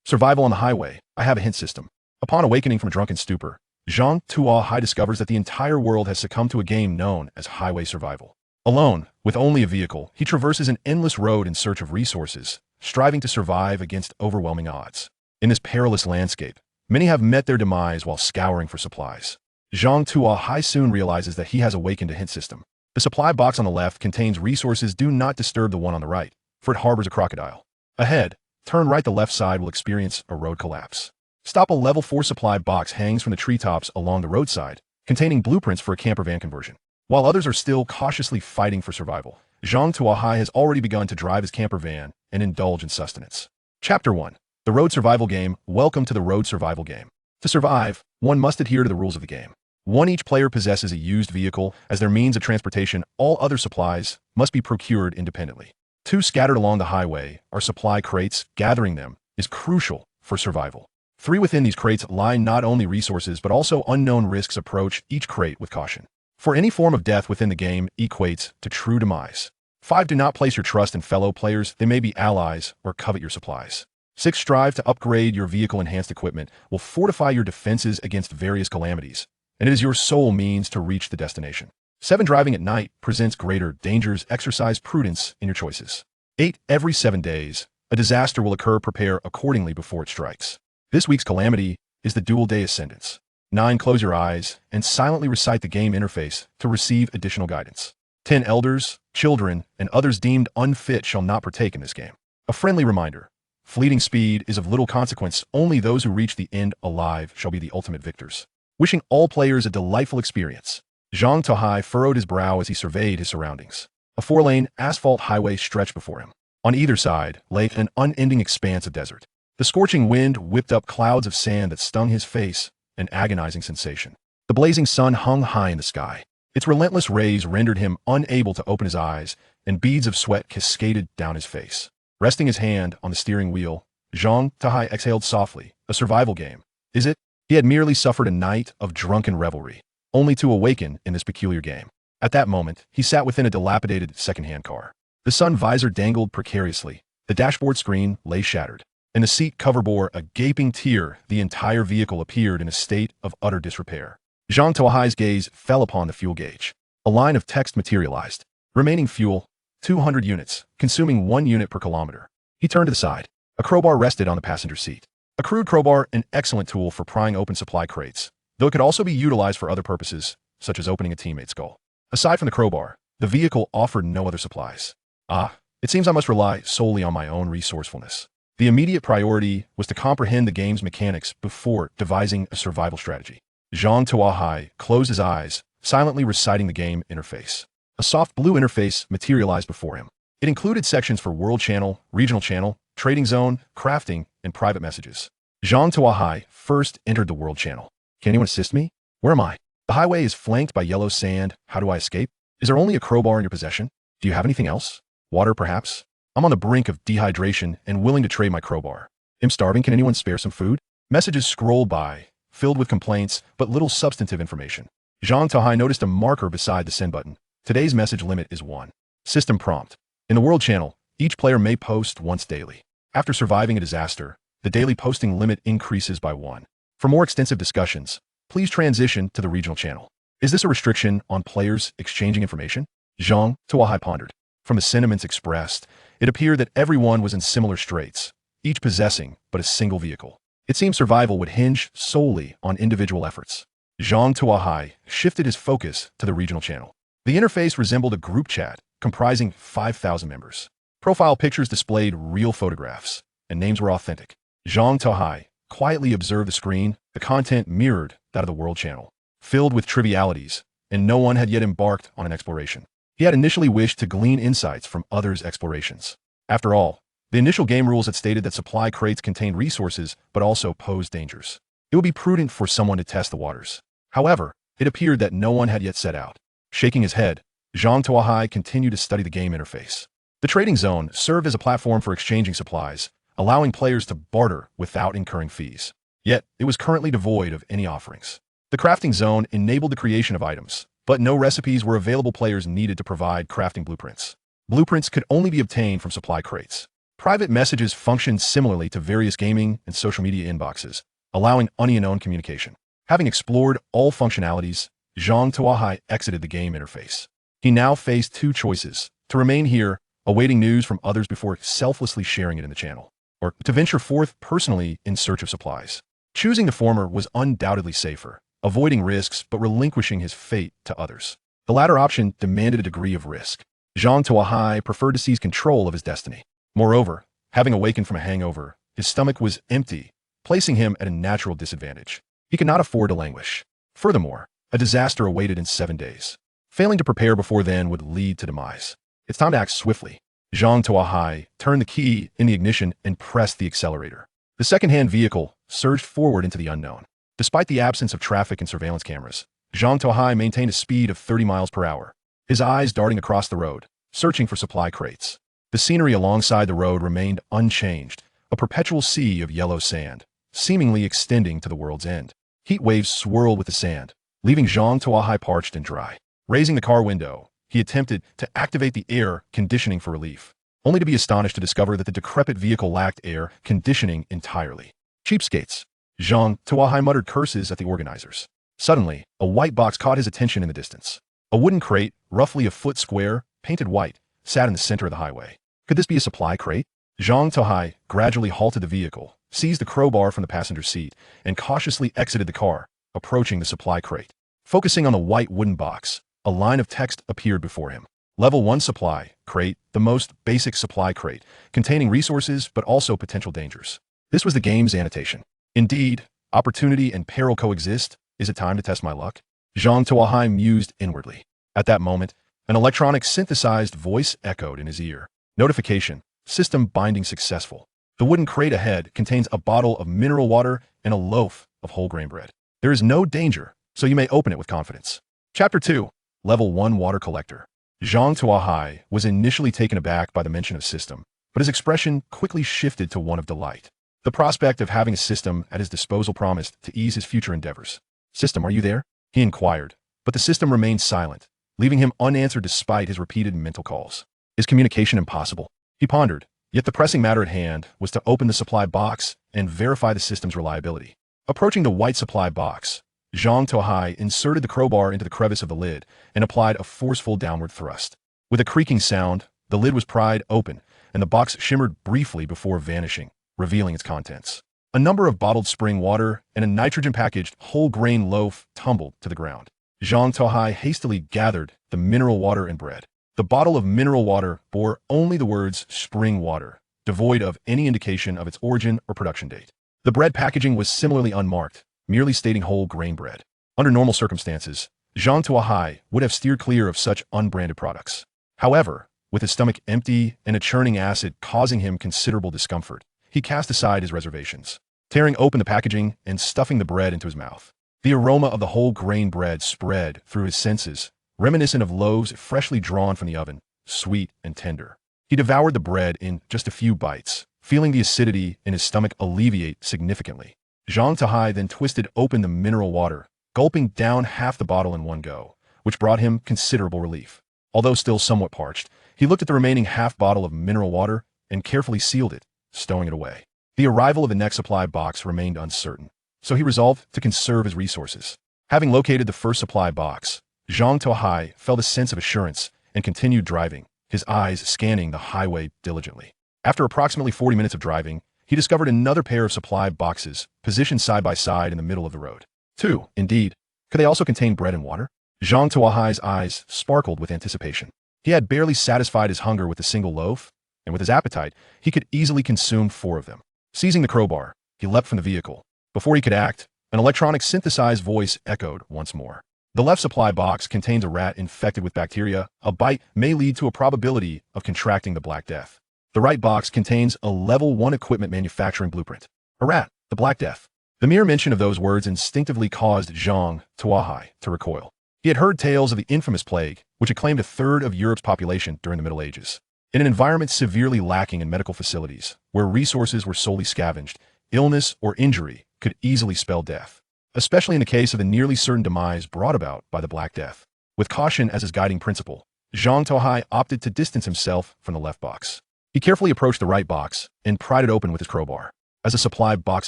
Survival on the highway. I have a hint system. Upon awakening from a drunken stupor, Zhang Tuo Hai discovers that the entire world has succumbed to a game known as highway survival. Alone, with only a vehicle, he traverses an endless road in search of resources, striving to survive against overwhelming odds. In this perilous landscape, many have met their demise while scouring for supplies. Zhang Tuo Hai soon realizes that he has awakened a hint system. The supply box on the left contains resources. Do not disturb the one on the right, for it harbors a crocodile. Ahead, turn right. The left side will experience a road collapse. Stop. A level 4 supply box hangs from the treetops along the roadside, containing blueprints for a camper van conversion. While others are still cautiously fighting for survival, Zhang Tuo Hai has already begun to drive his camper van and indulge in sustenance. Chapter 1. The Road Survival Game. Welcome to the Road Survival Game. To survive, one must adhere to the rules of the game. 1. Each player possesses a used vehicle as their means of transportation. All other supplies must be procured independently. 2. Scattered along the highway are supply crates. Gathering them is crucial for survival. 3. Within these crates lie not only resources but also unknown risks. Approach each crate with caution. For any form of death within the game equates to true demise. 5. Do not place your trust in fellow players. They may be allies or covet your supplies. 6. Strive to upgrade your vehicle. Enhanced equipment will fortify your defenses against various calamities, and it is your sole means to reach the destination. 7. Driving at night presents greater dangers. Exercise prudence in your choices. 8. Every 7 days, a disaster will occur. Prepare accordingly before it strikes. This week's calamity is the dual day ascendance. 9. Close your eyes and silently recite the game interface to receive additional guidance. 10. Elders, children, and others deemed unfit shall not partake in this game. A friendly reminder. Fleeting speed is of little consequence. Only those who reach the end alive shall be the ultimate victors. Wishing all players a delightful experience, Zhang Tuo Hai furrowed his brow as he surveyed his surroundings. A 4-lane asphalt highway stretched before him. On either side lay an unending expanse of desert. The scorching wind whipped up clouds of sand that stung his face, an agonizing sensation. The blazing sun hung high in the sky. Its relentless rays rendered him unable to open his eyes, and beads of sweat cascaded down his face. Resting his hand on the steering wheel, Zhang Tuo Hai exhaled softly. A survival game, is it? He had merely suffered a night of drunken revelry, only to awaken in this peculiar game. At that moment, he sat within a dilapidated second-hand car. The sun visor dangled precariously. The dashboard screen lay shattered, and the seat cover bore a gaping tear. The entire vehicle appeared in a state of utter disrepair. Zhang Tuo Hai's gaze fell upon the fuel gauge. A line of text materialized. Remaining fuel, 200 units, consuming 1 unit per kilometer. He turned to the side. A crowbar rested on the passenger seat. A crude crowbar, an excellent tool for prying open supply crates, though it could also be utilized for other purposes, such as opening a teammate's skull. Aside from the crowbar, the vehicle offered no other supplies. It seems I must rely solely on my own resourcefulness. The immediate priority was to comprehend the game's mechanics before devising a survival strategy. Zhang Tuo Hai closed his eyes, silently reciting the game interface. A soft blue interface materialized before him. It included sections for World Channel, Regional Channel, Trading Zone, Crafting, and Private Messages. Zhang Tuo Hai first entered the World Channel. Can anyone assist me? Where am I? The highway is flanked by yellow sand. How do I escape? Is there only a crowbar in your possession? Do you have anything else? Water, perhaps? I'm on the brink of dehydration and willing to trade my crowbar. I'm starving. Can anyone spare some food? Messages scrolled by, filled with complaints, but little substantive information. Zhang Tuo Hai noticed a marker beside the send button. Today's message limit is 1. System prompt. In the World Channel, each player may post once daily. After surviving a disaster, the daily posting limit increases by 1. For more extensive discussions, please transition to the Regional Channel. Is this a restriction on players exchanging information? Zhang Tuo Hai pondered. From the sentiments expressed, it appeared that everyone was in similar straits, each possessing but a single vehicle. It seemed survival would hinge solely on individual efforts. Zhang Tuo Hai shifted his focus to the Regional Channel. The interface resembled a group chat comprising 5,000 members. Profile pictures displayed real photographs, and names were authentic. Zhang Tuo Hai quietly observed the screen. The content mirrored that of the World Channel, filled with trivialities, and no one had yet embarked on an exploration. He had initially wished to glean insights from others' explorations. After all, the initial game rules had stated that supply crates contained resources but also posed dangers. It would be prudent for someone to test the waters. However, it appeared that no one had yet set out. Shaking his head, Zhang Tuo Hai continued to study the game interface. The trading zone served as a platform for exchanging supplies, allowing players to barter without incurring fees. Yet, it was currently devoid of any offerings. The crafting zone enabled the creation of items, but no recipes were available. Players needed to provide crafting blueprints. Blueprints could only be obtained from supply crates. Private messages functioned similarly to various gaming and social media inboxes, allowing unknown communication. Having explored all functionalities, Zhang Tuo Hai exited the game interface. He now faced two choices: to remain here, awaiting news from others before selflessly sharing it in the channel, or to venture forth personally in search of supplies. Choosing the former was undoubtedly safer, avoiding risks but relinquishing his fate to others. The latter option demanded a degree of risk. Zhang Tuo Hai preferred to seize control of his destiny. Moreover, having awakened from a hangover, his stomach was empty, placing him at a natural disadvantage. He could not afford to languish. Furthermore, a disaster awaited in 7 days. Failing to prepare before then would lead to demise. It's time to act swiftly. Zhang Tuo Hai turned the key in the ignition and pressed the accelerator. The second-hand vehicle surged forward into the unknown. Despite the absence of traffic and surveillance cameras, Zhang Tuo Hai maintained a speed of 30 miles per hour, his eyes darting across the road, searching for supply crates. The scenery alongside the road remained unchanged, a perpetual sea of yellow sand, seemingly extending to the world's end. Heat waves swirled with the sand, leaving Zhang Tuo Hai parched and dry. Raising the car window, he attempted to activate the air conditioning for relief, only to be astonished to discover that the decrepit vehicle lacked air conditioning entirely. Cheapskates. Zhang Tuo Hai muttered curses at the organizers. Suddenly, a white box caught his attention in the distance. A wooden crate, roughly a foot square, painted white, sat in the center of the highway. Could this be a supply crate? Zhang Tuo Hai gradually halted the vehicle, seized the crowbar from the passenger seat, and cautiously exited the car, approaching the supply crate. Focusing on the white wooden box, a line of text appeared before him. Level 1 supply crate, the most basic supply crate, containing resources but also potential dangers. This was the game's annotation. Indeed, opportunity and peril coexist. Is it time to test my luck? Zhang Tuo Hai mused inwardly. At that moment, an electronic synthesized voice echoed in his ear. Notification. System binding successful. The wooden crate ahead contains a bottle of mineral water and a loaf of whole grain bread. There is no danger, so you may open it with confidence. Chapter 2. Level 1 Water Collector. Zhang Tuo Hai was initially taken aback by the mention of system, but his expression quickly shifted to one of delight. The prospect of having a system at his disposal promised to ease his future endeavors. System, are you there? He inquired, but the system remained silent, leaving him unanswered despite his repeated mental calls. Is communication impossible? He pondered, yet the pressing matter at hand was to open the supply box and verify the system's reliability. Approaching the white supply box, Zhang Tuo Hai inserted the crowbar into the crevice of the lid and applied a forceful downward thrust. With a creaking sound, the lid was pried open, and the box shimmered briefly before vanishing, revealing its contents. A number of bottled spring water and a nitrogen-packaged whole grain loaf tumbled to the ground. Zhang Tuo Hai hastily gathered the mineral water and bread. The bottle of mineral water bore only the words spring water, devoid of any indication of its origin or production date. The bread packaging was similarly unmarked, merely stating whole grain bread. Under normal circumstances, Zhang Tuo Hai would have steered clear of such unbranded products. However, with his stomach empty and a churning acid causing him considerable discomfort, he cast aside his reservations. Tearing open the packaging and stuffing the bread into his mouth, the aroma of the whole grain bread spread through his senses, reminiscent of loaves freshly drawn from the oven, sweet and tender. He devoured the bread in just a few bites, feeling the acidity in his stomach alleviate significantly. Zhang Tuo Hai then twisted open the mineral water, gulping down half the bottle in one go, which brought him considerable relief. Although still somewhat parched, he looked at the remaining half bottle of mineral water and carefully sealed it, stowing it away. The arrival of the next supply box remained uncertain, so he resolved to conserve his resources. Having located the first supply box, Zhang Tuo Hai felt a sense of assurance and continued driving, his eyes scanning the highway diligently. After approximately 40 minutes of driving, he discovered another pair of supply boxes positioned side by side in the middle of the road. 2, indeed. Could they also contain bread and water? Zhang Tuo Hai's eyes sparkled with anticipation. He had barely satisfied his hunger with a single loaf, and with his appetite, he could easily consume 4 of them. Seizing the crowbar, he leapt from the vehicle. Before he could act, an electronic synthesized voice echoed once more. The left supply box contains a rat infected with bacteria. A bite may lead to a probability of contracting the Black Death. The right box contains a level 1 equipment manufacturing blueprint. A rat, the Black Death. The mere mention of those words instinctively caused Zhang Tuo Hai to recoil. He had heard tales of the infamous plague, which had claimed a third of Europe's population during the Middle Ages. In an environment severely lacking in medical facilities, where resources were solely scavenged, illness or injury could easily spell death, especially in the case of the nearly certain demise brought about by the Black Death. With caution as his guiding principle, Zhang Tuo Hai opted to distance himself from the left box. He carefully approached the right box and pried it open with his crowbar. As the supply box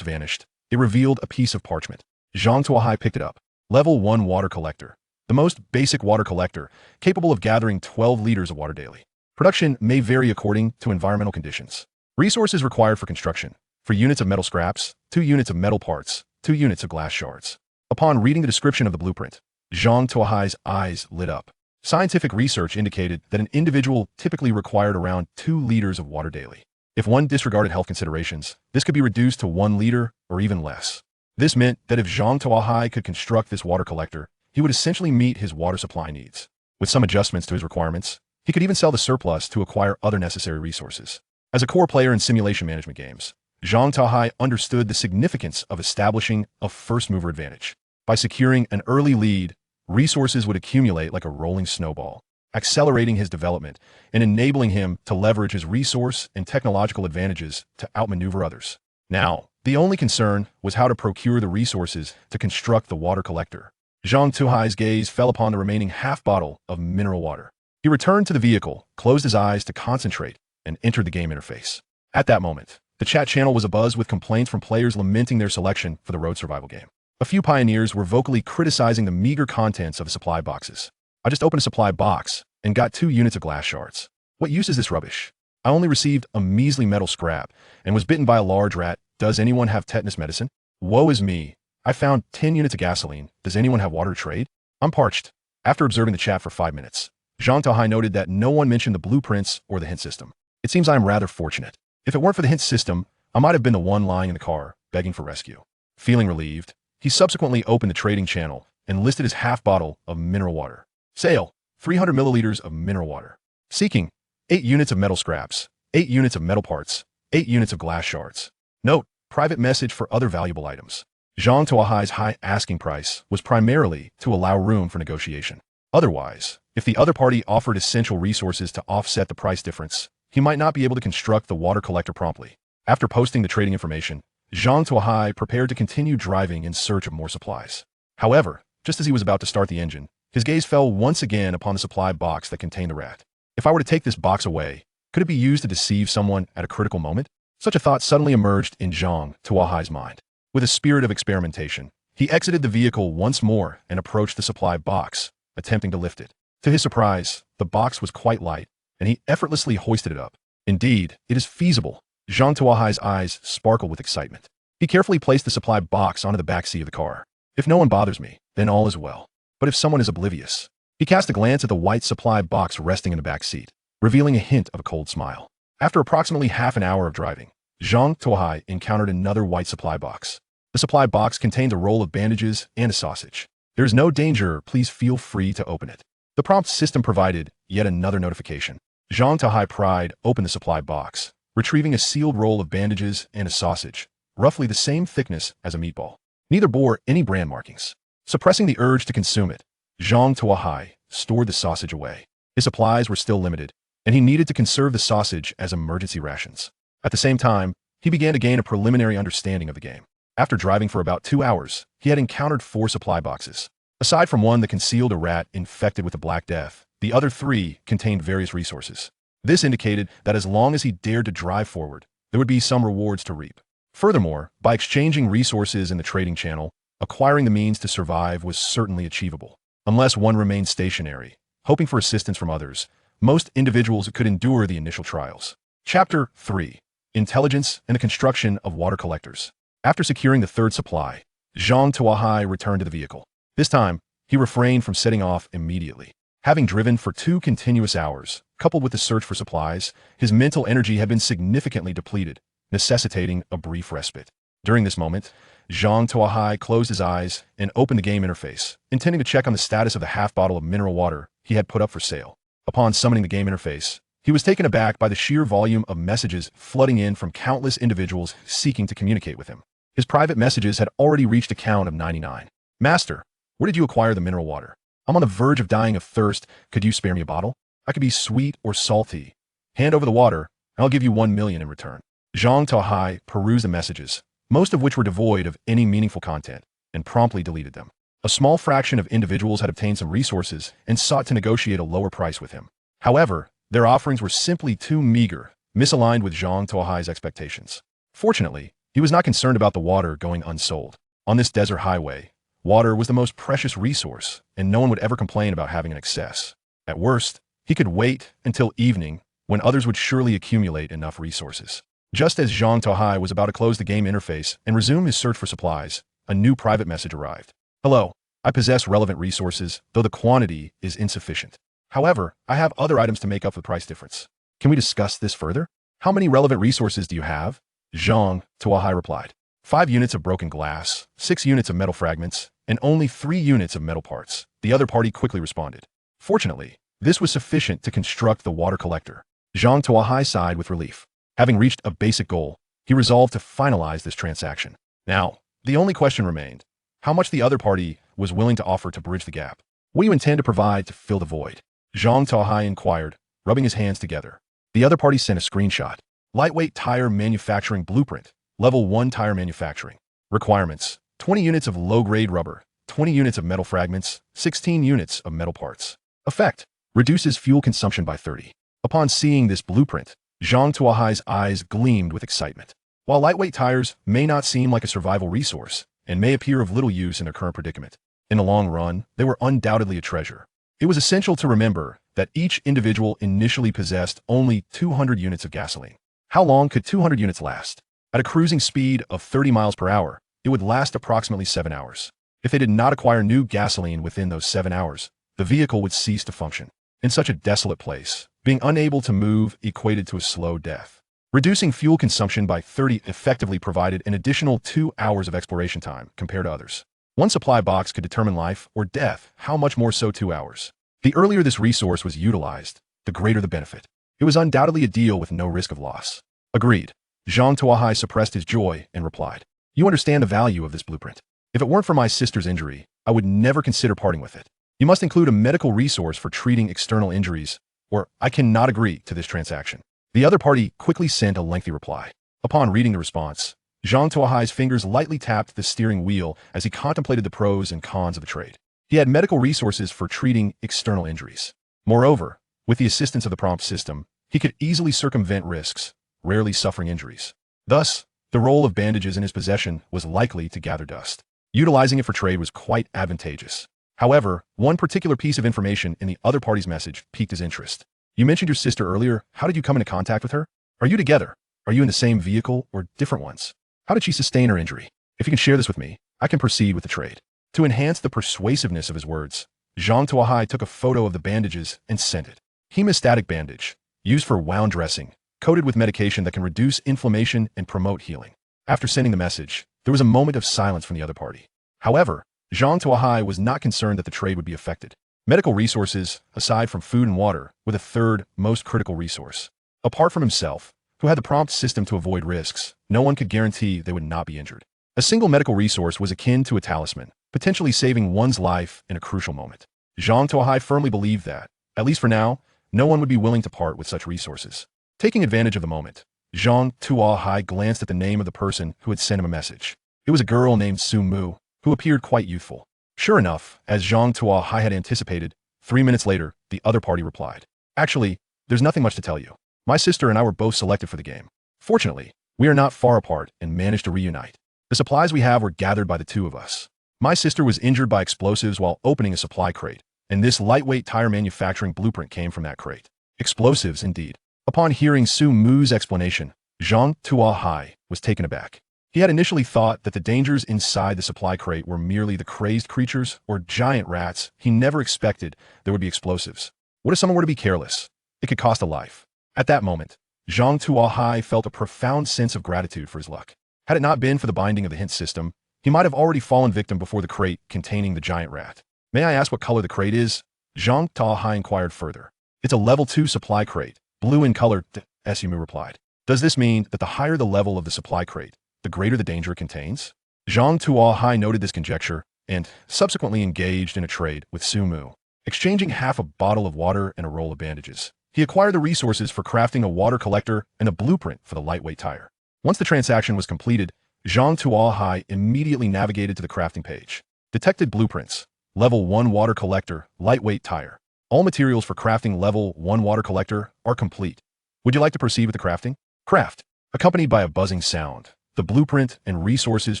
vanished, it revealed a piece of parchment. Zhang Tuo Hai picked it up. Level 1 water collector. The most basic water collector, capable of gathering 12 liters of water daily. Production may vary according to environmental conditions. Resources required for construction. For units of metal scraps, 2 units of metal parts, 2 units of glass shards. Upon reading the description of the blueprint, Zhang Tuo Hai's eyes lit up. Scientific research indicated that an individual typically required around 2 liters of water daily. If one disregarded health considerations, this could be reduced to 1 liter or even less. This meant that if Zhang Tuo Hai could construct this water collector, he would essentially meet his water supply needs. With some adjustments to his requirements, he could even sell the surplus to acquire other necessary resources. As a core player in simulation management games, Zhang Tuo Hai understood the significance of establishing a first-mover advantage. By securing an early lead, resources would accumulate like a rolling snowball, accelerating his development and enabling him to leverage his resource and technological advantages to outmaneuver others. Now, the only concern was how to procure the resources to construct the water collector. Zhang Tuo Hai's gaze fell upon the remaining half bottle of mineral water. He returned to the vehicle, closed his eyes to concentrate, and entered the game interface. At that moment, the chat channel was abuzz with complaints from players lamenting their selection for the road survival game. A few pioneers were vocally criticizing the meager contents of the supply boxes. I just opened a supply box and got 2 units of glass shards. What use is this rubbish? I only received a measly metal scrap and was bitten by a large rat. Does anyone have tetanus medicine? Woe is me. I found 10 units of gasoline. Does anyone have water to trade? I'm parched. After observing the chat for 5 minutes, Zhang Tuo Hai noted that no one mentioned the blueprints or the hint system. It seems I am rather fortunate. If it weren't for the hint system, I might have been the one lying in the car, begging for rescue. Feeling relieved, he subsequently opened the trading channel and listed his half bottle of mineral water. Sale, 300 milliliters of mineral water. Seeking, 8 units of metal scraps, 8 units of metal parts, 8 units of glass shards. Note, private message for other valuable items. Zhang Tuo Hai's high asking price was primarily to allow room for negotiation. Otherwise, if the other party offered essential resources to offset the price difference, he might not be able to construct the water collector promptly. After posting the trading information, Zhang Tuo Hai prepared to continue driving in search of more supplies. However, just as he was about to start the engine, his gaze fell once again upon the supply box that contained the rat. If I were to take this box away, could it be used to deceive someone at a critical moment? Such a thought suddenly emerged in Zhang Tuo Hai's mind. With a spirit of experimentation, he exited the vehicle once more and approached the supply box, attempting to lift it. To his surprise, the box was quite light, and he effortlessly hoisted it up. Indeed, it is feasible. Zhang Tuo Hai's eyes sparkled with excitement. He carefully placed the supply box onto the back seat of the car. If no one bothers me, then all is well. But if someone is oblivious, he cast a glance at the white supply box resting in the back seat, revealing a hint of a cold smile. After approximately half an hour of driving, Zhang Tuo Hai encountered another white supply box. The supply box contains a roll of bandages and a sausage. There is no danger, please feel free to open it. The prompt system provided yet another notification. Zhang Tuo Hai pried open the supply box, retrieving a sealed roll of bandages and a sausage, roughly the same thickness as a meatball. Neither bore any brand markings. Suppressing the urge to consume it, Zhang Tuo Hai stored the sausage away. His supplies were still limited, and he needed to conserve the sausage as emergency rations. At the same time, he began to gain a preliminary understanding of the game. After driving for about 2 hours, he had encountered 4 supply boxes. Aside from one that concealed a rat infected with the Black Death, the other 3 contained various resources. This indicated that as long as he dared to drive forward, there would be some rewards to reap. Furthermore, by exchanging resources in the trading channel, acquiring the means to survive was certainly achievable. Unless one remained stationary, hoping for assistance from others, most individuals could endure the initial trials. Chapter 3. Intelligence and the Construction of Water Collectors. After securing the 3rd supply, Zhang Tuo Hai returned to the vehicle. This time, he refrained from setting off immediately. Having driven for 2 continuous hours, coupled with the search for supplies, his mental energy had been significantly depleted, necessitating a brief respite. During this moment, Zhang Tuo Hai closed his eyes and opened the game interface, intending to check on the status of the half bottle of mineral water he had put up for sale. Upon summoning the game interface, he was taken aback by the sheer volume of messages flooding in from countless individuals seeking to communicate with him. His private messages had already reached a count of 99. Master, where did you acquire the mineral water? I'm on the verge of dying of thirst. Could you spare me a bottle? I could be sweet or salty. Hand over the water, and I'll give you 1 million in return. Zhang Tuo Hai perused the messages, most of which were devoid of any meaningful content, and promptly deleted them. A small fraction of individuals had obtained some resources and sought to negotiate a lower price with him. However, their offerings were simply too meager misaligned with Zhang Tuo Hai's expectations. Fortunately, he was not concerned about the water going unsold. On this desert highway, water was the most precious resource, and no one would ever complain about having an excess. At worst, he could wait until evening, when others would surely accumulate enough resources. Just as Zhang Tuo Hai was about to close the game interface and resume his search for supplies, a new private message arrived. Hello, I possess relevant resources, though the quantity is insufficient. However, I have other items to make up for the price difference. Can we discuss this further? How many relevant resources do you have? Zhang Tuo Hai replied. 5 units of broken glass, 6 units of metal fragments, and only 3 units of metal parts. The other party quickly responded. Fortunately, this was sufficient to construct the water collector. Zhang Tuo Hai sighed with relief. Having reached a basic goal, he resolved to finalize this transaction. Now, the only question remained: how much the other party was willing to offer to bridge the gap. What do you intend to provide to fill the void? Zhang Tuo Hai inquired, rubbing his hands together. The other party sent a screenshot. Lightweight tire manufacturing blueprint. Level 1 tire manufacturing. Requirements: 20 units of low-grade rubber, 20 units of metal fragments, 16 units of metal parts. Effect: reduces fuel consumption by 30. Upon seeing this blueprint, Zhang Tuo Hai's eyes gleamed with excitement. While lightweight tires may not seem like a survival resource and may appear of little use in their current predicament, in the long run, they were undoubtedly a treasure. It was essential to remember that each individual initially possessed only 200 units of gasoline. How long could 200 units last? At a cruising speed of 30 miles per hour, it would last approximately 7 hours. If they did not acquire new gasoline within those 7 hours, the vehicle would cease to function. In such a desolate place, being unable to move equated to a slow death. Reducing fuel consumption by 30 effectively provided an additional 2 hours of exploration time compared to others. One supply box could determine life or death, how much more so 2 hours. The earlier this resource was utilized, the greater the benefit. It was undoubtedly a deal with no risk of loss. Agreed. Zhang Tuo Hai suppressed his joy and replied. You understand the value of this blueprint. If it weren't for my sister's injury, I would never consider parting with it. You must include a medical resource for treating external injuries, or I cannot agree to this transaction. The other party quickly sent a lengthy reply. Upon reading the response, Zhang Tuo Hai's fingers lightly tapped the steering wheel as he contemplated the pros and cons of the trade. He had medical resources for treating external injuries. Moreover, with the assistance of the prompt system, he could easily circumvent risks, rarely suffering injuries. Thus, the roll of bandages in his possession was likely to gather dust. Utilizing it for trade was quite advantageous. However, one particular piece of information in the other party's message piqued his interest. You mentioned your sister earlier. How did you come into contact with her? Are you together? Are you in the same vehicle or different ones? How did she sustain her injury? If you can share this with me, I can proceed with the trade. To enhance the persuasiveness of his words, Zhang Tuo Hai took a photo of the bandages and sent it. Hemostatic bandage, used for wound dressing, coated with medication that can reduce inflammation and promote healing. After sending the message, there was a moment of silence from the other party. However, Zhang Tuo Hai was not concerned that the trade would be affected. Medical resources, aside from food and water, were the third most critical resource. Apart from himself, who had the prompt system to avoid risks, no one could guarantee they would not be injured. A single medical resource was akin to a talisman, potentially saving one's life in a crucial moment. Zhang Tuo Hai firmly believed that, at least for now, no one would be willing to part with such resources. Taking advantage of the moment, Zhang Tuo Hai glanced at the name of the person who had sent him a message. It was a girl named Su Mu, who appeared quite youthful. Sure enough, as Zhang Tuo Hai had anticipated, 3 minutes later, the other party replied. Actually, there's nothing much to tell you. My sister and I were both selected for the game. Fortunately, we are not far apart and managed to reunite. The supplies we have were gathered by the two of us. My sister was injured by explosives while opening a supply crate, and this lightweight tire manufacturing blueprint came from that crate. Explosives, indeed. Upon hearing Su Mu's explanation, Zhang Tuo Hai was taken aback. He had initially thought that the dangers inside the supply crate were merely the crazed creatures or giant rats. He never expected there would be explosives. What if someone were to be careless? It could cost a life. At that moment, Zhang Tuo Hai felt a profound sense of gratitude for his luck. Had it not been for the binding of the hint system, he might have already fallen victim before the crate containing the giant rat. May I ask what color the crate is? Zhang Tuo Hai inquired further. It's a level 2 supply crate, blue in color, Su Mu replied. Does this mean that the higher the level of the supply crate, the greater the danger it contains? Zhang Tuo Hai noted this conjecture and subsequently engaged in a trade with Su Mu. Exchanging half a bottle of water and a roll of bandages, he acquired the resources for crafting a water collector and a blueprint for the lightweight tire. Once the transaction was completed, Zhang Tuo Hai immediately navigated to the crafting page. Detected blueprints. Level 1 water collector, lightweight tire. All materials for crafting level 1 water collector are complete. Would you like to proceed with the crafting? Craft. Accompanied by a buzzing sound, the blueprint and resources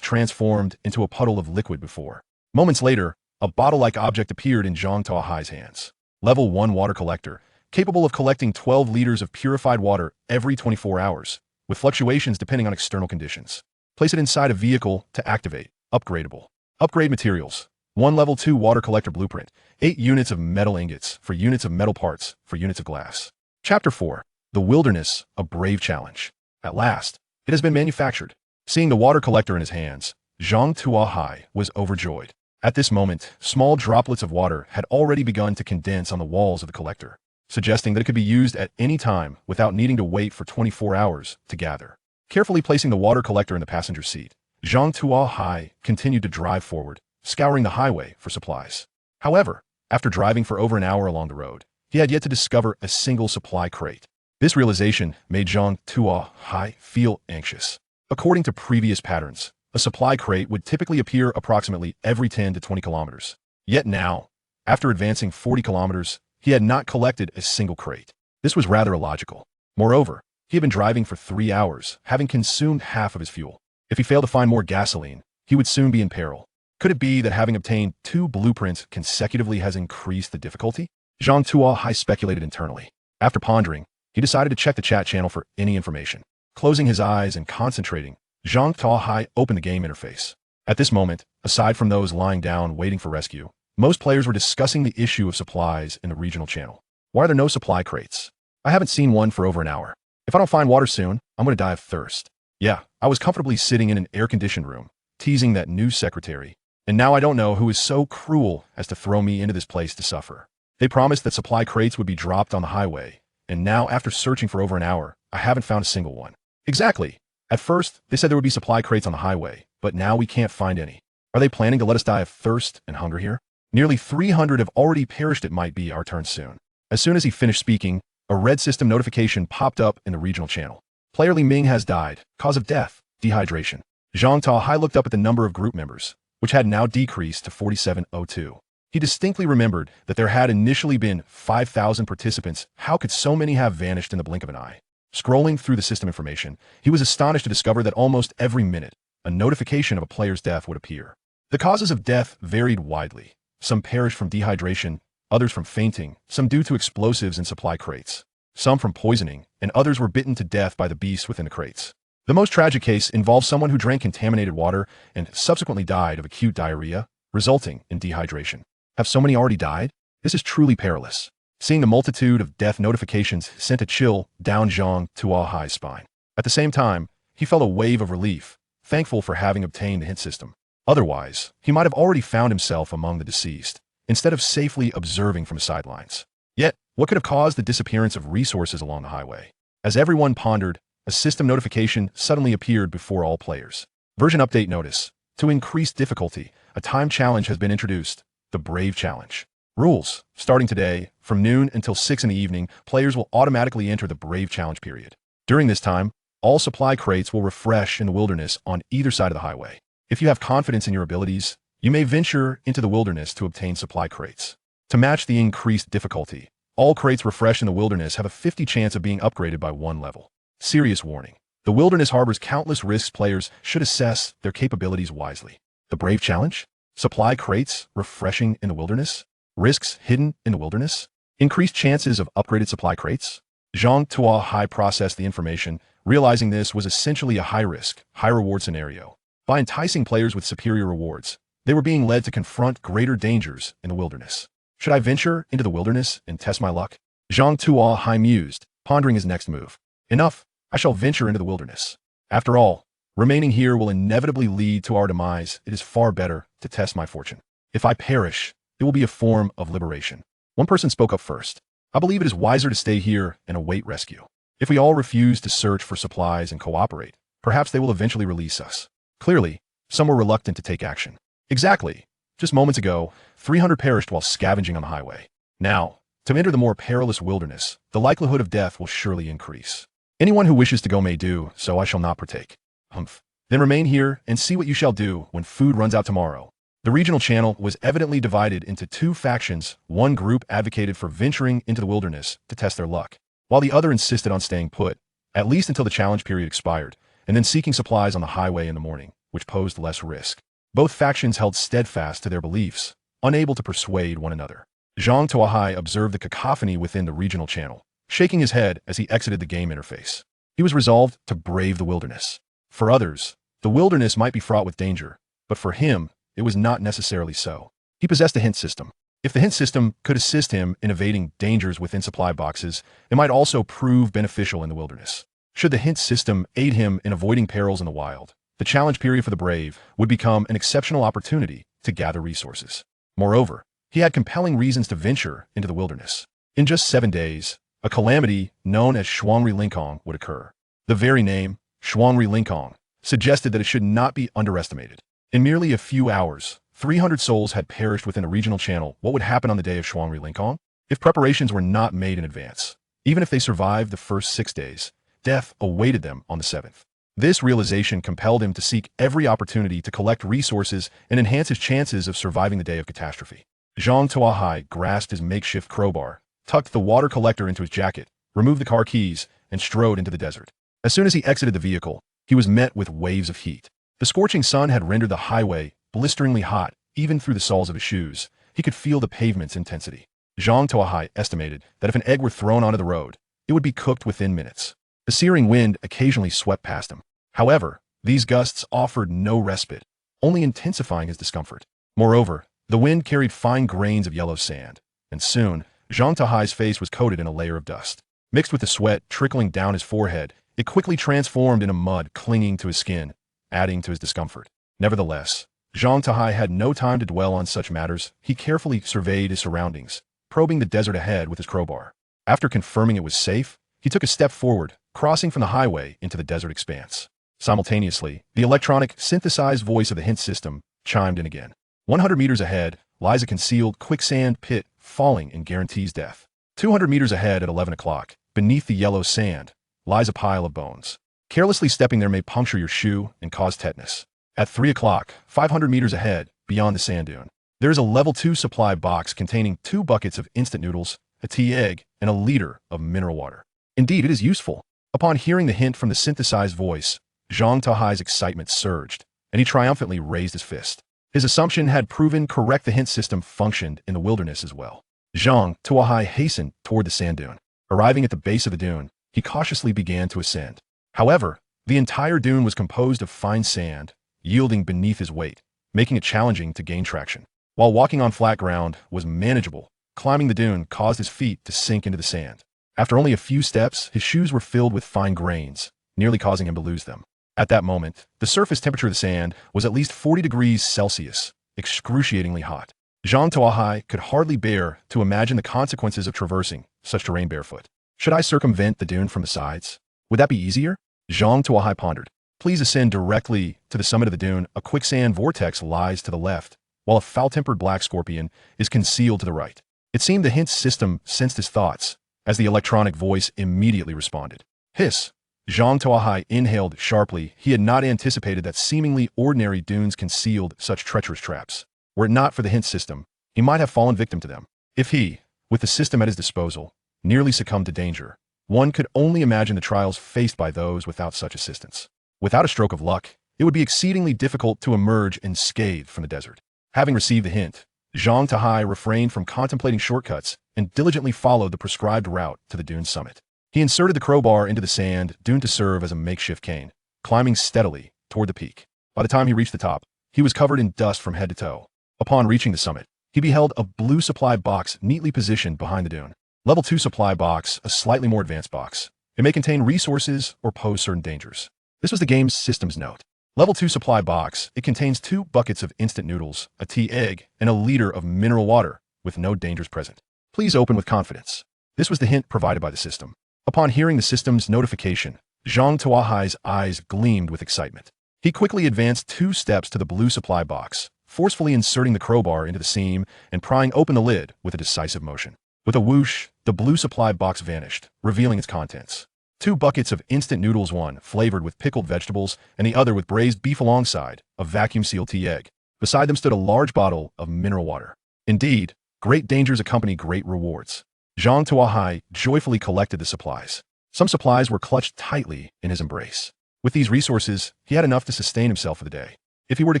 transformed into a puddle of liquid before. Moments later, a bottle-like object appeared in Zhang Tuo Hai's hands. Level 1 water collector, capable of collecting 12 liters of purified water every 24 hours, with fluctuations depending on external conditions. Place it inside a vehicle to activate. Upgradable. Upgrade materials. 1 level 2 water collector blueprint. 8 units of metal ingots for units of metal parts for units of glass. Chapter 4. The Wilderness, a Brave Challenge. At last, it has been manufactured. Seeing the water collector in his hands, Zhang Tuo Hai was overjoyed. At this moment, small droplets of water had already begun to condense on the walls of the collector, suggesting that it could be used at any time without needing to wait for 24 hours to gather. Carefully placing the water collector in the passenger seat, Zhang Tuo Hai continued to drive forward, scouring the highway for supplies. However, after driving for over an hour along the road, he had yet to discover a single supply crate. This realization made Zhang Tuo Hai feel anxious. According to previous patterns, a supply crate would typically appear approximately every 10 to 20 kilometers. Yet now, after advancing 40 kilometers, he had not collected a single crate. This was rather illogical. Moreover, he had been driving for 3 hours, having consumed half of his fuel. If he failed to find more gasoline, he would soon be in peril. Could it be that having obtained 2 blueprints consecutively has increased the difficulty? Zhang Tuo Hai speculated internally. After pondering, he decided to check the chat channel for any information. Closing his eyes and concentrating, Zhang Tuo Hai opened the game interface. At this moment, aside from those lying down waiting for rescue, most players were discussing the issue of supplies in the regional channel. Why are there no supply crates? I haven't seen one for over an hour. If I don't find water soon, I'm going to die of thirst. Yeah, I was comfortably sitting in an air-conditioned room, teasing that new secretary, and now I don't know who is so cruel as to throw me into this place to suffer. They promised that supply crates would be dropped on the highway, and now after searching for over an hour, I haven't found a single one. Exactly. At first, they said there would be supply crates on the highway, but now we can't find any. Are they planning to let us die of thirst and hunger here? Nearly 300 have already perished. It might be our turn soon. As soon as he finished speaking, a red system notification popped up in the regional channel. Player Li Ming has died. Cause of death, dehydration. Zhang Tuo Hai looked up at the number of group members, which had now decreased to 4702. He distinctly remembered that there had initially been 5,000 participants. How could so many have vanished in the blink of an eye? Scrolling through the system information, he was astonished to discover that almost every minute, a notification of a player's death would appear. The causes of death varied widely. Some perished from dehydration, others from fainting, some due to explosives in supply crates, some from poisoning, and others were bitten to death by the beasts within the crates. The most tragic case involved someone who drank contaminated water and subsequently died of acute diarrhea, resulting in dehydration. Have so many already died? This is truly perilous. Seeing the multitude of death notifications sent a chill down Zhang Tuo Hai's spine. At the same time, he felt a wave of relief, thankful for having obtained the hint system. Otherwise, he might have already found himself among the deceased, instead of safely observing from the sidelines. Yet, what could have caused the disappearance of resources along the highway? As everyone pondered, a system notification suddenly appeared before all players. Version update notice. To increase difficulty, a time challenge has been introduced, the Brave Challenge. Rules. Starting today, from noon until 6 in the evening, players will automatically enter the Brave Challenge period. During this time, all supply crates will refresh in the wilderness on either side of the highway. If you have confidence in your abilities, you may venture into the wilderness to obtain supply crates. To match the increased difficulty, all crates refreshed in the wilderness have a 50 chance of being upgraded by 1 level. Serious warning. The wilderness harbors countless risks. Players should assess their capabilities wisely. The Brave Challenge? Supply crates refreshing in the wilderness? Risks hidden in the wilderness? Increased chances of upgraded supply crates? Zhang Tuo Hai processed the information, realizing this was essentially a high-risk, high-reward scenario. By enticing players with superior rewards, they were being led to confront greater dangers in the wilderness. Should I venture into the wilderness and test my luck? Zhang Tuo Hai mused, pondering his next move. Enough, I shall venture into the wilderness. After all, remaining here will inevitably lead to our demise. It is far better to test my fortune. If I perish, it will be a form of liberation. One person spoke up first. I believe it is wiser to stay here and await rescue. If we all refuse to search for supplies and cooperate, perhaps they will eventually release us. Clearly, some were reluctant to take action. Exactly. Just moments ago, 300 perished while scavenging on the highway. Now, to enter the more perilous wilderness, the likelihood of death will surely increase. Anyone who wishes to go may do, so I shall not partake. Humph. Then remain here and see what you shall do when food runs out tomorrow. The regional channel was evidently divided into 2 factions. One group advocated for venturing into the wilderness to test their luck, while the other insisted on staying put, at least until the challenge period expired, and then seeking supplies on the highway in the morning, which posed less risk. Both factions held steadfast to their beliefs, unable to persuade one another. Zhang Tuo Hai observed the cacophony within the regional channel, shaking his head as he exited the game interface. He was resolved to brave the wilderness. For others, the wilderness might be fraught with danger, but for him, it was not necessarily so. He possessed a hint system. If the hint system could assist him in evading dangers within supply boxes, it might also prove beneficial in the wilderness. Should the hint system aid him in avoiding perils in the wild, the challenge period for the brave would become an exceptional opportunity to gather resources. Moreover, he had compelling reasons to venture into the wilderness. In just 7 days, a calamity known as Shuangri Linkong would occur. The very name, Shuangri Linkong, suggested that it should not be underestimated. In merely a few hours, 300 souls had perished within a regional channel. What would happen on the day of Shuangri Linkong? If preparations were not made in advance, even if they survived the first 6 days, death awaited them on the 7th. This realization compelled him to seek every opportunity to collect resources and enhance his chances of surviving the day of catastrophe. Zhang Tuo Hai grasped his makeshift crowbar, tucked the water collector into his jacket, removed the car keys, and strode into the desert. As soon as he exited the vehicle, he was met with waves of heat. The scorching sun had rendered the highway blisteringly hot, even through the soles of his shoes. He could feel the pavement's intensity. Zhang Tuo Hai estimated that if an egg were thrown onto the road, it would be cooked within minutes. The searing wind occasionally swept past him. However, these gusts offered no respite, only intensifying his discomfort. Moreover, the wind carried fine grains of yellow sand, and soon, Zhang Tuo Hai's face was coated in a layer of dust. Mixed with the sweat trickling down his forehead, it quickly transformed into mud clinging to his skin, adding to his discomfort. Nevertheless, Zhang Tuo Hai had no time to dwell on such matters. He carefully surveyed his surroundings, probing the desert ahead with his crowbar. After confirming it was safe, he took a step forward, crossing from the highway into the desert expanse. Simultaneously, the electronic, synthesized voice of the hint system chimed in again. 100 meters ahead lies a concealed quicksand pit falling and guarantees death. 200 meters ahead at 11 o'clock, beneath the yellow sand, lies a pile of bones. Carelessly stepping there may puncture your shoe and cause tetanus. At 3 o'clock, 500 meters ahead, beyond the sand dune, there is a level 2 supply box containing 2 buckets of instant noodles, a tea egg, and a liter of mineral water. Indeed, it is useful. Upon hearing the hint from the synthesized voice, Zhang Tuo Hai's excitement surged, and he triumphantly raised his fist. His assumption had proven correct. The hint system functioned in the wilderness as well. Zhang Tuo Hai hastened toward the sand dune. Arriving at the base of the dune, he cautiously began to ascend. However, the entire dune was composed of fine sand, yielding beneath his weight, making it challenging to gain traction. While walking on flat ground was manageable, climbing the dune caused his feet to sink into the sand. After only a few steps, his shoes were filled with fine grains, nearly causing him to lose them. At that moment, the surface temperature of the sand was at least 40 degrees Celsius, excruciatingly hot. Zhang Tuo Hai could hardly bear to imagine the consequences of traversing such terrain barefoot. Should I circumvent the dune from the sides? Would that be easier? Zhang Tuo Hai pondered. Please ascend directly to the summit of the dune. A quicksand vortex lies to the left, while a foul-tempered black scorpion is concealed to the right. It seemed the hint system sensed his thoughts, as the electronic voice immediately responded. Hiss! Zhang Tuo Hai inhaled sharply. He had not anticipated that seemingly ordinary dunes concealed such treacherous traps. Were it not for the hint system, he might have fallen victim to them. If he, with the system at his disposal, nearly succumbed to danger, one could only imagine the trials faced by those without such assistance. Without a stroke of luck, it would be exceedingly difficult to emerge unscathed from the desert. Having received the hint, Zhang Tuo Hai refrained from contemplating shortcuts and diligently followed the prescribed route to the dune's summit. He inserted the crowbar into the sand dune to serve as a makeshift cane, climbing steadily toward the peak. By the time he reached the top, he was covered in dust from head to toe. Upon reaching the summit, he beheld a blue supply box neatly positioned behind the dune. Level 2 supply box, a slightly more advanced box. It may contain resources or pose certain dangers. This was the game's system's note. Level 2 supply box, it contains 2 buckets of instant noodles, a tea egg, and a liter of mineral water, with no dangers present. Please open with confidence. This was the hint provided by the system. Upon hearing the system's notification, Zhang Tuo Hai's eyes gleamed with excitement. He quickly advanced 2 steps to the blue supply box, forcefully inserting the crowbar into the seam and prying open the lid with a decisive motion. With a whoosh, the blue supply box vanished, revealing its contents. 2 buckets of instant noodles, one flavored with pickled vegetables and the other with braised beef, alongside a vacuum-sealed tea egg. Beside them stood a large bottle of mineral water. Indeed, great dangers accompany great rewards. Zhang Tuo Hai joyfully collected the supplies. Some supplies were clutched tightly in his embrace. With these resources, he had enough to sustain himself for the day. If he were to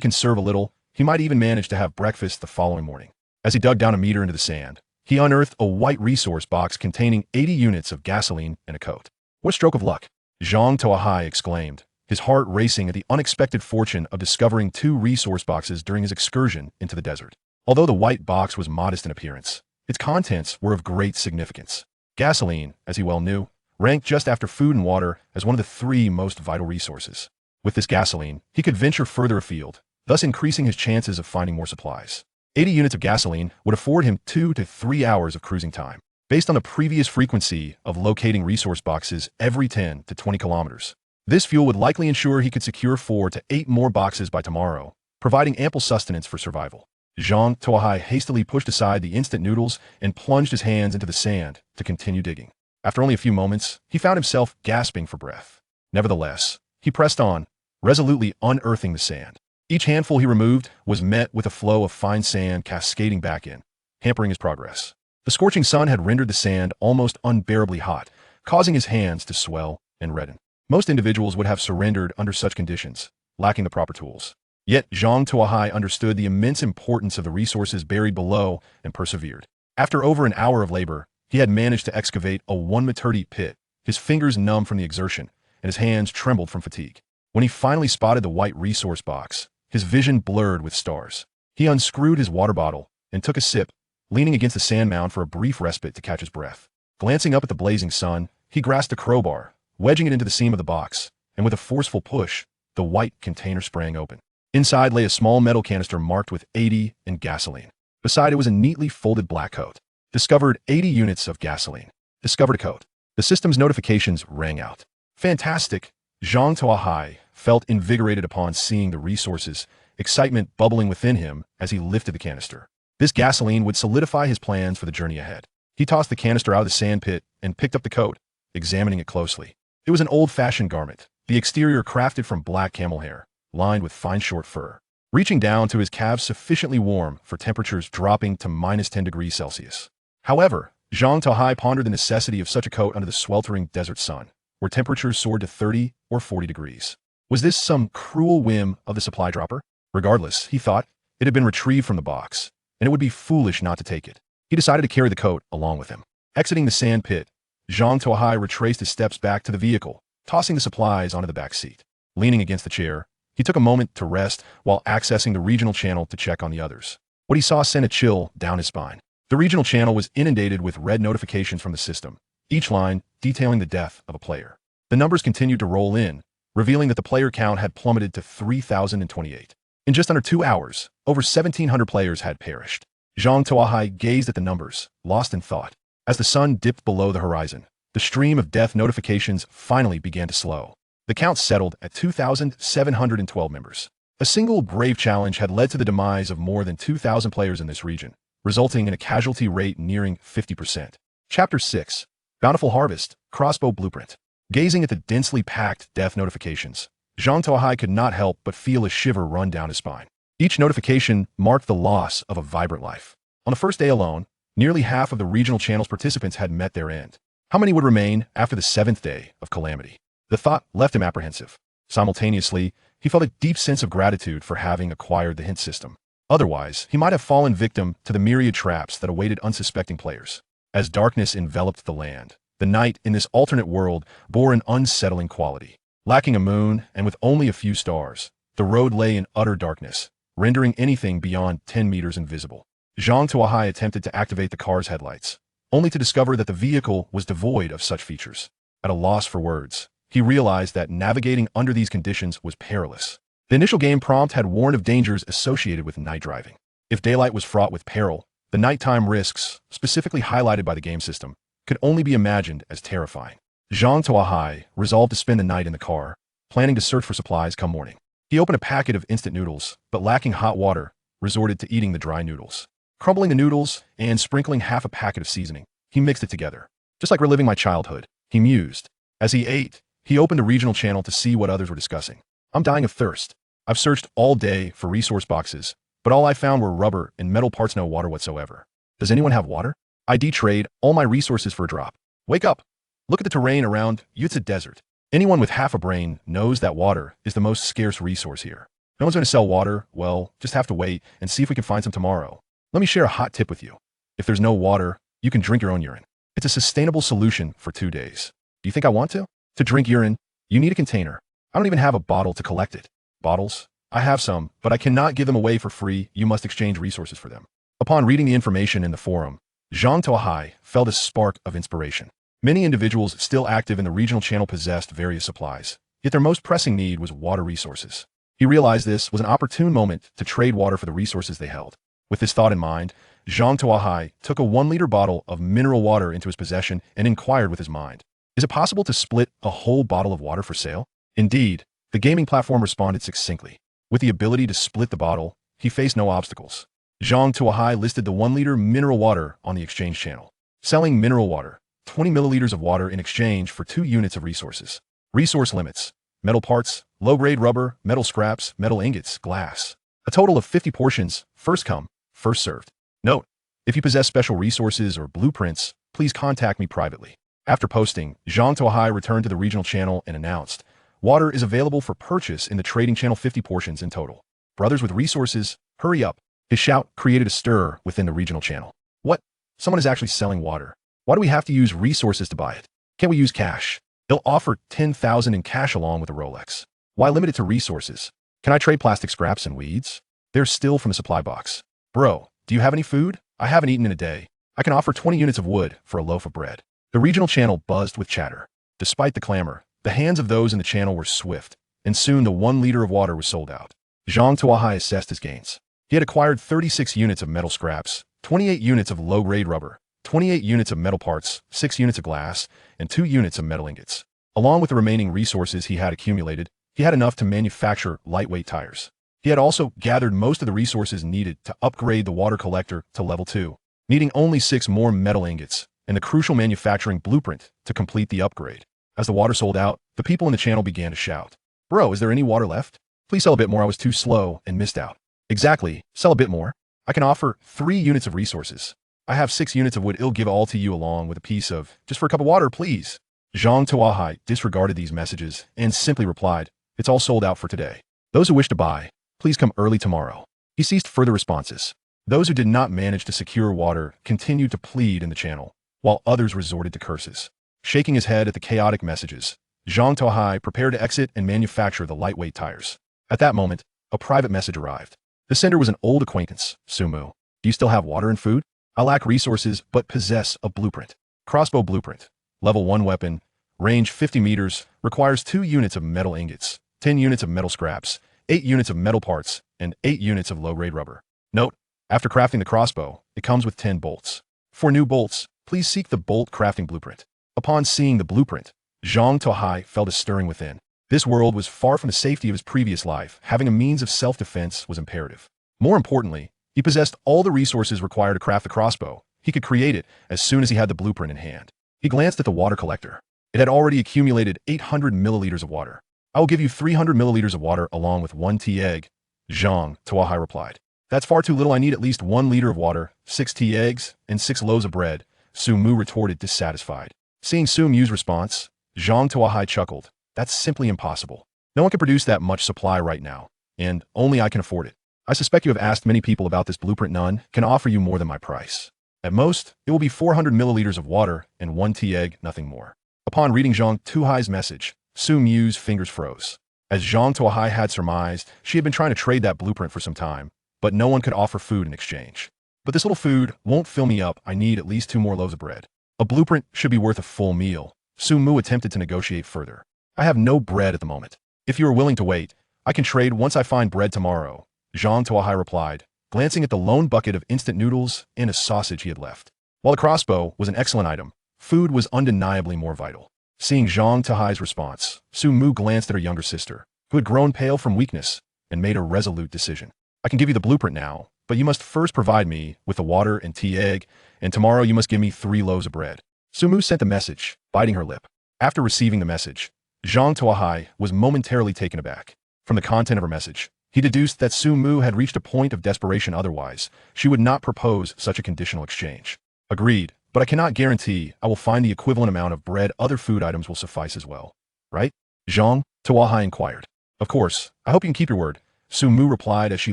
conserve a little, he might even manage to have breakfast the following morning. As he dug down a meter into the sand, he unearthed a white resource box containing 80 units of gasoline and a coat. What stroke of luck! Zhang Tuo Hai exclaimed, his heart racing at the unexpected fortune of discovering 2 resource boxes during his excursion into the desert. Although the white box was modest in appearance, its contents were of great significance. Gasoline, as he well knew, ranked just after food and water as one of the 3 most vital resources. With this gasoline, he could venture further afield, thus increasing his chances of finding more supplies. 80 units of gasoline would afford him 2 to 3 hours of cruising time, based on the previous frequency of locating resource boxes every 10 to 20 kilometers. This fuel would likely ensure he could secure 4 to 8 more boxes by tomorrow, providing ample sustenance for survival. Zhang Tuo Hai hastily pushed aside the instant noodles and plunged his hands into the sand to continue digging. After only a few moments, he found himself gasping for breath. Nevertheless, he pressed on, resolutely unearthing the sand. Each handful he removed was met with a flow of fine sand cascading back in, hampering his progress. The scorching sun had rendered the sand almost unbearably hot, causing his hands to swell and redden. Most individuals would have surrendered under such conditions, lacking the proper tools. Yet Zhang Tuo Hai understood the immense importance of the resources buried below and persevered. After over an hour of labor, he had managed to excavate a 1-meter deep pit, his fingers numb from the exertion, and his hands trembled from fatigue. When he finally spotted the white resource box, his vision blurred with stars. He unscrewed his water bottle and took a sip, leaning against the sand mound for a brief respite to catch his breath. Glancing up at the blazing sun, he grasped a crowbar, wedging it into the seam of the box, and with a forceful push, the white container sprang open. Inside lay a small metal canister marked with 80 and gasoline. Beside it was a neatly folded black coat. Discovered 80 units of gasoline. Discovered a coat. The system's notifications rang out. Fantastic! Zhang Tuo Hai felt invigorated upon seeing the resources, excitement bubbling within him as he lifted the canister. This gasoline would solidify his plans for the journey ahead. He tossed the canister out of the sand pit and picked up the coat, examining it closely. It was an old-fashioned garment, the exterior crafted from black camel hair, lined with fine short fur, reaching down to his calves sufficiently warm for temperatures dropping to -10 degrees Celsius. However, Zhang Tuo Hai pondered the necessity of such a coat under the sweltering desert sun, where temperatures soared to 30 or 40 degrees. Was this some cruel whim of the supply dropper? Regardless, he thought, it had been retrieved from the box, and it would be foolish not to take it. He decided to carry the coat along with him. Exiting the sand pit, Zhang Tuo Hai retraced his steps back to the vehicle, tossing the supplies onto the back seat. Leaning against the chair, he took a moment to rest while accessing the regional channel to check on the others. What he saw sent a chill down his spine. The regional channel was inundated with red notifications from the system, each line detailing the death of a player. The numbers continued to roll in, revealing that the player count had plummeted to 3,028. In just under 2 hours, over 1,700 players had perished. Zhang Tuo Hai gazed at the numbers, lost in thought. As the sun dipped below the horizon, the stream of death notifications finally began to slow. The count settled at 2,712 members. A single brave challenge had led to the demise of more than 2,000 players in this region, resulting in a casualty rate nearing 50%. Chapter 6. Bountiful Harvest, Crossbow Blueprint. Gazing at the densely packed death notifications, Zhang Tuo Hai could not help but feel a shiver run down his spine. Each notification marked the loss of a vibrant life. On the first day alone, nearly half of the regional channel's participants had met their end. How many would remain after the 7th day of calamity? The thought left him apprehensive. Simultaneously, he felt a deep sense of gratitude for having acquired the hint system. Otherwise, he might have fallen victim to the myriad traps that awaited unsuspecting players. As darkness enveloped the land, the night in this alternate world bore an unsettling quality. Lacking a moon and with only a few stars, the road lay in utter darkness, rendering anything beyond 10 meters invisible. Zhang Tuo Hai attempted to activate the car's headlights, only to discover that the vehicle was devoid of such features. At a loss for words, he realized that navigating under these conditions was perilous. The initial game prompt had warned of dangers associated with night driving. If daylight was fraught with peril, the nighttime risks, specifically highlighted by the game system, could only be imagined as terrifying. Zhang Tuo Hai resolved to spend the night in the car, planning to search for supplies come morning. He opened a packet of instant noodles, but lacking hot water, resorted to eating the dry noodles. Crumbling the noodles and sprinkling half a packet of seasoning, he mixed it together. Just like reliving my childhood, he mused. As he ate, he opened a regional channel to see what others were discussing. I'm dying of thirst. I've searched all day for resource boxes, but all I found were rubber and metal parts, no water whatsoever. Does anyone have water? ID trade all my resources for a drop. Wake up. Look at the terrain around you. It's a desert. Anyone with half a brain knows that water is the most scarce resource here. No one's going to sell water. Well, just have to wait and see if we can find some tomorrow. Let me share a hot tip with you. If there's no water, you can drink your own urine. It's a sustainable solution for 2 days. Do you think I want to? To drink urine, you need a container. I don't even have a bottle to collect it. Bottles? I have some, but I cannot give them away for free. You must exchange resources for them. Upon reading the information in the forum, Zhang Tuo Hai felt a spark of inspiration. Many individuals still active in the regional channel possessed various supplies, yet their most pressing need was water resources. He realized this was an opportune moment to trade water for the resources they held. With this thought in mind, Zhang Tuo Hai took a 1-liter bottle of mineral water into his possession and inquired with his mind, "Is it possible to split a whole bottle of water for sale?" Indeed, the gaming platform responded succinctly. With the ability to split the bottle, he faced no obstacles. Zhang Tuo Hai listed the 1-liter mineral water on the exchange channel, selling mineral water, 20 milliliters of water in exchange for 2 units of resources. Resource limits: metal parts, low-grade rubber, metal scraps, metal ingots, glass. A total of 50 portions, first come, first served. Note: if you possess special resources or blueprints, please contact me privately. After posting, Zhang Tuo Hai returned to the regional channel and announced, "Water is available for purchase in the trading channel, 50 portions in total. Brothers with resources, hurry up." His shout created a stir within the regional channel. What? Someone is actually selling water. Why do we have to use resources to buy it? Can't we use cash? They'll offer 10,000 in cash along with a Rolex. Why limit it to resources? Can I trade plastic scraps and weeds? They're still from the supply box. Bro, do you have any food? I haven't eaten in a day. I can offer 20 units of wood for a loaf of bread. The regional channel buzzed with chatter. Despite the clamor, the hands of those in the channel were swift, and soon the 1 liter of water was sold out. Zhang Tuo Hai assessed his gains. He had acquired 36 units of metal scraps, 28 units of low-grade rubber, 28 units of metal parts, 6 units of glass, and 2 units of metal ingots. Along with the remaining resources he had accumulated, he had enough to manufacture lightweight tires. He had also gathered most of the resources needed to upgrade the water collector to level 2, needing only 6 more metal ingots and the crucial manufacturing blueprint to complete the upgrade. As the water sold out, the people in the channel began to shout, "Bro, is there any water left? Please sell a bit more. I was too slow and missed out." Exactly, sell a bit more. I can offer 3 units of resources. I have 6 units of wood. I'll give all to you along with a piece of, just for a cup of water, please. Zhang Tuo Hai disregarded these messages and simply replied, "It's all sold out for today. Those who wish to buy, please come early tomorrow." He ceased further responses. Those who did not manage to secure water continued to plead in the channel, while others resorted to curses. Shaking his head at the chaotic messages, Zhang Tuo Hai prepared to exit and manufacture the lightweight tires. At that moment, a private message arrived. The sender was an old acquaintance, Sumu. "Do you still have water and food? I lack resources but possess a blueprint. Crossbow blueprint. Level 1 weapon. Range 50 meters. Requires 2 units of metal ingots, 10 units of metal scraps, 8 units of metal parts, and 8 units of low-grade rubber." Note: after crafting the crossbow, it comes with 10 bolts. For new bolts, please seek the bolt crafting blueprint. Upon seeing the blueprint, Zhang Tuo Hai felt a stirring within. This world was far from the safety of his previous life. Having a means of self-defense was imperative. More importantly, he possessed all the resources required to craft the crossbow. He could create it as soon as he had the blueprint in hand. He glanced at the water collector. It had already accumulated 800 milliliters of water. "I will give you 300 milliliters of water along with 1 tea egg," Zhang Tuo Hai replied. "That's far too little. I need at least 1 liter of water, 6 tea eggs, and 6 loaves of bread," Sumu retorted, dissatisfied. Seeing Sumu's response, Zhang Tuo Hai chuckled. "That's simply impossible. No one can produce that much supply right now, and only I can afford it. I suspect you have asked many people about this blueprint. None can offer you more than my price. At most, it will be 400 milliliters of water and 1 tea egg, nothing more." Upon reading Zhang Tuo Hai's message, Sumu's fingers froze. As Zhang Tuo Hai had surmised, she had been trying to trade that blueprint for some time, but no one could offer food in exchange. "But this little food won't fill me up. I need at least 2 more loaves of bread. A blueprint should be worth a full meal." Sumu attempted to negotiate further. "I have no bread at the moment. If you are willing to wait, I can trade once I find bread tomorrow," Zhang Tuo Hai replied, glancing at the lone bucket of instant noodles and a sausage he had left. While the crossbow was an excellent item, food was undeniably more vital. Seeing Zhang Tuo Hai's response, Sumu glanced at her younger sister, who had grown pale from weakness, and made a resolute decision. "I can give you the blueprint now, but you must first provide me with the water and tea egg, and tomorrow you must give me 3 loaves of bread." Sumu sent the message, biting her lip. After receiving the message, Zhang Tuo Hai was momentarily taken aback. From the content of her message, he deduced that Sumu had reached a point of desperation. Otherwise, she would not propose such a conditional exchange. "Agreed, but I cannot guarantee I will find the equivalent amount of bread. Other food items will suffice as well. Right? Zhang Tuo Hai inquired. Of course, I hope you can keep your word, Su Mu replied as she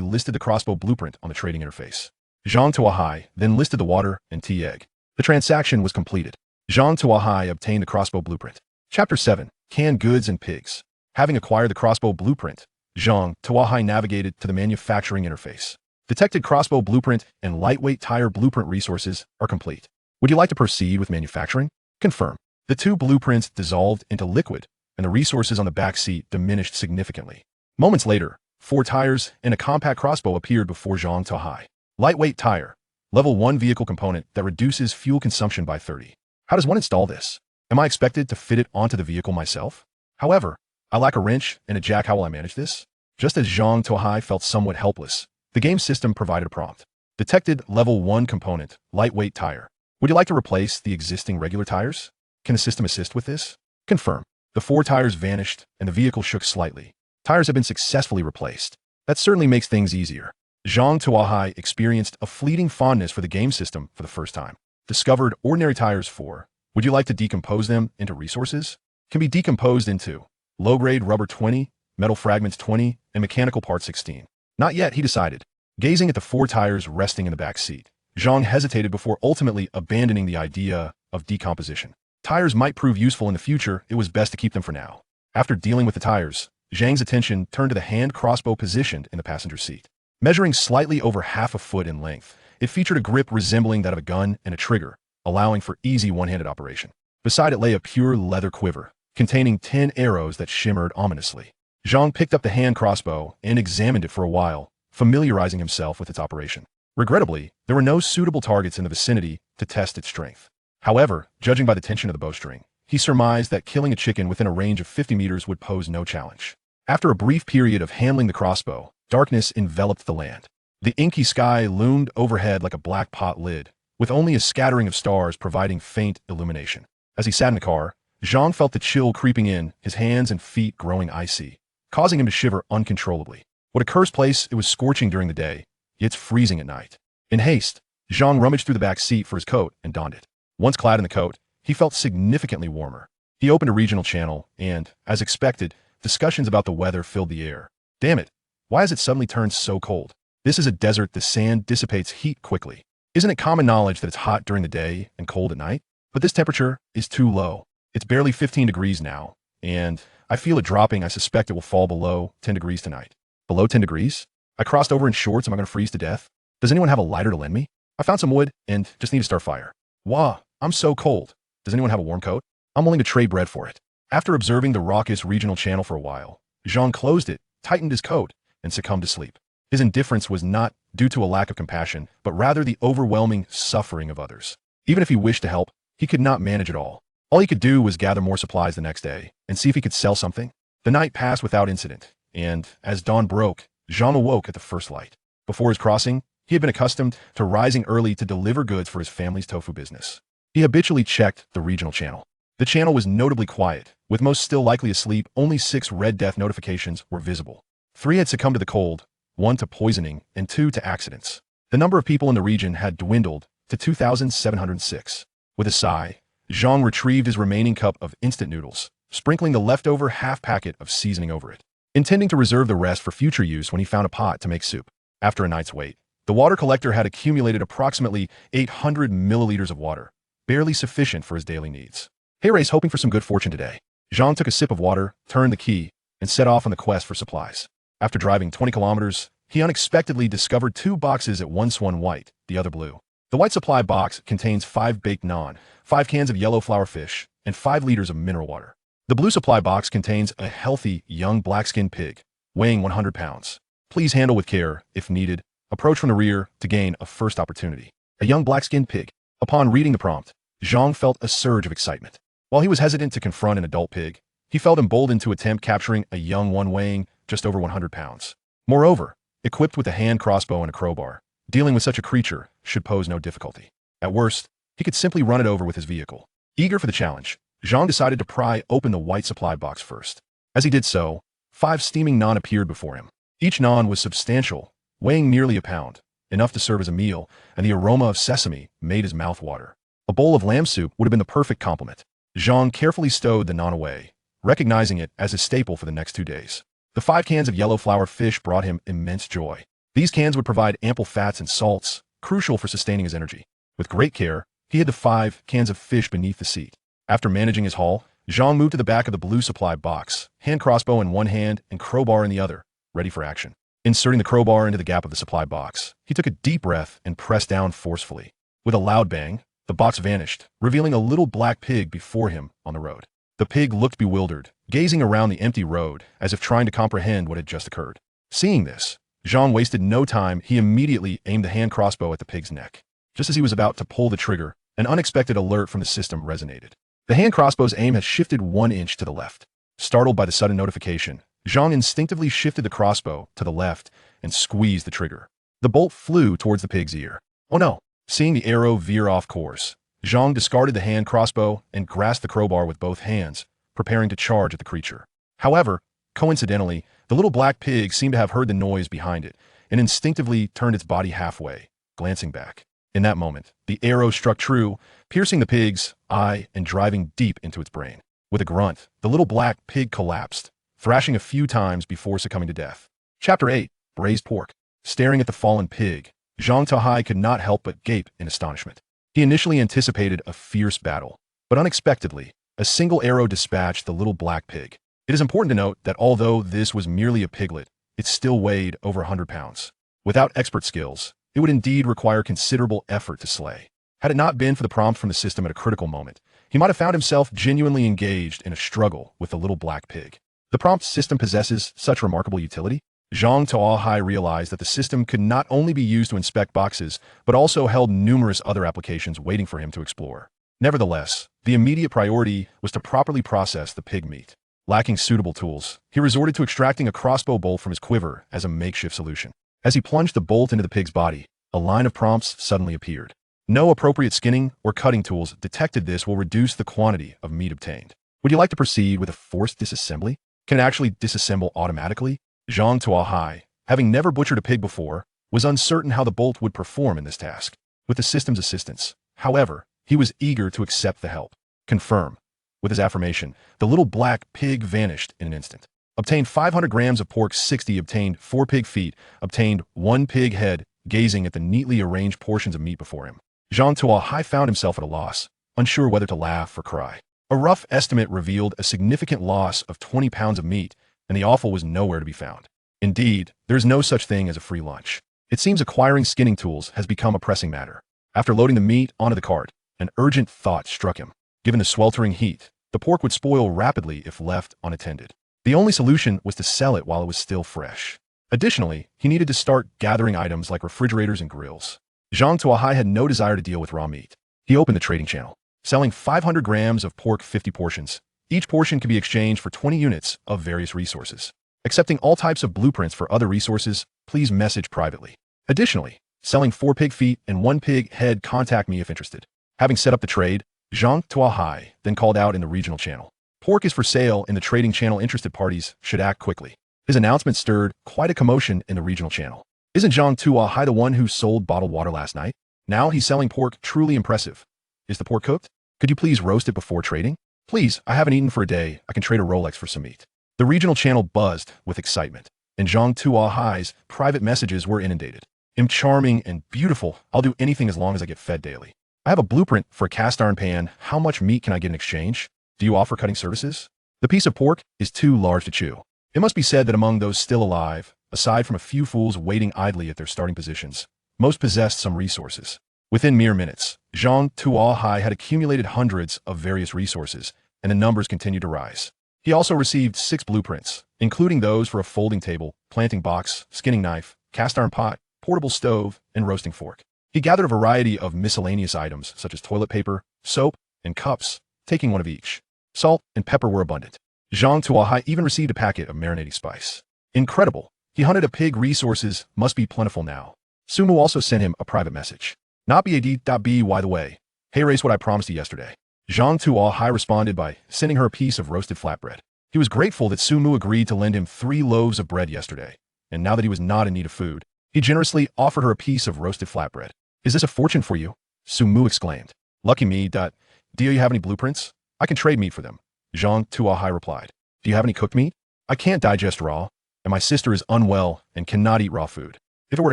listed the crossbow blueprint on the trading interface. Zhang Tuo Hai then listed the water and tea egg. The transaction was completed. Zhang Tuo Hai obtained the crossbow blueprint. Chapter 7. Canned Goods and Pigs. Having acquired the crossbow blueprint, Zhang Tuo Hai navigated to the manufacturing interface. Detected crossbow blueprint and lightweight tire blueprint resources are complete. Would you like to proceed with manufacturing? Confirm. The two blueprints dissolved into liquid, and the resources on the back seat diminished significantly. Moments later, 4 tires and a compact crossbow appeared before Zhang Tuo Hai. Lightweight tire. Level 1 vehicle component that reduces fuel consumption by 30. How does one install this? Am I expected to fit it onto the vehicle myself? However, I lack a wrench and a jack. How will I manage this? Just as Zhang Tuo Hai felt somewhat helpless, the game system provided a prompt. Detected level 1 component, lightweight tire. Would you like to replace the existing regular tires? Can the system assist with this? Confirm. The 4 tires vanished and the vehicle shook slightly. Tires have been successfully replaced. That certainly makes things easier. Zhang Tuo Hai experienced a fleeting fondness for the game system for the first time. Discovered ordinary tires 4. Would you like to decompose them into resources? Can be decomposed into low-grade rubber 20, metal fragments 20, and mechanical parts 16. Not yet, he decided. Gazing at the 4 tires resting in the back seat, Zhang hesitated before ultimately abandoning the idea of decomposition. Tires might prove useful in the future, it was best to keep them for now. After dealing with the tires, Zhang's attention turned to the hand crossbow positioned in the passenger seat. Measuring slightly over half a foot in length, it featured a grip resembling that of a gun and a trigger, allowing for easy one-handed operation. Beside it lay a pure leather quiver, containing 10 arrows that shimmered ominously. Zhang picked up the hand crossbow and examined it for a while, familiarizing himself with its operation. Regrettably, there were no suitable targets in the vicinity to test its strength. However, judging by the tension of the bowstring, he surmised that killing a chicken within a range of 50 meters would pose no challenge. After a brief period of handling the crossbow, darkness enveloped the land. The inky sky loomed overhead like a black pot lid, with only a scattering of stars providing faint illumination. As he sat in the car, Zhang felt the chill creeping in, his hands and feet growing icy, causing him to shiver uncontrollably. What a cursed place, it was scorching during the day, yet freezing at night. In haste, Zhang rummaged through the back seat for his coat and donned it. Once clad in the coat, he felt significantly warmer. He opened a regional channel and, as expected, discussions about the weather filled the air. Damn it, why has it suddenly turned so cold? This is a desert, the sand dissipates heat quickly. Isn't it common knowledge that it's hot during the day and cold at night? But this temperature is too low. It's barely 15 degrees now, and I feel it dropping. I suspect it will fall below 10 degrees tonight. Below 10 degrees? I crossed over in shorts. Am I going to freeze to death? Does anyone have a lighter to lend me? I found some wood and just need to start fire. Wah, I'm so cold. Does anyone have a warm coat? I'm willing to trade bread for it. After observing the raucous regional channel for a while, Zhang closed it, tightened his coat, and succumbed to sleep. His indifference was not due to a lack of compassion, but rather the overwhelming suffering of others. Even if he wished to help, he could not manage it all. All he could do was gather more supplies the next day and see if he could sell something. The night passed without incident, and as dawn broke, Zhang awoke at the first light. Before his crossing, he had been accustomed to rising early to deliver goods for his family's tofu business. He habitually checked the regional channel. The channel was notably quiet, with most still likely asleep. Only 6 red death notifications were visible. 3 had succumbed to the cold, 1 to poisoning, and 2 to accidents. The number of people in the region had dwindled to 2,706. With a sigh, Zhang retrieved his remaining cup of instant noodles, sprinkling the leftover half packet of seasoning over it, intending to reserve the rest for future use when he found a pot to make soup. After a night's wait, the water collector had accumulated approximately 800 milliliters of water, barely sufficient for his daily needs. Hey Ray's hoping for some good fortune today. Zhang took a sip of water, turned the key, and set off on the quest for supplies. After driving 20 kilometers, he unexpectedly discovered 2 boxes, at once one white, the other blue. The white supply box contains 5 baked naan, 5 cans of yellow flower fish, and 5 liters of mineral water. The blue supply box contains a healthy, young black-skinned pig, weighing 100 pounds. Please handle with care, if needed. Approach from the rear to gain a first opportunity. A young black-skinned pig. Upon reading the prompt, Zhang felt a surge of excitement. While he was hesitant to confront an adult pig, he felt emboldened to attempt capturing a young one weighing just over 100 pounds. Moreover, equipped with a hand crossbow and a crowbar, dealing with such a creature should pose no difficulty. At worst, he could simply run it over with his vehicle. Eager for the challenge, Zhang decided to pry open the white supply box first. As he did so, 5 steaming naan appeared before him. Each naan was substantial, weighing nearly a pound, enough to serve as a meal, and the aroma of sesame made his mouth water. A bowl of lamb soup would have been the perfect complement. Zhang carefully stowed the naan away, recognizing it as his staple for the next 2 days. The 5 cans of yellow flour fish brought him immense joy. These cans would provide ample fats and salts, crucial for sustaining his energy. With great care, he hid the 5 cans of fish beneath the seat. After managing his haul, Zhang moved to the back of the blue supply box, hand crossbow in one hand and crowbar in the other, ready for action. Inserting the crowbar into the gap of the supply box, he took a deep breath and pressed down forcefully. With a loud bang, the box vanished, revealing a little black pig before him on the road. The pig looked bewildered, gazing around the empty road as if trying to comprehend what had just occurred. Seeing this, Zhang wasted no time. He immediately aimed the hand crossbow at the pig's neck. Just as he was about to pull the trigger, an unexpected alert from the system resonated. The hand crossbow's aim had shifted 1 inch to the left. Startled by the sudden notification, Zhang instinctively shifted the crossbow to the left and squeezed the trigger. The bolt flew towards the pig's ear. Oh no! Seeing the arrow veer off course, Zhang discarded the hand crossbow and grasped the crowbar with both hands, preparing to charge at the creature. However, coincidentally, the little black pig seemed to have heard the noise behind it and instinctively turned its body halfway, glancing back. In that moment, the arrow struck true, piercing the pig's eye and driving deep into its brain. With a grunt, the little black pig collapsed, thrashing a few times before succumbing to death. Chapter 8. Braised Pork. Staring at the fallen pig, Zhang Tuo Hai could not help but gape in astonishment. He initially anticipated a fierce battle, but unexpectedly, a single arrow dispatched the little black pig. It is important to note that although this was merely a piglet, it still weighed over 100 pounds. Without expert skills, it would indeed require considerable effort to slay. Had it not been for the prompt from the system at a critical moment, he might have found himself genuinely engaged in a struggle with the little black pig. The prompt system possesses such remarkable utility. Zhang Tuo Hai realized that the system could not only be used to inspect boxes, but also held numerous other applications waiting for him to explore. Nevertheless, the immediate priority was to properly process the pig meat. Lacking suitable tools, he resorted to extracting a crossbow bolt from his quiver as a makeshift solution. As he plunged the bolt into the pig's body, a line of prompts suddenly appeared. No appropriate skinning or cutting tools detected. This will reduce the quantity of meat obtained. Would you like to proceed with a forced disassembly? Can it actually disassemble automatically? Zhang Tuo Hai, having never butchered a pig before, was uncertain how the bolt would perform in this task. With the system's assistance, however, he was eager to accept the help. Confirm. With his affirmation, the little black pig vanished in an instant. Obtained 500 grams of pork. 60 obtained 4 pig feet. Obtained 1 pig head. Gazing at the neatly arranged portions of meat before him, Zhang Tuo Hai found himself at a loss, unsure whether to laugh or cry. A rough estimate revealed a significant loss of 20 pounds of meat, and the offal was nowhere to be found. Indeed, there is no such thing as a free lunch. It seems acquiring skinning tools has become a pressing matter. After loading the meat onto the cart, an urgent thought struck him. Given the sweltering heat, the pork would spoil rapidly if left unattended. The only solution was to sell it while it was still fresh. Additionally, he needed to start gathering items like refrigerators and grills. Zhang Tuo Hai had no desire to deal with raw meat. He opened the trading channel, selling 500 grams of pork. 50 portions. Each portion could be exchanged for 20 units of various resources. Accepting all types of blueprints for other resources, please message privately. Additionally, selling 4 pig feet and 1 pig head. Contact me if interested. Having set up the trade, Zhang Tuo Hai then called out in the regional channel. Pork is for sale in the trading channel. Interested parties should act quickly. His announcement stirred quite a commotion in the regional channel. Isn't Zhang Tuo Hai the one who sold bottled water last night? Now he's selling pork. Truly impressive. Is the pork cooked? Could you please roast it before trading? Please, I haven't eaten for a day. I can trade a Rolex for some meat. The regional channel buzzed with excitement, and Zhang Tuo Hai's private messages were inundated. I'm charming and beautiful. I'll do anything as long as I get fed daily. I have a blueprint for a cast iron pan. How much meat can I get in exchange? Do you offer cutting services? The piece of pork is too large to chew. It must be said that among those still alive, aside from a few fools waiting idly at their starting positions, most possessed some resources. Within mere minutes, Zhang Tuo Hai had accumulated hundreds of various resources, and the numbers continued to rise. He also received 6 blueprints, including those for a folding table, planting box, skinning knife, cast iron pot, portable stove, and roasting fork. He gathered a variety of miscellaneous items such as toilet paper, soap, and cups, taking 1 of each. Salt and pepper were abundant. Zhang Tuo Hai even received a packet of marinating spice. Incredible! He hunted a pig. Resources must be plentiful now. Sumu also sent him a private message. Not BAD.B by the way. Hey, race what I promised you yesterday. Zhang Tuo Hai responded by sending her a piece of roasted flatbread. He was grateful that Sumu agreed to lend him 3 loaves of bread yesterday, and now that he was not in need of food, he generously offered her a piece of roasted flatbread. Is this a fortune for you? Sumu exclaimed. Lucky me. Do you have any blueprints? I can trade meat for them. Zhang Tuo Hai replied. Do you have any cooked meat? I can't digest raw, and my sister is unwell and cannot eat raw food. If it were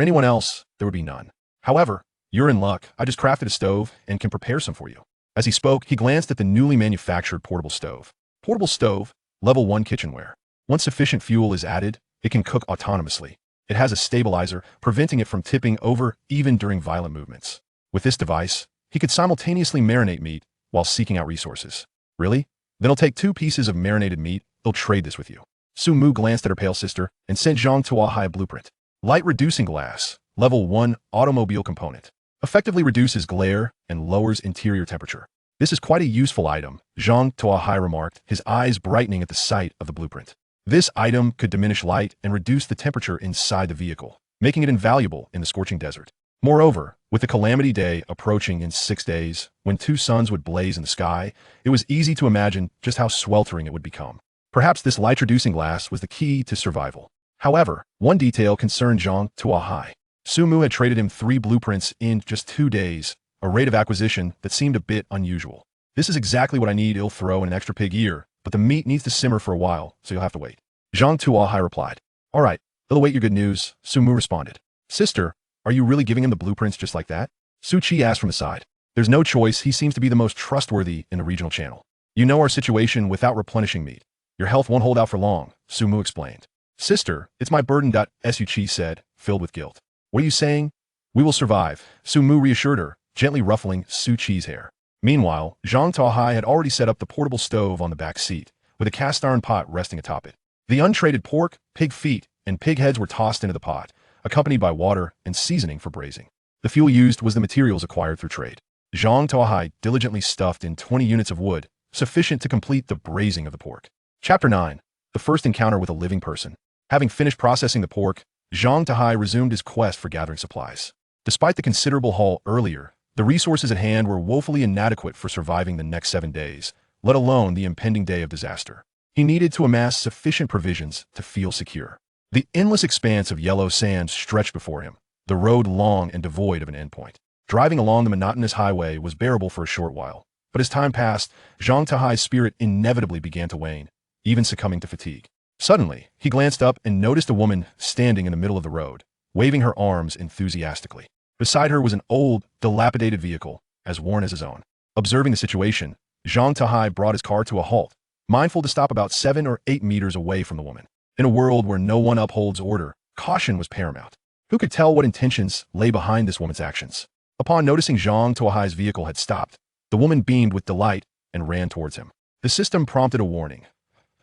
anyone else, there would be none. However, you're in luck. I just crafted a stove and can prepare some for you. As he spoke, he glanced at the newly manufactured portable stove. Portable stove, level 1 kitchenware. Once sufficient fuel is added, it can cook autonomously. It has a stabilizer, preventing it from tipping over even during violent movements. With this device, he could simultaneously marinate meat while seeking out resources. Really? Then he'll take 2 pieces of marinated meat. He'll trade this with you. Su Mu glanced at her pale sister and sent Zhang Tuo Hai a blueprint. Light reducing glass, level 1 automobile component. Effectively reduces glare and lowers interior temperature. This is quite a useful item, Zhang Tuo Hai remarked, his eyes brightening at the sight of the blueprint. This item could diminish light and reduce the temperature inside the vehicle, making it invaluable in the scorching desert. Moreover, with the calamity day approaching in 6 days, when 2 suns would blaze in the sky, it was easy to imagine just how sweltering it would become. Perhaps this light-reducing glass was the key to survival. However, one detail concerned Zhang Tuo Hai. Su Mu had traded him 3 blueprints in just 2 days, a rate of acquisition that seemed a bit unusual. This is exactly what I need. He'll throw in an extra pig ear, but the meat needs to simmer for a while, so you'll have to wait. Zhang Tuo Hai replied. All right, he'll await your good news, Su Mu responded. Sister, are you really giving him the blueprints just like that? Su Qi asked from the side. There's no choice. He seems to be the most trustworthy in the regional channel. You know our situation without replenishing meat. Your health won't hold out for long, Su Mu explained. Sister, it's my burden. Su Qi said, filled with guilt. What are you saying? We will survive, Su Mu reassured her, gently ruffling Su Qi's hair. Meanwhile, Zhang Tuo Hai had already set up the portable stove on the back seat, with a cast-iron pot resting atop it. The untraded pork, pig feet, and pig heads were tossed into the pot, accompanied by water and seasoning for braising. The fuel used was the materials acquired through trade. Zhang Tuo Hai diligently stuffed in 20 units of wood, sufficient to complete the braising of the pork. Chapter 9. The first encounter with a living person. Having finished processing the pork, Zhang Tuo Hai resumed his quest for gathering supplies. Despite the considerable haul earlier, the resources at hand were woefully inadequate for surviving the next 7 days, let alone the impending day of disaster. He needed to amass sufficient provisions to feel secure. The endless expanse of yellow sand stretched before him, the road long and devoid of an endpoint. Driving along the monotonous highway was bearable for a short while, but as time passed, Zhang Tuo Hai's spirit inevitably began to wane, even succumbing to fatigue. Suddenly, he glanced up and noticed a woman standing in the middle of the road, waving her arms enthusiastically. Beside her was an old, dilapidated vehicle, as worn as his own. Observing the situation, Zhang Tuo Hai brought his car to a halt, mindful to stop about 7 or 8 meters away from the woman. In a world where no one upholds order, caution was paramount. Who could tell what intentions lay behind this woman's actions? Upon noticing Zhang Tuo Hai's vehicle had stopped, the woman beamed with delight and ran towards him. The system prompted a warning.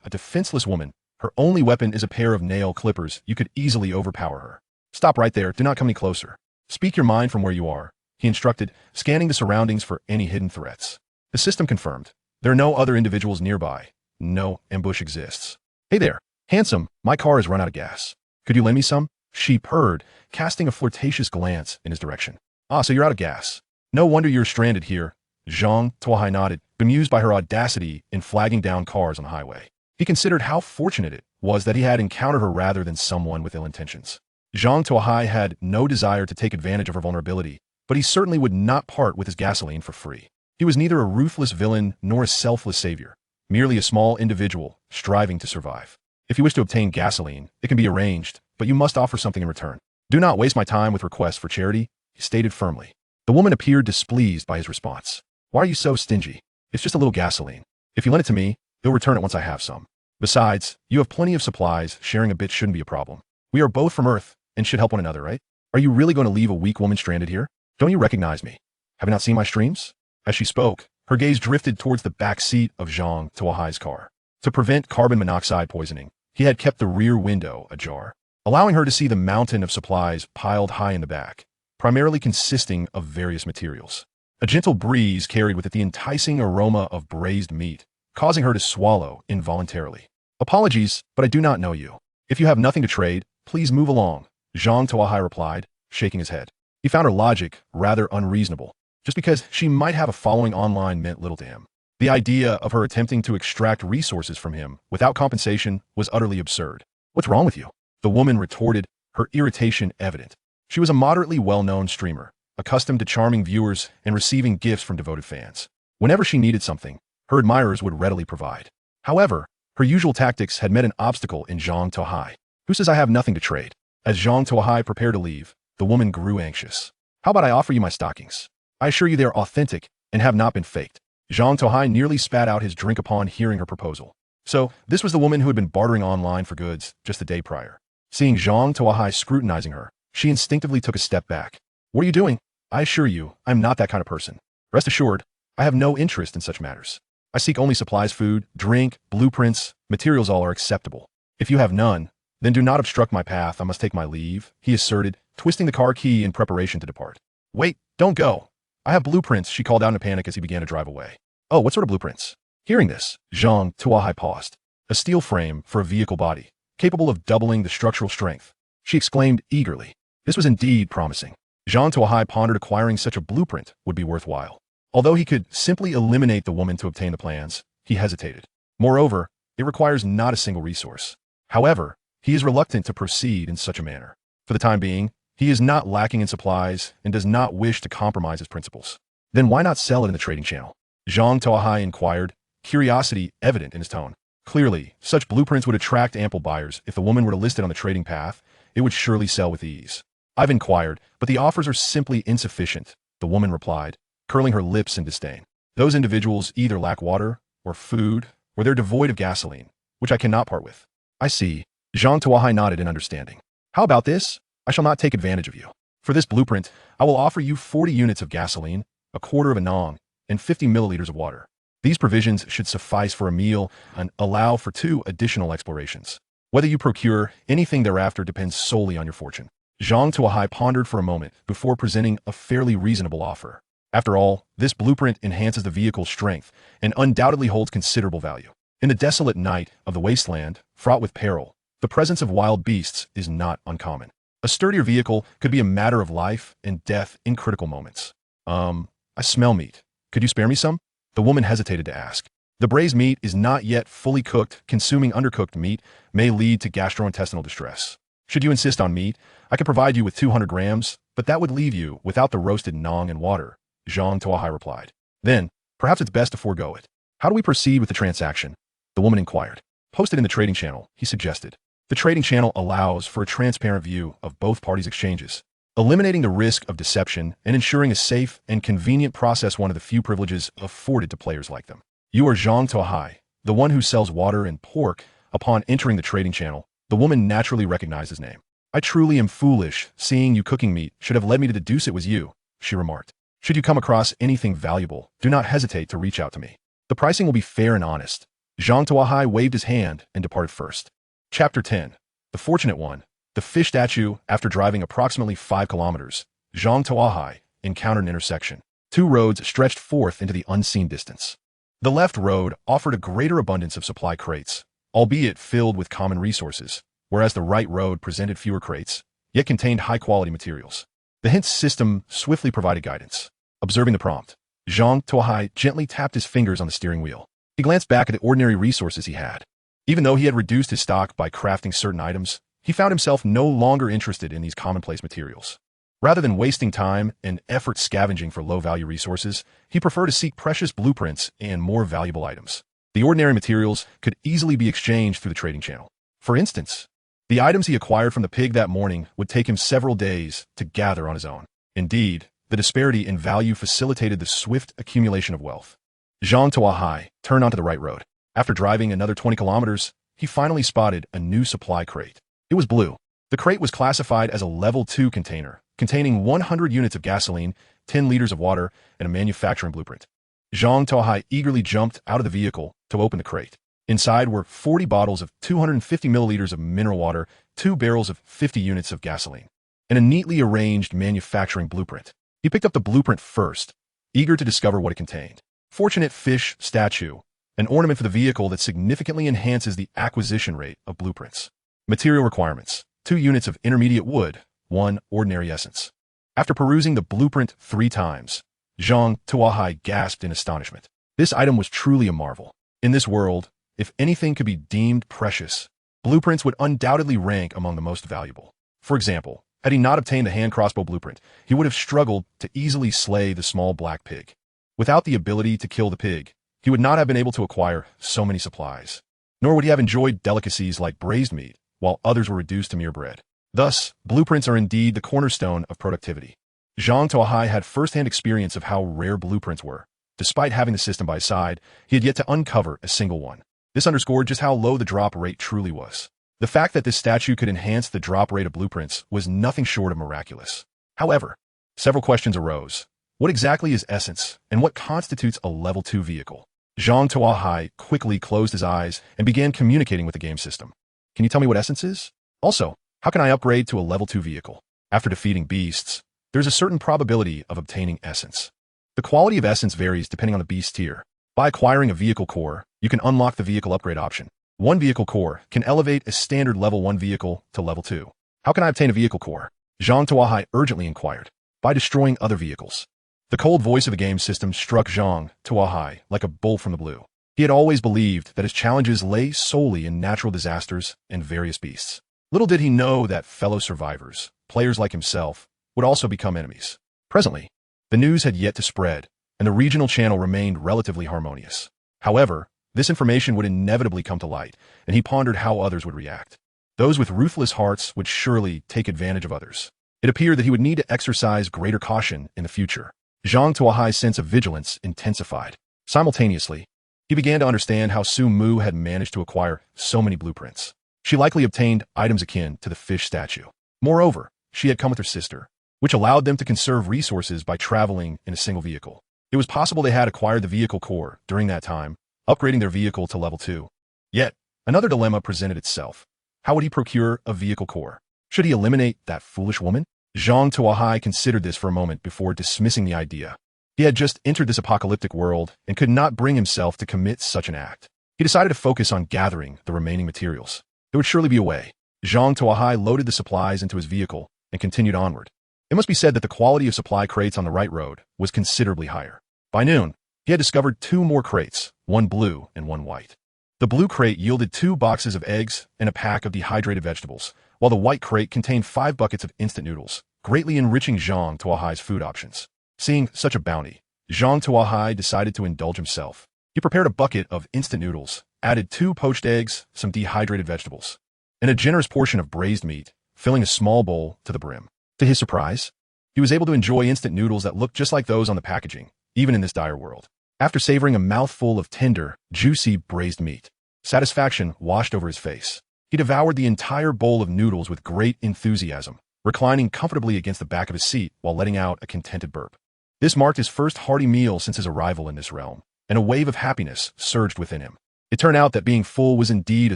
A defenseless woman, her only weapon is a pair of nail clippers. You could easily overpower her. Stop right there. Do not come any closer. Speak your mind from where you are, he instructed, scanning the surroundings for any hidden threats. The system confirmed. There are no other individuals nearby. No ambush exists. Hey there, handsome, my car has run out of gas. Could you lend me some? She purred, casting a flirtatious glance in his direction. Ah, so you're out of gas. No wonder you're stranded here. Zhang Tuo Hai nodded, bemused by her audacity in flagging down cars on the highway. He considered how fortunate it was that he had encountered her rather than someone with ill intentions. Zhang Tuo Hai had no desire to take advantage of her vulnerability, but he certainly would not part with his gasoline for free. He was neither a ruthless villain nor a selfless savior, merely a small individual striving to survive. If you wish to obtain gasoline, it can be arranged, but you must offer something in return. Do not waste my time with requests for charity, he stated firmly. The woman appeared displeased by his response. Why are you so stingy? It's just a little gasoline. If you lend it to me, you'll return it once I have some. Besides, you have plenty of supplies. Sharing a bit shouldn't be a problem. We are both from Earth and should help one another, right? Are you really going to leave a weak woman stranded here? Don't you recognize me? Have you not seen my streams? As she spoke, her gaze drifted towards the back seat of Zhang Tuo Hai's car. To prevent carbon monoxide poisoning, he had kept the rear window ajar, allowing her to see the mountain of supplies piled high in the back, primarily consisting of various materials. A gentle breeze carried with it the enticing aroma of braised meat, causing her to swallow involuntarily. Apologies, but I do not know you. If you have nothing to trade, please move along, Zhang Tuo Hai replied, shaking his head. He found her logic rather unreasonable. Just because she might have a following online meant little to him. The idea of her attempting to extract resources from him without compensation was utterly absurd. What's wrong with you? The woman retorted, her irritation evident. She was a moderately well-known streamer, accustomed to charming viewers and receiving gifts from devoted fans. Whenever she needed something, her admirers would readily provide. However, her usual tactics had met an obstacle in Zhang Tuo Hai, who says I have nothing to trade. As Zhang Tuo Hai prepared to leave, the woman grew anxious. How about I offer you my stockings? I assure you they are authentic and have not been faked. Zhang Tuo Hai nearly spat out his drink upon hearing her proposal. So, this was the woman who had been bartering online for goods just the day prior. Seeing Zhang Tuo Hai scrutinizing her, she instinctively took a step back. What are you doing? I assure you, I'm not that kind of person. Rest assured, I have no interest in such matters. I seek only supplies, food, drink, blueprints, materials all are acceptable. If you have none, then do not obstruct my path, I must take my leave, he asserted, twisting the car key in preparation to depart. Wait, don't go. I have blueprints, she called out in a panic as he began to drive away. Oh, what sort of blueprints? Hearing this, Zhang Tuo Hai paused. A steel frame for a vehicle body, capable of doubling the structural strength. She exclaimed eagerly. This was indeed promising. Zhang Tuo Hai pondered acquiring such a blueprint would be worthwhile. Although he could simply eliminate the woman to obtain the plans, he hesitated. Moreover, it requires not a single resource. However, he is reluctant to proceed in such a manner. For the time being, he is not lacking in supplies and does not wish to compromise his principles. Then why not sell it in the trading channel? Zhang Tuo Hai inquired, curiosity evident in his tone. Clearly, such blueprints would attract ample buyers. If the woman were to list it on the trading path, it would surely sell with ease. I've inquired, but the offers are simply insufficient, the woman replied, curling her lips in disdain. Those individuals either lack water, or food, or they're devoid of gasoline, which I cannot part with. I see. Zhang Tuo Hai nodded in understanding. How about this? I shall not take advantage of you. For this blueprint, I will offer you 40 units of gasoline, a quarter of a nong, and 50 milliliters of water. These provisions should suffice for a meal and allow for 2 additional explorations. Whether you procure anything thereafter depends solely on your fortune. Zhang Tuo Hai pondered for a moment before presenting a fairly reasonable offer. After all, this blueprint enhances the vehicle's strength and undoubtedly holds considerable value. In the desolate night of the wasteland, fraught with peril, the presence of wild beasts is not uncommon. A sturdier vehicle could be a matter of life and death in critical moments. I smell meat. Could you spare me some? The woman hesitated to ask. The braised meat is not yet fully cooked. Consuming undercooked meat may lead to gastrointestinal distress. Should you insist on meat, I can provide you with 200 grams, but that would leave you without the roasted nong and water, Zhang Tuo Hai replied. Then, perhaps it's best to forego it. How do we proceed with the transaction? The woman inquired. Post it in the trading channel, he suggested. The trading channel allows for a transparent view of both parties' exchanges, eliminating the risk of deception and ensuring a safe and convenient process, one of the few privileges afforded to players like them. You are Zhang Tuo Hai, the one who sells water and pork. Upon entering the trading channel, the woman naturally recognized his name. I truly am foolish. Seeing you cooking meat should have led me to deduce it was you, she remarked. Should you come across anything valuable, do not hesitate to reach out to me. The pricing will be fair and honest. Zhang Tuo Hai waved his hand and departed first. Chapter 10. The Fortunate One. The fish statue. After driving approximately 5 kilometers, Zhang Tuo Hai encountered an intersection. 2 roads stretched forth into the unseen distance. The left road offered a greater abundance of supply crates, albeit filled with common resources, whereas the right road presented fewer crates, yet contained high-quality materials. The hint system swiftly provided guidance. Observing the prompt, Zhang Tuo Hai gently tapped his fingers on the steering wheel. He glanced back at the ordinary resources he had. Even though he had reduced his stock by crafting certain items, he found himself no longer interested in these commonplace materials. Rather than wasting time and effort scavenging for low-value resources, he preferred to seek precious blueprints and more valuable items. The ordinary materials could easily be exchanged through the trading channel. For instance, the items he acquired from the pig that morning would take him several days to gather on his own. Indeed, the disparity in value facilitated the swift accumulation of wealth. Zhang Tuo Hai turned onto the right road. After driving another 20 kilometers, he finally spotted a new supply crate. It was blue. The crate was classified as a level 2 container, containing 100 units of gasoline, 10 liters of water, and a manufacturing blueprint. Zhang Tuo Hai eagerly jumped out of the vehicle to open the crate. Inside were 40 bottles of 250 milliliters of mineral water, 2 barrels of 50 units of gasoline, and a neatly arranged manufacturing blueprint. He picked up the blueprint first, eager to discover what it contained. Fortunate fish statue, an ornament for the vehicle that significantly enhances the acquisition rate of blueprints. Material requirements: 2 units of intermediate wood, 1 ordinary essence. After perusing the blueprint 3 times, Zhang Tuo Hai gasped in astonishment. This item was truly a marvel. In this world, if anything could be deemed precious, blueprints would undoubtedly rank among the most valuable. For example, Had he not obtained the hand crossbow blueprint, he would have struggled to easily slay the small black pig. Without the ability to kill the pig, he would not have been able to acquire so many supplies. Nor would he have enjoyed delicacies like braised meat, while others were reduced to mere bread. Thus, blueprints are indeed the cornerstone of productivity. Zhang Tuo Hai had first-hand experience of how rare blueprints were. Despite having the system by his side, he had yet to uncover a single one. This underscored just how low the drop rate truly was. The fact that this statue could enhance the drop rate of blueprints was nothing short of miraculous. However, several questions arose. What exactly is essence, and what constitutes a level 2 vehicle? Zhang Tuo Hai quickly closed his eyes and began communicating with the game system. Can you tell me what essence is? Also, how can I upgrade to a level 2 vehicle? After defeating beasts, there's a certain probability of obtaining essence. The quality of essence varies depending on the beast tier. By acquiring a vehicle core, you can unlock the vehicle upgrade option. One vehicle core can elevate a standard level 1 vehicle to level 2. How can I obtain a vehicle core? Zhang Tuo Hai urgently inquired. By destroying other vehicles. The cold voice of the game system struck Zhang Tuo Hai like a bolt from the blue. He had always believed that his challenges lay solely in natural disasters and various beasts. Little did he know that fellow survivors, players like himself, would also become enemies. Presently, the news had yet to spread, and the regional channel remained relatively harmonious. However, this information would inevitably come to light, and he pondered how others would react. Those with ruthless hearts would surely take advantage of others. It appeared that he would need to exercise greater caution in the future. Zhang Tuo Hai's sense of vigilance intensified. Simultaneously, he began to understand how Su Mu had managed to acquire so many blueprints. She likely obtained items akin to the fish statue. Moreover, she had come with her sister, which allowed them to conserve resources by traveling in a single vehicle. It was possible they had acquired the vehicle core during that time, upgrading their vehicle to level 2. Yet, another dilemma presented itself. How would he procure a vehicle core? Should he eliminate that foolish woman? Zhang Tuo Hai considered this for a moment before dismissing the idea. He had just entered this apocalyptic world and could not bring himself to commit such an act. He decided to focus on gathering the remaining materials. There would surely be a way. Zhang Tuo Hai loaded the supplies into his vehicle and continued onward. It must be said that the quality of supply crates on the right road was considerably higher. By noon, he had discovered 2 more crates, one blue and one white. The blue crate yielded 2 boxes of eggs and a pack of dehydrated vegetables, while the white crate contained 5 buckets of instant noodles, greatly enriching Zhang Tuo Hai's food options. Seeing such a bounty, Zhang Tuo Hai decided to indulge himself. He prepared a bucket of instant noodles, added 2 poached eggs, some dehydrated vegetables, and a generous portion of braised meat, filling a small bowl to the brim. To his surprise, he was able to enjoy instant noodles that looked just like those on the packaging, even in this dire world. After savoring a mouthful of tender, juicy braised meat, satisfaction washed over his face. He devoured the entire bowl of noodles with great enthusiasm, reclining comfortably against the back of his seat while letting out a contented burp. This marked his first hearty meal since his arrival in this realm, and a wave of happiness surged within him. It turned out that being full was indeed a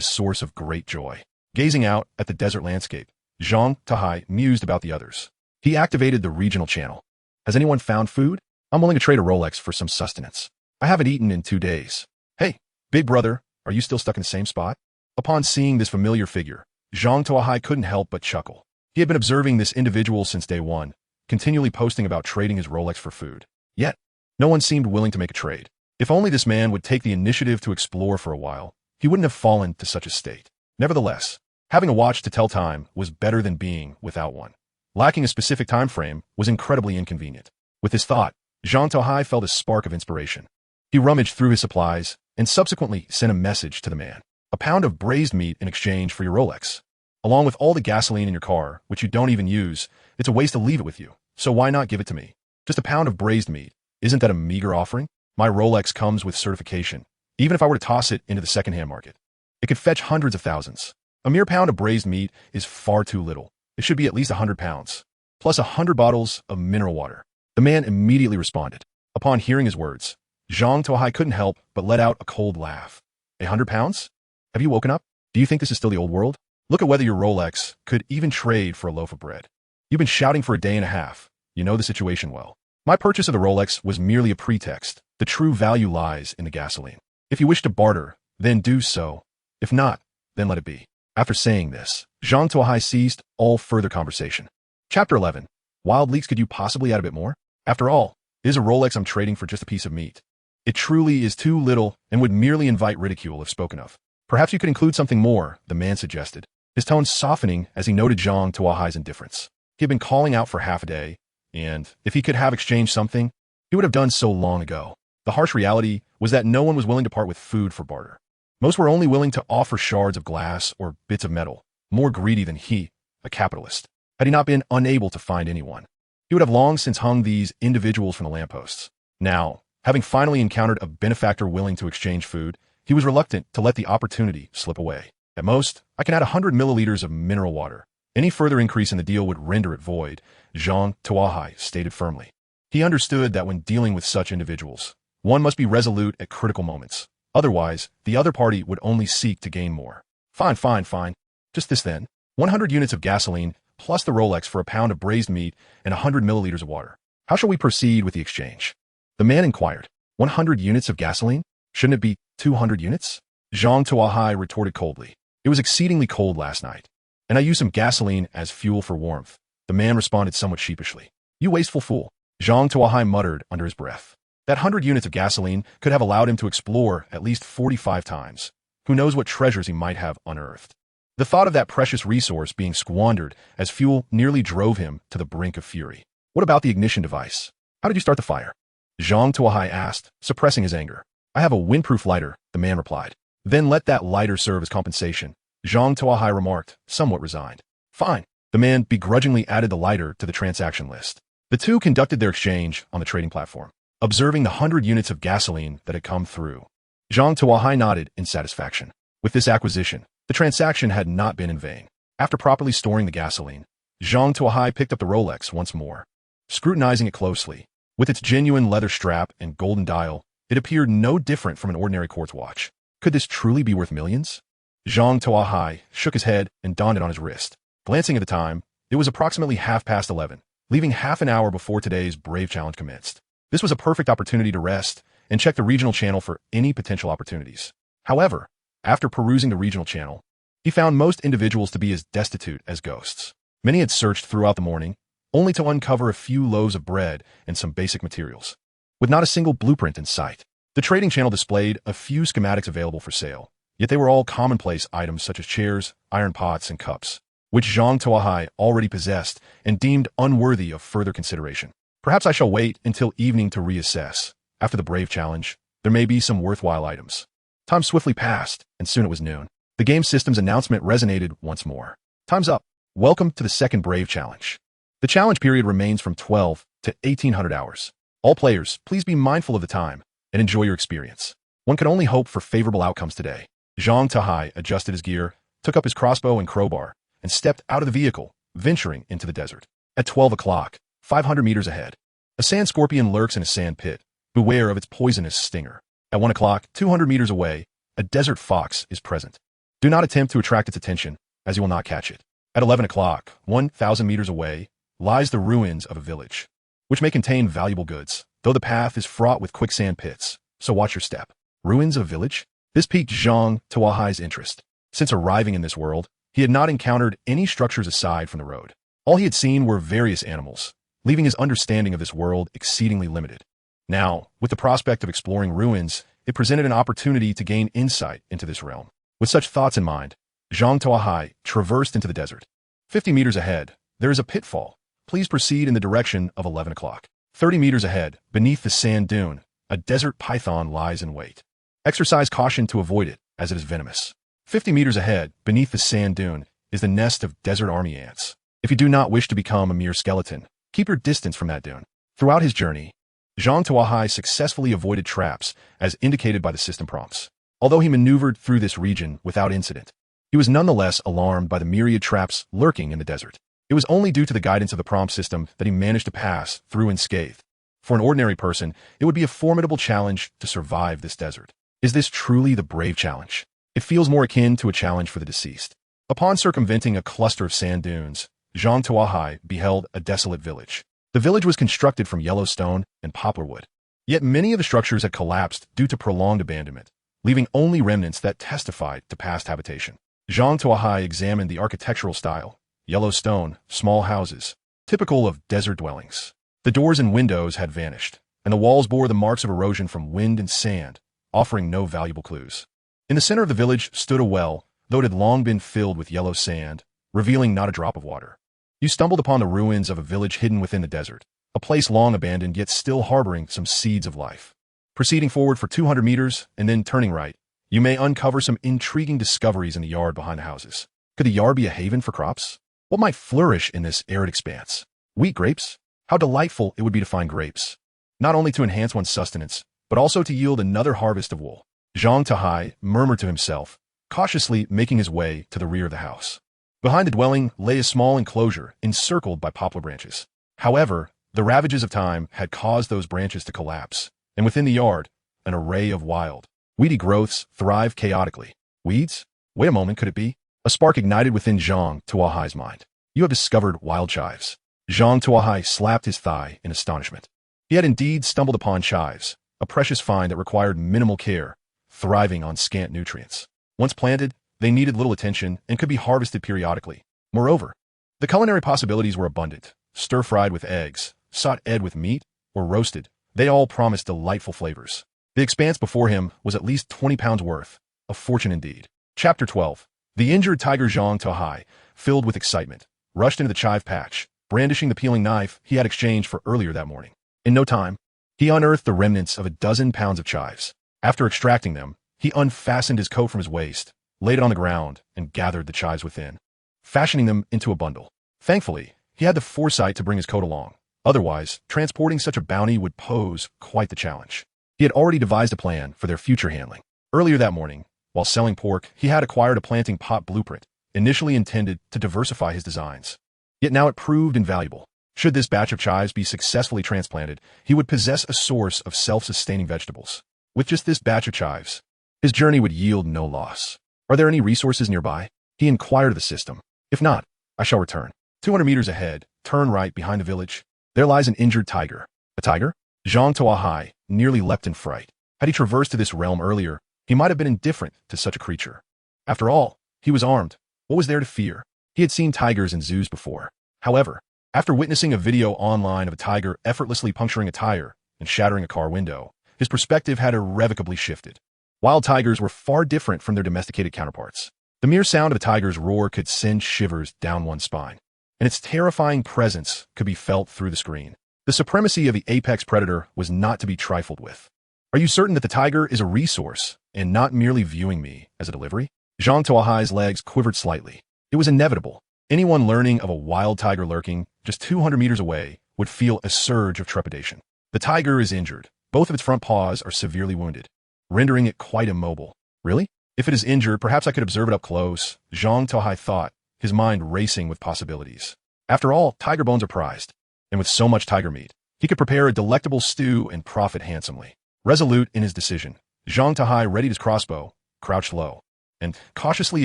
source of great joy. Gazing out at the desert landscape, Zhang Tuo Hai mused about the others. He activated the regional channel. Has anyone found food? I'm willing to trade a Rolex for some sustenance. I haven't eaten in 2 days. Hey, big brother, are you still stuck in the same spot? Upon seeing this familiar figure, Zhang Tuo Hai couldn't help but chuckle. He had been observing this individual since day one, continually posting about trading his Rolex for food. Yet, no one seemed willing to make a trade. If only this man would take the initiative to explore for a while, he wouldn't have fallen to such a state. Nevertheless, having a watch to tell time was better than being without one. Lacking a specific time frame was incredibly inconvenient. With this thought, Zhang Tuo Hai felt a spark of inspiration. He rummaged through his supplies and subsequently sent a message to the man. A pound of braised meat in exchange for your Rolex. Along with all the gasoline in your car, which you don't even use, it's a waste to leave it with you, so why not give it to me? Just a pound of braised meat. Isn't that a meager offering? My Rolex comes with certification, even if I were to toss it into the secondhand market. It could fetch hundreds of thousands. A mere pound of braised meat is far too little. It should be at least 100 pounds, plus 100 bottles of mineral water. The man immediately responded. Upon hearing his words, Zhang Tuo Hai couldn't help but let out a cold laugh. 100 pounds? Have you woken up? Do you think this is still the old world? Look at whether your Rolex could even trade for a loaf of bread. You've been shouting for a day and a half. You know the situation well. My purchase of the Rolex was merely a pretext. The true value lies in the gasoline. If you wish to barter, then do so. If not, then let it be. After saying this, Zhang Tuo Hai ceased all further conversation. Chapter 11. Wild Leaks, could you possibly add a bit more? After all, it is a Rolex I'm trading for just a piece of meat. It truly is too little and would merely invite ridicule if spoken of. Perhaps you could include something more, the man suggested, his tone softening as he noted Zhang Tuo Hai's indifference. He had been calling out for half a day, and if he could have exchanged something, he would have done so long ago. The harsh reality was that no one was willing to part with food for barter. Most were only willing to offer shards of glass or bits of metal, more greedy than he, a capitalist. Had he not been unable to find anyone, he would have long since hung these individuals from the lampposts. Now, having finally encountered a benefactor willing to exchange food, he was reluctant to let the opportunity slip away. At most, I can add 100 milliliters of mineral water. Any further increase in the deal would render it void, Zhang Tuo Hai stated firmly. He understood that when dealing with such individuals, one must be resolute at critical moments. Otherwise, the other party would only seek to gain more. Fine. Just this then. 100 units of gasoline, plus the Rolex for a pound of braised meat and 100 milliliters of water. How shall we proceed with the exchange? The man inquired. 100 units of gasoline? Shouldn't it be 200 units? Zhang Tuo Hai retorted coldly. It was exceedingly cold last night, and I used some gasoline as fuel for warmth. The man responded somewhat sheepishly. You wasteful fool. Zhang Tuo Hai muttered under his breath. That 100 units of gasoline could have allowed him to explore at least 45 times. Who knows what treasures he might have unearthed. The thought of that precious resource being squandered as fuel nearly drove him to the brink of fury. What about the ignition device? How did you start the fire? Zhang Tuo Hai asked, suppressing his anger. I have a windproof lighter, the man replied. Then let that lighter serve as compensation, Zhang Tuo Hai remarked, somewhat resigned. Fine. The man begrudgingly added the lighter to the transaction list. The two conducted their exchange on the trading platform, observing the 100 units of gasoline that had come through. Zhang Tuo Hai nodded in satisfaction. With this acquisition, the transaction had not been in vain. After properly storing the gasoline, Zhang Tuo Hai picked up the Rolex once more. Scrutinizing it closely, with its genuine leather strap and golden dial, it appeared no different from an ordinary quartz watch. Could this truly be worth millions? Zhang Tuo Hai shook his head and donned it on his wrist. Glancing at the time, it was approximately 11:30, leaving half an hour before today's Brave Challenge commenced. This was a perfect opportunity to rest and check the regional channel for any potential opportunities. However, after perusing the regional channel, he found most individuals to be as destitute as ghosts. Many had searched throughout the morning, only to uncover a few loaves of bread and some basic materials, with not a single blueprint in sight. The trading channel displayed a few schematics available for sale, yet they were all commonplace items such as chairs, iron pots, and cups, which Zhang Tuo Hai already possessed and deemed unworthy of further consideration. Perhaps I shall wait until evening to reassess. After the Brave Challenge, there may be some worthwhile items. Time swiftly passed, and soon it was noon. The game system's announcement resonated once more. Time's up. Welcome to the second Brave Challenge. The challenge period remains from 12 to 1800 hours. All players, please be mindful of the time and enjoy your experience. One can only hope for favorable outcomes today. Zhang Tuo Hai adjusted his gear, took up his crossbow and crowbar, and stepped out of the vehicle, venturing into the desert. At 12 o'clock, 500 meters ahead, a sand scorpion lurks in a sand pit. Beware of its poisonous stinger. At 1 o'clock, 200 meters away, a desert fox is present. Do not attempt to attract its attention, as you will not catch it. At 11 o'clock, 1,000 meters away, lies the ruins of a village, which may contain valuable goods, though the path is fraught with quicksand pits, so watch your step. Ruins of a village? This piqued Zhang Tuo Hai's interest. Since arriving in this world, he had not encountered any structures aside from the road. All he had seen were various animals, leaving his understanding of this world exceedingly limited. Now, with the prospect of exploring ruins, it presented an opportunity to gain insight into this realm. With such thoughts in mind, Zhang Tuo Hai traversed into the desert. 50 meters ahead, there is a pitfall. Please proceed in the direction of 11 o'clock. 30 meters ahead, beneath the sand dune, a desert python lies in wait. Exercise caution to avoid it, as it is venomous. 50 meters ahead, beneath the sand dune, is the nest of desert army ants. If you do not wish to become a mere skeleton, keep your distance from that dune. Throughout his journey, Zhang Tuo Hai successfully avoided traps, as indicated by the system prompts. Although he maneuvered through this region without incident, he was nonetheless alarmed by the myriad traps lurking in the desert. It was only due to the guidance of the prompt system that he managed to pass through unscathed. For an ordinary person, it would be a formidable challenge to survive this desert. Is this truly the Brave Challenge? It feels more akin to a challenge for the deceased. Upon circumventing a cluster of sand dunes, Zhang Tuo Hai beheld a desolate village. The village was constructed from yellow stone and poplar wood. Yet many of the structures had collapsed due to prolonged abandonment, leaving only remnants that testified to past habitation. Zhang Tuo Hai examined the architectural style. Yellow stone, small houses, typical of desert dwellings. The doors and windows had vanished, and the walls bore the marks of erosion from wind and sand, offering no valuable clues. In the center of the village stood a well, though it had long been filled with yellow sand, revealing not a drop of water. You stumbled upon the ruins of a village hidden within the desert, a place long abandoned yet still harboring some seeds of life. Proceeding forward for 200 meters and then turning right, you may uncover some intriguing discoveries in the yard behind the houses. Could the yard be a haven for crops? What might flourish in this arid expanse? Wheat grapes? How delightful it would be to find grapes, not only to enhance one's sustenance, but also to yield another harvest of wool. Zhang Tuo Hai murmured to himself, cautiously making his way to the rear of the house. Behind the dwelling lay a small enclosure encircled by poplar branches. However, the ravages of time had caused those branches to collapse, and within the yard, an array of wild, weedy growths thrived chaotically. Weeds? Wait a moment, could it be? A spark ignited within Zhang Tuo Hai's mind. You have discovered wild chives. Zhang Tuo Hai slapped his thigh in astonishment. He had indeed stumbled upon chives, a precious find that required minimal care, thriving on scant nutrients. Once planted, they needed little attention and could be harvested periodically. Moreover, the culinary possibilities were abundant. Stir-fried with eggs, sautéed with meat, or roasted, they all promised delightful flavors. The expanse before him was at least 20 pounds worth, a fortune indeed. Chapter 12. The injured tiger Zhang Tuo Hai, filled with excitement, rushed into the chive patch, brandishing the peeling knife he had exchanged for earlier that morning. In no time, he unearthed the remnants of a dozen pounds of chives. After extracting them, he unfastened his coat from his waist, laid it on the ground, and gathered the chives within, fashioning them into a bundle. Thankfully, he had the foresight to bring his coat along. Otherwise, transporting such a bounty would pose quite the challenge. He had already devised a plan for their future handling. Earlier that morning, while selling pork, he had acquired a planting pot blueprint, initially intended to diversify his designs. Yet now it proved invaluable. Should this batch of chives be successfully transplanted, he would possess a source of self-sustaining vegetables. With just this batch of chives, his journey would yield no loss. Are there any resources nearby? He inquired of the system. If not, I shall return. 200 meters ahead, turn right behind the village. There lies an injured tiger. A tiger? Zhang Tuo Hai nearly leapt in fright. Had he traversed to this realm earlier, he might have been indifferent to such a creature. After all, he was armed. What was there to fear? He had seen tigers in zoos before. However, after witnessing a video online of a tiger effortlessly puncturing a tire and shattering a car window, his perspective had irrevocably shifted. Wild tigers were far different from their domesticated counterparts. The mere sound of a tiger's roar could send shivers down one's spine, and its terrifying presence could be felt through the screen. The supremacy of the apex predator was not to be trifled with. Are you certain that the tiger is a resource and not merely viewing me as a delivery? Zhang Tuo Hai's legs quivered slightly. It was inevitable. Anyone learning of a wild tiger lurking just 200 meters away would feel a surge of trepidation. The tiger is injured. Both of its front paws are severely wounded, rendering it quite immobile. Really? If it is injured, perhaps I could observe it up close, Zhang Tuo Hai thought, his mind racing with possibilities. After all, tiger bones are prized, and with so much tiger meat, he could prepare a delectable stew and profit handsomely. Resolute in his decision, Zhang Tuo Hai readied his crossbow, crouched low, and cautiously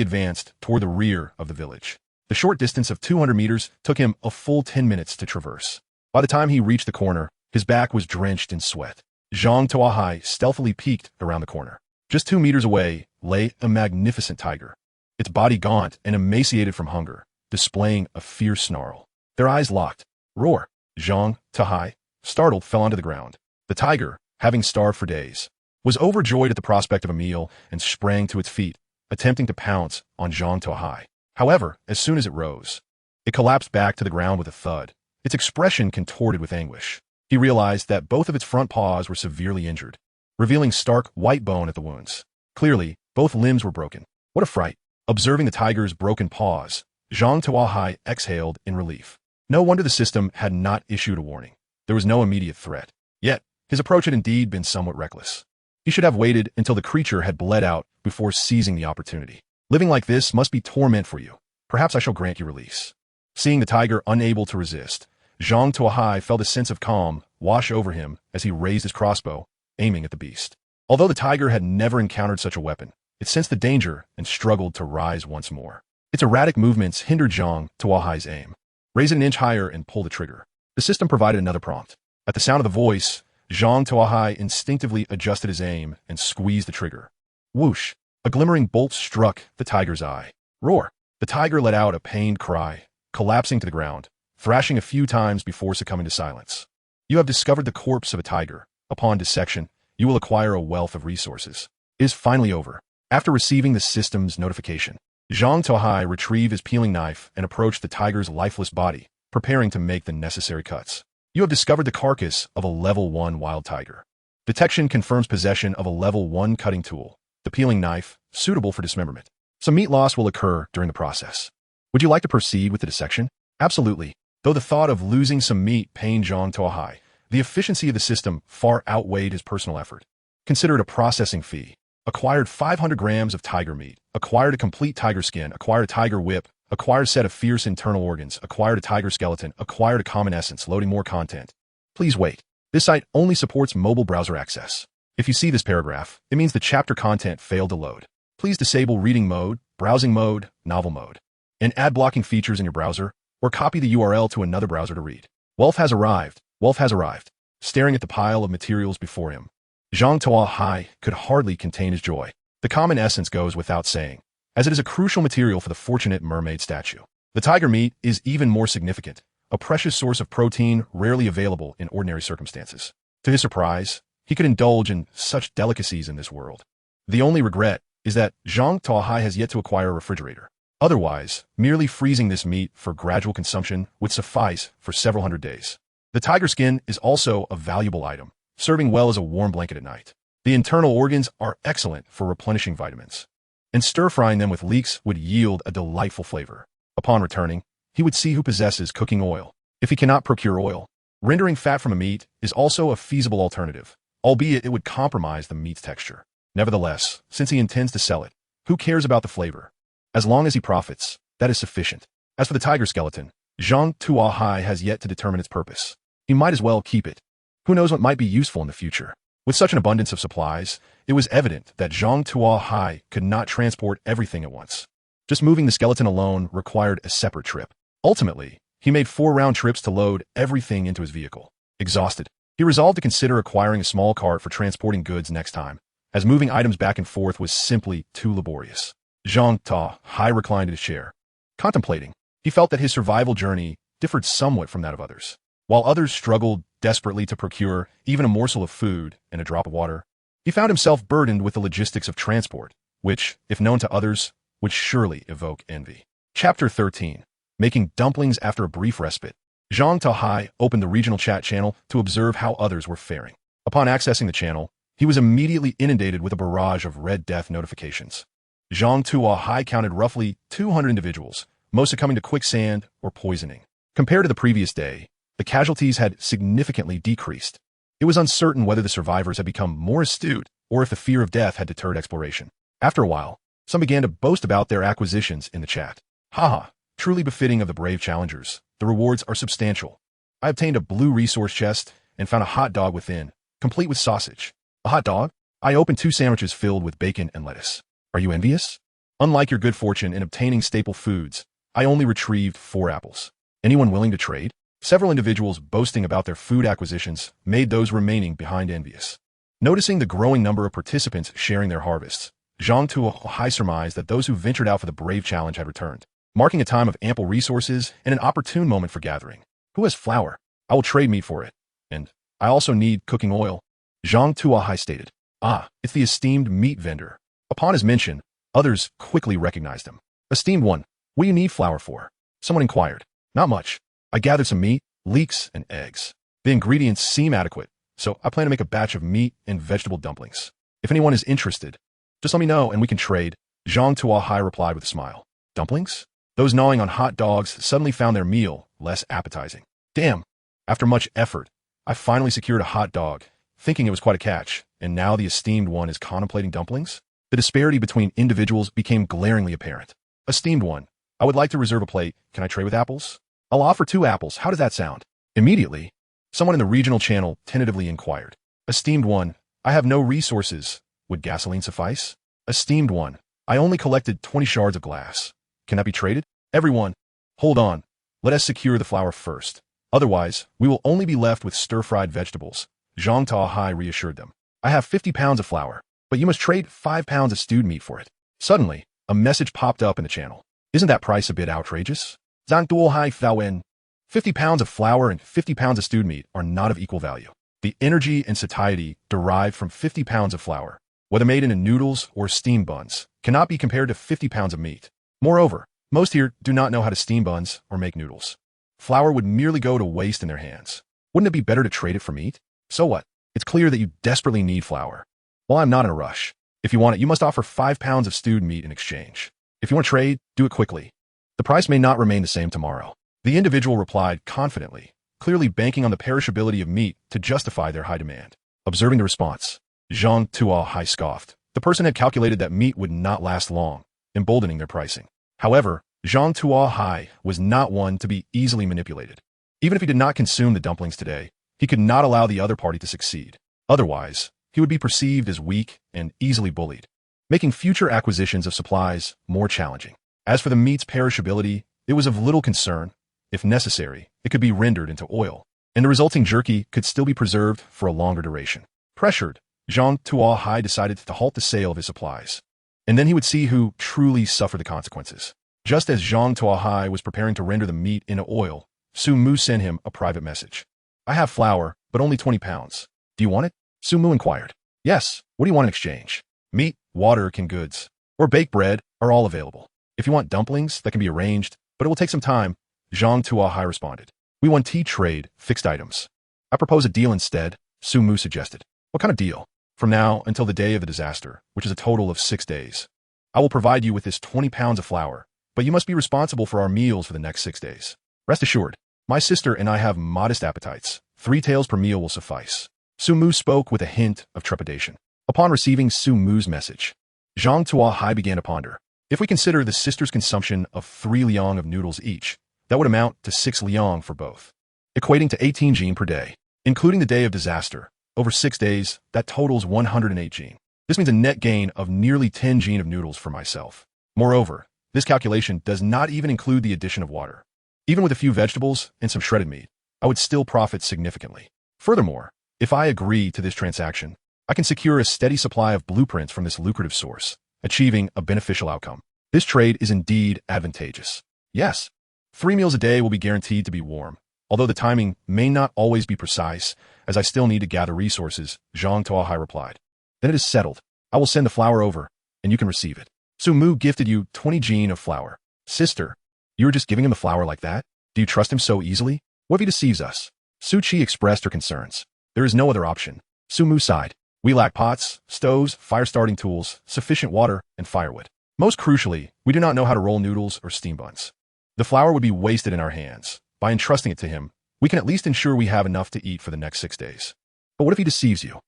advanced toward the rear of the village. The short distance of 200 meters took him a full 10 minutes to traverse. By the time he reached the corner, his back was drenched in sweat. Zhang Tuo Hai stealthily peeked around the corner. Just 2 meters away lay a magnificent tiger, its body gaunt and emaciated from hunger, displaying a fierce snarl. Their eyes locked. Roar! Zhang Tuo Hai, startled, fell onto the ground. The tiger, having starved for days, was overjoyed at the prospect of a meal and sprang to its feet, attempting to pounce on Zhang Tuo Hai. However, as soon as it rose, it collapsed back to the ground with a thud, its expression contorted with anguish. He realized that both of its front paws were severely injured, revealing stark white bone at the wounds. Clearly, both limbs were broken. What a fright! Observing the tiger's broken paws, Zhang Tuo Hai exhaled in relief. No wonder the system had not issued a warning. There was no immediate threat. Yet, his approach had indeed been somewhat reckless. He should have waited until the creature had bled out before seizing the opportunity. Living like this must be torment for you. Perhaps I shall grant you release. Seeing the tiger unable to resist, Zhang Tuo Hai felt a sense of calm wash over him as he raised his crossbow, aiming at the beast. Although the tiger had never encountered such a weapon, it sensed the danger and struggled to rise once more. Its erratic movements hindered Zhang Tuo Hai's aim. Raise it an inch higher and pull the trigger. The system provided another prompt. At the sound of the voice, Zhang Tuo Hai instinctively adjusted his aim and squeezed the trigger. Whoosh! A glimmering bolt struck the tiger's eye. Roar! The tiger let out a pained cry, collapsing to the ground, thrashing a few times before succumbing to silence. You have discovered the corpse of a tiger. Upon dissection, you will acquire a wealth of resources. It is finally over. After receiving the system's notification, Zhang Tuo Hai retrieved his peeling knife and approached the tiger's lifeless body, preparing to make the necessary cuts. You have discovered the carcass of a level 1 wild tiger. Detection confirms possession of a level 1 cutting tool, the peeling knife, suitable for dismemberment. Some meat loss will occur during the process. Would you like to proceed with the dissection? Absolutely. Though the thought of losing some meat pained Zhang Tuo Hai, the efficiency of the system far outweighed his personal effort. Considered a processing fee. Acquired 500 grams of tiger meat. Acquired a complete tiger skin. Acquired a tiger whip. Acquired a set of fierce internal organs. Acquired a tiger skeleton. Acquired a common essence. Loading more content. Please wait. This site only supports mobile browser access. If you see this paragraph, it means the chapter content failed to load. Please disable reading mode, browsing mode, novel mode, and ad blocking features in your browser, or copy the URL to another browser to read. Wolf has arrived. Wolf has arrived. Staring at the pile of materials before him, Zhang Tuo Hai could hardly contain his joy. The common essence goes without saying, as it is a crucial material for the fortunate mermaid statue. The tiger meat is even more significant, a precious source of protein rarely available in ordinary circumstances. To his surprise, he could indulge in such delicacies in this world. The only regret is that Zhang Tuo Hai has yet to acquire a refrigerator. Otherwise, merely freezing this meat for gradual consumption would suffice for several hundred days. The tiger skin is also a valuable item, serving well as a warm blanket at night. The internal organs are excellent for replenishing vitamins, and stir-frying them with leeks would yield a delightful flavor. Upon returning, he would see who possesses cooking oil. If he cannot procure oil, rendering fat from a meat is also a feasible alternative, albeit it would compromise the meat's texture. Nevertheless, since he intends to sell it, who cares about the flavor? As long as he profits, that is sufficient. As for the tiger skeleton, Zhang Tuo Hai has yet to determine its purpose. He might as well keep it. Who knows what might be useful in the future? With such an abundance of supplies, it was evident that Zhang Tuo Hai could not transport everything at once. Just moving the skeleton alone required a separate trip. Ultimately, he made 4 round trips to load everything into his vehicle. Exhausted, he resolved to consider acquiring a small cart for transporting goods next time, as moving items back and forth was simply too laborious. Zhang Tuo Hai reclined in his chair, contemplating. He felt that his survival journey differed somewhat from that of others. While others struggled desperately to procure even a morsel of food and a drop of water, he found himself burdened with the logistics of transport, which, if known to others, would surely evoke envy. Chapter 13. Making dumplings after a brief respite. Zhang Tuo Hai opened the regional chat channel to observe how others were faring. Upon accessing the channel, he was immediately inundated with a barrage of red death notifications. Zhang Tuo Hai counted roughly 200 individuals, most succumbing to quicksand or poisoning. Compared to the previous day, the casualties had significantly decreased. It was uncertain whether the survivors had become more astute or if the fear of death had deterred exploration. After a while, some began to boast about their acquisitions in the chat. Haha, truly befitting of the brave challengers. The rewards are substantial. I obtained a blue resource chest and found a hot dog within, complete with sausage. A hot dog? I opened 2 sandwiches filled with bacon and lettuce. Are you envious? Unlike your good fortune in obtaining staple foods, I only retrieved 4 apples. Anyone willing to trade? Several individuals boasting about their food acquisitions made those remaining behind envious. Noticing the growing number of participants sharing their harvests, Zhang Tuo Hai surmised that those who ventured out for the brave challenge had returned, marking a time of ample resources and an opportune moment for gathering. Who has flour? I will trade meat for it. And I also need cooking oil. Zhang Tuo Hai stated. Ah, it's the esteemed meat vendor. Upon his mention, others quickly recognized him. Esteemed one, what do you need flour for? Someone inquired. Not much. I gathered some meat, leeks, and eggs. The ingredients seem adequate, so I plan to make a batch of meat and vegetable dumplings. If anyone is interested, just let me know and we can trade. Zhang Tuo Hai replied with a smile. Dumplings? Those gnawing on hot dogs suddenly found their meal less appetizing. Damn! After much effort, I finally secured a hot dog, thinking it was quite a catch, and now the esteemed one is contemplating dumplings? The disparity between individuals became glaringly apparent. Esteemed one, I would like to reserve a plate. Can I trade with apples? I'll offer 2 apples. How does that sound? Immediately, someone in the regional channel tentatively inquired. Esteemed one, I have no resources. Would gasoline suffice? Esteemed one, I only collected 20 shards of glass. Can that be traded? Everyone, hold on. Let us secure the flour first. Otherwise, we will only be left with stir-fried vegetables. Zhang Tuo Hai reassured them. I have 50 pounds of flour, but you must trade 5 pounds of stewed meat for it. Suddenly, a message popped up in the channel. Isn't that price a bit outrageous? Zhang Tuo Hai fell in. 50 pounds of flour and 50 pounds of stewed meat are not of equal value. The energy and satiety derived from 50 pounds of flour, whether made into noodles or steamed buns, cannot be compared to 50 pounds of meat. Moreover, most here do not know how to steam buns or make noodles. flour would merely go to waste in their hands. Wouldn't it be better to trade it for meat? So what? It's clear that you desperately need flour. Well, I'm not in a rush. If you want it, you must offer 5 pounds of stewed meat in exchange. If you want to trade, do it quickly. The price may not remain the same tomorrow. The individual replied confidently, clearly banking on the perishability of meat to justify their high demand. Observing the response, Zhang Tuo Hai scoffed. The person had calculated that meat would not last long, emboldening their pricing. However, Zhang Tuo Hai was not one to be easily manipulated. Even if he did not consume the dumplings today, he could not allow the other party to succeed. Otherwise, he would be perceived as weak and easily bullied, making future acquisitions of supplies more challenging. As for the meat's perishability, it was of little concern. If necessary, it could be rendered into oil, and the resulting jerky could still be preserved for a longer duration. Pressured, Zhang Tuo Hai decided to halt the sale of his supplies, and then he would see who truly suffered the consequences. Just as Zhang Tuo Hai was preparing to render the meat into oil, Su Mu sent him a private message. I have flour, but only 20 pounds. Do you want it? Su Mu inquired. Yes, what do you want in exchange? Meat, water, canned goods, or baked bread are all available. If you want dumplings, that can be arranged, but it will take some time, Zhang Tuo Hai responded. We want tea trade, fixed items. I propose a deal instead, Su Mu suggested. What kind of deal? From now until the day of the disaster, which is a total of 6 days. I will provide you with this 20 pounds of flour, but you must be responsible for our meals for the next 6 days. Rest assured, my sister and I have modest appetites. 3 taels per meal will suffice. Su Mu spoke with a hint of trepidation. Upon receiving Su Mu's message, Zhang Tuo Hai began to ponder. If we consider the sisters' consumption of 3 liang of noodles each, that would amount to 6 liang for both, equating to 18 jin per day. Including the day of disaster, over 6 days, that totals 108 jin. This means a net gain of nearly 10 jin of noodles for myself. Moreover, this calculation does not even include the addition of water. Even with a few vegetables and some shredded meat, I would still profit significantly. Furthermore, if I agree to this transaction, I can secure a steady supply of blueprints from this lucrative source, achieving a beneficial outcome. This trade is indeed advantageous. Yes, 3 meals a day will be guaranteed to be warm, although the timing may not always be precise, as I still need to gather resources, Zhang Tuo Hai replied. Then it is settled. I will send the flour over, and you can receive it. Su Mu gifted you 20 jin of flour. Sister, you were just giving him the flour like that? Do you trust him so easily? What if he deceives us? Su Chi expressed her concerns. There is no other option. Su Mu sighed. We lack pots, stoves, fire-starting tools, sufficient water, and firewood. Most crucially, we do not know how to roll noodles or steam buns. The flour would be wasted in our hands. By entrusting it to him, we can at least ensure we have enough to eat for the next 6 days. But what if he deceives you?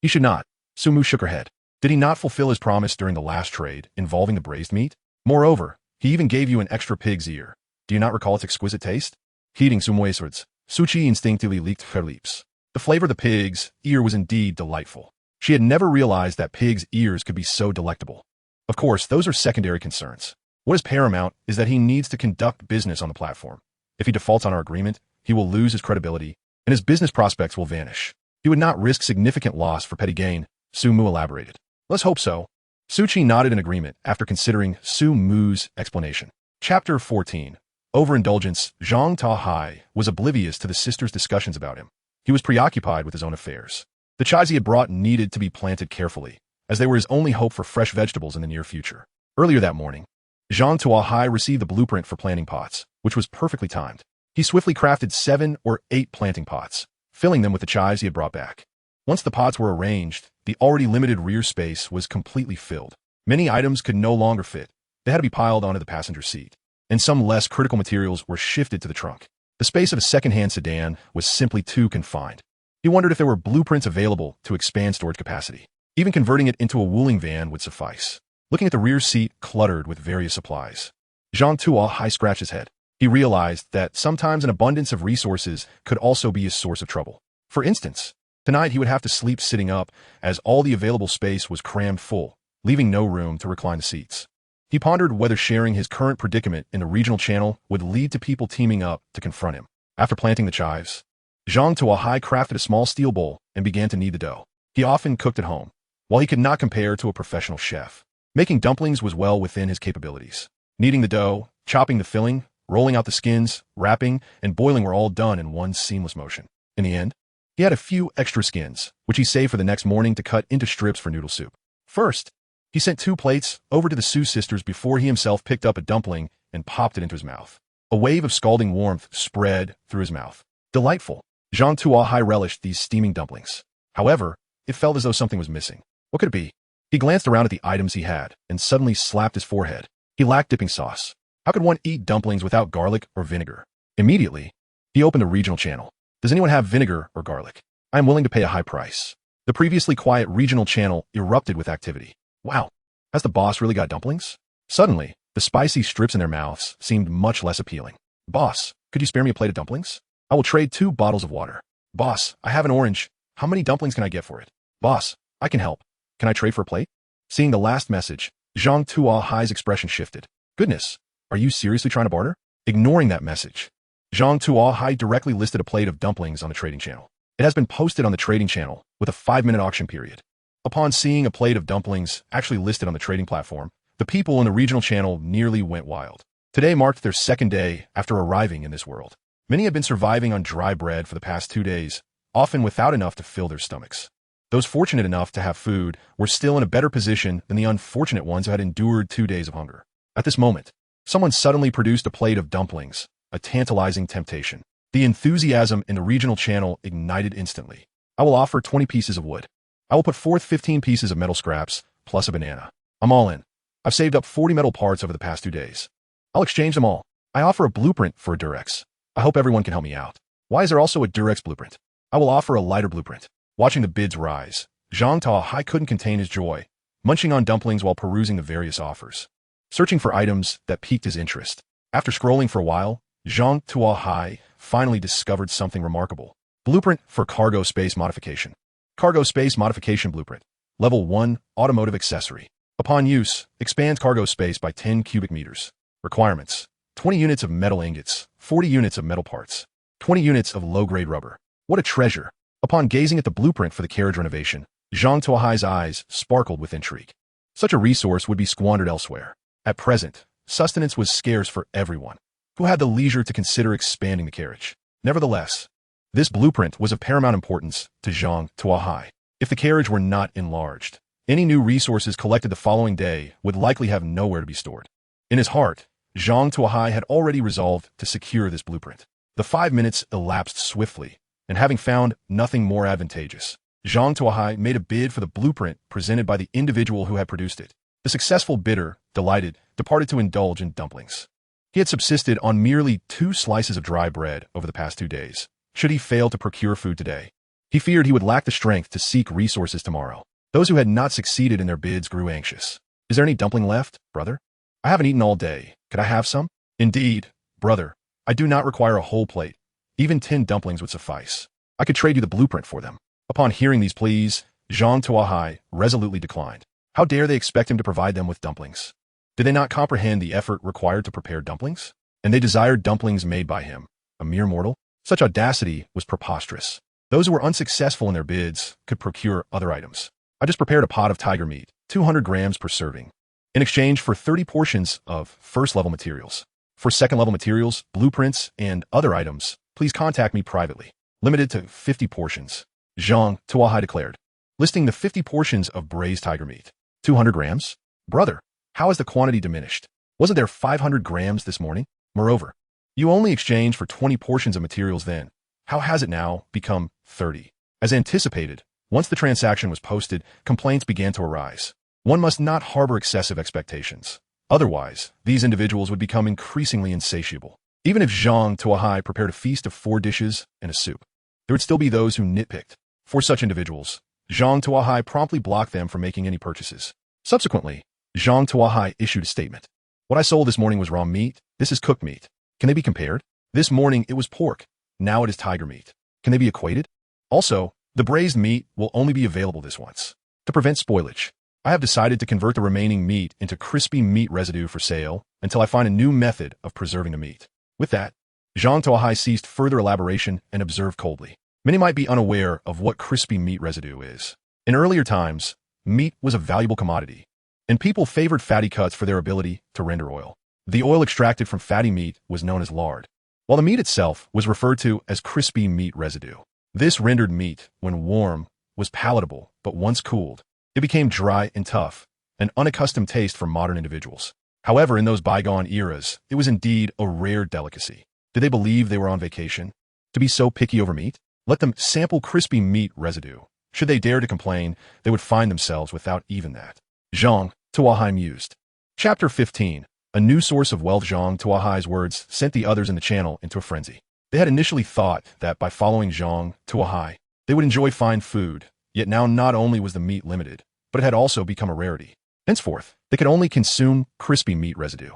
He should not. Su Mu shook her head. Did he not fulfill his promise during the last trade involving the braised meat? Moreover, he even gave you an extra pig's ear. Do you not recall its exquisite taste? Heeding Su Mu's words, Su Chi instinctively licked her lips. The flavor of the pig's ear was indeed delightful. She had never realized that pig's ears could be so delectable. Of course, those are secondary concerns. What is paramount is that he needs to conduct business on the platform. If he defaults on our agreement, he will lose his credibility, and his business prospects will vanish. He would not risk significant loss for petty gain, Su Mu elaborated. Let's hope so. Su Chi nodded in agreement after considering Su Mu's explanation. Chapter 14. Overindulgence. Zhang Tuo Hai was oblivious to the sisters' discussions about him. He was preoccupied with his own affairs. The chives he had brought needed to be planted carefully, as they were his only hope for fresh vegetables in the near future. Earlier that morning, Zhang Tuo Hai received the blueprint for planting pots, which was perfectly timed. He swiftly crafted 7 or 8 planting pots, filling them with the chives he had brought back. Once the pots were arranged, the already limited rear space was completely filled. Many items could no longer fit. They had to be piled onto the passenger seat, and some less critical materials were shifted to the trunk. The space of a second-hand sedan was simply too confined. He wondered if there were blueprints available to expand storage capacity. Even converting it into a wooling van would suffice. Looking at the rear seat cluttered with various supplies, Zhang Tuo Hai scratched his head. He realized that sometimes an abundance of resources could also be a source of trouble. For instance, tonight he would have to sleep sitting up as all the available space was crammed full, leaving no room to recline the seats. He pondered whether sharing his current predicament in the regional channel would lead to people teaming up to confront him. After planting the chives, Zhang Tuo Hai crafted a small steel bowl and began to knead the dough. He often cooked at home, while he could not compare to a professional chef. Making dumplings was well within his capabilities. Kneading the dough, chopping the filling, rolling out the skins, wrapping, and boiling were all done in one seamless motion. In the end, he had a few extra skins, which he saved for the next morning to cut into strips for noodle soup. First, he sent 2 plates over to the Su sisters before he himself picked up a dumpling and popped it into his mouth. A wave of scalding warmth spread through his mouth. Delightful. Zhang Tuo Hai relished these steaming dumplings. However, it felt as though something was missing. What could it be? He glanced around at the items he had and suddenly slapped his forehead. He lacked dipping sauce. How could one eat dumplings without garlic or vinegar? Immediately, he opened a regional channel. Does anyone have vinegar or garlic? I am willing to pay a high price. The previously quiet regional channel erupted with activity. Wow, has the boss really got dumplings? Suddenly, the spicy strips in their mouths seemed much less appealing. Boss, could you spare me a plate of dumplings? I will trade 2 bottles of water. Boss, I have an orange. How many dumplings can I get for it? Boss, I can help. Can I trade for a plate? Seeing the last message, Zhang Tuo Hai's expression shifted. Goodness, are you seriously trying to barter? Ignoring that message, Zhang Tuo Hai directly listed a plate of dumplings on the trading channel. It has been posted on the trading channel with a 5-minute auction period. Upon seeing a plate of dumplings actually listed on the trading platform, the people in the regional channel nearly went wild. Today marked their 2nd day after arriving in this world. Many have been surviving on dry bread for the past 2 days, often without enough to fill their stomachs. Those fortunate enough to have food were still in a better position than the unfortunate ones who had endured 2 days of hunger. At this moment, someone suddenly produced a plate of dumplings, a tantalizing temptation. The enthusiasm in the regional channel ignited instantly. I will offer 20 pieces of wood. I will put forth 15 pieces of metal scraps, plus a banana. I'm all in. I've saved up 40 metal parts over the past 2 days. I'll exchange them all. I offer a blueprint for a Durex. I hope everyone can help me out. Why is there also a Durex blueprint? I will offer a lighter blueprint. Watching the bids rise, Zhang Tuo Hai couldn't contain his joy, munching on dumplings while perusing the various offers, searching for items that piqued his interest. After scrolling for a while, Zhang Tuo Hai finally discovered something remarkable. Blueprint for Cargo Space Modification. Cargo Space Modification Blueprint. Level 1, Automotive Accessory. Upon use, expands cargo space by 10 cubic meters. Requirements: 20 units of metal ingots, 40 units of metal parts, 20 units of low-grade rubber. What a treasure! Upon gazing at the blueprint for the carriage renovation, Zhang Tuo Hai's eyes sparkled with intrigue. Such a resource would be squandered elsewhere. At present, sustenance was scarce for everyone who had the leisure to consider expanding the carriage. Nevertheless, this blueprint was of paramount importance to Zhang Tuo Hai. If the carriage were not enlarged, any new resources collected the following day would likely have nowhere to be stored. In his heart, Zhang Tuo Hai had already resolved to secure this blueprint. The 5 minutes elapsed swiftly, and having found nothing more advantageous, Zhang Tuo Hai made a bid for the blueprint presented by the individual who had produced it. The successful bidder, delighted, departed to indulge in dumplings. He had subsisted on merely 2 slices of dry bread over the past 2 days. Should he fail to procure food today, he feared he would lack the strength to seek resources tomorrow. Those who had not succeeded in their bids grew anxious. Is there any dumpling left, brother? I haven't eaten all day. Could I have some? Indeed, brother. I do not require a whole plate. Even 10 dumplings would suffice. I could trade you the blueprint for them. Upon hearing these pleas, Zhang Tuo Hai resolutely declined. How dare they expect him to provide them with dumplings? Did they not comprehend the effort required to prepare dumplings? And they desired dumplings made by him, a mere mortal? Such audacity was preposterous. Those who were unsuccessful in their bids could procure other items. I just prepared a pot of tiger meat, 200 grams per serving, in exchange for 30 portions of first-level materials. For second-level materials, blueprints, and other items, please contact me privately. Limited to 50 portions, Zhang Tuo Hai declared, listing the 50 portions of braised tiger meat. 200 grams? Brother, how has the quantity diminished? Wasn't there 500 grams this morning? Moreover, you only exchanged for 20 portions of materials then. How has it now become 30? As anticipated, once the transaction was posted, complaints began to arise. One must not harbor excessive expectations. Otherwise, these individuals would become increasingly insatiable. Even if Zhang Tuo Hai prepared a feast of 4 dishes and a soup, there would still be those who nitpicked. For such individuals, Zhang Tuo Hai promptly blocked them from making any purchases. Subsequently, Zhang Tuo Hai issued a statement. What I sold this morning was raw meat. This is cooked meat. Can they be compared? This morning it was pork. Now it is tiger meat. Can they be equated? Also, the braised meat will only be available this once. To prevent spoilage, I have decided to convert the remaining meat into crispy meat residue for sale until I find a new method of preserving the meat. With that, Zhang Tuo Hai ceased further elaboration and observed coldly. Many might be unaware of what crispy meat residue is. In earlier times, meat was a valuable commodity, and people favored fatty cuts for their ability to render oil. The oil extracted from fatty meat was known as lard, while the meat itself was referred to as crispy meat residue. This rendered meat, when warm, was palatable, but once cooled, it became dry and tough, an unaccustomed taste for modern individuals. However, in those bygone eras, it was indeed a rare delicacy. Did they believe they were on vacation? To be so picky over meat? Let them sample crispy meat residue. Should they dare to complain, they would find themselves without even that. Zhang Tuo Hai mused. Chapter 15. A new source of wealth. Zhang Tuo Hai's words sent the others in the channel into a frenzy. They had initially thought that by following Zhang Tuo Hai, they would enjoy fine food, yet now not only was the meat limited, but it had also become a rarity. Henceforth, they could only consume crispy meat residue.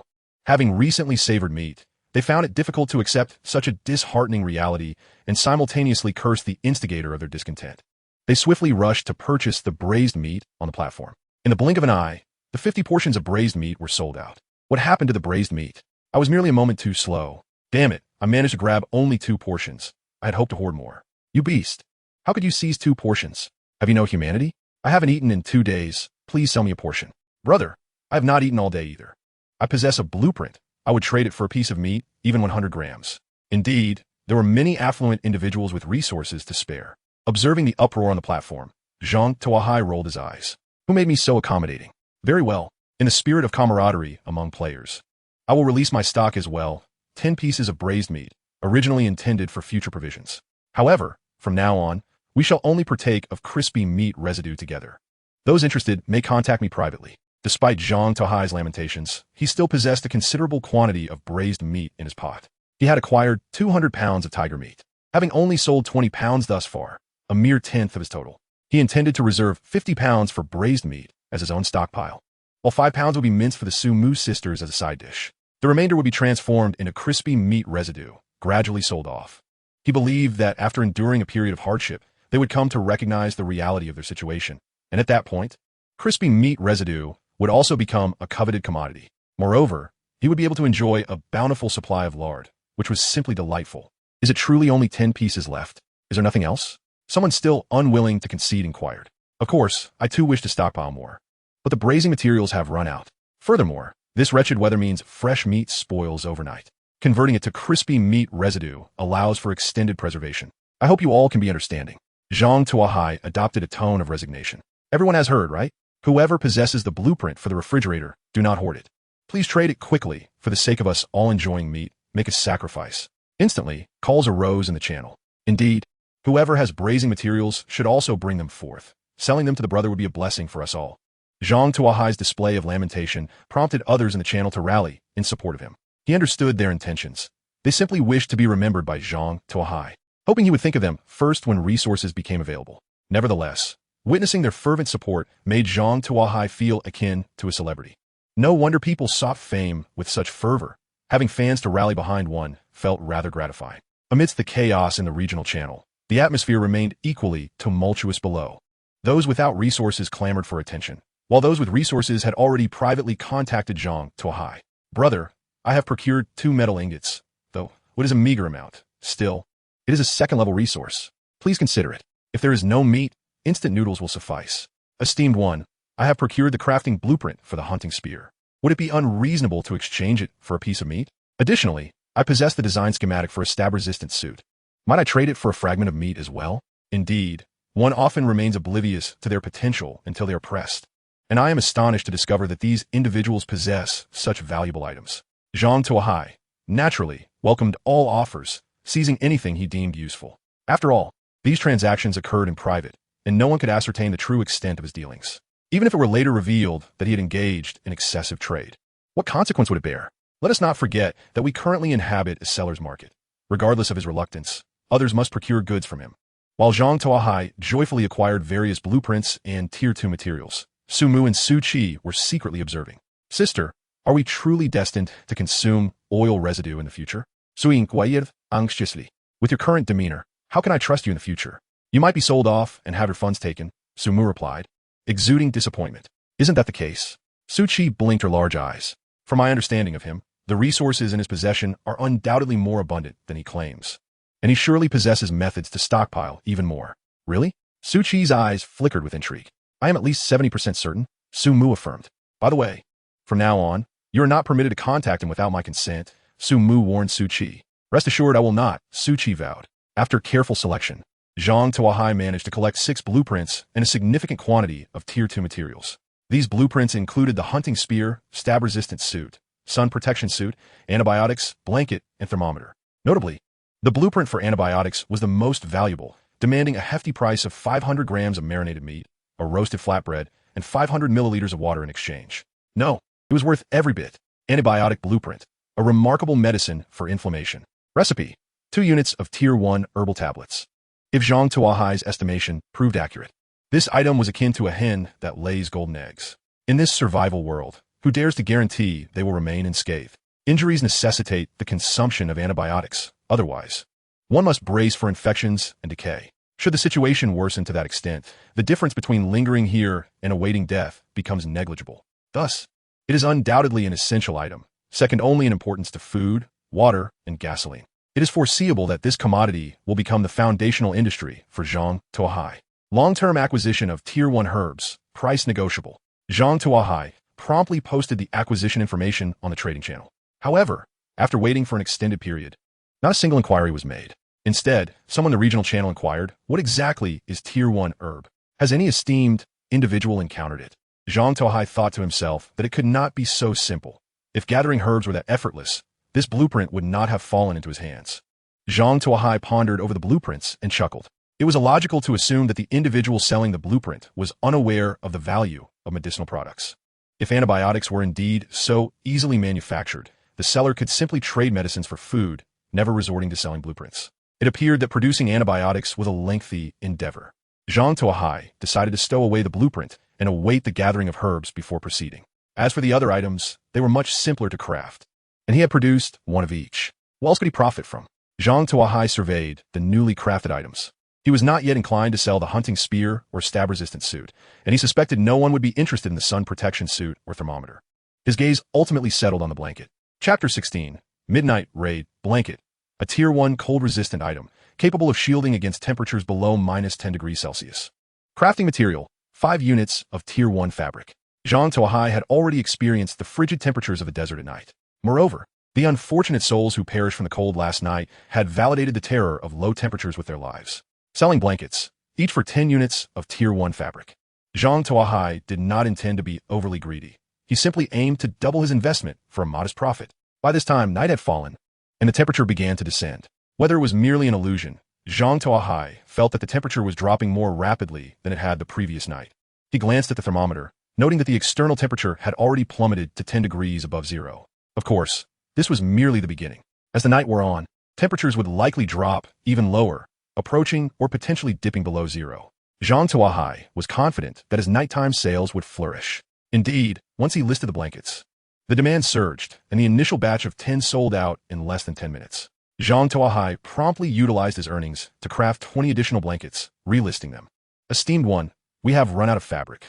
Having recently savored meat, they found it difficult to accept such a disheartening reality and simultaneously cursed the instigator of their discontent. They swiftly rushed to purchase the braised meat on the platform. In the blink of an eye, the 50 portions of braised meat were sold out. What happened to the braised meat? I was merely a moment too slow. Damn it, I managed to grab only 2 portions. I had hoped to hoard more. You beast. How could you seize 2 portions? Have you no humanity? I haven't eaten in 2 days. Please sell me a portion. Brother, I have not eaten all day either. I possess a blueprint. I would trade it for a piece of meat, even 100 grams. Indeed, there were many affluent individuals with resources to spare. Observing the uproar on the platform, Zhang Tuo Hai rolled his eyes. Who made me so accommodating? Very well. In the spirit of camaraderie among players, I will release my stock as well, 10 pieces of braised meat, originally intended for future provisions. However, from now on, we shall only partake of crispy meat residue together. Those interested may contact me privately. Despite Zhang Tuo Hai's lamentations, he still possessed a considerable quantity of braised meat in his pot. He had acquired 200 pounds of tiger meat, having only sold 20 pounds thus far, a mere tenth of his total. He intended to reserve 50 pounds for braised meat as his own stockpile, while 5 pounds would be minced for the Sumu sisters as a side dish. The remainder would be transformed into crispy meat residue, gradually sold off. He believed that after enduring a period of hardship, they would come to recognize the reality of their situation, and at that point, crispy meat residue would also become a coveted commodity. Moreover, he would be able to enjoy a bountiful supply of lard, which was simply delightful. Is it truly only 10 pieces left? Is there nothing else? Someone still unwilling to concede inquired. Of course, I too wish to stockpile more, but the braising materials have run out. Furthermore, this wretched weather means fresh meat spoils overnight. Converting it to crispy meat residue allows for extended preservation. I hope you all can be understanding. Zhang Tuo Hai adopted a tone of resignation. Everyone has heard, right? Whoever possesses the blueprint for the refrigerator, do not hoard it. Please trade it quickly, for the sake of us all enjoying meat, make a sacrifice. Instantly, calls arose in the channel. Indeed, whoever has braising materials should also bring them forth. Selling them to the brother would be a blessing for us all. Zhang Tuo Hai's display of lamentation prompted others in the channel to rally in support of him. He understood their intentions. They simply wished to be remembered by Zhang Tuo Hai, hoping he would think of them first when resources became available. Nevertheless, witnessing their fervent support made Zhang Tuo Hai feel akin to a celebrity. No wonder people sought fame with such fervor. Having fans to rally behind one felt rather gratifying. Amidst the chaos in the regional channel, the atmosphere remained equally tumultuous below. Those without resources clamored for attention, while those with resources had already privately contacted Zhang Tuo Hai. Brother, I have procured 2 metal ingots, though what is a meager amount. Still, it is a second-level resource. Please consider it. If there is no meat, instant noodles will suffice. Esteemed one, I have procured the crafting blueprint for the hunting spear. Would it be unreasonable to exchange it for a piece of meat? Additionally, I possess the design schematic for a stab-resistant suit. Might I trade it for a fragment of meat as well? Indeed, one often remains oblivious to their potential until they are pressed, and I am astonished to discover that these individuals possess such valuable items. Zhang Tuo Hai, naturally, welcomed all offers, seizing anything he deemed useful. After all, these transactions occurred in private, and no one could ascertain the true extent of his dealings, even if it were later revealed that he had engaged in excessive trade. What consequence would it bear? Let us not forget that we currently inhabit a seller's market. Regardless of his reluctance, others must procure goods from him. While Zhang Tuo Hai joyfully acquired various blueprints and Tier 2 materials, Su Mu and Su Qi were secretly observing. Sister, are we truly destined to consume oil residue in the future? Su inquired anxiously. With your current demeanor, how can I trust you in the future? You might be sold off and have your funds taken, Su Mu replied, exuding disappointment. Isn't that the case? Su Qi blinked her large eyes. From my understanding of him, the resources in his possession are undoubtedly more abundant than he claims, and he surely possesses methods to stockpile even more. Really? Su Qi's eyes flickered with intrigue. I am at least 70% certain, Su Mu affirmed. By the way, from now on, you are not permitted to contact him without my consent, Su Mu warned Su Qi. Rest assured I will not, Su Qi vowed. After careful selection, Zhang Tuo Hai managed to collect 6 blueprints and a significant quantity of Tier 2 materials. These blueprints included the hunting spear, stab-resistant suit, sun protection suit, antibiotics, blanket, and thermometer. Notably, the blueprint for antibiotics was the most valuable, demanding a hefty price of 500 grams of marinated meat, a roasted flatbread, and 500 milliliters of water in exchange. No, it was worth every bit. Antibiotic blueprint, a remarkable medicine for inflammation. Recipe: 2 units of Tier 1 herbal tablets. If Zhang Tuo Hai's estimation proved accurate, this item was akin to a hen that lays golden eggs. In this survival world, who dares to guarantee they will remain unscathed? Injuries necessitate the consumption of antibiotics. Otherwise, one must brace for infections and decay. Should the situation worsen to that extent, the difference between lingering here and awaiting death becomes negligible. Thus, it is undoubtedly an essential item, second only in importance to food, water, and gasoline. It is foreseeable that this commodity will become the foundational industry for Zhang Tuo Hai. Long-term acquisition of Tier 1 herbs, price negotiable. Zhang Tuo Hai promptly posted the acquisition information on the trading channel. However, after waiting for an extended period, not a single inquiry was made. Instead, someone in the regional channel inquired, what exactly is Tier 1 herb? Has any esteemed individual encountered it? Zhang Tuo Hai thought to himself that it could not be so simple. If gathering herbs were that effortless, this blueprint would not have fallen into his hands. Zhang Tuo Hai pondered over the blueprints and chuckled. It was illogical to assume that the individual selling the blueprint was unaware of the value of medicinal products. If antibiotics were indeed so easily manufactured, the seller could simply trade medicines for food, never resorting to selling blueprints. It appeared that producing antibiotics was a lengthy endeavor. Zhang Tuo Hai decided to stow away the blueprint and await the gathering of herbs before proceeding. As for the other items, they were much simpler to craft, and he had produced one of each. What else could he profit from? Zhang Tuo Hai surveyed the newly crafted items. He was not yet inclined to sell the hunting spear or stab-resistant suit, and he suspected no one would be interested in the sun protection suit or thermometer. His gaze ultimately settled on the blanket. Chapter 16. Midnight Raid Blanket, a Tier 1 cold-resistant item, capable of shielding against temperatures below -10 degrees Celsius. Crafting material: 5 units of Tier 1 fabric. Zhang Tuo Hai had already experienced the frigid temperatures of the desert at night. Moreover, the unfortunate souls who perished from the cold last night had validated the terror of low temperatures with their lives. Selling blankets, each for 10 units of Tier 1 fabric. Zhang Tuo Hai did not intend to be overly greedy. He simply aimed to double his investment for a modest profit. By this time, night had fallen, and the temperature began to descend. Whether it was merely an illusion, Zhang Tuo Hai felt that the temperature was dropping more rapidly than it had the previous night. He glanced at the thermometer, noting that the external temperature had already plummeted to 10 degrees above zero. Of course, this was merely the beginning. As the night wore on, temperatures would likely drop even lower, approaching or potentially dipping below zero. Zhang Tuo Hai was confident that his nighttime sales would flourish. Indeed, once he listed the blankets, the demand surged, and the initial batch of 10 sold out in less than 10 minutes. Zhang Tuo Hai promptly utilized his earnings to craft 20 additional blankets, relisting them. Esteemed one, we have run out of fabric.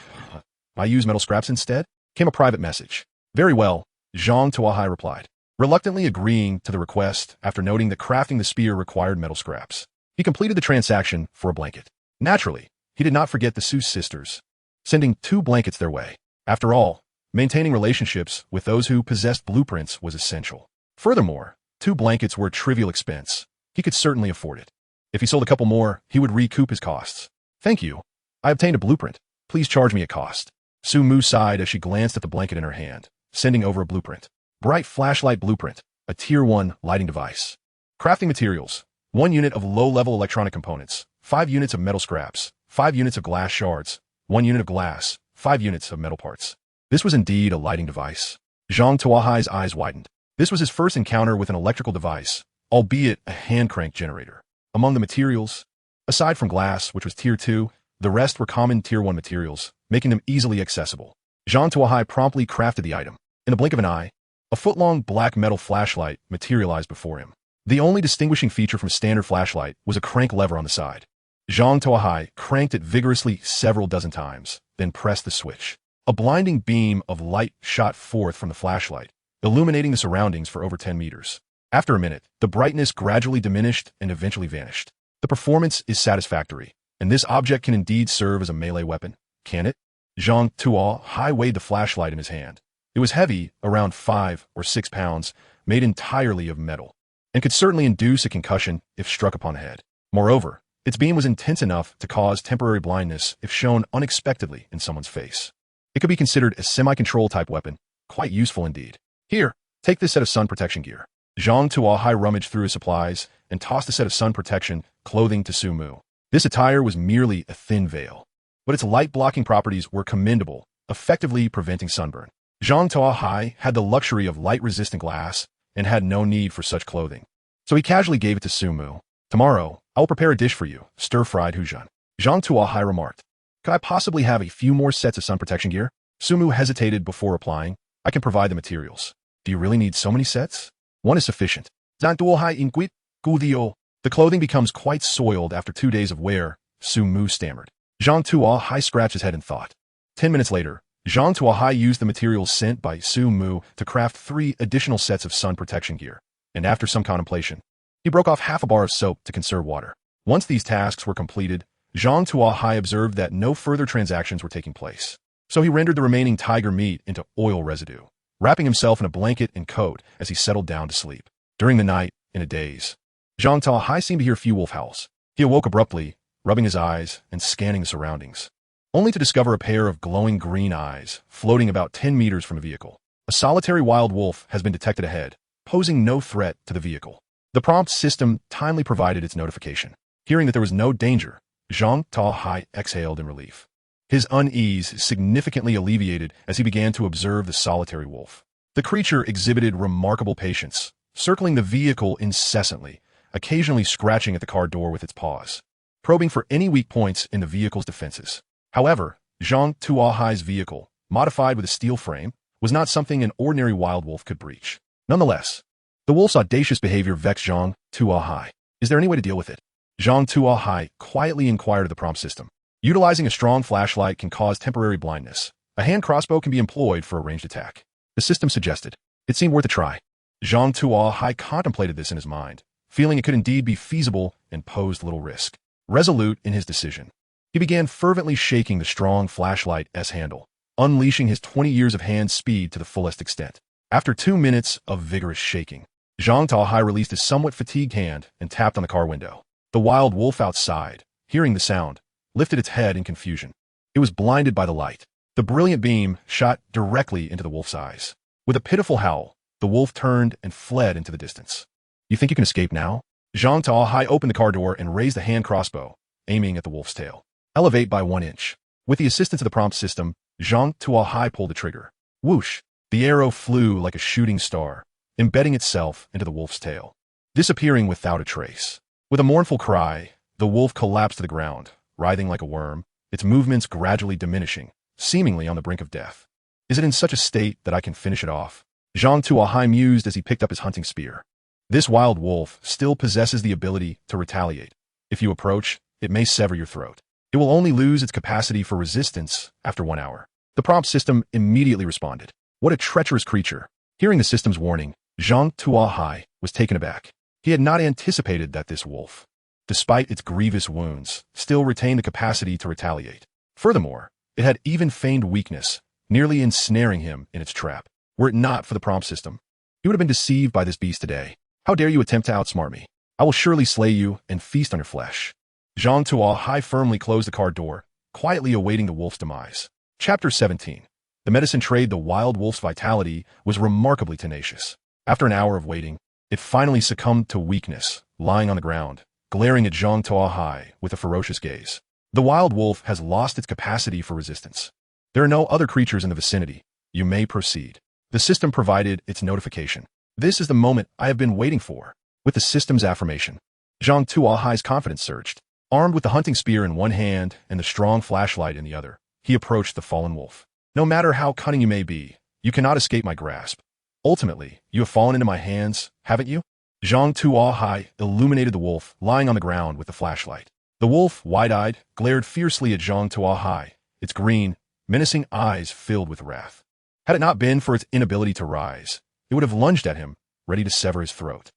I use metal scraps instead? Came a private message. Very well, Zhang Tuo Hai replied, reluctantly agreeing to the request after noting that crafting the spear required metal scraps. He completed the transaction for a blanket. Naturally, he did not forget the Seuss sisters, sending 2 blankets their way. After all, maintaining relationships with those who possessed blueprints was essential. Furthermore, 2 blankets were a trivial expense. He could certainly afford it. If he sold a couple more, he would recoup his costs. Thank you. I obtained a blueprint. Please charge me a cost. Su Mu sighed as she glanced at the blanket in her hand, sending over a blueprint. Bright flashlight blueprint, a Tier 1 lighting device. Crafting materials: 1 unit of low-level electronic components, 5 units of metal scraps, 5 units of glass shards, 1 unit of glass, 5 units of metal parts. This was indeed a lighting device. Zhang Tuo Hai's eyes widened. This was his first encounter with an electrical device, albeit a hand-crank generator. Among the materials, aside from glass, which was Tier 2, the rest were common Tier 1 materials, making them easily accessible. Zhang Tuo Hai promptly crafted the item. In the blink of an eye, a foot-long black metal flashlight materialized before him. The only distinguishing feature from a standard flashlight was a crank lever on the side. Zhang Tuo Hai cranked it vigorously several dozen times, then pressed the switch. A blinding beam of light shot forth from the flashlight, illuminating the surroundings for over 10 meters. After a minute, the brightness gradually diminished and eventually vanished. The performance is satisfactory, and this object can indeed serve as a melee weapon, can it? Zhang Tuo Hai weighed the flashlight in his hand. It was heavy, around 5 or 6 pounds, made entirely of metal, and could certainly induce a concussion if struck upon the head. Moreover, its beam was intense enough to cause temporary blindness if shown unexpectedly in someone's face. It could be considered a semi-control type weapon, quite useful indeed. Here, Take this set of sun protection gear. Zhang Tuo Hai rummaged through his supplies and tossed a set of sun protection clothing to Su Mu. This attire was merely a thin veil, but its light-blocking properties were commendable, effectively preventing sunburn. Zhang Tuo Hai had the luxury of light-resistant glass and had no need for such clothing. So he casually gave it to Su Mu. Tomorrow, I will prepare a dish for you, stir-fried hujan. Zhang Tuo Hai remarked. Could I possibly have a few more sets of sun protection gear? Su Mu hesitated before replying. I can provide the materials. Do you really need so many sets? One is sufficient. Zhang Tuo Hai inquit, gudio. The clothing becomes quite soiled after 2 days of wear, Su Mu stammered. Zhang Tuo Hai scratched his head in thought. 10 minutes later, Zhang Tuo Hai used the materials sent by Su Mu to craft 3 additional sets of sun protection gear, and after some contemplation, he broke off half a bar of soap to conserve water. Once these tasks were completed, Zhang Tuo Hai observed that no further transactions were taking place. So he rendered the remaining tiger meat into oil residue, wrapping himself in a blanket and coat as he settled down to sleep. During the night, in a daze, Zhang Tuo Hai seemed to hear a few wolf howls. He awoke abruptly, rubbing his eyes and scanning the surroundings, only to discover a pair of glowing green eyes floating about 10 meters from the vehicle. A solitary wild wolf has been detected ahead, posing no threat to the vehicle. The prompt system timely provided its notification. Hearing that there was no danger, Zhang Tuo Hai exhaled in relief. His unease significantly alleviated as he began to observe the solitary wolf. The creature exhibited remarkable patience, circling the vehicle incessantly, occasionally scratching at the car door with its paws, probing for any weak points in the vehicle's defenses. However, Zhang Tuo Hai's vehicle, modified with a steel frame, was not something an ordinary wild wolf could breach. Nonetheless, the wolf's audacious behavior vexed Zhang Tuo Hai. Is there any way to deal with it? Zhang Tuo Hai quietly inquired of the prompt system. Utilizing a strong flashlight can cause temporary blindness. A hand crossbow can be employed for a ranged attack. The system suggested. It seemed worth a try. Zhang Tuo Hai contemplated this in his mind, feeling it could indeed be feasible and posed little risk. Resolute in his decision, he began fervently shaking the strong flashlight's handle, unleashing his 20 years of hand speed to the fullest extent. After 2 minutes of vigorous shaking, Zhang Tuo Hai released his somewhat fatigued hand and tapped on the car window. The wild wolf outside, hearing the sound, lifted its head in confusion. It was blinded by the light. The brilliant beam shot directly into the wolf's eyes. With a pitiful howl, the wolf turned and fled into the distance. You think you can escape now? Zhang Tuo Hai opened the car door and raised the hand crossbow, aiming at the wolf's tail. Elevate by 1 inch. With the assistance of the prompt system, Zhang Tuo Hai pulled the trigger. Whoosh! The arrow flew like a shooting star, embedding itself into the wolf's tail, disappearing without a trace. With a mournful cry, the wolf collapsed to the ground, writhing like a worm, its movements gradually diminishing, seemingly on the brink of death. Is it in such a state that I can finish it off? Zhang Tuo Hai mused as he picked up his hunting spear. This wild wolf still possesses the ability to retaliate. If you approach, it may sever your throat. It will only lose its capacity for resistance after 1 hour. The prompt system immediately responded. What a treacherous creature. Hearing the system's warning, Zhang Tuo Hai was taken aback. He had not anticipated that this wolf, despite its grievous wounds, still retained the capacity to retaliate. Furthermore, it had even feigned weakness, nearly ensnaring him in its trap. Were it not for the prompt system, he would have been deceived by this beast today. How dare you attempt to outsmart me? I will surely slay you and feast on your flesh. Zhang Tuo Hai firmly closed the car door, quietly awaiting the wolf's demise. Chapter 17. The medicine trade. The wild wolf's vitality was remarkably tenacious. After an hour of waiting, it finally succumbed to weakness, lying on the ground, glaring at Zhang Tuo Hai with a ferocious gaze. The wild wolf has lost its capacity for resistance. There are no other creatures in the vicinity. You may proceed. The system provided its notification. This is the moment I have been waiting for. With the system's affirmation, Zhang Tuo Hai's confidence surged. Armed with the hunting spear in one hand and the strong flashlight in the other, he approached the fallen wolf. No matter how cunning you may be, you cannot escape my grasp. Ultimately, you have fallen into my hands, haven't you? Zhang Tuo Hai illuminated the wolf lying on the ground with the flashlight. The wolf, wide-eyed, glared fiercely at Zhang Tuo Hai, its green, menacing eyes filled with wrath. Had it not been for its inability to rise, it would have lunged at him, ready to sever his throat.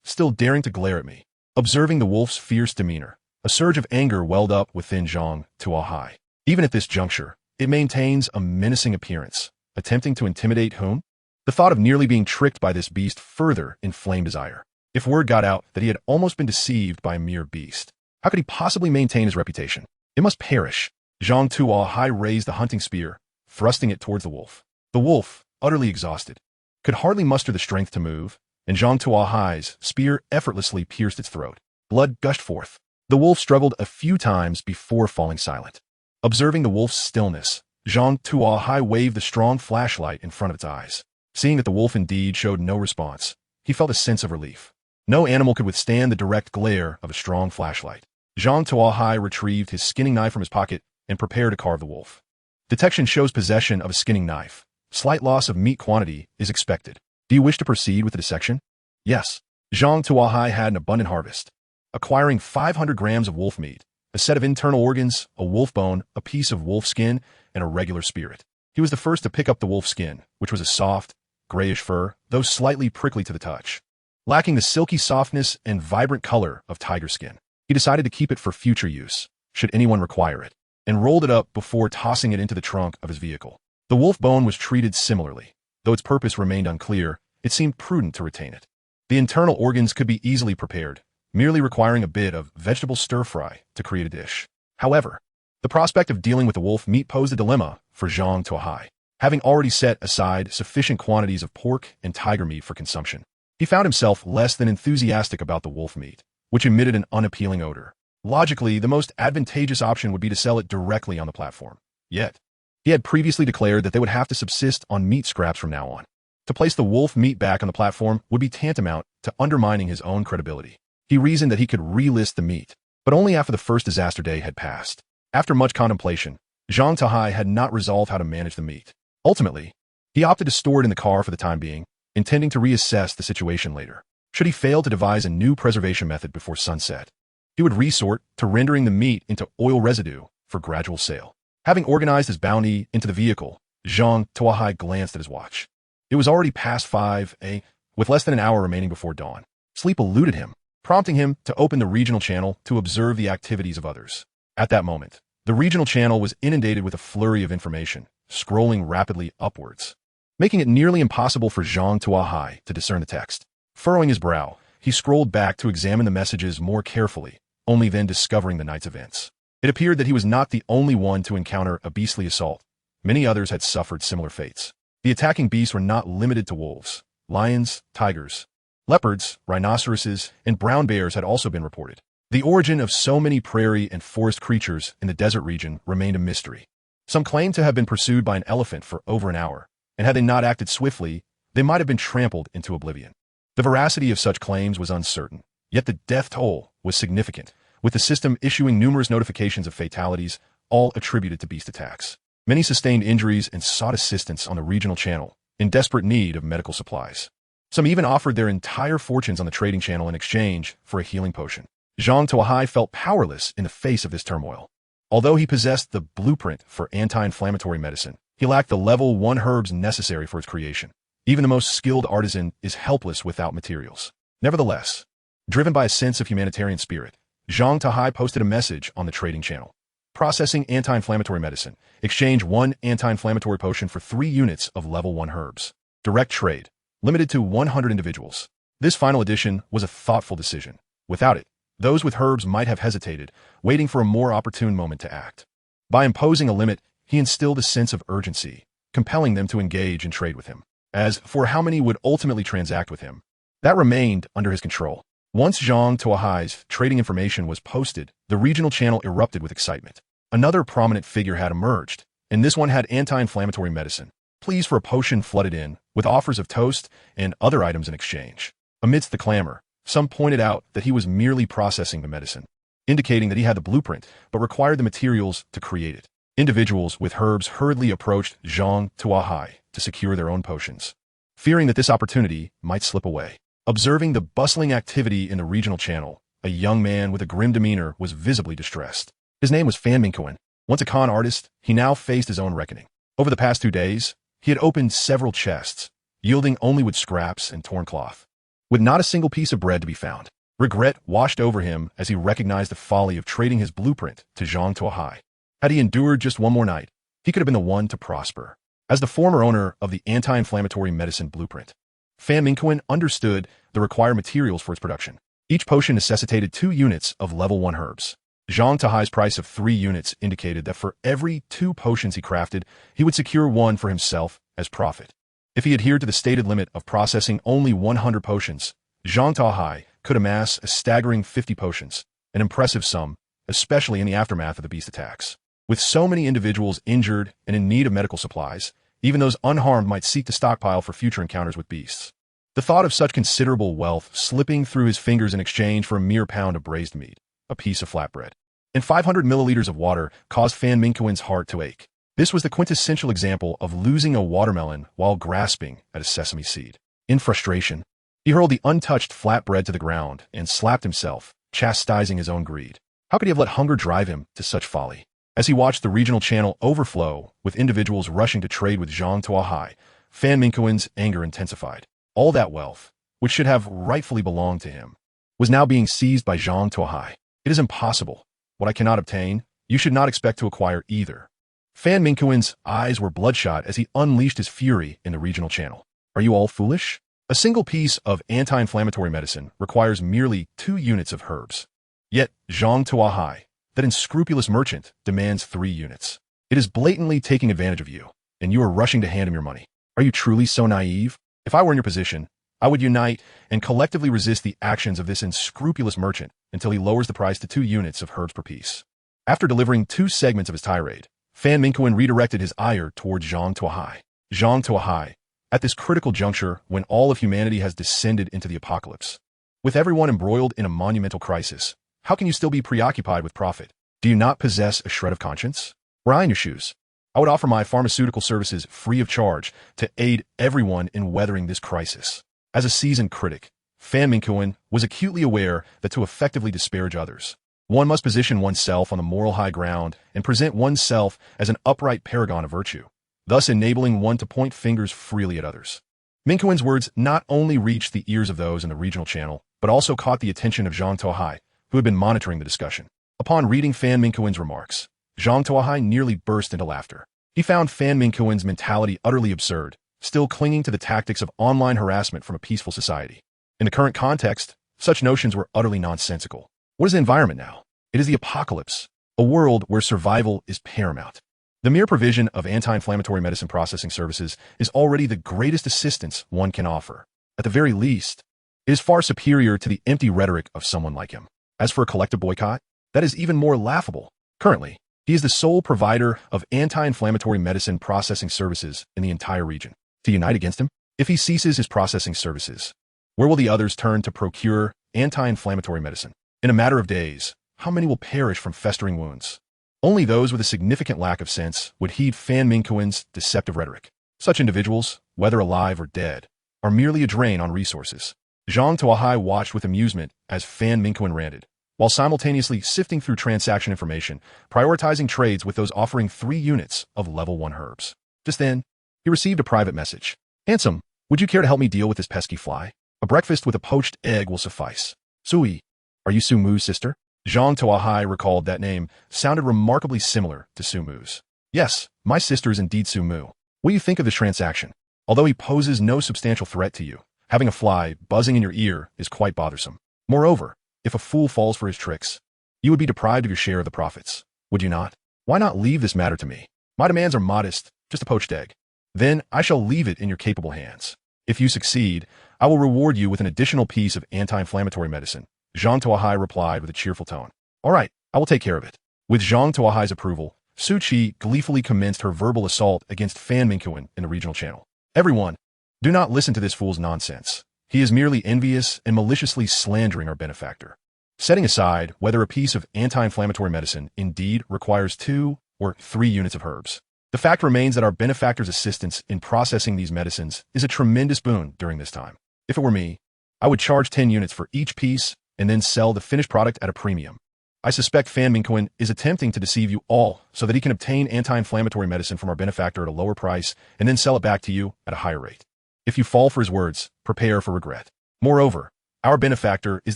Still daring to glare at me. Observing the wolf's fierce demeanor, a surge of anger welled up within Zhang Tuo Hai. Even at this juncture, it maintains a menacing appearance, attempting to intimidate whom? The thought of nearly being tricked by this beast further inflamed his ire. If word got out that he had almost been deceived by a mere beast, how could he possibly maintain his reputation? It must perish. Zhang Tuo Hai raised the hunting spear, thrusting it towards the wolf. The wolf, utterly exhausted, could hardly muster the strength to move, and Zhang Tuo Hai's spear effortlessly pierced its throat. Blood gushed forth. The wolf struggled a few times before falling silent. Observing the wolf's stillness, Zhang Tuo Hai waved the strong flashlight in front of its eyes. Seeing that the wolf indeed showed no response, he felt a sense of relief. No animal could withstand the direct glare of a strong flashlight. Zhang Tuo Hai retrieved his skinning knife from his pocket and prepared to carve the wolf. Detection shows possession of a skinning knife. Slight loss of meat quantity is expected. Do you wish to proceed with the dissection? Yes. Zhang Tuo Hai had an abundant harvest, acquiring 500 grams of wolf meat, a set of internal organs, a wolf bone, a piece of wolf skin, and a regular spirit. He was the first to pick up the wolf skin, which was a soft, grayish fur, though slightly prickly to the touch, lacking the silky softness and vibrant color of tiger skin. He decided to keep it for future use, should anyone require it, and rolled it up before tossing it into the trunk of his vehicle. The wolf bone was treated similarly. Though its purpose remained unclear, it seemed prudent to retain it. The internal organs could be easily prepared, merely requiring a bit of vegetable stir-fry to create a dish. However, the prospect of dealing with the wolf meat posed a dilemma for Zhang Tuo Hai. Having already set aside sufficient quantities of pork and tiger meat for consumption, he found himself less than enthusiastic about the wolf meat, which emitted an unappealing odor. Logically, the most advantageous option would be to sell it directly on the platform. Yet, he had previously declared that they would have to subsist on meat scraps from now on. To place the wolf meat back on the platform would be tantamount to undermining his own credibility. He reasoned that he could relist the meat, but only after the first disaster day had passed. After much contemplation, Zhang Tuo Hai had not resolved how to manage the meat. Ultimately, he opted to store it in the car for the time being, intending to reassess the situation later. Should he fail to devise a new preservation method before sunset, he would resort to rendering the meat into oil residue for gradual sale. Having organized his bounty into the vehicle, Zhang Tuo Hai glanced at his watch. It was already past 5 a.m., with less than an hour remaining before dawn. Sleep eluded him, prompting him to open the regional channel to observe the activities of others. At that moment, the regional channel was inundated with a flurry of information, scrolling rapidly upwards, making it nearly impossible for Zhang Tuo Hai to discern the text. Furrowing his brow, he scrolled back to examine the messages more carefully, only then discovering the night's events. It appeared that he was not the only one to encounter a beastly assault. Many others had suffered similar fates. The attacking beasts were not limited to wolves. Lions, tigers, leopards, rhinoceroses, and brown bears had also been reported. The origin of so many prairie and forest creatures in the desert region remained a mystery. Some claimed to have been pursued by an elephant for over an hour, and had they not acted swiftly, they might have been trampled into oblivion. The veracity of such claims was uncertain, yet the death toll was significant, with the system issuing numerous notifications of fatalities, all attributed to beast attacks. Many sustained injuries and sought assistance on the regional channel, in desperate need of medical supplies. Some even offered their entire fortunes on the trading channel in exchange for a healing potion. Zhang Tuo Hai felt powerless in the face of this turmoil. Although he possessed the blueprint for anti-inflammatory medicine, he lacked the level 1 herbs necessary for its creation. Even the most skilled artisan is helpless without materials. Nevertheless, driven by a sense of humanitarian spirit, Zhang Tuo Hai posted a message on the trading channel. Processing anti-inflammatory medicine. Exchange 1 anti-inflammatory potion for 3 units of level 1 herbs. Direct trade. Limited to 100 individuals. This final addition was a thoughtful decision. Without it, those with herbs might have hesitated, waiting for a more opportune moment to act. By imposing a limit, he instilled a sense of urgency, compelling them to engage and trade with him. As for how many would ultimately transact with him, that remained under his control. Once Zhang Tuo Hai's trading information was posted, the regional channel erupted with excitement. Another prominent figure had emerged, and this one had anti-inflammatory medicine. Pleas for a potion flooded in, with offers of toast and other items in exchange. Amidst the clamor, some pointed out that he was merely processing the medicine, indicating that he had the blueprint, but required the materials to create it. Individuals with herbs hurriedly approached Zhang Tuo Hai to secure their own potions, fearing that this opportunity might slip away. Observing the bustling activity in the regional channel, a young man with a grim demeanor was visibly distressed. His name was Fan Mingquan. Once a con artist, he now faced his own reckoning. Over the past 2 days, he had opened several chests, yielding only wood scraps and torn cloth, with not a single piece of bread to be found. Regret washed over him as he recognized the folly of trading his blueprint to Zhang Tuo Hai. Had he endured just one more night, he could have been the one to prosper. As the former owner of the anti-inflammatory medicine blueprint, Fan Mingquan understood the required materials for its production. Each potion necessitated 2 units of level 1 herbs. Zhang Tuo Hai's price of 3 units indicated that for every 2 potions he crafted, he would secure 1 for himself as profit. If he adhered to the stated limit of processing only 100 potions, Zhang Tuo Hai could amass a staggering 50 potions, an impressive sum, especially in the aftermath of the beast attacks. With so many individuals injured and in need of medical supplies, even those unharmed might seek to stockpile for future encounters with beasts. The thought of such considerable wealth slipping through his fingers in exchange for a mere pound of braised meat, a piece of flatbread, and 500 milliliters of water caused Fan Mingquen's heart to ache. This was the quintessential example of losing a watermelon while grasping at a sesame seed. In frustration, he hurled the untouched flatbread to the ground and slapped himself, chastising his own greed. How could he have let hunger drive him to such folly? As he watched the regional channel overflow with individuals rushing to trade with Zhang Tuo Hai, Fan Mingquen's anger intensified. All that wealth, which should have rightfully belonged to him, was now being seized by Zhang Tuo Hai. It is impossible. What I cannot obtain, you should not expect to acquire either. Fan Mingquen's eyes were bloodshot as he unleashed his fury in the regional channel. Are you all foolish? A single piece of anti-inflammatory medicine requires merely 2 units of herbs. Yet Zhang Tuo Hai, that unscrupulous merchant, demands 3 units. It is blatantly taking advantage of you, and you are rushing to hand him your money. Are you truly so naive? If I were in your position, I would unite and collectively resist the actions of this unscrupulous merchant until he lowers the price to 2 units of herbs per piece. After delivering 2 segments of his tirade, Fan Mingquen redirected his ire towards Zhang Tuo Hai. Zhang Tuo Hai, at this critical juncture when all of humanity has descended into the apocalypse, with everyone embroiled in a monumental crisis, how can you still be preoccupied with profit? Do you not possess a shred of conscience? Were I in your shoes, I would offer my pharmaceutical services free of charge to aid everyone in weathering this crisis. As a seasoned critic, Fan Mingquen was acutely aware that to effectively disparage others, one must position oneself on the moral high ground and present oneself as an upright paragon of virtue, thus enabling one to point fingers freely at others. Mingquen's words not only reached the ears of those in the regional channel, but also caught the attention of Zhang Tuo Hai, who had been monitoring the discussion. Upon reading Fan Mingquen's remarks, Zhang Tuo Hai nearly burst into laughter. He found Fan Mingquen's mentality utterly absurd, still clinging to the tactics of online harassment from a peaceful society. In the current context, such notions were utterly nonsensical. What is the environment now? It is the apocalypse, a world where survival is paramount. The mere provision of anti-inflammatory medicine processing services is already the greatest assistance one can offer. At the very least, it is far superior to the empty rhetoric of someone like him. As for a collective boycott, that is even more laughable. Currently, he is the sole provider of anti-inflammatory medicine processing services in the entire region. To unite against him? If he ceases his processing services, where will the others turn to procure anti-inflammatory medicine? In a matter of days, how many will perish from festering wounds? Only those with a significant lack of sense would heed Fan Mingquen's deceptive rhetoric. Such individuals, whether alive or dead, are merely a drain on resources. Zhang Tuo Hai watched with amusement as Fan Mingquen ranted, while simultaneously sifting through transaction information, prioritizing trades with those offering 3 units of level 1 herbs. Just then, he received a private message. Handsome, would you care to help me deal with this pesky fly? A breakfast with a poached egg will suffice. Sui, are you Su Mu's sister? Zhang Tuo Hai recalled that name sounded remarkably similar to Su Mu's. Yes, my sister is indeed Su Mu. What do you think of this transaction? Although he poses no substantial threat to you, having a fly buzzing in your ear is quite bothersome. Moreover, if a fool falls for his tricks, you would be deprived of your share of the profits, would you not? Why not leave this matter to me? My demands are modest, just a poached egg. Then I shall leave it in your capable hands. If you succeed, I will reward you with an additional piece of anti-inflammatory medicine. Zhang Tuo Hai replied with a cheerful tone. All right, I will take care of it. With Zhang Tuo Hai's approval, Su Qi gleefully commenced her verbal assault against Fan Mingquen in the regional channel. Everyone, do not listen to this fool's nonsense. He is merely envious and maliciously slandering our benefactor. Setting aside whether a piece of anti-inflammatory medicine indeed requires 2 or 3 units of herbs, the fact remains that our benefactor's assistance in processing these medicines is a tremendous boon during this time. If it were me, I would charge 10 units for each piece and then sell the finished product at a premium. I suspect Fan Mingquen is attempting to deceive you all so that he can obtain anti-inflammatory medicine from our benefactor at a lower price and then sell it back to you at a higher rate. If you fall for his words, prepare for regret. Moreover, our benefactor is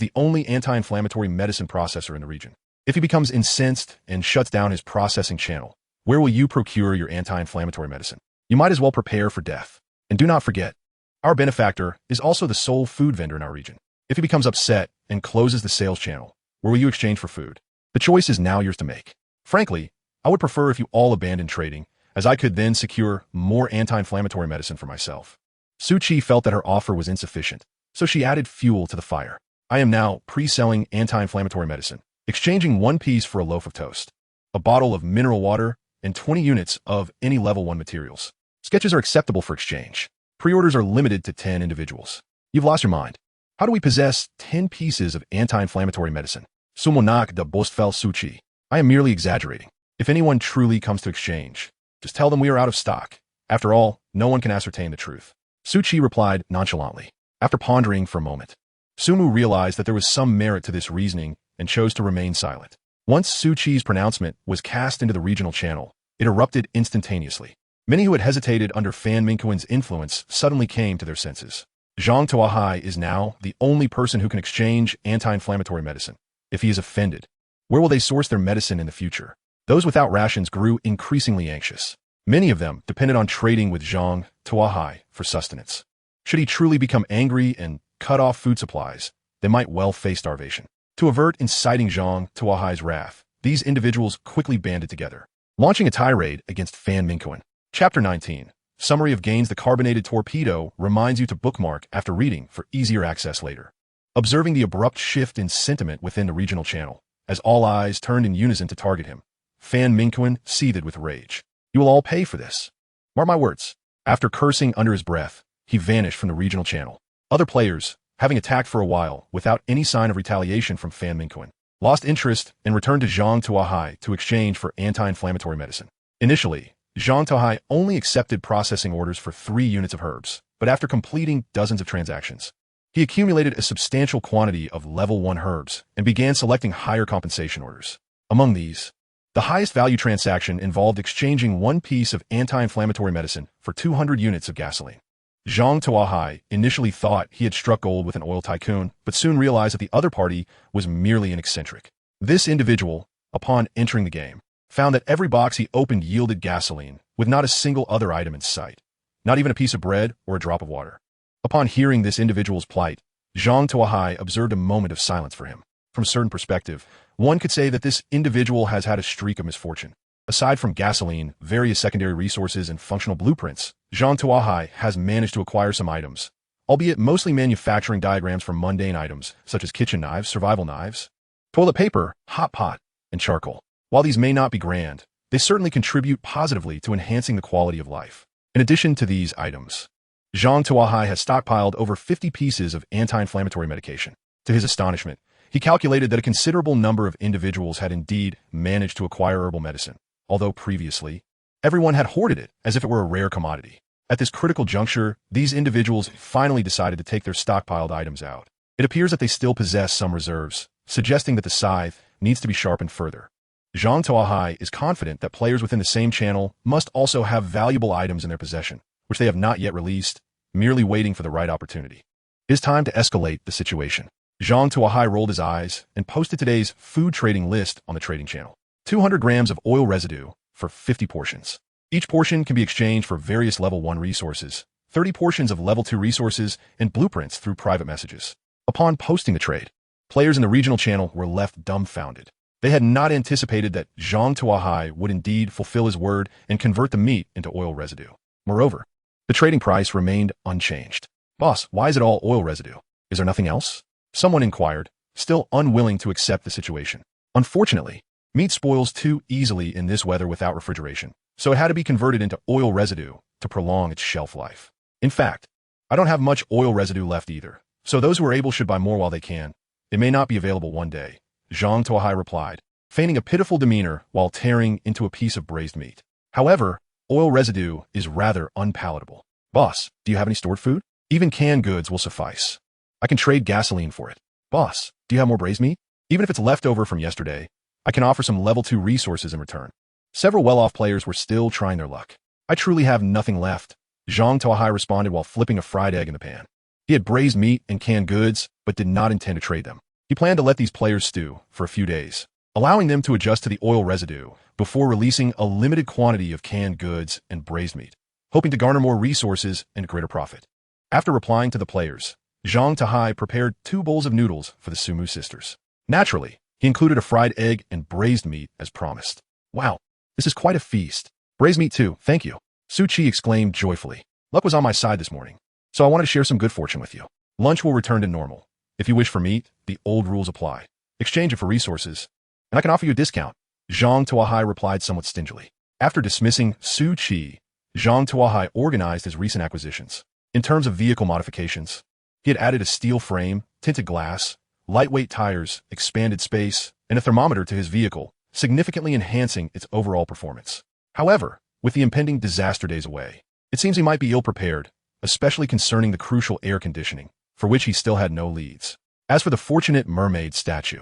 the only anti-inflammatory medicine processor in the region. If he becomes incensed and shuts down his processing channel, where will you procure your anti-inflammatory medicine? You might as well prepare for death. And do not forget, our benefactor is also the sole food vendor in our region. If he becomes upset and closes the sales channel, where will you exchange for food? The choice is now yours to make. Frankly, I would prefer if you all abandoned trading, as I could then secure more anti-inflammatory medicine for myself. Su Qi felt that her offer was insufficient, so she added fuel to the fire. I am now pre-selling anti-inflammatory medicine, exchanging 1 piece for a loaf of toast, a bottle of mineral water, and 20 units of any level 1 materials. Sketches are acceptable for exchange. Pre-orders are limited to 10 individuals. You've lost your mind. How do we possess 10 pieces of anti-inflammatory medicine? Sumonak de Bostfel Su Qi. I am merely exaggerating. If anyone truly comes to exchange, just tell them we are out of stock. After all, no one can ascertain the truth. Su Qi replied nonchalantly. After pondering for a moment, Sumu realized that there was some merit to this reasoning and chose to remain silent. Once Su Qi's pronouncement was cast into the regional channel, it erupted instantaneously. Many who had hesitated under Fan Mingquan's influence suddenly came to their senses. Zhang Tuo Hai is now the only person who can exchange anti-inflammatory medicine. If he is offended, where will they source their medicine in the future? Those without rations grew increasingly anxious. Many of them depended on trading with Zhang Tuo Hai for sustenance. Should he truly become angry and cut off food supplies, they might well face starvation. To avert inciting Zhang Tuo Hai's wrath, these individuals quickly banded together, launching a tirade against Fan Mingquan. Chapter 19. Summary of gains. The carbonated torpedo reminds you to bookmark after reading for easier access later. Observing the abrupt shift in sentiment within the regional channel, as all eyes turned in unison to target him, Fan Mingquan seethed with rage. You will all pay for this. Mark my words. After cursing under his breath, he vanished from the regional channel. Other players, having attacked for a while without any sign of retaliation from Fan Mingquan, lost interest and returned to Zhang Tuo Hai to exchange for anti-inflammatory medicine. Initially, Zhang Tuo Hai only accepted processing orders for 3 units of herbs, but after completing dozens of transactions, he accumulated a substantial quantity of level 1 herbs and began selecting higher compensation orders. Among these, the highest value transaction involved exchanging 1 piece of anti-inflammatory medicine for 200 units of gasoline. Zhang Tuo Hai initially thought he had struck gold with an oil tycoon, but soon realized that the other party was merely an eccentric. This individual, upon entering the game, found that every box he opened yielded gasoline, with not a single other item in sight, not even a piece of bread or a drop of water. Upon hearing this individual's plight, Zhang Tuo Hai observed a moment of silence for him. From a certain perspective, one could say that this individual has had a streak of misfortune. Aside from gasoline, various secondary resources, and functional blueprints, Zhang Tuo Hai has managed to acquire some items, albeit mostly manufacturing diagrams for mundane items such as kitchen knives, survival knives, toilet paper, hot pot, and charcoal. While these may not be grand, they certainly contribute positively to enhancing the quality of life. In addition to these items, Zhang Tuo Hai has stockpiled over 50 pieces of anti-inflammatory medication. To his astonishment, he calculated that a considerable number of individuals had indeed managed to acquire herbal medicine, although previously, everyone had hoarded it as if it were a rare commodity. At this critical juncture, these individuals finally decided to take their stockpiled items out. It appears that they still possess some reserves, suggesting that the scythe needs to be sharpened further. Zhang Tuo Hai is confident that players within the same channel must also have valuable items in their possession, which they have not yet released, merely waiting for the right opportunity. It is time to escalate the situation. Zhang Tuo Hai rolled his eyes and posted today's food trading list on the trading channel. 200 grams of oil residue for 50 portions. Each portion can be exchanged for various level 1 resources, 30 portions of level 2 resources, and blueprints through private messages. Upon posting the trade, players in the regional channel were left dumbfounded. They had not anticipated that Zhang Tuo Hai would indeed fulfill his word and convert the meat into oil residue. Moreover, the trading price remained unchanged. Boss, why is it all oil residue? Is there nothing else? Someone inquired, still unwilling to accept the situation. Unfortunately, meat spoils too easily in this weather without refrigeration, so it had to be converted into oil residue to prolong its shelf life. In fact, I don't have much oil residue left either, so those who are able should buy more while they can. It may not be available one day, Zhang Tuo Hai replied, feigning a pitiful demeanor while tearing into a piece of braised meat. However, oil residue is rather unpalatable. Boss, do you have any stored food? Even canned goods will suffice. I can trade gasoline for it. Boss, do you have more braised meat? Even if it's leftover from yesterday, I can offer some level 2 resources in return. Several well-off players were still trying their luck. I truly have nothing left, Zhang Tuo Hai responded while flipping a fried egg in the pan. He had braised meat and canned goods, but did not intend to trade them. He planned to let these players stew for a few days, allowing them to adjust to the oil residue before releasing a limited quantity of canned goods and braised meat, hoping to garner more resources and greater profit. After replying to the players, Zhang Tuo Hai prepared 2 bowls of noodles for the Sumu sisters. Naturally, he included a fried egg and braised meat as promised. Wow, this is quite a feast. Braised meat too, thank you, Su Qi exclaimed joyfully. Luck was on my side this morning. so I wanted to share some good fortune with you. Lunch will return to normal. If you wish for meat, the old rules apply. Exchange it for resources, and I can offer you a discount. Zhang Tuo Hai replied somewhat stingily. After dismissing Su Qi, Zhang Tuo Hai organized his recent acquisitions. In terms of vehicle modifications, he had added a steel frame, tinted glass, lightweight tires, expanded space, and a thermometer to his vehicle, significantly enhancing its overall performance. However, with the impending disaster days away, it seems he might be ill-prepared, especially concerning the crucial air conditioning, for which he still had no leads. As for the fortunate mermaid statue,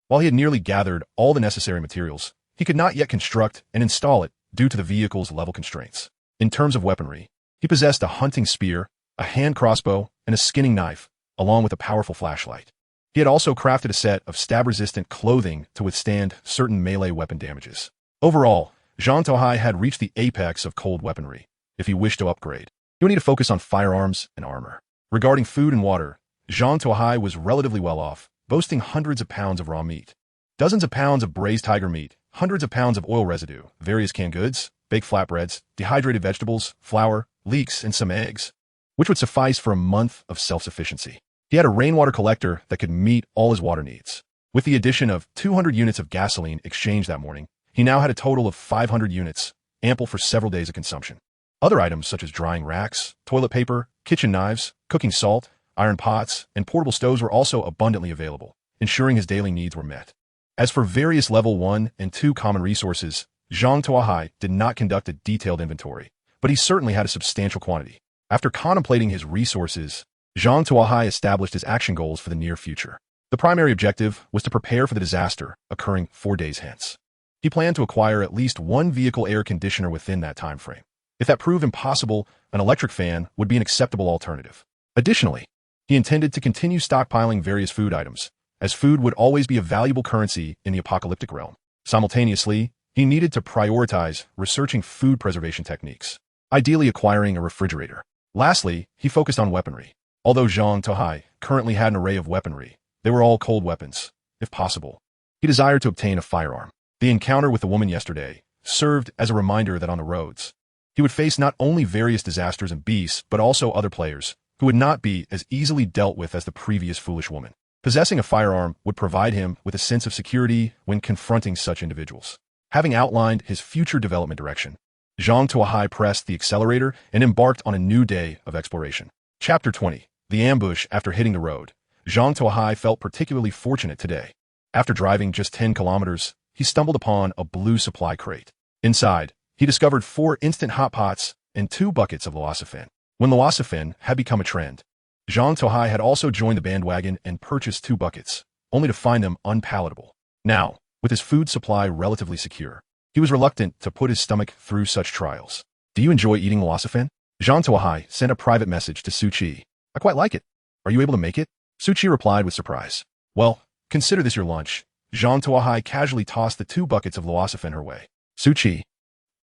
while he had nearly gathered all the necessary materials, he could not yet construct and install it due to the vehicle's level constraints. In terms of weaponry, he possessed a hunting spear, a hand crossbow, and a skinning knife, along with a powerful flashlight. He had also crafted a set of stab-resistant clothing to withstand certain melee weapon damages. Overall, Zhang Tuo Hai had reached the apex of cold weaponry. If he wished to upgrade, he would need to focus on firearms and armor. Regarding food and water, Zhang Tuo Hai was relatively well off, boasting hundreds of pounds of raw meat, dozens of pounds of braised tiger meat, hundreds of pounds of oil residue, various canned goods, baked flatbreads, dehydrated vegetables, flour, leeks, and some eggs, which would suffice for a month of self-sufficiency. He had a rainwater collector that could meet all his water needs. With the addition of 200 units of gasoline exchanged that morning, he now had a total of 500 units, ample for several days of consumption. Other items such as drying racks, toilet paper, kitchen knives, cooking salt, iron pots, and portable stoves were also abundantly available, ensuring his daily needs were met. As for various level 1 and 2 common resources, Zhang Tuo Hai did not conduct a detailed inventory, but he certainly had a substantial quantity. After contemplating his resources, Zhang Tuo Hai established his action goals for the near future. The primary objective was to prepare for the disaster occurring 4 days hence. He planned to acquire at least one vehicle air conditioner within that time frame. If that proved impossible, an electric fan would be an acceptable alternative. Additionally, he intended to continue stockpiling various food items, as food would always be a valuable currency in the apocalyptic realm. Simultaneously, he needed to prioritize researching food preservation techniques, ideally acquiring a refrigerator. Lastly, he focused on weaponry. Although Zhang Tuo Hai currently had an array of weaponry, they were all cold weapons, if possible. He desired to obtain a firearm. The encounter with the woman yesterday served as a reminder that on the roads, he would face not only various disasters and beasts, but also other players who would not be as easily dealt with as the previous foolish woman. Possessing a firearm would provide him with a sense of security when confronting such individuals. Having outlined his future development direction, Zhang Tuo Hai pressed the accelerator and embarked on a new day of exploration. Chapter 20. The ambush after hitting the road. Zhang Tuo Hai felt particularly fortunate today. After driving just 10 kilometers, he stumbled upon a blue supply crate. Inside, he discovered 4 instant hot pots and 2 buckets of Loasafen. When Loasafen had become a trend, Zhang Tuo Hai had also joined the bandwagon and purchased 2 buckets, only to find them unpalatable. Now, with his food supply relatively secure, he was reluctant to put his stomach through such trials. Do you enjoy eating Loasafen? Zhang Tuo Hai sent a private message to Su Qi. I quite like it. Are you able to make it? Su Qi replied with surprise. Well, consider this your lunch. Zhang Tuo Hai casually tossed the 2 buckets of Loasafen her way. Su Qi,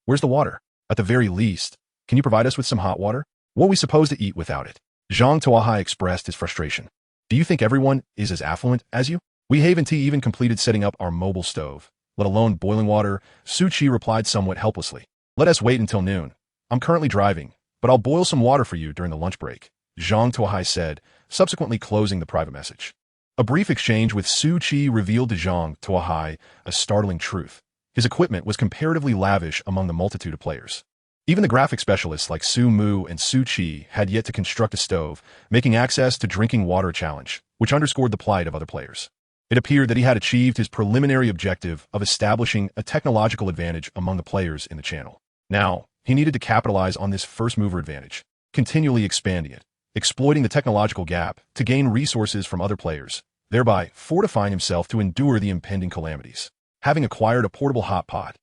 where's the water? At the very least, can you provide us with some hot water? What are we supposed to eat without it? Zhang Tuo Hai expressed his frustration. Do you think everyone is as affluent as you? We haven't even completed setting up our mobile stove, let alone boiling water. Su Qi replied somewhat helplessly. Let us wait until noon. I'm currently driving, but I'll boil some water for you during the lunch break, Zhang Tuo Hai said, subsequently closing the private message. A brief exchange with Su Qi revealed to Zhang Tuo Hai a startling truth. His equipment was comparatively lavish among the multitude of players. Even the graphic specialists like Su Mu and Su Qi had yet to construct a stove, making access to drinking water a challenge, which underscored the plight of other players. It appeared that he had achieved his preliminary objective of establishing a technological advantage among the players in the channel. Now, he needed to capitalize on this first-mover advantage, continually expanding it, exploiting the technological gap to gain resources from other players, thereby fortifying himself to endure the impending calamities. Having acquired a portable hot pot,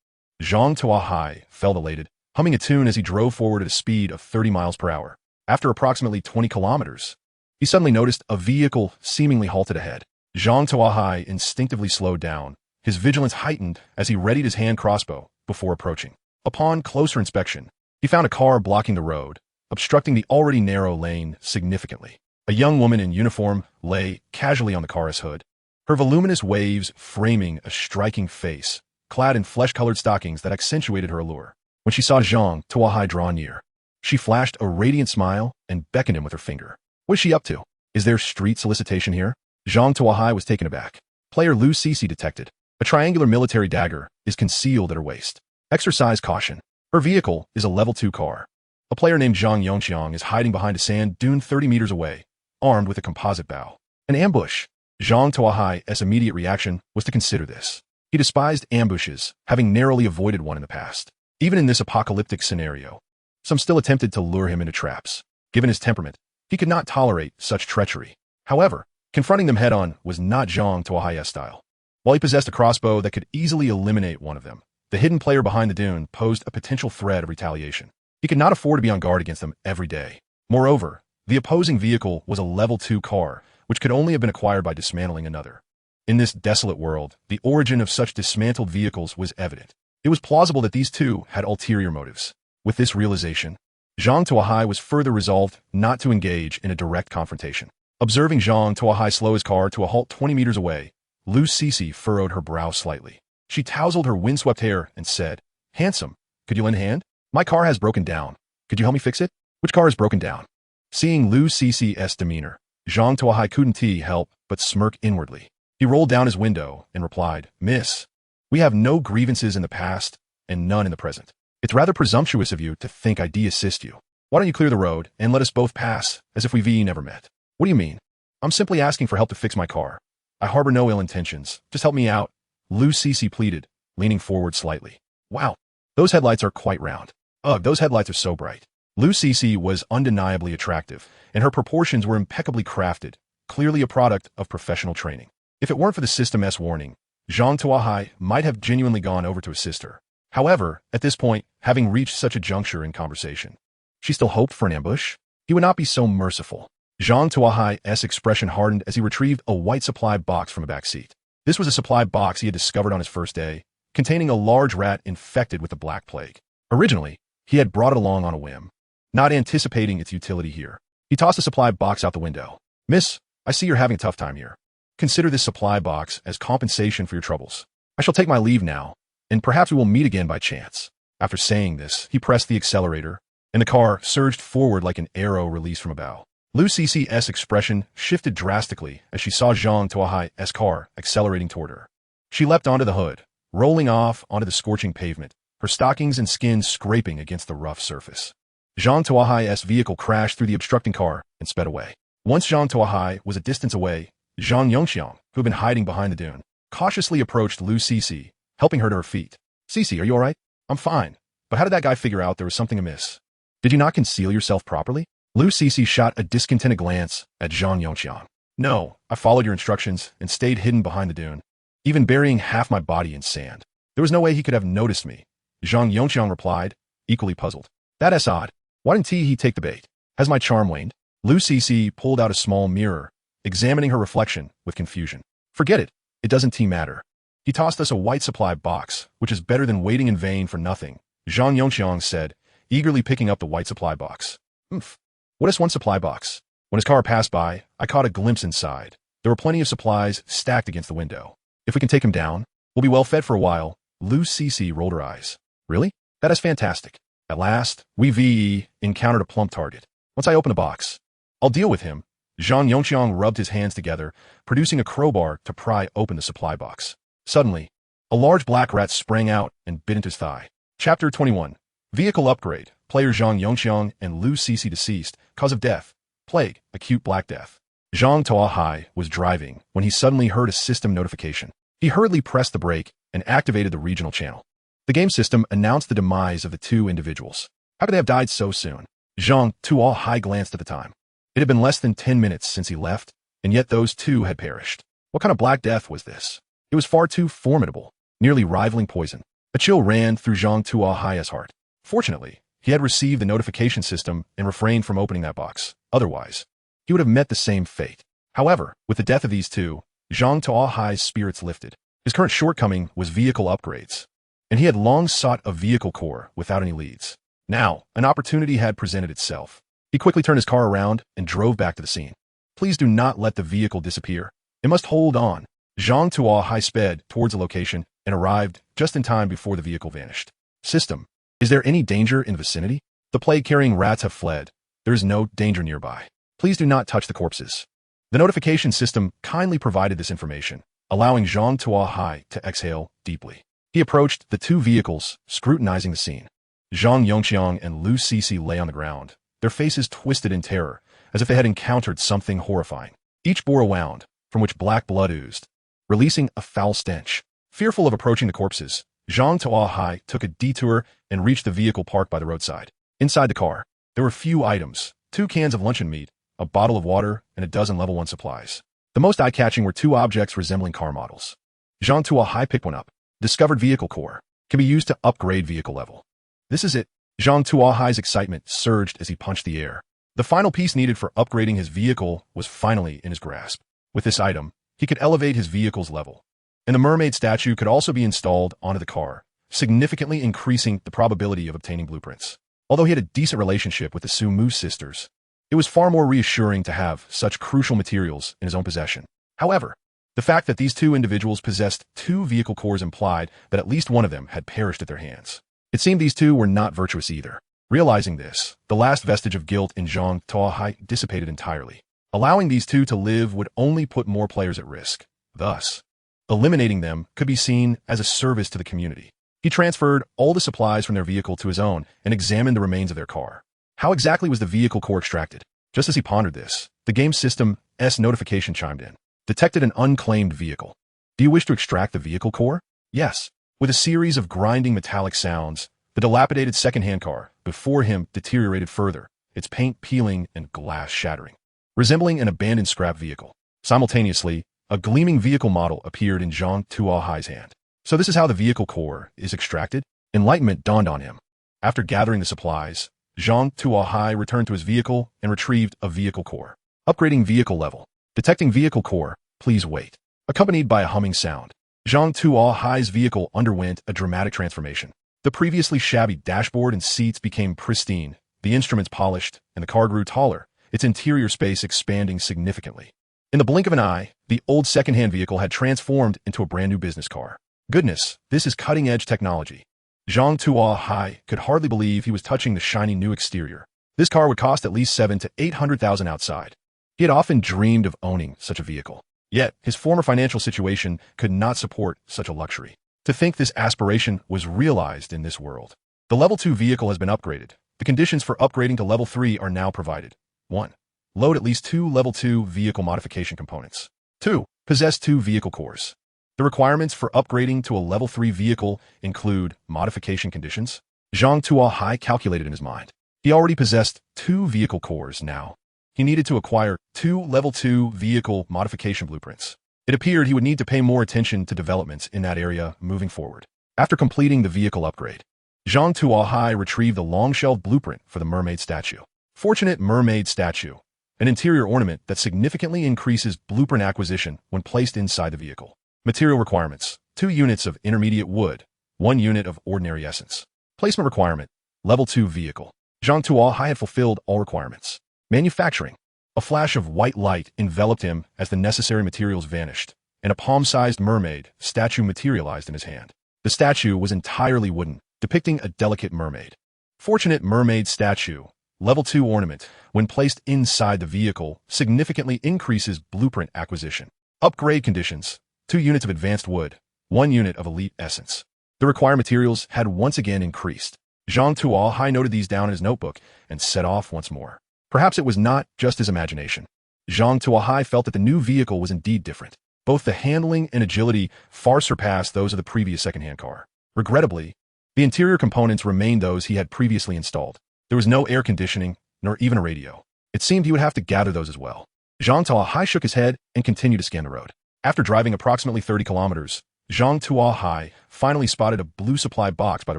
Zhang Tuo Hai felt elated, humming a tune as he drove forward at a speed of 30 miles per hour. After approximately 20 kilometers, he suddenly noticed a vehicle seemingly halted ahead. Zhang Tuo Hai instinctively slowed down, his vigilance heightened as he readied his hand crossbow before approaching. Upon closer inspection, he found a car blocking the road, obstructing the already narrow lane significantly. A young woman in uniform lay casually on the car's hood, her voluminous waves framing a striking face, clad in flesh-colored stockings that accentuated her allure. When she saw Zhang Tuo Hai draw near, She flashed a radiant smile and beckoned him with her finger. What is she up to? Is there street solicitation here? Zhang Tuo Hai was taken aback. Player Lu Cece detected. A triangular military dagger is concealed at her waist. Exercise caution. Her vehicle is a level 2 car. A player named Zhang Yongxiang is hiding behind a sand dune 30 meters away, armed with a composite bow. An ambush. Zhang Tuo Hai's immediate reaction was to consider this. He despised ambushes, having narrowly avoided one in the past. Even in this apocalyptic scenario, some still attempted to lure him into traps. Given his temperament, he could not tolerate such treachery. However, confronting them head-on was not Zhang Tuo Hai's style. While he possessed a crossbow that could easily eliminate one of them, the hidden player behind the dune posed a potential threat of retaliation. He could not afford to be on guard against them every day. Moreover, the opposing vehicle was a level 2 car, which could only have been acquired by dismantling another. In this desolate world, the origin of such dismantled vehicles was evident. It was plausible that these two had ulterior motives. With this realization, Zhang Tuo Hai was further resolved not to engage in a direct confrontation. Observing Zhang Tuo Hai slow his car to a halt 20 meters away, Lu Cece furrowed her brow slightly. She tousled her windswept hair and said, "Handsome, could you lend a hand? My car has broken down. Could you help me fix it?" "Which car is broken down?" Seeing Lu Cece's demeanor, Zhang Tuo Hai couldn't help but smirk inwardly. He rolled down his window and replied, "Miss, we have no grievances in the past and none in the present. It's rather presumptuous of you to think I'd assist you. Why don't you clear the road and let us both pass as if we've never met?" "What do you mean? I'm simply asking for help to fix my car. I harbor no ill intentions. Just help me out," Lu Cece pleaded, leaning forward slightly. "Wow, those headlights are quite round. Ugh, those headlights are so bright." Lu Cece was undeniably attractive, and her proportions were impeccably crafted, clearly a product of professional training. If it weren't for the system's warning, Zhang Tuo Hai might have genuinely gone over to assist her. However, at this point, having reached such a juncture in conversation, she still hoped for an ambush. He would not be so merciful. Zhang Tuo Hai's expression hardened as he retrieved a white supply box from a back seat. This was a supply box he had discovered on his first day, containing a large rat infected with the Black Plague. Originally, he had brought it along on a whim, not anticipating its utility here. He tossed the supply box out the window. "Miss, I see you're having a tough time here. Consider this supply box as compensation for your troubles. I shall take my leave now, and perhaps we will meet again by chance." After saying this, he pressed the accelerator, and the car surged forward like an arrow released from a bow. Lu Cece's expression shifted drastically as she saw Zhang Tuo Hai's car accelerating toward her. She leapt onto the hood, rolling off onto the scorching pavement, her stockings and skin scraping against the rough surface. Zhang Tuo Hai's vehicle crashed through the obstructing car and sped away. Once Zhang Tuo Hai was a distance away, Zhang Yongxiang, who had been hiding behind the dune, cautiously approached Lu Cece, helping her to her feet. "Cece, are you all right?" "I'm fine, but how did that guy figure out there was something amiss?" "Did you not conceal yourself properly?" Lu Cece shot a discontented glance at Zhang Yongxiang. "No, I followed your instructions and stayed hidden behind the dune, even burying half my body in sand. There was no way he could have noticed me," Zhang Yongxiang replied, equally puzzled. "That's odd. Why didn't he take the bait? Has my charm waned?" Lu Cece pulled out a small mirror, examining her reflection with confusion. "Forget it. It doesn't matter. He tossed us a white supply box, which is better than waiting in vain for nothing," Zhang Yongxiang said, eagerly picking up the white supply box. "Oomph. What is one supply box?" When his car passed by, I caught a glimpse inside. There were plenty of supplies stacked against the window. "If we can take him down, we'll be well fed for a while." Lu Cece rolled her eyes. "Really? That is fantastic. At last, we've encountered a plump target. Once I open the box, I'll deal with him." Zhang Yongxiang rubbed his hands together, producing a crowbar to pry open the supply box. Suddenly, a large black rat sprang out and bit into his thigh. Chapter 21. Vehicle upgrade. Player Zhang Yongxiang and Lu Cece deceased. Cause of death: plague, acute black death. Zhang Tuo Hai was driving when he suddenly heard a system notification. He hurriedly pressed the brake and activated the regional channel. The game system announced the demise of the two individuals. How could they have died so soon? Zhang Tuo Hai glanced at the time. It had been less than 10 minutes since he left, and yet those two had perished. What kind of black death was this? It was far too formidable, nearly rivaling poison. A chill ran through Zhang Tuo Hai's heart. Fortunately, he had received the notification system and refrained from opening that box. Otherwise, he would have met the same fate. However, with the death of these two, Zhang Tuo Hai's spirits lifted. His current shortcoming was vehicle upgrades, and he had long sought a vehicle core without any leads. Now, an opportunity had presented itself. He quickly turned his car around and drove back to the scene. "Please do not let the vehicle disappear. It must hold on." Zhang Tuo Hai sped towards the location and arrived just in time before the vehicle vanished. "System, is there any danger in the vicinity?" The plague-carrying rats have fled. There is no danger nearby. Please do not touch the corpses. The notification system kindly provided this information, allowing Zhang Tuo Hai to exhale deeply. He approached the two vehicles, scrutinizing the scene. Zhang Yongqiang and Lu Cixi lay on the ground, their faces twisted in terror, as if they had encountered something horrifying. Each bore a wound, from which black blood oozed, releasing a foul stench. Fearful of approaching the corpses, Zhang Tuo Hai took a detour and reached the vehicle parked by the roadside. Inside the car, there were few items: 2 cans of luncheon meat, a bottle of water, and a dozen level 1 supplies. The most eye-catching were 2 objects resembling car models. Zhang Tuo Hai picked one up. Discovered vehicle core. Can be used to upgrade vehicle level. This is it. Zhang Tuo Hai's excitement surged as he punched the air. The final piece needed for upgrading his vehicle was finally in his grasp. With this item, he could elevate his vehicle's level. And the mermaid statue could also be installed onto the car, significantly increasing the probability of obtaining blueprints. Although he had a decent relationship with the Sumu sisters, it was far more reassuring to have such crucial materials in his own possession. However, the fact that these 2 individuals possessed 2 vehicle cores implied that at least one of them had perished at their hands. It seemed these 2 were not virtuous either. Realizing this, the last vestige of guilt in Zhang Tuo Hai dissipated entirely. Allowing these 2 to live would only put more players at risk. Thus, eliminating them could be seen as a service to the community. He transferred all the supplies from their vehicle to his own and examined the remains of their car. How exactly was the vehicle core extracted? Just as he pondered this, the game system's notification chimed in. Detected an unclaimed vehicle. Do you wish to extract the vehicle core? Yes. With a series of grinding metallic sounds, the dilapidated second-hand car before him deteriorated further, its paint peeling and glass shattering, resembling an abandoned scrap vehicle. Simultaneously, a gleaming vehicle model appeared in Zhang Tuo Hai's hand. So this is how the vehicle core is extracted? Enlightenment dawned on him. After gathering the supplies, Zhang Tuo Hai returned to his vehicle and retrieved a vehicle core. Upgrading vehicle level. Detecting vehicle core, please wait. Accompanied by a humming sound, Zhang Tuo Hai's vehicle underwent a dramatic transformation. The previously shabby dashboard and seats became pristine, the instruments polished, and the car grew taller, its interior space expanding significantly. In the blink of an eye, the old second-hand vehicle had transformed into a brand new business car. Goodness, this is cutting-edge technology. Zhang Tuo Hai could hardly believe he was touching the shiny new exterior. This car would cost at least $700,000 to $800,000 outside. He had often dreamed of owning such a vehicle. Yet, his former financial situation could not support such a luxury. To think this aspiration was realized in this world. The Level 2 vehicle has been upgraded. The conditions for upgrading to Level 3 are now provided. 1. Load at least 2 Level 2 vehicle modification components. 2. Possess 2 vehicle cores. The requirements for upgrading to a Level 3 vehicle include modification conditions. Zhang Tuo Hai calculated in his mind. He already possessed 2 vehicle cores now. He needed to acquire 2 Level 2 vehicle modification blueprints. It appeared he would need to pay more attention to developments in that area moving forward. After completing the vehicle upgrade, Zhang Tuo Hai retrieved the long-shelved blueprint for the mermaid statue. Fortunate mermaid statue, an interior ornament that significantly increases blueprint acquisition when placed inside the vehicle. Material requirements: 2 units of intermediate wood, 1 unit of ordinary essence. Placement requirement: Level 2 vehicle. Zhang Tuo Hai had fulfilled all requirements. Manufacturing. A flash of white light enveloped him as the necessary materials vanished, and a palm-sized mermaid statue materialized in his hand. The statue was entirely wooden, depicting a delicate mermaid. Fortunate mermaid statue. Level 2 ornament, when placed inside the vehicle, significantly increases blueprint acquisition. Upgrade conditions: 2 units of advanced wood, 1 unit of elite essence. The required materials had once again increased. Zhang Tuo Hai noted these down in his notebook and set off once more. Perhaps it was not just his imagination. Zhang Tuo Hai felt that the new vehicle was indeed different. Both the handling and agility far surpassed those of the previous second-hand car. Regrettably, the interior components remained those he had previously installed. There was no air conditioning, nor even a radio. It seemed he would have to gather those as well. Zhang Tuo Hai shook his head and continued to scan the road. After driving approximately 30 kilometers, Zhang Tuo Hai finally spotted a blue supply box by the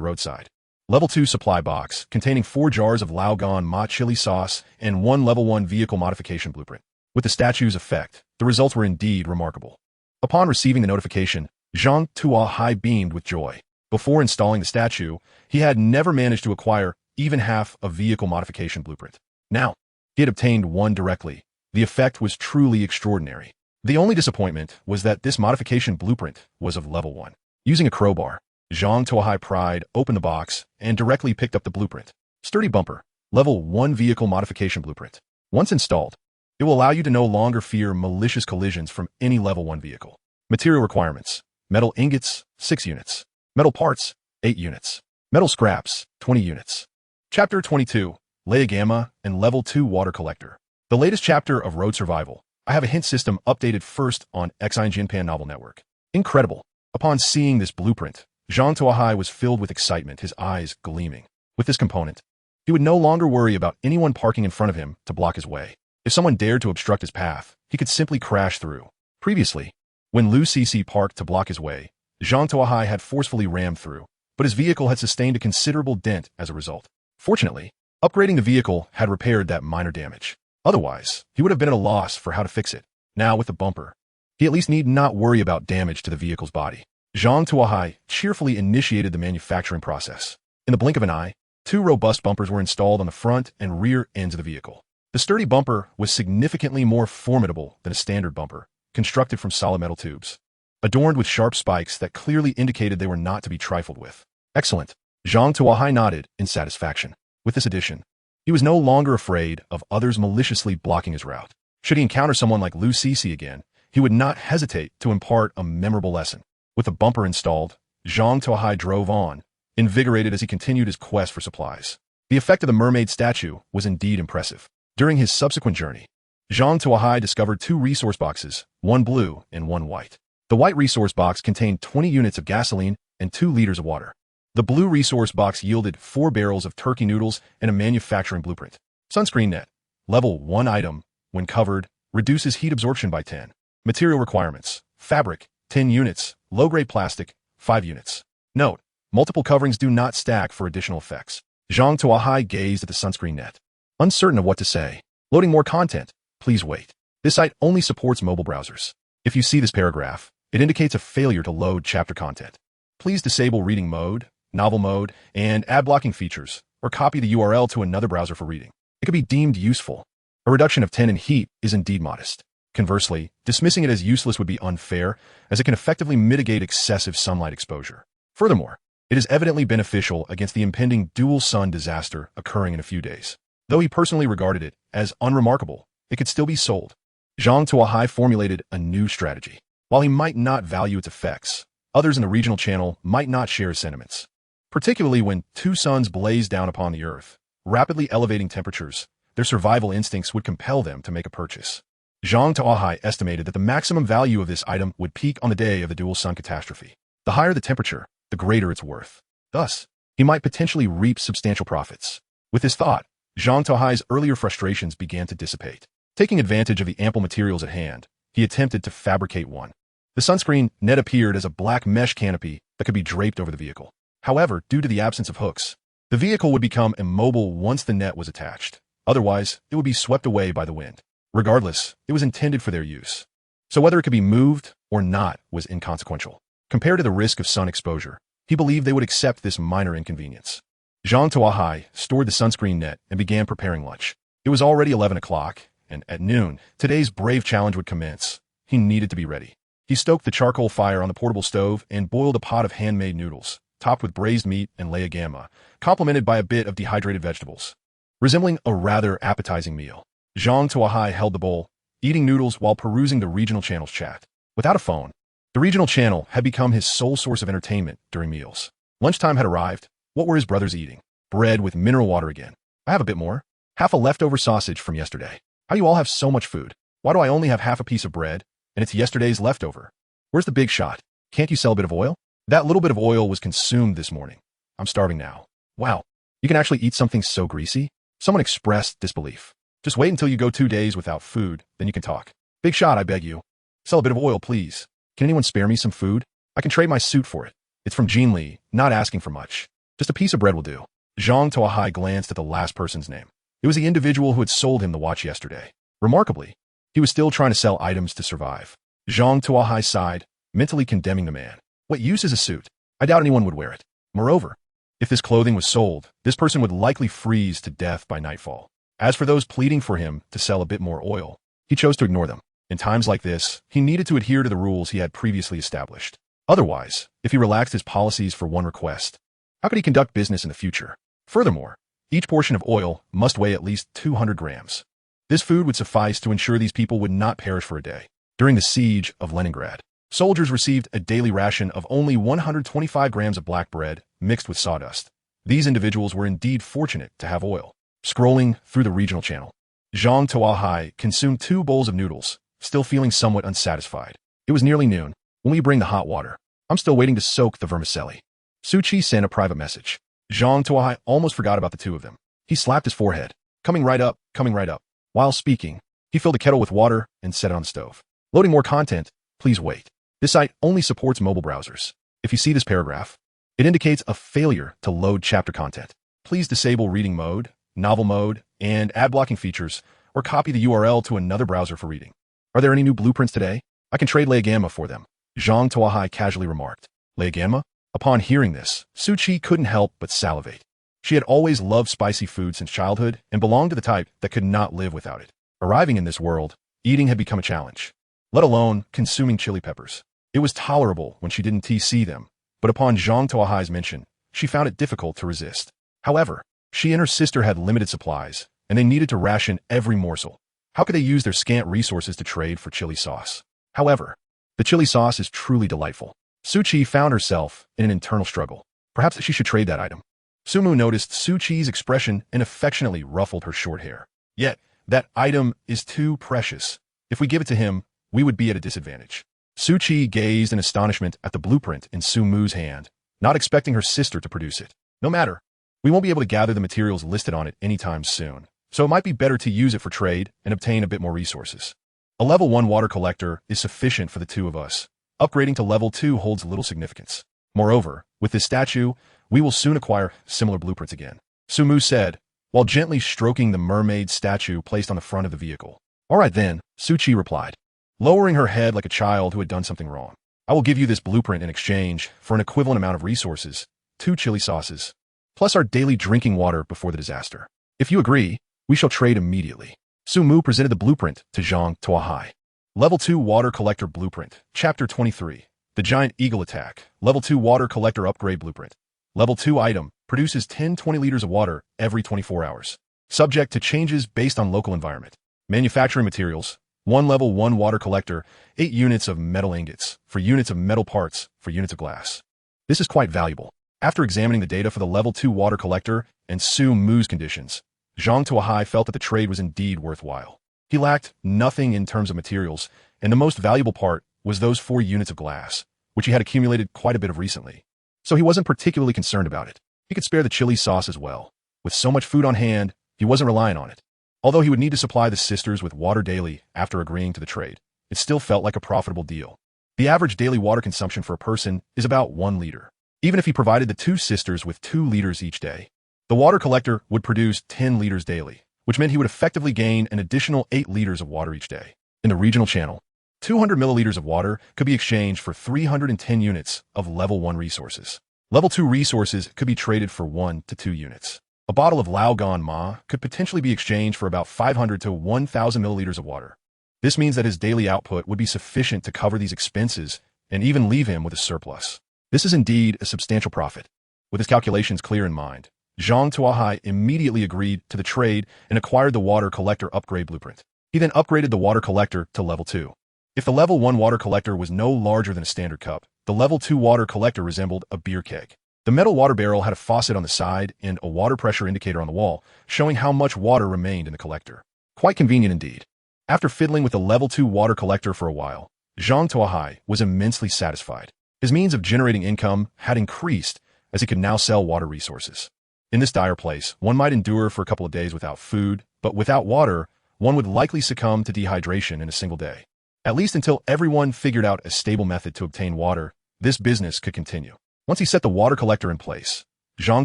roadside. Level 2 supply box, containing 4 jars of Laogan Ma chili sauce and 1 Level 1 vehicle modification blueprint. With the statue's effect, the results were indeed remarkable. Upon receiving the notification, Zhang Tuo Hai beamed with joy. Before installing the statue, he had never managed to acquire even half a vehicle modification blueprint. Now, he had obtained one directly. The effect was truly extraordinary. The only disappointment was that this modification blueprint was of Level 1. Using a crowbar, Zhang Tuo Hai pried open the box and directly picked up the blueprint. Sturdy Bumper, Level 1 Vehicle Modification Blueprint. Once installed, it will allow you to no longer fear malicious collisions from any Level 1 vehicle. Material requirements: metal ingots, 6 units. Metal parts, 8 units. Metal scraps, 20 units. Chapter 22, Leia Gamma and Level 2 Water Collector. The latest chapter of Road Survival. I have a hint system updated first on Exine Jinpan Novel Network. Incredible. Upon seeing this blueprint, Zhang Tuo Hai was filled with excitement, his eyes gleaming. With this component, he would no longer worry about anyone parking in front of him to block his way. If someone dared to obstruct his path, he could simply crash through. Previously, when Lu Cc parked to block his way, Zhang Tuo Hai had forcefully rammed through, but his vehicle had sustained a considerable dent as a result. Fortunately, upgrading the vehicle had repaired that minor damage. Otherwise, he would have been at a loss for how to fix it. Now with the bumper, he at least need not worry about damage to the vehicle's body. Zhang Tuo Hai cheerfully initiated the manufacturing process. In the blink of an eye, 2 robust bumpers were installed on the front and rear ends of the vehicle. The sturdy bumper was significantly more formidable than a standard bumper, constructed from solid metal tubes, adorned with sharp spikes that clearly indicated they were not to be trifled with. Excellent. Zhang Tuo Hai nodded in satisfaction. With this addition, he was no longer afraid of others maliciously blocking his route. Should he encounter someone like Lu Cc again, he would not hesitate to impart a memorable lesson. With the bumper installed, Zhang Tuo Hai drove on, invigorated as he continued his quest for supplies. The effect of the mermaid statue was indeed impressive. During his subsequent journey, Zhang Tuo Hai discovered 2 resource boxes, 1 blue and 1 white. The white resource box contained 20 units of gasoline and 2 liters of water. The blue resource box yielded 4 barrels of turkey noodles and a manufacturing blueprint. Sunscreen net. Level 1 item, when covered, reduces heat absorption by 10. Material requirements: fabric, 10 units, low-grade plastic, 5 units. Note: multiple coverings do not stack for additional effects. Zhang Tuo Hai gazed at the sunscreen net, uncertain of what to say. Loading more content. Please wait. This site only supports mobile browsers. If you see this paragraph, it indicates a failure to load chapter content. Please disable reading mode, novel mode, and ad blocking features, or copy the URL to another browser for reading. It could be deemed useful. A reduction of 10 in heat is indeed modest. Conversely, dismissing it as useless would be unfair, as it can effectively mitigate excessive sunlight exposure. Furthermore, it is evidently beneficial against the impending dual sun disaster occurring in a few days. Though he personally regarded it as unremarkable, it could still be sold. Zhang Tuo Hai formulated a new strategy. While he might not value its effects, others in the regional channel might not share his sentiments. Particularly when 2 suns blaze down upon the earth, rapidly elevating temperatures, their survival instincts would compel them to make a purchase. Zhang Tuo Hai estimated that the maximum value of this item would peak on the day of the dual sun catastrophe. The higher the temperature, the greater its worth. Thus, he might potentially reap substantial profits. With this thought, Zhang Tuo Hai's earlier frustrations began to dissipate. Taking advantage of the ample materials at hand, he attempted to fabricate one. The sunscreen net appeared as a black mesh canopy that could be draped over the vehicle. However, due to the absence of hooks, the vehicle would become immobile once the net was attached. Otherwise, it would be swept away by the wind. Regardless, it was intended for their use. So whether it could be moved or not was inconsequential. Compared to the risk of sun exposure, he believed they would accept this minor inconvenience. Zhang Tuo Hai stored the sunscreen net and began preparing lunch. It was already 11 o'clock, and at noon, today's brave challenge would commence. He needed to be ready. He stoked the charcoal fire on the portable stove and boiled a pot of handmade noodles, topped with braised meat and Leia Gamma, complemented by a bit of dehydrated vegetables. Resembling a rather appetizing meal, Zhang Tuo Hai held the bowl, eating noodles while perusing the regional channel's chat. Without a phone, the regional channel had become his sole source of entertainment during meals. Lunchtime had arrived. What were his brothers eating? Bread with mineral water again. I have a bit more. Half a leftover sausage from yesterday. How do you all have so much food? Why do I only have half a piece of bread, and it's yesterday's leftover? Where's the big shot? Can't you sell a bit of oil? That little bit of oil was consumed this morning. I'm starving now. Wow, you can actually eat something so greasy? Someone expressed disbelief. Just wait until you go 2 days without food, then you can talk. Big shot, I beg you. Sell a bit of oil, please. Can anyone spare me some food? I can trade my suit for it. It's from Jean Li, not asking for much. Just a piece of bread will do. Zhang Tuo Hai glanced at the last person's name. It was the individual who had sold him the watch yesterday. Remarkably, he was still trying to sell items to survive. Zhang Tuo Hai sighed, mentally condemning the man. What use is a suit? I doubt anyone would wear it. Moreover, if this clothing was sold, this person would likely freeze to death by nightfall. As for those pleading for him to sell a bit more oil, he chose to ignore them. In times like this, he needed to adhere to the rules he had previously established. Otherwise, if he relaxed his policies for one request, how could he conduct business in the future? Furthermore, Each portion of oil must weigh at least 200 grams. This food would suffice to ensure these people would not perish for a day. During the siege of Leningrad, soldiers received a daily ration of only 125 grams of black bread mixed with sawdust. These individuals were indeed fortunate to have oil. Scrolling through the regional channel, Zhang Tuo Hai consumed 2 bowls of noodles, still feeling somewhat unsatisfied. It was nearly noon. When will you bring the hot water? I'm still waiting to soak the vermicelli. Su Qi sent a private message. Zhang Tuo Hai almost forgot about the two of them. He slapped his forehead. Coming right up, coming right up. While speaking, he filled a kettle with water and set it on the stove. Loading more content, please wait. This site only supports mobile browsers. If you see this paragraph, it indicates a failure to load chapter content. Please disable reading mode, novel mode, and ad blocking features, or copy the URL to another browser for reading. Are there any new blueprints today? I can trade Legamma for them, Zhang Tuo Hai casually remarked. Legamma? Upon hearing this, Su Qi couldn't help but salivate. She had always loved spicy food since childhood and belonged to the type that could not live without it. Arriving in this world, eating had become a challenge, let alone consuming chili peppers. It was tolerable when she didn't see them, but upon Zhang Tuo Hai's mention, she found it difficult to resist. However, she and her sister had limited supplies, and they needed to ration every morsel. How could they use their scant resources to trade for chili sauce? However, the chili sauce is truly delightful. Su Qi found herself in an internal struggle. Perhaps she should trade that item. Sumu noticed Su Qi's expression and affectionately ruffled her short hair. Yet, that item is too precious. If we give it to him, we would be at a disadvantage. Su Qi gazed in astonishment at the blueprint in Sumu's hand, not expecting her sister to produce it. No matter. We won't be able to gather the materials listed on it anytime soon, so it might be better to use it for trade and obtain a bit more resources. A level 1 water collector is sufficient for the two of us. Upgrading to level 2 holds little significance. Moreover, with this statue, we will soon acquire similar blueprints again, Sumu said, while gently stroking the mermaid statue placed on the front of the vehicle. All right then, Su Qi replied, lowering her head like a child who had done something wrong. I will give you this blueprint in exchange for an equivalent amount of resources, 2 chili sauces, plus our daily drinking water before the disaster. If you agree, we shall trade immediately. Sumu presented the blueprint to Zhang Tuo Hai. Level 2 Water Collector Blueprint, Chapter 23, The Giant Eagle Attack, Level 2 Water Collector Upgrade Blueprint. Level 2 item, produces 10-20 liters of water every 24 hours. Subject to changes based on local environment. Manufacturing materials, 1 level 1 water collector, 8 units of metal ingots, for units of metal parts, for units of glass. This is quite valuable. After examining the data for the level 2 water collector and Su Mu's conditions, Zhang Tuo Hai felt that the trade was indeed worthwhile. He lacked nothing in terms of materials, and the most valuable part was those 4 units of glass, which he had accumulated quite a bit of recently. So he wasn't particularly concerned about it. He could spare the chili sauce as well. With so much food on hand, he wasn't relying on it. Although he would need to supply the sisters with water daily after agreeing to the trade, it still felt like a profitable deal. The average daily water consumption for a person is about 1 liter. Even if he provided the 2 sisters with 2 liters each day, the water collector would produce 10 liters daily, which meant he would effectively gain an additional 8 liters of water each day. In the regional channel, 200 milliliters of water could be exchanged for 310 units of level 1 resources. Level 2 resources could be traded for 1 to 2 units. A bottle of Laogan Ma could potentially be exchanged for about 500 to 1,000 milliliters of water. This means that his daily output would be sufficient to cover these expenses and even leave him with a surplus. This is indeed a substantial profit. With his calculations clear in mind, Zhang Tuo Hai immediately agreed to the trade and acquired the water collector upgrade blueprint. He then upgraded the water collector to level 2. If the level 1 water collector was no larger than a standard cup, the level 2 water collector resembled a beer keg. The metal water barrel had a faucet on the side and a water pressure indicator on the wall, showing how much water remained in the collector. Quite convenient indeed. After fiddling with the level 2 water collector for a while, Zhang Tuo Hai was immensely satisfied. His means of generating income had increased as he could now sell water resources. In this dire place, one might endure for a couple of days without food, but without water, one would likely succumb to dehydration in a single day. At least until everyone figured out a stable method to obtain water, this business could continue. Once he set the water collector in place, Zhang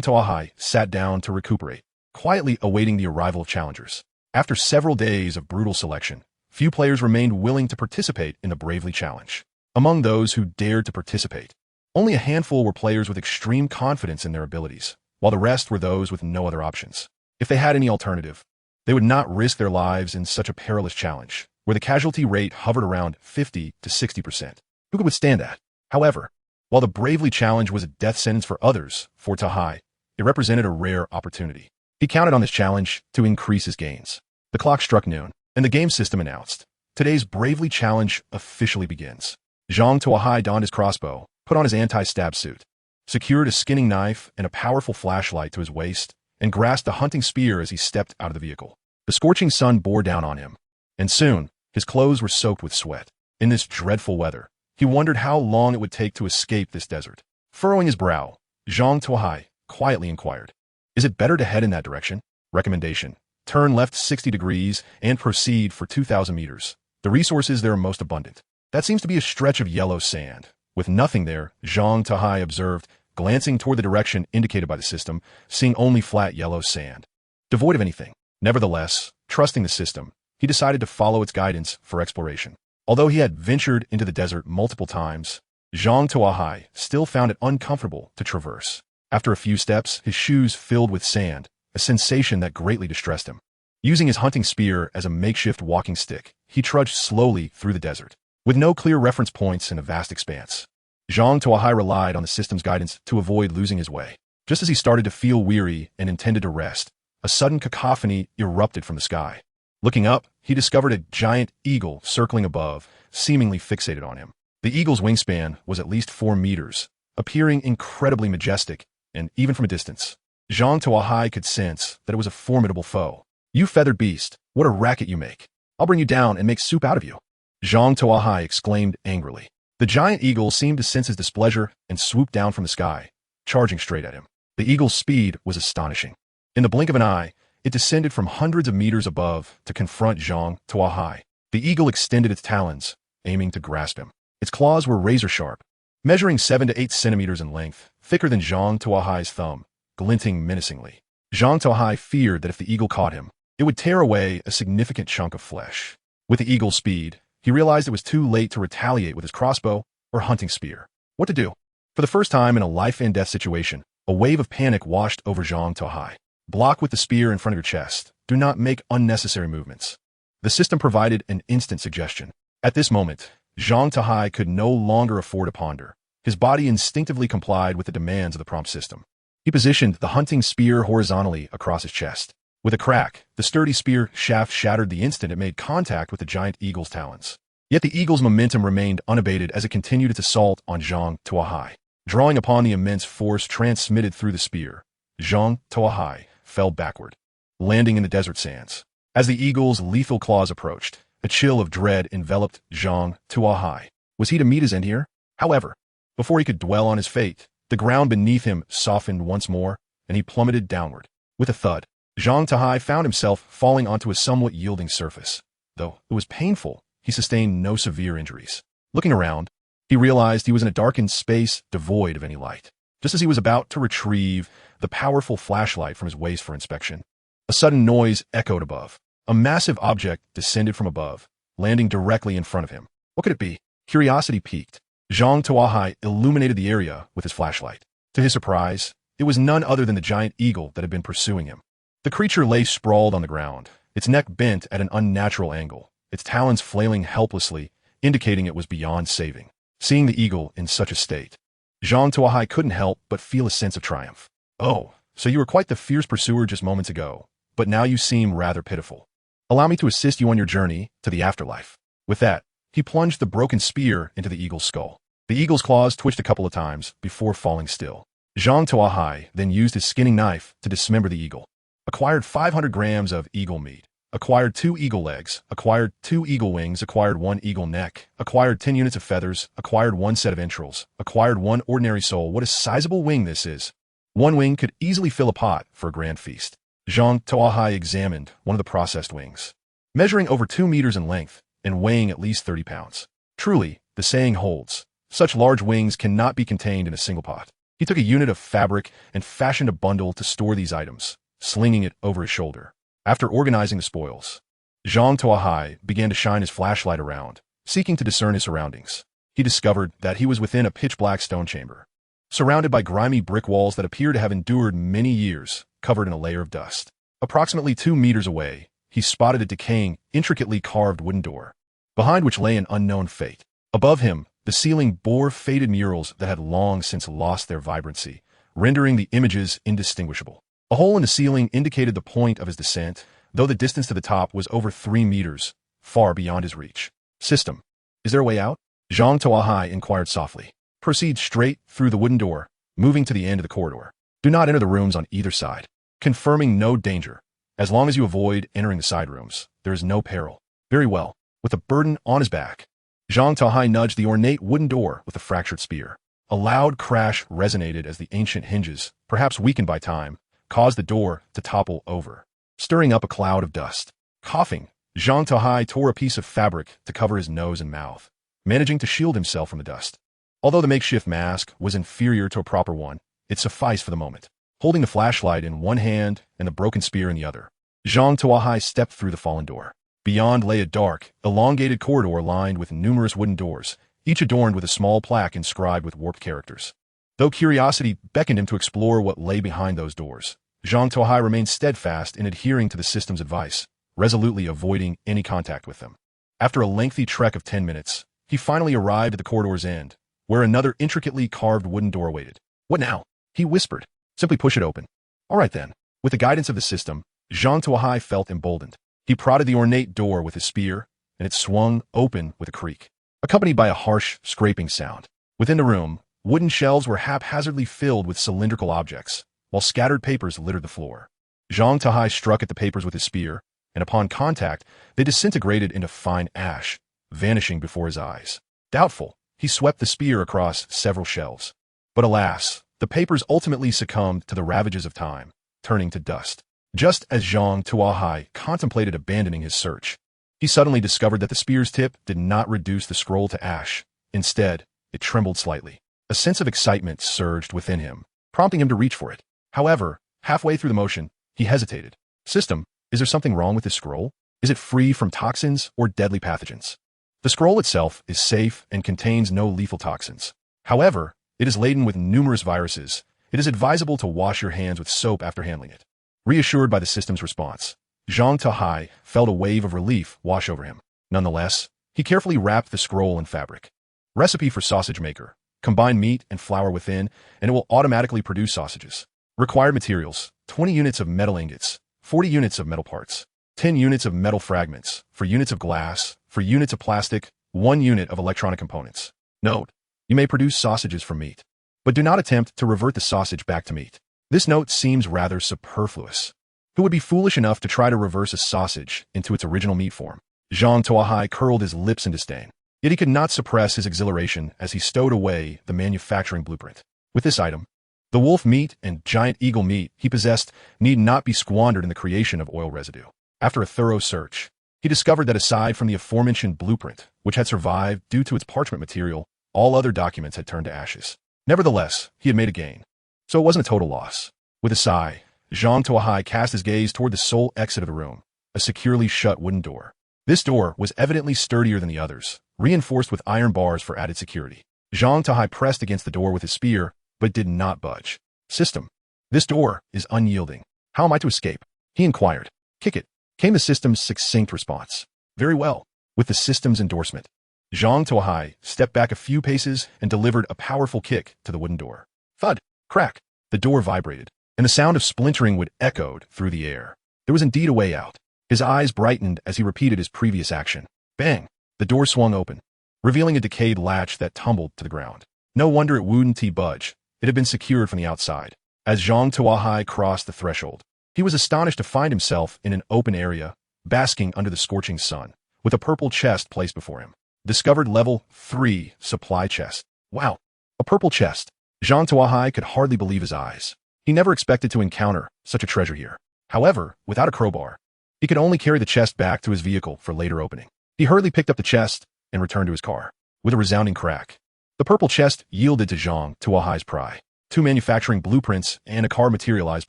Tuo Hai sat down to recuperate, quietly awaiting the arrival of challengers. After several days of brutal selection, few players remained willing to participate in the Bravely Challenge. Among those who dared to participate, only a handful were players with extreme confidence in their abilities, while the rest were those with no other options. If they had any alternative, they would not risk their lives in such a perilous challenge, where the casualty rate hovered around 50 to 60%. Who could withstand that? However, while the Bravely Challenge was a death sentence for others, for Tuo Hai, it represented a rare opportunity. He counted on this challenge to increase his gains. The clock struck noon, and the game system announced, "Today's Bravely Challenge officially begins." Zhang Tuo Hai donned his crossbow, put on his anti-stab suit, secured a skinning knife and a powerful flashlight to his waist, and grasped a hunting spear as he stepped out of the vehicle. The scorching sun bore down on him, and soon his clothes were soaked with sweat. In this dreadful weather, he wondered how long it would take to escape this desert. Furrowing his brow, Zhang Tuo Hai quietly inquired, "Is it better to head in that direction?" Recommendation: turn left 60 degrees and proceed for 2,000 meters. The resources there are most abundant. That seems to be a stretch of yellow sand. With nothing there, Zhang Tuo Hai observed, glancing toward the direction indicated by the system, seeing only flat yellow sand, devoid of anything. Nevertheless, trusting the system, he decided to follow its guidance for exploration. Although he had ventured into the desert multiple times, Zhang Tuo Hai still found it uncomfortable to traverse. After a few steps, his shoes filled with sand, a sensation that greatly distressed him. Using his hunting spear as a makeshift walking stick, he trudged slowly through the desert. With no clear reference points in a vast expanse, Zhang Tuo Hai relied on the system's guidance to avoid losing his way. Just as he started to feel weary and intended to rest, a sudden cacophony erupted from the sky. Looking up, he discovered a giant eagle circling above, seemingly fixated on him. The eagle's wingspan was at least 4 meters, appearing incredibly majestic, and even from a distance, Zhang Tuo Hai could sense that it was a formidable foe. "You feathered beast, what a racket you make. I'll bring you down and make soup out of you," Zhang Tuo Hai exclaimed angrily. The giant eagle seemed to sense his displeasure and swooped down from the sky, charging straight at him. The eagle's speed was astonishing. In the blink of an eye, it descended from hundreds of meters above to confront Zhang Tuo Hai. The eagle extended its talons, aiming to grasp him. Its claws were razor-sharp, measuring 7 to 8 centimeters in length, thicker than Zhang Tuo Hai's thumb, glinting menacingly. Zhang Tuo Hai feared that if the eagle caught him, it would tear away a significant chunk of flesh. With the eagle's speed, he realized it was too late to retaliate with his crossbow or hunting spear. What to do? For the first time in a life-and-death situation, a wave of panic washed over Zhang Tuo Hai. Block with the spear in front of your chest. Do not make unnecessary movements. The system provided an instant suggestion. At this moment, Zhang Tuo Hai could no longer afford to ponder. His body instinctively complied with the demands of the prompt system. He positioned the hunting spear horizontally across his chest. With a crack, the sturdy spear shaft shattered the instant it made contact with the giant eagle's talons. Yet the eagle's momentum remained unabated as it continued its assault on Zhang Tuo Hai. Drawing upon the immense force transmitted through the spear, Zhang Tuo Hai fell backward, landing in the desert sands. As the eagle's lethal claws approached, a chill of dread enveloped Zhang Tuo Hai. Was he to meet his end here? However, before he could dwell on his fate, the ground beneath him softened once more, and he plummeted downward. With a thud, Zhang Tuo Hai found himself falling onto a somewhat yielding surface. Though it was painful, he sustained no severe injuries. Looking around, he realized he was in a darkened space devoid of any light. Just as he was about to retrieve the powerful flashlight from his waist for inspection, a sudden noise echoed above. A massive object descended from above, landing directly in front of him. What could it be? Curiosity piqued. Zhang Tuo Hai illuminated the area with his flashlight. To his surprise, it was none other than the giant eagle that had been pursuing him. The creature lay sprawled on the ground, its neck bent at an unnatural angle, its talons flailing helplessly, indicating it was beyond saving. Seeing the eagle in such a state, Zhang Tuo Hai couldn't help but feel a sense of triumph. "Oh, so you were quite the fierce pursuer just moments ago, but now you seem rather pitiful. Allow me to assist you on your journey to the afterlife." With that, he plunged the broken spear into the eagle's skull. The eagle's claws twitched a couple of times before falling still. Zhang Tuo Hai then used his skinning knife to dismember the eagle. Acquired 500 grams of eagle meat. Acquired 2 eagle legs. Acquired 2 eagle wings. Acquired 1 eagle neck. Acquired 10 units of feathers. Acquired 1 set of entrails. Acquired 1 ordinary soul. What a sizable wing this is. 1 wing could easily fill a pot for a grand feast. Zhang Tuo Hai examined one of the processed wings, measuring over 2 meters in length and weighing at least 30 pounds. Truly, the saying holds, such large wings cannot be contained in a single pot. He took a unit of fabric and fashioned a bundle to store these items, slinging it over his shoulder. After organizing the spoils, Zhang Tuo Hai began to shine his flashlight around, seeking to discern his surroundings. He discovered that he was within a pitch-black stone chamber, surrounded by grimy brick walls that appeared to have endured many years, covered in a layer of dust. Approximately 2 meters away, he spotted a decaying, intricately carved wooden door, behind which lay an unknown fate. Above him, the ceiling bore faded murals that had long since lost their vibrancy, rendering the images indistinguishable. A hole in the ceiling indicated the point of his descent, though the distance to the top was over 3 meters, far beyond his reach. System. Is there a way out? Zhang Tuo Hai inquired softly. Proceed straight through the wooden door, moving to the end of the corridor. Do not enter the rooms on either side. Confirming no danger. As long as you avoid entering the side rooms, there is no peril. Very well. With a burden on his back, Zhang Tuo Hai nudged the ornate wooden door with a fractured spear. A loud crash resonated as the ancient hinges, perhaps weakened by time, caused the door to topple over, stirring up a cloud of dust. Coughing, Zhang Tuo Hai tore a piece of fabric to cover his nose and mouth, managing to shield himself from the dust. Although the makeshift mask was inferior to a proper one, it sufficed for the moment. Holding the flashlight in one hand and the broken spear in the other, Zhang Tuo Hai stepped through the fallen door. Beyond lay a dark, elongated corridor lined with numerous wooden doors, each adorned with a small plaque inscribed with warped characters. Though curiosity beckoned him to explore what lay behind those doors, Zhang Tuo Hai remained steadfast in adhering to the system's advice, resolutely avoiding any contact with them. After a lengthy trek of 10 minutes, he finally arrived at the corridor's end, where another intricately carved wooden door waited. What now? He whispered. Simply push it open. All right then. With the guidance of the system, Zhang Tuo Hai felt emboldened. He prodded the ornate door with his spear, and it swung open with a creak, accompanied by a harsh, scraping sound. Within the room, wooden shelves were haphazardly filled with cylindrical objects, while scattered papers littered the floor. Zhang Tuo Hai struck at the papers with his spear, and upon contact, they disintegrated into fine ash, vanishing before his eyes. Doubtful, he swept the spear across several shelves. But alas, the papers ultimately succumbed to the ravages of time, turning to dust. Just as Zhang Tuo Hai contemplated abandoning his search, he suddenly discovered that the spear's tip did not reduce the scroll to ash. Instead, it trembled slightly. A sense of excitement surged within him, prompting him to reach for it. However, halfway through the motion, he hesitated. System, is there something wrong with this scroll? Is it free from toxins or deadly pathogens? The scroll itself is safe and contains no lethal toxins. However, it is laden with numerous viruses. It is advisable to wash your hands with soap after handling it. Reassured by the system's response, Zhang Tuo Hai felt a wave of relief wash over him. Nonetheless, he carefully wrapped the scroll in fabric. Recipe for sausage maker. Combine meat and flour within, and it will automatically produce sausages. Required materials: 20 units of metal ingots, 40 units of metal parts, 10 units of metal fragments, 4 units of glass, 4 units of plastic, 1 unit of electronic components. Note: you may produce sausages from meat, but do not attempt to revert the sausage back to meat. This note seems rather superfluous. Who would be foolish enough to try to reverse a sausage into its original meat form? Zhang Tuo Hai curled his lips in disdain. Yet he could not suppress his exhilaration as he stowed away the manufacturing blueprint. With this item, the wolf meat and giant eagle meat he possessed need not be squandered in the creation of oil residue. After a thorough search, he discovered that aside from the aforementioned blueprint, which had survived due to its parchment material, all other documents had turned to ashes. Nevertheless, he had made a gain. So it wasn't a total loss. With a sigh, Zhang Tuo Hai cast his gaze toward the sole exit of the room, a securely shut wooden door. This door was evidently sturdier than the others, reinforced with iron bars for added security. Zhang Tuo Hai pressed against the door with his spear, but did not budge. System. This door is unyielding. How am I to escape? He inquired. Kick it, came the system's succinct response. Very well. With the system's endorsement, Zhang Tuo Hai stepped back a few paces and delivered a powerful kick to the wooden door. Thud. Crack. The door vibrated, and the sound of splintering wood echoed through the air. There was indeed a way out. His eyes brightened as he repeated his previous action. Bang! The door swung open, revealing a decayed latch that tumbled to the ground. No wonder it wouldn't budge. It had been secured from the outside. As Zhang Tuo Hai crossed the threshold, he was astonished to find himself in an open area, basking under the scorching sun, with a purple chest placed before him. Discovered level 3 supply chest. Wow! A purple chest. Zhang Tuo Hai could hardly believe his eyes. He never expected to encounter such a treasure here. However, without a crowbar, he could only carry the chest back to his vehicle for later opening. He hurriedly picked up the chest and returned to his car. With a resounding crack, the purple chest yielded to Zhang Tuo Hai's pry. 2 manufacturing blueprints and a car materialized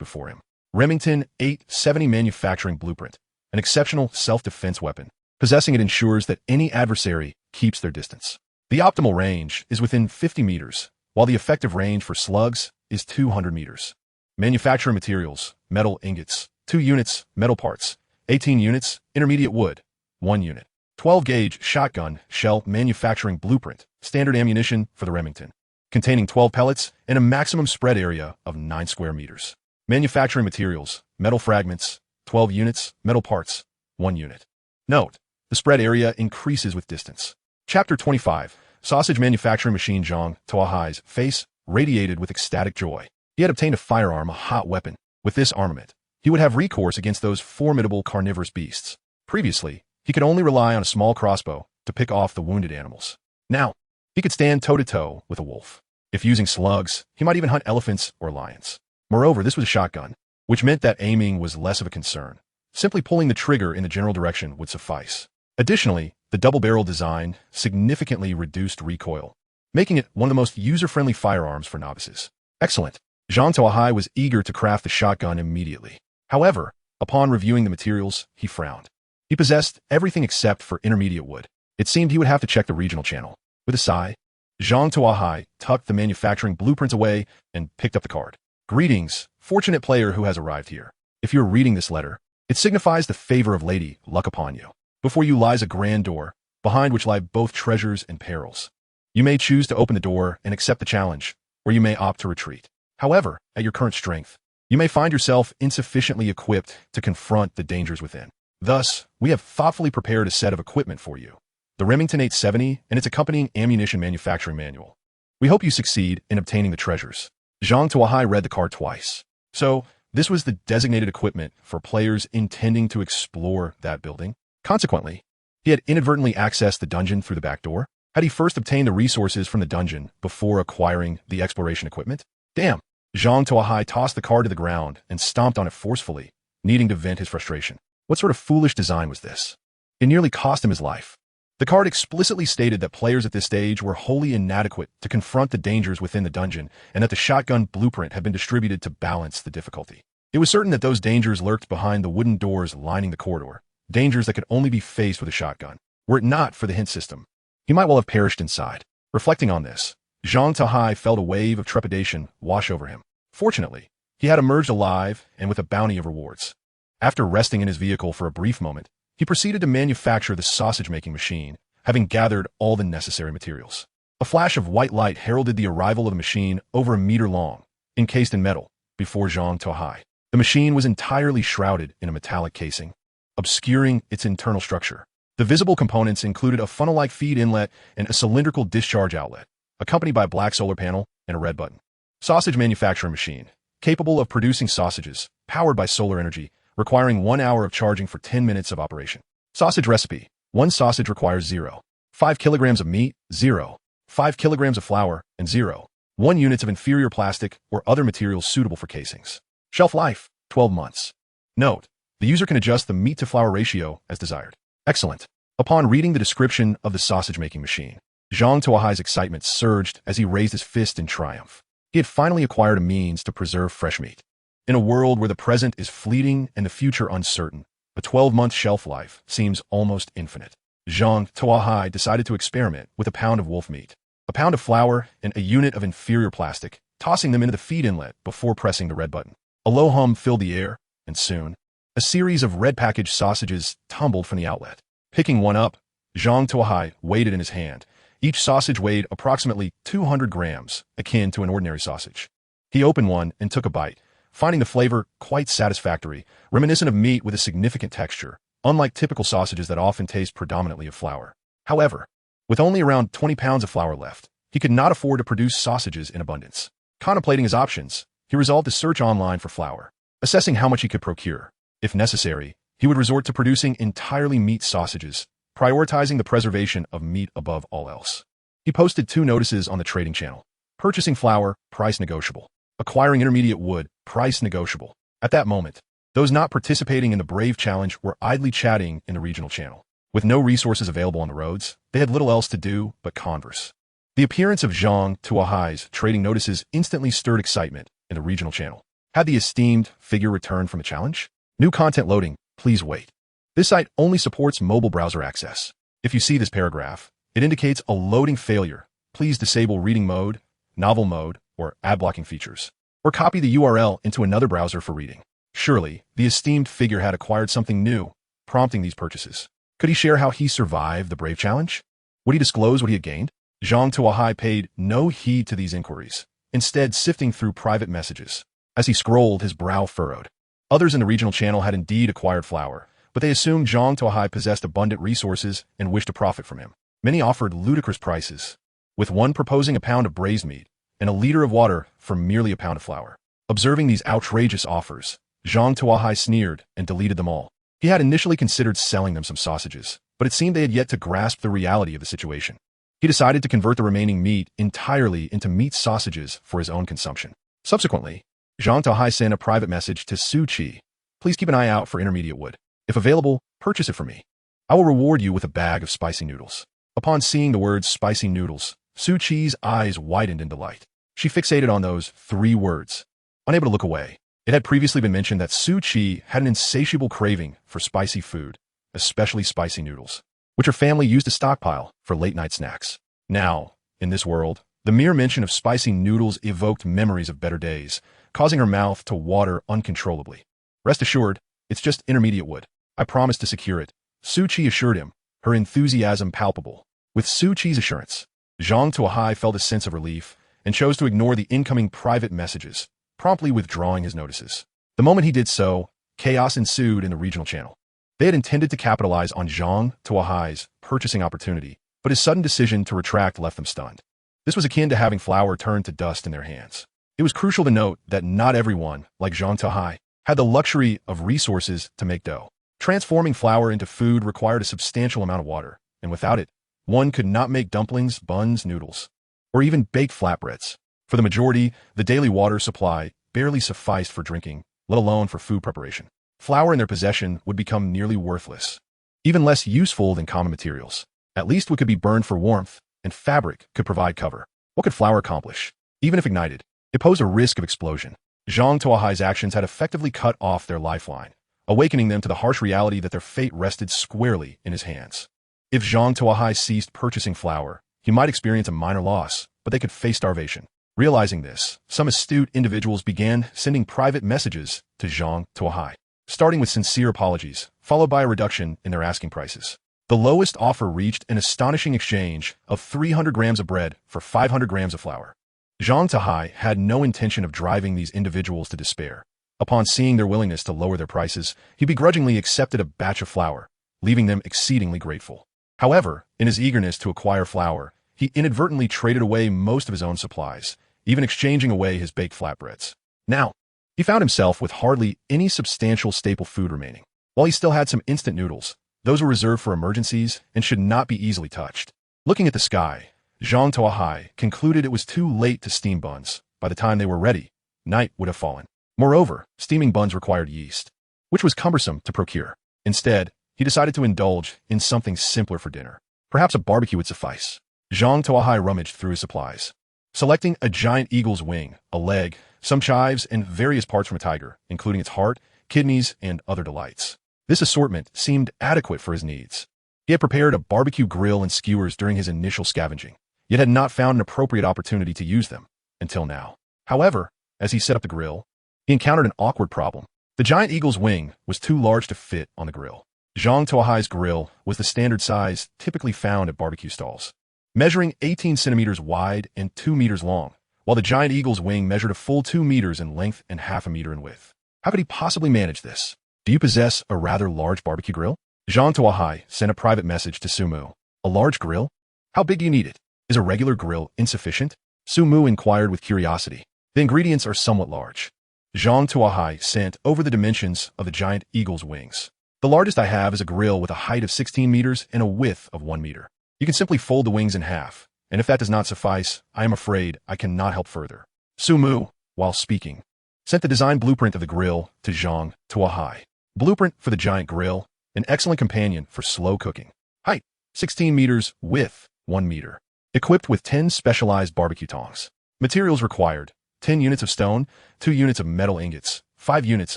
before him. Remington 870 manufacturing blueprint, an exceptional self-defense weapon. Possessing it ensures that any adversary keeps their distance. The optimal range is within 50 meters, while the effective range for slugs is 200 meters. Manufacturing materials: metal ingots, 2 units, metal parts, 18 units, intermediate wood, 1 unit. 12-gauge shotgun shell manufacturing blueprint, standard ammunition for the Remington, containing 12 pellets and a maximum spread area of 9 square meters. Manufacturing materials, metal fragments, 12 units, metal parts, 1 unit. Note, the spread area increases with distance. Chapter 25, Sausage Manufacturing Machine. Zhang Tuo Hai's face radiated with ecstatic joy. He had obtained a firearm, a hot weapon. With this armament, he would have recourse against those formidable carnivorous beasts. Previously, he could only rely on a small crossbow to pick off the wounded animals. Now, he could stand toe-to-toe with a wolf. If using slugs, he might even hunt elephants or lions. Moreover, this was a shotgun, which meant that aiming was less of a concern. Simply pulling the trigger in the general direction would suffice. Additionally, the double-barrel design significantly reduced recoil, making it one of the most user-friendly firearms for novices. Excellent. Zhang Tuo Hai was eager to craft the shotgun immediately. However, upon reviewing the materials, he frowned. He possessed everything except for intermediate wood. It seemed he would have to check the regional channel. With a sigh, Zhang Tuo Hai tucked the manufacturing blueprints away and picked up the card. Greetings, fortunate player who has arrived here. If you're reading this letter, it signifies the favor of Lady Luck upon you. Before you lies a grand door, behind which lie both treasures and perils. You may choose to open the door and accept the challenge, or you may opt to retreat. However, at your current strength, you may find yourself insufficiently equipped to confront the dangers within. Thus, we have thoughtfully prepared a set of equipment for you. The Remington 870 and its accompanying ammunition manufacturing manual. We hope you succeed in obtaining the treasures. Zhang Tuo Hai read the card twice. So, this was the designated equipment for players intending to explore that building. Consequently, he had inadvertently accessed the dungeon through the back door. Had he first obtained the resources from the dungeon before acquiring the exploration equipment? Damn! Zhang Tuo Hai tossed the card to the ground and stomped on it forcefully, needing to vent his frustration. What sort of foolish design was this? It nearly cost him his life. The card explicitly stated that players at this stage were wholly inadequate to confront the dangers within the dungeon and that the shotgun blueprint had been distributed to balance the difficulty. It was certain that those dangers lurked behind the wooden doors lining the corridor, dangers that could only be faced with a shotgun. Were it not for the hint system, he might well have perished inside. Reflecting on this, Zhang Tuo Hai felt a wave of trepidation wash over him. Fortunately, he had emerged alive and with a bounty of rewards. After resting in his vehicle for a brief moment, he proceeded to manufacture the sausage-making machine, having gathered all the necessary materials. A flash of white light heralded the arrival of the machine over a meter long, encased in metal, before Zhang Tuo Hai. The machine was entirely shrouded in a metallic casing, obscuring its internal structure. The visible components included a funnel-like feed inlet and a cylindrical discharge outlet, accompanied by a black solar panel and a red button. Sausage manufacturing machine, capable of producing sausages, powered by solar energy, requiring 1 hour of charging for 10 minutes of operation. Sausage recipe. 1 sausage requires 0.5 kilograms of meat, 0.5 kilograms of flour, and 0.1 units of inferior plastic or other materials suitable for casings. Shelf life, 12 months. Note, the user can adjust the meat-to-flour ratio as desired. Excellent. Upon reading the description of the sausage-making machine, Zhang Tuo Hai's excitement surged as he raised his fist in triumph. He had finally acquired a means to preserve fresh meat. In a world where the present is fleeting and the future uncertain, a 12-month shelf life seems almost infinite. Zhang Tuo Hai decided to experiment with a pound of wolf meat, a pound of flour, and a unit of inferior plastic, tossing them into the feed inlet before pressing the red button. A low hum filled the air, and soon, a series of red-packaged sausages tumbled from the outlet. Picking one up, Zhang Tuo Hai weighed it in his hand. Each sausage weighed approximately 200 grams, akin to an ordinary sausage. He opened one and took a bite, finding the flavor quite satisfactory, reminiscent of meat with a significant texture, unlike typical sausages that often taste predominantly of flour. However, with only around 20 pounds of flour left, he could not afford to produce sausages in abundance. Contemplating his options, he resolved to search online for flour, assessing how much he could procure. If necessary, he would resort to producing entirely meat sausages, prioritizing the preservation of meat above all else. He posted 2 notices on the trading channel. Purchasing flour, price negotiable. Acquiring intermediate wood, price negotiable. At that moment, those not participating in the Brave Challenge were idly chatting in the regional channel. With no resources available on the roads, they had little else to do but converse. The appearance of Zhang Tuo Hai's trading notices instantly stirred excitement in the regional channel. Had the esteemed figure returned from the challenge? New content loading, please wait. This site only supports mobile browser access. If you see this paragraph, it indicates a loading failure. Please disable reading mode, novel mode, or ad blocking features, or copy the URL into another browser for reading. Surely, the esteemed figure had acquired something new, prompting these purchases. Could he share how he survived the Brave Challenge? Would he disclose what he had gained? Zhang Tuo Hai paid no heed to these inquiries, instead sifting through private messages. As he scrolled, his brow furrowed. Others in the regional channel had indeed acquired flour, but they assumed Zhang Tuo Hai possessed abundant resources and wished to profit from him. Many offered ludicrous prices, with one proposing a pound of braised meat and a liter of water for merely a pound of flour. Observing these outrageous offers, Zhang Tuo Hai sneered and deleted them all. He had initially considered selling them some sausages, but it seemed they had yet to grasp the reality of the situation. He decided to convert the remaining meat entirely into meat sausages for his own consumption. Subsequently, Zhang Tuo Hai sent a private message to Su Qi. Please keep an eye out for intermediate wood. If available, purchase it for me. I will reward you with a bag of spicy noodles. Upon seeing the words spicy noodles, Su Qi's eyes widened in delight. She fixated on those 3 words, unable to look away. It had previously been mentioned that Su Qi had an insatiable craving for spicy food, especially spicy noodles, which her family used to stockpile for late-night snacks. Now, in this world, the mere mention of spicy noodles evoked memories of better days, causing her mouth to water uncontrollably. Rest assured, it's just intermediate wood. I promise to secure it, Su Qi assured him, her enthusiasm palpable. With Su Qi's assurance, Zhang Tuo Hai felt a sense of relief and chose to ignore the incoming private messages, promptly withdrawing his notices. The moment he did so, chaos ensued in the regional channel. They had intended to capitalize on Zhang Tuo Hai's purchasing opportunity, but his sudden decision to retract left them stunned. This was akin to having flour turned to dust in their hands. It was crucial to note that not everyone, like Zhang Tuo Hai, had the luxury of resources to make dough. Transforming flour into food required a substantial amount of water, and without it, one could not make dumplings, buns, noodles, or even bake flatbreads. For the majority, the daily water supply barely sufficed for drinking, let alone for food preparation. Flour in their possession would become nearly worthless, even less useful than common materials. At least wood could be burned for warmth, and fabric could provide cover. What could flour accomplish? Even if ignited, it posed a risk of explosion. Zhang Tuo Hai's actions had effectively cut off their lifeline, awakening them to the harsh reality that their fate rested squarely in his hands. If Zhang Tuo Hai ceased purchasing flour, he might experience a minor loss, but they could face starvation. Realizing this, some astute individuals began sending private messages to Zhang Tuo Hai, starting with sincere apologies, followed by a reduction in their asking prices. The lowest offer reached an astonishing exchange of 300 grams of bread for 500 grams of flour. Zhang Tuo Hai had no intention of driving these individuals to despair. Upon seeing their willingness to lower their prices, he begrudgingly accepted a batch of flour, leaving them exceedingly grateful. However, in his eagerness to acquire flour, he inadvertently traded away most of his own supplies, even exchanging away his baked flatbreads. Now, he found himself with hardly any substantial staple food remaining. While he still had some instant noodles, those were reserved for emergencies and should not be easily touched. Looking at the sky, Zhang Tuo Hai concluded it was too late to steam buns. By the time they were ready, night would have fallen. Moreover, steaming buns required yeast, which was cumbersome to procure. Instead, he decided to indulge in something simpler for dinner. Perhaps a barbecue would suffice. Zhang Tuo Hai rummaged through his supplies, selecting a giant eagle's wing, a leg, some chives, and various parts from a tiger, including its heart, kidneys, and other delights. This assortment seemed adequate for his needs. He had prepared a barbecue grill and skewers during his initial scavenging, yet had not found an appropriate opportunity to use them until now. However, as he set up the grill, he encountered an awkward problem. The giant eagle's wing was too large to fit on the grill. Zhang Tuo Hai's grill was the standard size typically found at barbecue stalls, measuring 18 centimeters wide and 2 meters long, while the giant eagle's wing measured a full 2 meters in length and half a meter in width. How could he possibly manage this? Do you possess a rather large barbecue grill? Zhang Tuo Hai sent a private message to Su Mu. A large grill? How big do you need it? Is a regular grill insufficient? Su Mu inquired with curiosity. The ingredients are somewhat large. Zhang Tuo Hai sent over the dimensions of the giant eagle's wings. The largest I have is a grill with a height of 16 meters and a width of 1 meter. You can simply fold the wings in half, and if that does not suffice, I am afraid I cannot help further. Su Mu, while speaking, sent the design blueprint of the grill to Zhang Tuo Hai. Blueprint for the giant grill, an excellent companion for slow cooking. Height, 16 meters, width, 1 meter. Equipped with 10 specialized barbecue tongs. Materials required, 10 units of stone, 2 units of metal ingots, 5 units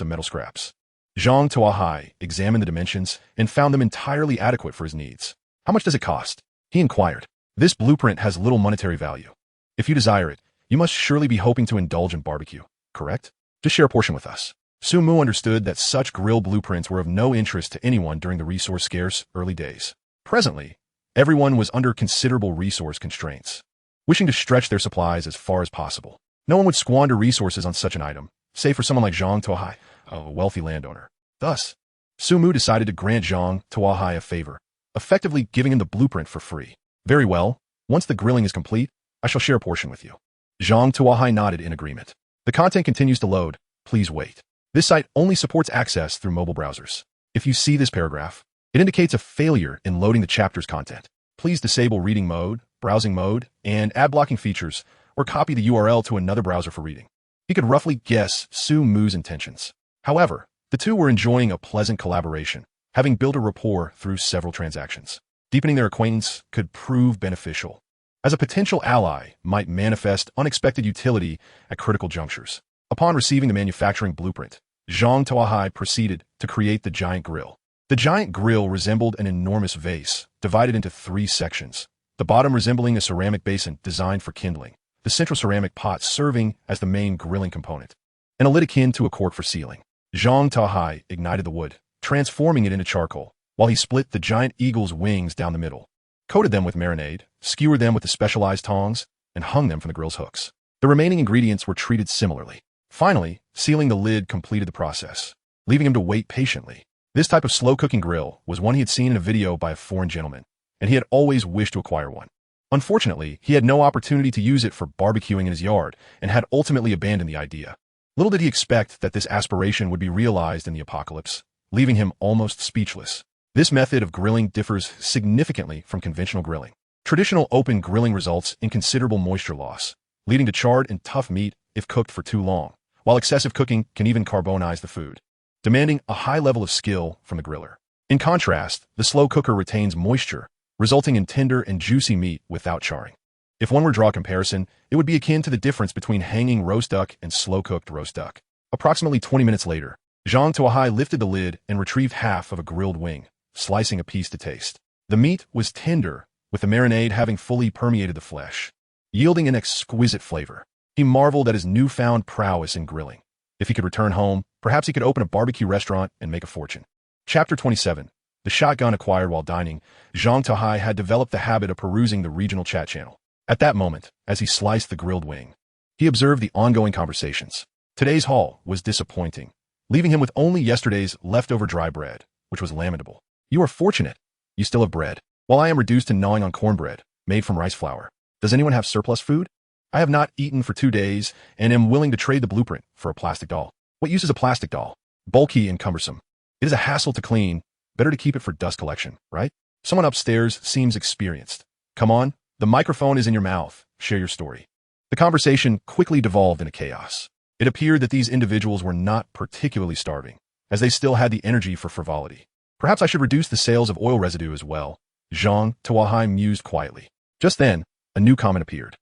of metal scraps. Zhang Tuo Hai examined the dimensions and found them entirely adequate for his needs. How much does it cost? He inquired. This blueprint has little monetary value. If you desire it, you must surely be hoping to indulge in barbecue, correct? Just share a portion with us. Su Mu understood that such grill blueprints were of no interest to anyone during the resource-scarce early days. Presently, everyone was under considerable resource constraints, wishing to stretch their supplies as far as possible. No one would squander resources on such an item, save for someone like Zhang Tuo Hai, a wealthy landowner. Thus, Sumu decided to grant Zhang Tuo Hai a favor, effectively giving him the blueprint for free. Very well, once the grilling is complete, I shall share a portion with you. Zhang Tuo Hai nodded in agreement. The content continues to load. Please wait. This site only supports access through mobile browsers. If you see this paragraph, it indicates a failure in loading the chapter's content. Please disable reading mode, browsing mode, and ad blocking features, or copy the URL to another browser for reading. He could roughly guess Su Mu's intentions. However, the two were enjoying a pleasant collaboration, having built a rapport through several transactions. Deepening their acquaintance could prove beneficial, as a potential ally might manifest unexpected utility at critical junctures. Upon receiving the manufacturing blueprint, Zhang Tuo Hai proceeded to create the giant grill. The giant grill resembled an enormous vase, divided into 3 sections, the bottom resembling a ceramic basin designed for kindling, the central ceramic pot serving as the main grilling component, and a lid akin to a cork for sealing. Zhang Tuo Hai ignited the wood, transforming it into charcoal, while he split the giant eagle's wings down the middle, coated them with marinade, skewered them with the specialized tongs, and hung them from the grill's hooks. The remaining ingredients were treated similarly. Finally, sealing the lid completed the process, leaving him to wait patiently. This type of slow-cooking grill was one he had seen in a video by a foreign gentleman, and he had always wished to acquire one. Unfortunately, he had no opportunity to use it for barbecuing in his yard and had ultimately abandoned the idea. Little did he expect that this aspiration would be realized in the apocalypse, leaving him almost speechless. This method of grilling differs significantly from conventional grilling. Traditional open grilling results in considerable moisture loss, leading to charred and tough meat if cooked for too long, while excessive cooking can even carbonize the food, demanding a high level of skill from the griller. In contrast, the slow cooker retains moisture, resulting in tender and juicy meat without charring. If one were to draw a comparison, it would be akin to the difference between hanging roast duck and slow-cooked roast duck. Approximately 20 minutes later, Zhang Tuo Hai lifted the lid and retrieved half of a grilled wing, slicing a piece to taste. The meat was tender, with the marinade having fully permeated the flesh, yielding an exquisite flavor. He marveled at his newfound prowess in grilling. If he could return home, perhaps he could open a barbecue restaurant and make a fortune. Chapter 27. The shotgun acquired while dining. Zhang Tuo Hai had developed the habit of perusing the regional chat channel. At that moment, as he sliced the grilled wing, he observed the ongoing conversations. Today's haul was disappointing, leaving him with only yesterday's leftover dry bread, which was lamentable. You are fortunate. You still have bread, while I am reduced to gnawing on cornbread, made from rice flour. Does anyone have surplus food? I have not eaten for 2 days and am willing to trade the blueprint for a plastic doll. What use is a plastic doll? Bulky and cumbersome. It is a hassle to clean. Better to keep it for dust collection, right? Someone upstairs seems experienced. Come on, the microphone is in your mouth. Share your story. The conversation quickly devolved into chaos. It appeared that these individuals were not particularly starving, as they still had the energy for frivolity. Perhaps I should reduce the sales of oil residue as well. Zhang Tuo Hai mused quietly. Just then, a new comment appeared.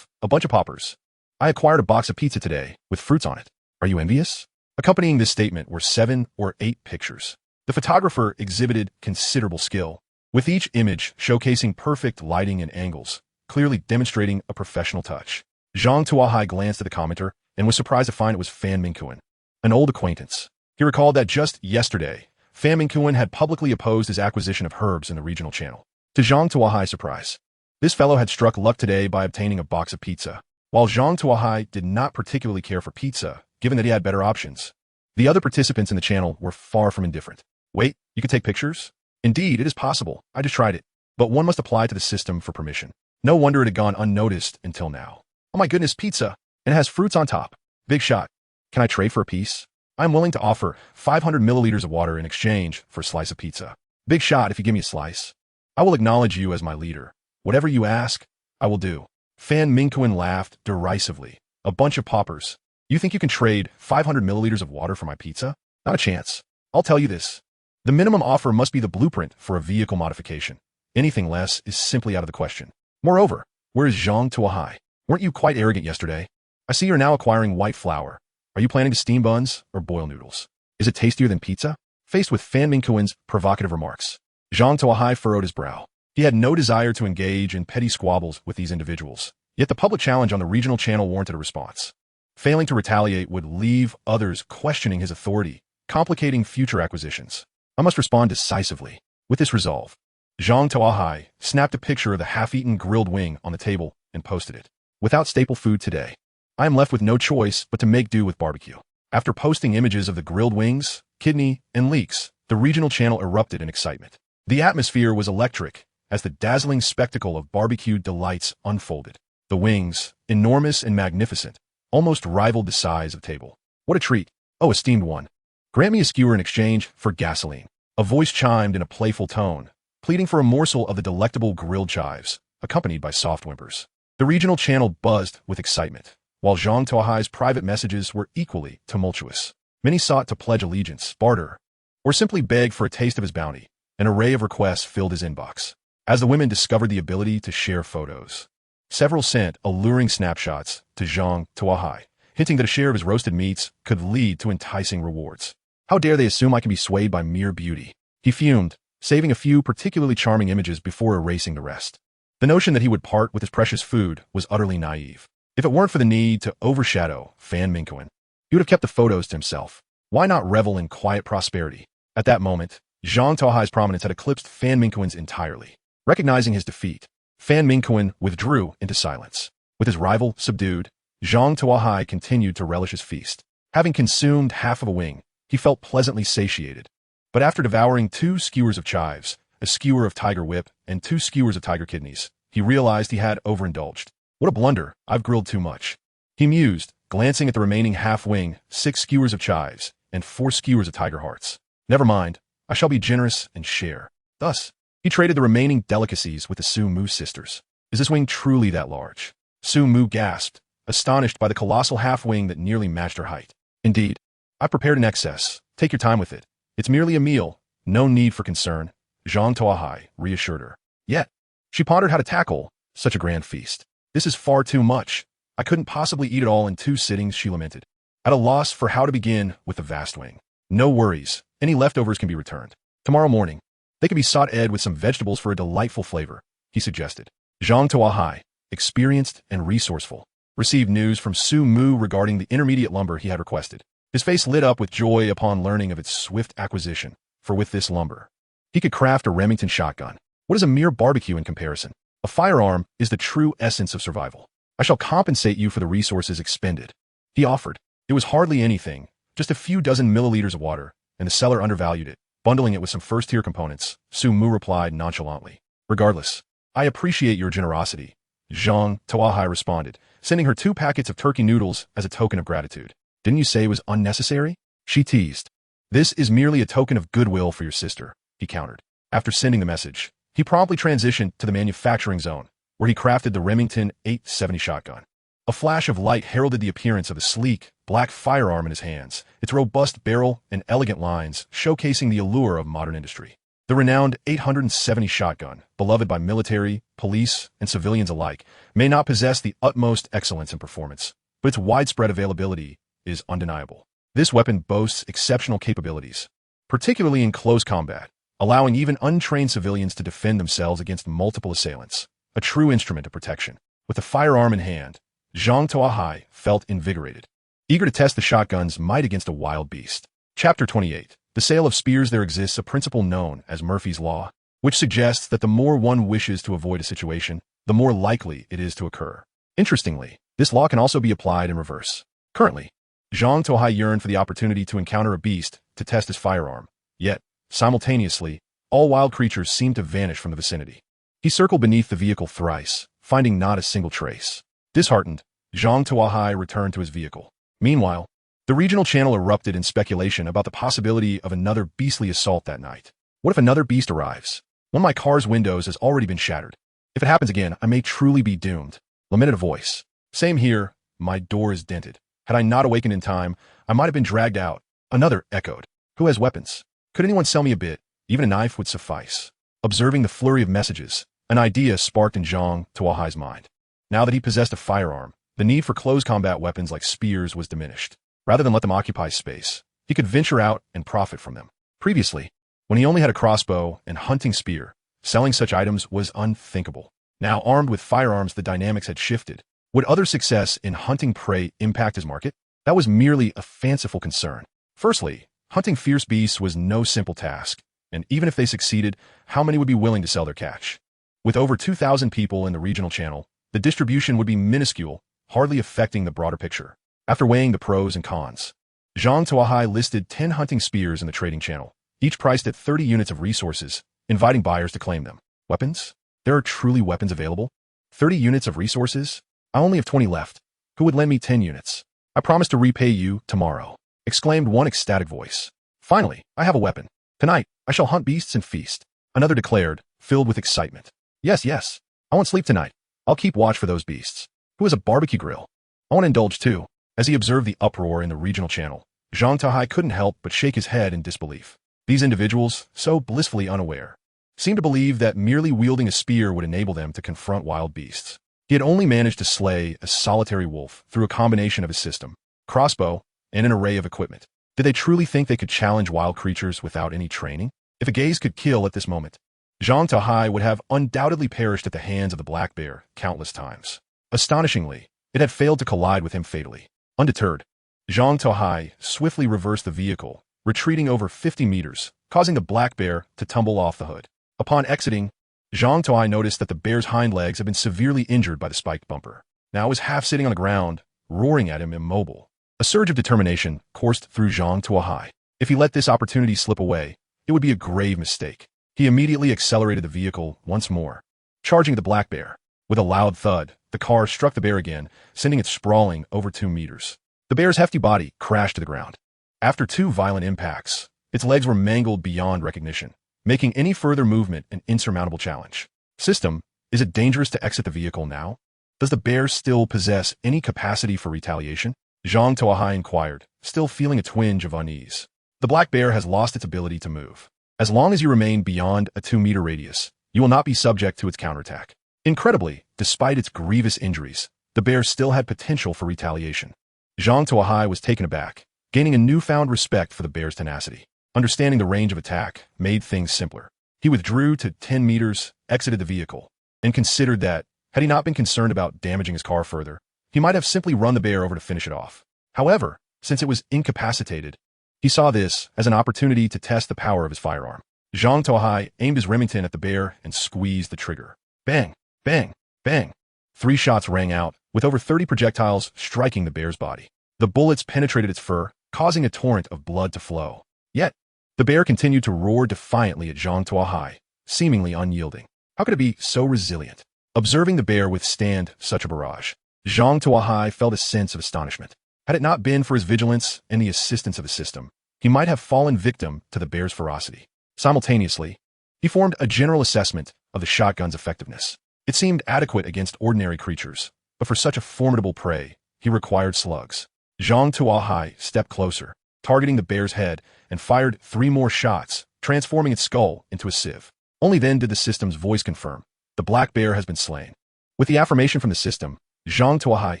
A bunch of poppers. I acquired a box of pizza today, with fruits on it. Are you envious? Accompanying this statement were 7 or 8 pictures. The photographer exhibited considerable skill, with each image showcasing perfect lighting and angles, clearly demonstrating a professional touch. Zhang Tuo Hai glanced at the commenter and was surprised to find it was Fan Mingkuan, an old acquaintance. He recalled that just yesterday, Fan Mingkuan had publicly opposed his acquisition of herbs in the regional channel. To Zhang Tuo Hai's surprise, this fellow had struck luck today by obtaining a box of pizza. While Zhang Tuo Hai did not particularly care for pizza, given that he had better options, the other participants in the channel were far from indifferent. Wait, you can take pictures? Indeed, it is possible. I just tried it. But one must apply to the system for permission. No wonder it had gone unnoticed until now. Oh my goodness, pizza! And it has fruits on top. Big shot. Can I trade for a piece? I'm willing to offer 500 milliliters of water in exchange for a slice of pizza. Big shot if you give me a slice. I will acknowledge you as my leader. Whatever you ask, I will do. Fan Mingkuan laughed derisively. A bunch of paupers. You think you can trade 500 milliliters of water for my pizza? Not a chance. I'll tell you this. The minimum offer must be the blueprint for a vehicle modification. Anything less is simply out of the question. Moreover, where is Zhang Tuo Hai? Weren't you quite arrogant yesterday? I see you're now acquiring white flour. Are you planning to steam buns or boil noodles? Is it tastier than pizza? Faced with Fan Mingkuan's provocative remarks, Zhang Tuo Hai furrowed his brow. He had no desire to engage in petty squabbles with these individuals, yet the public challenge on the regional channel warranted a response. Failing to retaliate would leave others questioning his authority, complicating future acquisitions. I must respond decisively. With this resolve, Zhang Tuo Hai snapped a picture of the half-eaten grilled wing on the table and posted it. Without staple food today, I am left with no choice but to make do with barbecue. After posting images of the grilled wings, kidney, and leeks, the regional channel erupted in excitement. The atmosphere was electric as the dazzling spectacle of barbecued delights unfolded. The wings, enormous and magnificent, almost rivaled the size of the table. What a treat! Oh, esteemed one. Grant me a skewer in exchange for gasoline. A voice chimed in a playful tone, pleading for a morsel of the delectable grilled chives, accompanied by soft whimpers. The regional channel buzzed with excitement, while Zhang Tuo Hai's private messages were equally tumultuous. Many sought to pledge allegiance, barter, or simply beg for a taste of his bounty. An array of requests filled his inbox. As the women discovered the ability to share photos, several sent alluring snapshots to Zhang Tuo Hai, hinting that a share of his roasted meats could lead to enticing rewards. How dare they assume I can be swayed by mere beauty? He fumed, saving a few particularly charming images before erasing the rest. The notion that he would part with his precious food was utterly naive. If it weren't for the need to overshadow Fan Minkoen, he would have kept the photos to himself. Why not revel in quiet prosperity? At that moment, Zhang Tuo Hai's prominence had eclipsed Fan Minkoen's entirely. Recognizing his defeat, Fan Minkoen withdrew into silence. With his rival subdued, Zhang Tuo Hai continued to relish his feast. Having consumed half of a wing, he felt pleasantly satiated. But after devouring 2 skewers of chives, a skewer of tiger whip, and 2 skewers of tiger kidneys, he realized he had overindulged. What a blunder, I've grilled too much. He mused, glancing at the remaining half wing, 6 skewers of chives, and 4 skewers of tiger hearts. Never mind, I shall be generous and share. Thus, he traded the remaining delicacies with the Su Mu sisters. Is this wing truly that large? Su Mu gasped, astonished by the colossal half wing that nearly matched her height. Indeed, I prepared in excess. Take your time with it. It's merely a meal. No need for concern, Zhang Tuo Hai reassured her. Yet, she pondered how to tackle such a grand feast. This is far too much. I couldn't possibly eat it all in 2 sittings, she lamented, at a loss for how to begin with the vast wing. No worries. Any leftovers can be returned. Tomorrow morning, they can be sautéed with some vegetables for a delightful flavor, he suggested. Zhang Tuo Hai, experienced and resourceful, received news from Su Mu regarding the intermediate lumber he had requested. His face lit up with joy upon learning of its swift acquisition, for with this lumber, he could craft a Remington shotgun. What is a mere barbecue in comparison? A firearm is the true essence of survival. I shall compensate you for the resources expended, he offered. It was hardly anything, just a few dozen milliliters of water, and the seller undervalued it, bundling it with some first-tier components. Su Mu replied nonchalantly. Regardless, I appreciate your generosity, Zhang Tuo Hai responded, sending her 2 packets of turkey noodles as a token of gratitude. Didn't you say it was unnecessary? She teased. This is merely a token of goodwill for your sister, he countered. After sending the message, he promptly transitioned to the manufacturing zone, where he crafted the Remington 870 shotgun. A flash of light heralded the appearance of a sleek, black firearm in his hands, its robust barrel and elegant lines showcasing the allure of modern industry. The renowned 870 shotgun, beloved by military, police, and civilians alike, may not possess the utmost excellence in performance, but its widespread availability is undeniable. This weapon boasts exceptional capabilities, particularly in close combat, allowing even untrained civilians to defend themselves against multiple assailants. A true instrument of protection. With the firearm in hand, Zhang Tuo Hai felt invigorated, eager to test the shotgun's might against a wild beast. Chapter 28. The sale of spears. There exists a principle known as Murphy's Law, which suggests that the more one wishes to avoid a situation, the more likely it is to occur. Interestingly, this law can also be applied in reverse. Currently, Zhang Tuo Hai yearned for the opportunity to encounter a beast to test his firearm, yet, simultaneously, all wild creatures seemed to vanish from the vicinity. He circled beneath the vehicle thrice, finding not a single trace. Disheartened, Zhang Tuo Hai returned to his vehicle. Meanwhile, the regional channel erupted in speculation about the possibility of another beastly assault that night. What if another beast arrives? One of my car's windows has already been shattered. If it happens again, I may truly be doomed, lamented a voice. Same here, my door is dented. Had I not awakened in time, I might have been dragged out. Another echoed. Who has weapons? Could anyone sell me a bit? Even a knife would suffice. Observing the flurry of messages, an idea sparked in Zhang Tuo Hai's mind. Now that he possessed a firearm, the need for close combat weapons like spears was diminished. Rather than let them occupy space, he could venture out and profit from them. Previously, when he only had a crossbow and hunting spear, selling such items was unthinkable. Now armed with firearms, the dynamics had shifted. Would other success in hunting prey impact his market? That was merely a fanciful concern. Firstly, hunting fierce beasts was no simple task, and even if they succeeded, how many would be willing to sell their catch? With over 2,000 people in the regional channel, the distribution would be minuscule, hardly affecting the broader picture. After weighing the pros and cons, Zhang Tuo Hai listed 10 hunting spears in the trading channel, each priced at 30 units of resources, inviting buyers to claim them. Weapons? There are truly weapons available? 30 units of resources? I only have 20 left. Who would lend me 10 units? I promise to repay you tomorrow, exclaimed one ecstatic voice. Finally, I have a weapon. Tonight, I shall hunt beasts and feast. Another declared, filled with excitement. Yes, yes. I won't sleep tonight. I'll keep watch for those beasts. Who has a barbecue grill? I want to indulge too. As he observed the uproar in the regional channel, Zhang Tuo Hai couldn't help but shake his head in disbelief. These individuals, so blissfully unaware, seemed to believe that merely wielding a spear would enable them to confront wild beasts. He had only managed to slay a solitary wolf through a combination of his system, crossbow, and an array of equipment. Did they truly think they could challenge wild creatures without any training? If a gaze could kill at this moment, Zhang Tuo Hai would have undoubtedly perished at the hands of the black bear countless times. Astonishingly, it had failed to collide with him fatally. Undeterred, Zhang Tuo Hai swiftly reversed the vehicle, retreating over 50 meters, causing the black bear to tumble off the hood. Upon exiting, Zhang Tuo Hai noticed that the bear's hind legs had been severely injured by the spiked bumper. Now it was half sitting on the ground, roaring at him immobile. A surge of determination coursed through Zhang Tuo Hai. If he let this opportunity slip away, it would be a grave mistake. He immediately accelerated the vehicle once more, charging the black bear. With a loud thud, the car struck the bear again, sending it sprawling over 2 meters. The bear's hefty body crashed to the ground. After 2 violent impacts, its legs were mangled beyond recognition, making any further movement an insurmountable challenge. System, is it dangerous to exit the vehicle now? Does the bear still possess any capacity for retaliation? Zhang Tuo Hai inquired, still feeling a twinge of unease. The black bear has lost its ability to move. As long as you remain beyond a 2-meter radius, you will not be subject to its counterattack. Incredibly, despite its grievous injuries, the bear still had potential for retaliation. Zhang Tuo Hai was taken aback, gaining a newfound respect for the bear's tenacity. Understanding the range of attack made things simpler. He withdrew to 10 meters, exited the vehicle, and considered that, had he not been concerned about damaging his car further, he might have simply run the bear over to finish it off. However, since it was incapacitated, he saw this as an opportunity to test the power of his firearm. Zhang Tuo Hai aimed his Remington at the bear and squeezed the trigger. Bang! Bang! Bang! 3 shots rang out, with over 30 projectiles striking the bear's body. The bullets penetrated its fur, causing a torrent of blood to flow. Yet, the bear continued to roar defiantly at Zhang Tuo Hai, seemingly unyielding. How could it be so resilient? Observing the bear withstand such a barrage, Zhang Tuo Hai felt a sense of astonishment. Had it not been for his vigilance and the assistance of the system, he might have fallen victim to the bear's ferocity. Simultaneously, he formed a general assessment of the shotgun's effectiveness. It seemed adequate against ordinary creatures, but for such a formidable prey, he required slugs. Zhang Tuo Hai stepped closer, targeting the bear's head, and fired 3 more shots, transforming its skull into a sieve. Only then did the system's voice confirm, the black bear has been slain. With the affirmation from the system, Zhang Tuo Hai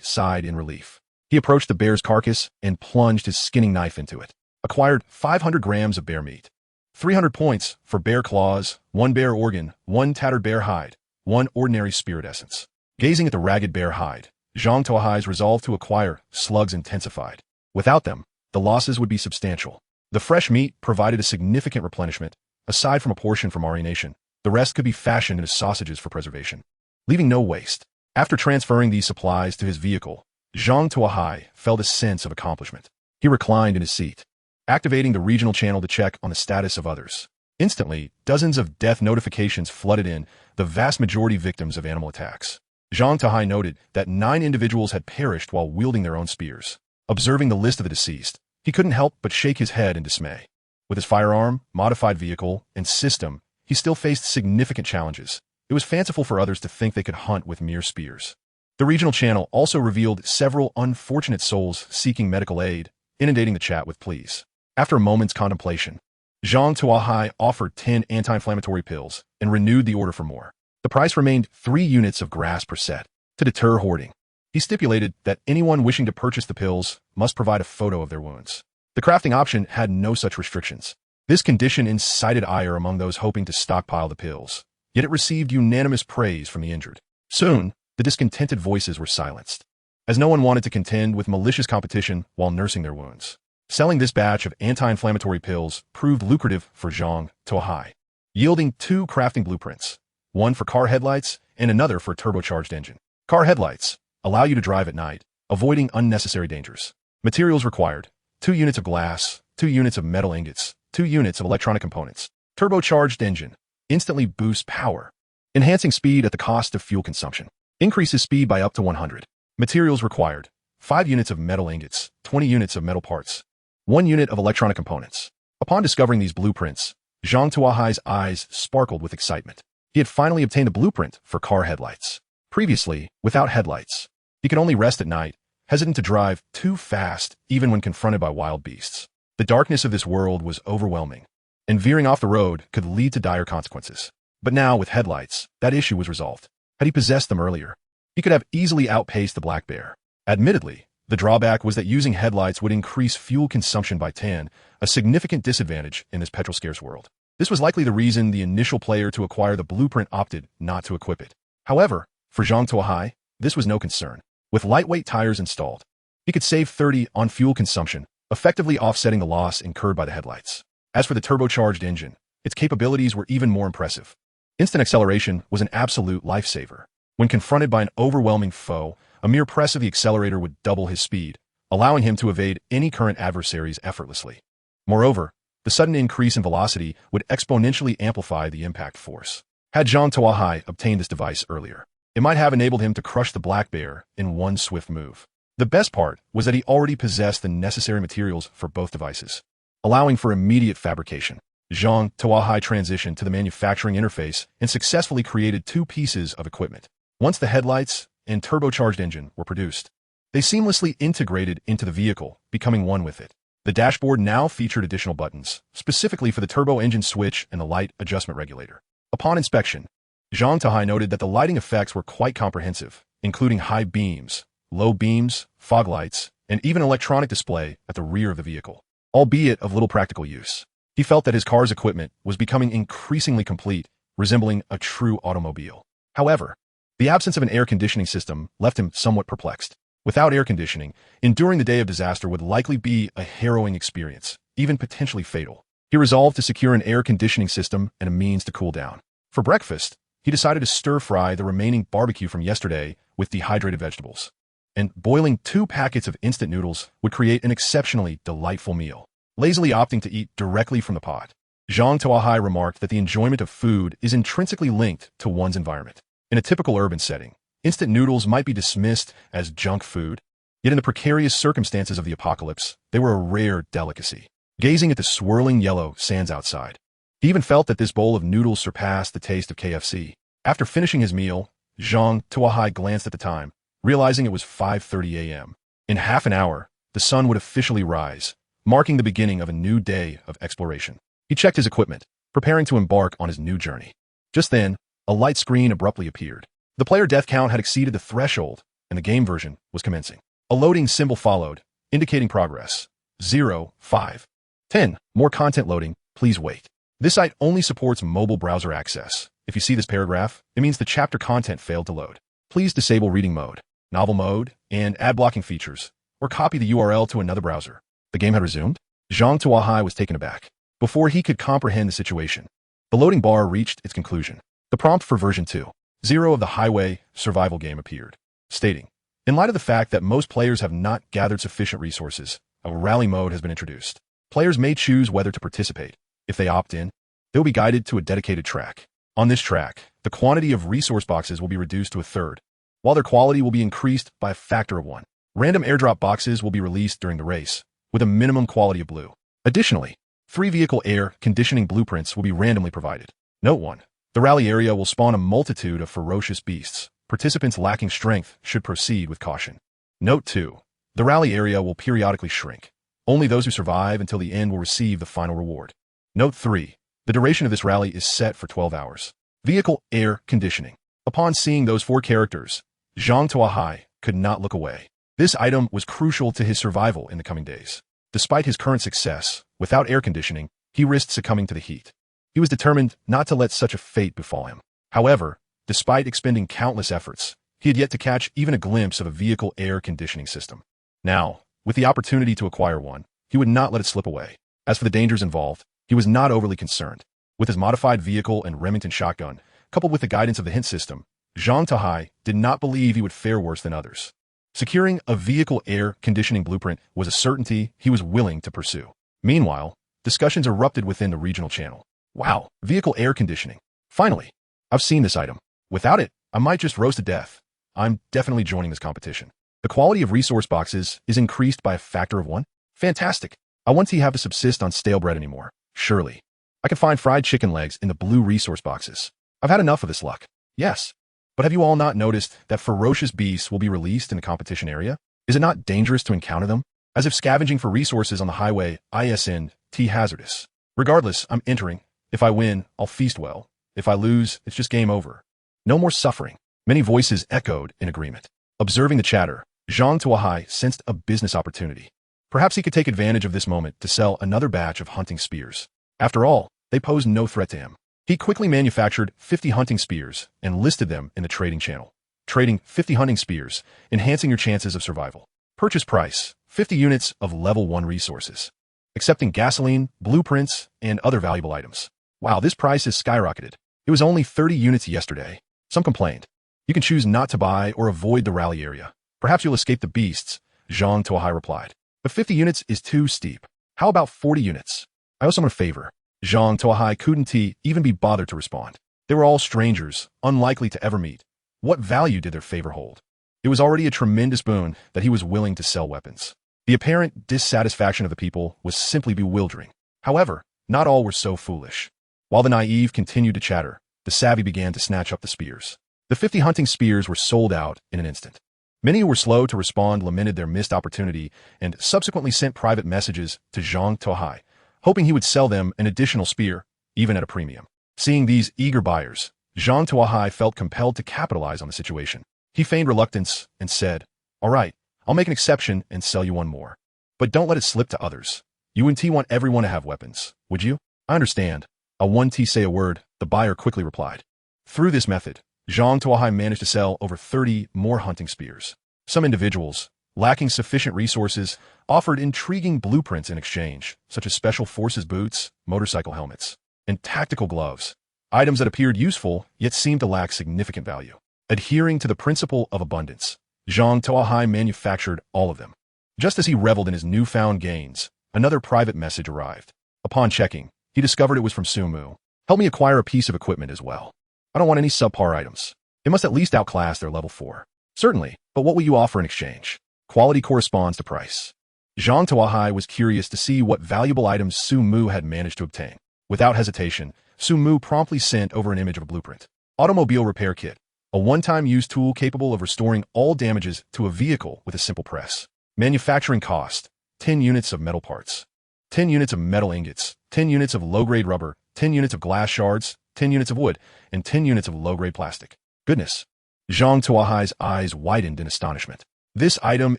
sighed in relief. He approached the bear's carcass and plunged his skinning knife into it. Acquired 500 grams of bear meat. 300 points for bear claws, 1 bear organ, 1 tattered bear hide, 1 ordinary spirit essence. Gazing at the ragged bear hide, Zhang Tuo Hai's resolve to acquire slugs intensified. Without them, the losses would be substantial. The fresh meat provided a significant replenishment. Aside from a portion for marination, the rest could be fashioned into sausages for preservation, leaving no waste. After transferring these supplies to his vehicle, Zhang Tuo Hai felt a sense of accomplishment. He reclined in his seat, activating the regional channel to check on the status of others. Instantly, dozens of death notifications flooded in, the vast majority victims of animal attacks. Zhang Tuo Hai noted that 9 individuals had perished while wielding their own spears. Observing the list of the deceased, he couldn't help but shake his head in dismay. With his firearm, modified vehicle, and system, he still faced significant challenges. It was fanciful for others to think they could hunt with mere spears. The regional channel also revealed several unfortunate souls seeking medical aid, inundating the chat with pleas. After a moment's contemplation, Zhang Tuo Hai offered 10 anti-inflammatory pills and renewed the order for more. The price remained 3 units of grass per set. To deter hoarding, he stipulated that anyone wishing to purchase the pills must provide a photo of their wounds. The crafting option had no such restrictions. This condition incited ire among those hoping to stockpile the pills, yet it received unanimous praise from the injured. Soon, the discontented voices were silenced, as no one wanted to contend with malicious competition while nursing their wounds. Selling this batch of anti-inflammatory pills proved lucrative for Zhang Tuo Hai, yielding 2 crafting blueprints, one for car headlights and another for a turbocharged engine. Car headlights allow you to drive at night, avoiding unnecessary dangers. Materials required: 2 units of glass, 2 units of metal ingots, 2 units of electronic components. Turbocharged engine. Instantly boosts power. Enhancing speed at the cost of fuel consumption. Increases speed by up to 100. Materials required. 5 units of metal ingots, 20 units of metal parts, 1 unit of electronic components. Upon discovering these blueprints, Zhang Tuo Hai's eyes sparkled with excitement. He had finally obtained a blueprint for car headlights. Previously, without headlights, he could only rest at night, hesitant to drive too fast even when confronted by wild beasts. The darkness of this world was overwhelming, and veering off the road could lead to dire consequences. But now, with headlights, that issue was resolved. Had he possessed them earlier, he could have easily outpaced the black bear. Admittedly, the drawback was that using headlights would increase fuel consumption by 10, a significant disadvantage in this petrol-scarce world. This was likely the reason the initial player to acquire the blueprint opted not to equip it. However, for Zhang Tuo Hai, this was no concern. With lightweight tires installed, he could save 30 on fuel consumption, effectively offsetting the loss incurred by the headlights. As for the turbocharged engine, its capabilities were even more impressive. Instant acceleration was an absolute lifesaver. When confronted by an overwhelming foe, a mere press of the accelerator would double his speed, allowing him to evade any current adversaries effortlessly. Moreover, the sudden increase in velocity would exponentially amplify the impact force. Had Zhang Tuo Hai obtained this device earlier, it might have enabled him to crush the black bear in one swift move. The best part was that he already possessed the necessary materials for both devices, allowing for immediate fabrication. Zhang Tuo Hai transitioned to the manufacturing interface and successfully created 2 pieces of equipment. Once the headlights and turbocharged engine were produced, they seamlessly integrated into the vehicle, becoming one with it. The dashboard now featured additional buttons, specifically for the turbo engine switch and the light adjustment regulator. Upon inspection, Zhang Tuo Hai noted that the lighting effects were quite comprehensive, including high beams, low beams, fog lights, and even an electronic display at the rear of the vehicle, albeit of little practical use. He felt that his car's equipment was becoming increasingly complete, resembling a true automobile. However, the absence of an air conditioning system left him somewhat perplexed. Without air conditioning, enduring the day of disaster would likely be a harrowing experience, even potentially fatal. He resolved to secure an air conditioning system and a means to cool down. For breakfast, he decided to stir-fry the remaining barbecue from yesterday with dehydrated vegetables. And boiling 2 packets of instant noodles would create an exceptionally delightful meal, lazily opting to eat directly from the pot. Zhang Tuo Hai remarked that the enjoyment of food is intrinsically linked to one's environment. In a typical urban setting, instant noodles might be dismissed as junk food, yet in the precarious circumstances of the apocalypse, they were a rare delicacy. Gazing at the swirling yellow sands outside, he even felt that this bowl of noodles surpassed the taste of KFC. After finishing his meal, Zhang Tuo Hai glanced at the time, realizing it was 5:30 a.m. In half an hour, the sun would officially rise, marking the beginning of a new day of exploration. He checked his equipment, preparing to embark on his new journey. Just then, a light screen abruptly appeared. The player death count had exceeded the threshold, and the game version was commencing. A loading symbol followed, indicating progress. 0, 5, 10. More content loading, please wait. This site only supports mobile browser access. If you see this paragraph, it means the chapter content failed to load. Please disable reading mode, novel mode, and ad blocking features, or copy the URL to another browser. The game had resumed? Zhang Tuo Hai was taken aback. Before he could comprehend the situation, the loading bar reached its conclusion. The prompt for version 2.0 of the Highway survival game appeared, stating, in light of the fact that most players have not gathered sufficient resources, a rally mode has been introduced. Players may choose whether to participate. If they opt in, they will be guided to a dedicated track. On this track, the quantity of resource boxes will be reduced to a third, while their quality will be increased by a factor of 1. Random airdrop boxes will be released during the race, with a minimum quality of blue. Additionally, 3 vehicle air conditioning blueprints will be randomly provided. Note 1. The rally area will spawn a multitude of ferocious beasts. Participants lacking strength should proceed with caution. Note 2. The rally area will periodically shrink. Only those who survive until the end will receive the final reward. Note 3. The duration of this rally is set for 12 hours. Vehicle air conditioning. Upon seeing those 4 characters, Zhang Tuo Hai could not look away. This item was crucial to his survival in the coming days. Despite his current success, without air conditioning, he risked succumbing to the heat. He was determined not to let such a fate befall him. However, despite expending countless efforts, he had yet to catch even a glimpse of a vehicle air conditioning system. Now, with the opportunity to acquire one, he would not let it slip away. As for the dangers involved, he was not overly concerned. With his modified vehicle and Remington shotgun, coupled with the guidance of the hint system, Zhang Tuo Hai did not believe he would fare worse than others. Securing a vehicle air conditioning blueprint was a certainty he was willing to pursue. Meanwhile, discussions erupted within the regional channel. Wow, vehicle air conditioning. Finally, I've seen this item. Without it, I might just roast to death. I'm definitely joining this competition. The quality of resource boxes is increased by a factor of 1. Fantastic. I won't have to subsist on stale bread anymore. Surely. I can find fried chicken legs in the blue resource boxes. I've had enough of this luck. Yes. But have you all not noticed that ferocious beasts will be released in the competition area? Is it not dangerous to encounter them? As if scavenging for resources on the highway isn't hazardous. Regardless, I'm entering. If I win, I'll feast well. If I lose, it's just game over. No more suffering. Many voices echoed in agreement. Observing the chatter, Zhang Tuo Hai sensed a business opportunity. Perhaps he could take advantage of this moment to sell another batch of hunting spears. After all, they posed no threat to him. He quickly manufactured 50 hunting spears and listed them in the trading channel. Trading 50 hunting spears, enhancing your chances of survival. Purchase price, 50 units of level 1 resources. Accepting gasoline, blueprints, and other valuable items. Wow, this price has skyrocketed. It was only 30 units yesterday. Some complained. You can choose not to buy or avoid the rally area. Perhaps you'll escape the beasts, Zhang Tuo Hai replied. But 50 units is too steep. How about 40 units? I owe someone a favor. Zhang Tuo Hai couldn't even be bothered to respond. They were all strangers, unlikely to ever meet. What value did their favor hold? It was already a tremendous boon that he was willing to sell weapons. The apparent dissatisfaction of the people was simply bewildering. However, not all were so foolish. While the naive continued to chatter, the savvy began to snatch up the spears. The 50 hunting spears were sold out in an instant. Many who were slow to respond lamented their missed opportunity and subsequently sent private messages to Zhang Tuo Hai, hoping he would sell them an additional spear, even at a premium. Seeing these eager buyers, Zhang Tuo Hai felt compelled to capitalize on the situation. He feigned reluctance and said, "All right, I'll make an exception and sell you one more. But don't let it slip to others. You and T want everyone to have weapons, would you?" "I understand. I want T say a word," the buyer quickly replied. Through this method, Zhang Tuo Hai managed to sell over 30 more hunting spears. Some individuals, lacking sufficient resources, offered intriguing blueprints in exchange, such as special forces boots, motorcycle helmets, and tactical gloves, items that appeared useful yet seemed to lack significant value. Adhering to the principle of abundance, Zhang Tuo Hai manufactured all of them. Just as he reveled in his newfound gains, another private message arrived. Upon checking, he discovered it was from Sumu. "Help me acquire a piece of equipment as well. I don't want any subpar items. It must at least outclass their level 4. "Certainly, but what will you offer in exchange?" "Quality corresponds to price." Zhang Tuo Hai was curious to see what valuable items Sumu had managed to obtain. Without hesitation, Sumu promptly sent over an image of a blueprint. Automobile repair kit, a one-time use tool capable of restoring all damages to a vehicle with a simple press. Manufacturing cost, 10 units of metal parts, 10 units of metal ingots, 10 units of low-grade rubber, 10 units of glass shards, 10 units of wood, and 10 units of low-grade plastic. Goodness! Zhang Tuo Hai's eyes widened in astonishment. This item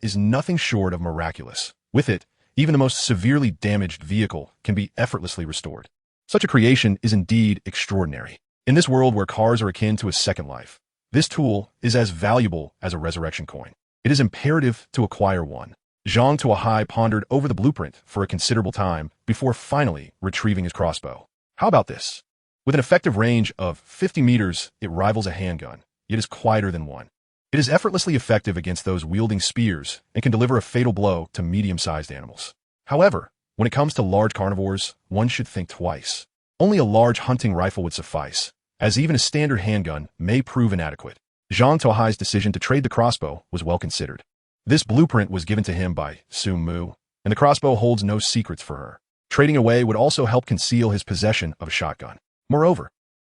is nothing short of miraculous. With it, even the most severely damaged vehicle can be effortlessly restored. Such a creation is indeed extraordinary. In this world where cars are akin to a second life, this tool is as valuable as a resurrection coin. It is imperative to acquire one. Zhang Tuo Hai pondered over the blueprint for a considerable time before finally retrieving his crossbow. How about this? With an effective range of 50 meters, it rivals a handgun, yet is quieter than one. It is effortlessly effective against those wielding spears and can deliver a fatal blow to medium-sized animals. However, when it comes to large carnivores, one should think twice. Only a large hunting rifle would suffice, as even a standard handgun may prove inadequate. Zhang Tuo Hai's decision to trade the crossbow was well considered. This blueprint was given to him by Sumu, and the crossbow holds no secrets for her. Trading away would also help conceal his possession of a shotgun. Moreover,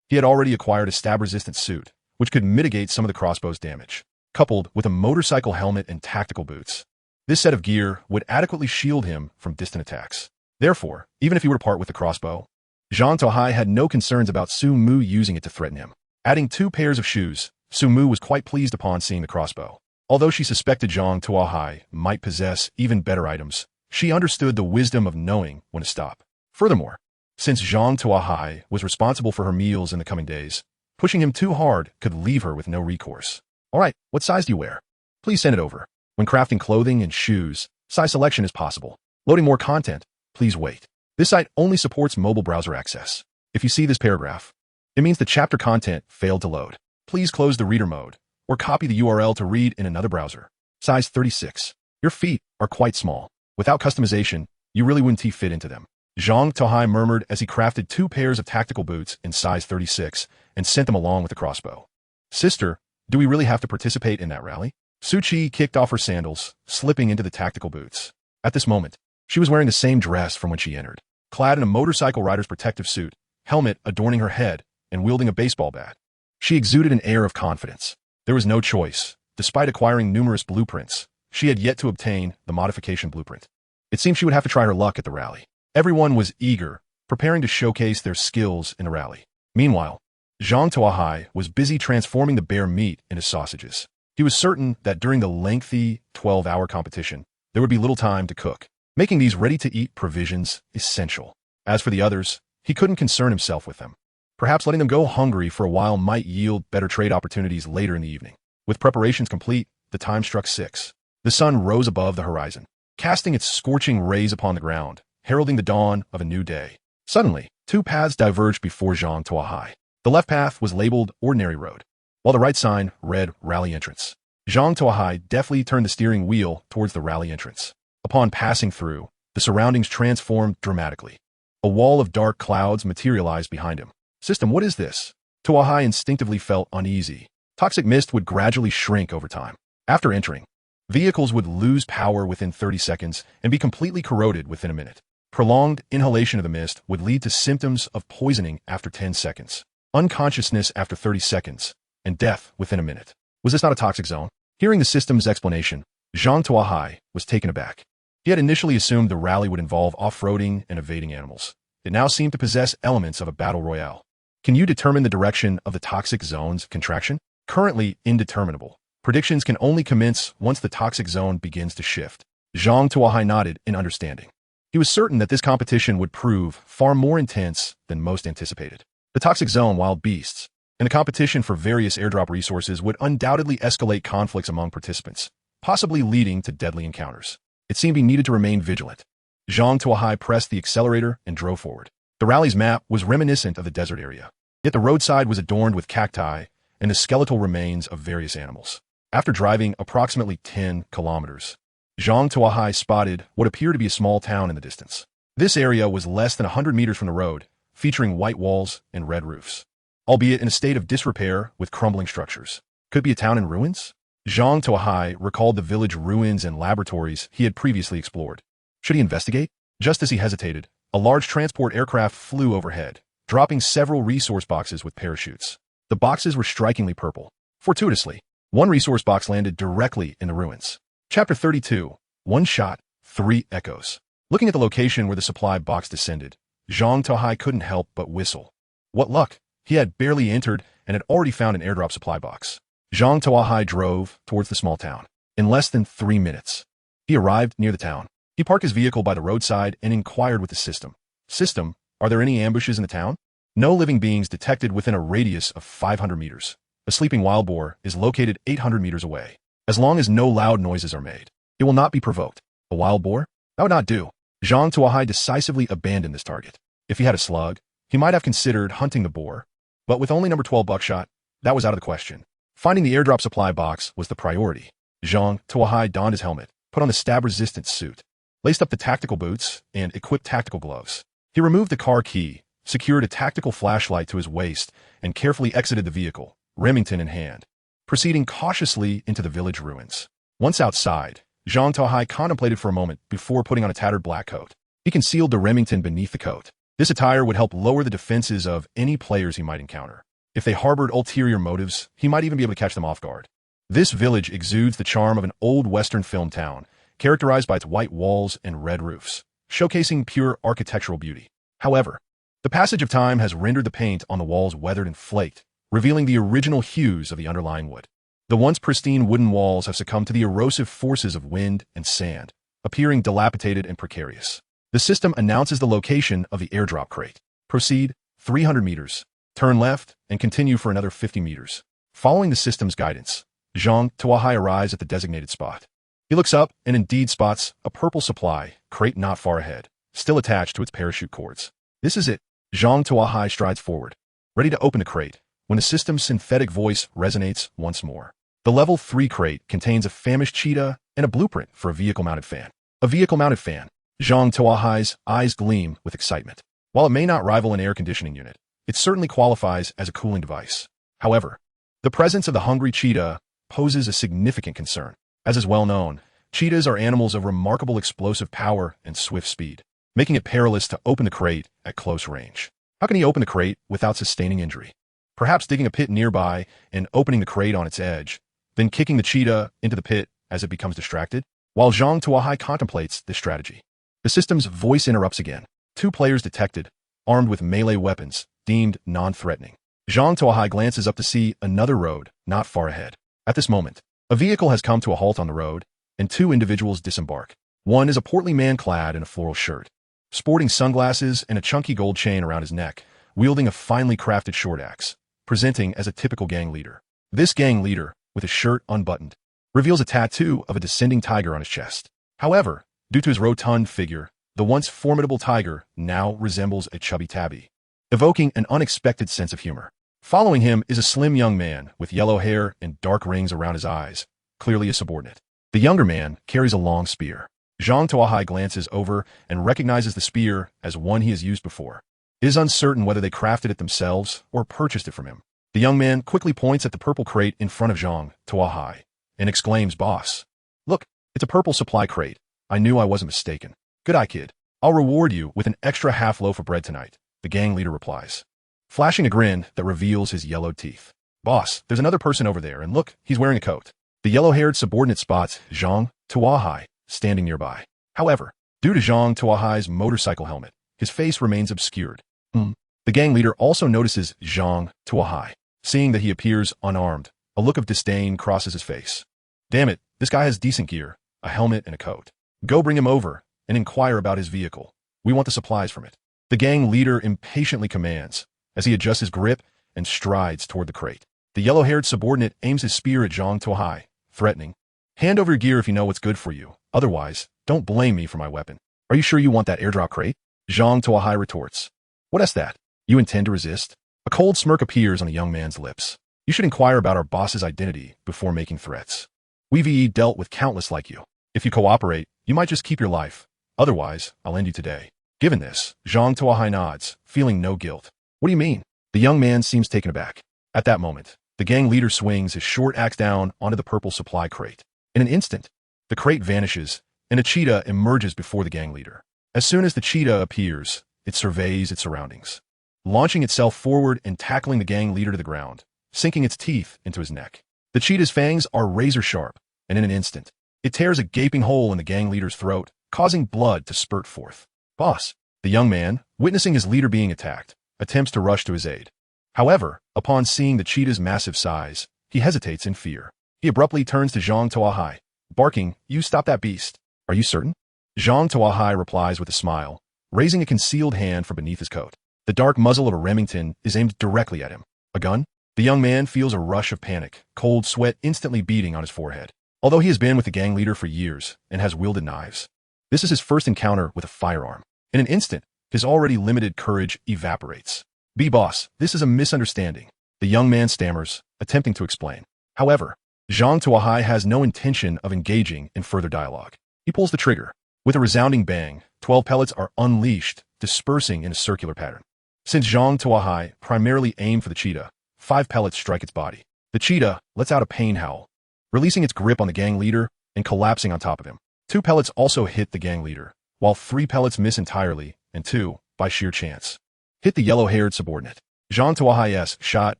he had already acquired a stab-resistant suit, which could mitigate some of the crossbow's damage, coupled with a motorcycle helmet and tactical boots. This set of gear would adequately shield him from distant attacks. Therefore, even if he were to part with the crossbow, Zhang Tuo Hai had no concerns about Sumu using it to threaten him. Adding 2 pairs of shoes, Sumu was quite pleased upon seeing the crossbow. Although she suspected Zhang Tuo Hai might possess even better items, she understood the wisdom of knowing when to stop. Furthermore, since Zhang Tuo Hai was responsible for her meals in the coming days, pushing him too hard could leave her with no recourse. "All right, what size do you wear? Please send it over." When crafting clothing and shoes, size selection is possible. Loading more content, please wait. This site only supports mobile browser access. If you see this paragraph, it means the chapter content failed to load. Please close the reader mode, or copy the URL to read in another browser. Size 36. Your feet are quite small. Without customization, you really wouldn't fit into them. Zhang Tuo Hai murmured as he crafted 2 pairs of tactical boots in size 36 and sent them along with the crossbow. Sister, do we really have to participate in that rally? Su Qi kicked off her sandals, slipping into the tactical boots. At this moment, she was wearing the same dress from when she entered, clad in a motorcycle rider's protective suit, helmet adorning her head, and wielding a baseball bat. She exuded an air of confidence. There was no choice. Despite acquiring numerous blueprints, she had yet to obtain the modification blueprint. It seemed she would have to try her luck at the rally. Everyone was eager, preparing to showcase their skills in the rally. Meanwhile, Zhang Tuo Hai was busy transforming the bear meat into sausages. He was certain that during the lengthy 12-hour competition, there would be little time to cook, making these ready-to-eat provisions essential. As for the others, he couldn't concern himself with them. Perhaps letting them go hungry for a while might yield better trade opportunities later in the evening. With preparations complete, the time struck 6. The sun rose above the horizon, casting its scorching rays upon the ground, heralding the dawn of a new day. Suddenly, 2 paths diverged before Zhang Tuo Hai. The left path was labeled Ordinary Road, while the right sign read Rally Entrance. Zhang Tuo Hai deftly turned the steering wheel towards the rally entrance. Upon passing through, the surroundings transformed dramatically. A wall of dark clouds materialized behind him. System, what is this? Tuo Hai instinctively felt uneasy. Toxic mist would gradually shrink over time. After entering, vehicles would lose power within 30 seconds and be completely corroded within a minute. Prolonged inhalation of the mist would lead to symptoms of poisoning after 10 seconds, unconsciousness after 30 seconds, and death within a minute. Was this not a toxic zone? Hearing the system's explanation, Zhang Tuo Hai was taken aback. He had initially assumed the rally would involve off-roading and evading animals. It now seemed to possess elements of a battle royale. Can you determine the direction of the toxic zone's contraction? Currently indeterminable. Predictions can only commence once the toxic zone begins to shift. Zhang Tuo Hai nodded in understanding. He was certain that this competition would prove far more intense than most anticipated. The toxic zone, wild beasts, and the competition for various airdrop resources would undoubtedly escalate conflicts among participants, possibly leading to deadly encounters. It seemed he needed to remain vigilant. Zhang Tuo Hai pressed the accelerator and drove forward. The rally's map was reminiscent of the desert area, yet the roadside was adorned with cacti and the skeletal remains of various animals. After driving approximately 10 kilometers, Zhang Tuo Hai spotted what appeared to be a small town in the distance. This area was less than 100 meters from the road, featuring white walls and red roofs, albeit in a state of disrepair with crumbling structures. Could be a town in ruins? Zhang Tuo Hai recalled the village ruins and laboratories he had previously explored. Should he investigate? Just as he hesitated, a large transport aircraft flew overhead, dropping several resource boxes with parachutes. The boxes were strikingly purple. Fortuitously, one resource box landed directly in the ruins. Chapter 32. 1 shot, 3 echoes. Looking at the location where the supply box descended, Zhang Tuo Hai couldn't help but whistle. What luck! He had barely entered and had already found an airdrop supply box. Zhang Tuo Hai drove towards the small town. In less than 3 minutes, he arrived near the town. He parked his vehicle by the roadside and inquired with the system. System, are there any ambushes in the town? No living beings detected within a radius of 500 meters. A sleeping wild boar is located 800 meters away. As long as no loud noises are made, it will not be provoked. A wild boar? That would not do. Zhang Tuo Hai decisively abandoned this target. If he had a slug, he might have considered hunting the boar, but with only number 12 buckshot, that was out of the question. Finding the airdrop supply box was the priority. Zhang Tuo Hai donned his helmet, put on the stab-resistant suit, laced up the tactical boots, and equipped tactical gloves. He removed the car key, secured a tactical flashlight to his waist, and carefully exited the vehicle, Remington in hand, proceeding cautiously into the village ruins. Once outside, Zhang Tuo Hai contemplated for a moment before putting on a tattered black coat. He concealed the Remington beneath the coat. This attire would help lower the defenses of any players he might encounter. If they harbored ulterior motives, he might even be able to catch them off guard. This village exudes the charm of an old Western film town, characterized by its white walls and red roofs, showcasing pure architectural beauty. However, the passage of time has rendered the paint on the walls weathered and flaked, revealing the original hues of the underlying wood. The once pristine wooden walls have succumbed to the erosive forces of wind and sand, appearing dilapidated and precarious. The system announces the location of the airdrop crate. Proceed 300 meters, turn left, and continue for another 50 meters. Following the system's guidance, Zhang Tuo Hai arrives at the designated spot. He looks up and indeed spots a purple supply crate not far ahead, still attached to its parachute cords. This is it. Zhang Tuo Hai strides forward, ready to open the crate, when the system's synthetic voice resonates once more. The level 3 crate contains a famished cheetah and a blueprint for a vehicle-mounted fan. A vehicle-mounted fan. Zhang Tuo Hai's eyes gleam with excitement. While it may not rival an air conditioning unit, it certainly qualifies as a cooling device. However, the presence of the hungry cheetah poses a significant concern. As is well known, cheetahs are animals of remarkable explosive power and swift speed, making it perilous to open the crate at close range. How can he open the crate without sustaining injury? Perhaps digging a pit nearby and opening the crate on its edge, then kicking the cheetah into the pit as it becomes distracted? While Zhang Tuo Hai contemplates this strategy, the system's voice interrupts again. 2 players detected, armed with melee weapons, deemed non-threatening. Zhang Tuo Hai glances up to see another road not far ahead. At this moment, a vehicle has come to a halt on the road, and 2 individuals disembark. One is a portly man clad in a floral shirt, sporting sunglasses and a chunky gold chain around his neck, wielding a finely crafted short axe, presenting as a typical gang leader. This gang leader, with his shirt unbuttoned, reveals a tattoo of a descending tiger on his chest. However, due to his rotund figure, the once formidable tiger now resembles a chubby tabby, evoking an unexpected sense of humor. Following him is a slim young man with yellow hair and dark rings around his eyes, clearly a subordinate. The younger man carries a long spear. Zhang Tuo Hai glances over and recognizes the spear as one he has used before. It is uncertain whether they crafted it themselves or purchased it from him. The young man quickly points at the purple crate in front of Zhang Tuo Hai and exclaims, "Boss, look, it's a purple supply crate. I knew I wasn't mistaken." "Good eye, kid. I'll reward you with an extra half loaf of bread tonight," the gang leader replies, flashing a grin that reveals his yellowed teeth. "Boss, there's another person over there, and look, he's wearing a coat." The yellow-haired subordinate spots Zhang Tuo Hai standing nearby. However, due to Zhang Tuo Hai's motorcycle helmet, his face remains obscured. The gang leader also notices Zhang Tuo Hai. Seeing that he appears unarmed, a look of disdain crosses his face. "Damn it, this guy has decent gear, a helmet and a coat. Go bring him over and inquire about his vehicle. We want the supplies from it," the gang leader impatiently commands as he adjusts his grip and strides toward the crate. The yellow-haired subordinate aims his spear at Zhang Tuo Hai, threatening, "Hand over your gear if you know what's good for you. Otherwise, don't blame me for my weapon." "Are you sure you want that airdrop crate?" Zhang Tuo Hai retorts. "What is that? You intend to resist?" A cold smirk appears on the young man's lips. "You should inquire about our boss's identity before making threats. We've dealt with countless like you. If you cooperate, you might just keep your life. Otherwise, I'll end you today." Given this, Zhang Tuo Hai nods, feeling no guilt. "What do you mean?" The young man seems taken aback. At that moment, the gang leader swings his short axe down onto the purple supply crate. In an instant, the crate vanishes, and a cheetah emerges before the gang leader. As soon as the cheetah appears, it surveys its surroundings, launching itself forward and tackling the gang leader to the ground, sinking its teeth into his neck. The cheetah's fangs are razor-sharp, and in an instant, it tears a gaping hole in the gang leader's throat, causing blood to spurt forth. "Boss," the young man, witnessing his leader being attacked, attempts to rush to his aid. However, upon seeing the cheetah's massive size, he hesitates in fear. He abruptly turns to Zhang Tuo Hai, barking, "You stop that beast." "Are you certain?" Zhang Tuo Hai replies with a smile, raising a concealed hand from beneath his coat. The dark muzzle of a Remington is aimed directly at him. "A gun?" The young man feels a rush of panic, cold sweat instantly beating on his forehead. Although he has been with the gang leader for years and has wielded knives, this is his first encounter with a firearm. In an instant, his already limited courage evaporates. "Boss, this is a misunderstanding," the young man stammers, attempting to explain. However, Zhang Tuo Hai has no intention of engaging in further dialogue. He pulls the trigger. With a resounding bang, 12 pellets are unleashed, dispersing in a circular pattern. Since Zhang Tuo Hai primarily aimed for the cheetah, 5 pellets strike its body. The cheetah lets out a pain howl, releasing its grip on the gang leader and collapsing on top of him. 2 pellets also hit the gang leader, while 3 pellets miss entirely, and 2, by sheer chance, hit the yellow-haired subordinate. Zhang Tuo Hai's shot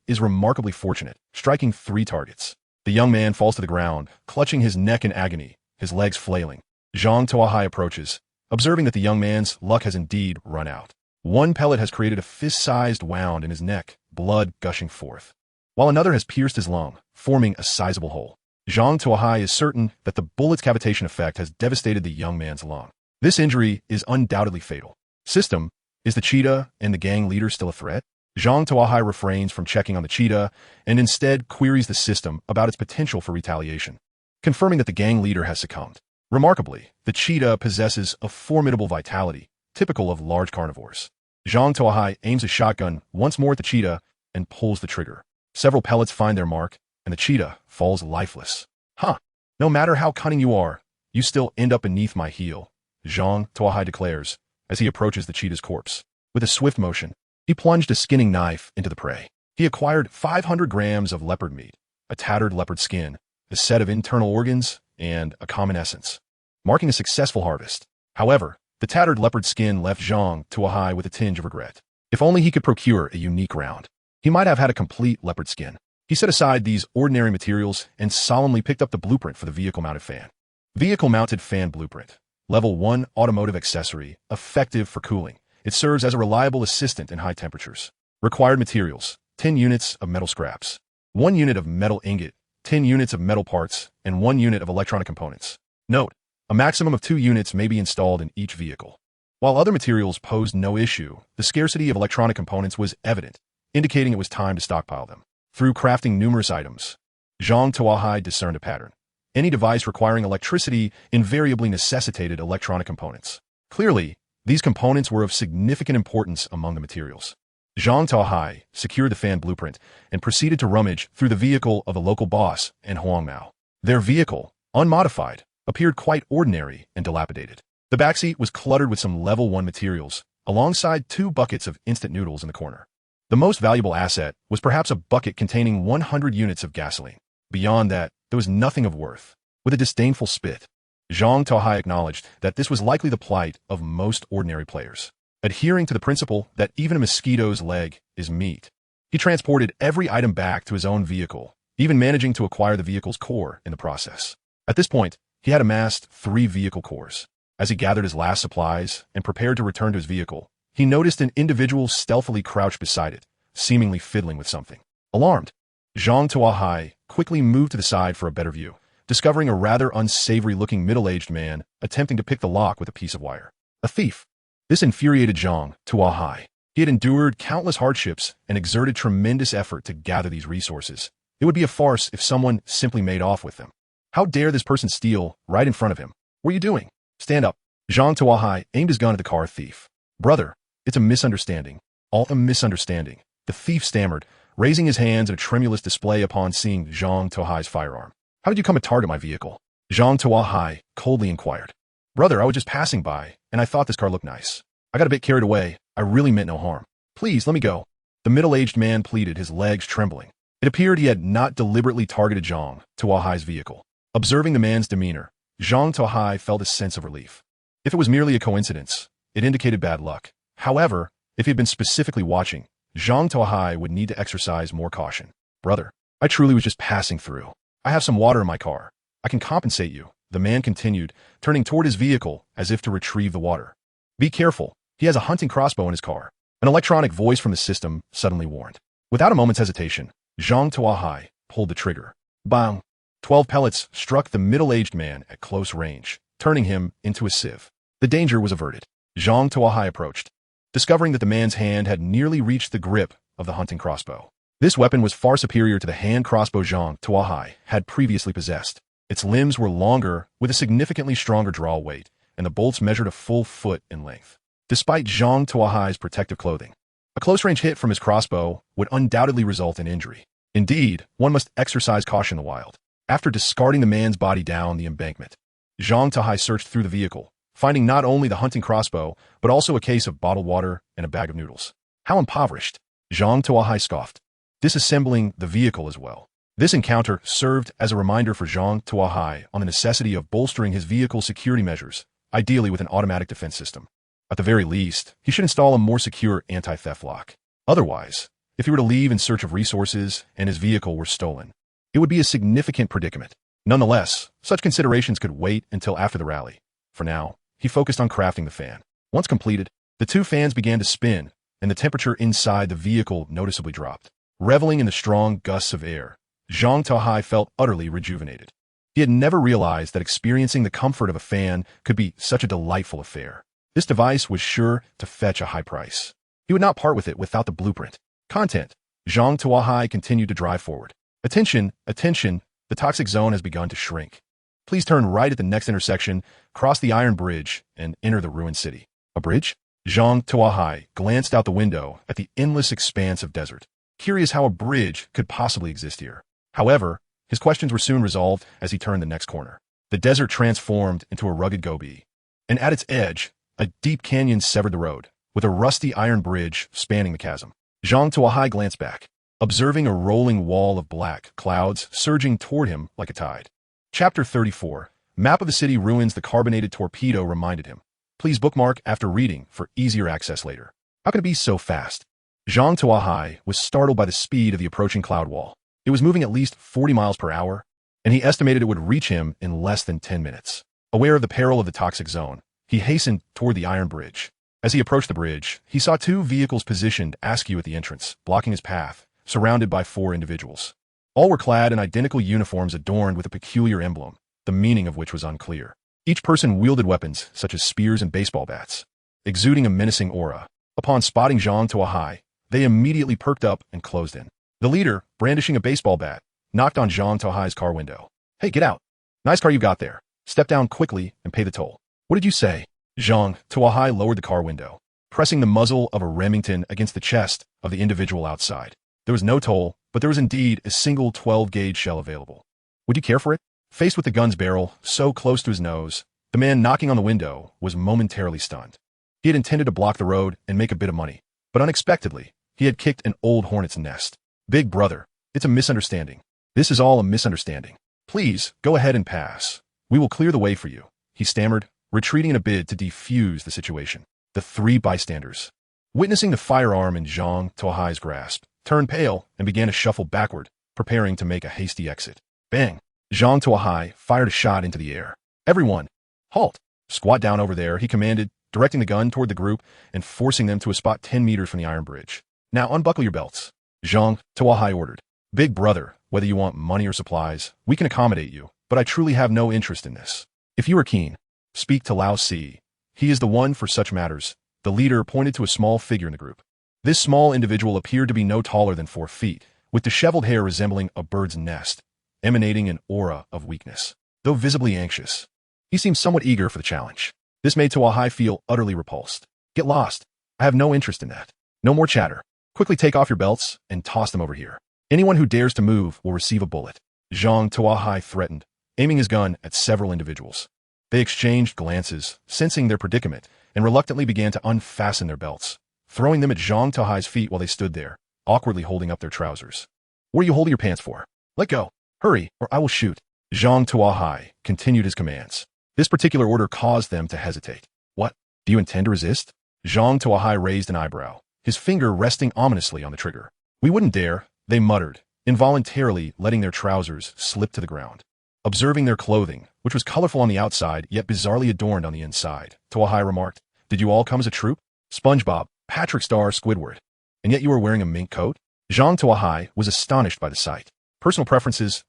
is remarkably fortunate, striking 3 targets. The young man falls to the ground, clutching his neck in agony, his legs flailing. Zhang Tuo Hai approaches, observing that the young man's luck has indeed run out. 1 pellet has created a fist-sized wound in his neck, blood gushing forth, while another has pierced his lung, forming a sizable hole. Zhang Tuo Hai is certain that the bullet's cavitation effect has devastated the young man's lung. This injury is undoubtedly fatal. System, is the cheetah and the gang leader still a threat? Zhang Tuo Hai refrains from checking on the cheetah and instead queries the system about its potential for retaliation, confirming that the gang leader has succumbed. Remarkably, the cheetah possesses a formidable vitality, typical of large carnivores. Zhang Tuo Hai aims a shotgun once more at the cheetah and pulls the trigger. Several pellets find their mark, and the cheetah falls lifeless. Huh. No matter how cunning you are, you still end up beneath my heel, Zhang Tuo Hai declares as he approaches the cheetah's corpse. With a swift motion, he plunged a skinning knife into the prey. He acquired 500 grams of leopard meat, a tattered leopard skin, a set of internal organs, and a common essence, marking a successful harvest. However, the tattered leopard skin left Zhang Tuo Hai with a tinge of regret. If only he could procure a unique round, he might have had a complete leopard skin. He set aside these ordinary materials and solemnly picked up the blueprint for the vehicle-mounted fan. Vehicle-mounted fan blueprint. Level 1 automotive accessory, effective for cooling. It serves as a reliable assistant in high temperatures. Required materials: 10 units of metal scraps, 1 unit of metal ingot, 10 units of metal parts, and 1 unit of electronic components. Note: a maximum of 2 units may be installed in each vehicle. While other materials posed no issue, the scarcity of electronic components was evident, indicating it was time to stockpile them. Through crafting numerous items, Zhang Tuo Hai discerned a pattern. Any device requiring electricity invariably necessitated electronic components. Clearly, these components were of significant importance among the materials. Zhang Tuo Hai secured the fan blueprint and proceeded to rummage through the vehicle of the local boss and Huang Mao. Their vehicle, unmodified, appeared quite ordinary and dilapidated. The backseat was cluttered with some level 1 materials, alongside 2 buckets of instant noodles in the corner. The most valuable asset was perhaps a bucket containing 100 units of gasoline. Beyond that, there was nothing of worth. With a disdainful spit, Zhang Tuo Hai acknowledged that this was likely the plight of most ordinary players. Adhering to the principle that even a mosquito's leg is meat, he transported every item back to his own vehicle, even managing to acquire the vehicle's core in the process. At this point, he had amassed 3 vehicle cores. As he gathered his last supplies and prepared to return to his vehicle, he noticed an individual stealthily crouched beside it, seemingly fiddling with something. Alarmed, Zhang Tuo Hai quickly moved to the side for a better view, discovering a rather unsavory-looking middle-aged man attempting to pick the lock with a piece of wire. A thief. This infuriated Zhang Tuo Hai. He had endured countless hardships and exerted tremendous effort to gather these resources. It would be a farce if someone simply made off with them. How dare this person steal right in front of him? What are you doing? Stand up. Zhang Tuo Hai aimed his gun at the car thief. Brother, it's a misunderstanding. All a misunderstanding, the thief stammered, raising his hands in a tremulous display upon seeing Zhang Tuo Hai's firearm. How did you come to target my vehicle? Zhang Tuo Hai coldly inquired. Brother, I was just passing by, and I thought this car looked nice. I got a bit carried away. I really meant no harm. Please, let me go. The middle-aged man pleaded, his legs trembling. It appeared he had not deliberately targeted Zhang Tuo Hai's vehicle. Observing the man's demeanor, Zhang Tuo Hai felt a sense of relief. If it was merely a coincidence, it indicated bad luck. However, if he had been specifically watching, Zhang Tuo Hai would need to exercise more caution. Brother, I truly was just passing through. I have some water in my car. I can compensate you, the man continued, turning toward his vehicle as if to retrieve the water. Be careful, he has a hunting crossbow in his car. An electronic voice from the system suddenly warned. Without a moment's hesitation, Zhang Tuo Hai pulled the trigger. Bang! 12 pellets struck the middle-aged man at close range, turning him into a sieve. The danger was averted. Zhang Tuo Hai approached, discovering that the man's hand had nearly reached the grip of the hunting crossbow. This weapon was far superior to the hand crossbow Zhang Tuo Hai had previously possessed. Its limbs were longer, with a significantly stronger draw weight, and the bolts measured a full foot in length. Despite Zhang Tuo Hai's protective clothing, a close-range hit from his crossbow would undoubtedly result in injury. Indeed, one must exercise caution in the wild. After discarding the man's body down the embankment, Zhang Tuo Hai searched through the vehicle, finding not only the hunting crossbow, but also a case of bottled water and a bag of noodles. How impoverished! Zhang Tuo Hai scoffed, disassembling the vehicle as well. This encounter served as a reminder for Zhang Tuo Hai on the necessity of bolstering his vehicle's security measures, ideally with an automatic defense system. At the very least, he should install a more secure anti-theft lock. Otherwise, if he were to leave in search of resources and his vehicle were stolen, it would be a significant predicament. Nonetheless, such considerations could wait until after the rally. For now, he focused on crafting the fan. Once completed, the 2 fans began to spin, and the temperature inside the vehicle noticeably dropped. Reveling in the strong gusts of air, Zhang Tuo Hai felt utterly rejuvenated. He had never realized that experiencing the comfort of a fan could be such a delightful affair. This device was sure to fetch a high price. He would not part with it without the blueprint. Content. Zhang Tuo Hai continued to drive forward. Attention, attention, the toxic zone has begun to shrink. Please turn right at the next intersection, cross the iron bridge, and enter the ruined city. A bridge? Zhang Tuo Hai glanced out the window at the endless expanse of desert, curious how a bridge could possibly exist here. However, his questions were soon resolved as he turned the next corner. The desert transformed into a rugged gobi, and at its edge, a deep canyon severed the road, with a rusty iron bridge spanning the chasm. Zhang Tuo Hai glanced back, observing a rolling wall of black clouds surging toward him like a tide. Chapter 34, Map of the City Ruins. The carbonated torpedo reminded him. Please bookmark after reading for easier access later. How can it be so fast? Zhang Tuo Hai was startled by the speed of the approaching cloud wall. It was moving at least 40 miles per hour, and he estimated it would reach him in less than 10 minutes. Aware of the peril of the toxic zone, he hastened toward the iron bridge. As he approached the bridge, he saw two vehicles positioned askew at the entrance, blocking his path, surrounded by 4 individuals. All were clad in identical uniforms adorned with a peculiar emblem, the meaning of which was unclear. Each person wielded weapons such as spears and baseball bats, exuding a menacing aura. Upon spotting Zhang Tuo Hai, they immediately perked up and closed in. The leader, brandishing a baseball bat, knocked on Zhang Tuo Hai's car window. Hey, get out. Nice car you got there. Step down quickly and pay the toll. What did you say? Zhang Tuo Hai lowered the car window, pressing the muzzle of a Remington against the chest of the individual outside. There was no toll, but there was indeed a single 12-gauge shell available. Would you care for it? Faced with the gun's barrel so close to his nose, the man knocking on the window was momentarily stunned. He had intended to block the road and make a bit of money, but unexpectedly, he had kicked an old hornet's nest. Big brother, it's a misunderstanding. This is all a misunderstanding. Please, go ahead and pass. We will clear the way for you, he stammered, retreating in a bid to defuse the situation. The 3 bystanders, witnessing the firearm in Zhang Tuo Hai's grasp, turned pale and began to shuffle backward, preparing to make a hasty exit. Bang! Zhang Tuo Hai fired a shot into the air. Everyone, halt! Squat down over there, he commanded, directing the gun toward the group and forcing them to a spot 10 meters from the iron bridge. Now unbuckle your belts. Zhang Tuo Hai ordered. Big brother, whether you want money or supplies, we can accommodate you, but I truly have no interest in this. If you are keen, speak to Lao Si. He is the one for such matters. The leader pointed to a small figure in the group. This small individual appeared to be no taller than 4 feet, with disheveled hair resembling a bird's nest, emanating an aura of weakness. Though visibly anxious, he seemed somewhat eager for the challenge. This made Tuo Hai feel utterly repulsed. Get lost. I have no interest in that. No more chatter. Quickly take off your belts and toss them over here. Anyone who dares to move will receive a bullet. Zhang Tuo Hai threatened, aiming his gun at several individuals. They exchanged glances, sensing their predicament, and reluctantly began to unfasten their belts, throwing them at Zhang Tuo Hai's feet while they stood there, awkwardly holding up their trousers. What are you holding your pants for? Let go. Hurry, or I will shoot. Zhang Tuo Hai continued his commands. This particular order caused them to hesitate. What? Do you intend to resist? Zhang Tuo Hai raised an eyebrow, his finger resting ominously on the trigger. We wouldn't dare, they muttered, involuntarily letting their trousers slip to the ground. Observing their clothing, which was colorful on the outside yet bizarrely adorned on the inside, Tuo Hai remarked, Did you all come as a troop? SpongeBob, Patrick Star, Squidward. And yet you are wearing a mink coat? Zhang Tuo Hai was astonished by the sight. Personal preferences,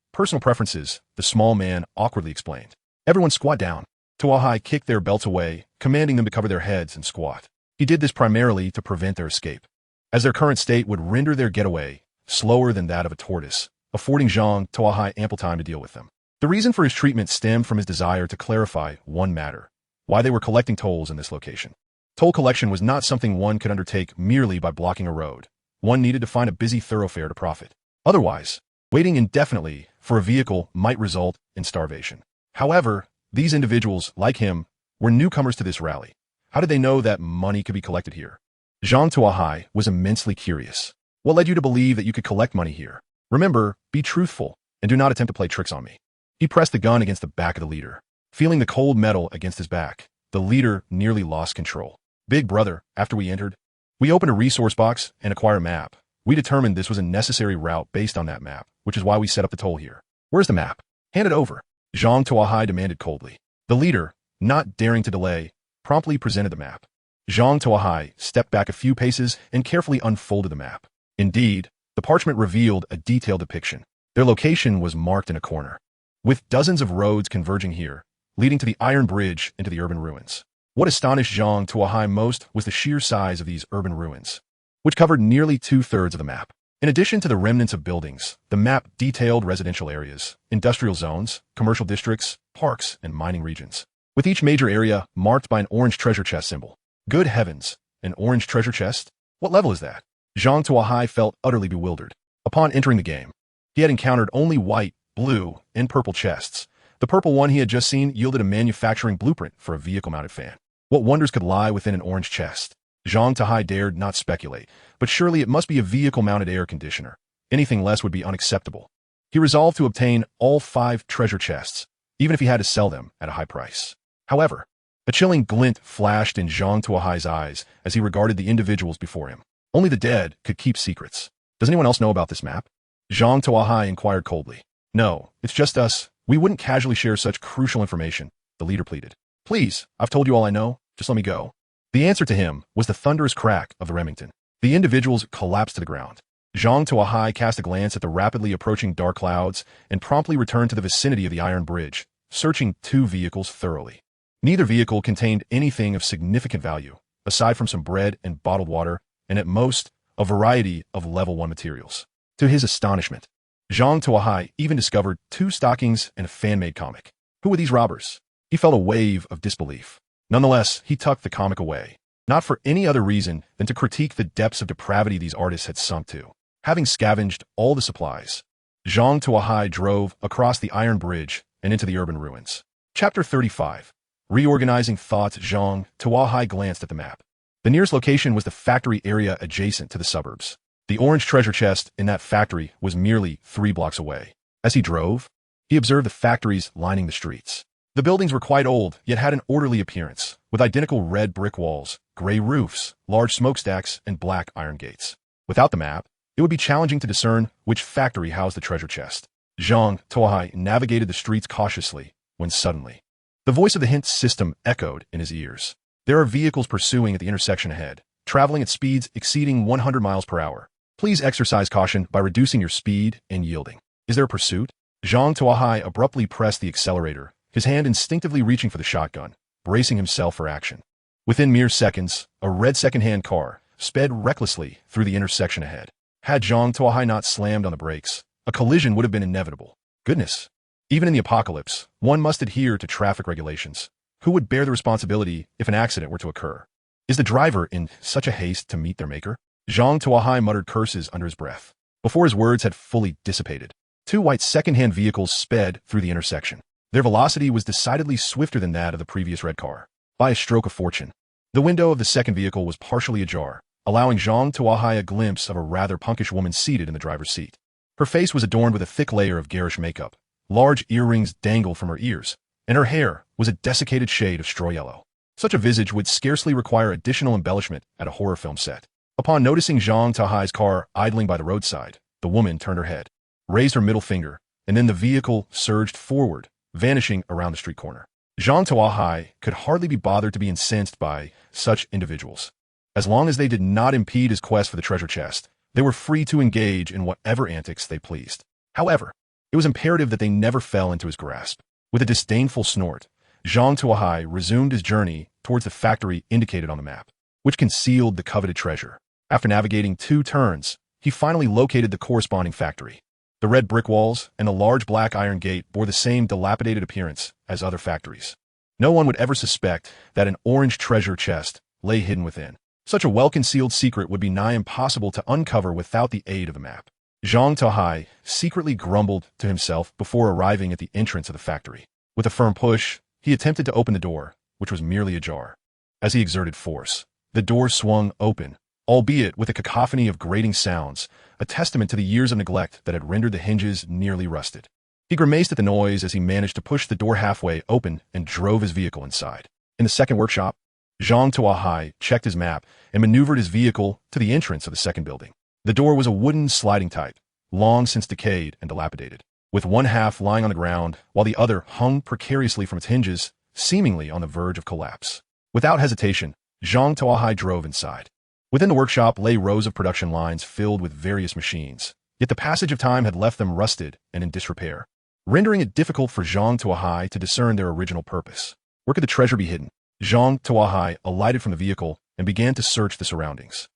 the small man awkwardly explained. Everyone squat down. Tuo Hai kicked their belts away, commanding them to cover their heads and squat. He did this primarily to prevent their escape, as their current state would render their getaway slower than that of a tortoise, affording Zhang Tuo Hai ample time to deal with them. The reason for his treatment stemmed from his desire to clarify one matter: why they were collecting tolls in this location. Toll collection was not something one could undertake merely by blocking a road. One needed to find a busy thoroughfare to profit. Otherwise, waiting indefinitely for a vehicle might result in starvation. However, these individuals, like him, were newcomers to this rally. How did they know that money could be collected here? Zhang Tuo Hai was immensely curious. What led you to believe that you could collect money here? Remember, be truthful, and do not attempt to play tricks on me. He pressed the gun against the back of the leader. Feeling the cold metal against his back, the leader nearly lost control. Big brother, after we entered, we opened a resource box and acquired a map. We determined this was a necessary route based on that map, which is why we set up the toll here. Where's the map? Hand it over. Zhang Tuo Hai demanded coldly. The leader, not daring to delay, promptly presented the map. Zhang Tuo Hai stepped back a few paces and carefully unfolded the map. Indeed, the parchment revealed a detailed depiction. Their location was marked in a corner, with dozens of roads converging here, leading to the iron bridge into the urban ruins. What astonished Zhang Tuo Hai most was the sheer size of these urban ruins, which covered nearly 2/3 of the map. In addition to the remnants of buildings, the map detailed residential areas, industrial zones, commercial districts, parks, and mining regions, with each major area marked by an orange treasure chest symbol. Good heavens, an orange treasure chest? What level is that? Zhang Tuo Hai felt utterly bewildered. Upon entering the game, He had encountered only white, blue, and purple chests. The purple one he had just seen yielded a manufacturing blueprint for a vehicle-mounted fan. What wonders could lie within an orange chest? Zhang Tuo Hai dared not speculate, but surely it must be a vehicle-mounted air conditioner. Anything less would be unacceptable. He resolved to obtain all 5 treasure chests, even if he had to sell them at a high price. However, a chilling glint flashed in Zhang Tuo Hai's eyes as he regarded the individuals before him. Only the dead could keep secrets. Does anyone else know about this map? Zhang Tuo Hai inquired coldly. No, it's just us. We wouldn't casually share such crucial information, the leader pleaded. Please, I've told you all I know. Just let me go. The answer to him was the thunderous crack of the Remington. The individuals collapsed to the ground. Zhang Tuo Hai cast a glance at the rapidly approaching dark clouds and promptly returned to the vicinity of the iron bridge, searching 2 vehicles thoroughly. Neither vehicle contained anything of significant value, aside from some bread and bottled water, and at most, a variety of level 1 materials. To his astonishment, Zhang Tuo Hai even discovered 2 stockings and a fan-made comic. Who were these robbers? He felt a wave of disbelief. Nonetheless, he tucked the comic away, not for any other reason than to critique the depths of depravity these artists had sunk to. Having scavenged all the supplies, Zhang Tuo Hai drove across the iron bridge and into the urban ruins. Chapter 35. Reorganizing thoughts. Zhang Tuo Hai glanced at the map. The nearest location was the factory area adjacent to the suburbs. The orange treasure chest in that factory was merely 3 blocks away. As he drove, he observed the factories lining the streets. The buildings were quite old, yet had an orderly appearance, with identical red brick walls, gray roofs, large smokestacks, and black iron gates. Without the map, it would be challenging to discern which factory housed the treasure chest. Zhang Tuo Hai navigated the streets cautiously, when suddenly, the voice of the hint system echoed in his ears. There are vehicles pursuing at the intersection ahead, traveling at speeds exceeding 100 miles per hour. Please exercise caution by reducing your speed and yielding. Is there a pursuit? Zhang Tuo Hai abruptly pressed the accelerator, his hand instinctively reaching for the shotgun, bracing himself for action. Within mere seconds, a red second-hand car sped recklessly through the intersection ahead. Had Zhang Tuo Hai not slammed on the brakes, a collision would have been inevitable. Goodness! Even in the apocalypse, one must adhere to traffic regulations. Who would bear the responsibility if an accident were to occur? Is the driver in such a haste to meet their maker? Zhang Tuo Hai muttered curses under his breath. Before his words had fully dissipated, 2 white second-hand vehicles sped through the intersection. Their velocity was decidedly swifter than that of the previous red car. By a stroke of fortune, the window of the second vehicle was partially ajar, allowing Zhang Tuo Hai a glimpse of a rather punkish woman seated in the driver's seat. Her face was adorned with a thick layer of garish makeup. Large earrings dangled from her ears, and her hair was a desiccated shade of straw yellow. Such a visage would scarcely require additional embellishment at a horror film set. Upon noticing Zhang Tuo Hai's car idling by the roadside, the woman turned her head, raised her middle finger, and then the vehicle surged forward, vanishing around the street corner. Zhang Tuo Hai could hardly be bothered to be incensed by such individuals. As long as they did not impede his quest for the treasure chest, they were free to engage in whatever antics they pleased. However, it was imperative that they never fell into his grasp. With a disdainful snort, Zhang Tuo Hai resumed his journey towards the factory indicated on the map, which concealed the coveted treasure. After navigating 2 turns, he finally located the corresponding factory. The red brick walls and the large black iron gate bore the same dilapidated appearance as other factories. No one would ever suspect that an orange treasure chest lay hidden within. Such a well-concealed secret would be nigh impossible to uncover without the aid of a map. Zhang Tuo Hai secretly grumbled to himself before arriving at the entrance of the factory. With a firm push, he attempted to open the door, which was merely ajar. As he exerted force, the door swung open, albeit with a cacophony of grating sounds, a testament to the years of neglect that had rendered the hinges nearly rusted. He grimaced at the noise as he managed to push the door halfway open and drove his vehicle inside. In the second workshop, Zhang Tuo Hai checked his map and maneuvered his vehicle to the entrance of the second building. The door was a wooden sliding type, long since decayed and dilapidated, with one half lying on the ground while the other hung precariously from its hinges, seemingly on the verge of collapse. Without hesitation, Zhang Tuo Hai drove inside. Within the workshop lay rows of production lines filled with various machines, yet the passage of time had left them rusted and in disrepair, rendering it difficult for Zhang Tuo Hai to discern their original purpose. Where could the treasure be hidden? Zhang Tuo Hai alighted from the vehicle and began to search the surroundings.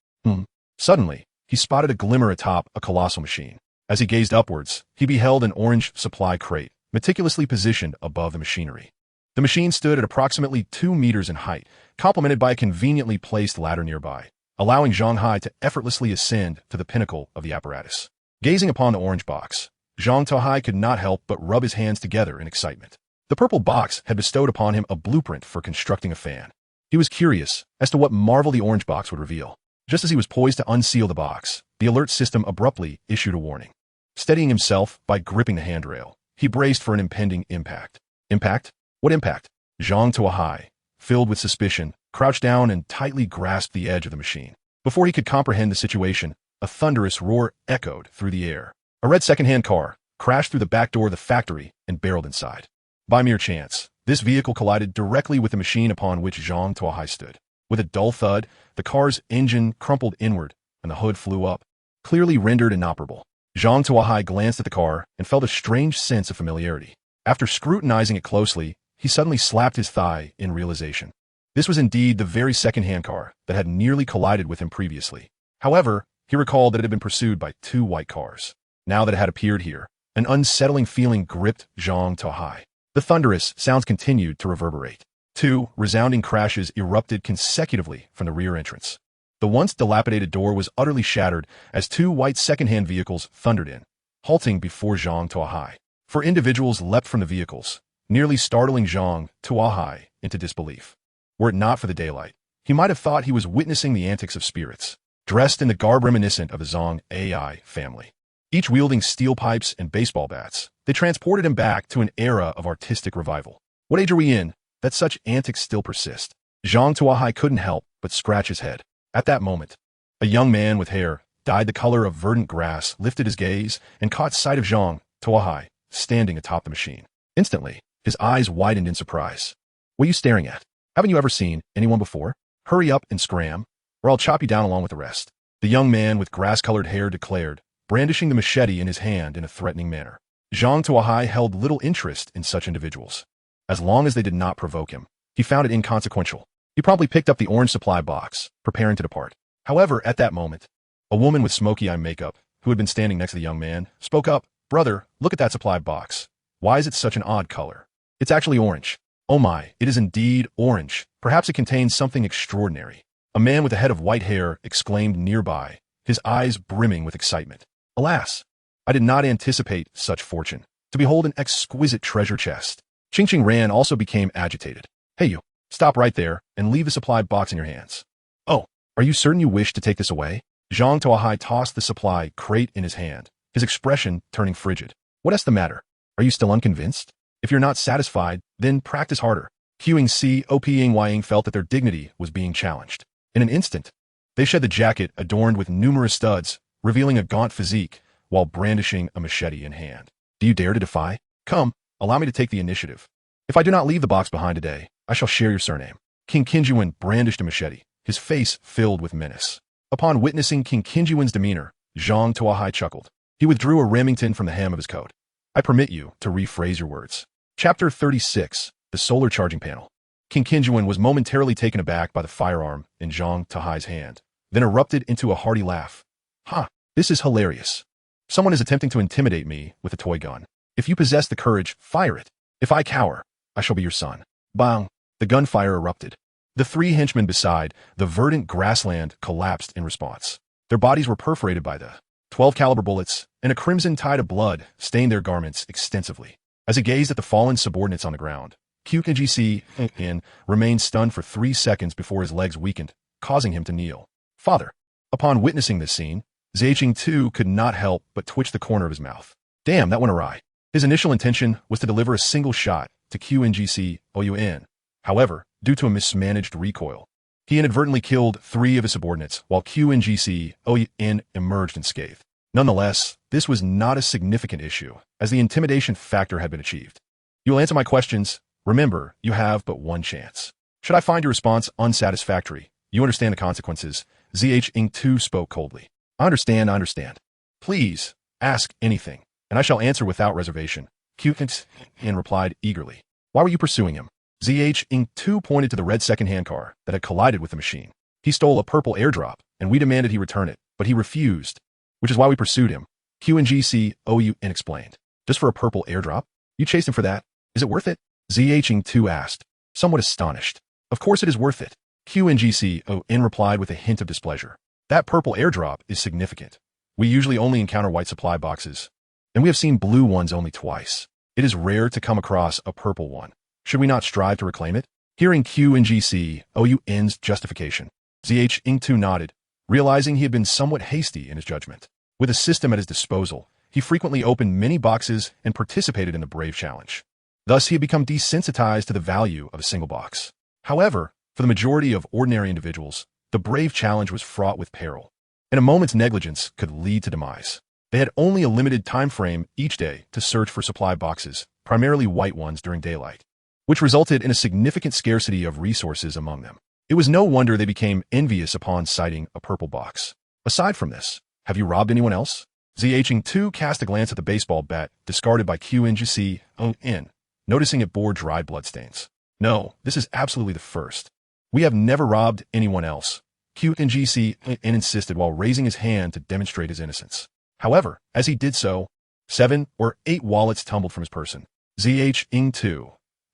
Suddenly, he spotted a glimmer atop a colossal machine. As he gazed upwards, he beheld an orange supply crate, meticulously positioned above the machinery. The machine stood at approximately 2 meters in height, complemented by a conveniently placed ladder nearby, allowing Zhang Hai to effortlessly ascend to the pinnacle of the apparatus. Gazing upon the orange box, Zhang Tuo Hai could not help but rub his hands together in excitement. The purple box had bestowed upon him a blueprint for constructing a fan. He was curious as to what marvel the orange box would reveal. Just as he was poised to unseal the box, the alert system abruptly issued a warning. Steadying himself by gripping the handrail, he braced for an impending impact. Impact? What impact? Zhang Tuo Hai, filled with suspicion, crouched down and tightly grasped the edge of the machine. Before he could comprehend the situation, a thunderous roar echoed through the air. A red second-hand car crashed through the back door of the factory and barreled inside. By mere chance, this vehicle collided directly with the machine upon which Zhang Tuo Hai stood. With a dull thud, the car's engine crumpled inward and the hood flew up, clearly rendered inoperable. Zhang Tuo Hai glanced at the car and felt a strange sense of familiarity. After scrutinizing it closely, he suddenly slapped his thigh in realization. This was indeed the very second-hand car that had nearly collided with him previously. However, he recalled that it had been pursued by two white cars. Now that it had appeared here, an unsettling feeling gripped Zhang Tuo Hai. The thunderous sounds continued to reverberate. Two resounding crashes erupted consecutively from the rear entrance. The once dilapidated door was utterly shattered as two white second-hand vehicles thundered in, halting before Zhang Tuo Hai. Four individuals leapt from the vehicles, nearly startling Zhang Tuo Hai into disbelief. Were it not for the daylight, he might have thought he was witnessing the antics of spirits, dressed in the garb reminiscent of the Zhang Ai family. Each wielding steel pipes and baseball bats, they transported him back to an era of artistic revival. What age are we in, that such antics still persist? Zhang Tuo Hai couldn't help but scratch his head. At that moment, a young man with hair dyed the color of verdant grass lifted his gaze and caught sight of Zhang Tuo Hai standing atop the machine. Instantly, his eyes widened in surprise. What are you staring at? Haven't you ever seen anyone before? Hurry up and scram, or I'll chop you down along with the rest. The young man with grass-colored hair declared, brandishing the machete in his hand in a threatening manner. Zhang Tuo Hai held little interest in such individuals. As long as they did not provoke him, he found it inconsequential. He promptly picked up the orange supply box, preparing to depart. However, at that moment, a woman with smoky eye makeup, who had been standing next to the young man, spoke up. Brother, look at that supply box. Why is it such an odd color? It's actually orange. Oh my, it is indeed orange. Perhaps it contains something extraordinary. A man with a head of white hair exclaimed nearby, his eyes brimming with excitement. Alas, I did not anticipate such fortune. To behold an exquisite treasure chest. Ching Ching Ran also became agitated. Hey you, stop right there and leave the supply box in your hands. Oh, are you certain you wish to take this away? Zhang Tuo Hai tossed the supply crate in his hand, his expression turning frigid. What's the matter? Are you still unconvinced? If you're not satisfied, then practice harder. Qing Si Oping Ying felt that their dignity was being challenged. In an instant, they shed the jacket adorned with numerous studs, revealing a gaunt physique, while brandishing a machete in hand. Do you dare to defy? Come, allow me to take the initiative. If I do not leave the box behind today, I shall share your surname. King Qingyuan brandished a machete, his face filled with menace. Upon witnessing King Qingyuan's demeanor, Zhang Tuo Hai chuckled. He withdrew a Remington from the hem of his coat. I permit you to rephrase your words. Chapter 36, The Solar Charging Panel. King Qingyuan was momentarily taken aback by the firearm in Zhang Tuo Hai's hand, then erupted into a hearty laugh. Ha, this is hilarious. Someone is attempting to intimidate me with a toy gun. If you possess the courage, fire it. If I cower, I shall be your son. Bang! The gunfire erupted. The three henchmen beside the verdant grassland collapsed in response. Their bodies were perforated by the 12-caliber bullets, and a crimson tide of blood stained their garments extensively. As he gazed at the fallen subordinates on the ground, Qing remained stunned for 3 seconds before his legs weakened, causing him to kneel. Father! Upon witnessing this scene, Zhang too could not help but twitch the corner of his mouth. Damn, that went awry. His initial intention was to deliver a single shot to Qing. However, due to a mismanaged recoil, he inadvertently killed 3 of his subordinates while Qing emerged unscathed. Nonetheless, this was not a significant issue, as the intimidation factor had been achieved. You will answer my questions. Remember, you have but one chance. Should I find your response unsatisfactory, you understand the consequences. Zhang spoke coldly. I understand. Please, ask anything, and I shall answer without reservation. Qing replied eagerly. Why were you pursuing him? Zhang pointed to the red second-hand car that had collided with the machine. He stole a purple airdrop, and we demanded he return it, but he refused, which is why we pursued him. Qing explained. Just for a purple airdrop? You chased him for that? Is it worth it? Zhang asked, somewhat astonished. Of course it is worth it. Qing replied with a hint of displeasure. That purple airdrop is significant. We usually only encounter white supply boxes. and we have seen blue ones only twice. It is rare to come across a purple one. Should we not strive to reclaim it? Hearing QNGCOUN's justification, Zhang nodded, realizing he had been somewhat hasty in his judgment. With a system at his disposal, he frequently opened many boxes and participated in the Brave Challenge. Thus, he had become desensitized to the value of a single box. However, for the majority of ordinary individuals, the Brave Challenge was fraught with peril, and a moment's negligence could lead to demise. They had only a limited time frame each day to search for supply boxes, primarily white ones during daylight, which resulted in a significant scarcity of resources among them. It was no wonder they became envious upon sighting a purple box. Aside from this, have you robbed anyone else? Zhang cast a glance at the baseball bat discarded by QNGCON, noticing it bore dried bloodstains. No, this is absolutely the first. We have never robbed anyone else, QNGCON insisted while raising his hand to demonstrate his innocence. However, as he did so, 7 or 8 wallets tumbled from his person. Zhang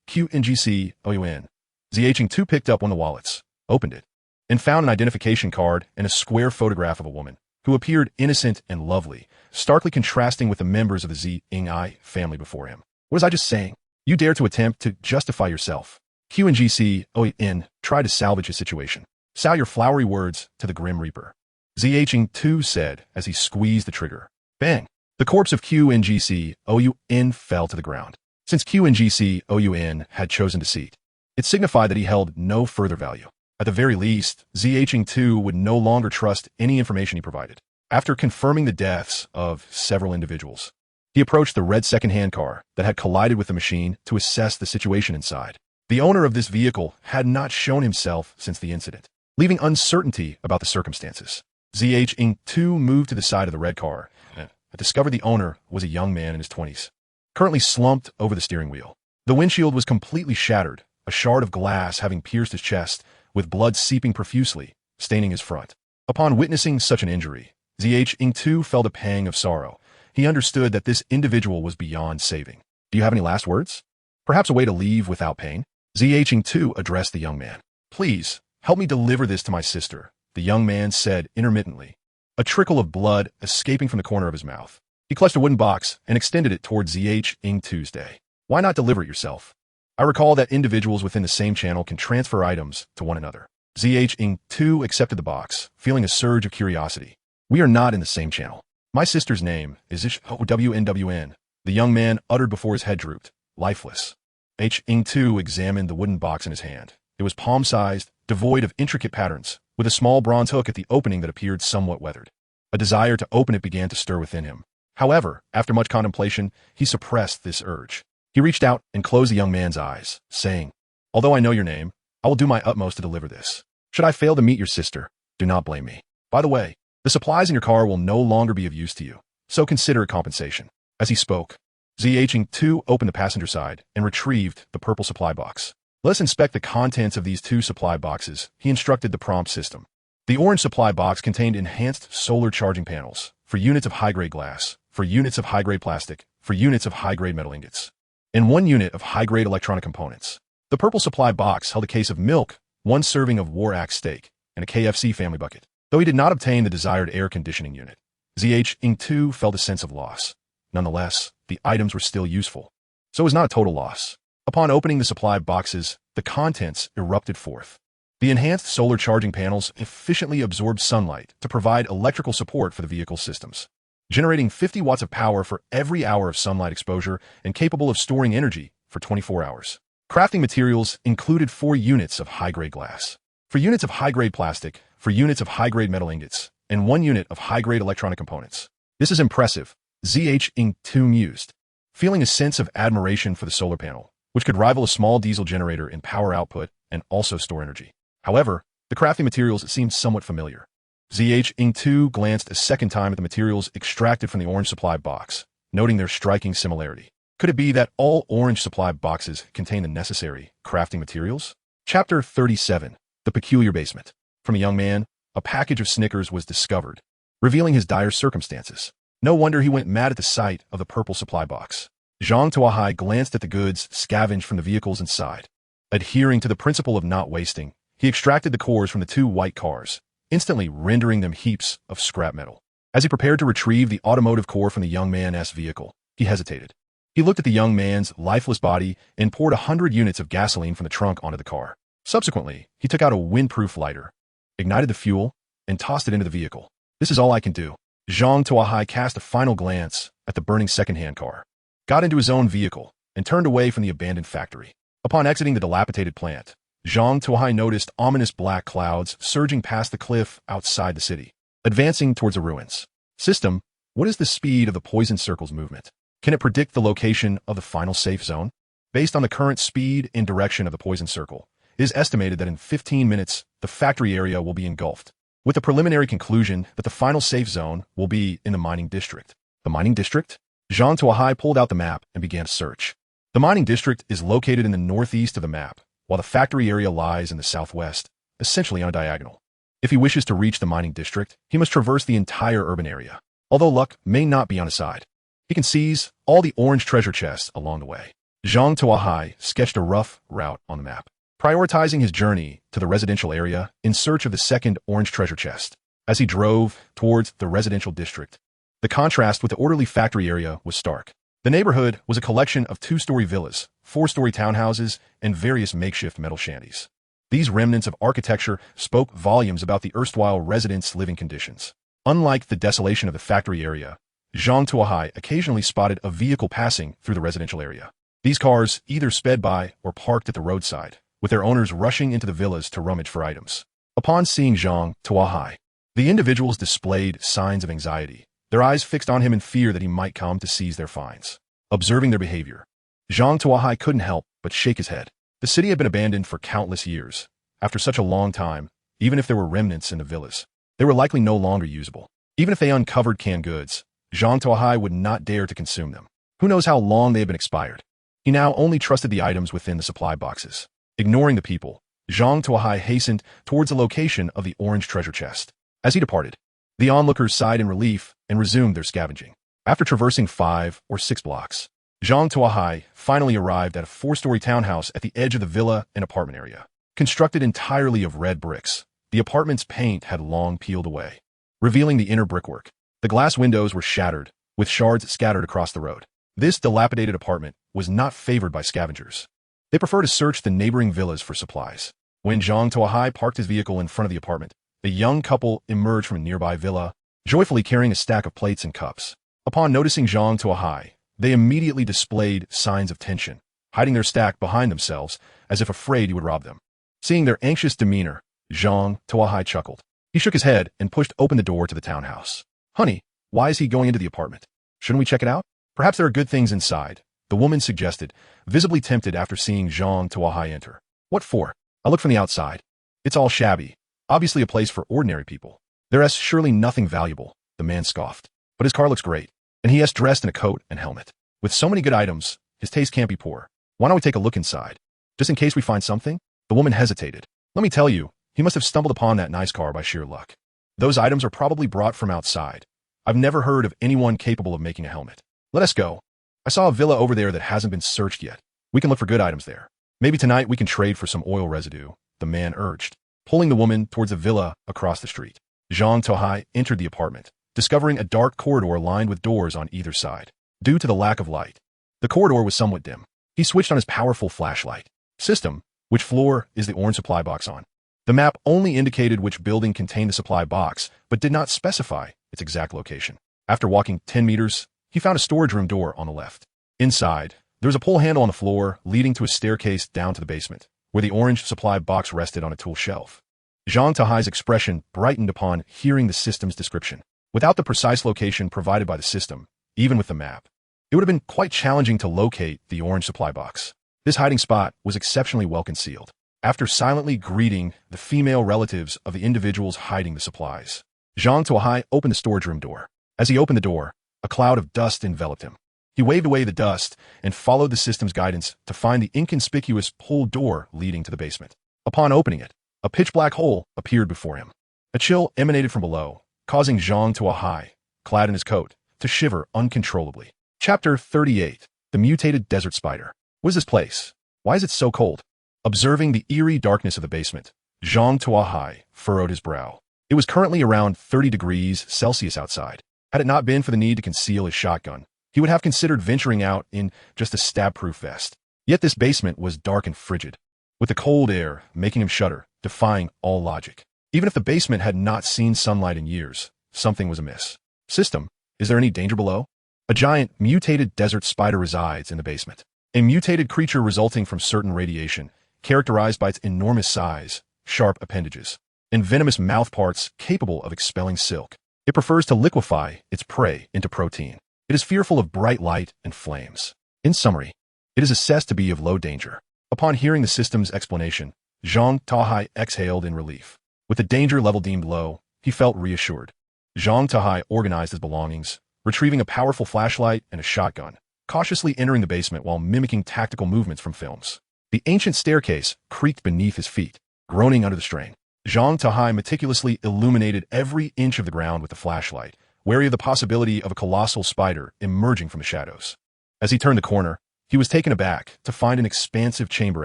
QNGCON. Zhang picked up one of the wallets, opened it, and found an identification card and a square photograph of a woman who appeared innocent and lovely, starkly contrasting with the members of the Zhang family before him. What was I just saying? You dare to attempt to justify yourself. QNGCON tried to salvage his situation. Sow your flowery words to the Grim Reaper. Zhang said as he squeezed the trigger. Bang! The corpse of QNGCON fell to the ground. Since QNGCON had chosen deceit, it signified that he held no further value. At the very least, Zhang would no longer trust any information he provided. After confirming the deaths of several individuals, he approached the red second-hand car that had collided with the machine to assess the situation inside. The owner of this vehicle had not shown himself since the incident, leaving uncertainty about the circumstances. Zhang moved to the side of the red car and discovered the owner was a young man in his 20s, currently slumped over the steering wheel. The windshield was completely shattered, a shard of glass having pierced his chest, with blood seeping profusely, staining his front. Upon witnessing such an injury, Zhang felt a pang of sorrow. He understood that this individual was beyond saving. Do you have any last words? Perhaps a way to leave without pain? Zhang addressed the young man. Please, help me deliver this to my sister, the young man said intermittently, a trickle of blood escaping from the corner of his mouth. He clutched a wooden box and extended it towards Zhang Tuesday. Why not deliver it yourself? I recall that individuals within the same channel can transfer items to one another. Zhang accepted the box, feeling a surge of curiosity. We are not in the same channel. My sister's name is WNWN, the young man uttered before his head drooped, lifeless. Zhang examined the wooden box in his hand. It was palm-sized, devoid of intricate patterns, with a small bronze hook at the opening that appeared somewhat weathered. A desire to open it began to stir within him. However, after much contemplation, he suppressed this urge. He reached out and closed the young man's eyes, saying, "Although I know your name, I will do my utmost to deliver this. Should I fail to meet your sister, do not blame me. By the way, the supplies in your car will no longer be of use to you, so consider it compensation." As he spoke, Zhang opened the passenger side and retrieved the purple supply box. "Let us inspect the contents of these 2 supply boxes," he instructed the prompt system. The orange supply box contained enhanced solar charging panels for units of high-grade glass, for units of high-grade plastic, for units of high-grade metal ingots, and 1 unit of high-grade electronic components. The purple supply box held a case of milk, 1 serving of War Axe steak, and a KFC family bucket. Though he did not obtain the desired air conditioning unit, Zhang felt a sense of loss. Nonetheless, the items were still useful, so it was not a total loss. Upon opening the supply boxes, the contents erupted forth. The enhanced solar charging panels efficiently absorbed sunlight to provide electrical support for the vehicle systems, generating 50 watts of power for every hour of sunlight exposure and capable of storing energy for 24 hours. Crafting materials included 4 units of high-grade glass, for units of high-grade plastic, for units of high-grade metal ingots, and 1 unit of high-grade electronic components. This is impressive, Zhang mused, feeling a sense of admiration for the solar panel, which could rival a small diesel generator in power output and also store energy. However, the crafting materials seemed somewhat familiar. Zhang glanced a second time at the materials extracted from the orange supply box, noting their striking similarity. Could it be that all orange supply boxes contain the necessary crafting materials? Chapter 37. The Peculiar Basement. From a young man, a package of Snickers was discovered, revealing his dire circumstances. No wonder he went mad at the sight of the purple supply box. Zhang Tuo Hai glanced at the goods scavenged from the vehicles inside. Adhering to the principle of not wasting, he extracted the cores from the 2 white cars, instantly rendering them heaps of scrap metal. As he prepared to retrieve the automotive core from the young man's vehicle, he hesitated. He looked at the young man's lifeless body and poured 100 units of gasoline from the trunk onto the car. Subsequently, he took out a windproof lighter, ignited the fuel, and tossed it into the vehicle. This is all I can do. Zhang Tuo Hai cast a final glance at the burning second-hand car, got into his own vehicle, and turned away from the abandoned factory. Upon exiting the dilapidated plant, Zhang Tuo Hai noticed ominous black clouds surging past the cliff outside the city, advancing towards the ruins. System, what is the speed of the poison circle's movement? Can it predict the location of the final safe zone? Based on the current speed and direction of the poison circle, it is estimated that in 15 minutes, the factory area will be engulfed, with a preliminary conclusion that the final safe zone will be in the mining district. The mining district? Zhang Tuo Hai pulled out the map and began to search. The mining district is located in the northeast of the map, while the factory area lies in the southwest, essentially on a diagonal. If he wishes to reach the mining district, he must traverse the entire urban area. Although luck may not be on his side, he can seize all the orange treasure chests along the way. Zhang Tuo Hai sketched a rough route on the map, prioritizing his journey to the residential area in search of the second orange treasure chest. As he drove towards the residential district, the contrast with the orderly factory area was stark. The neighborhood was a collection of 2-story villas, 4-story townhouses, and various makeshift metal shanties. These remnants of architecture spoke volumes about the erstwhile residents' living conditions. Unlike the desolation of the factory area, Zhang Tuo Hai occasionally spotted a vehicle passing through the residential area. These cars either sped by or parked at the roadside, with their owners rushing into the villas to rummage for items. Upon seeing Zhang Tuo Hai, the individuals displayed signs of anxiety, their eyes fixed on him in fear that he might come to seize their finds. Observing their behavior, Zhang Tuo Hai couldn't help but shake his head. The city had been abandoned for countless years. After such a long time, even if there were remnants in the villas, they were likely no longer usable. Even if they uncovered canned goods, Zhang Tuo Hai would not dare to consume them. Who knows how long they had been expired? He now only trusted the items within the supply boxes. Ignoring the people, Zhang Tuo Hai hastened towards the location of the orange treasure chest. As he departed, the onlookers sighed in relief and resumed their scavenging. After traversing 5 or 6 blocks, Zhang Tuo Hai finally arrived at a 4-story townhouse at the edge of the villa and apartment area. Constructed entirely of red bricks, the apartment's paint had long peeled away, revealing the inner brickwork. The glass windows were shattered, with shards scattered across the road. This dilapidated apartment was not favored by scavengers. They preferred to search the neighboring villas for supplies. When Zhang Tuo Hai parked his vehicle in front of the apartment, a young couple emerged from a nearby villa, joyfully carrying a stack of plates and cups. Upon noticing Zhang Tuo Hai, they immediately displayed signs of tension, hiding their stack behind themselves as if afraid he would rob them. Seeing their anxious demeanor, Zhang Tuo Hai chuckled. He shook his head and pushed open the door to the townhouse. "Honey, why is he going into the apartment? Shouldn't we check it out? Perhaps there are good things inside," the woman suggested, visibly tempted after seeing Zhang Tuo Hai enter. "What for? I look from the outside. It's all shabby, obviously a place for ordinary people. There is surely nothing valuable," the man scoffed. "But his car looks great, and he is dressed in a coat and helmet. With so many good items, his taste can't be poor. Why don't we take a look inside? Just in case we find something?" The woman hesitated. "Let me tell you, he must have stumbled upon that nice car by sheer luck. Those items are probably brought from outside. I've never heard of anyone capable of making a helmet. Let us go. I saw a villa over there that hasn't been searched yet. We can look for good items there. Maybe tonight we can trade for some oil residue," the man urged, pulling the woman towards a villa across the street. Zhang Tuo Hai entered the apartment, discovering a dark corridor lined with doors on either side. Due to the lack of light, the corridor was somewhat dim. He switched on his powerful flashlight. "System, which floor is the orange supply box on?" The map only indicated which building contained the supply box, but did not specify its exact location. After walking 10 meters, he found a storage room door on the left. Inside, there was a pull handle on the floor leading to a staircase down to the basement, where the orange supply box rested on a tool shelf. Zhang Tuo Hai's expression brightened upon hearing the system's description. Without the precise location provided by the system, even with the map, it would have been quite challenging to locate the orange supply box. This hiding spot was exceptionally well concealed. After silently greeting the female relatives of the individuals hiding the supplies, Zhang Tuo Hai opened the storage room door. As he opened the door, a cloud of dust enveloped him. He waved away the dust and followed the system's guidance to find the inconspicuous pull door leading to the basement. Upon opening it, a pitch-black hole appeared before him. A chill emanated from below, causing Zhang Tuo Hai, clad in his coat, to shiver uncontrollably. Chapter 38. The Mutated Desert Spider. What is this place? Why is it so cold? Observing the eerie darkness of the basement, Zhang Tuo Hai furrowed his brow. It was currently around 30 degrees Celsius outside. Had it not been for the need to conceal his shotgun, he would have considered venturing out in just a stab-proof vest. Yet this basement was dark and frigid, with the cold air making him shudder, defying all logic. Even if the basement had not seen sunlight in years, something was amiss. System, is there any danger below? A giant, mutated desert spider resides in the basement. A mutated creature resulting from certain radiation, characterized by its enormous size, sharp appendages, and venomous mouthparts capable of expelling silk. It prefers to liquefy its prey into protein. It is fearful of bright light and flames. In summary, it is assessed to be of low danger. Upon hearing the system's explanation, Zhang Tuo Hai exhaled in relief. With the danger level deemed low, he felt reassured. Zhang Tuo Hai organized his belongings, retrieving a powerful flashlight and a shotgun, cautiously entering the basement while mimicking tactical movements from films. The ancient staircase creaked beneath his feet, groaning under the strain. Zhang Tuo Hai meticulously illuminated every inch of the ground with the flashlight, wary of the possibility of a colossal spider emerging from the shadows. As he turned the corner, he was taken aback to find an expansive chamber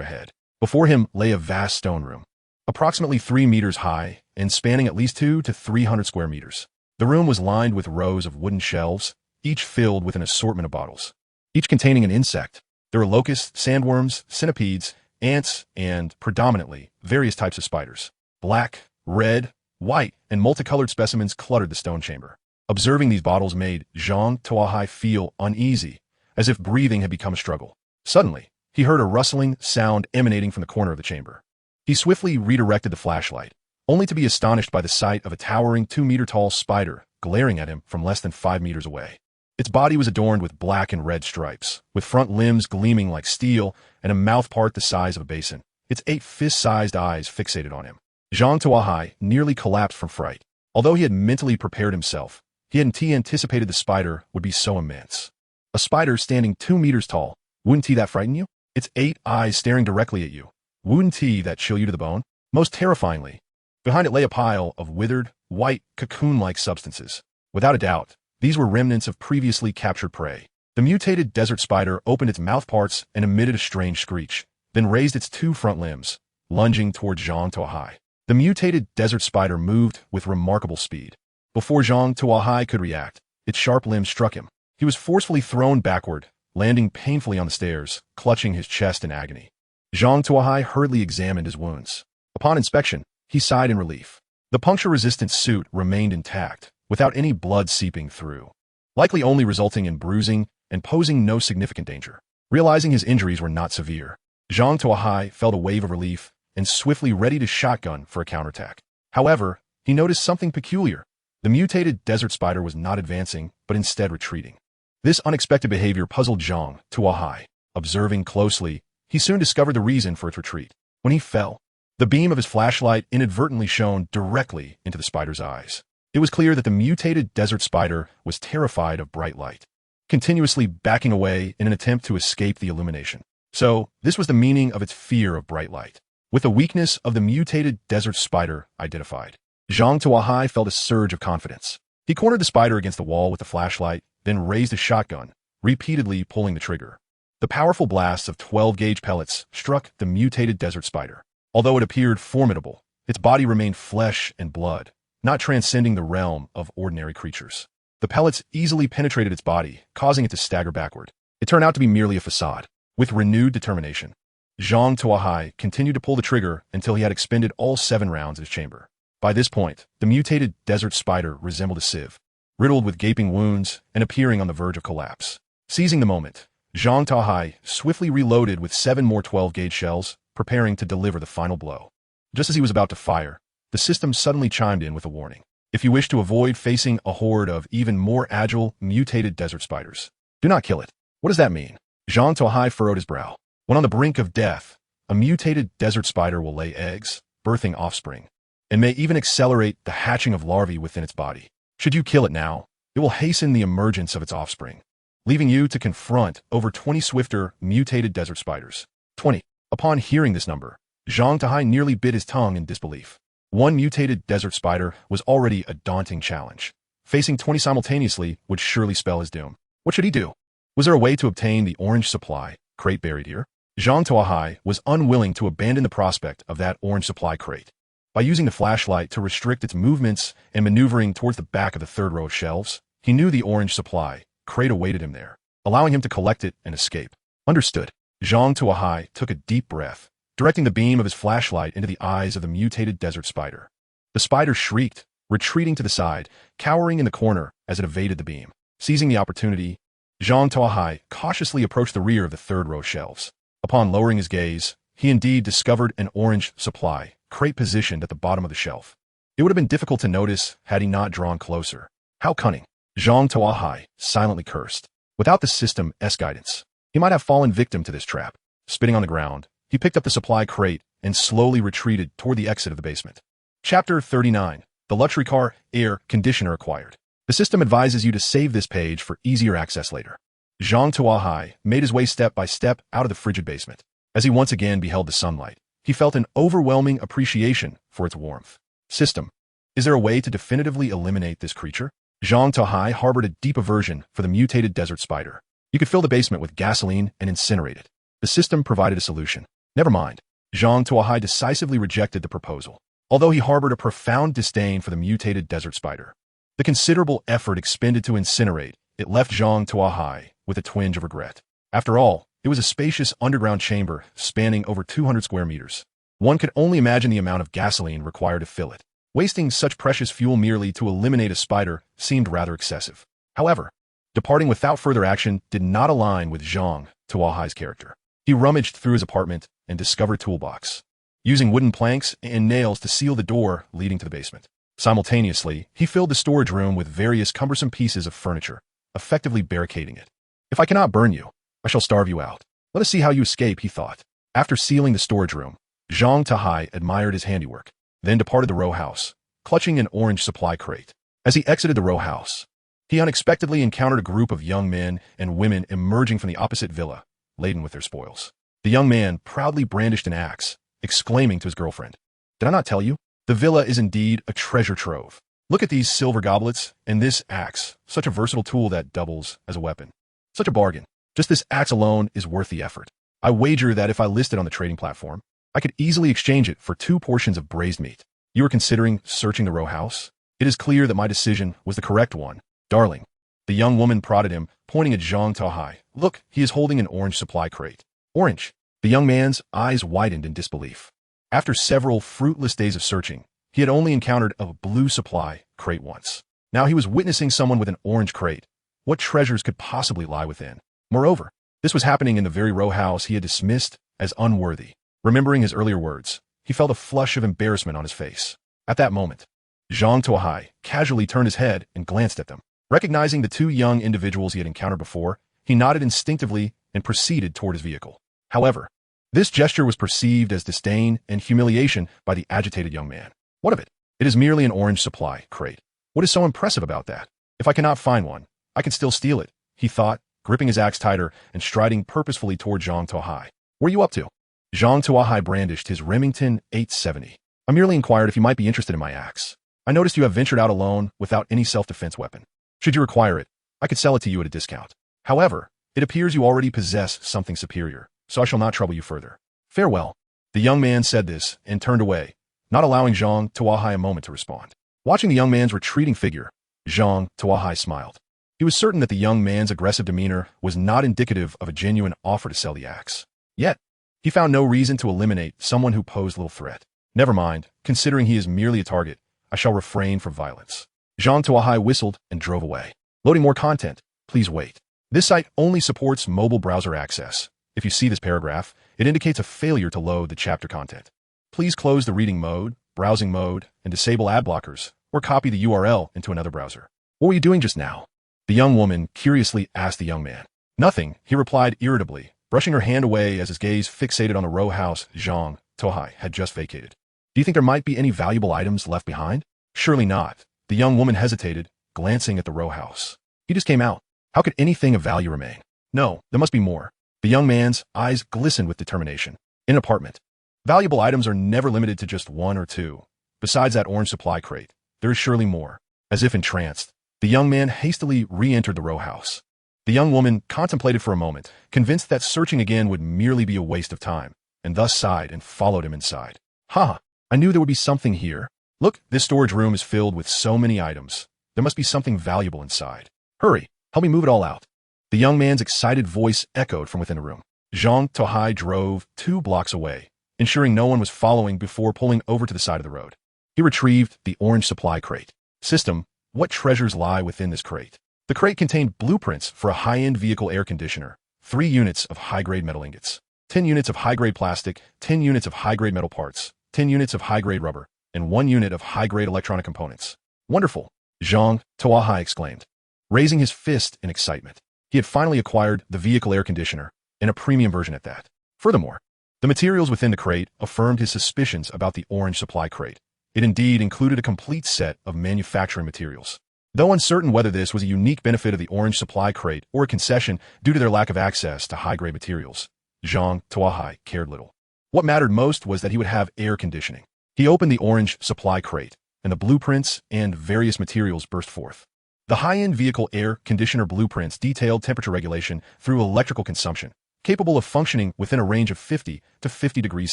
ahead. Before him lay a vast stone room, approximately 3 meters high and spanning at least 200 to 300 square meters. The room was lined with rows of wooden shelves, each filled with an assortment of bottles, each containing an insect. There were locusts, sandworms, centipedes, ants, and, predominantly, various types of spiders. Black, red, white, and multicolored specimens cluttered the stone chamber. Observing these bottles made Zhang Tuo Hai feel uneasy, as if breathing had become a struggle. Suddenly, he heard a rustling sound emanating from the corner of the chamber. He swiftly redirected the flashlight, only to be astonished by the sight of a towering 2-meter-tall spider glaring at him from less than 5 meters away. Its body was adorned with black and red stripes, with front limbs gleaming like steel and a mouthpart the size of a basin. Its 8 fist-sized eyes fixated on him. Zhang Tuo Hai nearly collapsed from fright. Although he had mentally prepared himself, he hadn't anticipated the spider would be so immense. A spider standing 2 meters tall, wouldn't that frighten you? Its 8 eyes staring directly at you, wouldn't that chill you to the bone? Most terrifyingly, behind it lay a pile of withered, white, cocoon-like substances. Without a doubt, these were remnants of previously captured prey. The mutated desert spider opened its mouthparts and emitted a strange screech, then raised its 2 front limbs, lunging toward Zhang Tuo Hai. The mutated desert spider moved with remarkable speed. Before Zhang Tuo Hai could react, its sharp limbs struck him. He was forcefully thrown backward, landing painfully on the stairs, clutching his chest in agony. Zhang Tuo Hai hurriedly examined his wounds. Upon inspection, he sighed in relief. The puncture-resistant suit remained intact, without any blood seeping through, likely only resulting in bruising and posing no significant danger. Realizing his injuries were not severe, Zhang Tuo Hai felt a wave of relief and swiftly readied his shotgun for a counterattack. However, he noticed something peculiar. The mutated desert spider was not advancing, but instead retreating. This unexpected behavior puzzled Zhang Tuo Hai. Observing closely, he soon discovered the reason for its retreat. When he fell, the beam of his flashlight inadvertently shone directly into the spider's eyes. It was clear that the mutated desert spider was terrified of bright light, continuously backing away in an attempt to escape the illumination. So, this was the meaning of its fear of bright light. With the weakness of the mutated desert spider identified, Zhang Tuo Hai felt a surge of confidence. He cornered the spider against the wall with the flashlight, then raised his shotgun, repeatedly pulling the trigger. The powerful blasts of 12-gauge pellets struck the mutated desert spider. Although it appeared formidable, its body remained flesh and blood, not transcending the realm of ordinary creatures. The pellets easily penetrated its body, causing it to stagger backward. It turned out to be merely a facade. With renewed determination, Zhang Tuo Hai continued to pull the trigger until he had expended all 7 rounds in his chamber. By this point, the mutated desert spider resembled a sieve, riddled with gaping wounds and appearing on the verge of collapse. Seizing the moment, Zhang Tuo Hai swiftly reloaded with 7 more 12-gauge shells, preparing to deliver the final blow. Just as he was about to fire, the system suddenly chimed in with a warning. If you wish to avoid facing a horde of even more agile, mutated desert spiders, do not kill it. What does that mean? Zhang Tuo Hai furrowed his brow. When on the brink of death, a mutated desert spider will lay eggs, birthing offspring, and may even accelerate the hatching of larvae within its body. Should you kill it now, it will hasten the emergence of its offspring, leaving you to confront over 20 swifter, mutated desert spiders. 20. Upon hearing this number, Zhang Tuo Hai nearly bit his tongue in disbelief. 1 mutated desert spider was already a daunting challenge. Facing 20 simultaneously would surely spell his doom. What should he do? Was there a way to obtain the orange supply crate buried here? Zhang Tuo Hai was unwilling to abandon the prospect of that orange supply crate. By using the flashlight to restrict its movements and maneuvering towards the back of the third row of shelves, he knew the orange supply crate awaited him there, allowing him to collect it and escape. Understood. Zhang Tuo Hai took a deep breath, directing the beam of his flashlight into the eyes of the mutated desert spider. The spider shrieked, retreating to the side, cowering in the corner as it evaded the beam. Seizing the opportunity, Zhang Tuo Hai cautiously approached the rear of the third row shelves. Upon lowering his gaze, he indeed discovered an orange supply crate positioned at the bottom of the shelf. It would have been difficult to notice had he not drawn closer. How cunning! Zhang Tuo Hai silently cursed. Without the system's guidance, he might have fallen victim to this trap. Spitting on the ground, he picked up the supply crate and slowly retreated toward the exit of the basement. Chapter 39. The luxury car air conditioner acquired. The system advises you to save this page for easier access later. Zhang Tuo Hai made his way step by step out of the frigid basement. As he once again beheld the sunlight, he felt an overwhelming appreciation for its warmth. System. Is there a way to definitively eliminate this creature? Zhang Tuo Hai harbored a deep aversion for the mutated desert spider. You could fill the basement with gasoline and incinerate it. The system provided a solution. Never mind. Zhang Tuo Hai decisively rejected the proposal. Although he harbored a profound disdain for the mutated desert spider, the considerable effort expended to incinerate it left Zhang Tuo Hai with a twinge of regret. After all, it was a spacious underground chamber spanning over 200 square meters. One could only imagine the amount of gasoline required to fill it. Wasting such precious fuel merely to eliminate a spider seemed rather excessive. However, departing without further action did not align with Zhang Tuo Hai's character. He rummaged through his apartment and discovered a toolbox, using wooden planks and nails to seal the door leading to the basement. Simultaneously, he filled the storage room with various cumbersome pieces of furniture, effectively barricading it. If I cannot burn you, I shall starve you out. Let us see how you escape, he thought. After sealing the storage room, Zhang Tuo Hai admired his handiwork, then departed the row house, clutching an orange supply crate. As he exited the row house, he unexpectedly encountered a group of young men and women emerging from the opposite villa, laden with their spoils. The young man proudly brandished an axe, exclaiming to his girlfriend, "Did I not tell you? The villa is indeed a treasure trove. Look at these silver goblets and this axe, such a versatile tool that doubles as a weapon. Such a bargain. Just this axe alone is worth the effort. I wager that if I list it on the trading platform, I could easily exchange it for 2 portions of braised meat. You are considering searching the row house? It is clear that my decision was the correct one, darling." The young woman prodded him, pointing at Zhang Tuo Hai. "Look, he is holding an orange supply crate." Orange? The young man's eyes widened in disbelief. After several fruitless days of searching, he had only encountered a blue supply crate once. Now he was witnessing someone with an orange crate. What treasures could possibly lie within? Moreover, this was happening in the very row house he had dismissed as unworthy. Remembering his earlier words, he felt a flush of embarrassment on his face. At that moment, Zhang Tuo Hai casually turned his head and glanced at them. Recognizing the 2 young individuals he had encountered before, he nodded instinctively and proceeded toward his vehicle. However, this gesture was perceived as disdain and humiliation by the agitated young man. What of it? It is merely an orange supply crate. What is so impressive about that? If I cannot find one, I can still steal it, he thought, gripping his axe tighter and striding purposefully toward Zhang Tuo Hai. "What are you up to?" Zhang Tuo Hai brandished his Remington 870. "I merely inquired if you might be interested in my axe. I noticed you have ventured out alone without any self-defense weapon. Should you require it, I could sell it to you at a discount. However, it appears you already possess something superior, so I shall not trouble you further. Farewell." The young man said this and turned away, not allowing Zhang Tuo Hai a moment to respond. Watching the young man's retreating figure, Zhang Tuo Hai smiled. He was certain that the young man's aggressive demeanor was not indicative of a genuine offer to sell the axe. Yet, he found no reason to eliminate someone who posed little threat. Never mind, considering he is merely a target, I shall refrain from violence. Zhang Tuo Hai whistled and drove away. Loading more content. Please wait. This site only supports mobile browser access. If you see this paragraph, it indicates a failure to load the chapter content. Please close the reading mode, browsing mode, and disable ad blockers, or copy the URL into another browser. What were you doing just now? The young woman curiously asked the young man. Nothing, he replied irritably, brushing her hand away as his gaze fixated on the row house Zhang Tuo Hai had just vacated. Do you think there might be any valuable items left behind? Surely not. The young woman hesitated, glancing at the row house. He just came out. How could anything of value remain? No, there must be more. The young man's eyes glistened with determination. In an apartment, valuable items are never limited to just 1 or 2. Besides that orange supply crate, there is surely more. As if entranced, the young man hastily re-entered the row house. The young woman contemplated for a moment, convinced that searching again would merely be a waste of time, and thus sighed and followed him inside. Ha! I knew there would be something here. Look, this storage room is filled with so many items. There must be something valuable inside. Hurry, help me move it all out. The young man's excited voice echoed from within the room. Zhang Tuo Hai drove 2 blocks away, ensuring no one was following before pulling over to the side of the road. He retrieved the orange supply crate. System, what treasures lie within this crate? The crate contained blueprints for a high-end vehicle air conditioner, 3 units of high-grade metal ingots, 10 units of high-grade plastic, 10 units of high-grade metal parts, 10 units of high-grade rubber, and 1 unit of high-grade electronic components. Wonderful, Zhang Tuo Hai exclaimed, raising his fist in excitement. He had finally acquired the vehicle air conditioner, and a premium version at that. Furthermore, the materials within the crate affirmed his suspicions about the orange supply crate. It indeed included a complete set of manufacturing materials. Though uncertain whether this was a unique benefit of the orange supply crate or a concession due to their lack of access to high-grade materials, Zhang Tuo Hai cared little. What mattered most was that he would have air conditioning. He opened the orange supply crate, and the blueprints and various materials burst forth. The high-end vehicle air conditioner blueprints detailed temperature regulation through electrical consumption, capable of functioning within a range of 50 to 50 degrees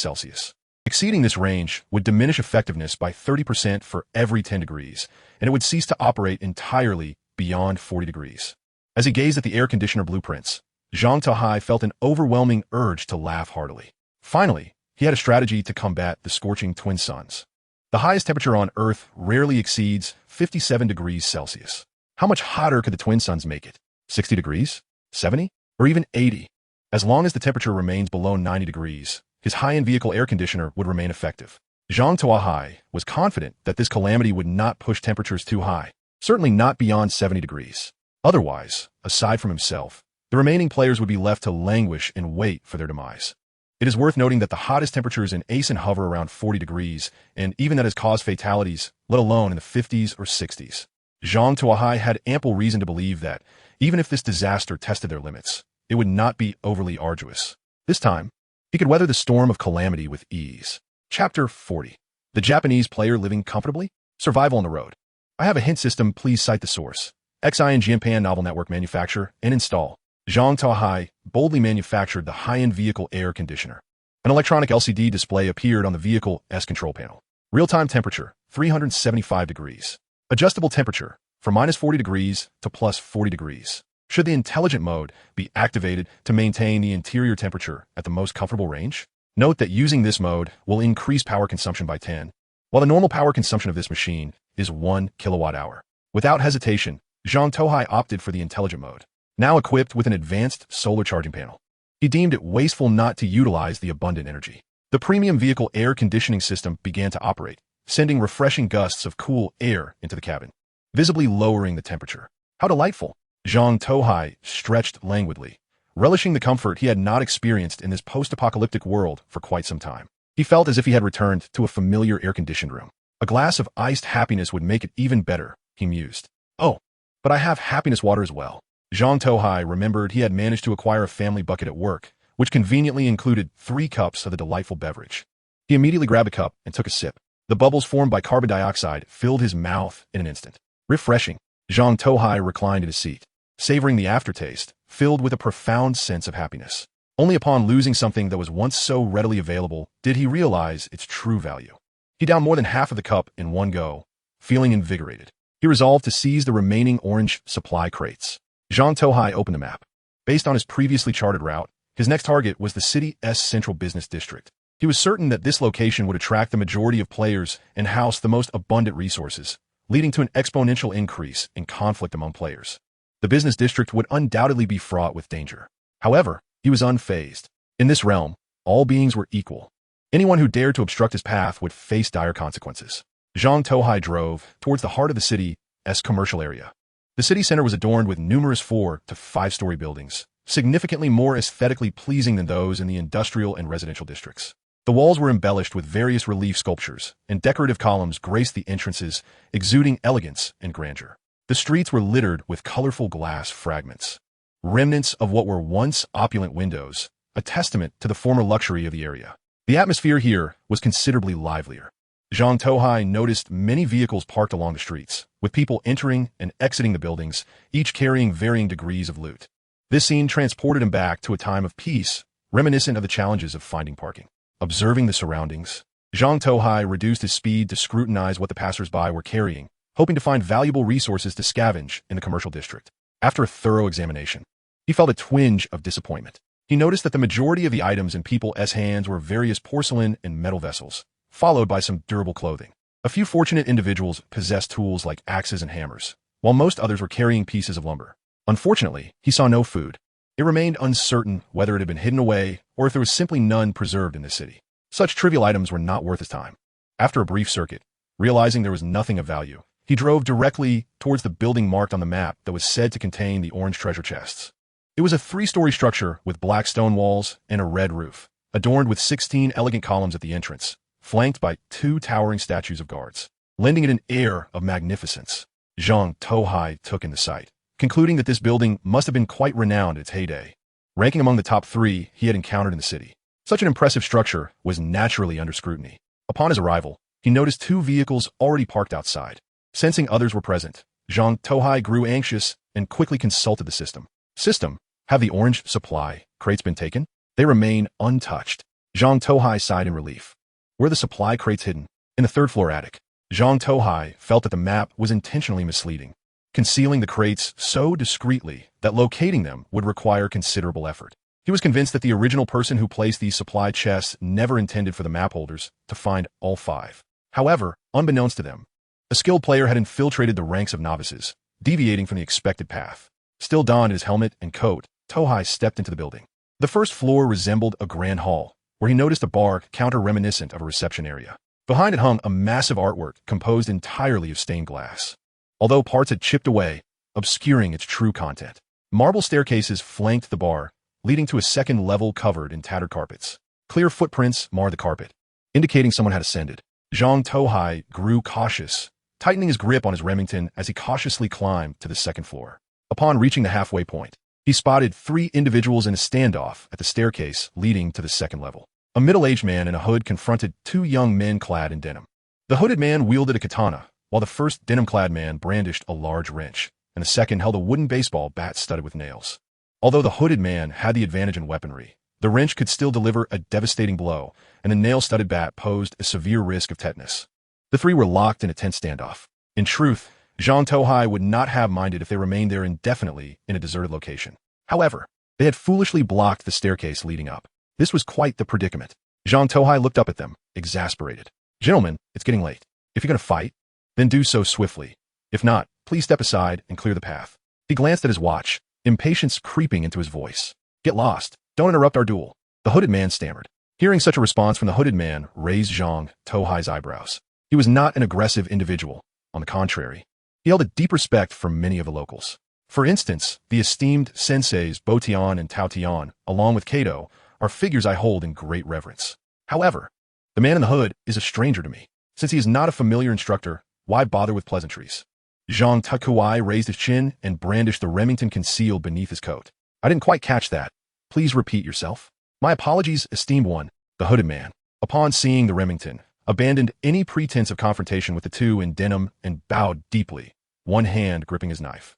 Celsius. Exceeding this range would diminish effectiveness by 30% for every 10 degrees, and it would cease to operate entirely beyond 40 degrees. As he gazed at the air conditioner blueprints, Zhang Tuo Hai felt an overwhelming urge to laugh heartily. Finally, he had a strategy to combat the scorching twin suns. The highest temperature on Earth rarely exceeds 57 degrees Celsius. How much hotter could the twin suns make it? 60 degrees? 70? Or even 80? As long as the temperature remains below 90 degrees, his high-end vehicle air conditioner would remain effective. Zhang Tuo Hai was confident that this calamity would not push temperatures too high, certainly not beyond 70 degrees. Otherwise, aside from himself, the remaining players would be left to languish and wait for their demise. It is worth noting that the hottest temperatures in Ace and hover around 40 degrees, and even that has caused fatalities, let alone in the 50s or 60s. Zhang Tuo Hai had ample reason to believe that, even if this disaster tested their limits, it would not be overly arduous. This time, he could weather the storm of calamity with ease. Chapter 40. The Japanese player living comfortably? Survival on the road. I have a hint system, please cite the source. XI and Japan Novel Network manufacture and install. Zhang Tuo Hai boldly manufactured the high-end vehicle air conditioner. An electronic LCD display appeared on the vehicle's control panel. Real-time temperature, 375 degrees. Adjustable temperature, from minus 40 degrees to plus 40 degrees. Should the intelligent mode be activated to maintain the interior temperature at the most comfortable range? Note that using this mode will increase power consumption by 10, while the normal power consumption of this machine is 1 kilowatt-hour. Without hesitation, Zhang Tuo Hai opted for the intelligent mode, now equipped with an advanced solar charging panel. He deemed it wasteful not to utilize the abundant energy. The premium vehicle air conditioning system began to operate, sending refreshing gusts of cool air into the cabin, visibly lowering the temperature. How delightful! Zhang Tuo Hai stretched languidly, relishing the comfort he had not experienced in this post-apocalyptic world for quite some time. He felt as if he had returned to a familiar air-conditioned room. A glass of iced happiness would make it even better, he mused. Oh, but I have happiness water as well. Zhang Tuo Hai remembered he had managed to acquire a family bucket at work, which conveniently included 3 cups of the delightful beverage. He immediately grabbed a cup and took a sip. The bubbles formed by carbon dioxide filled his mouth in an instant. Refreshing. Zhang Tuo Hai reclined in his seat, savoring the aftertaste, filled with a profound sense of happiness. Only upon losing something that was once so readily available did he realize its true value. He downed more than half of the cup in one go, feeling invigorated. He resolved to seize the remaining orange supply crates. Zhang Tuo Hai opened the map. Based on his previously charted route, his next target was the city's central business district. He was certain that this location would attract the majority of players and house the most abundant resources, leading to an exponential increase in conflict among players. The business district would undoubtedly be fraught with danger. However, he was unfazed. In this realm, all beings were equal. Anyone who dared to obstruct his path would face dire consequences. Zhang Tuo Hai drove towards the heart of the city's commercial area. The city center was adorned with numerous 4- to 5-story buildings, significantly more aesthetically pleasing than those in the industrial and residential districts. The walls were embellished with various relief sculptures, and decorative columns graced the entrances, exuding elegance and grandeur. The streets were littered with colorful glass fragments, remnants of what were once opulent windows, a testament to the former luxury of the area. The atmosphere here was considerably livelier. Zhang Tuo Hai noticed many vehicles parked along the streets, with people entering and exiting the buildings, each carrying varying degrees of loot. This scene transported him back to a time of peace, reminiscent of the challenges of finding parking. Observing the surroundings, Zhang Tuo Hai reduced his speed to scrutinize what the passers-by were carrying, hoping to find valuable resources to scavenge in the commercial district. After a thorough examination, he felt a twinge of disappointment. He noticed that the majority of the items in people's hands were various porcelain and metal vessels, followed by some durable clothing. A few fortunate individuals possessed tools like axes and hammers, while most others were carrying pieces of lumber. Unfortunately, he saw no food. It remained uncertain whether it had been hidden away or if there was simply none preserved in the city. Such trivial items were not worth his time. After a brief circuit, realizing there was nothing of value, he drove directly towards the building marked on the map that was said to contain the orange treasure chests. It was a 3-story structure with black stone walls and a red roof, adorned with 16 elegant columns at the entrance, flanked by 2 towering statues of guards, lending it an air of magnificence. Zhang Tuo Hai took in the sight, concluding that this building must have been quite renowned in its heyday, ranking among the top 3 he had encountered in the city. Such an impressive structure was naturally under scrutiny. Upon his arrival, he noticed 2 vehicles already parked outside. Sensing others were present, Zhang Tuo Hai grew anxious and quickly consulted the system. System, have the orange supply crates been taken? They remain untouched. Zhang Tuo Hai sighed in relief. Were the supply crates hidden? In the 3rd floor attic. Zhang Tuo Hai felt that the map was intentionally misleading, concealing the crates so discreetly that locating them would require considerable effort. He was convinced that the original person who placed these supply chests never intended for the map holders to find all 5. However, unbeknownst to them, a skilled player had infiltrated the ranks of novices, deviating from the expected path. Still donned in his helmet and coat, Tuo Hai stepped into the building. The 1st floor resembled a grand hall, where he noticed a bar counter reminiscent of a reception area. Behind it hung a massive artwork composed entirely of stained glass, although parts had chipped away, obscuring its true content. Marble staircases flanked the bar, leading to a 2nd level covered in tattered carpets. Clear footprints marred the carpet, indicating someone had ascended. Zhang Tuo Hai grew cautious, tightening his grip on his Remington as he cautiously climbed to the 2nd floor. Upon reaching the halfway point, he spotted 3 individuals in a standoff at the staircase leading to the 2nd level. A middle-aged man in a hood confronted 2 young men clad in denim. The hooded man wielded a katana, while the first denim-clad man brandished a large wrench, and the second held a wooden baseball bat studded with nails. Although the hooded man had the advantage in weaponry, the wrench could still deliver a devastating blow, and the nail-studded bat posed a severe risk of tetanus. The 3 were locked in a tense standoff. In truth, Zhang Tuo Hai would not have minded if they remained there indefinitely in a deserted location. However, they had foolishly blocked the staircase leading up. This was quite the predicament. Zhang Tuo Hai looked up at them, exasperated. Gentlemen, it's getting late. If you're going to fight, then do so swiftly. If not, please step aside and clear the path. He glanced at his watch, impatience creeping into his voice. Get lost. Don't interrupt our duel. The hooded man stammered. Hearing such a response from the hooded man raised Zhang Tuo Hai's eyebrows. He was not an aggressive individual. On the contrary, he held a deep respect for many of the locals. For instance, the esteemed senseis Bo Tian and Tao Tian, along with Kato, are figures I hold in great reverence. However, the man in the hood is a stranger to me. Since he is not a familiar instructor, why bother with pleasantries? Zhang Tuo Hai raised his chin and brandished the Remington concealed beneath his coat. I didn't quite catch that. Please repeat yourself. My apologies, esteemed one. The hooded man, upon seeing the Remington, abandoned any pretense of confrontation with the 2 in denim and bowed deeply, one hand gripping his knife.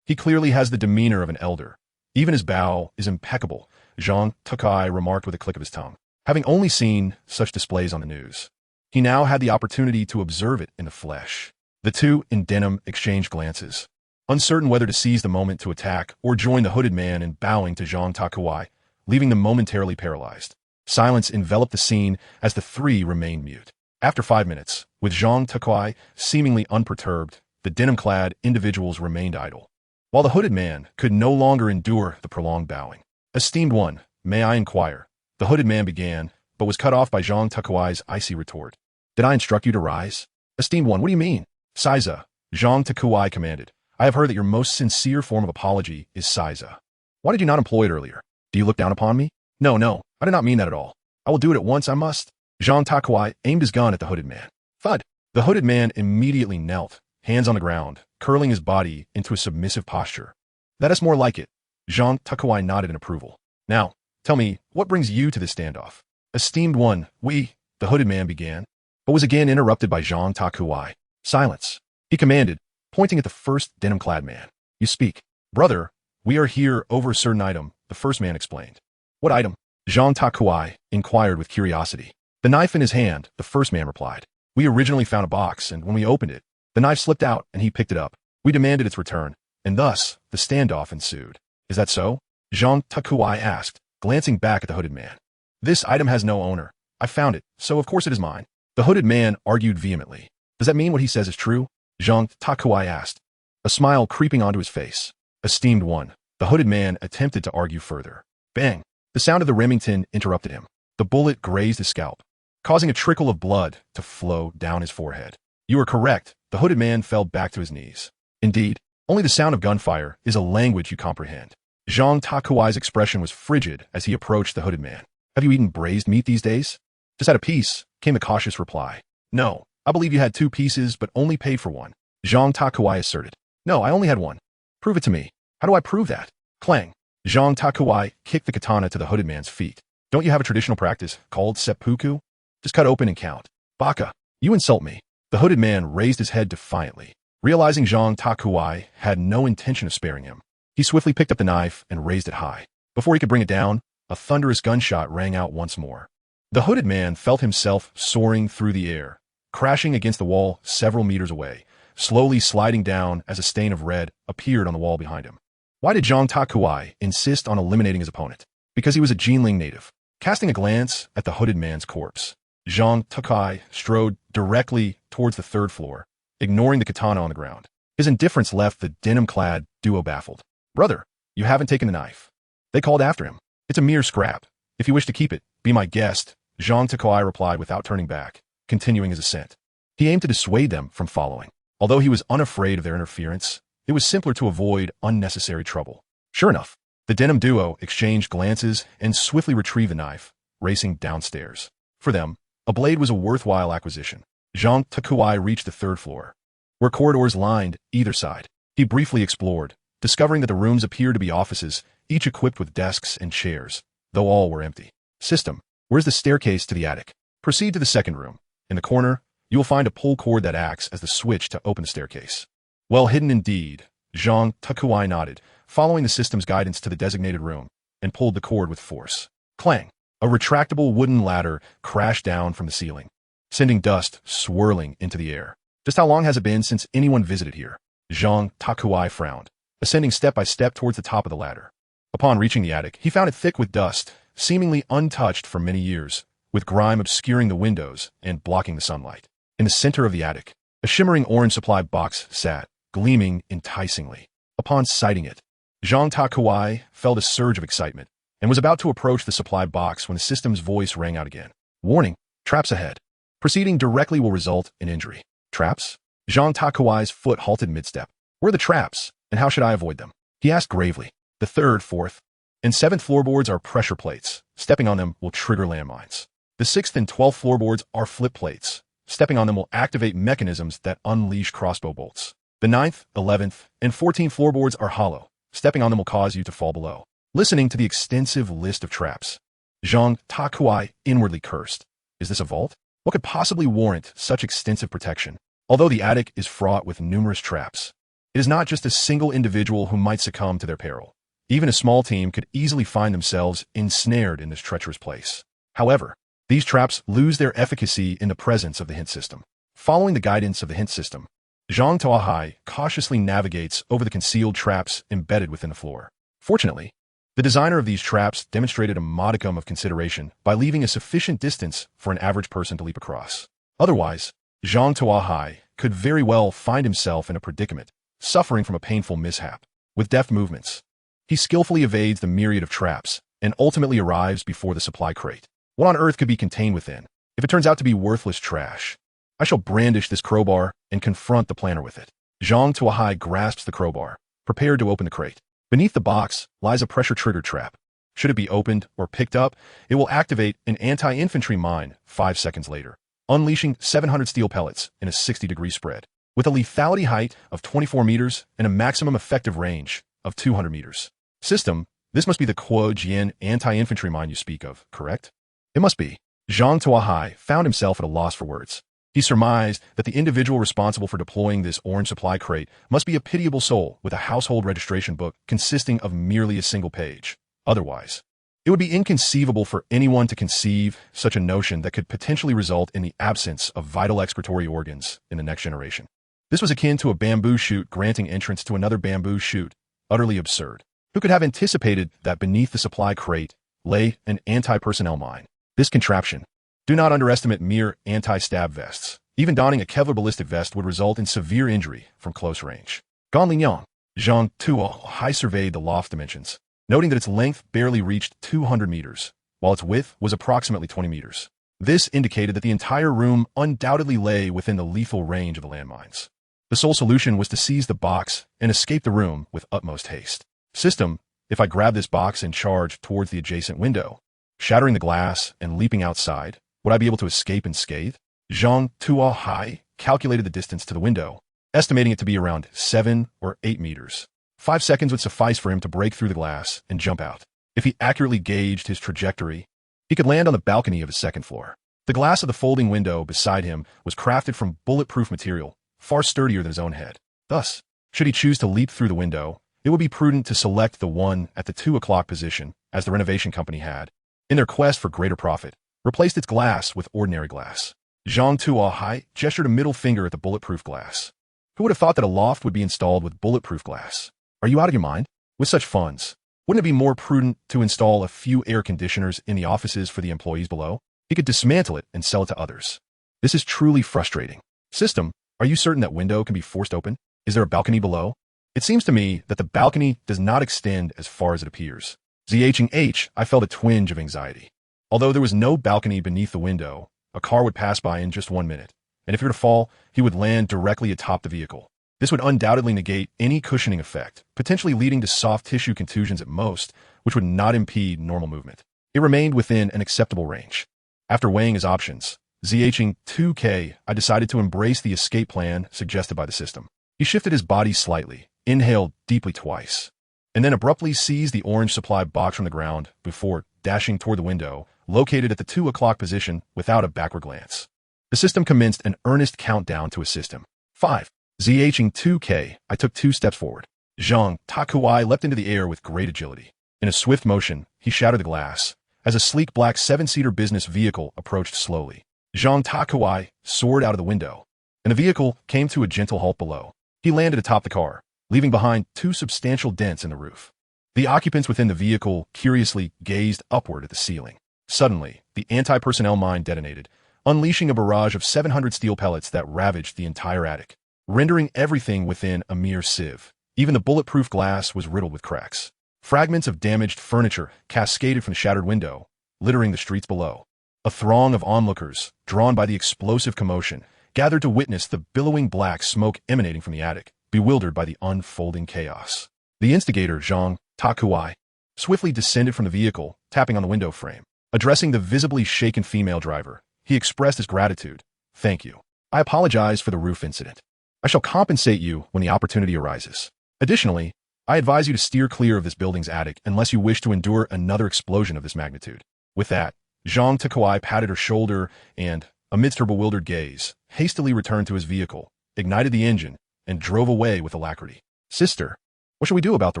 He clearly has the demeanor of an elder. Even his bow is impeccable, Zhang Tuo Hai remarked with a click of his tongue. Having only seen such displays on the news, he now had the opportunity to observe it in the flesh. The 2 in denim exchanged glances, uncertain whether to seize the moment to attack or join the hooded man in bowing to Zhang Tuo Hai, leaving them momentarily paralyzed. Silence enveloped the scene as the 3 remained mute. After 5 minutes, with Zhang Tuo Hai seemingly unperturbed, the denim-clad individuals remained idle, while the hooded man could no longer endure the prolonged bowing. Esteemed one, may I inquire? The hooded man began, but was cut off by Zhang Tuo Hai's icy retort. Did I instruct you to rise? Esteemed one, what do you mean? Saiza, Zhang Tuo Hai commanded. I have heard that your most sincere form of apology is Saiza. Why did you not employ it earlier? Do you look down upon me? No, I did not mean that at all. I will do it at once, I must. Zhang Tuo Hai aimed his gun at the hooded man. Thud! The hooded man immediately knelt, hands on the ground, curling his body into a submissive posture. That is more like it. Zhang Tuo Hai nodded in approval. Now, tell me, what brings you to this standoff? Esteemed one, the hooded man began, but was again interrupted by Zhang Tuo Hai. Silence, he commanded, pointing at the first denim-clad man. You speak. Brother, we are here over a certain item, the first man explained. What item? Zhang Tuo Hai inquired with curiosity. The knife in his hand, the first man replied. We originally found a box, and when we opened it, the knife slipped out and he picked it up. We demanded its return, and thus the standoff ensued. Is that so? Zhang Tuo Hai asked, glancing back at the hooded man. This item has no owner. I found it, so of course it is mine. The hooded man argued vehemently. Does that mean what he says is true? Zhang Tuo Hai asked, a smile creeping onto his face. Esteemed one, the hooded man attempted to argue further. Bang! The sound of the Remington interrupted him. The bullet grazed his scalp, causing a trickle of blood to flow down his forehead. You are correct. The hooded man fell back to his knees. Indeed, only the sound of gunfire is a language you comprehend. Zhang Tuo Hai's expression was frigid as he approached the hooded man. Have you eaten braised meat these days? Just had a piece, came the cautious reply. No, I believe you had 2 pieces, but only paid for one. Zhang Tuo Hai asserted. No, I only had one. Prove it to me. How do I prove that? Clang. Zhang Tuo Hai kicked the katana to the hooded man's feet. Don't you have a traditional practice called seppuku? Just cut open and count. Baka, you insult me. The hooded man raised his head defiantly. Realizing Zhang Tuo Hai had no intention of sparing him, he swiftly picked up the knife and raised it high. Before he could bring it down, a thunderous gunshot rang out once more. The hooded man felt himself soaring through the air, crashing against the wall several meters away, slowly sliding down as a stain of red appeared on the wall behind him. Why did Zhang Tuo Hai insist on eliminating his opponent? Because he was a Jinling native. Casting a glance at the hooded man's corpse, Zhang Tuo Hai strode directly towards the 3rd floor, ignoring the katana on the ground. His indifference left the denim-clad duo baffled. Brother, you haven't taken the knife. They called after him. It's a mere scrap. If you wish to keep it, be my guest, Zhang Tuo Hai replied without turning back, continuing his ascent. He aimed to dissuade them from following. Although he was unafraid of their interference, it was simpler to avoid unnecessary trouble. Sure enough, the denim duo exchanged glances and swiftly retrieved the knife, racing downstairs. For them, a blade was a worthwhile acquisition. Zhang Tuo Hai reached the 3rd floor, where corridors lined either side. He briefly explored, discovering that the rooms appeared to be offices, each equipped with desks and chairs, though all were empty. System, where's the staircase to the attic? Proceed to the 2nd room. In the corner, you will find a pull cord that acts as the switch to open the staircase. Well hidden indeed, Zhang Tuo Hai nodded, following the system's guidance to the designated room, and pulled the cord with force. Clang! A retractable wooden ladder crashed down from the ceiling, sending dust swirling into the air. Just how long has it been since anyone visited here? Zhang Tuo Hai frowned, ascending step by step towards the top of the ladder. Upon reaching the attic, he found it thick with dust, seemingly untouched for many years, with grime obscuring the windows and blocking the sunlight. In the center of the attic, a shimmering orange supply box sat, gleaming enticingly. Upon sighting it, Zhang Tuo Hai felt a surge of excitement and was about to approach the supply box when the system's voice rang out again. Warning, traps ahead. Proceeding directly will result in injury. Traps? Zhang Tuo Hai's foot halted mid-step. Where are the traps, and how should I avoid them? He asked gravely. The 3rd, 4th, and 7th floorboards are pressure plates. Stepping on them will trigger landmines. The 6th and 12th floorboards are flip plates. Stepping on them will activate mechanisms that unleash crossbow bolts. The 9th, 11th, and 14th floorboards are hollow. Stepping on them will cause you to fall below. Listening to the extensive list of traps, Zhang Tuo Hai inwardly cursed. Is this a vault? What could possibly warrant such extensive protection? Although the attic is fraught with numerous traps, it is not just a single individual who might succumb to their peril. Even a small team could easily find themselves ensnared in this treacherous place. However, these traps lose their efficacy in the presence of the hint system. Following the guidance of the hint system, Zhang Tuo Hai cautiously navigates over the concealed traps embedded within the floor. Fortunately, the designer of these traps demonstrated a modicum of consideration by leaving a sufficient distance for an average person to leap across. Otherwise, Zhang Tuo Hai could very well find himself in a predicament, suffering from a painful mishap. With deft movements, he skillfully evades the myriad of traps and ultimately arrives before the supply crate. What on earth could be contained within? If it turns out to be worthless trash, I shall brandish this crowbar and confront the planner with it. Zhang Tuo Hai grasps the crowbar, prepared to open the crate. Beneath the box lies a pressure-triggered trap. Should it be opened or picked up, it will activate an anti-infantry mine 5 seconds later, unleashing 700 steel pellets in a 60-degree spread. With a lethality height of 24 meters and a maximum effective range of 200 meters. System, this must be the Kuo Jian anti-infantry mine you speak of, correct? It must be. Zhang Tuo Hai found himself at a loss for words. He surmised that the individual responsible for deploying this orange supply crate must be a pitiable soul with a household registration book consisting of merely a single page. Otherwise, It would be inconceivable for anyone to conceive such a notion that could potentially result in the absence of vital excretory organs in the next generation. This was akin to a bamboo shoot granting entrance to another bamboo shoot, utterly absurd. Who could have anticipated that beneath the supply crate lay an anti-personnel mine? This contraption. Do not underestimate mere anti-stab vests. Even donning a Kevlar ballistic vest would result in severe injury from close range. Ganlinyang. Zhang Tuo Hai surveyed the loft dimensions, noting that its length barely reached 200 meters, while its width was approximately 20 meters. This indicated that the entire room undoubtedly lay within the lethal range of the landmines. The sole solution was to seize the box and escape the room with utmost haste. System, if I grab this box and charge towards the adjacent window, shattering the glass and leaping outside, would I be able to escape unscathed? Zhang Tuo Hai calculated the distance to the window, estimating it to be around 7 or 8 meters. 5 seconds would suffice for him to break through the glass and jump out. If he accurately gauged his trajectory, he could land on the balcony of his second floor. The glass of the folding window beside him was crafted from bulletproof material, far sturdier than his own head. Thus, should he choose to leap through the window, it would be prudent to select the one at the 2 o'clock position, as the renovation company had, in their quest for greater profit, replaced its glass with ordinary glass. Zhang Tuo Hai gestured a middle finger at the bulletproof glass. Who would have thought that a loft would be installed with bulletproof glass? Are you out of your mind? With such funds, wouldn't it be more prudent to install a few air conditioners in the offices for the employees below? He could dismantle it and sell it to others. This is truly frustrating. System, are you certain that window can be forced open? Is there a balcony below? It seems to me that the balcony does not extend as far as it appears. ZH, I felt a twinge of anxiety. Although there was no balcony beneath the window, a car would pass by in just 1 minute, and if he were to fall, he would land directly atop the vehicle. This would undoubtedly negate any cushioning effect, potentially leading to soft tissue contusions at most, which would not impede normal movement. It remained within an acceptable range. After weighing his options, ZHing 2K, I decided to embrace the escape plan suggested by the system. He shifted his body slightly, inhaled deeply twice, and then abruptly seized the orange supply box from the ground before dashing toward the window, located at the 2 o'clock position without a backward glance. The system commenced an earnest countdown to assist him. 5. ZHing 2K, I took 2 steps forward. Zhang Tuo Hai leapt into the air with great agility. In a swift motion, he shattered the glass, as a sleek black 7-seater business vehicle approached slowly. Zhang Tuo Hai soared out of the window, and the vehicle came to a gentle halt below. He landed atop the car, leaving behind 2 substantial dents in the roof. The occupants within the vehicle curiously gazed upward at the ceiling. Suddenly, the anti-personnel mine detonated, unleashing a barrage of 700 steel pellets that ravaged the entire attic, rendering everything within a mere sieve. Even the bulletproof glass was riddled with cracks. Fragments of damaged furniture cascaded from the shattered window, littering the streets below. A throng of onlookers, drawn by the explosive commotion, gathered to witness the billowing black smoke emanating from the attic, bewildered by the unfolding chaos. The instigator, Zhang Tuo Hai, swiftly descended from the vehicle, tapping on the window frame. Addressing the visibly shaken female driver, he expressed his gratitude. "Thank you. I apologize for the roof incident. I shall compensate you when the opportunity arises. Additionally, I advise you to steer clear of this building's attic unless you wish to endure another explosion of this magnitude." With that, Zhang Tuo Hai patted her shoulder and, amidst her bewildered gaze, hastily returned to his vehicle, ignited the engine, and drove away with alacrity. "Sister, what shall we do about the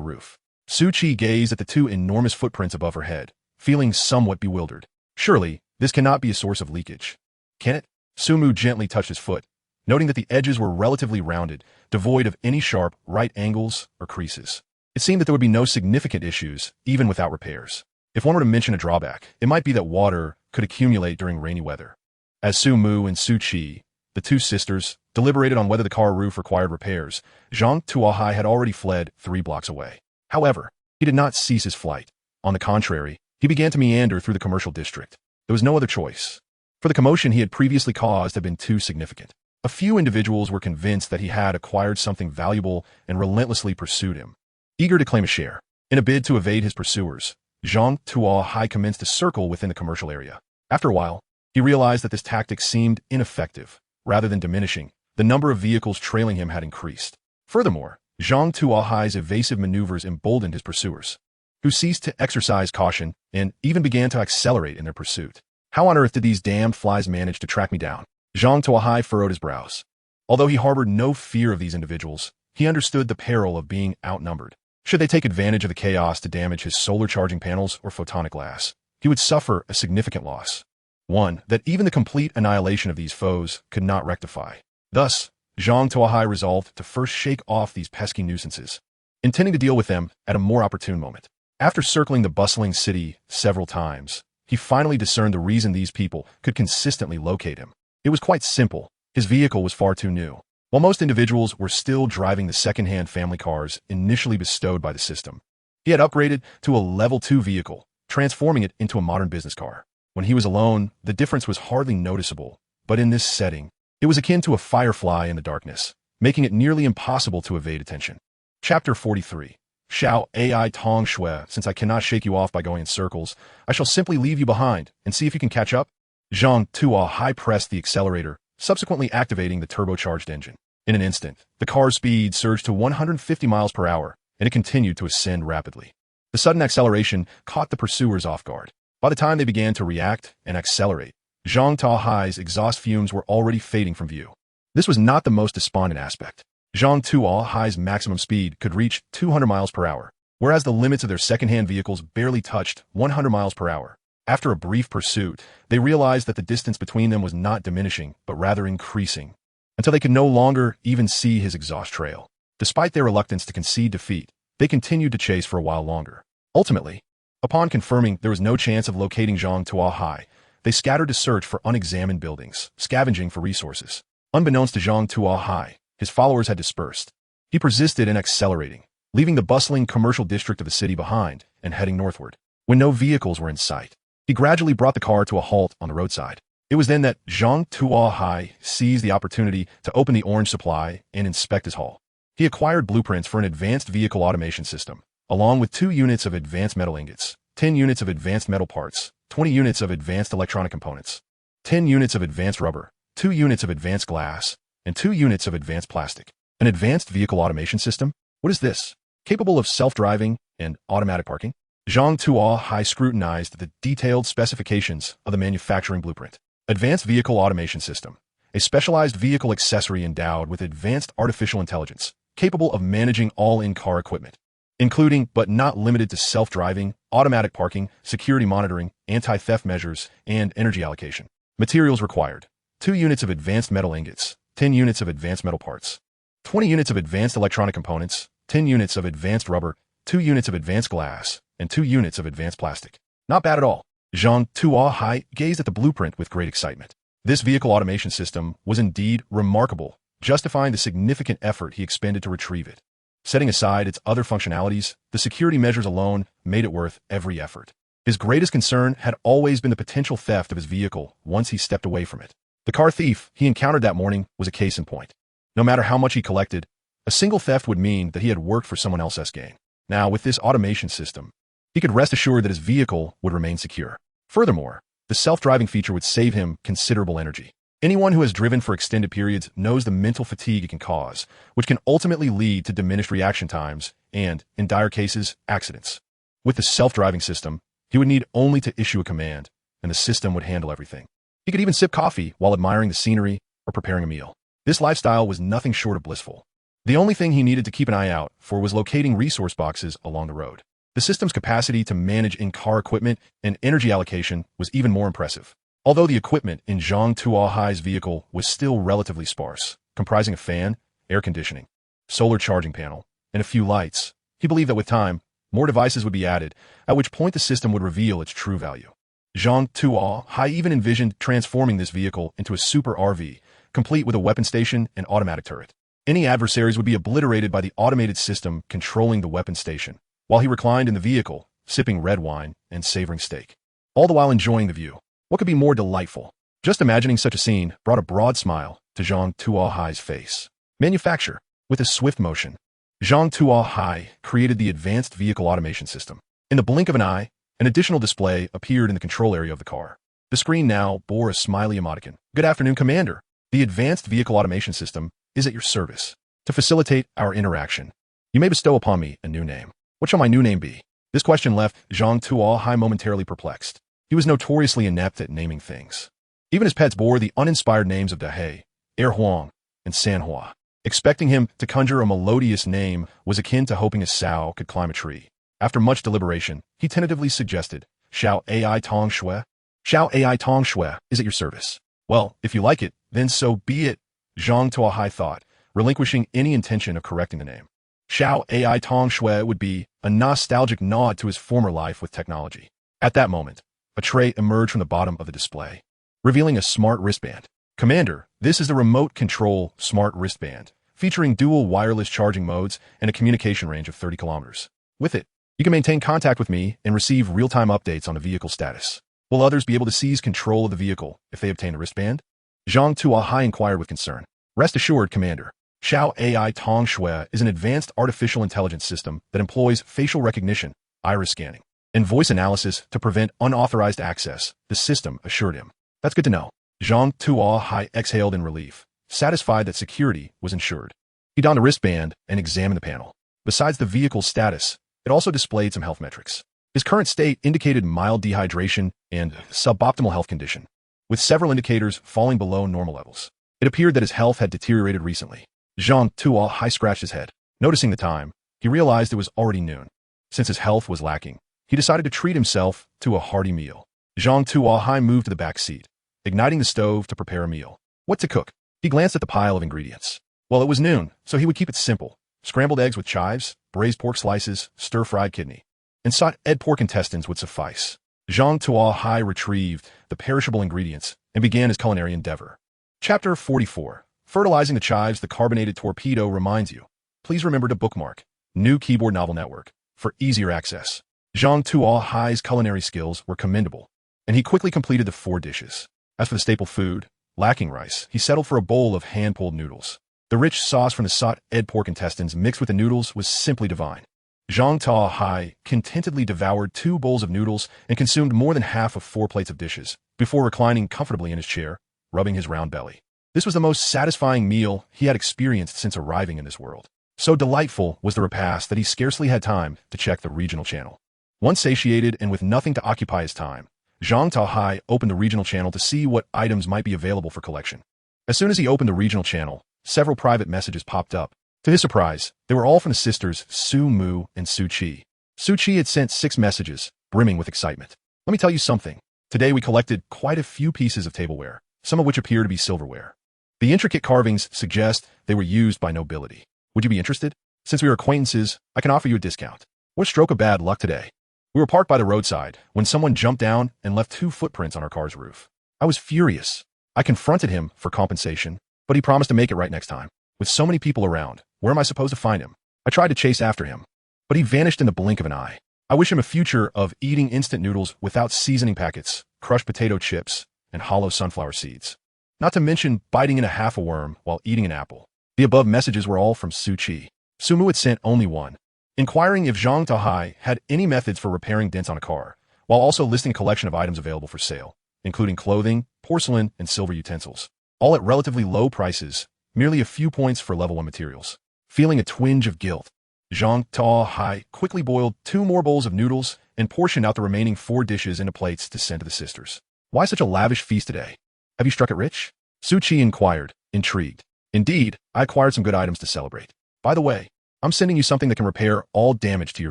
roof?" Suchi gazed at the 2 enormous footprints above her head, feeling somewhat bewildered. "Surely, this cannot be a source of leakage. Can it?" Sumu gently touched his foot, noting that the edges were relatively rounded, devoid of any sharp right angles or creases. It seemed that there would be no significant issues, even without repairs. If one were to mention a drawback, it might be that water could accumulate during rainy weather. As Sumu and Suchi, the 2 sisters, deliberated on whether the car roof required repairs, Zhang Tuo Hai had already fled 3 blocks away. However, he did not cease his flight. On the contrary, he began to meander through the commercial district. There was no other choice, for the commotion he had previously caused had been too significant. A few individuals were convinced that he had acquired something valuable and relentlessly pursued him, eager to claim a share. In a bid to evade his pursuers, Zhang Tuo Hai commenced a circle within the commercial area. After a while, he realized that this tactic seemed ineffective. Rather than diminishing, the number of vehicles trailing him had increased. Furthermore, Zhang Tuo Hai's evasive maneuvers emboldened his pursuers, who ceased to exercise caution and even began to accelerate in their pursuit. How on earth did these damned flies manage to track me down? Zhang Tuo Hai furrowed his brows. Although he harbored no fear of these individuals, he understood the peril of being outnumbered. Should they take advantage of the chaos to damage his solar charging panels or photonic glass, he would suffer a significant loss. One that even the complete annihilation of these foes could not rectify. Thus, Zhang Tuo Hai resolved to first shake off these pesky nuisances, intending to deal with them at a more opportune moment. After circling the bustling city several times, he finally discerned the reason these people could consistently locate him. It was quite simple. His vehicle was far too new. While most individuals were still driving the second-hand family cars initially bestowed by the system, he had upgraded to a level 2 vehicle, transforming it into a modern business car. When he was alone, the difference was hardly noticeable, but in this setting, it was akin to a firefly in the darkness, making it nearly impossible to evade attention. Chapter 43. Xiao Ai Tong Shui, since I cannot shake you off by going in circles, I shall simply leave you behind and see if you can catch up. Zhang Tuo Hai pressed the accelerator, subsequently activating the turbocharged engine. In an instant, the car's speed surged to 150 miles per hour, and it continued to ascend rapidly. The sudden acceleration caught the pursuers off guard. By the time they began to react and accelerate, Zhang Tuo Hai's exhaust fumes were already fading from view. This was not the most despondent aspect. Zhang Tuo Hai's maximum speed could reach 200 miles per hour, whereas the limits of their second-hand vehicles barely touched 100 miles per hour. After a brief pursuit, they realized that the distance between them was not diminishing, but rather increasing, until they could no longer even see his exhaust trail. Despite their reluctance to concede defeat, they continued to chase for a while longer. Ultimately, upon confirming there was no chance of locating Zhang Tuo Hai, they scattered to search for unexamined buildings, scavenging for resources. Unbeknownst to Zhang Tuo Hai, his followers had dispersed. He persisted in accelerating, leaving the bustling commercial district of the city behind and heading northward. When no vehicles were in sight, he gradually brought the car to a halt on the roadside. It was then that Zhang Tuo Hai seized the opportunity to open the orange supply and inspect his haul. He acquired blueprints for an advanced vehicle automation system, along with 2 units of advanced metal ingots, 10 units of advanced metal parts, 20 units of advanced electronic components, 10 units of advanced rubber, 2 units of advanced glass, and 2 units of advanced plastic. An advanced vehicle automation system? What is this? Capable of self-driving and automatic parking? Zhang Tuo Hai scrutinized the detailed specifications of the manufacturing blueprint. Advanced Vehicle Automation System, a specialized vehicle accessory endowed with advanced artificial intelligence, capable of managing all in-car equipment, including but not limited to self-driving, automatic parking, security monitoring, anti-theft measures, and energy allocation. Materials required: 2 units of advanced metal ingots, 10 units of advanced metal parts, 20 units of advanced electronic components, 10 units of advanced rubber, 2 units of advanced glass, and 2 units of advanced plastic. Not bad at all. Zhang Tuo Hai gazed at the blueprint with great excitement. This vehicle automation system was indeed remarkable, justifying the significant effort he expended to retrieve it. Setting aside its other functionalities, the security measures alone made it worth every effort. His greatest concern had always been the potential theft of his vehicle once he stepped away from it. The car thief he encountered that morning was a case in point. No matter how much he collected, a single theft would mean that he had worked for someone else's gain. Now, with this automation system, he could rest assured that his vehicle would remain secure. Furthermore, the self-driving feature would save him considerable energy. Anyone who has driven for extended periods knows the mental fatigue it can cause, which can ultimately lead to diminished reaction times and, in dire cases, accidents. With the self-driving system, he would need only to issue a command, and the system would handle everything. He could even sip coffee while admiring the scenery or preparing a meal. This lifestyle was nothing short of blissful. The only thing he needed to keep an eye out for was locating resource boxes along the road. The system's capacity to manage in-car equipment and energy allocation was even more impressive. Although the equipment in Zhang Tuo Hai's vehicle was still relatively sparse, comprising a fan, air conditioning, solar charging panel, and a few lights, he believed that with time, more devices would be added, at which point the system would reveal its true value. Zhang Tuo Hai even envisioned transforming this vehicle into a super RV, complete with a weapon station and automatic turret. Any adversaries would be obliterated by the automated system controlling the weapon station, while he reclined in the vehicle, sipping red wine and savoring steak, all the while enjoying the view. What could be more delightful? Just imagining such a scene brought a broad smile to Zhang Tuo Hai's face. Manufacture. With a swift motion, Zhang Tuo Hai created the Advanced Vehicle Automation System. In the blink of an eye, an additional display appeared in the control area of the car. The screen now bore a smiley emoticon. Good afternoon, Commander. The Advanced Vehicle Automation System is at your service. To facilitate our interaction, you may bestow upon me a new name. What shall my new name be? This question left Zhang Tuo Hai momentarily perplexed. He was notoriously inept at naming things. Even his pets bore the uninspired names of Dahei, Air Huang, and Sanhua. Expecting him to conjure a melodious name was akin to hoping a sow could climb a tree. After much deliberation, he tentatively suggested, Xiao Ai Tong Shui? Xiao Ai Tong Shui is at your service. Well, if you like it, then so be it, Zhang Tuo Hai thought, relinquishing any intention of correcting the name. Xiao Ai Tong Shui would be a nostalgic nod to his former life with technology. At that moment, a tray emerged from the bottom of the display, revealing a smart wristband. Commander, this is the remote control smart wristband, featuring dual wireless charging modes and a communication range of 30 kilometers. With it, you can maintain contact with me and receive real-time updates on the vehicle status. Will others be able to seize control of the vehicle if they obtain the wristband? Zhang Tuo Hai inquired with concern. Rest assured, Commander. Xiao Ai Tong Shui is an advanced artificial intelligence system that employs facial recognition, iris scanning, and voice analysis to prevent unauthorized access, the system assured him. That's good to know. Zhang Tuo Hai exhaled in relief, satisfied that security was ensured. He donned a wristband and examined the panel. Besides the vehicle's status, it also displayed some health metrics. His current state indicated mild dehydration and suboptimal health condition, with several indicators falling below normal levels. It appeared that his health had deteriorated recently. Zhang Tuo Hai scratched his head. Noticing the time, he realized it was already noon. Since his health was lacking, he decided to treat himself to a hearty meal. Zhang Tuo Hai moved to the back seat, igniting the stove to prepare a meal. What to cook? He glanced at the pile of ingredients. Well, it was noon, so he would keep it simple. Scrambled eggs with chives, braised pork slices, stir-fried kidney, and sautéed pork intestines would suffice. Zhang Tuo Hai retrieved the perishable ingredients and began his culinary endeavor. Chapter 44. Fertilizing the chives, the carbonated torpedo reminds you. Please remember to bookmark New Keyboard Novel Network for easier access. Zhang Tuo Hai's culinary skills were commendable, and he quickly completed the 4 dishes. As for the staple food, lacking rice, he settled for a bowl of hand-pulled noodles. The rich sauce from the sautéed pork intestines mixed with the noodles was simply divine. Zhang Tuo Hai contentedly devoured 2 bowls of noodles and consumed more than half of 4 plates of dishes, before reclining comfortably in his chair, rubbing his round belly. This was the most satisfying meal he had experienced since arriving in this world. So delightful was the repast that he scarcely had time to check the regional channel. Once satiated and with nothing to occupy his time, Zhang Tuo Hai opened the regional channel to see what items might be available for collection. As soon as he opened the regional channel, several private messages popped up. To his surprise, they were all from the sisters Su Mu and Su Qi. Su Qi had sent 6 messages, brimming with excitement. Let me tell you something. Today we collected quite a few pieces of tableware, some of which appear to be silverware. The intricate carvings suggest they were used by nobility. Would you be interested? Since we are acquaintances, I can offer you a discount. What a stroke of bad luck today. We were parked by the roadside when someone jumped down and left 2 footprints on our car's roof. I was furious. I confronted him for compensation, but he promised to make it right next time. With so many people around, where am I supposed to find him? I tried to chase after him, but he vanished in the blink of an eye. I wish him a future of eating instant noodles without seasoning packets, crushed potato chips, and hollow sunflower seeds. Not to mention biting in a half a worm while eating an apple. The above messages were all from Su Qi. Su Mu had sent only one, inquiring if Zhang Tuo Hai had any methods for repairing dents on a car, while also listing a collection of items available for sale, including clothing, porcelain, and silver utensils, all at relatively low prices, merely a few points for level 1 materials. Feeling a twinge of guilt, Zhang Tuo Hai quickly boiled 2 more bowls of noodles and portioned out the remaining 4 dishes into plates to send to the sisters. Why such a lavish feast today? Have you struck it rich? Su Qi inquired, intrigued. Indeed, I acquired some good items to celebrate. By the way, I'm sending you something that can repair all damage to your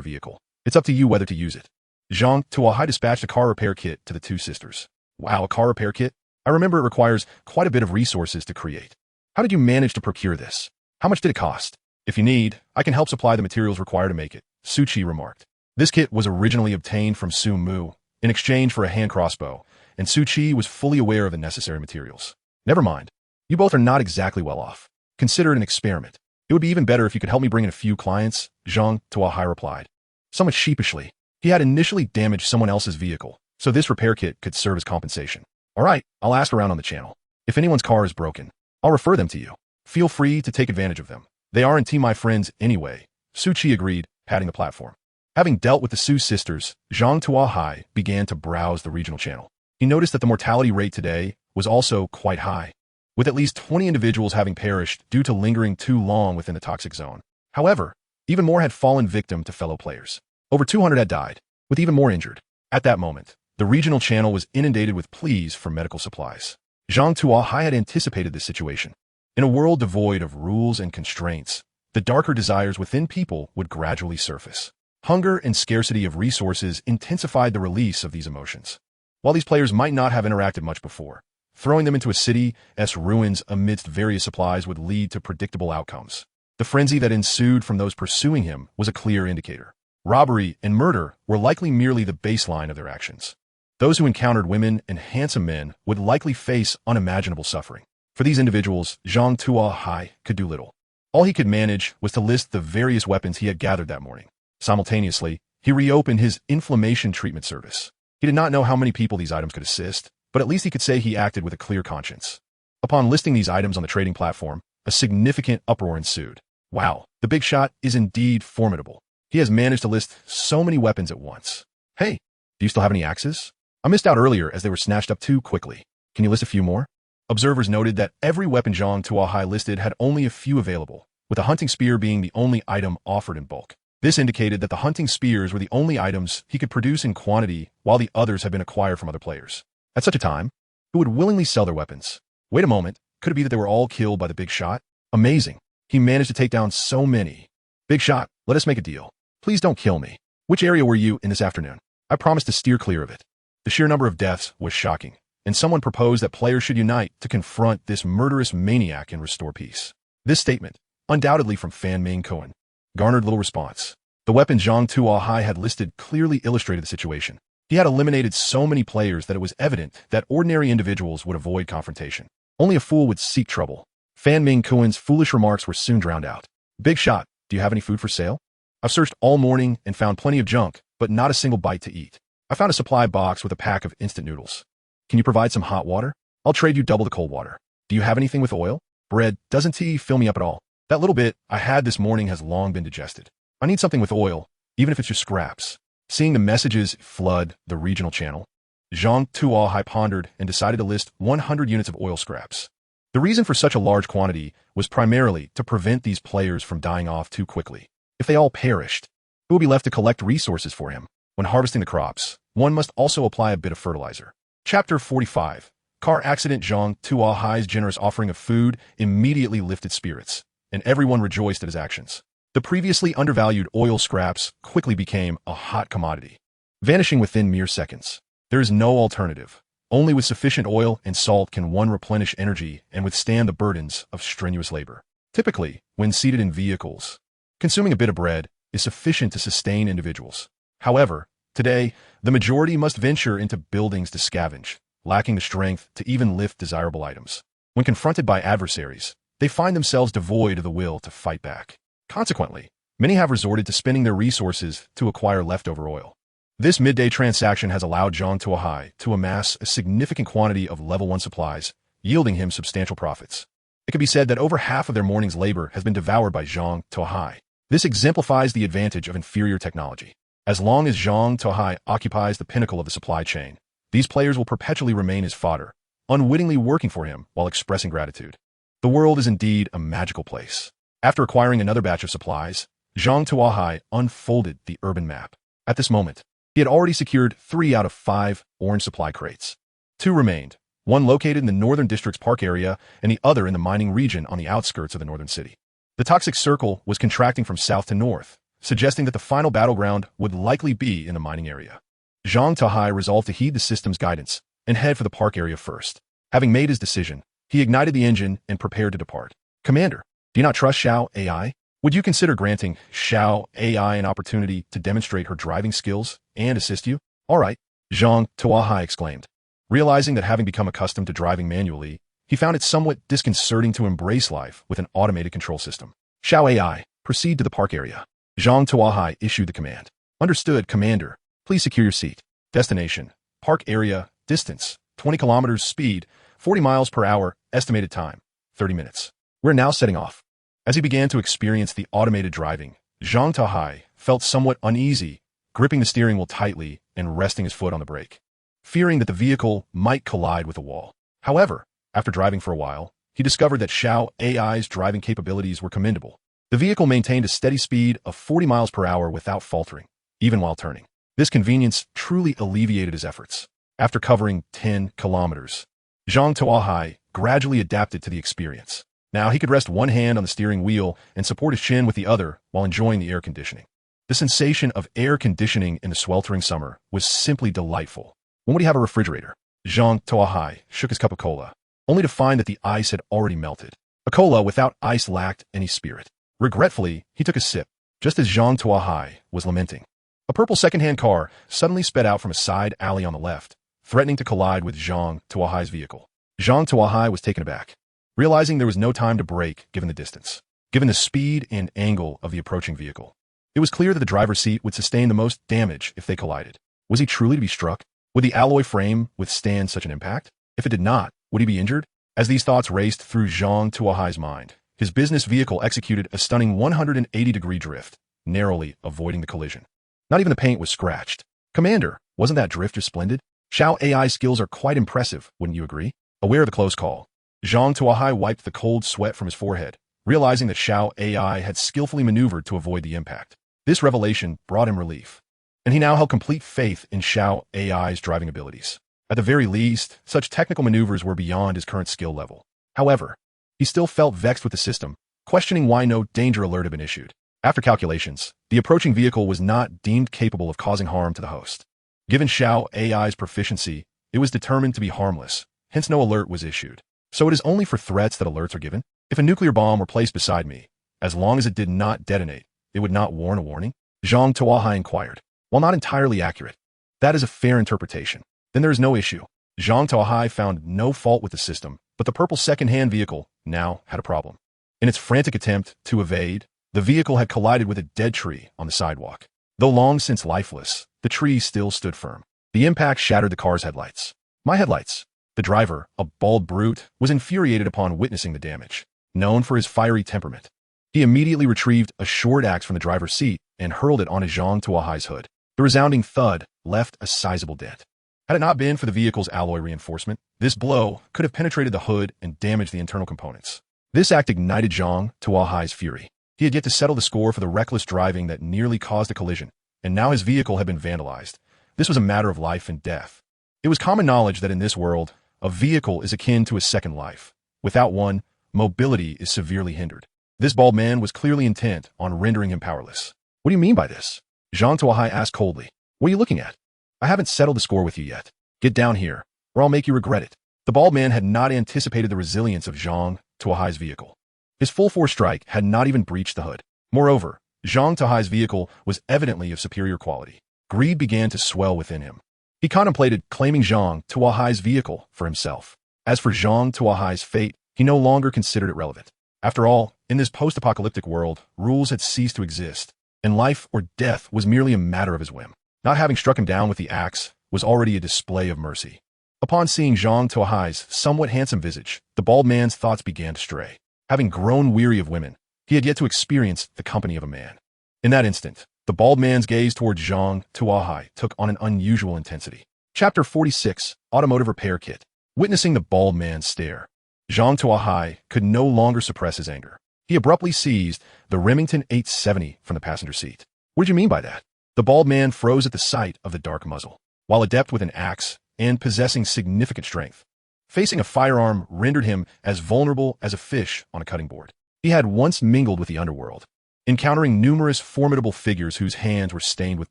vehicle. It's up to you whether to use it. Zhang Tuo Hai dispatched a car repair kit to the 2 sisters. Wow, a car repair kit? I remember it requires quite a bit of resources to create. How did you manage to procure this? How much did it cost? If you need, I can help supply the materials required to make it, Su Qi remarked. This kit was originally obtained from Su Mu in exchange for a hand crossbow, and Su Qi was fully aware of the necessary materials. Never mind. You both are not exactly well off. Consider it an experiment. It would be even better if you could help me bring in a few clients, Zhang Tuo Hai replied. Somewhat sheepishly, he had initially damaged someone else's vehicle, so this repair kit could serve as compensation. All right, I'll ask around on the channel. If anyone's car is broken, I'll refer them to you. Feel free to take advantage of them. They aren't my friends anyway, Su Qi agreed, patting the platform. Having dealt with the Su sisters, Zhang Tuo Hai began to browse the regional channel. He noticed that the mortality rate today was also quite high, with at least 20 individuals having perished due to lingering too long within the toxic zone. However, even more had fallen victim to fellow players. Over 200 had died, with even more injured. At that moment, the regional channel was inundated with pleas for medical supplies. Zhang Tuo Hai had anticipated this situation. In a world devoid of rules and constraints, the darker desires within people would gradually surface. Hunger and scarcity of resources intensified the release of these emotions. While these players might not have interacted much before, throwing them into a city's ruins amidst various supplies would lead to predictable outcomes. The frenzy that ensued from those pursuing him was a clear indicator. Robbery and murder were likely merely the baseline of their actions. Those who encountered women and handsome men would likely face unimaginable suffering. For these individuals, Zhang Tuo Hai could do little. All he could manage was to list the various weapons he had gathered that morning. Simultaneously, he reopened his inflammation treatment service. He did not know how many people these items could assist, but at least he could say he acted with a clear conscience. Upon listing these items on the trading platform, a significant uproar ensued. Wow, the big shot is indeed formidable. He has managed to list so many weapons at once. Hey, do you still have any axes? I missed out earlier as they were snatched up too quickly. Can you list a few more? Observers noted that every weapon Zhang Tuo Hai listed had only a few available, with a hunting spear being the only item offered in bulk. This indicated that the hunting spears were the only items he could produce in quantity while the others had been acquired from other players. At such a time, who would willingly sell their weapons? Wait a moment, could it be that they were all killed by the big shot? Amazing. He managed to take down so many. Big shot, let us make a deal. Please don't kill me. Which area were you in this afternoon? I promised to steer clear of it. The sheer number of deaths was shocking, and someone proposed that players should unite to confront this murderous maniac and restore peace. This statement, undoubtedly from fan main Cohen, garnered little response. The weapon Zhang Tuo Hai had listed clearly illustrated the situation. He had eliminated so many players that it was evident that ordinary individuals would avoid confrontation. Only a fool would seek trouble. Fan Ming Kuen's foolish remarks were soon drowned out. Big shot, do you have any food for sale? I've searched all morning and found plenty of junk, but not a single bite to eat. I found a supply box with a pack of instant noodles. Can you provide some hot water? I'll trade you double the cold water. Do you have anything with oil? Bread, doesn't tea fill me up at all? That little bit I had this morning has long been digested. I need something with oil, even if it's just scraps. Seeing the messages flood the regional channel, Zhang Tuo Hai pondered and decided to list 100 units of oil scraps. The reason for such a large quantity was primarily to prevent these players from dying off too quickly. If they all perished, who would be left to collect resources for him? When harvesting the crops, one must also apply a bit of fertilizer. Chapter 45. Car accident. Zhang Tuo Hai's generous offering of food immediately lifted spirits, and everyone rejoiced at his actions. The previously undervalued oil scraps quickly became a hot commodity, vanishing within mere seconds. There is no alternative. Only with sufficient oil and salt can one replenish energy and withstand the burdens of strenuous labor. Typically, when seated in vehicles, consuming a bit of bread is sufficient to sustain individuals. However, today, the majority must venture into buildings to scavenge, lacking the strength to even lift desirable items. When confronted by adversaries, they find themselves devoid of the will to fight back. Consequently, many have resorted to spending their resources to acquire leftover oil. This midday transaction has allowed Zhang Tuo Hai to amass a significant quantity of level 1 supplies, yielding him substantial profits. It can be said that over half of their morning's labor has been devoured by Zhang Tuo Hai. This exemplifies the advantage of inferior technology. As long as Zhang Tuo Hai occupies the pinnacle of the supply chain, these players will perpetually remain his fodder, unwittingly working for him while expressing gratitude. The world is indeed a magical place. After acquiring another batch of supplies, Zhang Tuo Hai unfolded the urban map. At this moment, he had already secured 3 out of 5 orange supply crates. 2 remained, one located in the Northern District's park area and the other in the mining region on the outskirts of the northern city. The toxic circle was contracting from south to north, suggesting that the final battleground would likely be in the mining area. Zhang Tuo Hai resolved to heed the system's guidance and head for the park area first. Having made his decision, he ignited the engine and prepared to depart. Commander, do you not trust Xiao AI? Would you consider granting Xiao AI an opportunity to demonstrate her driving skills and assist you? All right, Zhang Tuo Hai exclaimed. Realizing that having become accustomed to driving manually, he found it somewhat disconcerting to embrace life with an automated control system. Xiao AI, proceed to the park area. Zhang Tuo Hai issued the command. Understood, Commander. Please secure your seat. Destination, park area, distance, 20 kilometers, speed, 40 miles per hour, estimated time, 30 minutes. We're now setting off. As he began to experience the automated driving, Zhang Tuo Hai felt somewhat uneasy, gripping the steering wheel tightly and resting his foot on the brake, fearing that the vehicle might collide with a wall. However, after driving for a while, he discovered that Xiao AI's driving capabilities were commendable. The vehicle maintained a steady speed of 40 miles per hour without faltering, even while turning. This convenience truly alleviated his efforts. After covering 10 kilometers, Zhang Tuo Hai gradually adapted to the experience. Now he could rest one hand on the steering wheel and support his chin with the other while enjoying the air conditioning. The sensation of air conditioning in the sweltering summer was simply delightful. When would he have a refrigerator? Zhang Tuo Hai shook his cup of cola, only to find that the ice had already melted. A cola without ice lacked any spirit. Regretfully, he took a sip, just as Zhang Tuo Hai was lamenting. A purple second-hand car suddenly sped out from a side alley on the left, threatening to collide with Zhang Tuo Hai's vehicle. Zhang Tuo Hai was taken aback, realizing there was no time to brake given the distance, given the speed and angle of the approaching vehicle. It was clear that the driver's seat would sustain the most damage if they collided. Was he truly to be struck? Would the alloy frame withstand such an impact? If it did not, would he be injured? As these thoughts raced through Zhang Tuo Hai's mind, his business vehicle executed a stunning 180-degree drift, narrowly avoiding the collision. Not even the paint was scratched. Commander, wasn't that drift just splendid? Xiao AI's skills are quite impressive, wouldn't you agree? Aware of the close call, Zhang Tuo Hai wiped the cold sweat from his forehead, realizing that Xiao AI had skillfully maneuvered to avoid the impact. This revelation brought him relief, and he now held complete faith in Xiao AI's driving abilities. At the very least, such technical maneuvers were beyond his current skill level. However, he still felt vexed with the system, questioning why no danger alert had been issued. After calculations, the approaching vehicle was not deemed capable of causing harm to the host. Given Xiao AI's proficiency, it was determined to be harmless, hence no alert was issued. So it is only for threats that alerts are given? If a nuclear bomb were placed beside me, as long as it did not detonate, it would not warn a warning? Zhang Tuo Hai inquired. While not entirely accurate, that is a fair interpretation. Then there is no issue. Zhang Tuo Hai found no fault with the system, but the purple second-hand vehicle now had a problem. In its frantic attempt to evade, the vehicle had collided with a dead tree on the sidewalk. Though long since lifeless, the tree still stood firm. The impact shattered the car's headlights. My headlights. The driver, a bald brute, was infuriated upon witnessing the damage. Known for his fiery temperament, he immediately retrieved a short axe from the driver's seat and hurled it onto Zhang Tuo Hai's hood. The resounding thud left a sizable dent. Had it not been for the vehicle's alloy reinforcement, this blow could have penetrated the hood and damaged the internal components. This act ignited Zhang Tuo Hai's fury. He had yet to settle the score for the reckless driving that nearly caused a collision, and now his vehicle had been vandalized. This was a matter of life and death. It was common knowledge that in this world, a vehicle is akin to a second life. Without one, mobility is severely hindered. This bald man was clearly intent on rendering him powerless. What do you mean by this? Zhang Tuo Hai asked coldly. What are you looking at? I haven't settled the score with you yet. Get down here, or I'll make you regret it. The bald man had not anticipated the resilience of Zhang Tuo Hai's vehicle. His full-force strike had not even breached the hood. Moreover, Zhang Tuo Hai's vehicle was evidently of superior quality. Greed began to swell within him. He contemplated claiming Zhang Tuo Hai's vehicle for himself. As for Zhang Tuo Hai's fate, he no longer considered it relevant. After all, in this post-apocalyptic world, rules had ceased to exist, and life or death was merely a matter of his whim. Not having struck him down with the axe was already a display of mercy. Upon seeing Zhang Tuo Hai's somewhat handsome visage, the bald man's thoughts began to stray. Having grown weary of women, he had yet to experience the company of a man. In that instant, the bald man's gaze towards Zhang Tuo Hai took on an unusual intensity. Chapter 46, Automotive Repair Kit. Witnessing the bald man's stare, Zhang Tuo Hai could no longer suppress his anger. He abruptly seized the Remington 870 from the passenger seat. What did you mean by that? The bald man froze at the sight of the dark muzzle. While adept with an axe and possessing significant strength, facing a firearm rendered him as vulnerable as a fish on a cutting board. He had once mingled with the underworld, encountering numerous formidable figures whose hands were stained with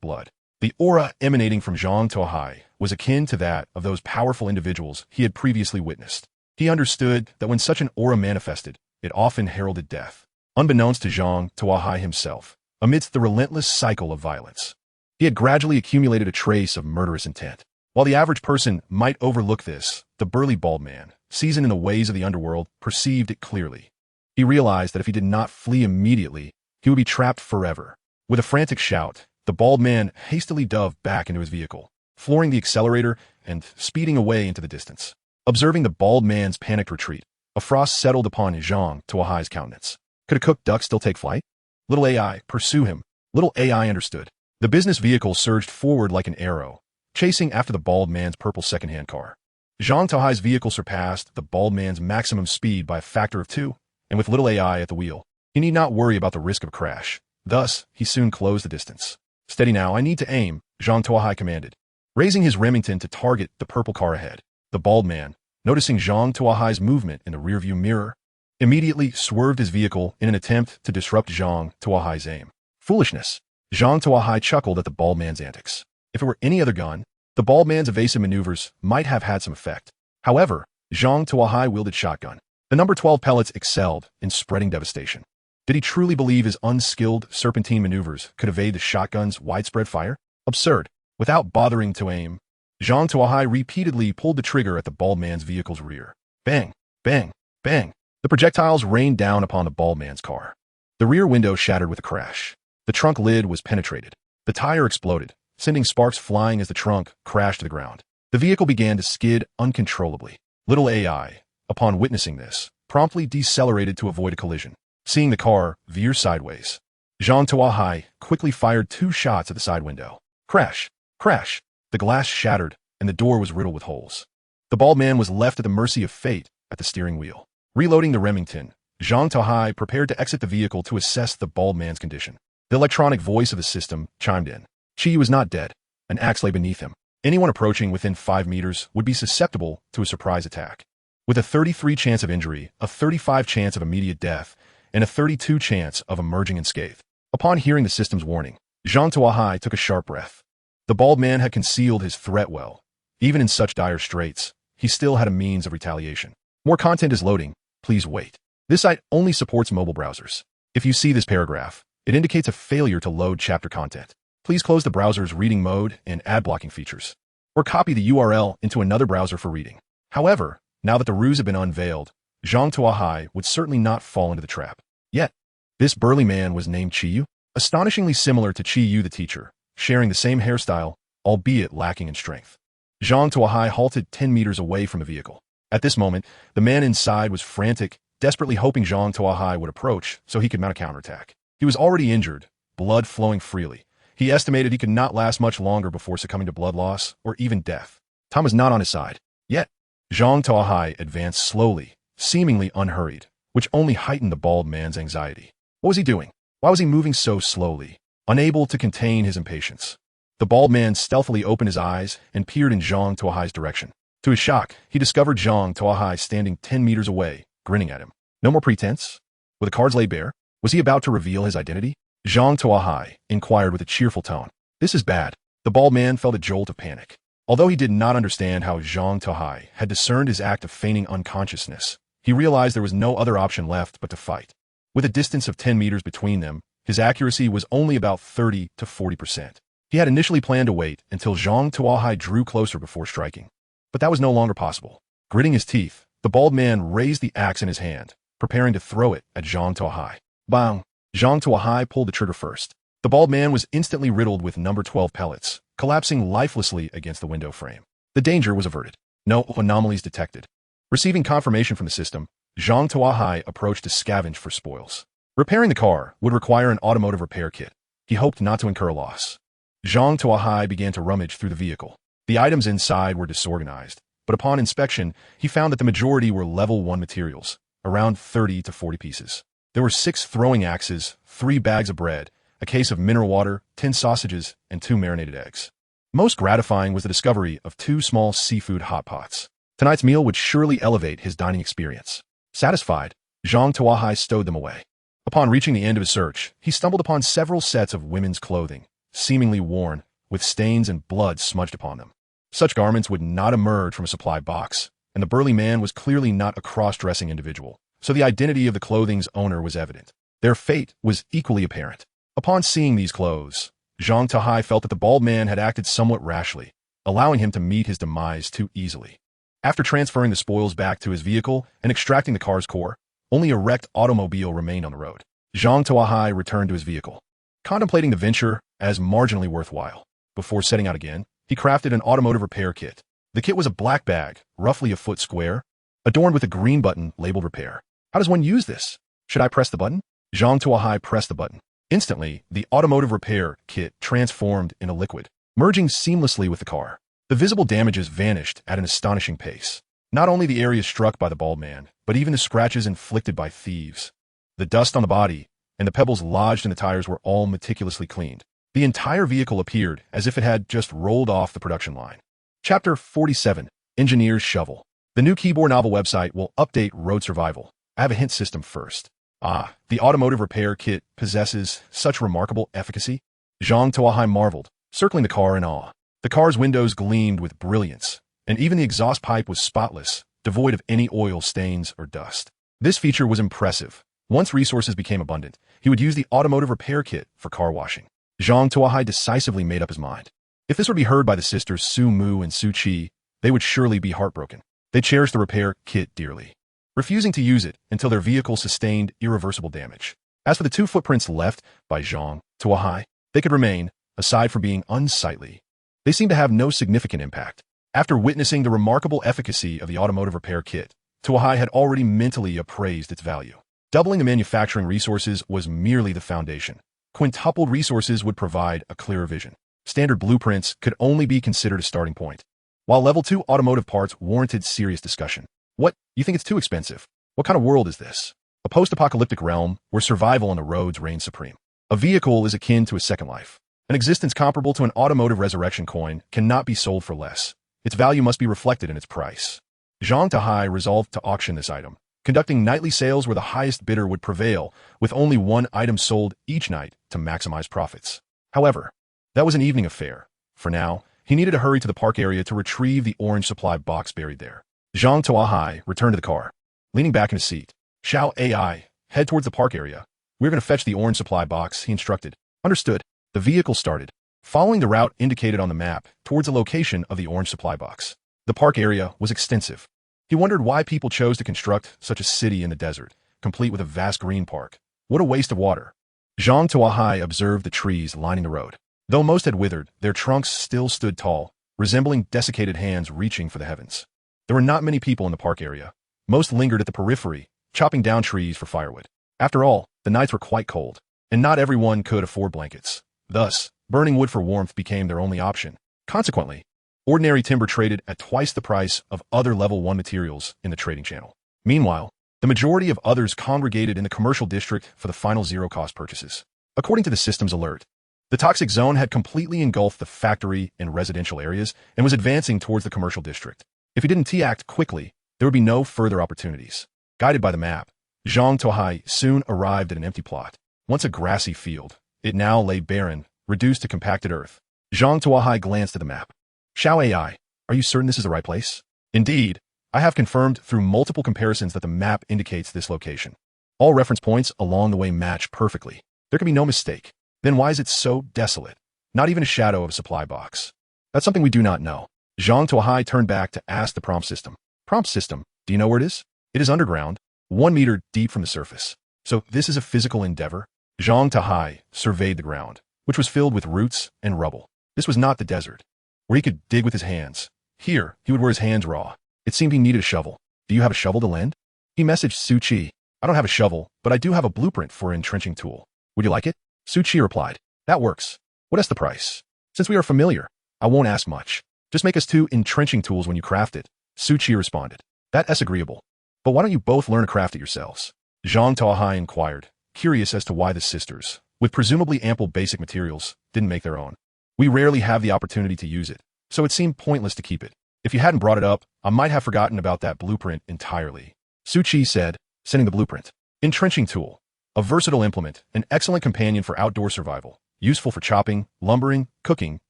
blood. The aura emanating from Zhang Tuo Hai was akin to that of those powerful individuals he had previously witnessed. He understood that when such an aura manifested, it often heralded death. Unbeknownst to Zhang Tuo Hai himself, amidst the relentless cycle of violence, he had gradually accumulated a trace of murderous intent. While the average person might overlook this, the burly bald man, seasoned in the ways of the underworld, perceived it clearly. He realized that if he did not flee immediately, he would be trapped forever. With a frantic shout, the bald man hastily dove back into his vehicle, flooring the accelerator and speeding away into the distance. Observing the bald man's panicked retreat, a frost settled upon Zhang Tuo Hai's countenance. Could a cooked duck still take flight? Little AI, pursue him. Little AI understood. The business vehicle surged forward like an arrow, chasing after the bald man's purple second-hand car. Zhang Tuo Hai's vehicle surpassed the bald man's maximum speed by a factor of 2, and with little AI at the wheel, he need not worry about the risk of a crash. Thus, he soon closed the distance. Steady now, I need to aim, Zhang Tuo Hai commanded, raising his Remington to target the purple car ahead. The bald man, noticing Zhang Tuo Hai's movement in the rearview mirror, immediately swerved his vehicle in an attempt to disrupt Zhang Tuo Hai's aim. Foolishness. Zhang Tuo Hai chuckled at the bald man's antics. If it were any other gun, the bald man's evasive maneuvers might have had some effect. However, Zhang Tuo Hai wielded shotgun. The number 12 pellets excelled in spreading devastation. Did he truly believe his unskilled serpentine maneuvers could evade the shotgun's widespread fire? Absurd. Without bothering to aim, Zhang Tuo Hai repeatedly pulled the trigger at the bald man's vehicle's rear. Bang, bang, bang. The projectiles rained down upon the bald man's car. The rear window shattered with a crash. The trunk lid was penetrated. The tire exploded, sending sparks flying as the trunk crashed to the ground. The vehicle began to skid uncontrollably. Little AI, upon witnessing this, promptly decelerated to avoid a collision. Seeing the car veer sideways, Zhang Tuo Hai quickly fired 2 shots at the side window. Crash! Crash! The glass shattered, and the door was riddled with holes. The bald man was left at the mercy of fate at the steering wheel. Reloading the Remington, Zhang Tuo Hai prepared to exit the vehicle to assess the bald man's condition. The electronic voice of the system chimed in. Chi was not dead. An axe lay beneath him. Anyone approaching within 5 meters would be susceptible to a surprise attack. With a 33 chance of injury, a 35 chance of immediate death, and a 32 chance of emerging unscathed. Upon hearing the system's warning, Zhang Tuo Hai took a sharp breath. The bald man had concealed his threat well. Even in such dire straits, he still had a means of retaliation. More content is loading. Please wait. This site only supports mobile browsers. If you see this paragraph, it indicates a failure to load chapter content. Please close the browser's reading mode and ad blocking features, or copy the URL into another browser for reading. However, now that the ruse had been unveiled, Zhang Tuo Hai would certainly not fall into the trap. Yet, this burly man was named Chi-Yu, astonishingly similar to Chi-Yu the teacher, sharing the same hairstyle, albeit lacking in strength. Zhang Tuo Hai halted 10 meters away from the vehicle. At this moment, the man inside was frantic, desperately hoping Zhang Tuo Hai would approach so he could mount a counterattack. He was already injured, blood flowing freely. He estimated he could not last much longer before succumbing to blood loss or even death. Time was not on his side. Yet, Zhang Tuo Hai advanced slowly, seemingly unhurried, which only heightened the bald man's anxiety. What was he doing? Why was he moving so slowly, unable to contain his impatience? The bald man stealthily opened his eyes and peered in Zhang Tuo Hai's direction. To his shock, he discovered Zhang Tuo Hai standing 10 meters away, grinning at him. No more pretense? Were the cards laid bare? Was he about to reveal his identity? Zhang Tuo Hai inquired with a cheerful tone. This is bad. The bald man felt a jolt of panic. Although he did not understand how Zhang Tuo Hai had discerned his act of feigning unconsciousness, he realized there was no other option left but to fight. With a distance of 10 meters between them, his accuracy was only about 30 to 40%. He had initially planned to wait until Zhang Tuo Hai drew closer before striking. But that was no longer possible. Gritting his teeth, the bald man raised the axe in his hand, preparing to throw it at Zhang Tuo Hai. Bang! Zhang Tuo Hai pulled the trigger first. The bald man was instantly riddled with number 12 pellets, collapsing lifelessly against the window frame. The danger was averted. No anomalies detected. Receiving confirmation from the system, Zhang Tuo Hai approached to scavenge for spoils. Repairing the car would require an automotive repair kit. He hoped not to incur a loss. Zhang Tuo Hai began to rummage through the vehicle. The items inside were disorganized, but upon inspection, he found that the majority were level 1 materials, around 30 to 40 pieces. There were 6 throwing axes, 3 bags of bread, a case of mineral water, 10 sausages, and 2 marinated eggs. Most gratifying was the discovery of 2 small seafood hot pots. Tonight's meal would surely elevate his dining experience. Satisfied, Zhang Tuo Hai stowed them away. Upon reaching the end of his search, he stumbled upon several sets of women's clothing, seemingly worn, with stains and blood smudged upon them. Such garments would not emerge from a supply box, and the burly man was clearly not a cross-dressing individual, so the identity of the clothing's owner was evident. Their fate was equally apparent. Upon seeing these clothes, Zhang Tuo Hai felt that the bald man had acted somewhat rashly, allowing him to meet his demise too easily. After transferring the spoils back to his vehicle and extracting the car's core, only a wrecked automobile remained on the road. Zhang Tuo Hai returned to his vehicle, contemplating the venture as marginally worthwhile. Before setting out again, he crafted an automotive repair kit. The kit was a black bag, roughly a foot square, adorned with a green button labeled repair. How does one use this? Should I press the button? Zhang Tuo Hai pressed the button. Instantly, the automotive repair kit transformed into liquid, merging seamlessly with the car. The visible damages vanished at an astonishing pace. Not only the areas struck by the bald man, but even the scratches inflicted by thieves. The dust on the body and the pebbles lodged in the tires were all meticulously cleaned. The entire vehicle appeared as if it had just rolled off the production line. Chapter 47, Engineer's Shovel. The new keyboard novel website will update road survival. I have a hint system first. Ah, the automotive repair kit possesses such remarkable efficacy? Zhang Tuo Hai marveled, circling the car in awe. The car's windows gleamed with brilliance, and even the exhaust pipe was spotless, devoid of any oil stains or dust. This feature was impressive. Once resources became abundant, he would use the automotive repair kit for car washing. Zhang Tuo Hai decisively made up his mind. If this were to be heard by the sisters Su Mu and Su Qi, they would surely be heartbroken. They cherished the repair kit dearly, refusing to use it until their vehicle sustained irreversible damage. As for the 2 footprints left by Zhang Tuo Hai, they could remain, aside from being unsightly. They seemed to have no significant impact. After witnessing the remarkable efficacy of the automotive repair kit, Tuo Hai had already mentally appraised its value. Doubling the manufacturing resources was merely the foundation. Quintupled resources would provide a clearer vision. Standard blueprints could only be considered a starting point, while level 2 automotive parts warranted serious discussion. What? You think it's too expensive? What kind of world is this? A post-apocalyptic realm where survival on the roads reigns supreme. A vehicle is akin to a second life. An existence comparable to an automotive resurrection coin cannot be sold for less. Its value must be reflected in its price. Zhang Tuo Hai resolved to auction this item, conducting nightly sales where the highest bidder would prevail, with only 1 item sold each night to maximize profits. However, that was an evening affair. For now, he needed to hurry to the park area to retrieve the orange supply box buried there. Zhang Tuo Hai returned to the car, leaning back in his seat. Xiao AI, head towards the park area. We're going to fetch the orange supply box, he instructed. Understood. The vehicle started, following the route indicated on the map towards the location of the orange supply box. The park area was extensive. He wondered why people chose to construct such a city in the desert, complete with a vast green park. What a waste of water. Zhang Tuo Hai observed the trees lining the road. Though most had withered, their trunks still stood tall, resembling desiccated hands reaching for the heavens. There were not many people in the park area. Most lingered at the periphery, chopping down trees for firewood. After all, the nights were quite cold, and not everyone could afford blankets. Thus, burning wood for warmth became their only option. Consequently, ordinary timber traded at twice the price of other level 1 materials in the trading channel. Meanwhile, the majority of others congregated in the commercial district for the final zero-cost purchases. According to the system's alert, the toxic zone had completely engulfed the factory and residential areas and was advancing towards the commercial district. If he didn't act quickly, there would be no further opportunities. Guided by the map, Zhang Tuo Hai soon arrived at an empty plot. Once a grassy field, it now lay barren, reduced to compacted earth. Zhang Tuo Hai glanced at the map. Xiao AI, are you certain this is the right place? Indeed, I have confirmed through multiple comparisons that the map indicates this location. All reference points along the way match perfectly. There can be no mistake. Then why is it so desolate? Not even a shadow of a supply box. That's something we do not know. Zhang Tuo Hai turned back to ask the prompt system. Prompt system, do you know where it is? It is underground, 1 meter deep from the surface. So this is a physical endeavor? Zhang Tuo Hai surveyed the ground, which was filled with roots and rubble. This was not the desert, where he could dig with his hands. Here, he would wear his hands raw. It seemed he needed a shovel. Do you have a shovel to lend? He messaged Su Qi. I don't have a shovel, but I do have a blueprint for an entrenching tool. Would you like it? Su Qi replied. That works. What is the price? Since we are familiar, I won't ask much. Just make us 2 entrenching tools when you craft it. Su Qi responded. That's agreeable. But why don't you both learn to craft it yourselves? Zhang Tuo Hai inquired, curious as to why the sisters, with presumably ample basic materials, didn't make their own. We rarely have the opportunity to use it, so it seemed pointless to keep it. If you hadn't brought it up, I might have forgotten about that blueprint entirely. Su Qi said, sending the blueprint. Entrenching tool. A versatile implement, an excellent companion for outdoor survival, useful for chopping, lumbering, cooking,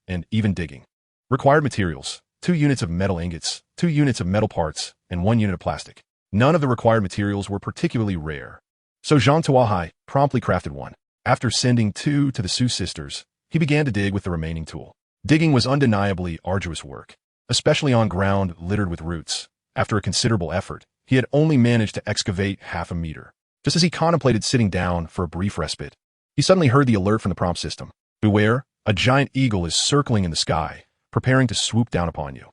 and even digging. Required materials, 2 units of metal ingots, 2 units of metal parts, and 1 unit of plastic. None of the required materials were particularly rare, so Zhang Tuo Hai promptly crafted one. After sending 2 to the Su sisters, he began to dig with the remaining tool. Digging was undeniably arduous work, especially on ground littered with roots. After a considerable effort, he had only managed to excavate half a meter. Just as he contemplated sitting down for a brief respite, he suddenly heard the alert from the prompt system. Beware, a giant eagle is circling in the sky, preparing to swoop down upon you.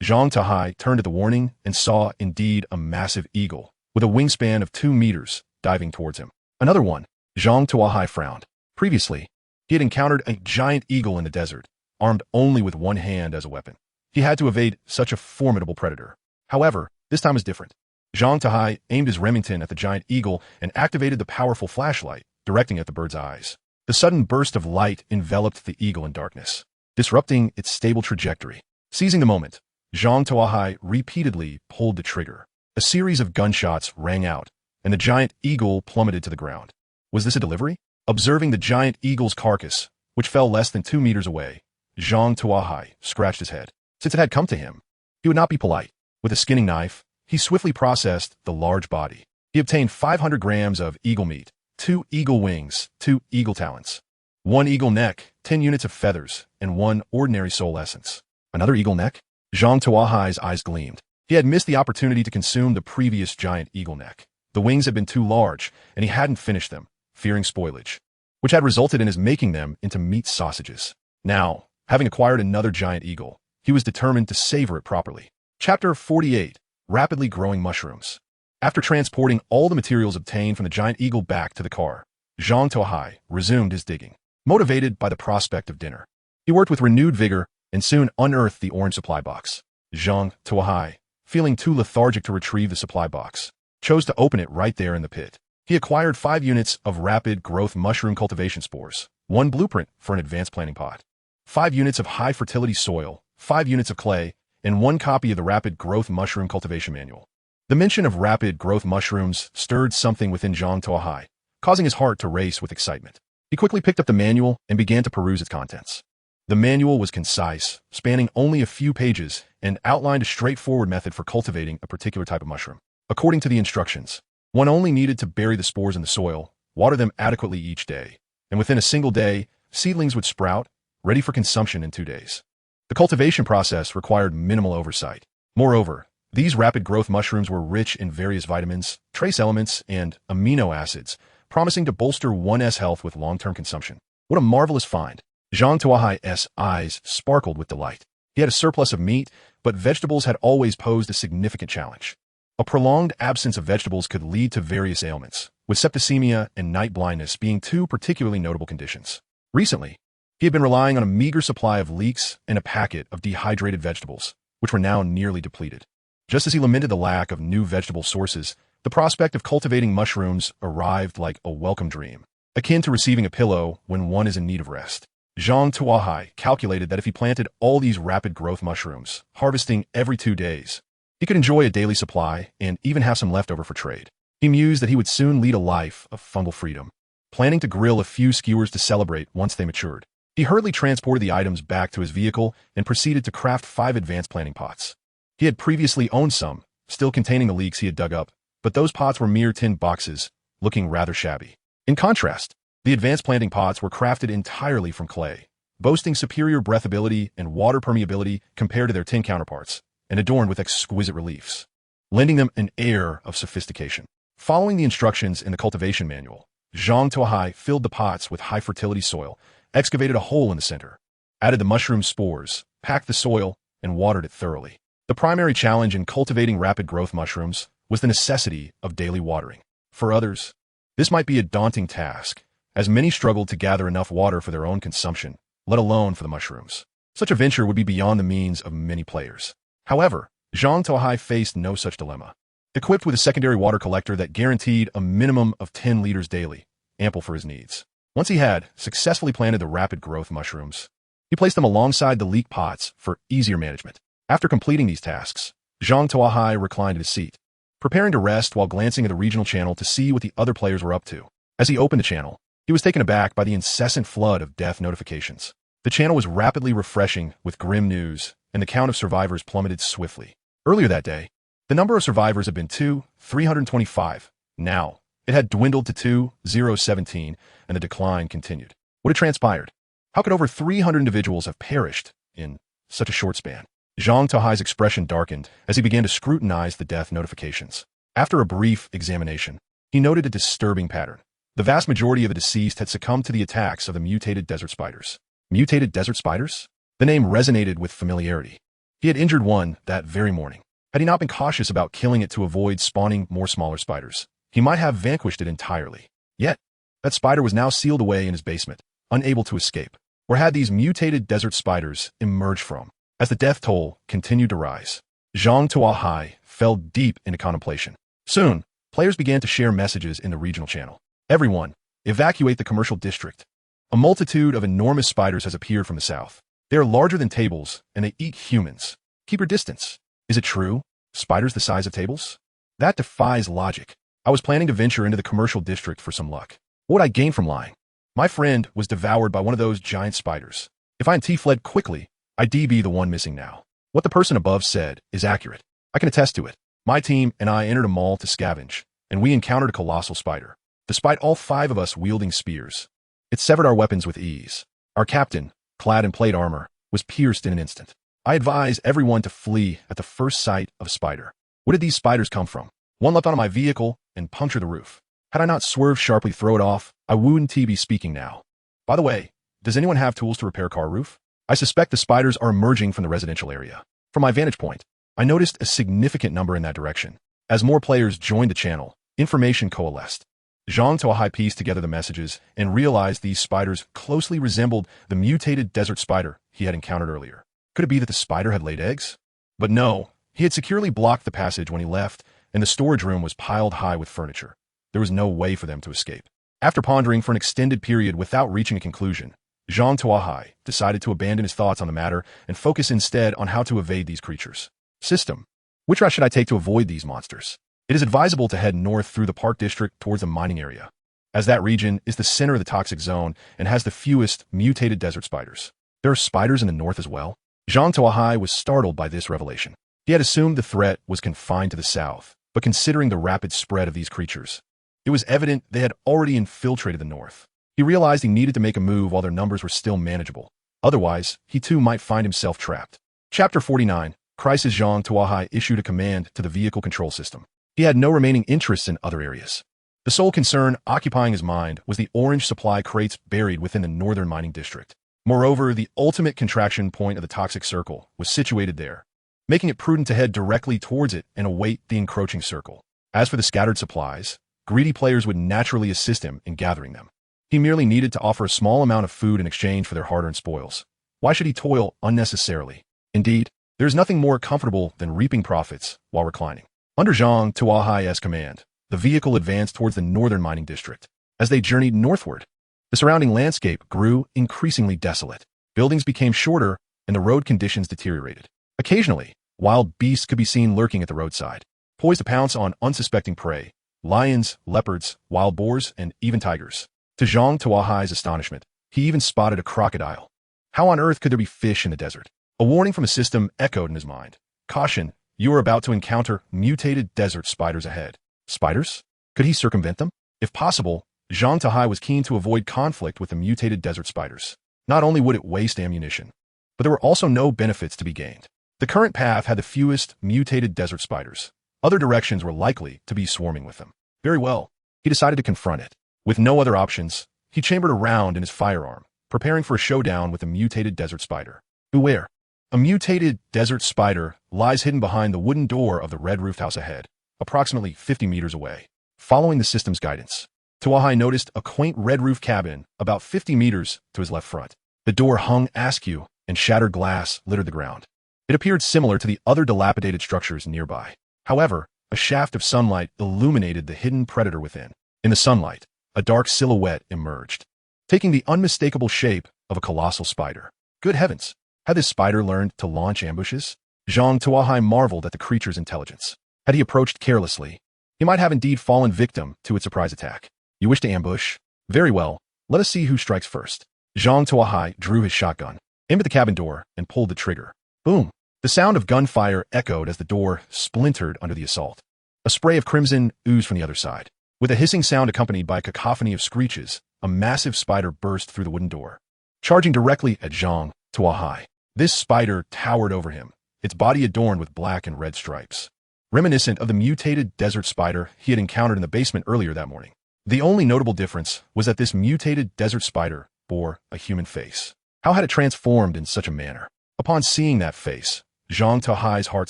Zhang Tuo Hai turned at the warning and saw indeed a massive eagle, with a wingspan of 2 meters, diving towards him. Another one. Zhang Tuo Hai frowned. Previously, he had encountered a giant eagle in the desert, armed only with 1 hand as a weapon. He had to evade such a formidable predator. However, this time was different. Zhang Tuo Hai aimed his Remington at the giant eagle and activated the powerful flashlight, directing at the bird's eyes. The sudden burst of light enveloped the eagle in darkness, disrupting its stable trajectory. Seizing the moment, Zhang Tuo Hai repeatedly pulled the trigger. A series of gunshots rang out, and the giant eagle plummeted to the ground. Was this a delivery? Observing the giant eagle's carcass, which fell less than 2 meters away, Zhang Tuo Hai scratched his head. Since it had come to him, he would not be polite. With a skinning knife, he swiftly processed the large body. He obtained 500 grams of eagle meat, 2 eagle wings, 2 eagle talons, 1 eagle neck, 10 units of feathers, and 1 ordinary soul essence. Another eagle neck? Zhang Tuo Hai's eyes gleamed. He had missed the opportunity to consume the previous giant eagle neck. The wings had been too large, and he hadn't finished them, fearing spoilage, which had resulted in his making them into meat sausages. Now, having acquired another giant eagle, he was determined to savor it properly. Chapter 48. Rapidly Growing Mushrooms. After transporting all the materials obtained from the giant eagle back to the car, Zhang Tuo Hai resumed his digging, motivated by the prospect of dinner. He worked with renewed vigor and soon unearthed the orange supply box. Zhang Tuo Hai, feeling too lethargic to retrieve the supply box, chose to open it right there in the pit. He acquired 5 units of rapid growth mushroom cultivation spores, 1 blueprint for an advanced planting pot, 5 units of high fertility soil, 5 units of clay, and 1 copy of the rapid growth mushroom cultivation manual. The mention of rapid growth mushrooms stirred something within Zhang Tuo Hai, causing his heart to race with excitement. He quickly picked up the manual and began to peruse its contents. The manual was concise, spanning only a few pages, and outlined a straightforward method for cultivating a particular type of mushroom. According to the instructions, one only needed to bury the spores in the soil, water them adequately each day, and within a single day, seedlings would sprout, ready for consumption in 2 days. The cultivation process required minimal oversight. Moreover, these rapid growth mushrooms were rich in various vitamins, trace elements, and amino acids, promising to bolster one's health with long-term consumption. What a marvelous find! Zhang Tuo Hai's eyes sparkled with delight. He had a surplus of meat, but vegetables had always posed a significant challenge. A prolonged absence of vegetables could lead to various ailments, with septicemia and night blindness being 2 particularly notable conditions. Recently, he had been relying on a meager supply of leeks and a packet of dehydrated vegetables, which were now nearly depleted. Just as he lamented the lack of new vegetable sources, the prospect of cultivating mushrooms arrived like a welcome dream, akin to receiving a pillow when one is in need of rest. Zhang Tuo Hai calculated that if he planted all these rapid growth mushrooms, harvesting every 2 days, he could enjoy a daily supply and even have some leftover for trade. He mused that he would soon lead a life of fungal freedom, planning to grill a few skewers to celebrate once they matured. He hurriedly transported the items back to his vehicle and proceeded to craft 5 advanced planting pots. He had previously owned some, still containing the leeks he had dug up, but those pots were mere tin boxes, looking rather shabby. In contrast, the advanced planting pots were crafted entirely from clay, boasting superior breathability and water permeability compared to their tin counterparts, and adorned with exquisite reliefs, lending them an air of sophistication. Following the instructions in the cultivation manual, Zhang Tuo Hai filled the pots with high-fertility soil, excavated a hole in the center, added the mushroom spores, packed the soil, and watered it thoroughly. The primary challenge in cultivating rapid growth mushrooms was the necessity of daily watering. For others, this might be a daunting task, as many struggled to gather enough water for their own consumption, let alone for the mushrooms. Such a venture would be beyond the means of many players. However, Zhang Tuo Hai faced no such dilemma. Equipped with a secondary water collector that guaranteed a minimum of 10 liters daily, ample for his needs. Once he had successfully planted the rapid growth mushrooms, he placed them alongside the leek pots for easier management. After completing these tasks, Zhang Tuo Hai reclined in his seat, preparing to rest while glancing at the regional channel to see what the other players were up to. As he opened the channel, he was taken aback by the incessant flood of death notifications. The channel was rapidly refreshing with grim news, and the count of survivors plummeted swiftly. Earlier that day, the number of survivors had been 325. Now, it had dwindled to 2,017, and the decline continued. What had transpired? How could over 300 individuals have perished in such a short span? Zhang Tuo Hai's expression darkened as he began to scrutinize the death notifications. After a brief examination, he noted a disturbing pattern. The vast majority of the deceased had succumbed to the attacks of the mutated desert spiders. Mutated desert spiders? The name resonated with familiarity. He had injured one that very morning. Had he not been cautious about killing it to avoid spawning more smaller spiders, he might have vanquished it entirely. Yet, that spider was now sealed away in his basement, unable to escape. Where had these mutated desert spiders emerged from? As the death toll continued to rise, Zhang Tuo Hai fell deep into contemplation. Soon, players began to share messages in the regional channel. Everyone, evacuate the commercial district. A multitude of enormous spiders has appeared from the south. They are larger than tables, and they eat humans. Keep your distance. Is it true? Spiders the size of tables? That defies logic. I was planning to venture into the commercial district for some luck. What would I gain from lying? My friend was devoured by one of those giant spiders. If I fled quickly, I'd be the one missing now. What the person above said is accurate. I can attest to it. My team and I entered a mall to scavenge, and we encountered a colossal spider. Despite all 5 of us wielding spears, it severed our weapons with ease. Our captain, clad in plate armor, was pierced in an instant. I advise everyone to flee at the first sight of a spider. Where did these spiders come from? One leapt onto my vehicle and punctured the roof. Had I not swerved sharply to throw it off, I wouldn't be speaking now. By the way, does anyone have tools to repair car roof? I suspect the spiders are emerging from the residential area. From my vantage point, I noticed a significant number in that direction. As more players joined the channel, information coalesced. Zhang Tuo Hai pieced together the messages and realized these spiders closely resembled the mutated desert spider he had encountered earlier. Could it be that the spider had laid eggs? But no, he had securely blocked the passage when he left, and the storage room was piled high with furniture. There was no way for them to escape. After pondering for an extended period without reaching a conclusion, Zhang Tuo Hai decided to abandon his thoughts on the matter and focus instead on how to evade these creatures. System. Which route should I take to avoid these monsters? It is advisable to head north through the Park District towards the mining area, as that region is the center of the toxic zone and has the fewest mutated desert spiders. There are spiders in the north as well? Zhang Tuo Hai was startled by this revelation. He had assumed the threat was confined to the south, but considering the rapid spread of these creatures, it was evident they had already infiltrated the north. He realized he needed to make a move while their numbers were still manageable. Otherwise, he too might find himself trapped. Chapter 49, Crisis. Zhang Tuo Hai issued a command to the vehicle control system. He had no remaining interests in other areas. The sole concern occupying his mind was the orange supply crates buried within the northern mining district. Moreover, the ultimate contraction point of the toxic circle was situated there, making it prudent to head directly towards it and await the encroaching circle. As for the scattered supplies, greedy players would naturally assist him in gathering them. He merely needed to offer a small amount of food in exchange for their hard-earned spoils. Why should he toil unnecessarily? Indeed, there is nothing more comfortable than reaping profits while reclining. Under Zhang Tuo Hai's command, the vehicle advanced towards the northern mining district. As they journeyed northward, the surrounding landscape grew increasingly desolate. Buildings became shorter, and the road conditions deteriorated. Occasionally, wild beasts could be seen lurking at the roadside, poised to pounce on unsuspecting prey: lions, leopards, wild boars, and even tigers. To Zhang Tuo Hai's astonishment, he even spotted a crocodile. How on earth could there be fish in the desert? A warning from a system echoed in his mind. Caution, you are about to encounter mutated desert spiders ahead. Spiders? Could he circumvent them? If possible, Zhang Tuo Hai was keen to avoid conflict with the mutated desert spiders. Not only would it waste ammunition, but there were also no benefits to be gained. The current path had the fewest mutated desert spiders. Other directions were likely to be swarming with them. Very well, he decided to confront it. With no other options, he chambered a round in his firearm, preparing for a showdown with the mutated desert spider. Beware. A mutated desert spider lies hidden behind the wooden door of the red-roofed house ahead, approximately 50 meters away. Following the system's guidance, Tuo Hai noticed a quaint red-roof cabin about 50 meters to his left front. The door hung askew, and shattered glass littered the ground. It appeared similar to the other dilapidated structures nearby. However, a shaft of sunlight illuminated the hidden predator within. In the sunlight, a dark silhouette emerged, taking the unmistakable shape of a colossal spider. Good heavens! Had this spider learned to launch ambushes? Zhang Tuo Hai marveled at the creature's intelligence. Had he approached carelessly, he might have indeed fallen victim to its surprise attack. You wish to ambush? Very well, let us see who strikes first. Zhang Tuo Hai drew his shotgun, aimed at the cabin door, and pulled the trigger. Boom! The sound of gunfire echoed as the door splintered under the assault. A spray of crimson oozed from the other side. With a hissing sound accompanied by a cacophony of screeches, a massive spider burst through the wooden door, charging directly at Zhang Tuo Hai. This spider towered over him, its body adorned with black and red stripes, reminiscent of the mutated desert spider he had encountered in the basement earlier that morning. The only notable difference was that this mutated desert spider bore a human face. How had it transformed in such a manner? Upon seeing that face, Zhang Tuo Hai's heart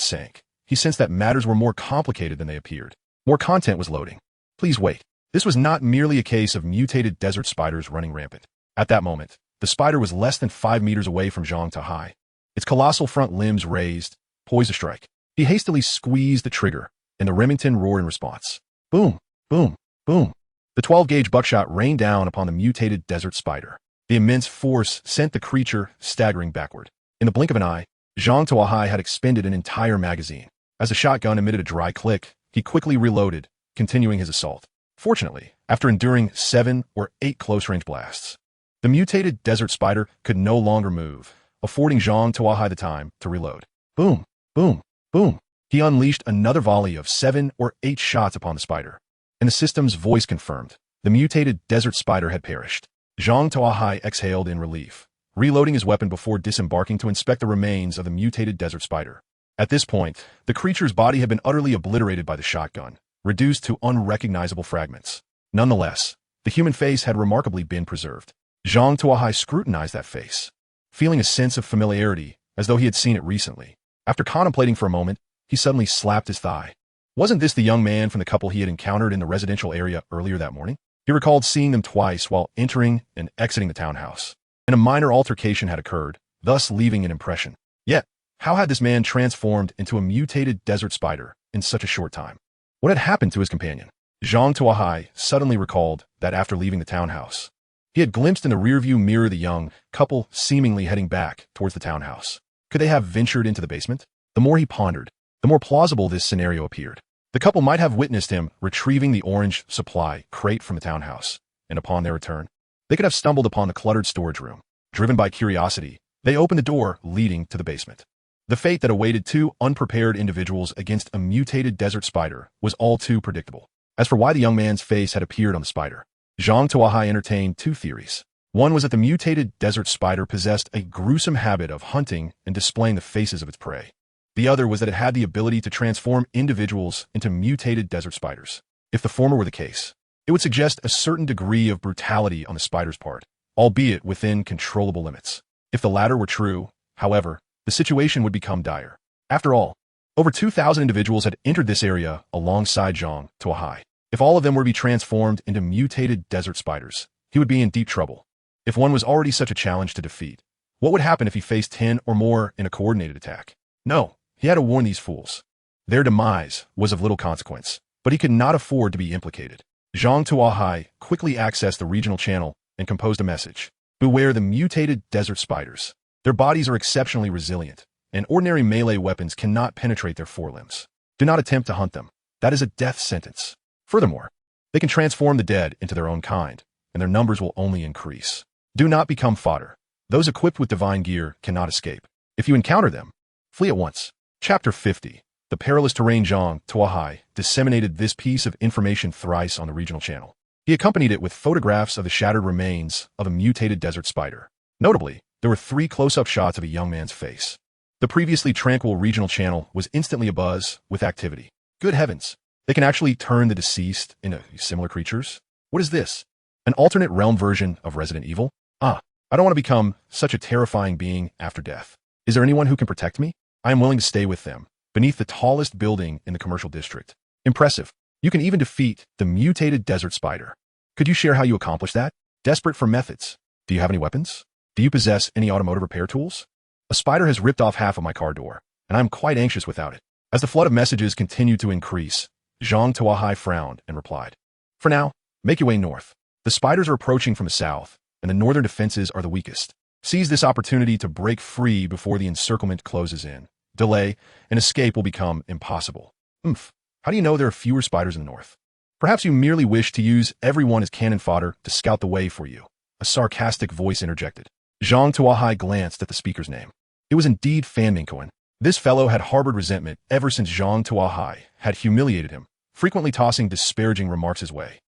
sank. He sensed that matters were more complicated than they appeared. More content was loading. Please wait. This was not merely a case of mutated desert spiders running rampant. At that moment, the spider was less than 5 meters away from Zhang Tuo Hai, its colossal front limbs raised, poised to strike. He hastily squeezed the trigger, and the Remington roared in response. Boom, boom, boom. The 12-gauge buckshot rained down upon the mutated desert spider. The immense force sent the creature staggering backward. In the blink of an eye, Zhang Tuo Hai had expended an entire magazine. As the shotgun emitted a dry click, he quickly reloaded, continuing his assault. Fortunately, after enduring 7 or 8 close-range blasts, the mutated desert spider could no longer move, affording Zhang Tuo Hai the time to reload. Boom, boom, boom. He unleashed another volley of 7 or 8 shots upon the spider, and the system's voice confirmed the mutated desert spider had perished. Zhang Tuo Hai exhaled in relief, reloading his weapon before disembarking to inspect the remains of the mutated desert spider. At this point, the creature's body had been utterly obliterated by the shotgun, reduced to unrecognizable fragments. Nonetheless, the human face had remarkably been preserved. Zhang Tuo Hai scrutinized that face, feeling a sense of familiarity as though he had seen it recently. After contemplating for a moment, he suddenly slapped his thigh. Wasn't this the young man from the couple he had encountered in the residential area earlier that morning? He recalled seeing them twice while entering and exiting the townhouse, and a minor altercation had occurred, thus leaving an impression. Yet, how had this man transformed into a mutated desert spider in such a short time? What had happened to his companion? Zhang Tuo Hai suddenly recalled that after leaving the townhouse, he had glimpsed in the rearview mirror the young couple seemingly heading back towards the townhouse. Could they have ventured into the basement? The more he pondered, the more plausible this scenario appeared. The couple might have witnessed him retrieving the orange supply crate from the townhouse, and upon their return, they could have stumbled upon the cluttered storage room. Driven by curiosity, they opened the door leading to the basement. The fate that awaited 2 unprepared individuals against a mutated desert spider was all too predictable. As for why the young man's face had appeared on the spider, Zhang Tuo Hai entertained 2 theories. One was that the mutated desert spider possessed a gruesome habit of hunting and displaying the faces of its prey. The other was that it had the ability to transform individuals into mutated desert spiders. If the former were the case, it would suggest a certain degree of brutality on the spider's part, albeit within controllable limits. If the latter were true, however, the situation would become dire. After all, over 2,000 individuals had entered this area alongside Zhang Tuo Hai. If all of them were to be transformed into mutated desert spiders, he would be in deep trouble. If one was already such a challenge to defeat, what would happen if he faced 10 or more in a coordinated attack? No, he had to warn these fools. Their demise was of little consequence, but he could not afford to be implicated. Zhang Tuo Hai quickly accessed the regional channel and composed a message. Beware the mutated desert spiders. Their bodies are exceptionally resilient, and ordinary melee weapons cannot penetrate their forelimbs. Do not attempt to hunt them. That is a death sentence. Furthermore, they can transform the dead into their own kind, and their numbers will only increase. Do not become fodder. Those equipped with divine gear cannot escape. If you encounter them, flee at once. Chapter 50. The perilous terrain. Zhang Tuo Hai disseminated this piece of information thrice on the regional channel. He accompanied it with photographs of the shattered remains of a mutated desert spider. Notably, there were 3 close-up shots of a young man's face. The previously tranquil regional channel was instantly abuzz with activity. Good heavens, they can actually turn the deceased into similar creatures? What is this? An alternate realm version of Resident Evil? I don't want to become such a terrifying being after death. Is there anyone who can protect me? I am willing to stay with them, beneath the tallest building in the commercial district. Impressive. You can even defeat the mutated desert spider. Could you share how you accomplished that? Desperate for methods. Do you have any weapons? Do you possess any automotive repair tools? A spider has ripped off half of my car door, and I am quite anxious without it. As the flood of messages continued to increase, Zhang Tuo Hai frowned and replied, For now, make your way north. The spiders are approaching from the south, and the northern defenses are the weakest. Seize this opportunity to break free before the encirclement closes in. Delay, and escape will become impossible. How do you know there are fewer spiders in the north? Perhaps you merely wish to use everyone as cannon fodder to scout the way for you. A sarcastic voice interjected. Zhang Tuo Hai glanced at the speaker's name. It was indeed Fan Mingkoan. This fellow had harbored resentment ever since Zhang Tuo Hai had humiliated him, frequently tossing disparaging remarks his way.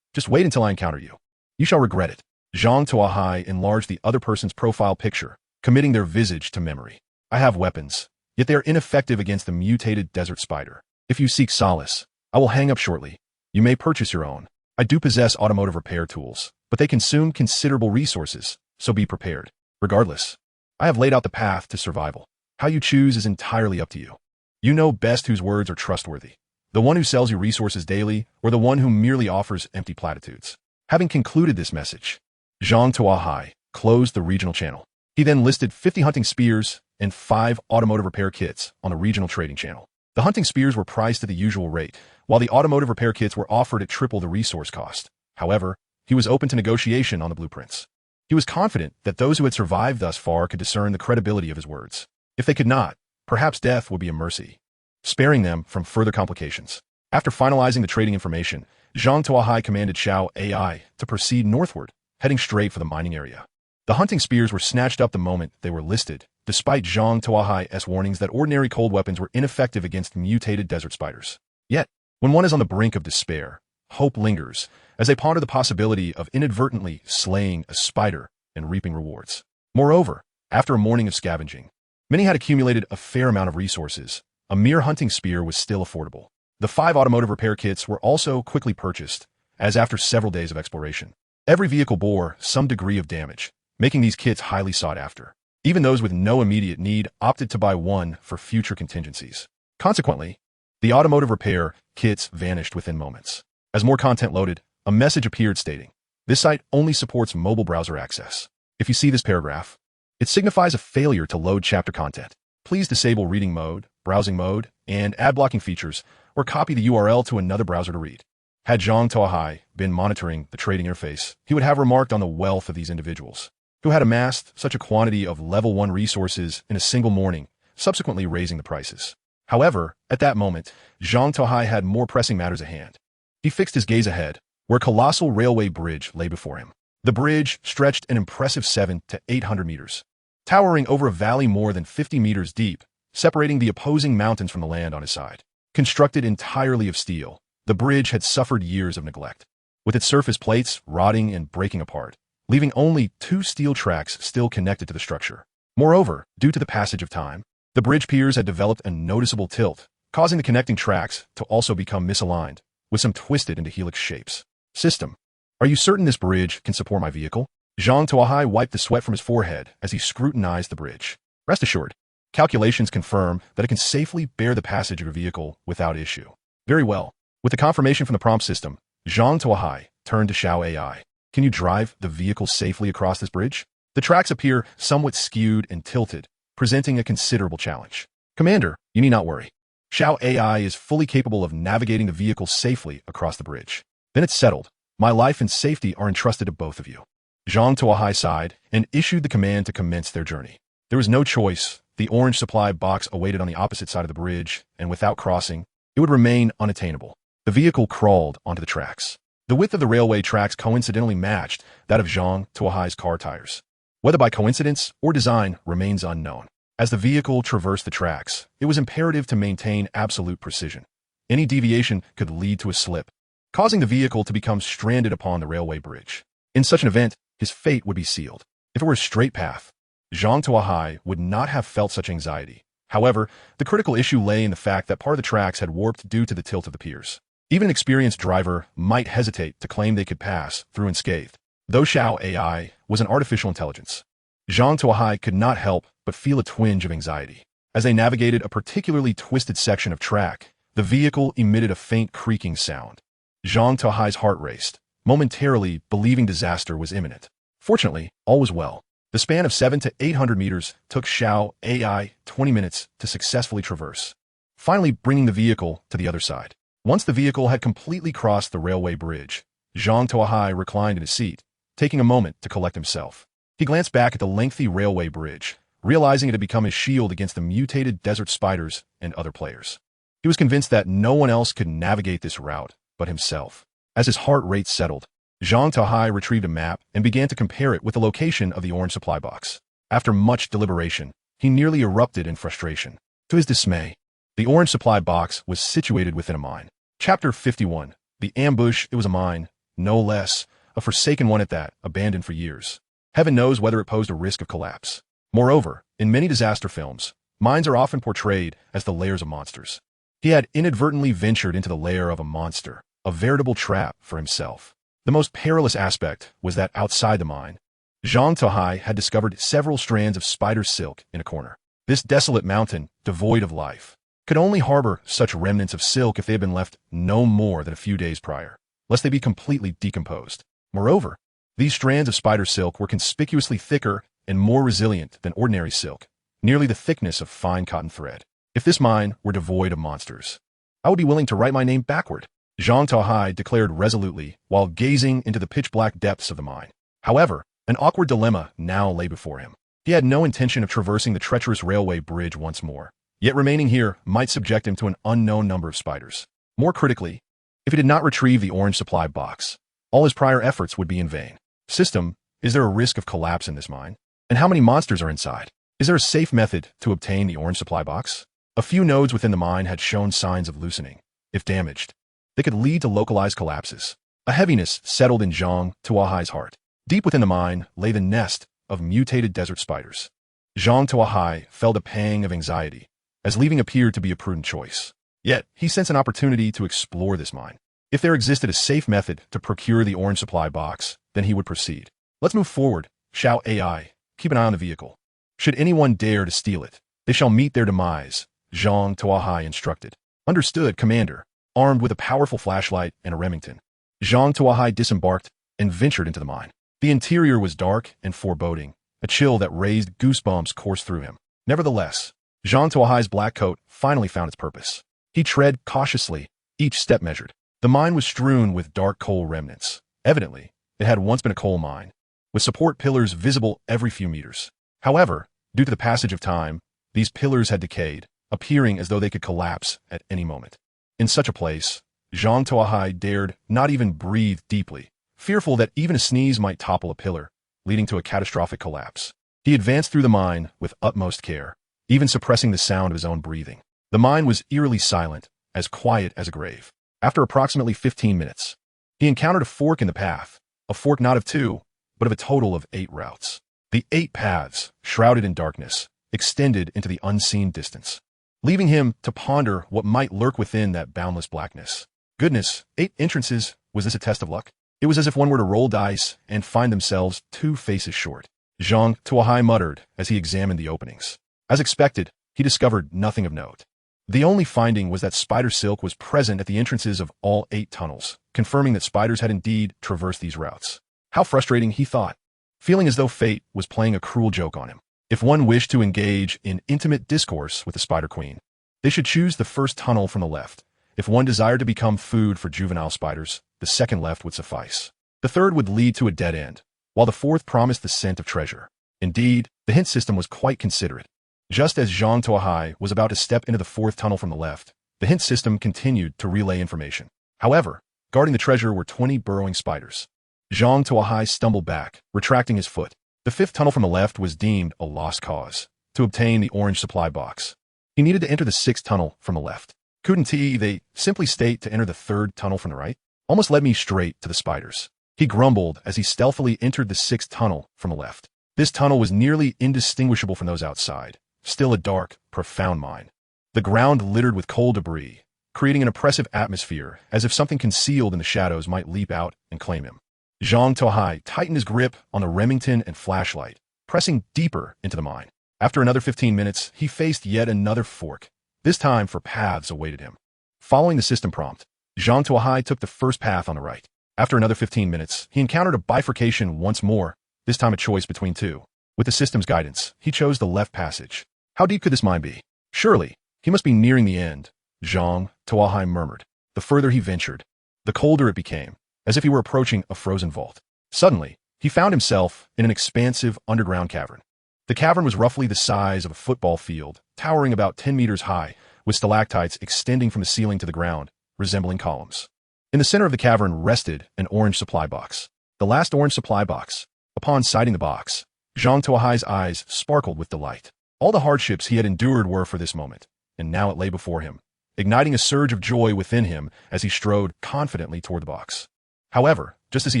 Just wait until I encounter you. You shall regret it. Zhang Tuo Hai enlarged the other person's profile picture, committing their visage to memory. I have weapons, yet they are ineffective against the mutated desert spider. If you seek solace, I will hang up shortly. You may purchase your own. I do possess automotive repair tools, but they consume considerable resources, so be prepared. Regardless, I have laid out the path to survival. How you choose is entirely up to you. You know best whose words are trustworthy, the one who sells you resources daily, or the one who merely offers empty platitudes. Having concluded this message, Zhang Tuo Hai closed the regional channel. He then listed 50 hunting spears and 5 automotive repair kits on the regional trading channel. The hunting spears were priced at the usual rate, while the automotive repair kits were offered at triple the resource cost. However, he was open to negotiation on the blueprints. He was confident that those who had survived thus far could discern the credibility of his words. If they could not, perhaps death would be a mercy, sparing them from further complications. After finalizing the trading information, Zhang Tuo Hai commanded Xiao AI to proceed northward, heading straight for the mining area. The hunting spears were snatched up the moment they were listed, despite Zhang Tuo Hai's warnings that ordinary cold weapons were ineffective against mutated desert spiders. Yet, when one is on the brink of despair, hope lingers, as they ponder the possibility of inadvertently slaying a spider and reaping rewards. Moreover, after a morning of scavenging, many had accumulated a fair amount of resources. A mere hunting spear was still affordable. The 5 automotive repair kits were also quickly purchased, as after several days of exploration, every vehicle bore some degree of damage, making these kits highly sought after. Even those with no immediate need opted to buy one for future contingencies. Consequently, the automotive repair kits vanished within moments. As more content loaded, a message appeared stating, "This site only supports mobile browser access." If you see this paragraph, it signifies a failure to load chapter content. Please disable reading mode, browsing mode, and ad blocking features, or copy the URL to another browser to read. Had Zhang Tuo Hai been monitoring the trading interface, he would have remarked on the wealth of these individuals, who had amassed such a quantity of level 1 resources in a single morning, subsequently raising the prices. However, at that moment, Zhang Tuo Hai had more pressing matters at hand. He fixed his gaze ahead, where a colossal railway bridge lay before him. The bridge stretched an impressive 700 to 800 meters, towering over a valley more than 50 meters deep, separating the opposing mountains from the land on his side. Constructed entirely of steel, the bridge had suffered years of neglect, with its surface plates rotting and breaking apart, leaving only 2 steel tracks still connected to the structure. Moreover, due to the passage of time, the bridge piers had developed a noticeable tilt, causing the connecting tracks to also become misaligned, with some twisted into helix shapes. System, are you certain this bridge can support my vehicle? Zhang Tuo Hai wiped the sweat from his forehead as he scrutinized the bridge. Rest assured, calculations confirm that it can safely bear the passage of your vehicle without issue. Very well. With the confirmation from the prompt system, Zhang Tuo Hai turned to Xiao AI. Can you drive the vehicle safely across this bridge? The tracks appear somewhat skewed and tilted, presenting a considerable challenge. Commander, you need not worry. Xiao AI is fully capable of navigating the vehicle safely across the bridge. Then it's settled. My life and safety are entrusted to both of you. Zhang Tuo Hai sighed and issued the command to commence their journey. There was no choice. The orange supply box awaited on the opposite side of the bridge, and without crossing, it would remain unattainable. The vehicle crawled onto the tracks. The width of the railway tracks coincidentally matched that of Zhang Tuo Hai's car tires. Whether by coincidence or design remains unknown. As the vehicle traversed the tracks, it was imperative to maintain absolute precision. Any deviation could lead to a slip, causing the vehicle to become stranded upon the railway bridge. In such an event, his fate would be sealed. If it were a straight path, Zhang Tuo Hai would not have felt such anxiety. However, the critical issue lay in the fact that part of the tracks had warped due to the tilt of the piers. Even an experienced driver might hesitate to claim they could pass through unscathed. Though Xiao AI was an artificial intelligence, Zhang Tuo Hai could not help but feel a twinge of anxiety. As they navigated a particularly twisted section of track, the vehicle emitted a faint creaking sound. Zhang Tuo Hai's heart raced, momentarily believing disaster was imminent. Fortunately, all was well. The span of 700 to 800 meters took Xiao AI 20 minutes to successfully traverse, finally bringing the vehicle to the other side. Once the vehicle had completely crossed the railway bridge, Zhang Tuo Hai reclined in his seat, taking a moment to collect himself. He glanced back at the lengthy railway bridge, realizing it had become his shield against the mutated desert spiders and other players. He was convinced that no one else could navigate this route but himself. As his heart rate settled, Zhang Tuo Hai retrieved a map and began to compare it with the location of the orange supply box. After much deliberation, he nearly erupted in frustration. To his dismay, the orange supply box was situated within a mine. Chapter 51. The ambush. It was a mine, no less, a forsaken one at that, abandoned for years. Heaven knows whether it posed a risk of collapse. Moreover, in many disaster films, mines are often portrayed as the lairs of monsters. He had inadvertently ventured into the lair of a monster, a veritable trap for himself. The most perilous aspect was that outside the mine, Zhang Tuo Hai had discovered several strands of spider silk in a corner. This desolate mountain, devoid of life, could only harbor such remnants of silk if they had been left no more than a few days prior, lest they be completely decomposed. Moreover, these strands of spider silk were conspicuously thicker and more resilient than ordinary silk, nearly the thickness of fine cotton thread. If this mine were devoid of monsters, I would be willing to write my name backward, Zhang Tuo Hai declared resolutely while gazing into the pitch-black depths of the mine. However, an awkward dilemma now lay before him. He had no intention of traversing the treacherous railway bridge once more, yet remaining here might subject him to an unknown number of spiders. More critically, if he did not retrieve the orange supply box, all his prior efforts would be in vain. System, is there a risk of collapse in this mine? And how many monsters are inside? Is there a safe method to obtain the orange supply box? A few nodes within the mine had shown signs of loosening. If damaged, they could lead to localized collapses. A heaviness settled in Zhang Tuo Hai's heart. Deep within the mine lay the nest of mutated desert spiders. Zhang Tuo Hai felt a pang of anxiety, as leaving appeared to be a prudent choice. Yet, he sensed an opportunity to explore this mine. If there existed a safe method to procure the orange supply box, then he would proceed. Let's move forward, Xiao AI. Keep an eye on the vehicle. Should anyone dare to steal it, they shall meet their demise, Zhang Tuo Hai instructed. Understood, Commander. Armed with a powerful flashlight and a Remington, Zhang Tuo Hai disembarked and ventured into the mine. The interior was dark and foreboding. A chill that raised goosebumps coursed through him. Nevertheless, Zhang Tuo Hai's black coat finally found its purpose. He tread cautiously, each step measured. The mine was strewn with dark coal remnants. Evidently, it had once been a coal mine, with support pillars visible every few meters. However, due to the passage of time, these pillars had decayed, appearing as though they could collapse at any moment. In such a place, Zhang Tuo Hai dared not even breathe deeply, fearful that even a sneeze might topple a pillar, leading to a catastrophic collapse. He advanced through the mine with utmost care, even suppressing the sound of his own breathing. The mine was eerily silent, as quiet as a grave. After approximately 15 minutes, he encountered a fork in the path, a fork not of 2, but of a total of 8 routes. The 8 paths, shrouded in darkness, extended into the unseen distance, leaving him to ponder what might lurk within that boundless blackness. Goodness, 8 entrances, was this a test of luck? It was as if one were to roll dice and find themselves 2 faces short. Zhang Tuo Hai muttered as he examined the openings. As expected, he discovered nothing of note. The only finding was that spider silk was present at the entrances of all 8 tunnels, confirming that spiders had indeed traversed these routes. How frustrating, he thought, feeling as though fate was playing a cruel joke on him. If one wished to engage in intimate discourse with the Spider Queen, they should choose the first tunnel from the left. If one desired to become food for juvenile spiders, the second left would suffice. The third would lead to a dead end, while the fourth promised the scent of treasure. Indeed, the hint system was quite considerate. Just as Zhang Tuo Hai was about to step into the 4th tunnel from the left, the hint system continued to relay information. However, guarding the treasure were 20 burrowing spiders. Zhang Tuo Hai stumbled back, retracting his foot. The 5th tunnel from the left was deemed a lost cause. To obtain the orange supply box, he needed to enter the 6th tunnel from the left. Couldn't they simply state to enter the 3rd tunnel from the right? Almost led me straight to the spiders. He grumbled as he stealthily entered the 6th tunnel from the left. This tunnel was nearly indistinguishable from those outside. Still a dark, profound mine. The ground littered with coal debris, creating an oppressive atmosphere as if something concealed in the shadows might leap out and claim him. Zhang Tuo Hai tightened his grip on the Remington and flashlight, pressing deeper into the mine. After another 15 minutes, he faced yet another fork. This time for paths awaited him. Following the system prompt, Zhang Tuo Hai took the first path on the right. After another 15 minutes, he encountered a bifurcation once more, this time a choice between 2. With the system's guidance, he chose the left passage. How deep could this mine be? Surely, he must be nearing the end, Zhang Tuo Hai murmured. The further he ventured, the colder it became, as if he were approaching a frozen vault. Suddenly, he found himself in an expansive underground cavern. The cavern was roughly the size of a football field, towering about 10 meters high, with stalactites extending from the ceiling to the ground, resembling columns. In the center of the cavern rested an orange supply box. The last orange supply box. Upon sighting the box, Zhang Tuo Hai's eyes sparkled with delight. All the hardships he had endured were for this moment, and now it lay before him, igniting a surge of joy within him as he strode confidently toward the box. However, just as he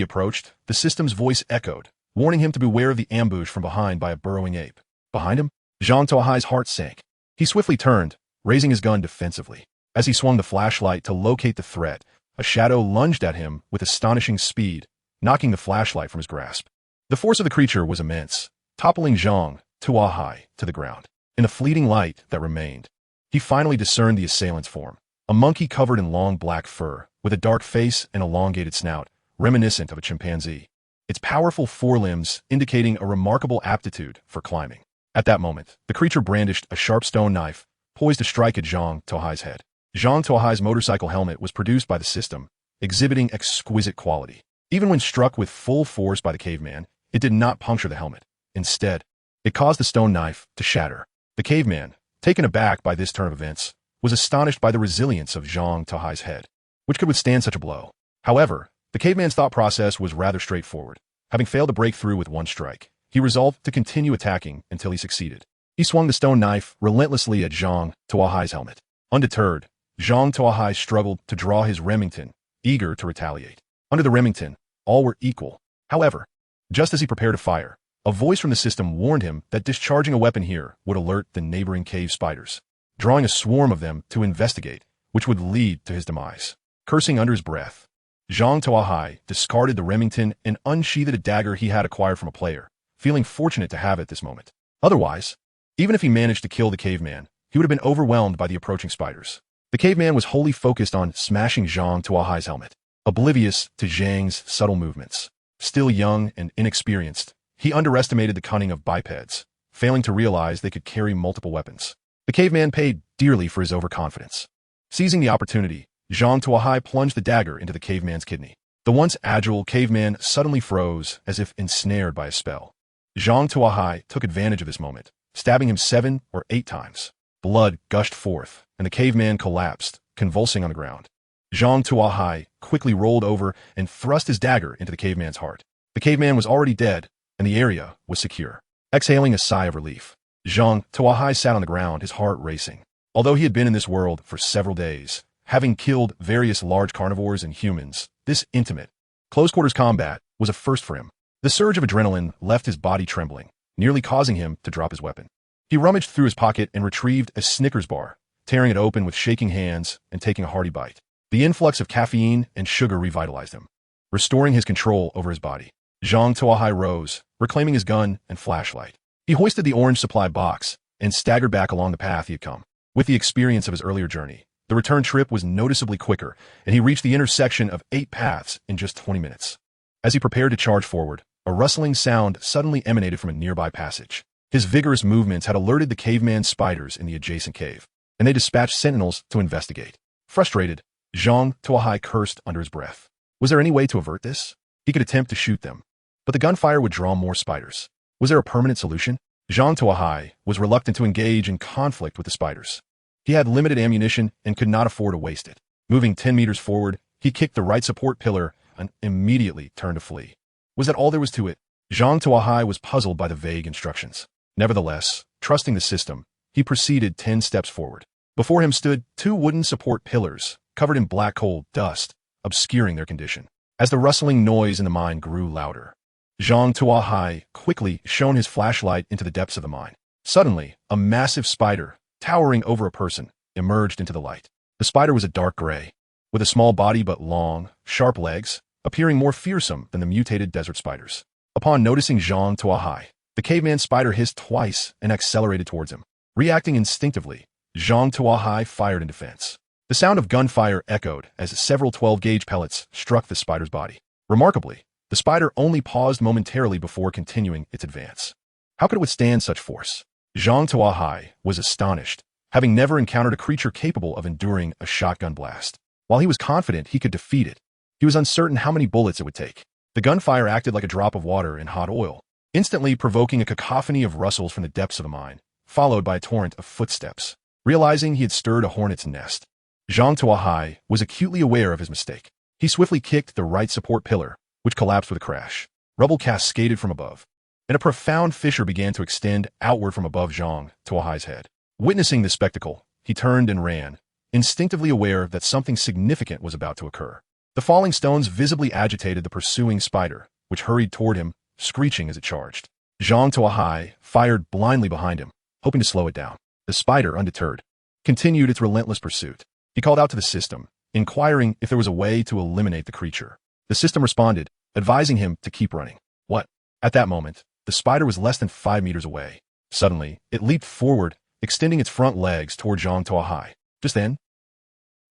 approached, the system's voice echoed, warning him to beware of the ambush from behind by a burrowing ape. Behind him, Zhang Tuo Hai's heart sank. He swiftly turned, raising his gun defensively. As he swung the flashlight to locate the threat, a shadow lunged at him with astonishing speed, knocking the flashlight from his grasp. The force of the creature was immense, toppling Zhang Tuo Hai to the ground. In the fleeting light that remained, he finally discerned the assailant's form. A monkey covered in long black fur, with a dark face and elongated snout, reminiscent of a chimpanzee. Its powerful forelimbs indicating a remarkable aptitude for climbing. At that moment, the creature brandished a sharp stone knife, poised to strike at Zhang Tuo Hai's head. Zhang Tuo Hai's motorcycle helmet was produced by the system, exhibiting exquisite quality. Even when struck with full force by the caveman, it did not puncture the helmet. Instead, it caused the stone knife to shatter. The caveman, taken aback by this turn of events, was astonished by the resilience of Zhang Tuo Hai's head, which could withstand such a blow. However, the caveman's thought process was rather straightforward. Having failed to break through with one strike, he resolved to continue attacking until he succeeded. He swung the stone knife relentlessly at Zhang Tuo Hai's helmet. Undeterred, Zhang Tuo Hai struggled to draw his Remington, eager to retaliate. Under the Remington, all were equal. However, just as he prepared to fire, a voice from the system warned him that discharging a weapon here would alert the neighboring cave spiders, drawing a swarm of them to investigate, which would lead to his demise. Cursing under his breath, Zhang Tuo Hai discarded the Remington and unsheathed a dagger he had acquired from a player, feeling fortunate to have it this moment. Otherwise, even if he managed to kill the caveman, he would have been overwhelmed by the approaching spiders. The caveman was wholly focused on smashing Zhang Tuo Hai's helmet, oblivious to Zhang's subtle movements. Still young and inexperienced, he underestimated the cunning of bipeds, failing to realize they could carry multiple weapons. The caveman paid dearly for his overconfidence. Seizing the opportunity, Zhang Tuo Hai plunged the dagger into the caveman's kidney. The once agile caveman suddenly froze as if ensnared by a spell. Zhang Tuo Hai took advantage of this moment, stabbing him 7 or 8 times. Blood gushed forth, and the caveman collapsed, convulsing on the ground. Zhang Tuo Hai quickly rolled over and thrust his dagger into the caveman's heart. The caveman was already dead, and the area was secure. Exhaling a sigh of relief, Zhang Tuo Hai sat on the ground, his heart racing. Although he had been in this world for several days, having killed various large carnivores and humans, this intimate, close-quarters combat was a first for him. The surge of adrenaline left his body trembling, nearly causing him to drop his weapon. He rummaged through his pocket and retrieved a Snickers bar, tearing it open with shaking hands and taking a hearty bite. The influx of caffeine and sugar revitalized him, restoring his control over his body. Zhang Tuo Hai rose, reclaiming his gun and flashlight. He hoisted the orange supply box and staggered back along the path he had come. With the experience of his earlier journey, the return trip was noticeably quicker, and he reached the intersection of 8 paths in just 20 minutes. As he prepared to charge forward, a rustling sound suddenly emanated from a nearby passage. His vigorous movements had alerted the caveman spiders in the adjacent cave, and they dispatched sentinels to investigate. Frustrated, Zhang Tuo Hai cursed under his breath. Was there any way to avert this? He could attempt to shoot them, but the gunfire would draw more spiders. Was there a permanent solution? Zhang Tuo Hai was reluctant to engage in conflict with the spiders. He had limited ammunition and could not afford to waste it. Moving 10 meters forward, he kicked the right support pillar and immediately turned to flee. Was that all there was to it? Zhang Tuo Hai was puzzled by the vague instructions. Nevertheless, trusting the system, he proceeded 10 steps forward. Before him stood 2 wooden support pillars, covered in black coal dust, obscuring their condition. As the rustling noise in the mine grew louder, Zhang Tuo Hai quickly shone his flashlight into the depths of the mine. Suddenly, a massive spider, towering over a person, emerged into the light. The spider was a dark gray, with a small body but long, sharp legs, appearing more fearsome than the mutated desert spiders. Upon noticing Zhang Tuo Hai, the caveman spider hissed twice and accelerated towards him. Reacting instinctively, Zhang Tuo Hai fired in defense. The sound of gunfire echoed as several 12-gauge pellets struck the spider's body. Remarkably, the spider only paused momentarily before continuing its advance. How could it withstand such force? Zhang Tuo Hai was astonished, having never encountered a creature capable of enduring a shotgun blast. While he was confident he could defeat it, he was uncertain how many bullets it would take. The gunfire acted like a drop of water in hot oil, instantly provoking a cacophony of rustles from the depths of the mine, followed by a torrent of footsteps. Realizing he had stirred a hornet's nest, Zhang Tuo Hai was acutely aware of his mistake. He swiftly kicked the right support pillar, which collapsed with a crash. Rubble cascaded from above, and a profound fissure began to extend outward from above Zhang Tuo Hai's head. Witnessing this spectacle, he turned and ran, instinctively aware that something significant was about to occur. The falling stones visibly agitated the pursuing spider, which hurried toward him, screeching as it charged. Zhang Tuo Hai fired blindly behind him, hoping to slow it down. The spider, undeterred, continued its relentless pursuit. He called out to the system, inquiring if there was a way to eliminate the creature. The system responded, advising him to keep running. What? At that moment, the spider was less than 5 meters away. Suddenly, it leaped forward, extending its front legs toward Zhang Tuo Hai. Just then,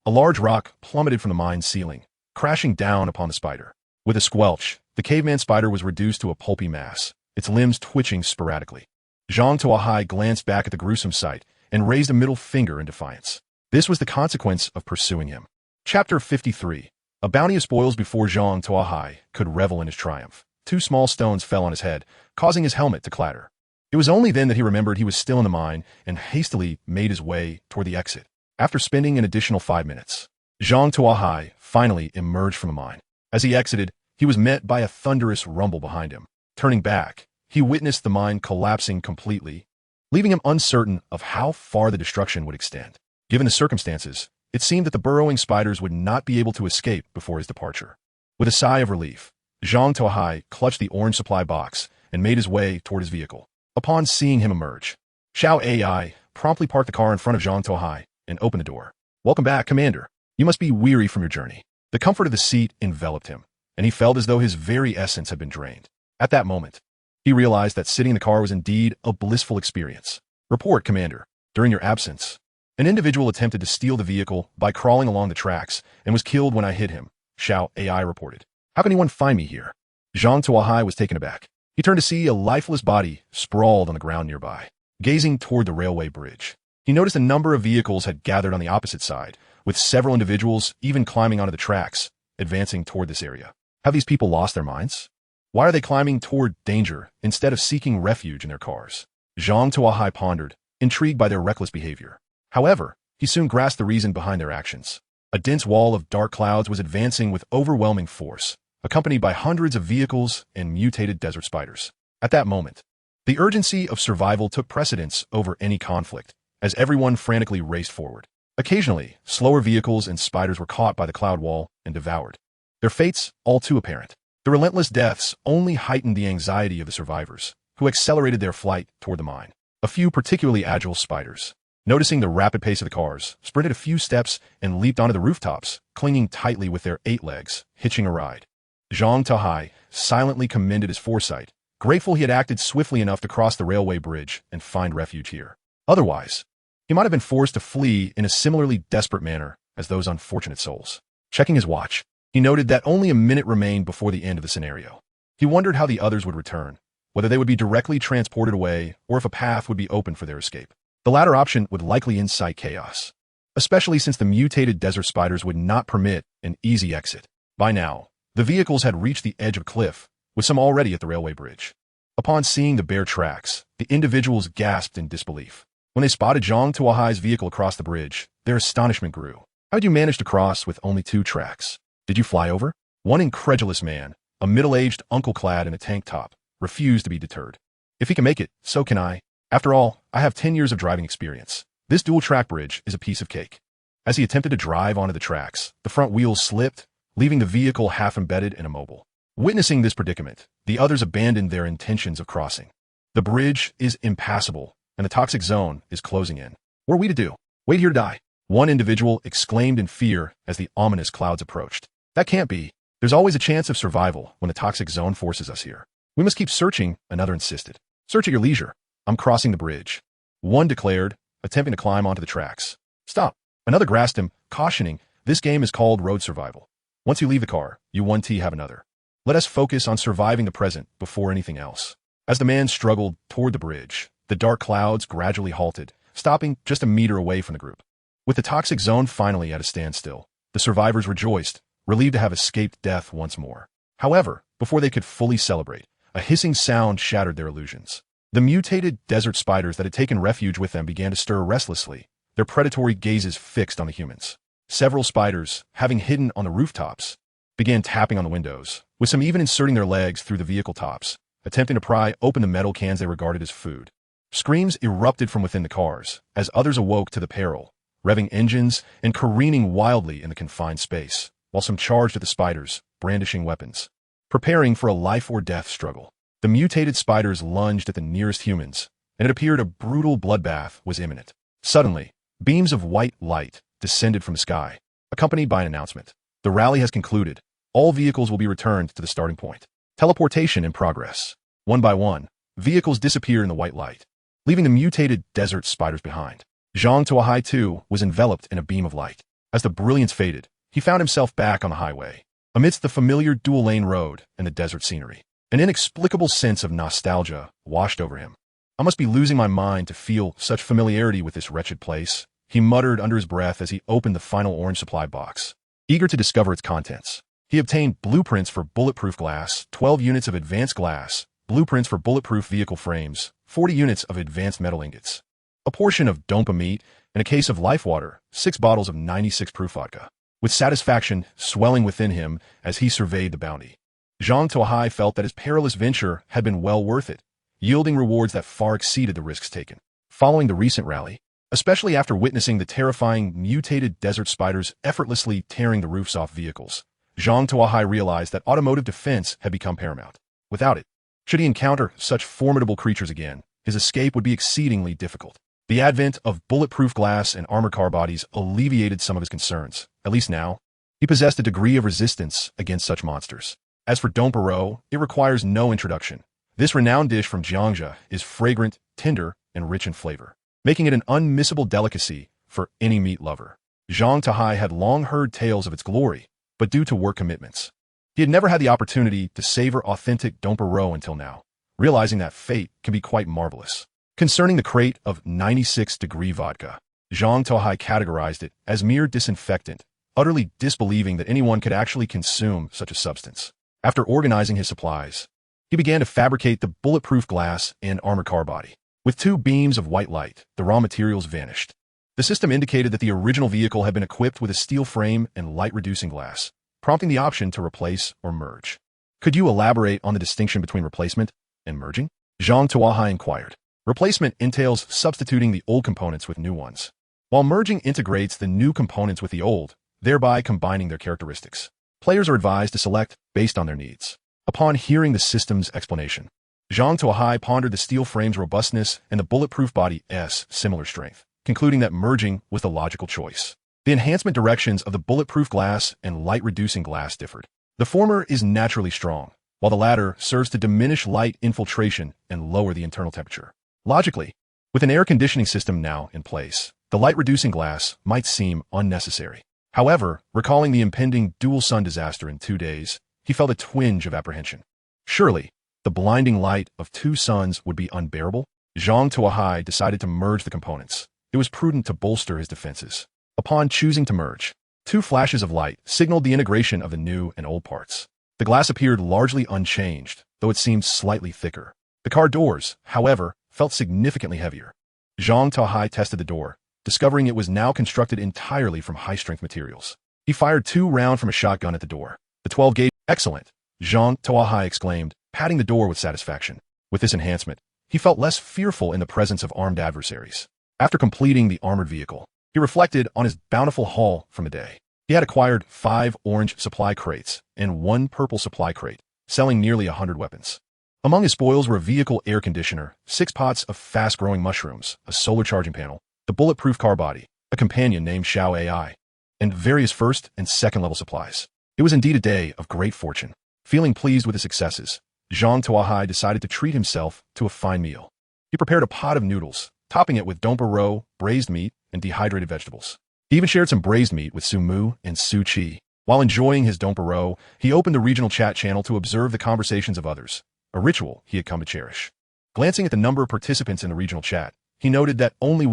a large rock plummeted from the mine's ceiling, crashing down upon the spider. With a squelch, the caveman spider was reduced to a pulpy mass, its limbs twitching sporadically. Zhang Tuo Hai glanced back at the gruesome sight and raised a middle finger in defiance. This was the consequence of pursuing him. Chapter 53. A bounty of spoils before Zhang Tuo Hai could revel in his triumph. 2 small stones fell on his head, causing his helmet to clatter. It was only then that he remembered he was still in the mine and hastily made his way toward the exit. After spending an additional 5 minutes, Zhang Tuo Hai finally emerged from the mine. As he exited, he was met by a thunderous rumble behind him. Turning back, he witnessed the mine collapsing completely, leaving him uncertain of how far the destruction would extend. Given the circumstances, it seemed that the burrowing spiders would not be able to escape before his departure. With a sigh of relief, Zhang Tuo Hai clutched the orange supply box and made his way toward his vehicle. Upon seeing him emerge, Xiao AI promptly parked the car in front of Zhang Tuo Hai and opened the door. "Welcome back, Commander. You must be weary from your journey." The comfort of the seat enveloped him, and he felt as though his very essence had been drained. At that moment, he realized that sitting in the car was indeed a blissful experience. "Report, Commander. During your absence, an individual attempted to steal the vehicle by crawling along the tracks and was killed when I hit him," Xiao AI reported. "How can anyone find me here?" Zhang Tuo Hai was taken aback. He turned to see a lifeless body sprawled on the ground nearby. Gazing toward the railway bridge, he noticed a number of vehicles had gathered on the opposite side, with several individuals even climbing onto the tracks, advancing toward this area. Have these people lost their minds? Why are they climbing toward danger instead of seeking refuge in their cars? Zhang Tuo Hai pondered, intrigued by their reckless behavior. However, he soon grasped the reason behind their actions. A dense wall of dark clouds was advancing with overwhelming force, accompanied by hundreds of vehicles and mutated desert spiders. At that moment, the urgency of survival took precedence over any conflict, as everyone frantically raced forward. Occasionally, slower vehicles and spiders were caught by the cloud wall and devoured. Their fates all too apparent. The relentless deaths only heightened the anxiety of the survivors, who accelerated their flight toward the mine. A few particularly agile spiders, noticing the rapid pace of the cars, sprinted a few steps and leaped onto the rooftops, clinging tightly with their 8 legs, hitching a ride. Zhang Tuo Hai silently commended his foresight, grateful he had acted swiftly enough to cross the railway bridge and find refuge here. Otherwise, he might have been forced to flee in a similarly desperate manner as those unfortunate souls. Checking his watch, he noted that only a minute remained before the end of the scenario. He wondered how the others would return, whether they would be directly transported away or if a path would be open for their escape. The latter option would likely incite chaos, especially since the mutated desert spiders would not permit an easy exit. By now, the vehicles had reached the edge of a cliff, with some already at the railway bridge. Upon seeing the bare tracks, the individuals gasped in disbelief. When they spotted Zhang Tuo Hai's vehicle across the bridge, their astonishment grew. "How did you manage to cross with only 2 tracks? Did you fly over?" One incredulous man, a middle-aged uncle clad in a tank top, refused to be deterred. "If he can make it, so can I. After all, I have 10 years of driving experience. This dual-track bridge is a piece of cake." As he attempted to drive onto the tracks, the front wheels slipped, leaving the vehicle half embedded and immobile. Witnessing this predicament, the others abandoned their intentions of crossing. "The bridge is impassable, and the toxic zone is closing in. What are we to do? Wait here to die?" One individual exclaimed in fear as the ominous clouds approached. "That can't be. There's always a chance of survival when the toxic zone forces us here. We must keep searching," another insisted. "Search at your leisure. I'm crossing the bridge," one declared, attempting to climb onto the tracks. "Stop," another grasped him, cautioning, "This game is called road survival. Once you leave the car, you 1T have another. Let us focus on surviving the present before anything else." As the man struggled toward the bridge, the dark clouds gradually halted, stopping just a meter away from the group. With the toxic zone finally at a standstill, the survivors rejoiced, relieved to have escaped death once more. However, before they could fully celebrate, a hissing sound shattered their illusions. The mutated desert spiders that had taken refuge with them began to stir restlessly, their predatory gazes fixed on the humans. Several spiders, having hidden on the rooftops, began tapping on the windows, with some even inserting their legs through the vehicle tops, attempting to pry open the metal cans they regarded as food. Screams erupted from within the cars as others awoke to the peril, revving engines and careening wildly in the confined space, while some charged at the spiders, brandishing weapons, preparing for a life-or-death struggle. The mutated spiders lunged at the nearest humans, and it appeared a brutal bloodbath was imminent. Suddenly, beams of white light descended from the sky, accompanied by an announcement. "The rally has concluded. All vehicles will be returned to the starting point. Teleportation in progress." One by one, vehicles disappeared in the white light, leaving the mutated desert spiders behind. Zhang Tuo Hai too was enveloped in a beam of light. As the brilliance faded, he found himself back on the highway, amidst the familiar dual-lane road and the desert scenery. An inexplicable sense of nostalgia washed over him. "I must be losing my mind to feel such familiarity with this wretched place," he muttered under his breath as he opened the final orange supply box. Eager to discover its contents, he obtained blueprints for bulletproof glass, 12 units of advanced glass, blueprints for bulletproof vehicle frames, 40 units of advanced metal ingots, a portion of dompa meat, and a case of life water, 6 bottles of 96 proof vodka. With satisfaction swelling within him as he surveyed the bounty, Zhang Tuo Hai felt that his perilous venture had been well worth it, yielding rewards that far exceeded the risks taken. Following the recent rally, especially after witnessing the terrifying mutated desert spiders effortlessly tearing the roofs off vehicles, Zhang Tuo Hai realized that automotive defense had become paramount. Without it, should he encounter such formidable creatures again, his escape would be exceedingly difficult. The advent of bulletproof glass and armored car bodies alleviated some of his concerns. At least now, he possessed a degree of resistance against such monsters. As for Dompero, it requires no introduction. This renowned dish from Jiangxia is fragrant, tender, and rich in flavor, making it an unmissable delicacy for any meat lover. Zhang Tuo Hai had long heard tales of its glory, but due to work commitments, he had never had the opportunity to savor authentic Dompero until now, realizing that fate can be quite marvelous. Concerning the crate of 96-degree vodka, Zhang Tuo Hai categorized it as mere disinfectant, utterly disbelieving that anyone could actually consume such a substance. After organizing his supplies, he began to fabricate the bulletproof glass and armored car body. With 2 beams of white light, the raw materials vanished. The system indicated that the original vehicle had been equipped with a steel frame and light-reducing glass, prompting the option to replace or merge. Could you elaborate on the distinction between replacement and merging? Zhang Tuo Hai inquired. Replacement entails substituting the old components with new ones, while merging integrates the new components with the old, thereby combining their characteristics. Players are advised to select based on their needs. Upon hearing the system's explanation, Zhang Tuo Hai pondered the steel frame's robustness and the bulletproof body's similar strength, concluding that merging was the logical choice. The enhancement directions of the bulletproof glass and light-reducing glass differed. The former is naturally strong, while the latter serves to diminish light infiltration and lower the internal temperature. Logically, with an air conditioning system now in place, the light-reducing glass might seem unnecessary. However, recalling the impending dual sun disaster in 2 days, he felt a twinge of apprehension. Surely, the blinding light of 2 suns would be unbearable? Zhang Tuo Hai decided to merge the components. It was prudent to bolster his defenses. Upon choosing to merge, 2 flashes of light signaled the integration of the new and old parts. The glass appeared largely unchanged, though it seemed slightly thicker. The car doors, however, felt significantly heavier. Zhang Tuo Hai tested the door, discovering it was now constructed entirely from high-strength materials. He fired 2 rounds from a shotgun at the door. The 12-gauge, excellent, Zhang Tuo Hai exclaimed, patting the door with satisfaction. With this enhancement, he felt less fearful in the presence of armed adversaries. After completing the armored vehicle, he reflected on his bountiful haul from the day. He had acquired 5 orange supply crates and 1 purple supply crate, selling nearly 100 weapons. Among his spoils were a vehicle air conditioner, 6 pots of fast-growing mushrooms, a solar charging panel, the bulletproof car body, a companion named Xiao AI, and various first and second-level supplies. It was indeed a day of great fortune. Feeling pleased with his successes, Zhang Tuo Hai decided to treat himself to a fine meal. He prepared a pot of noodles, topping it with Dompero, braised meat, and dehydrated vegetables. He even shared some braised meat with Su Mu and Su Qi. While enjoying his Dompero, he opened the regional chat channel to observe the conversations of others, a ritual he had come to cherish. Glancing at the number of participants in the regional chat, he noted that only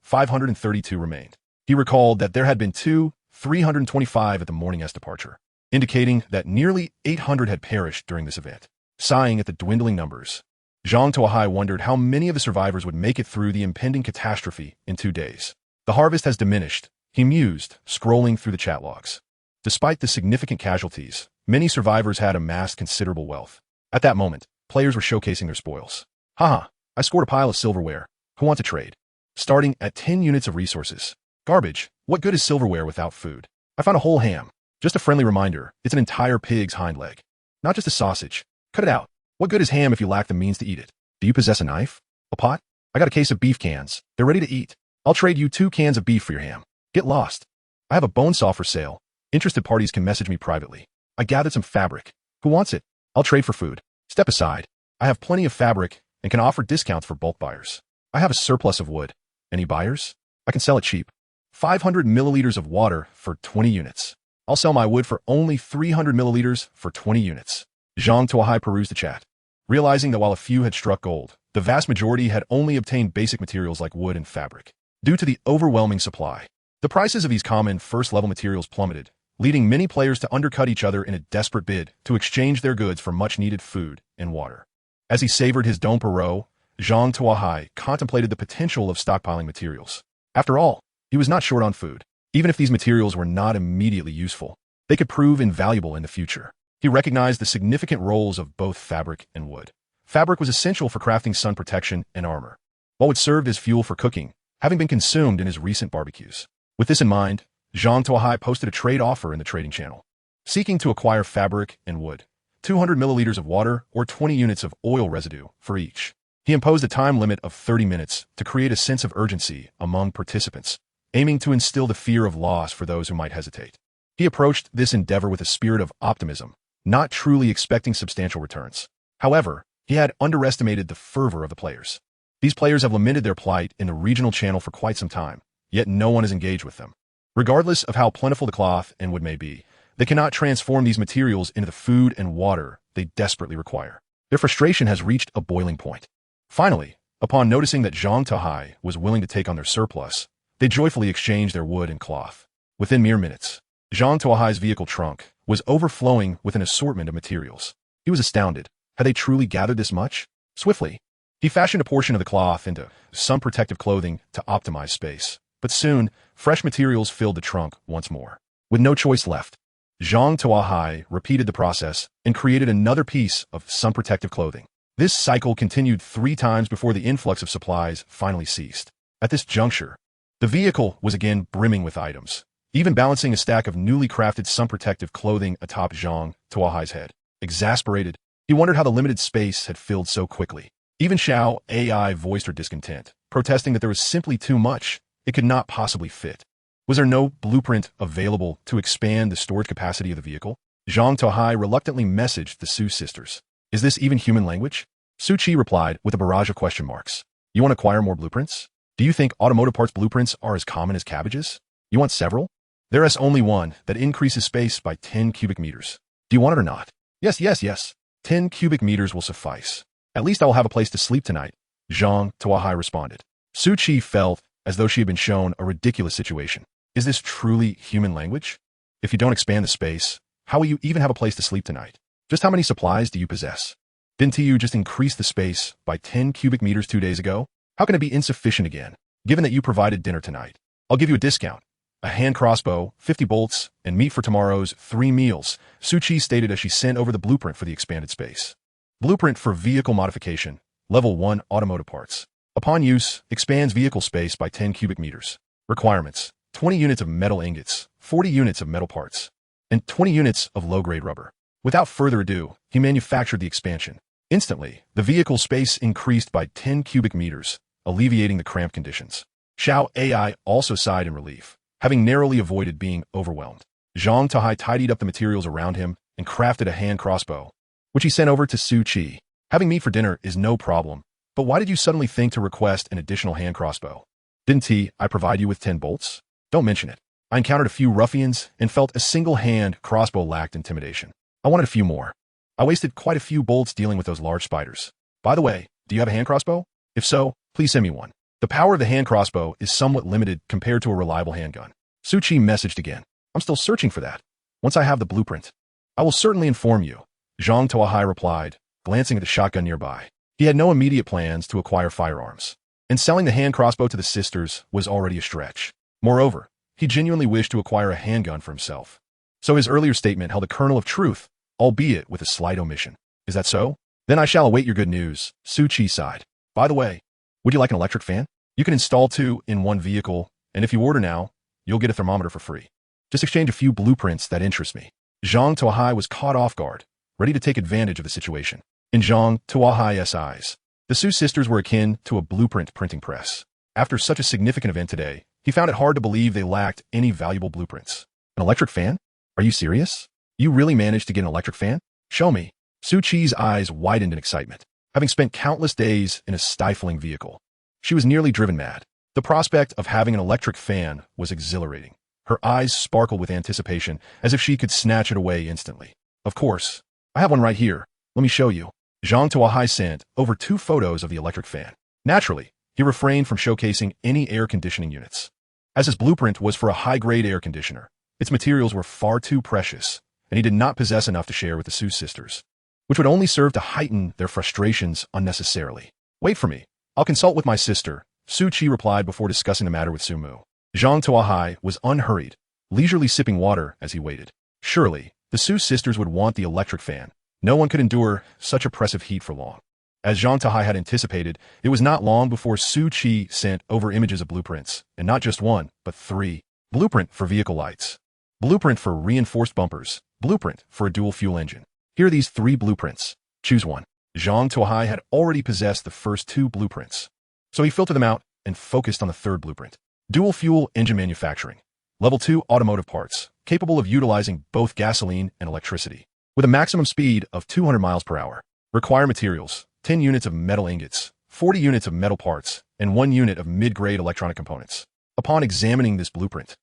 532 remained. He recalled that there had been 325 at the morning's departure, indicating that nearly 800 had perished during this event. Sighing at the dwindling numbers, Zhang Tuo Hai wondered how many of the survivors would make it through the impending catastrophe in 2 days. The harvest has diminished, he mused, scrolling through the chat logs. Despite the significant casualties, many survivors had amassed considerable wealth. At that moment, players were showcasing their spoils. Haha, I scored a pile of silverware. Who wants to trade? Starting at 10 units of resources. Garbage. What good is silverware without food? I found a whole ham. Just a friendly reminder, it's an entire pig's hind leg. Not just a sausage. Cut it out. What good is ham if you lack the means to eat it? Do you possess a knife? A pot? I got a case of beef cans. They're ready to eat. I'll trade you 2 cans of beef for your ham. Get lost. I have a bone saw for sale. Interested parties can message me privately. I gathered some fabric. Who wants it? I'll trade for food. Step aside. I have plenty of fabric and can offer discounts for bulk buyers. I have a surplus of wood. Any buyers? I can sell it cheap. 500 milliliters of water for 20 units. I'll sell my wood for only 300 milliliters for 20 units. Zhang Tuo Hai perused the chat, realizing that while a few had struck gold, the vast majority had only obtained basic materials like wood and fabric. Due to the overwhelming supply, the prices of these common first-level materials plummeted, leading many players to undercut each other in a desperate bid to exchange their goods for much-needed food and water. As he savored his Dompero, Zhang Tuo Hai contemplated the potential of stockpiling materials. After all, he was not short on food. Even if these materials were not immediately useful, they could prove invaluable in the future. He recognized the significant roles of both fabric and wood. Fabric was essential for crafting sun protection and armor, while it served as fuel for cooking, having been consumed in his recent barbecues. With this in mind, Zhang Tuo Hai posted a trade offer in the trading channel, seeking to acquire fabric and wood, 200 milliliters of water or 20 units of oil residue for each. He imposed a time limit of 30 minutes to create a sense of urgency among participants, aiming to instill the fear of loss for those who might hesitate. He approached this endeavor with a spirit of optimism, not truly expecting substantial returns. However, he had underestimated the fervor of the players. These players have lamented their plight in the regional channel for quite some time, yet no one is engaged with them. Regardless of how plentiful the cloth and wood may be, they cannot transform these materials into the food and water they desperately require. Their frustration has reached a boiling point. Finally, upon noticing that Zhang Tuo Hai was willing to take on their surplus, they joyfully exchanged their wood and cloth. Within mere minutes, Zhang Tuo Hai's vehicle trunk was overflowing with an assortment of materials. He was astounded. Had they truly gathered this much? Swiftly, he fashioned a portion of the cloth into some protective clothing to optimize space. But soon, fresh materials filled the trunk once more. With no choice left, Zhang Tuo Hai repeated the process and created another piece of sun protective clothing. This cycle continued 3 times before the influx of supplies finally ceased. At this juncture, the vehicle was again brimming with items, even balancing a stack of newly crafted sun protective clothing atop Zhang Tuo Hai's head. Exasperated, he wondered how the limited space had filled so quickly. Even Xiao AI voiced her discontent, protesting that there was simply too much. It could not possibly fit. Was there no blueprint available to expand the storage capacity of the vehicle? Zhang Tuo Hai reluctantly messaged the Su sisters. Is this even human language? Su Qi replied with a barrage of question marks. You want to acquire more blueprints? Do you think automotive parts blueprints are as common as cabbages? You want several? There is only one that increases space by 10 cubic meters. Do you want it or not? Yes. 10 cubic meters will suffice. At least I will have a place to sleep tonight, Zhang Tuo Hai responded. Su Qi felt as though she had been shown a ridiculous situation. Is this truly human language? If you don't expand the space, how will you even have a place to sleep tonight? Just how many supplies do you possess? Didn't you just increase the space by 10 cubic meters 2 days ago? How can it be insufficient again, given that you provided dinner tonight? I'll give you a discount. A hand crossbow, 50 bolts, and meat for tomorrow's 3 meals, Su Qi stated as she sent over the blueprint for the expanded space. Blueprint for vehicle modification, level 1 automotive parts. Upon use, expands vehicle space by 10 cubic meters. Requirements: 20 units of metal ingots, 40 units of metal parts, and 20 units of low-grade rubber. Without further ado, he manufactured the expansion. Instantly, the vehicle space increased by 10 cubic meters, alleviating the cramped conditions. Xiao AI also sighed in relief, having narrowly avoided being overwhelmed. Zhang Tuo Hai tidied up the materials around him and crafted a hand crossbow, which he sent over to Su Qi. Having meat for dinner is no problem, but why did you suddenly think to request an additional hand crossbow? Didn't I provide you with 10 bolts? Don't mention it. I encountered a few ruffians and felt a single-hand crossbow lacked intimidation. I wanted a few more. I wasted quite a few bolts dealing with those large spiders. By the way, do you have a hand crossbow? If so, please send me one. The power of the hand crossbow is somewhat limited compared to a reliable handgun. Su Qi messaged again. I'm still searching for that. Once I have the blueprint, I will certainly inform you. Zhang Tuo Hai replied, glancing at the shotgun nearby. He had no immediate plans to acquire firearms, and selling the hand crossbow to the sisters was already a stretch. Moreover, he genuinely wished to acquire a handgun for himself. So his earlier statement held a kernel of truth, albeit with a slight omission. Is that so? Then I shall await your good news, Su Qi sighed. By the way, would you like an electric fan? You can install 2 in one vehicle, and if you order now, you'll get a thermometer for free. Just exchange a few blueprints that interest me. Zhang Tuo Hai was caught off guard, ready to take advantage of the situation. In Zhang Tuo Hai's eyes, the Su sisters were akin to a blueprint printing press. After such a significant event today, he found it hard to believe they lacked any valuable blueprints. An electric fan? Are you serious? You really managed to get an electric fan? Show me. Su Qi's eyes widened in excitement. Having spent countless days in a stifling vehicle, she was nearly driven mad. The prospect of having an electric fan was exhilarating. Her eyes sparkled with anticipation, as if she could snatch it away instantly. Of course. I have one right here. Let me show you. Zhang Tuo Hai sent over 2 photos of the electric fan. Naturally, he refrained from showcasing any air conditioning units. As his blueprint was for a high-grade air conditioner, its materials were far too precious, and he did not possess enough to share with the Su sisters, which would only serve to heighten their frustrations unnecessarily. Wait for me. I'll consult with my sister, Su Qi replied before discussing the matter with Su Mu. Zhang Tuo Hai was unhurried, leisurely sipping water as he waited. Surely, the Su sisters would want the electric fan. No one could endure such oppressive heat for long. As Zhang Tuo Hai had anticipated, it was not long before Su Qi sent over images of blueprints, and not just one, but 3. Blueprint for vehicle lights. Blueprint for reinforced bumpers. Blueprint for a dual-fuel engine. Here are these 3 blueprints. Choose one. Zhang Tuo Hai had already possessed the first 2 blueprints, so he filtered them out and focused on the 3rd blueprint. Dual-fuel engine manufacturing. Level 2 automotive parts, capable of utilizing both gasoline and electricity, with a maximum speed of 200 miles per hour. Require materials: 10 units of metal ingots, 40 units of metal parts, and 1 unit of mid-grade electronic components. Upon examining this blueprint,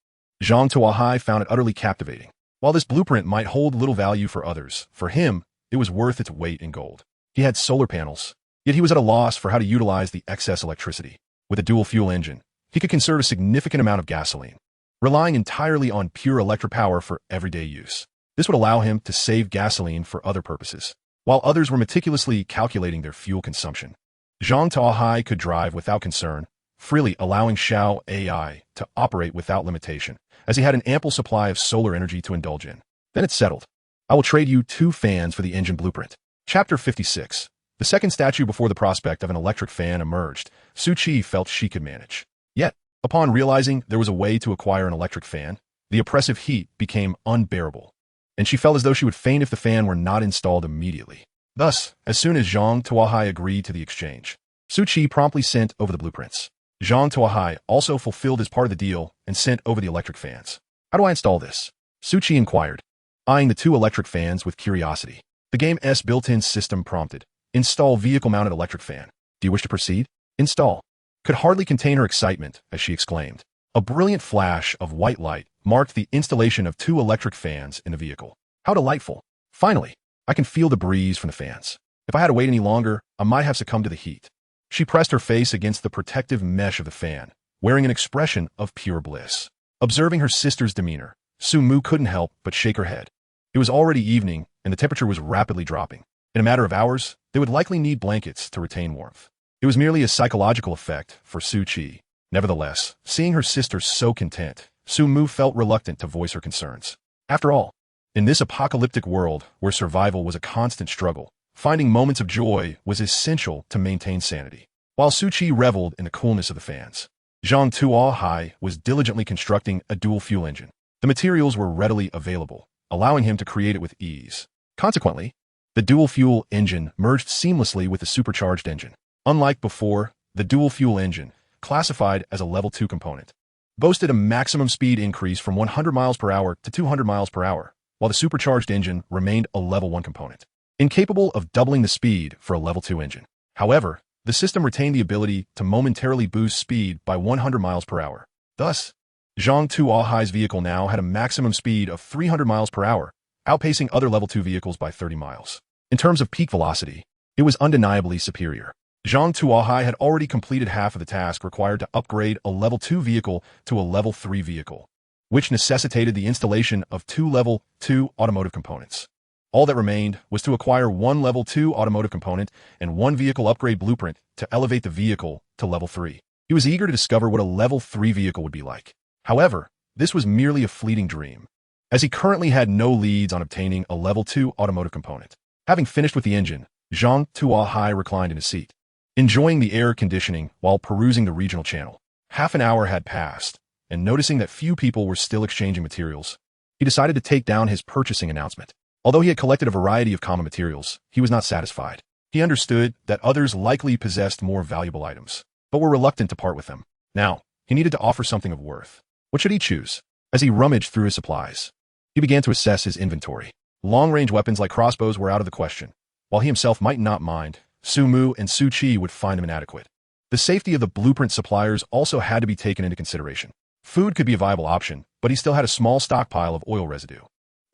Zhang Tuo Hai found it utterly captivating. While this blueprint might hold little value for others, for him, it was worth its weight in gold. He had solar panels, yet he was at a loss for how to utilize the excess electricity. With a dual-fuel engine, he could conserve a significant amount of gasoline, relying entirely on pure electric power for everyday use. This would allow him to save gasoline for other purposes, while others were meticulously calculating their fuel consumption. Zhang Tuo Hai could drive without concern, freely allowing Xiao AI to operate without limitation, as he had an ample supply of solar energy to indulge in. Then it's settled. I will trade you 2 fans for the engine blueprint. Chapter 56. The second statue before the prospect of an electric fan emerged. Su Qi felt she could manage. Yet, upon realizing there was a way to acquire an electric fan, the oppressive heat became unbearable, and she felt as though she would faint if the fan were not installed immediately. Thus, as soon as Zhang Tuo Hai agreed to the exchange, Su Qi promptly sent over the blueprints. Zhang Tuo Hai also fulfilled his part of the deal and sent over the electric fans. How do I install this? Su Qi inquired, eyeing the 2 electric fans with curiosity. The game's built-in system prompted, install vehicle-mounted electric fan. Do you wish to proceed? Install. Could hardly contain her excitement as she exclaimed. A brilliant flash of white light marked the installation of 2 electric fans in the vehicle. How delightful. Finally, I can feel the breeze from the fans. If I had to wait any longer, I might have succumbed to the heat. She pressed her face against the protective mesh of the fan, wearing an expression of pure bliss. Observing her sister's demeanor, Su Mu couldn't help but shake her head. It was already evening, and the temperature was rapidly dropping. In a matter of hours, they would likely need blankets to retain warmth. It was merely a psychological effect for Su Qi. Nevertheless, seeing her sister so content, Su Mu felt reluctant to voice her concerns. After all, in this apocalyptic world where survival was a constant struggle, finding moments of joy was essential to maintain sanity. While Su Qi reveled in the coolness of the fans, Zhang Tuo Hai was diligently constructing a dual-fuel engine. The materials were readily available, allowing him to create it with ease. Consequently, the dual-fuel engine merged seamlessly with the supercharged engine. Unlike before, the dual-fuel engine, classified as a level 2 component, boasted a maximum speed increase from 100 miles per hour to 200 miles per hour, while the supercharged engine remained a level 1 component, incapable of doubling the speed for a level 2 engine. However, the system retained the ability to momentarily boost speed by 100 miles per hour. Thus, Zhang Tuo Hai's vehicle now had a maximum speed of 300 miles per hour, outpacing other level 2 vehicles by 30 miles. In terms of peak velocity, it was undeniably superior. Zhang Tuo Hai had already completed half of the task required to upgrade a level 2 vehicle to a level 3 vehicle, which necessitated the installation of 2 level 2 automotive components. All that remained was to acquire 1 level 2 automotive component and 1 vehicle upgrade blueprint to elevate the vehicle to level 3. He was eager to discover what a level 3 vehicle would be like. However, this was merely a fleeting dream, as he currently had no leads on obtaining a level 2 automotive component. Having finished with the engine, Zhang Tuo Hai reclined in his seat, enjoying the air conditioning while perusing the regional channel. Half an hour had passed, and noticing that few people were still exchanging materials, he decided to take down his purchasing announcement. Although he had collected a variety of common materials, he was not satisfied. He understood that others likely possessed more valuable items, but were reluctant to part with them. Now, he needed to offer something of worth. What should he choose? As he rummaged through his supplies, he began to assess his inventory. Long-range weapons like crossbows were out of the question. While he himself might not mind, Su Mu and Su Qi would find them inadequate. The safety of the blueprint suppliers also had to be taken into consideration. Food could be a viable option, but he still had a small stockpile of oil residue.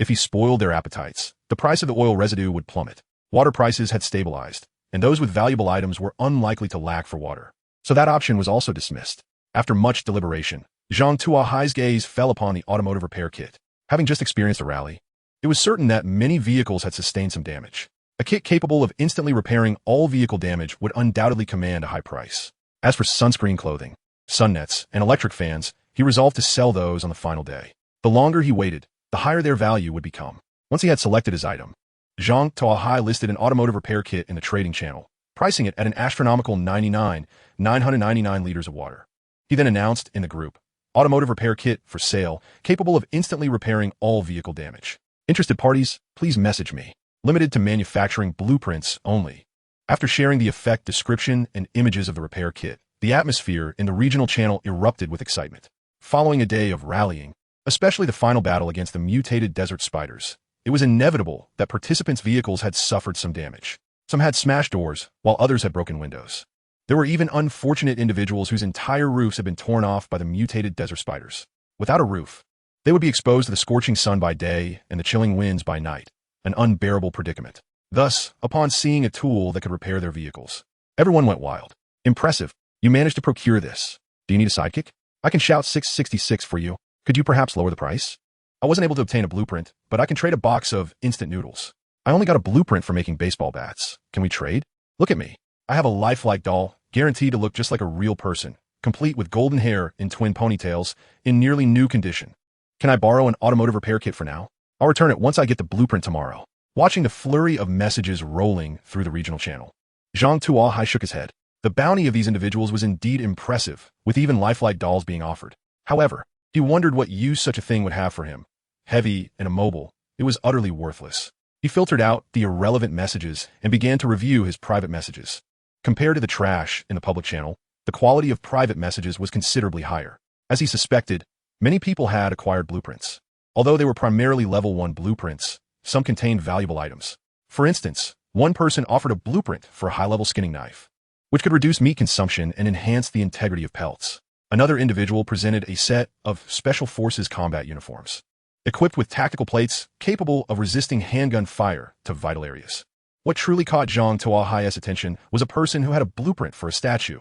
If he spoiled their appetites, the price of the oil residue would plummet. Water prices had stabilized, and those with valuable items were unlikely to lack for water. So that option was also dismissed. After much deliberation, Zhang Tuo Hai's gaze fell upon the automotive repair kit. Having just experienced a rally, it was certain that many vehicles had sustained some damage. A kit capable of instantly repairing all vehicle damage would undoubtedly command a high price. As for sunscreen clothing, sun nets, and electric fans, he resolved to sell those on the final day. The longer he waited, the higher their value would become. Once he had selected his item, Zhang Tuo Hai listed an automotive repair kit in the trading channel, pricing it at an astronomical 999 liters of water. He then announced in the group, automotive repair kit for sale, capable of instantly repairing all vehicle damage. Interested parties, please message me. Limited to manufacturing blueprints only. After sharing the effect description and images of the repair kit, the atmosphere in the regional channel erupted with excitement. Following a day of rallying, especially the final battle against the mutated desert spiders, it was inevitable that participants' vehicles had suffered some damage. Some had smashed doors, while others had broken windows. There were even unfortunate individuals whose entire roofs had been torn off by the mutated desert spiders. Without a roof, they would be exposed to the scorching sun by day and the chilling winds by night, an unbearable predicament. Thus, upon seeing a tool that could repair their vehicles, everyone went wild. Impressive. You managed to procure this. Do you need a sidekick? I can shout 666 for you. Could you perhaps lower the price? I wasn't able to obtain a blueprint, but I can trade a box of instant noodles. I only got a blueprint for making baseball bats. Can we trade? Look at me. I have a lifelike doll, guaranteed to look just like a real person, complete with golden hair in twin ponytails, in nearly new condition. Can I borrow an automotive repair kit for now? I'll return it once I get the blueprint tomorrow. Watching the flurry of messages rolling through the regional channel, Zhang Tuo Hai shook his head. The bounty of these individuals was indeed impressive, with even lifelike dolls being offered. However, he wondered what use such a thing would have for him. Heavy and immobile, it was utterly worthless. He filtered out the irrelevant messages and began to review his private messages. Compared to the trash in the public channel, the quality of private messages was considerably higher. As he suspected, many people had acquired blueprints. Although they were primarily level 1 blueprints, some contained valuable items. For instance, one person offered a blueprint for a high-level skinning knife, which could reduce meat consumption and enhance the integrity of pelts. Another individual presented a set of Special Forces combat uniforms, equipped with tactical plates capable of resisting handgun fire to vital areas. What truly caught Zhang Tuo Hai's attention was a person who had a blueprint for a statue,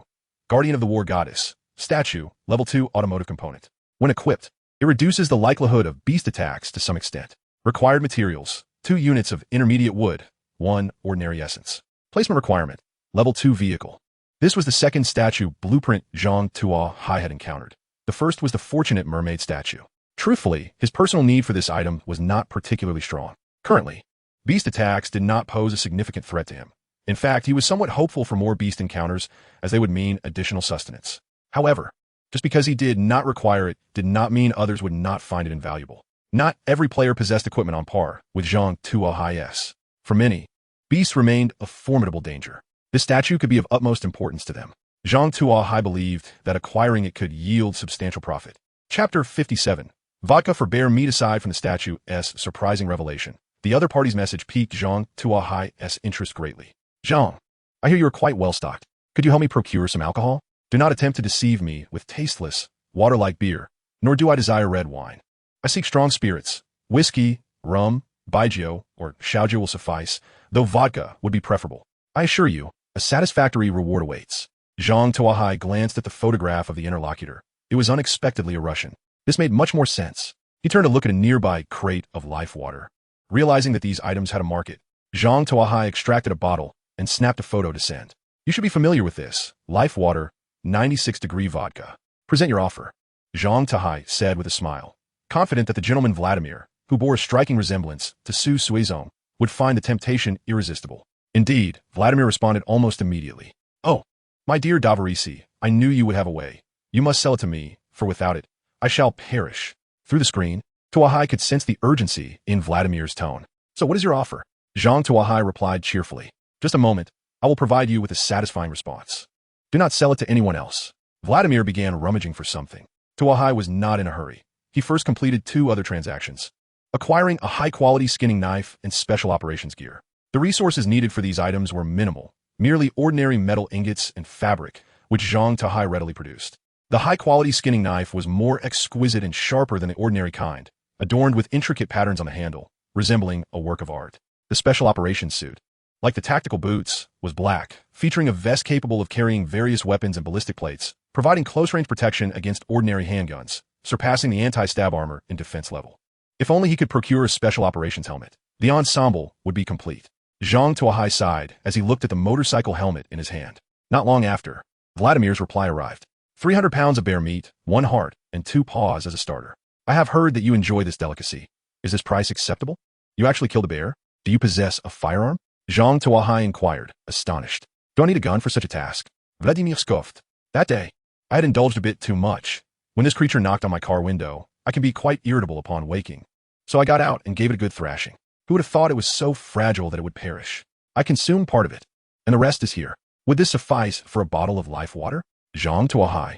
Guardian of the War Goddess, statue, level 2 automotive component. When equipped, it reduces the likelihood of beast attacks to some extent. Required materials, 2 units of intermediate wood, 1 ordinary essence. Placement requirement, level 2 vehicle. This was the second statue blueprint Zhang Tuo Hai had encountered. The first was the fortunate mermaid statue. Truthfully, his personal need for this item was not particularly strong. Currently, beast attacks did not pose a significant threat to him. In fact, he was somewhat hopeful for more beast encounters, as they would mean additional sustenance. However, just because he did not require it did not mean others would not find it invaluable. Not every player possessed equipment on par with Zhang Tuo Hai's. For many, beasts remained a formidable danger. This statue could be of utmost importance to them. Zhang Tuo Hai believed that acquiring it could yield substantial profit. Chapter 57. Vodka for bear meat. Aside from the statue's surprising revelation, the other party's message piqued Zhang Tuo Hai's interest greatly. Zhang, I hear you are quite well stocked. Could you help me procure some alcohol? Do not attempt to deceive me with tasteless, water-like beer, nor do I desire red wine. I seek strong spirits. Whiskey, rum, baijiu, or shaojiu will suffice, though vodka would be preferable. I assure you, a satisfactory reward awaits. Zhang Tuo Hai glanced at the photograph of the interlocutor. It was unexpectedly a Russian. This made much more sense. He turned to look at a nearby crate of life water. Realizing that these items had a market, Zhang Tuo Hai extracted a bottle and snapped a photo to send. You should be familiar with this. Life water, 96-degree vodka. Present your offer. Zhang Tuo Hai said with a smile, confident that the gentleman Vladimir, who bore a striking resemblance to Su Suizong, would find the temptation irresistible. Indeed, Vladimir responded almost immediately. Oh, my dear Davarisi, I knew you would have a way. You must sell it to me, for without it, I shall perish. Through the screen, Tuo Hai could sense the urgency in Vladimir's tone. So what is your offer? Zhang Tuo Hai replied cheerfully. Just a moment, I will provide you with a satisfying response. Do not sell it to anyone else. Vladimir began rummaging for something. Tuo Hai was not in a hurry. He first completed 2 other transactions, acquiring a high-quality skinning knife and special operations gear. The resources needed for these items were minimal, merely ordinary metal ingots and fabric, which Zhang Tuo Hai readily produced. The high-quality skinning knife was more exquisite and sharper than the ordinary kind, adorned with intricate patterns on the handle, resembling a work of art. The special operations suit, like the tactical boots, was black, featuring a vest capable of carrying various weapons and ballistic plates, providing close-range protection against ordinary handguns, surpassing the anti-stab armor in defense level. If only he could procure a special operations helmet, the ensemble would be complete. Zhang Tuo Hai sighed as he looked at the motorcycle helmet in his hand. Not long after, Vladimir's reply arrived. 300 pounds of bear meat, 1 heart, and 2 paws as a starter. I have heard that you enjoy this delicacy. Is this price acceptable? You actually killed a bear? Do you possess a firearm? Zhang Tuo Hai inquired, astonished. Do I need a gun for such a task? Vladimir scoffed. That day, I had indulged a bit too much. When this creature knocked on my car window, I can be quite irritable upon waking. So I got out and gave it a good thrashing. Who would have thought it was so fragile that it would perish? I consumed part of it, and the rest is here. Would this suffice for a bottle of life water? Zhang Tuo Hai.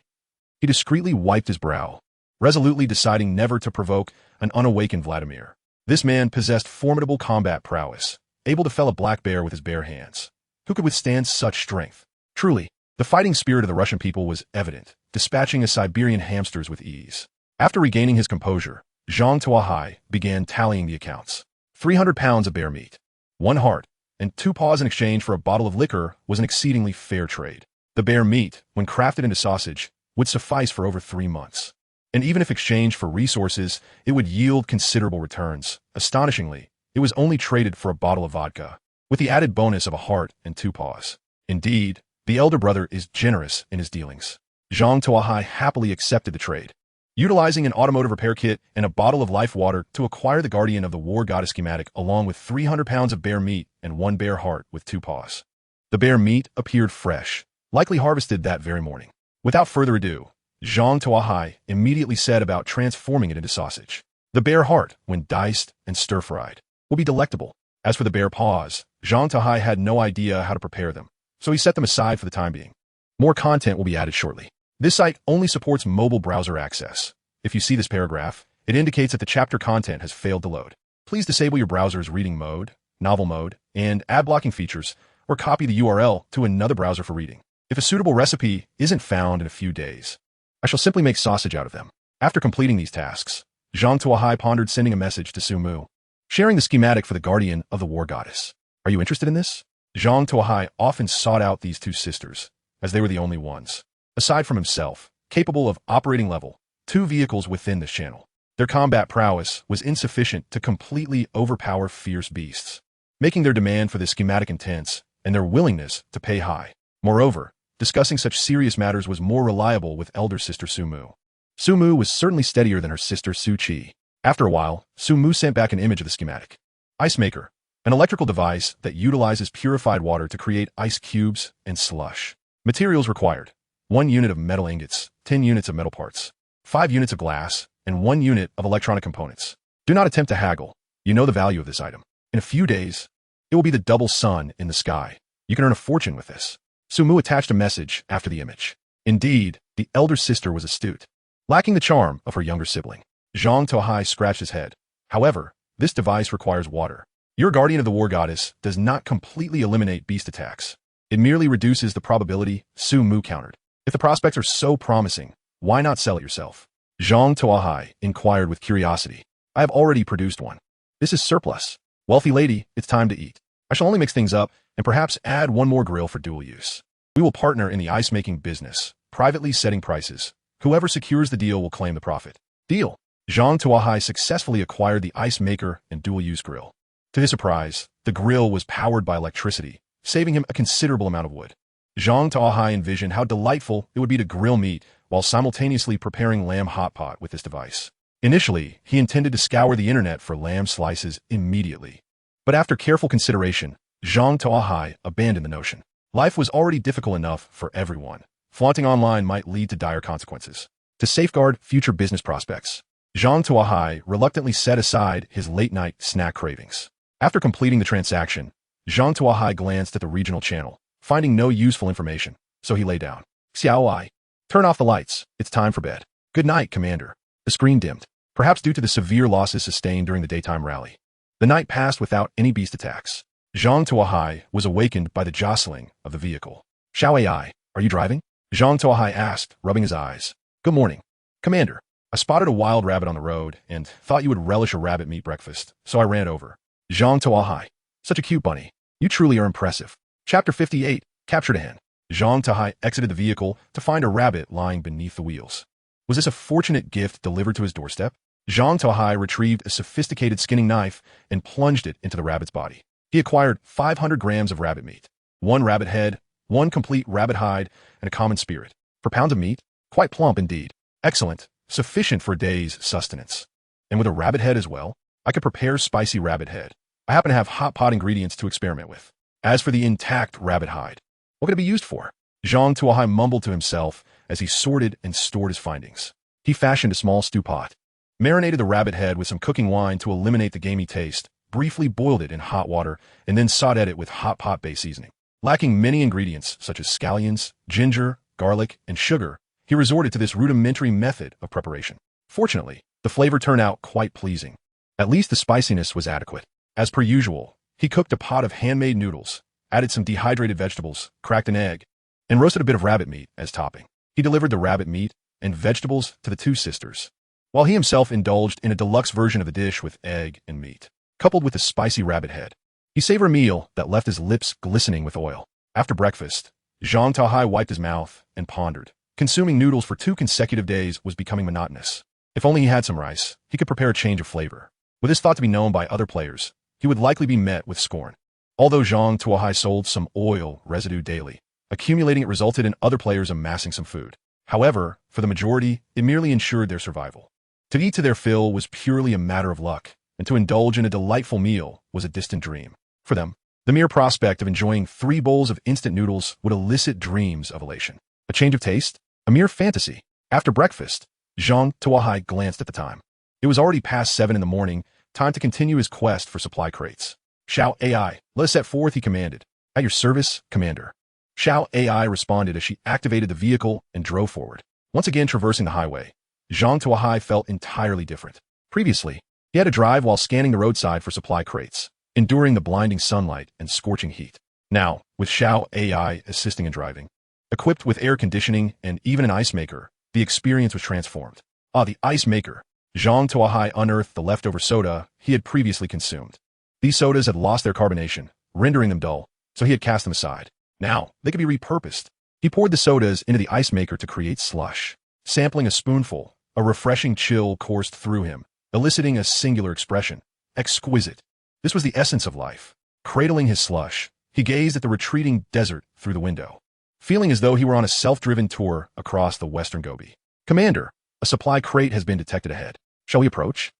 He discreetly wiped his brow, resolutely deciding never to provoke an unawakened Vladimir. This man possessed formidable combat prowess, able to fell a black bear with his bare hands. Who could withstand such strength? Truly, the fighting spirit of the Russian people was evident, dispatching his Siberian hamsters with ease. After regaining his composure, Zhang Tuo Hai began tallying the accounts. 300 pounds of bear meat, 1 heart, and 2 paws in exchange for a bottle of liquor was an exceedingly fair trade. The bear meat, when crafted into sausage, would suffice for over 3 months. And even if exchanged for resources, it would yield considerable returns. Astonishingly, it was only traded for a bottle of vodka, with the added bonus of a heart and 2 paws. Indeed, the elder brother is generous in his dealings. Zhang Tuo Hai happily accepted the trade. Utilizing an automotive repair kit and a bottle of life water to acquire the guardian of the war goddess schematic along with 300 pounds of bear meat and 1 bear heart with 2 paws. The bear meat appeared fresh, likely harvested that very morning. Without further ado, Zhang Tuo Hai immediately set about transforming it into sausage. The bear heart, when diced and stir-fried, will be delectable. As for the bear paws, Zhang Tuo Hai had no idea how to prepare them, so he set them aside for the time being. More content will be added shortly. This site only supports mobile browser access. If you see this paragraph, it indicates that the chapter content has failed to load. Please disable your browser's reading mode, novel mode, and ad blocking features, or copy the URL to another browser for reading. If a suitable recipe isn't found in a few days, I shall simply make sausage out of them. After completing these tasks, Zhang Tuo Hai pondered sending a message to Su Mu, sharing the schematic for the guardian of the war goddess. Are you interested in this? Zhang Tuo Hai often sought out these 2 sisters, as they were the only ones, aside from himself, capable of operating level 2 vehicles within this channel. Their combat prowess was insufficient to completely overpower fierce beasts, making their demand for this schematic intense and their willingness to pay high. Moreover, discussing such serious matters was more reliable with elder sister Su Mu. Su Mu was certainly steadier than her sister Su Qi. After a while, Su Mu sent back an image of the schematic. Ice maker, an electrical device that utilizes purified water to create ice cubes and slush. Materials required: 1 unit of metal ingots, 10 units of metal parts, 5 units of glass, and 1 unit of electronic components. Do not attempt to haggle. You know the value of this item. In a few days, it will be the double sun in the sky. You can earn a fortune with this. Su Mu attached a message after the image. Indeed, the elder sister was astute, lacking the charm of her younger sibling. Zhang Tuo Hai scratched his head. However, this device requires water. Your guardian of the war goddess does not completely eliminate beast attacks. It merely reduces the probability, Su Mu countered. If the prospects are so promising, why not sell it yourself? Zhang Tuo Hai inquired with curiosity. I have already produced one. This is surplus. Wealthy lady, it's time to eat. I shall only mix things up and perhaps add 1 more grill for dual use. We will partner in the ice-making business, privately setting prices. Whoever secures the deal will claim the profit. Deal. Zhang Tuo Hai successfully acquired the ice maker and dual-use grill. To his surprise, the grill was powered by electricity, saving him a considerable amount of wood. Zhang Tuo Hai envisioned how delightful it would be to grill meat while simultaneously preparing lamb hot pot with this device. Initially, he intended to scour the internet for lamb slices immediately. But after careful consideration, Zhang Tuo Hai abandoned the notion. Life was already difficult enough for everyone. Flaunting online might lead to dire consequences. To safeguard future business prospects, Zhang Tuo Hai reluctantly set aside his late-night snack cravings. After completing the transaction, Zhang Tuo Hai glanced at the regional channel, finding no useful information, so he lay down. Xiao Ai, turn off the lights. It's time for bed. Good night, Commander. The screen dimmed, perhaps due to the severe losses sustained during the daytime rally. The night passed without any beast attacks. Zhang Tuo Hai was awakened by the jostling of the vehicle. Xiao Ai, are you driving? Zhang Tuo Hai asked, rubbing his eyes. Good morning. Commander, I spotted a wild rabbit on the road and thought you would relish a rabbit meat breakfast, so I ran over. Zhang Tuo Hai, such a cute bunny. You truly are impressive. Chapter 58, Captured a Hen. Zhang Tuo Hai exited the vehicle to find a rabbit lying beneath the wheels. Was this a fortunate gift delivered to his doorstep? Zhang Tuo Hai retrieved a sophisticated skinning knife and plunged it into the rabbit's body. He acquired 500 grams of rabbit meat, 1 rabbit head, one complete rabbit hide, and a common spirit. For pounds of meat, quite plump indeed. Excellent, sufficient for a day's sustenance. And with a rabbit head as well, I could prepare spicy rabbit head. I happen to have hot pot ingredients to experiment with. As for the intact rabbit hide, what could it be used for? Zhang Tuo Hai mumbled to himself as he sorted and stored his findings. He fashioned a small stew pot, marinated the rabbit head with some cooking wine to eliminate the gamey taste, briefly boiled it in hot water, and then sautéed it with hot pot-based seasoning. Lacking many ingredients such as scallions, ginger, garlic, and sugar, he resorted to this rudimentary method of preparation. Fortunately, the flavor turned out quite pleasing. At least the spiciness was adequate. As per usual, he cooked a pot of handmade noodles, added some dehydrated vegetables, cracked an egg, and roasted a bit of rabbit meat as topping. He delivered the rabbit meat and vegetables to the two sisters, while he himself indulged in a deluxe version of the dish with egg and meat, coupled with a spicy rabbit head. He savored a meal that left his lips glistening with oil. After breakfast, Zhang Tuo Hai wiped his mouth and pondered. Consuming noodles for 2 consecutive days was becoming monotonous. If only he had some rice, he could prepare a change of flavor. With this thought to be known by other players, he would likely be met with scorn. Although Zhang Tuo Hai sold some oil residue daily, accumulating it resulted in other players amassing some food. However, for the majority, it merely ensured their survival. To eat to their fill was purely a matter of luck, and to indulge in a delightful meal was a distant dream. For them, the mere prospect of enjoying 3 bowls of instant noodles would elicit dreams of elation. A change of taste? A mere fantasy. After breakfast, Zhang Tuo Hai glanced at the time. It was already past 7 in the morning, time to continue his quest for supply crates. Xiao AI, let us set forth, he commanded. At your service, Commander. Xiao AI responded as she activated the vehicle and drove forward. Once again traversing the highway, Zhang Tuo Hai felt entirely different. Previously, he had to drive while scanning the roadside for supply crates, enduring the blinding sunlight and scorching heat. Now, with Xiao AI assisting in driving, equipped with air conditioning and even an ice maker, the experience was transformed. The ice maker. Zhang Tuo Hai unearthed the leftover soda he had previously consumed. These sodas had lost their carbonation, rendering them dull, so he had cast them aside. Now, they could be repurposed. He poured the sodas into the ice maker to create slush. Sampling a spoonful, a refreshing chill coursed through him, eliciting a singular expression. Exquisite. This was the essence of life. Cradling his slush, he gazed at the retreating desert through the window, feeling as though he were on a self-driven tour across the western Gobi. Commander, a supply crate has been detected ahead. Shall we approach?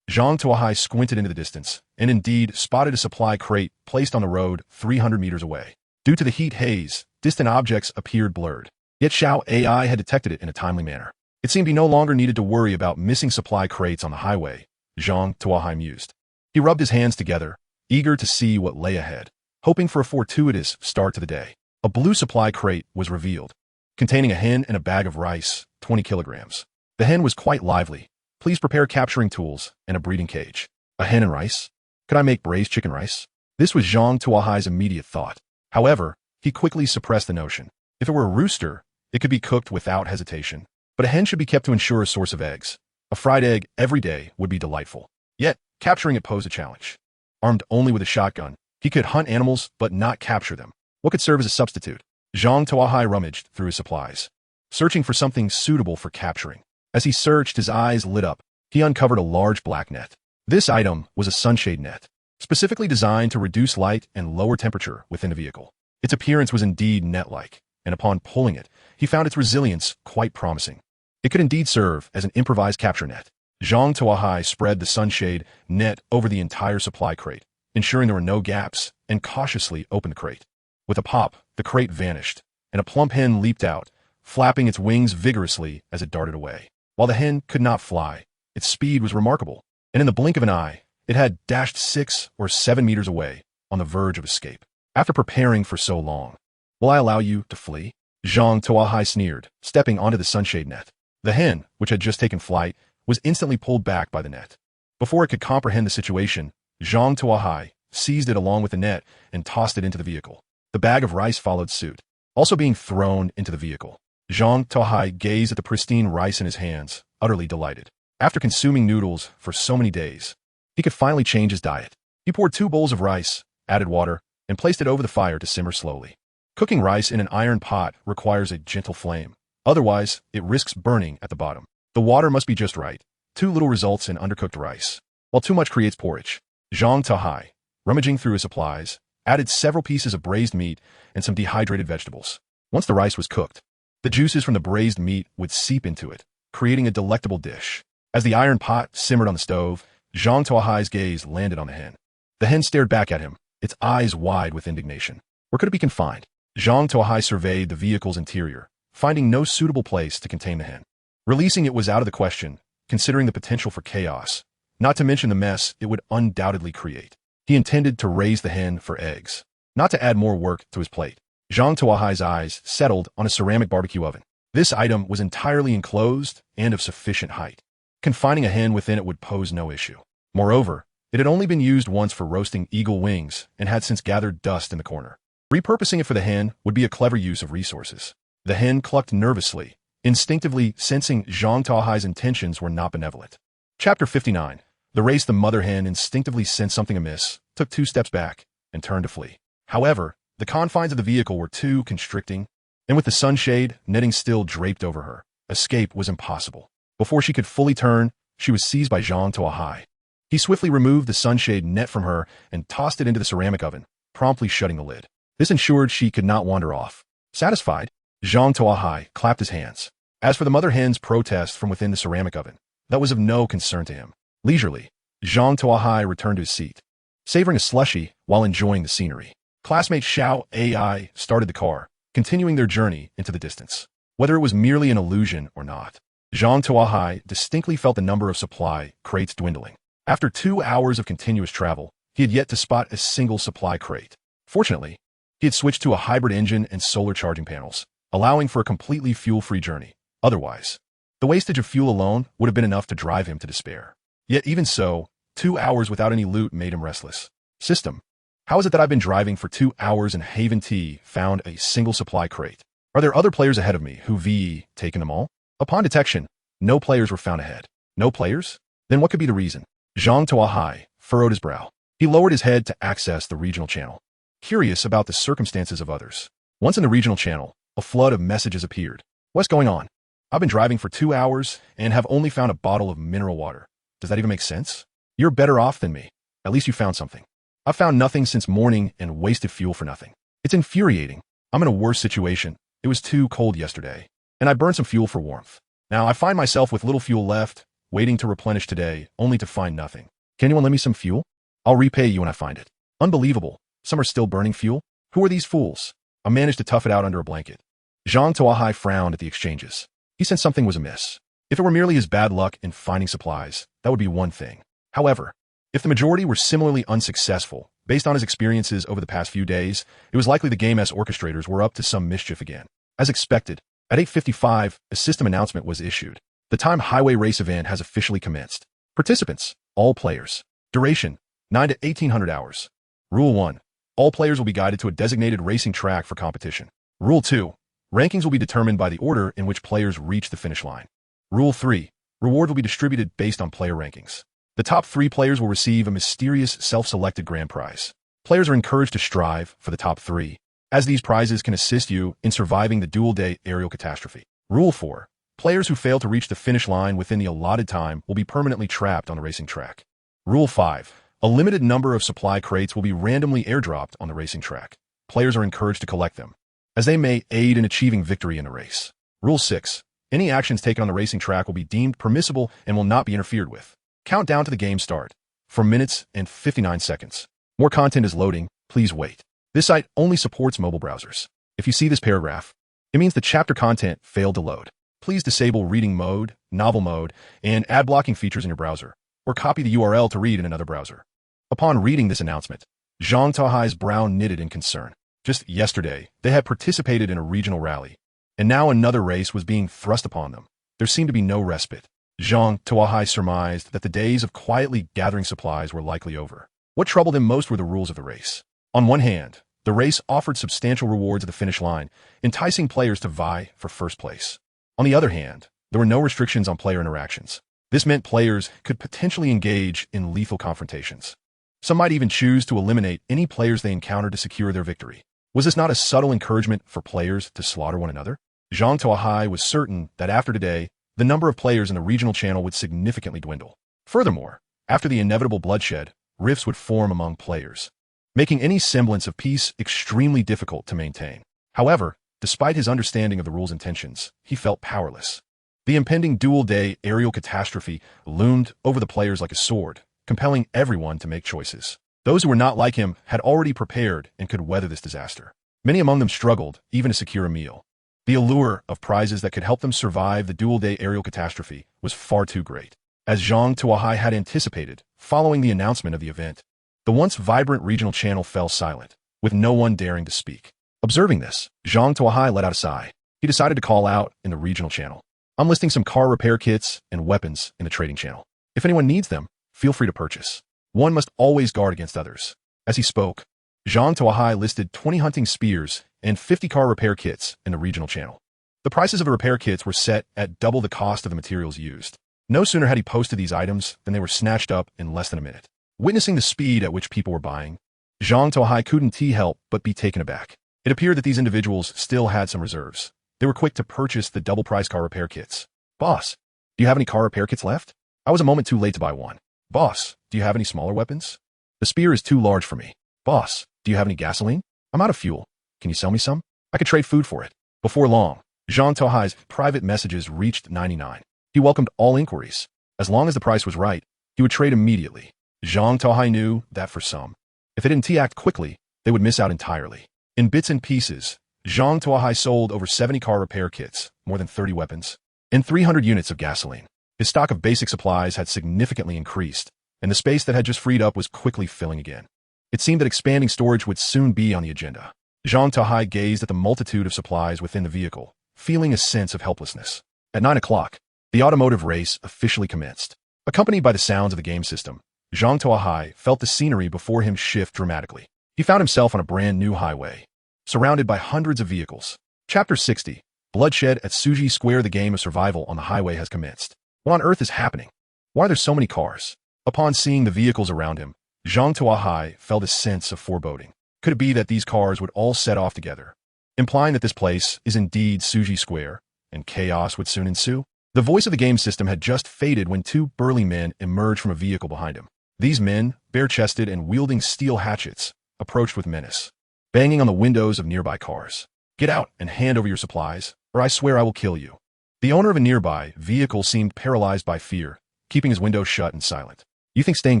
Zhang Tuo Hai squinted into the distance, and indeed spotted a supply crate placed on the road 300 meters away. Due to the heat haze, distant objects appeared blurred. Yet Xiao AI had detected it in a timely manner. It seemed he no longer needed to worry about missing supply crates on the highway, Zhang Tuo Hai mused. He rubbed his hands together, eager to see what lay ahead, hoping for a fortuitous start to the day. A blue supply crate was revealed, containing a hen and a bag of rice, 20 kilograms. The hen was quite lively. Please prepare capturing tools and a breeding cage. A hen and rice? Could I make braised chicken rice? This was Zhang Tuo Hai's immediate thought. However, he quickly suppressed the notion. If it were a rooster, it could be cooked without hesitation. But a hen should be kept to ensure a source of eggs. A fried egg every day would be delightful. Yet, capturing it posed a challenge. Armed only with a shotgun, he could hunt animals but not capture them. What could serve as a substitute? Zhang Tuo Hai rummaged through his supplies, searching for something suitable for capturing. As he searched, his eyes lit up. He uncovered a large black net. This item was a sunshade net, specifically designed to reduce light and lower temperature within the vehicle. Its appearance was indeed net-like, and upon pulling it, he found its resilience quite promising. It could indeed serve as an improvised capture net. Zhang Tuo Hai spread the sunshade net over the entire supply crate, ensuring there were no gaps, and cautiously opened the crate. With a pop, the crate vanished, and a plump hen leaped out, flapping its wings vigorously as it darted away. While the hen could not fly, its speed was remarkable, and in the blink of an eye, it had dashed 6 or 7 meters away, on the verge of escape. After preparing for so long, will I allow you to flee? Zhang Tuo Hai sneered, stepping onto the sunshade net. The hen, which had just taken flight, was instantly pulled back by the net. Before it could comprehend the situation, Zhang Tuo Hai seized it along with the net and tossed it into the vehicle. The bag of rice followed suit, also being thrown into the vehicle. Zhang Tuo Hai gazed at the pristine rice in his hands, utterly delighted. After consuming noodles for so many days, he could finally change his diet. He poured 2 bowls of rice, added water, and placed it over the fire to simmer slowly. Cooking rice in an iron pot requires a gentle flame. Otherwise, it risks burning at the bottom. The water must be just right. Too little results in undercooked rice, while too much creates porridge. Zhang Tuo Hai, rummaging through his supplies, added several pieces of braised meat and some dehydrated vegetables. Once the rice was cooked, the juices from the braised meat would seep into it, creating a delectable dish. As the iron pot simmered on the stove, Zhang Tuo Hai's gaze landed on the hen. The hen stared back at him, its eyes wide with indignation. Where could it be confined? Zhang Tuo Hai surveyed the vehicle's interior, finding no suitable place to contain the hen. Releasing it was out of the question, considering the potential for chaos, not to mention the mess it would undoubtedly create. He intended to raise the hen for eggs, not to add more work to his plate. Zhang Tuo Hai's eyes settled on a ceramic barbecue oven. This item was entirely enclosed and of sufficient height. Confining a hen within it would pose no issue. Moreover, it had only been used once for roasting eagle wings and had since gathered dust in the corner. Repurposing it for the hen would be a clever use of resources. The hen clucked nervously, instinctively sensing Zhang Tuo Hai's intentions were not benevolent. Chapter 59. The race. The mother hen instinctively sensed something amiss, took 2 steps back, and turned to flee. However, the confines of the vehicle were too constricting, and with the sunshade netting still draped over her, escape was impossible. Before she could fully turn, she was seized by Zhang Tuo Hai. He swiftly removed the sunshade net from her and tossed it into the ceramic oven, promptly shutting the lid. This ensured she could not wander off. Satisfied, Zhang Tuo Hai clapped his hands. As for the mother hen's protest from within the ceramic oven, that was of no concern to him. Leisurely, Zhang Tuo Hai returned to his seat, savoring a slushie while enjoying the scenery. Classmate Xiao Ai started the car, continuing their journey into the distance. Whether it was merely an illusion or not, Zhang Tuo Hai distinctly felt the number of supply crates dwindling. After 2 hours of continuous travel, he had yet to spot a single supply crate. Fortunately, he had switched to a hybrid engine and solar charging panels, allowing for a completely fuel-free journey. Otherwise, the wastage of fuel alone would have been enough to drive him to despair. Yet even so, 2 hours without any loot made him restless. System. How is it that I've been driving for 2 hours and haven't found a single supply crate? Are there other players ahead of me who've taken them all? Upon detection, no players were found ahead. No players? Then what could be the reason? Zhang Tuo Hai furrowed his brow. He lowered his head to access the regional channel, curious about the circumstances of others. Once in the regional channel, a flood of messages appeared. What's going on? I've been driving for 2 hours and have only found a bottle of mineral water. Does that even make sense? You're better off than me. At least you found something. I've found nothing since morning and wasted fuel for nothing. It's infuriating. I'm in a worse situation. It was too cold yesterday, and I burned some fuel for warmth. Now I find myself with little fuel left, waiting to replenish today, only to find nothing. Can anyone lend me some fuel? I'll repay you when I find it. Unbelievable. Some are still burning fuel? Who are these fools? I managed to tough it out under a blanket. Zhang Tuo Hai frowned at the exchanges. He sensed something was amiss. If it were merely his bad luck in finding supplies, that would be one thing. However, if the majority were similarly unsuccessful, based on his experiences over the past few days, it was likely the game's orchestrators were up to some mischief again. As expected, at 8:55, a system announcement was issued. The time highway race event has officially commenced. Participants, all players. Duration, 9 to 1800 hours. Rule 1. All players will be guided to a designated racing track for competition. Rule 2. Rankings will be determined by the order in which players reach the finish line. Rule 3. Reward will be distributed based on player rankings. The top 3 players will receive a mysterious self-selected grand prize. Players are encouraged to strive for the top 3, as these prizes can assist you in surviving the dual-day aerial catastrophe. Rule 4. Players who fail to reach the finish line within the allotted time will be permanently trapped on the racing track. Rule 5. A limited number of supply crates will be randomly airdropped on the racing track. Players are encouraged to collect them, as they may aid in achieving victory in the race. Rule 6. Any actions taken on the racing track will be deemed permissible and will not be interfered with. Countdown to the game start. 4 minutes and 59 seconds. More content is loading. Please wait. This site only supports mobile browsers. If you see this paragraph, it means the chapter content failed to load. Please disable reading mode, novel mode, and ad blocking features in your browser, or copy the URL to read in another browser. Upon reading this announcement, Zhang Tuo Hai's brow knitted in concern. Just yesterday, they had participated in a regional rally, and now another race was being thrust upon them. There seemed to be no respite. Zhang Tuo Hai surmised that the days of quietly gathering supplies were likely over. What troubled him most were the rules of the race. On one hand, the race offered substantial rewards at the finish line, enticing players to vie for first place. On the other hand, there were no restrictions on player interactions. This meant players could potentially engage in lethal confrontations. Some might even choose to eliminate any players they encountered to secure their victory. Was this not a subtle encouragement for players to slaughter one another? Zhang Tuo Hai was certain that after today, the number of players in the regional channel would significantly dwindle. Furthermore, after the inevitable bloodshed, rifts would form among players. making any semblance of peace extremely difficult to maintain. However, despite his understanding of the rule's intentions, he felt powerless. The impending dual-day aerial catastrophe loomed over the players like a sword, compelling everyone to make choices. Those who were not like him had already prepared and could weather this disaster. Many among them struggled even to secure a meal. The allure of prizes that could help them survive the dual-day aerial catastrophe was far too great. As Zhang Tuo Hai had anticipated, following the announcement of the event, the once vibrant regional channel fell silent, with no one daring to speak. Observing this, Zhang Tuo Hai let out a sigh. He decided to call out in the regional channel. I'm listing some car repair kits and weapons in the trading channel. If anyone needs them, feel free to purchase. One must always guard against others. As he spoke, Zhang Tuo Hai listed 20 hunting spears and 50 car repair kits in the regional channel. The prices of the repair kits were set at double the cost of the materials used. No sooner had he posted these items than they were snatched up in less than a minute. Witnessing the speed at which people were buying, Zhang Tuo Hai couldn't help but be taken aback. It appeared that these individuals still had some reserves. They were quick to purchase the double-price car repair kits. Boss, do you have any car repair kits left? I was a moment too late to buy one. Boss, do you have any smaller weapons? The spear is too large for me. Boss, do you have any gasoline? I'm out of fuel. Can you sell me some? I could trade food for it. Before long, Zhang Tuo Hai's private messages reached 99. He welcomed all inquiries. As long as the price was right, he would trade immediately. Zhang Tuo Hai knew that for some, if they didn't act quickly, they would miss out entirely. In bits and pieces, Zhang Tuo Hai sold over 70 car repair kits, more than 30 weapons, and 300 units of gasoline. His stock of basic supplies had significantly increased, and the space that had just freed up was quickly filling again. It seemed that expanding storage would soon be on the agenda. Zhang Tuo Hai gazed at the multitude of supplies within the vehicle, feeling a sense of helplessness. At 9 o'clock, the automotive race officially commenced. Accompanied by the sounds of the game system, Zhang Tuo Hai felt the scenery before him shift dramatically. He found himself on a brand new highway, surrounded by hundreds of vehicles. Chapter 60, Bloodshed at Suji Square. The game of survival on the highway has commenced. What on earth is happening? Why are there so many cars? Upon seeing the vehicles around him, Zhang Tuo Hai felt a sense of foreboding. Could it be that these cars would all set off together, implying that this place is indeed Suji Square, and chaos would soon ensue? The voice of the game system had just faded when two burly men emerged from a vehicle behind him. These men, bare-chested and wielding steel hatchets, approached with menace, banging on the windows of nearby cars. Get out and hand over your supplies, or I swear I will kill you. The owner of a nearby vehicle seemed paralyzed by fear, keeping his window shut and silent. You think staying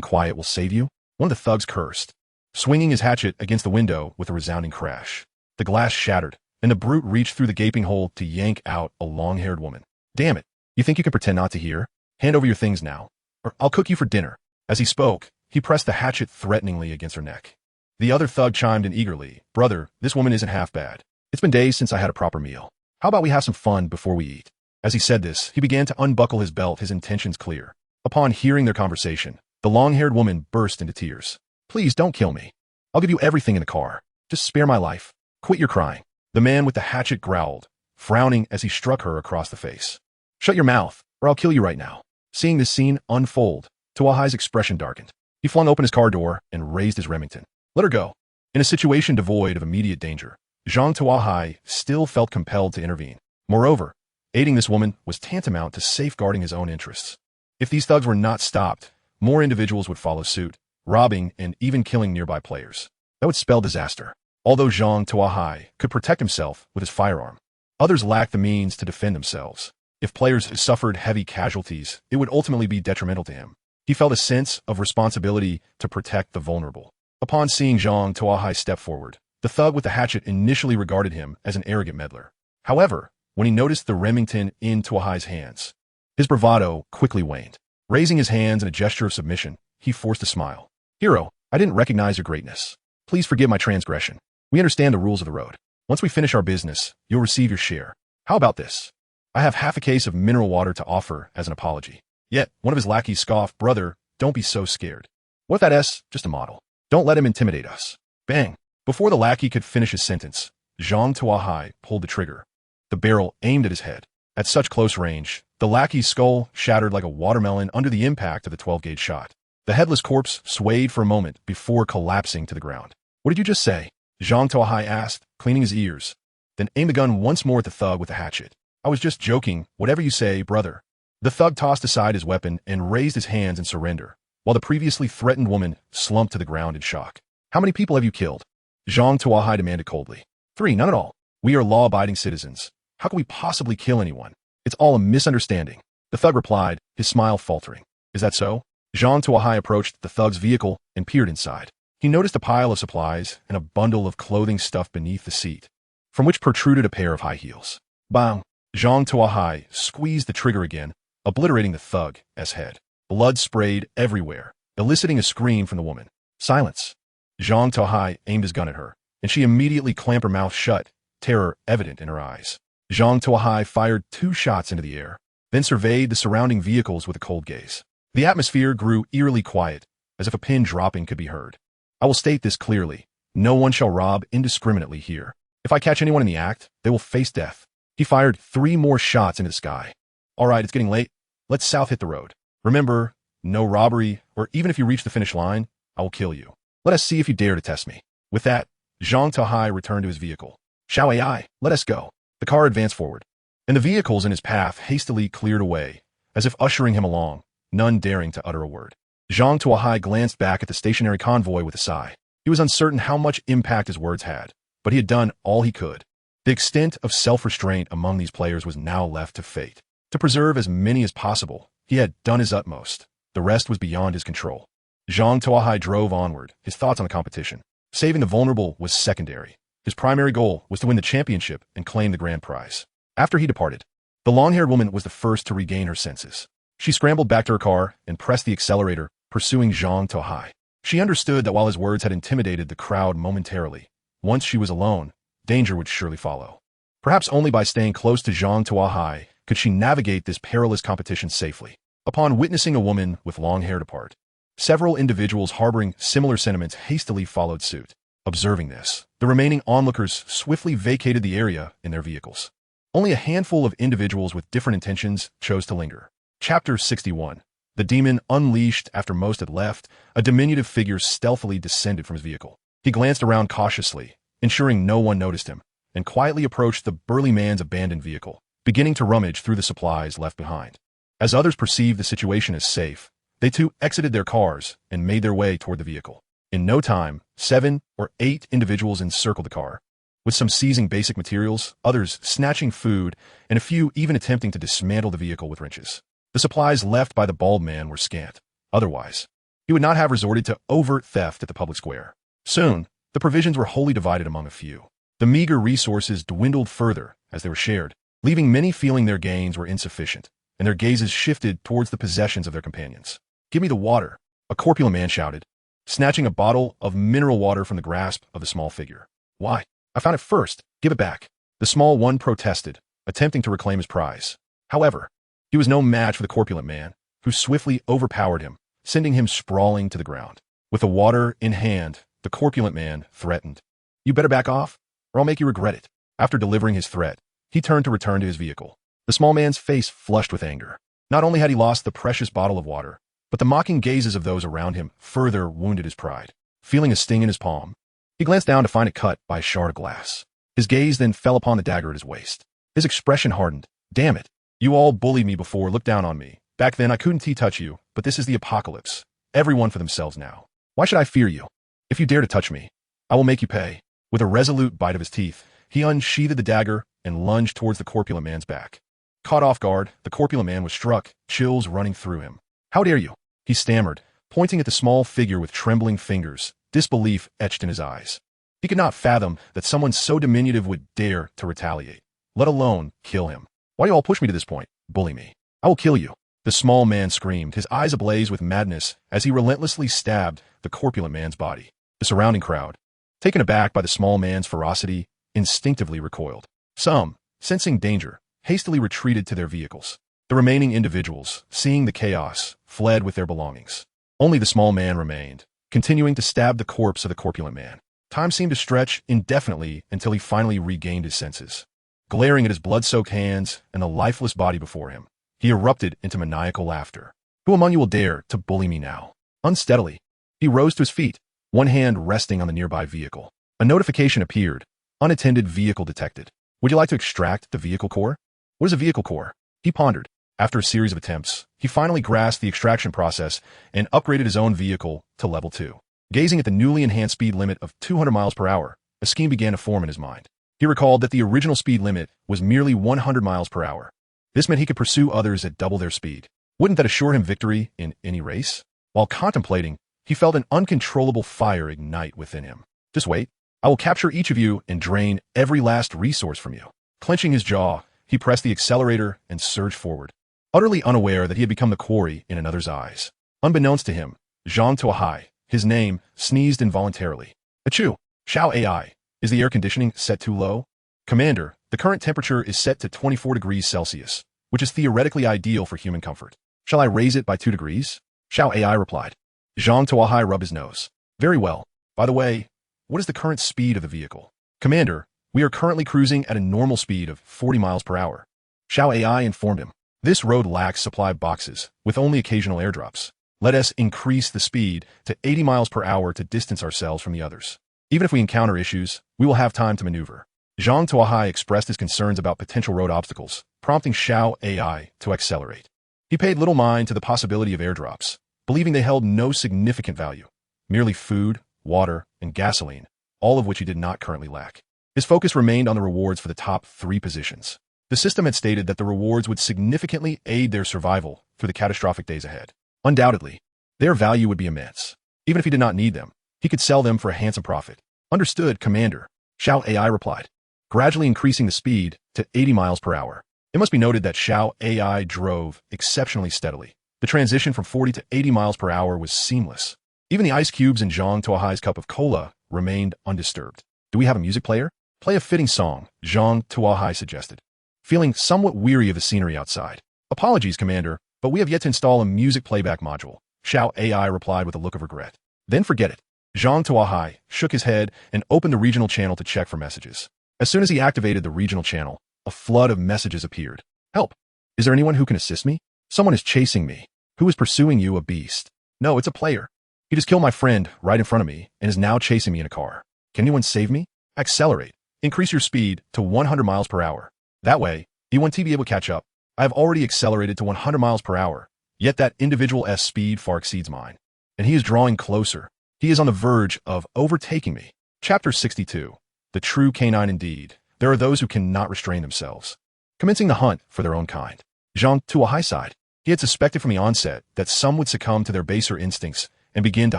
quiet will save you? One of the thugs cursed, swinging his hatchet against the window with a resounding crash. The glass shattered, and the brute reached through the gaping hole to yank out a long-haired woman. Damn it. You think you can pretend not to hear? Hand over your things now, or I'll cook you for dinner. As he spoke, he pressed the hatchet threateningly against her neck. The other thug chimed in eagerly. Brother, this woman isn't half bad. It's been days since I had a proper meal. How about we have some fun before we eat? As he said this, he began to unbuckle his belt, his intentions clear. Upon hearing their conversation, the long-haired woman burst into tears. Please don't kill me. I'll give you everything in the car. Just spare my life. Quit your crying. The man with the hatchet growled, frowning as he struck her across the face. Shut your mouth, or I'll kill you right now. Seeing this scene unfold, Tuo Hai's expression darkened. He flung open his car door and raised his Remington. Let her go. In a situation devoid of immediate danger, Zhang Tuo Hai still felt compelled to intervene. Moreover, aiding this woman was tantamount to safeguarding his own interests. If these thugs were not stopped, more individuals would follow suit, robbing and even killing nearby players. That would spell disaster. Although Zhang Tuo Hai could protect himself with his firearm, others lacked the means to defend themselves. If players suffered heavy casualties, it would ultimately be detrimental to him. He felt a sense of responsibility to protect the vulnerable. Upon seeing Zhang Tuo Hai step forward, the thug with the hatchet initially regarded him as an arrogant meddler. However, when he noticed the Remington in Tuo Hai's hands, his bravado quickly waned. Raising his hands in a gesture of submission, he forced a smile. Hero, I didn't recognize your greatness. Please forgive my transgression. We understand the rules of the road. Once we finish our business, you'll receive your share. How about this? I have half a case of mineral water to offer as an apology. Yet, one of his lackeys scoffed, Brother, don't be so scared. What if that S? Just a model. Don't let him intimidate us. Bang. Before the lackey could finish his sentence, Zhang Tuo Hai pulled the trigger. The barrel aimed at his head. At such close range, the lackey's skull shattered like a watermelon under the impact of the 12-gauge shot. The headless corpse swayed for a moment before collapsing to the ground. What did you just say? Zhang Tuo Hai asked, cleaning his ears. Then aimed the gun once more at the thug with the hatchet. I was just joking, whatever you say, brother. The thug tossed aside his weapon and raised his hands in surrender, while the previously threatened woman slumped to the ground in shock. How many people have you killed? Zhang Tuo Hai demanded coldly. 3, none at all. We are law-abiding citizens. How can we possibly kill anyone? It's all a misunderstanding. The thug replied, his smile faltering. Is that so? Zhang Tuo Hai approached the thug's vehicle and peered inside. He noticed a pile of supplies and a bundle of clothing stuffed beneath the seat, from which protruded a pair of high heels. Bang! Zhang Tuo Hai squeezed the trigger again, obliterating the thug's head. Blood sprayed everywhere, eliciting a scream from the woman. Silence! Zhang Tuo Hai aimed his gun at her, and she immediately clamped her mouth shut, terror evident in her eyes. Zhang Tuo Hai fired 2 shots into the air, then surveyed the surrounding vehicles with a cold gaze. The atmosphere grew eerily quiet, as if a pin dropping could be heard. I will state this clearly. No one shall rob indiscriminately here. If I catch anyone in the act, they will face death. He fired 3 more shots into the sky. All right, it's getting late. Let's south hit the road. Remember, no robbery, or even if you reach the finish line, I will kill you. Let us see if you dare to test me. With that, Zhang Tuo Hai returned to his vehicle. Shao Ai, let us go. The car advanced forward, and the vehicles in his path hastily cleared away, as if ushering him along, none daring to utter a word. Zhang Tuo Hai glanced back at the stationary convoy with a sigh. He was uncertain how much impact his words had, but he had done all he could. The extent of self-restraint among these players was now left to fate. To preserve as many as possible, he had done his utmost. The rest was beyond his control. Zhang Tuo Hai drove onward, his thoughts on the competition. Saving the vulnerable was secondary. His primary goal was to win the championship and claim the grand prize. After he departed, the long-haired woman was the first to regain her senses. She scrambled back to her car and pressed the accelerator, pursuing Zhang Tuo Hai. She understood that while his words had intimidated the crowd momentarily, once she was alone, danger would surely follow. Perhaps only by staying close to Zhang Tuo Hai could she navigate this perilous competition safely. Upon witnessing a woman with long hair depart, several individuals harboring similar sentiments hastily followed suit. Observing this, the remaining onlookers swiftly vacated the area in their vehicles. Only a handful of individuals with different intentions chose to linger. Chapter 61. The demon unleashed after most had left, a diminutive figure stealthily descended from his vehicle. He glanced around cautiously, ensuring no one noticed him, and quietly approached the burly man's abandoned vehicle, beginning to rummage through the supplies left behind. As others perceived the situation as safe, they too exited their cars and made their way toward the vehicle. In no time, 7 or 8 individuals encircled the car, with some seizing basic materials, others snatching food, and a few even attempting to dismantle the vehicle with wrenches. The supplies left by the bald man were scant. Otherwise, he would not have resorted to overt theft at the public square. Soon, the provisions were wholly divided among a few. The meager resources dwindled further as they were shared, leaving many feeling their gains were insufficient, and their gazes shifted towards the possessions of their companions. Give me the water, a corpulent man shouted, snatching a bottle of mineral water from the grasp of the small figure. Why? I found it first. Give it back. The small one protested, attempting to reclaim his prize. However, he was no match for the corpulent man, who swiftly overpowered him, sending him sprawling to the ground. With the water in hand, the corpulent man threatened. You better back off, or I'll make you regret it. After delivering his threat, he turned to return to his vehicle. The small man's face flushed with anger. Not only had he lost the precious bottle of water, but the mocking gazes of those around him further wounded his pride. Feeling a sting in his palm, he glanced down to find it cut by a shard of glass. His gaze then fell upon the dagger at his waist. His expression hardened. Damn it. You all bullied me before, looked down on me. Back then I couldn't touch you, but this is the apocalypse. Everyone for themselves now. Why should I fear you? If you dare to touch me, I will make you pay. With a resolute bite of his teeth, he unsheathed the dagger and lunged towards the corpulent man's back. Caught off guard, the corpulent man was struck, chills running through him. How dare you? He stammered, pointing at the small figure with trembling fingers, disbelief etched in his eyes. He could not fathom that someone so diminutive would dare to retaliate, let alone kill him. Why do you all push me to this point? Bully me. I will kill you. The small man screamed, his eyes ablaze with madness as he relentlessly stabbed the corpulent man's body. The surrounding crowd, taken aback by the small man's ferocity, instinctively recoiled. Some, sensing danger, hastily retreated to their vehicles. The remaining individuals, seeing the chaos, fled with their belongings. Only the small man remained, continuing to stab the corpse of the corpulent man. Time seemed to stretch indefinitely until he finally regained his senses. Glaring at his blood-soaked hands and the lifeless body before him, he erupted into maniacal laughter. Who among you will dare to bully me now? Unsteadily, he rose to his feet, one hand resting on the nearby vehicle. A notification appeared. Unattended vehicle detected. Would you like to extract the vehicle core? What is a vehicle core? He pondered. After a series of attempts, he finally grasped the extraction process and upgraded his own vehicle to level 2. Gazing at the newly enhanced speed limit of 200 miles per hour, a scheme began to form in his mind. He recalled that the original speed limit was merely 100 miles per hour. This meant he could pursue others at double their speed. Wouldn't that assure him victory in any race? While contemplating, he felt an uncontrollable fire ignite within him. Just wait. I will capture each of you and drain every last resource from you. Clenching his jaw, he pressed the accelerator and surged forward, utterly unaware that he had become the quarry in another's eyes. Unbeknownst to him, Zhang Tuo Hai, his name, sneezed involuntarily. Achoo! Xiao AI, is the air conditioning set too low? Commander, the current temperature is set to 24 degrees Celsius, which is theoretically ideal for human comfort. Shall I raise it by 2 degrees? Xiao AI replied. Zhang Tuo Hai rubbed his nose. Very well. By the way, what is the current speed of the vehicle? Commander, we are currently cruising at a normal speed of 40 miles per hour. Xiao AI informed him. This road lacks supply boxes, with only occasional airdrops. Let us increase the speed to 80 miles per hour to distance ourselves from the others. Even if we encounter issues, we will have time to maneuver. Zhang Tuo Hai expressed his concerns about potential road obstacles, prompting Xiao AI to accelerate. He paid little mind to the possibility of airdrops, believing they held no significant value, merely food, water, and gasoline, all of which he did not currently lack. His focus remained on the rewards for the top 3 positions. The system had stated that the rewards would significantly aid their survival through the catastrophic days ahead. Undoubtedly, their value would be immense. Even if he did not need them, he could sell them for a handsome profit. Understood, Commander, Xiao AI replied, gradually increasing the speed to 80 miles per hour. It must be noted that Xiao AI drove exceptionally steadily. The transition from 40 to 80 miles per hour was seamless. Even the ice cubes in Zhang Tuo Hai's cup of cola remained undisturbed. Do we have a music player? Play a fitting song, Zhang Tuo Hai suggested, feeling somewhat weary of the scenery outside. Apologies, Commander, but we have yet to install a music playback module, Xiao AI replied with a look of regret. Then forget it. Zhang Tuo Hai shook his head and opened the regional channel to check for messages. As soon as he activated the regional channel, a flood of messages appeared. Help! Is there anyone who can assist me? Someone is chasing me. Who is pursuing you, a beast? No, it's a player. He just killed my friend right in front of me and is now chasing me in a car. Can anyone save me? Accelerate. Increase your speed to 100 miles per hour. That way, you won't be able to catch up. I have already accelerated to 100 miles per hour, yet that individual's speed far exceeds mine. And he is drawing closer. He is on the verge of overtaking me. Chapter 62. The true canine indeed. There are those who cannot restrain themselves, commencing the hunt for their own kind. Zhang Tuo Hai sighed. He had suspected from the onset that some would succumb to their baser instincts and begin to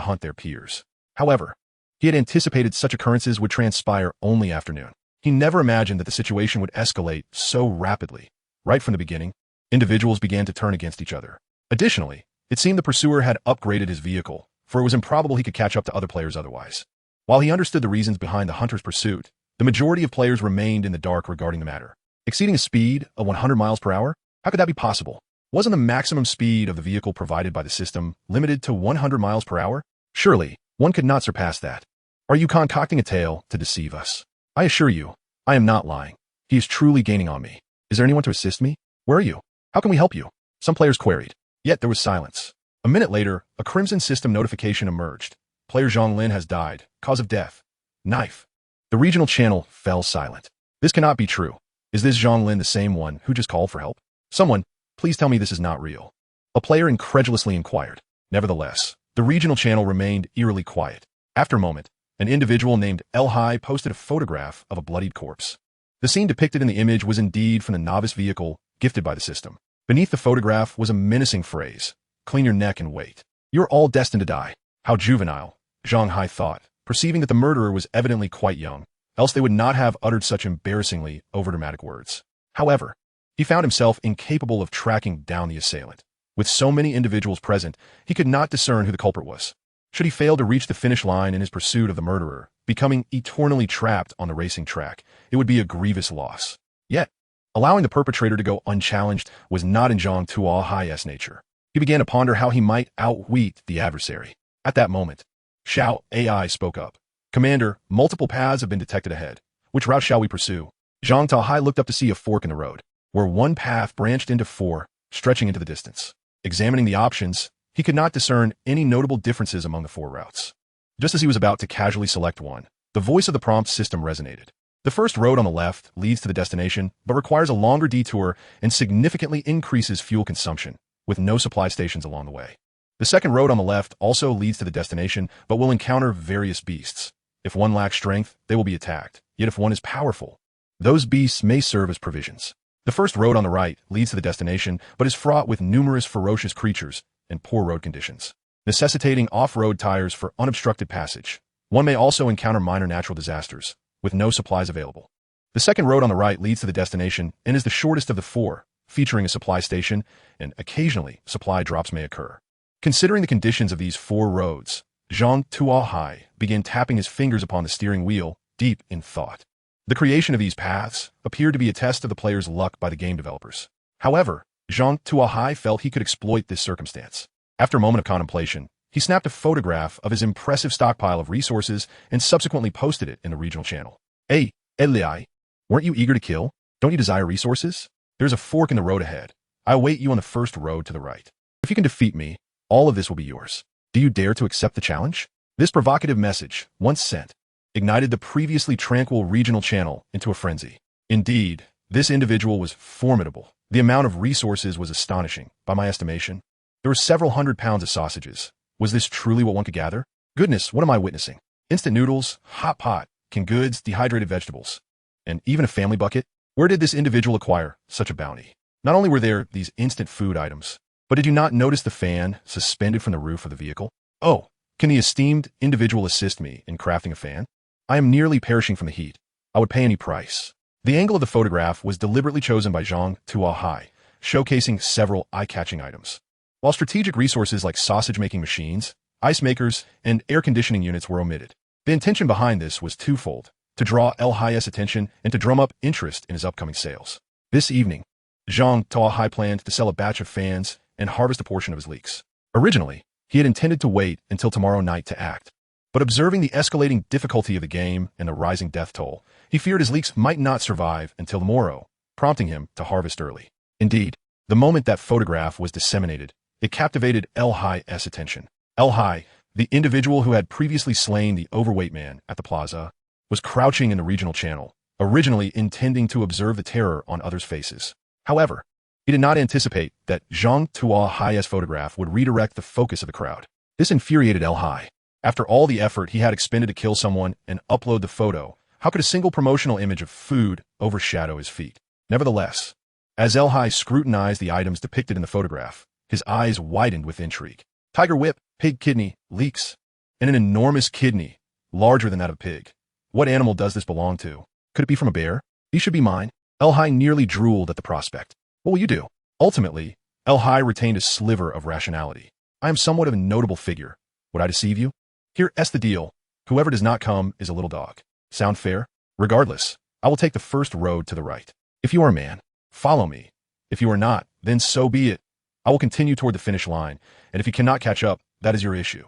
hunt their peers. However, he had anticipated such occurrences would transpire only after noon. He never imagined that the situation would escalate so rapidly. Right from the beginning, individuals began to turn against each other. Additionally, it seemed the pursuer had upgraded his vehicle, for it was improbable he could catch up to other players otherwise. While he understood the reasons behind the hunter's pursuit, the majority of players remained in the dark regarding the matter. Exceeding a speed of 100 miles per hour? How could that be possible? Wasn't the maximum speed of the vehicle provided by the system limited to 100 miles per hour? Surely, one could not surpass that. Are you concocting a tale to deceive us? I assure you, I am not lying. He is truly gaining on me. Is there anyone to assist me? Where are you? How can we help you? Some players queried. Yet there was silence. A minute later, a Crimson System notification emerged. Player Zhang Lin has died. Cause of death. Knife. The regional channel fell silent. This cannot be true. Is this Zhang Lin the same one who just called for help? Someone, please tell me this is not real. A player incredulously inquired. Nevertheless, the regional channel remained eerily quiet. After a moment, an individual named El Hai posted a photograph of a bloodied corpse. The scene depicted in the image was indeed from the novice vehicle gifted by the system. Beneath the photograph was a menacing phrase. Clean your neck and wait. You're all destined to die. How juvenile, Zhang Hai thought, perceiving that the murderer was evidently quite young, else they would not have uttered such embarrassingly overdramatic words. However, he found himself incapable of tracking down the assailant. With so many individuals present, he could not discern who the culprit was. Should he fail to reach the finish line in his pursuit of the murderer, becoming eternally trapped on the racing track, it would be a grievous loss. Yet, allowing the perpetrator to go unchallenged was not in Zhang Tuo Hai's nature. He began to ponder how he might outwit the adversary. At that moment, Xiao AI spoke up. Commander, multiple paths have been detected ahead. Which route shall we pursue? Zhang Tuo Hai looked up to see a fork in the road, where one path branched into 4, stretching into the distance. Examining the options, he could not discern any notable differences among the 4 routes. Just as he was about to casually select one, the voice of the prompt system resonated. The first road on the left leads to the destination, but requires a longer detour and significantly increases fuel consumption, with no supply stations along the way. The second road on the left also leads to the destination, but will encounter various beasts. If one lacks strength, they will be attacked. Yet if one is powerful, those beasts may serve as provisions. The first road on the right leads to the destination, but is fraught with numerous ferocious creatures and poor road conditions, necessitating off-road tires for unobstructed passage. One may also encounter minor natural disasters, with no supplies available. The second road on the right leads to the destination and is the shortest of the four, featuring a supply station, and occasionally supply drops may occur. Considering the conditions of these four roads, Zhang Tuo Hai began tapping his fingers upon the steering wheel, deep in thought. The creation of these paths appeared to be a test of the player's luck by the game developers. However, Zhang Tuo Hai felt he could exploit this circumstance. After a moment of contemplation, he snapped a photograph of his impressive stockpile of resources and subsequently posted it in the regional channel. Hey, Eli, weren't you eager to kill? Don't you desire resources? There's a fork in the road ahead. I await you on the first road to the right. If you can defeat me, all of this will be yours. Do you dare to accept the challenge? This provocative message, once sent, ignited the previously tranquil regional channel into a frenzy. Indeed, this individual was formidable. The amount of resources was astonishing. By my estimation, there were several hundred pounds of sausages. Was this truly what one could gather? Goodness, what am I witnessing? Instant noodles, hot pot, canned goods, dehydrated vegetables, and even a family bucket? Where did this individual acquire such a bounty? Not only were there these instant food items, but did you not notice the fan suspended from the roof of the vehicle? Oh, can the esteemed individual assist me in crafting a fan? I am nearly perishing from the heat. I would pay any price. The angle of the photograph was deliberately chosen by Zhang Tuo Hai, showcasing several eye-catching items. While strategic resources like sausage-making machines, ice makers, and air conditioning units were omitted. The intention behind this was twofold: to draw Hai's attention and to drum up interest in his upcoming sales. This evening, Zhang Tuo Hai planned to sell a batch of fans and harvest a portion of his leeks. Originally, he had intended to wait until tomorrow night to act, but observing the escalating difficulty of the game and the rising death toll, he feared his leeks might not survive until the morrow, prompting him to harvest early. Indeed, the moment that photograph was disseminated, it captivated Hai's attention. Hai, the individual who had previously slain the overweight man at the plaza, was crouching in the regional channel, originally intending to observe the terror on others' faces. However, he did not anticipate that Zhang Tuo Hai's photograph would redirect the focus of the crowd. This infuriated Hai. After all the effort he had expended to kill someone and upload the photo, how could a single promotional image of food overshadow his feat? Nevertheless, as Hai scrutinized the items depicted in the photograph, his eyes widened with intrigue. Tiger whip, pig kidney, leeks, and an enormous kidney, larger than that of a pig. What animal does this belong to? Could it be from a bear? These should be mine. Hai nearly drooled at the prospect. What will you do? Ultimately, Hai retained a sliver of rationality. I am somewhat of a notable figure. Would I deceive you? Here's the deal. Whoever does not come is a little dog. Sound fair? Regardless, I will take the first road to the right. If you are a man, follow me. If you are not, then so be it. I will continue toward the finish line, and if you cannot catch up, that is your issue.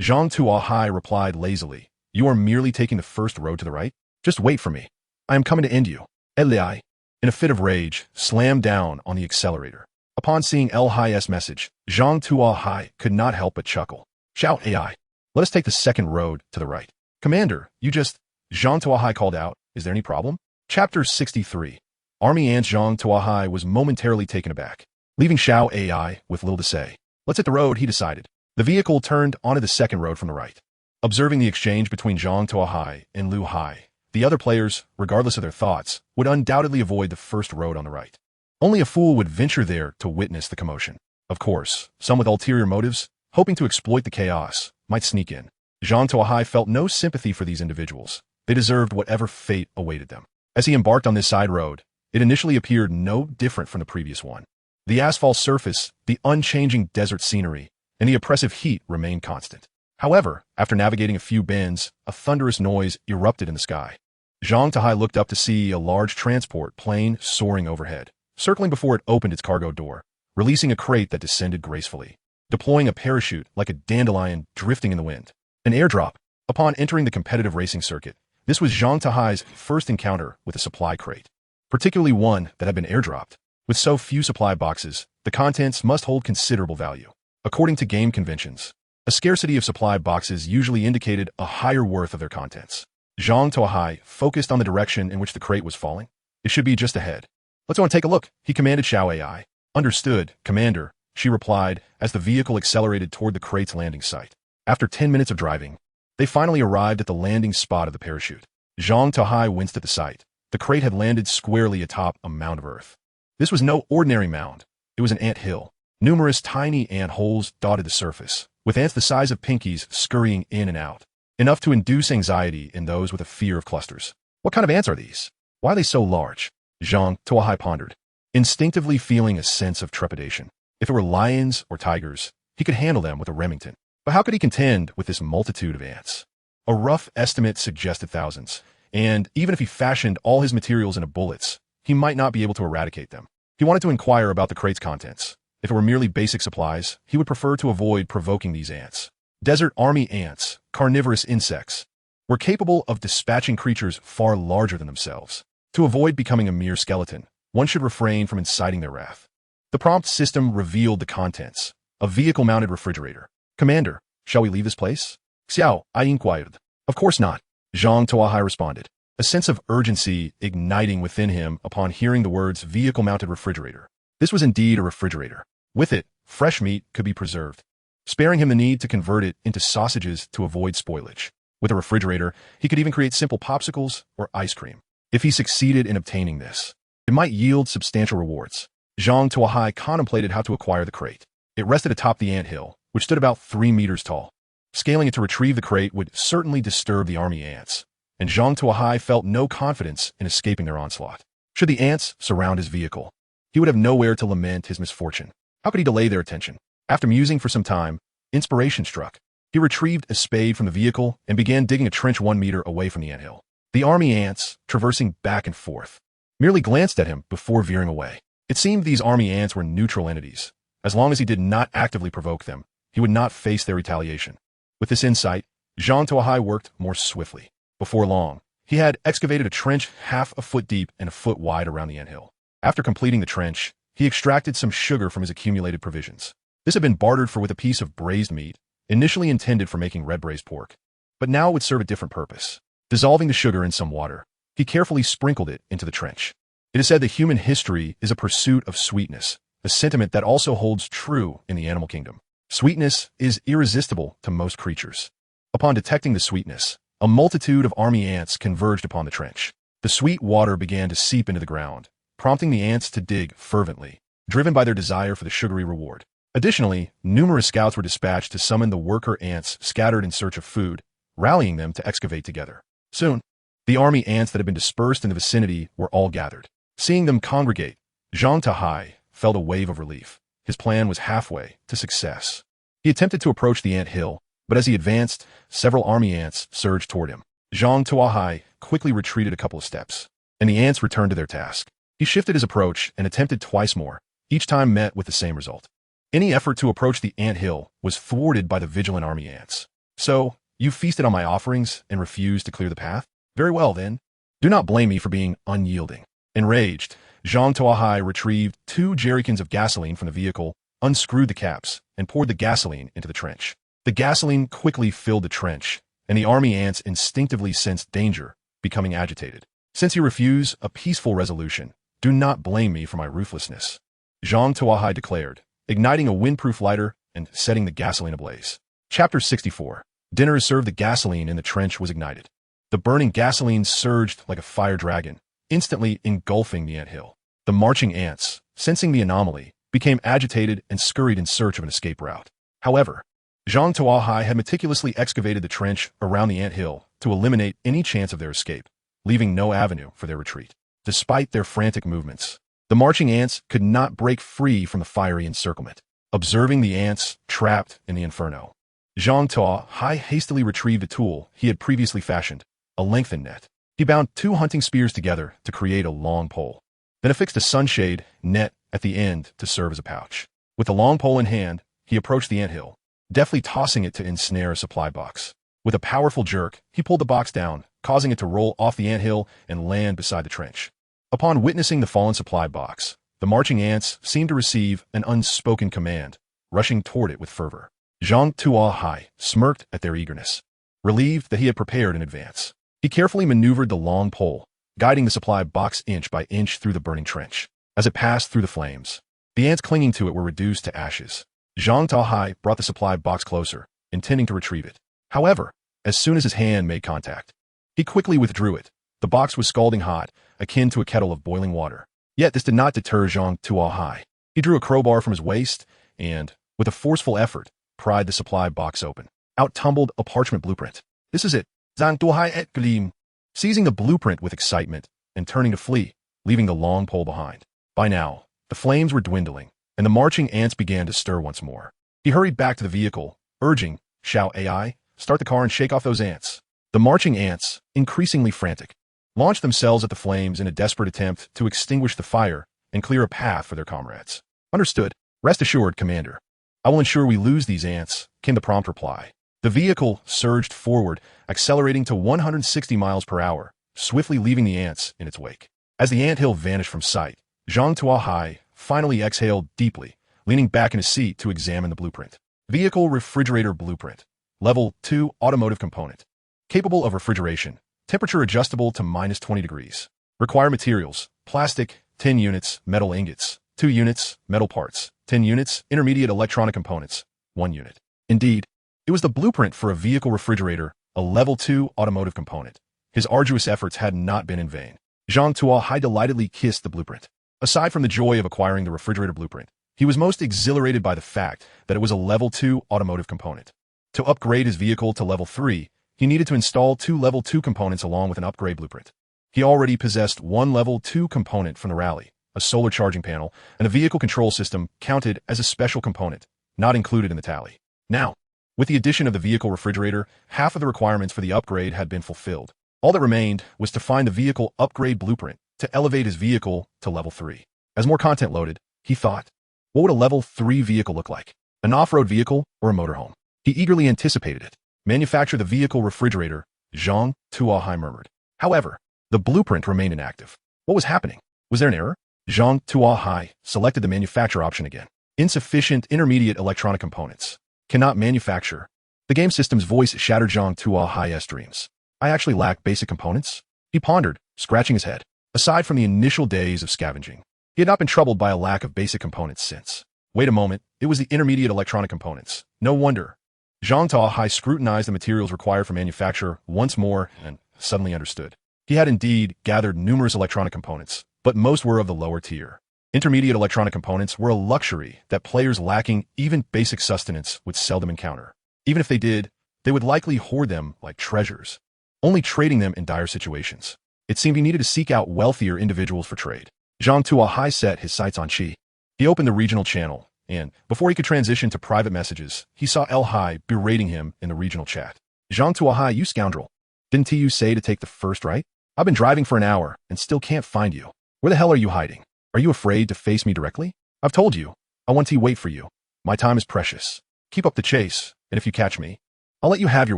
Zhang Tuo Hai replied lazily. You are merely taking the first road to the right? Just wait for me. I am coming to end you. Eli, in a fit of rage, slammed down on the accelerator. Upon seeing Hai's message, Zhang Tuo Hai could not help but chuckle. Shout AI. Let us take the second road to the right. Commander, Zhang Tuo Hai called out. Is there any problem? Chapter 63. Army Ant Zhang Tuo Hai was momentarily taken aback. Leaving Xiao AI with little to say. Let's hit the road, he decided. The vehicle turned onto the second road from the right. Observing the exchange between Zhang Tuo Hai and Liu Hai, the other players, regardless of their thoughts, would undoubtedly avoid the first road on the right. Only a fool would venture there to witness the commotion. Of course, some with ulterior motives, hoping to exploit the chaos, might sneak in. Zhang Tuo Hai felt no sympathy for these individuals. They deserved whatever fate awaited them. As he embarked on this side road, it initially appeared no different from the previous one. The asphalt surface, the unchanging desert scenery, and the oppressive heat remained constant. However, after navigating a few bends, a thunderous noise erupted in the sky. Zhang Tuo Hai looked up to see a large transport plane soaring overhead, circling before it opened its cargo door, releasing a crate that descended gracefully, deploying a parachute like a dandelion drifting in the wind. An airdrop. Upon entering the competitive racing circuit, this was Zhang Tuo Hai's first encounter with a supply crate, particularly one that had been airdropped. With so few supply boxes, the contents must hold considerable value. According to game conventions, a scarcity of supply boxes usually indicated a higher worth of their contents. Zhang Tuo Hai focused on the direction in which the crate was falling. It should be just ahead. Let's go and take a look, he commanded Xiao AI. Understood, Commander, she replied as the vehicle accelerated toward the crate's landing site. After 10 minutes of driving, they finally arrived at the landing spot of the parachute. Zhang Tuo Hai winced at the sight. The crate had landed squarely atop a mound of earth. This was no ordinary mound. It was an ant hill. Numerous tiny ant holes dotted the surface, with ants the size of pinkies scurrying in and out, enough to induce anxiety in those with a fear of clusters. What kind of ants are these? Why are they so large? Zhang Tuo Hai pondered, instinctively feeling a sense of trepidation. If it were lions or tigers, he could handle them with a Remington. But how could he contend with this multitude of ants? A rough estimate suggested thousands, and even if he fashioned all his materials into bullets, he might not be able to eradicate them. He wanted to inquire about the crate's contents. If it were merely basic supplies, he would prefer to avoid provoking these ants. Desert army ants, carnivorous insects, were capable of dispatching creatures far larger than themselves. To avoid becoming a mere skeleton, one should refrain from inciting their wrath. The prompt system revealed the contents. A vehicle-mounted refrigerator. Commander, shall we leave this place? Xiao, I inquired. Of course not, Zhang Tuo Hai responded, a sense of urgency igniting within him upon hearing the words vehicle-mounted refrigerator. This was indeed a refrigerator. With it, fresh meat could be preserved, sparing him the need to convert it into sausages to avoid spoilage. With a refrigerator, he could even create simple popsicles or ice cream. If he succeeded in obtaining this, it might yield substantial rewards. Zhang Tuo Hai contemplated how to acquire the crate. It rested atop the ant hill, which stood about 3 meters tall. Scaling it to retrieve the crate would certainly disturb the army ants, and Zhang Tuo Hai felt no confidence in escaping their onslaught. Should the ants surround his vehicle, he would have nowhere to lament his misfortune. How could he delay their attention? After musing for some time, inspiration struck. He retrieved a spade from the vehicle and began digging a trench 1 meter away from the anthill. The army ants, traversing back and forth, merely glanced at him before veering away. It seemed these army ants were neutral entities. As long as he did not actively provoke them, he would not face their retaliation. With this insight, Zhang Tuo Hai worked more swiftly. Before long, he had excavated a trench half a foot deep and a foot wide around the anthill. After completing the trench, he extracted some sugar from his accumulated provisions. This had been bartered for with a piece of braised meat, initially intended for making red braised pork, but now would serve a different purpose. Dissolving the sugar in some water, he carefully sprinkled it into the trench. It is said that human history is a pursuit of sweetness, a sentiment that also holds true in the animal kingdom. Sweetness is irresistible to most creatures. Upon detecting the sweetness, a multitude of army ants converged upon the trench. The sweet water began to seep into the ground, prompting the ants to dig fervently, driven by their desire for the sugary reward. Additionally, numerous scouts were dispatched to summon the worker ants scattered in search of food, rallying them to excavate together. Soon, the army ants that had been dispersed in the vicinity were all gathered. Seeing them congregate, Zhang Tuo Hai felt a wave of relief. His plan was halfway to success. He attempted to approach the ant hill, but as he advanced, several army ants surged toward him. Zhang Tuo Hai quickly retreated a couple of steps, and the ants returned to their task. He shifted his approach and attempted twice more, each time met with the same result. Any effort to approach the ant hill was thwarted by the vigilant army ants. So, you feasted on my offerings and refused to clear the path? Very well, then. Do not blame me for being unyielding. Enraged, Zhang Tuo Hai retrieved 2 jerrycans of gasoline from the vehicle, unscrewed the caps, and poured the gasoline into the trench. The gasoline quickly filled the trench, and the army ants instinctively sensed danger, becoming agitated. Since you refuse a peaceful resolution, do not blame me for my ruthlessness, Zhang Tuo Hai declared, igniting a windproof lighter and setting the gasoline ablaze. Chapter 64. Dinner is served. The gasoline in the trench was ignited. The burning gasoline surged like a fire dragon, instantly engulfing the anthill. The marching ants, sensing the anomaly, became agitated and scurried in search of an escape route. However, Zhang Tuo Hai had meticulously excavated the trench around the anthill to eliminate any chance of their escape, leaving no avenue for their retreat. Despite their frantic movements, the marching ants could not break free from the fiery encirclement. Observing the ants trapped in the inferno, Zhang Tuo Hai hastily retrieved a tool he had previously fashioned, a lengthened net. He bound 2 hunting spears together to create a long pole, then affixed a sunshade net at the end to serve as a pouch. With the long pole in hand, he approached the anthill, deftly tossing it to ensnare a supply box. With a powerful jerk, he pulled the box down, causing it to roll off the anthill and land beside the trench. Upon witnessing the fallen supply box, the marching ants seemed to receive an unspoken command, rushing toward it with fervor. Zhang Tuo Hai smirked at their eagerness, relieved that he had prepared in advance. He carefully maneuvered the long pole, guiding the supply box inch by inch through the burning trench. As it passed through the flames, The ants clinging to it were reduced to ashes. Zhang Tuo Hai brought the supply box closer, intending to retrieve it. However, as soon as his hand made contact, he quickly withdrew it. The box was scalding hot, akin to a kettle of boiling water. Yet this did not deter Zhang Tuo Hai. He drew a crowbar from his waist and, with a forceful effort, pried the supply box open. Out tumbled a parchment blueprint. "This is it." Zhang Tuo Hai et gleam, seizing the blueprint with excitement and turning to flee, leaving the long pole behind. By now, the flames were dwindling, and the marching ants began to stir once more. He hurried back to the vehicle, urging, "Shao AI, start the car and shake off those ants." The marching ants, increasingly frantic, launched themselves at the flames in a desperate attempt to extinguish the fire and clear a path for their comrades. "Understood. Rest assured, Commander. I will ensure we lose these ants," came the prompt reply. The vehicle surged forward, accelerating to 160 miles per hour, swiftly leaving the ants in its wake. As the anthill vanished from sight, Zhang Tuo Hai finally exhaled deeply, leaning back in his seat to examine the blueprint. Vehicle refrigerator blueprint. Level 2 automotive component. Capable of refrigeration. Temperature adjustable to -20 degrees. Require materials: plastic, 10 units, metal ingots, 2 units, metal parts, 10 units, intermediate electronic components, 1 unit. Indeed, it was the blueprint for a vehicle refrigerator, a level 2 automotive component. His arduous efforts had not been in vain. Zhang Tuo Hai delightedly kissed the blueprint. Aside from the joy of acquiring the refrigerator blueprint, he was most exhilarated by the fact that it was a level 2 automotive component. To upgrade his vehicle to level 3, he needed to install 2 level 2 components along with an upgrade blueprint. He already possessed 1 level 2 component from the rally, a solar charging panel, and a vehicle control system counted as a special component, not included in the tally. Now, with the addition of the vehicle refrigerator, half of the requirements for the upgrade had been fulfilled. All that remained was to find the vehicle upgrade blueprint to elevate his vehicle to level 3. As more content loaded, he thought, what would a level 3 vehicle look like? An off-road vehicle or a motorhome? He eagerly anticipated it. Manufacture the vehicle refrigerator, Zhang Tuo Hai murmured. However, the blueprint remained inactive. What was happening? Was there an error? Zhang Tuo Hai selected the manufacture option again. Insufficient intermediate electronic components. Cannot manufacture. The game system's voice shattered Zhang Tuo Hai's dreams. I actually lack basic components? He pondered, scratching his head. Aside from the initial days of scavenging, he had not been troubled by a lack of basic components since. Wait a moment, it was the intermediate electronic components. No wonder. Zhang Tuo Hai scrutinized the materials required for manufacture once more and suddenly understood. He had indeed gathered numerous electronic components, but most were of the lower tier. Intermediate electronic components were a luxury that players lacking even basic sustenance would seldom encounter. Even if they did, they would likely hoard them like treasures, only trading them in dire situations. It seemed he needed to seek out wealthier individuals for trade. Zhang Tuo Hai set his sights on Qi. He opened the regional channel, and before he could transition to private messages, he saw El Hai berating him in the regional chat. Zhang Tuo Hai, you scoundrel. Didn't you say to take the first right? I've been driving for an hour and still can't find you. Where the hell are you hiding? Are you afraid to face me directly? I've told you. I want to wait for you. My time is precious. Keep up the chase, and if you catch me, I'll let you have your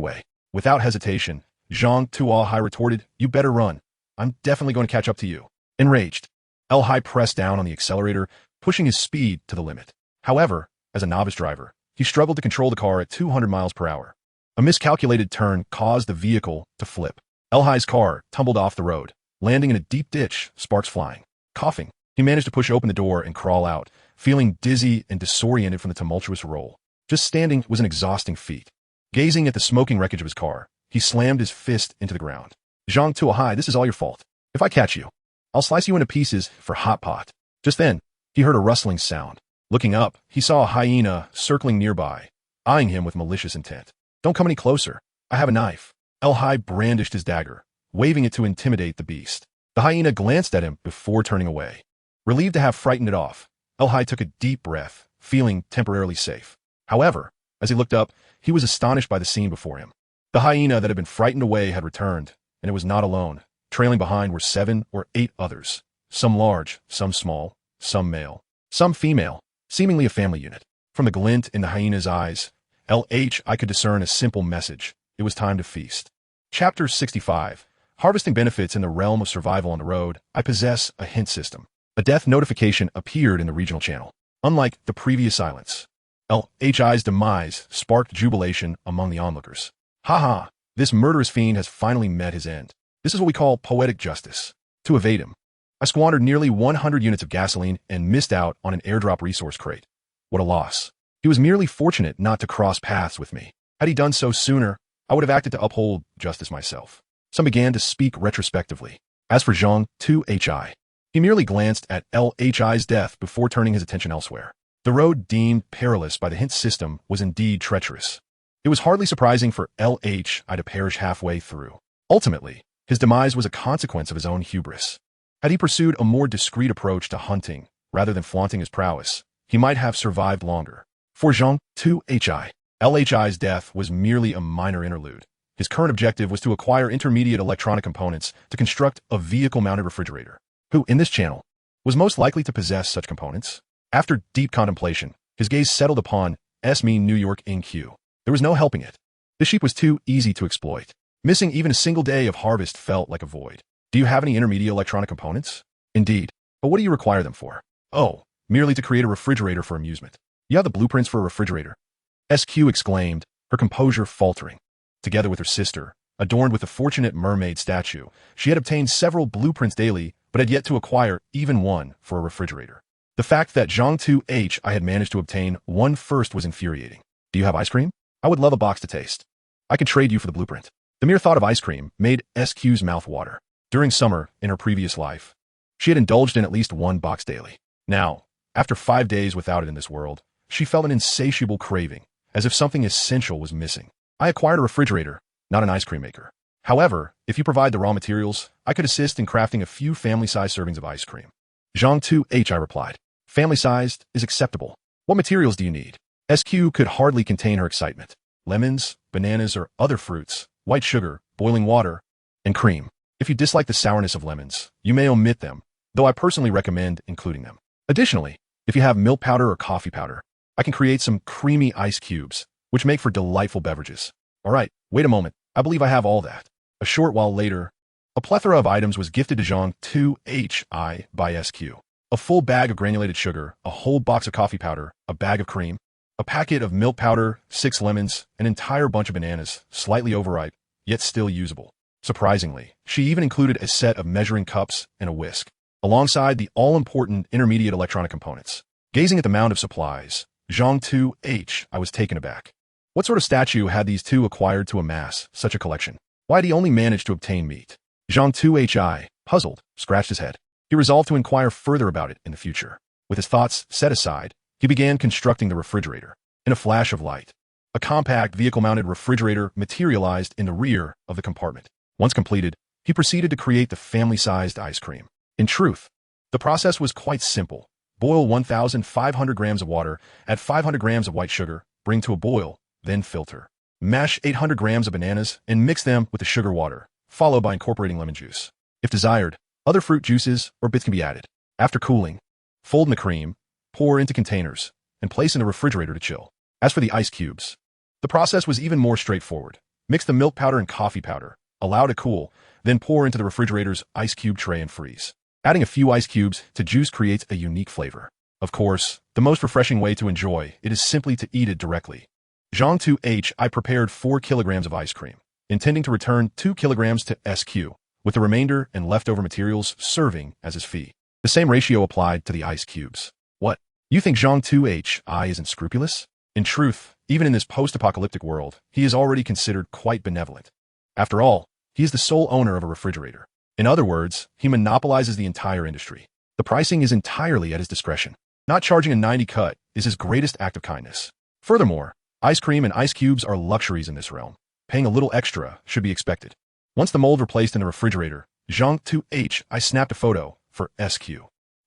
way. Without hesitation, Zhang Tuo Hai retorted, you better run. I'm definitely going to catch up to you. Enraged, El Hai pressed down on the accelerator, pushing his speed to the limit. However, as a novice driver, he struggled to control the car at 200 miles per hour. A miscalculated turn caused the vehicle to flip. El Hai's car tumbled off the road, landing in a deep ditch, sparks flying. Coughing, he managed to push open the door and crawl out, feeling dizzy and disoriented from the tumultuous roll. Just standing was an exhausting feat. Gazing at the smoking wreckage of his car, he slammed his fist into the ground. Zhang Tuo Hai, this is all your fault. If I catch you, I'll slice you into pieces for hot pot. Just then, he heard a rustling sound. Looking up, he saw a hyena circling nearby, eyeing him with malicious intent. Don't come any closer. I have a knife. El Hai brandished his dagger, waving it to intimidate the beast. The hyena glanced at him before turning away. Relieved to have frightened it off, El Hai took a deep breath, feeling temporarily safe. However, as he looked up, he was astonished by the scene before him. The hyena that had been frightened away had returned, and it was not alone. Trailing behind were 7 or 8 others, some large, some small, some male, some female, seemingly a family unit. From the glint in the hyena's eyes, I could discern a simple message. It was time to feast. Chapter 65. Harvesting benefits in the realm of survival on the road. I possess a hint system. A death notification appeared in the regional channel. Unlike the previous silence, LHI's demise sparked jubilation among the onlookers. Haha, this murderous fiend has finally met his end. This is what we call poetic justice. To evade him, I squandered nearly 100 units of gasoline and missed out on an airdrop resource crate. What a loss. He was merely fortunate not to cross paths with me. Had he done so sooner, I would have acted to uphold justice myself. Some began to speak retrospectively. As for Zhang Tuo Hai, he merely glanced at LHI's death before turning his attention elsewhere. The road deemed perilous by the hint system was indeed treacherous. It was hardly surprising for LHI to perish halfway through. Ultimately, his demise was a consequence of his own hubris. Had he pursued a more discreet approach to hunting, rather than flaunting his prowess, he might have survived longer. For Zhang Tuo Hai, LHI's death was merely a minor interlude. His current objective was to acquire intermediate electronic components to construct a vehicle-mounted refrigerator. Who, in this channel, was most likely to possess such components? After deep contemplation, his gaze settled upon S-Mean New York NQ. There was no helping it. The sheep was too easy to exploit. Missing even a single day of harvest felt like a void. Do you have any intermediate electronic components? Indeed. But what do you require them for? Oh, merely to create a refrigerator for amusement. You have the blueprints for a refrigerator? SQ exclaimed, her composure faltering. Together with her sister, adorned with a fortunate mermaid statue, she had obtained several blueprints daily, but had yet to acquire even one for a refrigerator. The fact that Zhang Tuo Hai had managed to obtain one first was infuriating. Do you have ice cream? I would love a box to taste. I can trade you for the blueprint. The mere thought of ice cream made SQ's mouth water. During summer, in her previous life, she had indulged in at least one box daily. Now, after 5 days without it in this world, she felt an insatiable craving, as if something essential was missing. I acquired a refrigerator, not an ice cream maker. However, if you provide the raw materials, I could assist in crafting a few family-sized servings of ice cream. Zhang Tuo Hai replied. Family-sized is acceptable. What materials do you need? SQ could hardly contain her excitement. Lemons, bananas, or other fruits, white sugar, boiling water, and cream. If you dislike the sourness of lemons, you may omit them, though I personally recommend including them. Additionally, if you have milk powder or coffee powder, I can create some creamy ice cubes, which make for delightful beverages. All right, wait a moment. I believe I have all that. A short while later, a plethora of items was gifted to Zhang Tuo Hai by SQ. A full bag of granulated sugar, a whole box of coffee powder, a bag of cream, a packet of milk powder, 6 lemons, an entire bunch of bananas, slightly overripe, yet still usable. Surprisingly, she even included a set of measuring cups and a whisk, alongside the all-important intermediate electronic components. Gazing at the mound of supplies, Zhang Tuo Hai was taken aback. What sort of statue had these two acquired to amass such a collection? Why had he only managed to obtain meat? Zhang Tuo Hai, puzzled, scratched his head. He resolved to inquire further about it in the future. With his thoughts set aside, he began constructing the refrigerator. In a flash of light, a compact vehicle-mounted refrigerator materialized in the rear of the compartment. Once completed, he proceeded to create the family-sized ice cream. In truth, the process was quite simple. Boil 1,500 grams of water, add 500 grams of white sugar, bring to a boil, then filter. Mash 800 grams of bananas and mix them with the sugar water, followed by incorporating lemon juice. If desired, other fruit juices or bits can be added. After cooling, fold in the cream, pour into containers, and place in the refrigerator to chill. As for the ice cubes, the process was even more straightforward. Mix the milk powder and coffee powder, allow to cool, then pour into the refrigerator's ice cube tray and freeze. Adding a few ice cubes to juice creates a unique flavor. Of course, the most refreshing way to enjoy it is simply to eat it directly. Zhang Tuo Hai prepared 4 kilograms of ice cream, intending to return 2 kilograms to SQ, with the remainder and leftover materials serving as his fee. The same ratio applied to the ice cubes. What? You think Zhang Tuo Hai isn't scrupulous? In truth, even in this post-apocalyptic world, he is already considered quite benevolent. After all, he is the sole owner of a refrigerator. In other words, he monopolizes the entire industry. The pricing is entirely at his discretion. Not charging a 90 cut is his greatest act of kindness. Furthermore, ice cream and ice cubes are luxuries in this realm. Paying a little extra should be expected. Once the mold were placed in the refrigerator, Zhang Tuo Hai snapped a photo for SQ,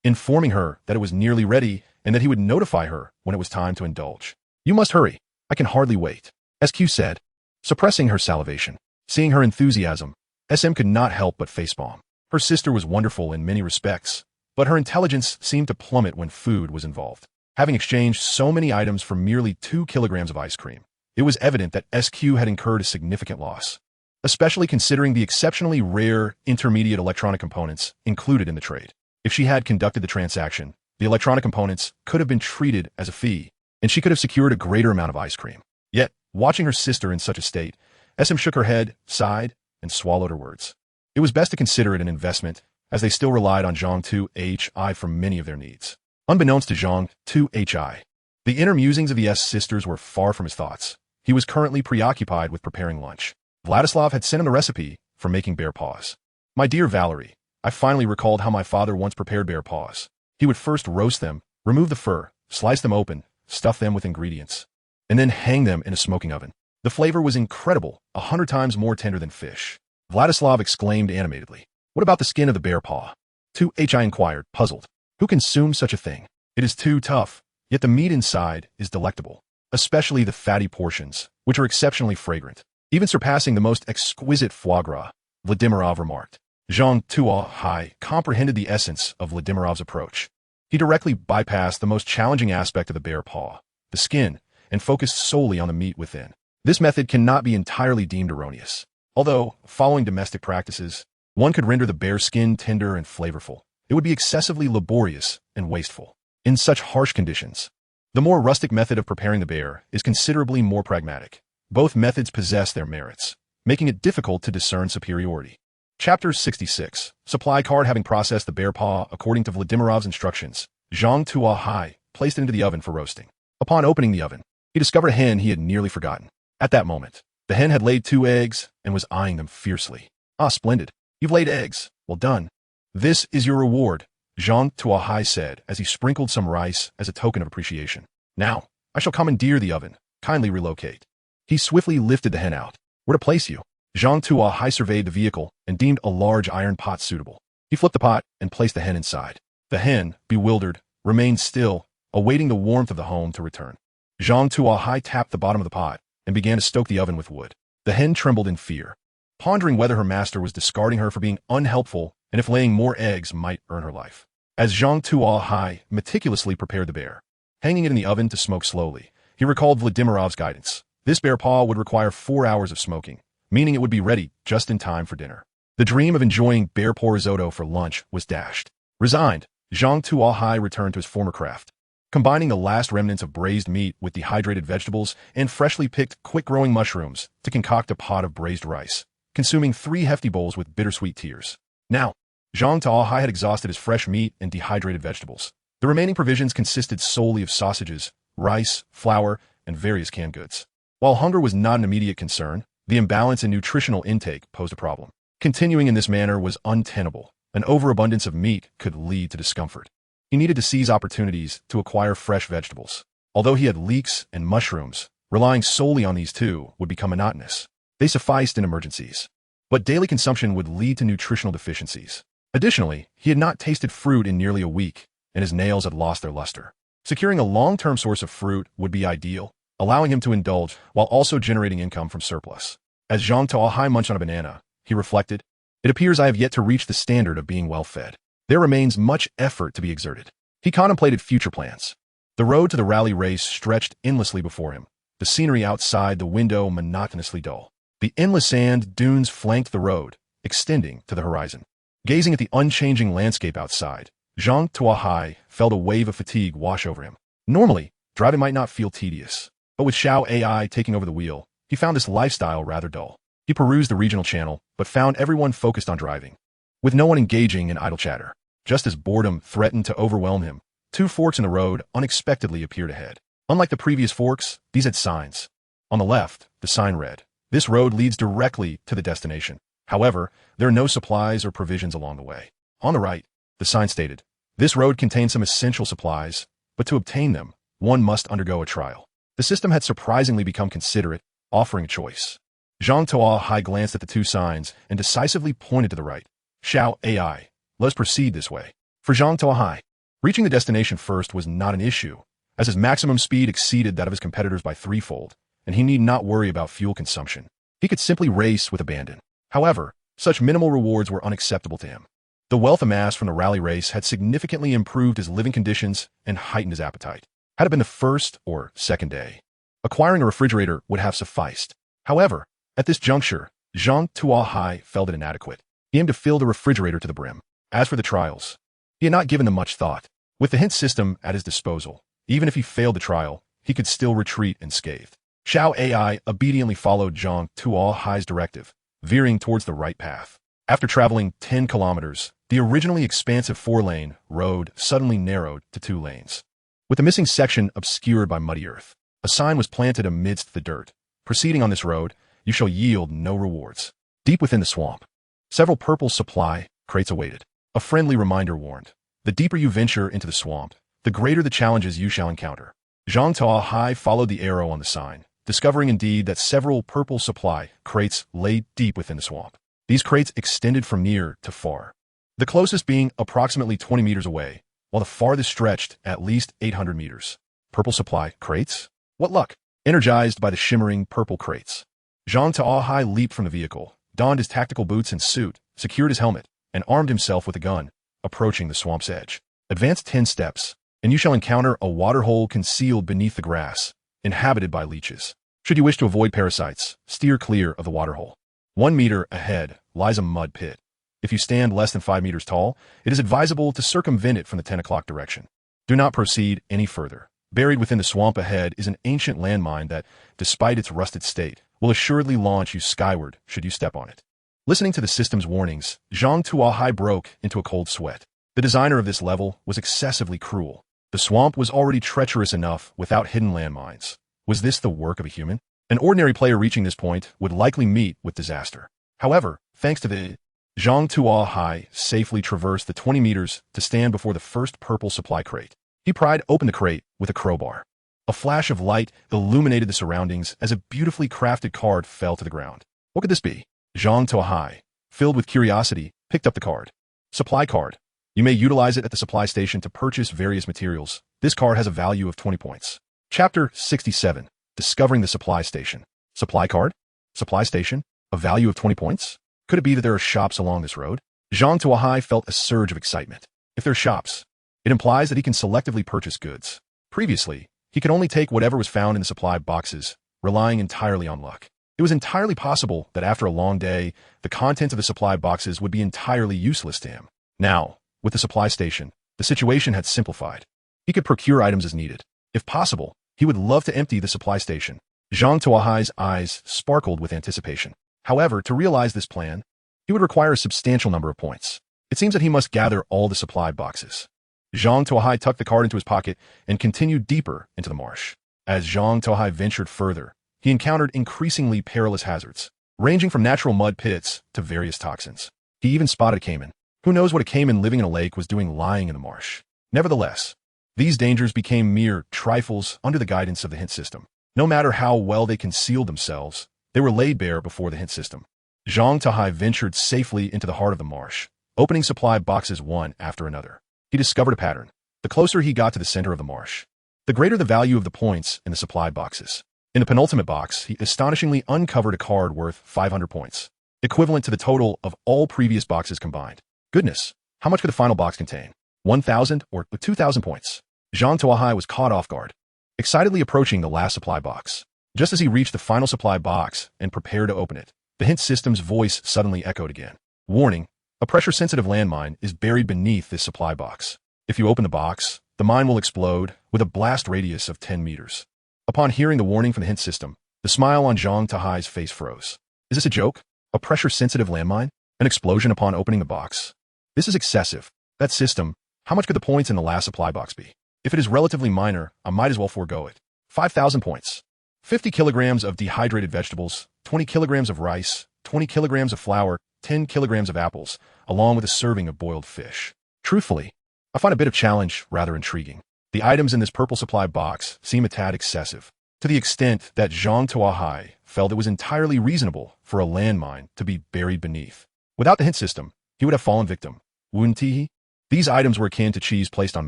informing her that it was nearly ready and that he would notify her when it was time to indulge. You must hurry. I can hardly wait, SQ said, suppressing her salivation. Seeing her enthusiasm, SM could not help but facepalm. Her sister was wonderful in many respects, but her intelligence seemed to plummet when food was involved. Having exchanged so many items for merely 2 kilograms of ice cream, it was evident that SQ had incurred a significant loss, especially considering the exceptionally rare intermediate electronic components included in the trade. If she had conducted the transaction, the electronic components could have been treated as a fee, and she could have secured a greater amount of ice cream. Yet, watching her sister in such a state, SM shook her head, sighed, and swallowed her words. It was best to consider it an investment, as they still relied on Zhang Tuo Hai for many of their needs. Unbeknownst to Zhang Tuo Hai, the inner musings of the sisters were far from his thoughts. He was currently preoccupied with preparing lunch. Vladislav had sent him the recipe for making bear paws. My dear Valerie, I finally recalled how my father once prepared bear paws. He would first roast them, remove the fur, slice them open, stuff them with ingredients, and then hang them in a smoking oven. The flavor was incredible, 100 times more tender than fish. Vladislav exclaimed animatedly. What about the skin of the bear paw? Tuo Hai inquired, puzzled. Who consumes such a thing? It is too tough, yet the meat inside is delectable, especially the fatty portions, which are exceptionally fragrant, even surpassing the most exquisite foie gras, Vladimirov remarked. Zhang Tuo Hai comprehended the essence of Vladimirov's approach. He directly bypassed the most challenging aspect of the bear paw, the skin, and focused solely on the meat within. This method cannot be entirely deemed erroneous. Although, following domestic practices, one could render the bear skin tender and flavorful, it would be excessively laborious and wasteful. In such harsh conditions, the more rustic method of preparing the bear is considerably more pragmatic. Both methods possess their merits, making it difficult to discern superiority. Chapter 66. Supply card. Having processed the bear paw according to Vladimirov's instructions, Zhang Tuo Hai placed it into the oven for roasting. Upon opening the oven, he discovered a hen he had nearly forgotten. At that moment, the hen had laid 2 eggs and was eyeing them fiercely. Ah, splendid. You've laid eggs. Well done. This is your reward, Zhang Tuo Hai said as he sprinkled some rice as a token of appreciation. Now, I shall commandeer the oven. Kindly relocate. He swiftly lifted the hen out. Where to place you? Zhang Tuo Hai surveyed the vehicle and deemed a large iron pot suitable. He flipped the pot and placed the hen inside. The hen, bewildered, remained still, awaiting the warmth of the home to return. Zhang Tuo Hai tapped the bottom of the pot and began to stoke the oven with wood. The hen trembled in fear, pondering whether her master was discarding her for being unhelpful and if laying more eggs might earn her life. As Zhang Tuo Hai meticulously prepared the bear, hanging it in the oven to smoke slowly, he recalled Vladimirov's guidance. This bear paw would require 4 hours of smoking, meaning it would be ready just in time for dinner. The dream of enjoying bear paw risotto for lunch was dashed. Resigned, Zhang Tuo Hai returned to his former craft, combining the last remnants of braised meat with dehydrated vegetables and freshly picked quick-growing mushrooms to concoct a pot of braised rice, consuming 3 hefty bowls with bittersweet tears. Now, Zhang Tuo Hai had exhausted his fresh meat and dehydrated vegetables. The remaining provisions consisted solely of sausages, rice, flour, and various canned goods. While hunger was not an immediate concern, the imbalance in nutritional intake posed a problem. Continuing in this manner was untenable. An overabundance of meat could lead to discomfort. He needed to seize opportunities to acquire fresh vegetables. Although he had leeks and mushrooms, relying solely on these two would become monotonous. They sufficed in emergencies, but daily consumption would lead to nutritional deficiencies. Additionally, he had not tasted fruit in nearly a week, and his nails had lost their luster. Securing a long-term source of fruit would be ideal, allowing him to indulge while also generating income from surplus. As Zhang Tuo Hai munched on a banana, he reflected, "It appears I have yet to reach the standard of being well-fed. There remains much effort to be exerted." He contemplated future plans. The road to the rally race stretched endlessly before him, the scenery outside the window monotonously dull. The endless sand dunes flanked the road, extending to the horizon. Gazing at the unchanging landscape outside, Zhang Tuo Hai felt a wave of fatigue wash over him. Normally, driving might not feel tedious, but with Xiao AI taking over the wheel, he found this lifestyle rather dull. He perused the regional channel, but found everyone focused on driving, with no one engaging in idle chatter. Just as boredom threatened to overwhelm him, 2 forks in the road unexpectedly appeared ahead. Unlike the previous forks, these had signs. On the left, the sign read, "This road leads directly to the destination. However, there are no supplies or provisions along the way." On the right, the sign stated, "This road contains some essential supplies, but to obtain them, one must undergo a trial." The system had surprisingly become considerate, offering a choice. Zhang Tuo Hai glanced at the 2 signs and decisively pointed to the right. "Xiao AI, let us proceed this way." For Zhang Tuo Hai, reaching the destination first was not an issue, as his maximum speed exceeded that of his competitors by 3-fold, and he need not worry about fuel consumption. He could simply race with abandon. However, such minimal rewards were unacceptable to him. The wealth amassed from the rally race had significantly improved his living conditions and heightened his appetite. Had it been the first or second day, acquiring a refrigerator would have sufficed. However, at this juncture, Zhang Tuo Hai felt it inadequate. He aimed to fill the refrigerator to the brim. As for the trials, he had not given them much thought. With the hint system at his disposal, even if he failed the trial, he could still retreat unscathed. Xiao AI obediently followed Zhang Tuo Hai's directive, veering towards the right path. After traveling 10 kilometers, the originally expansive 4-lane road suddenly narrowed to 2 lanes. With the missing section obscured by muddy earth, a sign was planted amidst the dirt. Proceeding on this road, you shall yield no rewards. Deep within the swamp, several purple supply crates awaited. A friendly reminder warned, the deeper you venture into the swamp, the greater the challenges you shall encounter. Zhang Tuo Hai followed the arrow on the sign, discovering indeed that several purple supply crates lay deep within the swamp. These crates extended from near to far, the closest being approximately 20 meters away, while the farthest stretched at least 800 meters. Purple supply crates? What luck! Energized by the shimmering purple crates, Zhang Tuo Hai leaped from the vehicle, donned his tactical boots and suit, secured his helmet, and armed himself with a gun, approaching the swamp's edge. Advance 10 steps, and you shall encounter a waterhole concealed beneath the grass, inhabited by leeches. Should you wish to avoid parasites, steer clear of the waterhole. 1 meter ahead lies a mud pit. If you stand less than 5 meters tall, it is advisable to circumvent it from the 10 o'clock direction. Do not proceed any further. Buried within the swamp ahead is an ancient landmine that, despite its rusted state, will assuredly launch you skyward should you step on it. Listening to the system's warnings, Zhang Tuo Hai broke into a cold sweat. The designer of this level was excessively cruel. The swamp was already treacherous enough without hidden landmines. Was this the work of a human? An ordinary player reaching this point would likely meet with disaster. However, thanks to the Zhang Tuo Hai safely traversed the 20 meters to stand before the first purple supply crate. He pried open the crate with a crowbar. A flash of light illuminated the surroundings as a beautifully crafted card fell to the ground. What could this be? Zhang Tuo Hai, filled with curiosity, picked up the card. Supply card. You may utilize it at the supply station to purchase various materials. This card has a value of 20 points. Chapter 67. Discovering the supply station. Supply card? Supply station? A value of 20 points? Could it be that there are shops along this road? Zhang Tuo Hai felt a surge of excitement. If there are shops, it implies that he can selectively purchase goods. Previously, he could only take whatever was found in the supply boxes, relying entirely on luck. It was entirely possible that after a long day, the contents of the supply boxes would be entirely useless to him. Now, with the supply station, the situation had simplified. He could procure items as needed. If possible, he would love to empty the supply station. Zhang Tuo Hai's eyes sparkled with anticipation. However, to realize this plan, he would require a substantial number of points. It seems that he must gather all the supply boxes. Zhang Tuo Hai tucked the card into his pocket and continued deeper into the marsh. As Zhang Tuo Hai ventured further, he encountered increasingly perilous hazards, ranging from natural mud pits to various toxins. He even spotted a caiman. Who knows what a caiman living in a lake was doing lying in the marsh? Nevertheless, these dangers became mere trifles under the guidance of the hint system. No matter how well they concealed themselves, they were laid bare before the hint system. Zhang Tuo Hai ventured safely into the heart of the marsh, opening supply boxes one after another. He discovered a pattern. The closer he got to the center of the marsh, the greater the value of the points in the supply boxes. In the penultimate box, he astonishingly uncovered a card worth 500 points, equivalent to the total of all previous boxes combined. Goodness, how much could the final box contain? 1,000 or 2,000 points? Zhang Tuo Hai was caught off guard, excitedly approaching the last supply box. Just as he reached the final supply box and prepared to open it, the hint system's voice suddenly echoed again. Warning, a pressure-sensitive landmine is buried beneath this supply box. If you open the box, the mine will explode with a blast radius of 10 meters. Upon hearing the warning from the hint system, the smile on Zhang Tuo Hai's face froze. Is this a joke? A pressure-sensitive landmine? An explosion upon opening the box? This is excessive. That system, how much could the points in the last supply box be? If it is relatively minor, I might as well forego it. 5,000 points. 50 kilograms of dehydrated vegetables, 20 kilograms of rice, 20 kilograms of flour, 10 kilograms of apples, along with a serving of boiled fish. Truthfully, I find a bit of challenge rather intriguing. The items in this purple supply box seem a tad excessive, to the extent that Zhang Tuo Hai felt it was entirely reasonable for a landmine to be buried beneath. Without the hint system, he would have fallen victim, wouldn't he? These items were akin to cheese placed on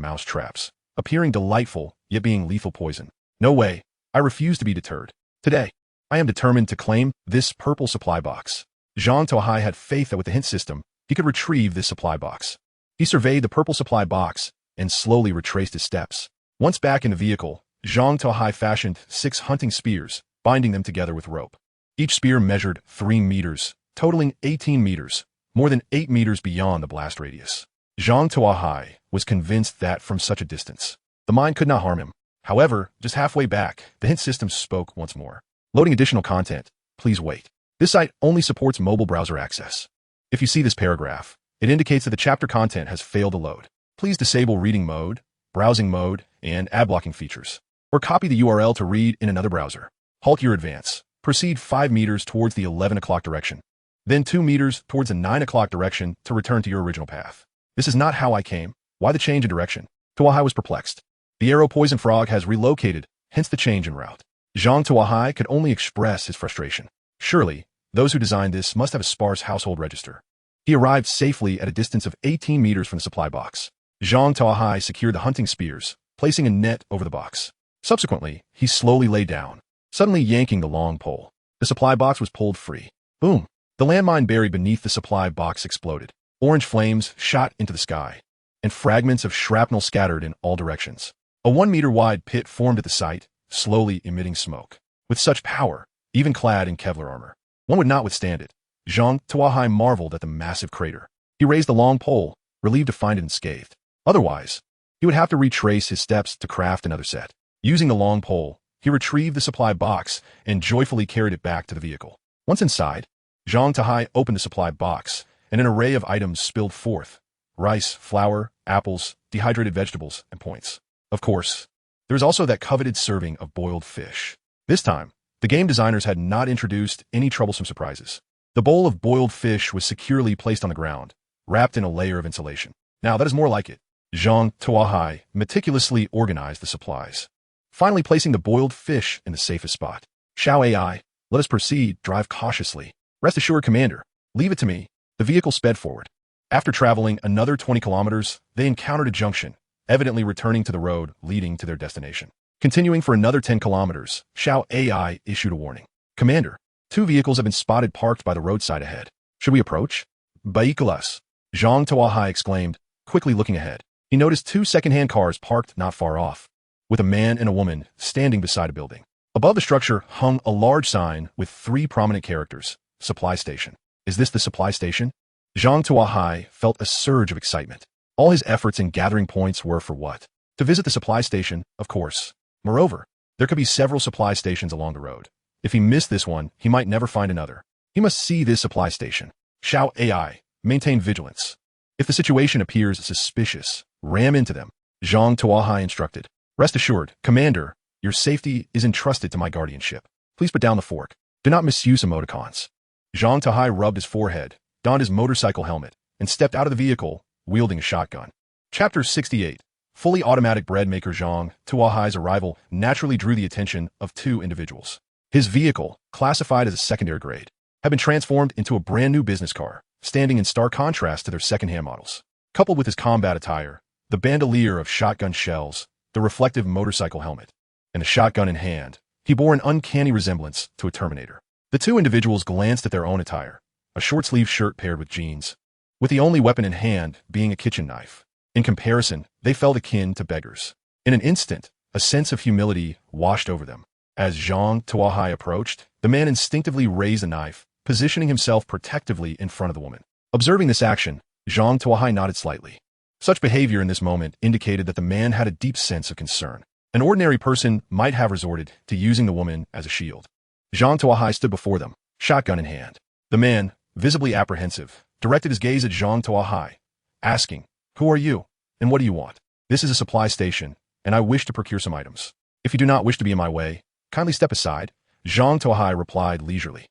mouse traps, appearing delightful, yet being lethal poison. No way. I refuse to be deterred. Today, I am determined to claim this purple supply box. Zhang Tuo Hai had faith that with the hint system, he could retrieve this supply box. He surveyed the purple supply box and slowly retraced his steps. Once back in the vehicle, Zhang Tuo Hai fashioned 6 hunting spears, binding them together with rope. Each spear measured 3 meters, totaling 18 meters, more than 8 meters beyond the blast radius. Zhang Tuo Hai was convinced that from such a distance, the mine could not harm him. However, just halfway back, the hint system spoke once more. Loading additional content. Please wait. This site only supports mobile browser access. If you see this paragraph, it indicates that the chapter content has failed to load. Please disable reading mode, browsing mode, and ad blocking features. Or copy the URL to read in another browser. Halt your advance. Proceed 5 meters towards the 11 o'clock direction. Then 2 meters towards the 9 o'clock direction to return to your original path. This is not how I came. Why the change in direction? Tuo Hai was perplexed. The arrow poison frog has relocated, hence the change in route. Zhang Tuo Hai could only express his frustration. Surely, those who designed this must have a sparse household register. He arrived safely at a distance of 18 meters from the supply box. Zhang Tuo Hai secured the hunting spears, placing a net over the box. Subsequently, he slowly lay down, suddenly yanking the long pole. The supply box was pulled free. Boom! The landmine buried beneath the supply box exploded. Orange flames shot into the sky, and fragments of shrapnel scattered in all directions. A 1-meter-wide pit formed at the site, slowly emitting smoke. With such power, even clad in Kevlar armor, one would not withstand it. Zhang Tuo Hai marveled at the massive crater. He raised the long pole, relieved to find it unscathed. Otherwise, he would have to retrace his steps to craft another set. Using the long pole, he retrieved the supply box and joyfully carried it back to the vehicle. Once inside, Zhang Tuo Hai opened the supply box, and an array of items spilled forth: rice, flour, apples, dehydrated vegetables, and points. Of course, there was also that coveted serving of boiled fish. This time, the game designers had not introduced any troublesome surprises. The bowl of boiled fish was securely placed on the ground, wrapped in a layer of insulation. Now that is more like it. Zhang Tuo Hai meticulously organized the supplies, finally placing the boiled fish in the safest spot. Xiao AI, let us proceed, drive cautiously. Rest assured, Commander, leave it to me. The vehicle sped forward. After traveling another 20 kilometers, they encountered a junction, evidently returning to the road leading to their destination. Continuing for another 10 kilometers, Xiao AI issued a warning. Commander, 2 vehicles have been spotted parked by the roadside ahead. Should we approach? Perilous, Zhang Tuo Hai exclaimed, quickly looking ahead. He noticed 2 second-hand cars parked not far off, with a man and a woman standing beside a building. Above the structure hung a large sign with 3 prominent characters: Supply Station. Is this the supply station? Zhang Tuo Hai felt a surge of excitement. All his efforts in gathering points were for what? To visit the supply station, of course. Moreover, there could be several supply stations along the road. If he missed this one, he might never find another. He must see this supply station. Xiao AI, maintain vigilance. If the situation appears suspicious, ram into them. Zhang Tuo Hai instructed. Rest assured, Commander, your safety is entrusted to my guardianship. Please put down the fork. Do not misuse emoticons. Zhang Tuo Hai rubbed his forehead, donned his motorcycle helmet, and stepped out of the vehicle, wielding a shotgun. Chapter 68. Fully automatic bread maker. Zhang Tuo Hai's arrival naturally drew the attention of 2 individuals. His vehicle, classified as a secondary grade, had been transformed into a brand new business car, standing in stark contrast to their second-hand models. Coupled with his combat attire, the bandolier of shotgun shells, the reflective motorcycle helmet, and a shotgun in hand, he bore an uncanny resemblance to a Terminator. The 2 individuals glanced at their own attire, a short-sleeved shirt paired with jeans, with the only weapon in hand being a kitchen knife. In comparison, they felt akin to beggars. In an instant, a sense of humility washed over them. As Zhang Tuo Hai approached, the man instinctively raised a knife, positioning himself protectively in front of the woman. Observing this action, Zhang Tuo Hai nodded slightly. Such behavior in this moment indicated that the man had a deep sense of concern. An ordinary person might have resorted to using the woman as a shield. Zhang Tuo Hai stood before them, shotgun in hand. The man, visibly apprehensive, directed his gaze at Zhang Tuo Hai, asking, "Who are you, and what do you want?" "This is a supply station, and I wish to procure some items. If you do not wish to be in my way, kindly step aside," Zhang Tuo Hai replied leisurely.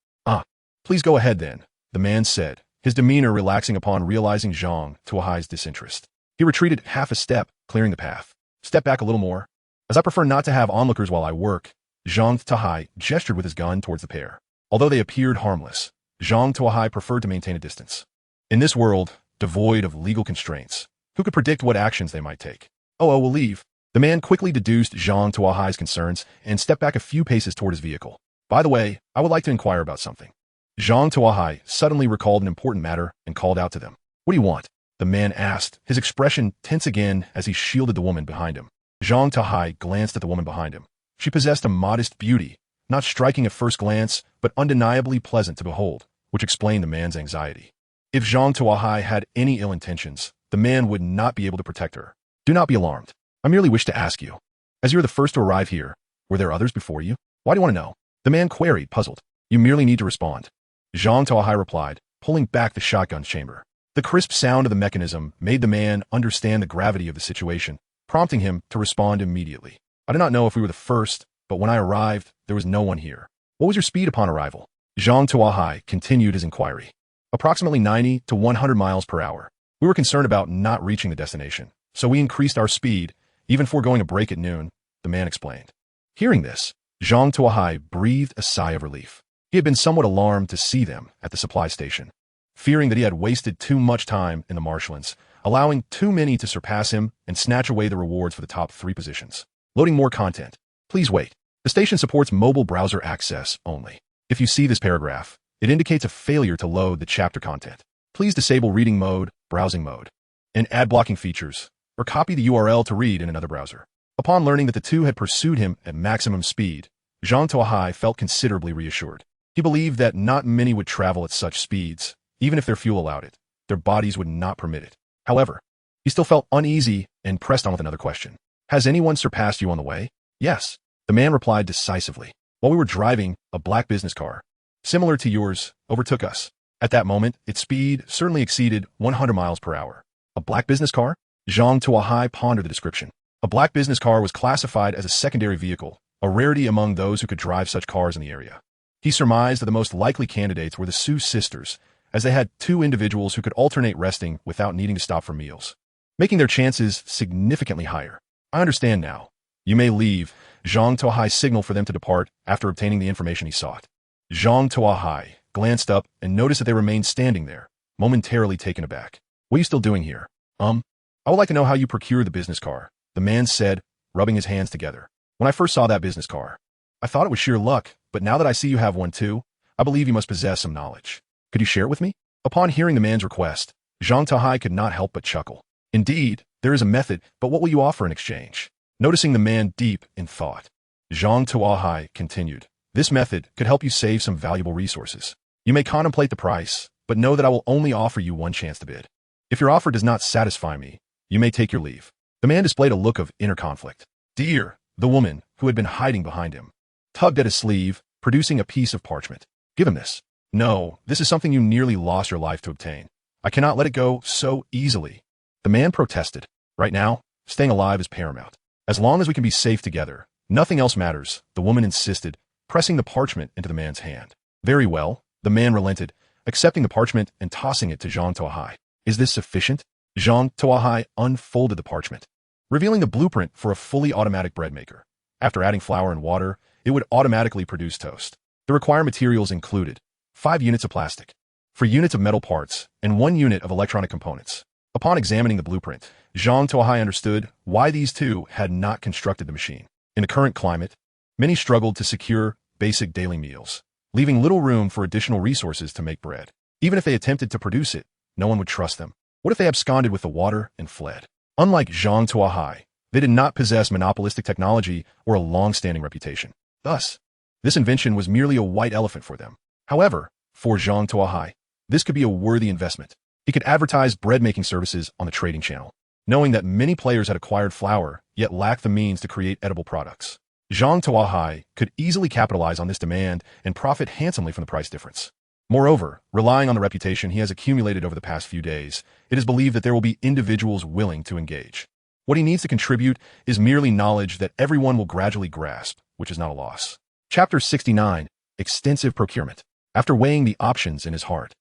Please go ahead then," the man said, his demeanor relaxing upon realizing Zhang Tuo Hai's disinterest. He retreated half a step, clearing the path. "Step back a little more. As I prefer not to have onlookers while I work," Zhang Tuo Hai gestured with his gun towards the pair. Although they appeared harmless, Zhang Tuo Hai preferred to maintain a distance. In this world, devoid of legal constraints, who could predict what actions they might take? We'll leave." The man quickly deduced Zhang Tuo Hai's concerns and stepped back a few paces toward his vehicle. "By the way, I would like to inquire about something." Zhang Tuo Hai suddenly recalled an important matter and called out to them. "What do you want?" the man asked, his expression tense again as he shielded the woman behind him. Zhang Tuo Hai glanced at the woman behind him. She possessed a modest beauty, not striking at first glance, but undeniably pleasant to behold, which explained the man's anxiety. If Zhang Tuo Hai had any ill intentions, the man would not be able to protect her. "Do not be alarmed. I merely wish to ask you, as you're the first to arrive here, were there others before you? Why do you want to know?" the man queried, puzzled. "You merely need to respond," Zhang Tuo Hai replied, pulling back the shotgun chamber. The crisp sound of the mechanism made the man understand the gravity of the situation, prompting him to respond immediately. I did not know if we were the first, but when I arrived, there was no one here. What was your speed upon arrival? Zhang Tuo Hai continued his inquiry. Approximately 90 to 100 miles per hour. We were concerned about not reaching the destination, so we increased our speed, even foregoing a break at noon, the man explained. Hearing this, Zhang Tuo Hai breathed a sigh of relief. He had been somewhat alarmed to see them at the supply station, fearing that he had wasted too much time in the marshlands, allowing too many to surpass him and snatch away the rewards for the top 3 positions. Loading more content. Please wait. The station supports mobile browser access only. If you see this paragraph, it indicates a failure to load the chapter content. Please disable reading mode, browsing mode, and ad blocking features, or copy the URL to read in another browser. Upon learning that the two had pursued him at maximum speed, Zhang Tuo Hai felt considerably reassured. He believed that not many would travel at such speeds, even if their fuel allowed it. Their bodies would not permit it. However, he still felt uneasy and pressed on with another question. Has anyone surpassed you on the way? Yes. The man replied decisively. While we were driving, a black business car, similar to yours, overtook us. At that moment, its speed certainly exceeded 100 miles per hour. A black business car? Zhang Tuo Hai pondered the description. A black business car was classified as a secondary vehicle, a rarity among those who could drive such cars in the area. He surmised that the most likely candidates were the Su sisters, as they had 2 individuals who could alternate resting without needing to stop for meals, making their chances significantly higher. I understand now. You may leave. Zhang Tuo Hai signaled for them to depart after obtaining the information he sought. Zhang Tuo Hai glanced up and noticed that they remained standing there, momentarily taken aback. What are you still doing here? I would like to know how you procured the business car, the man said, rubbing his hands together. When I first saw that business car, I thought it was sheer luck, but now that I see you have one too, I believe you must possess some knowledge. Could you share it with me? Upon hearing the man's request, Zhang Tuo Hai could not help but chuckle. Indeed, there is a method, but what will you offer in exchange? Noticing the man deep in thought, Zhang Tuo Hai continued. This method could help you save some valuable resources. You may contemplate the price, but know that I will only offer you one chance to bid. If your offer does not satisfy me, you may take your leave. The man displayed a look of inner conflict. Dear, the woman, who had been hiding behind him, tugged at his sleeve, producing a piece of parchment. Give him this. No, this is something you nearly lost your life to obtain. I cannot let it go so easily. The man protested. Right now, staying alive is paramount. As long as we can be safe together, nothing else matters, the woman insisted, pressing the parchment into the man's hand. Very well, the man relented, accepting the parchment and tossing it to Zhang Tuo Hai. Is this sufficient? Zhang Tuo Hai unfolded the parchment, revealing the blueprint for a fully automatic bread maker. After adding flour and water, it would automatically produce toast. The required materials included 5 units of plastic, 4 units of metal parts, and 1 unit of electronic components. Upon examining the blueprint, Zhang Tuo Hai understood why these two had not constructed the machine. In the current climate, many struggled to secure basic daily meals, leaving little room for additional resources to make bread. Even if they attempted to produce it, no one would trust them. What if they absconded with the water and fled? Unlike Zhang Tuo Hai, they did not possess monopolistic technology or a long-standing reputation. Thus, this invention was merely a white elephant for them. However, for Zhang Tuo Hai, this could be a worthy investment. He could advertise bread-making services on the trading channel, knowing that many players had acquired flour, yet lacked the means to create edible products. Zhang Tuo Hai could easily capitalize on this demand and profit handsomely from the price difference. Moreover, relying on the reputation he has accumulated over the past few days, it is believed that there will be individuals willing to engage. What he needs to contribute is merely knowledge that everyone will gradually grasp, which is not a loss. Chapter 69, Extensive Procurement. After weighing the options in his heart,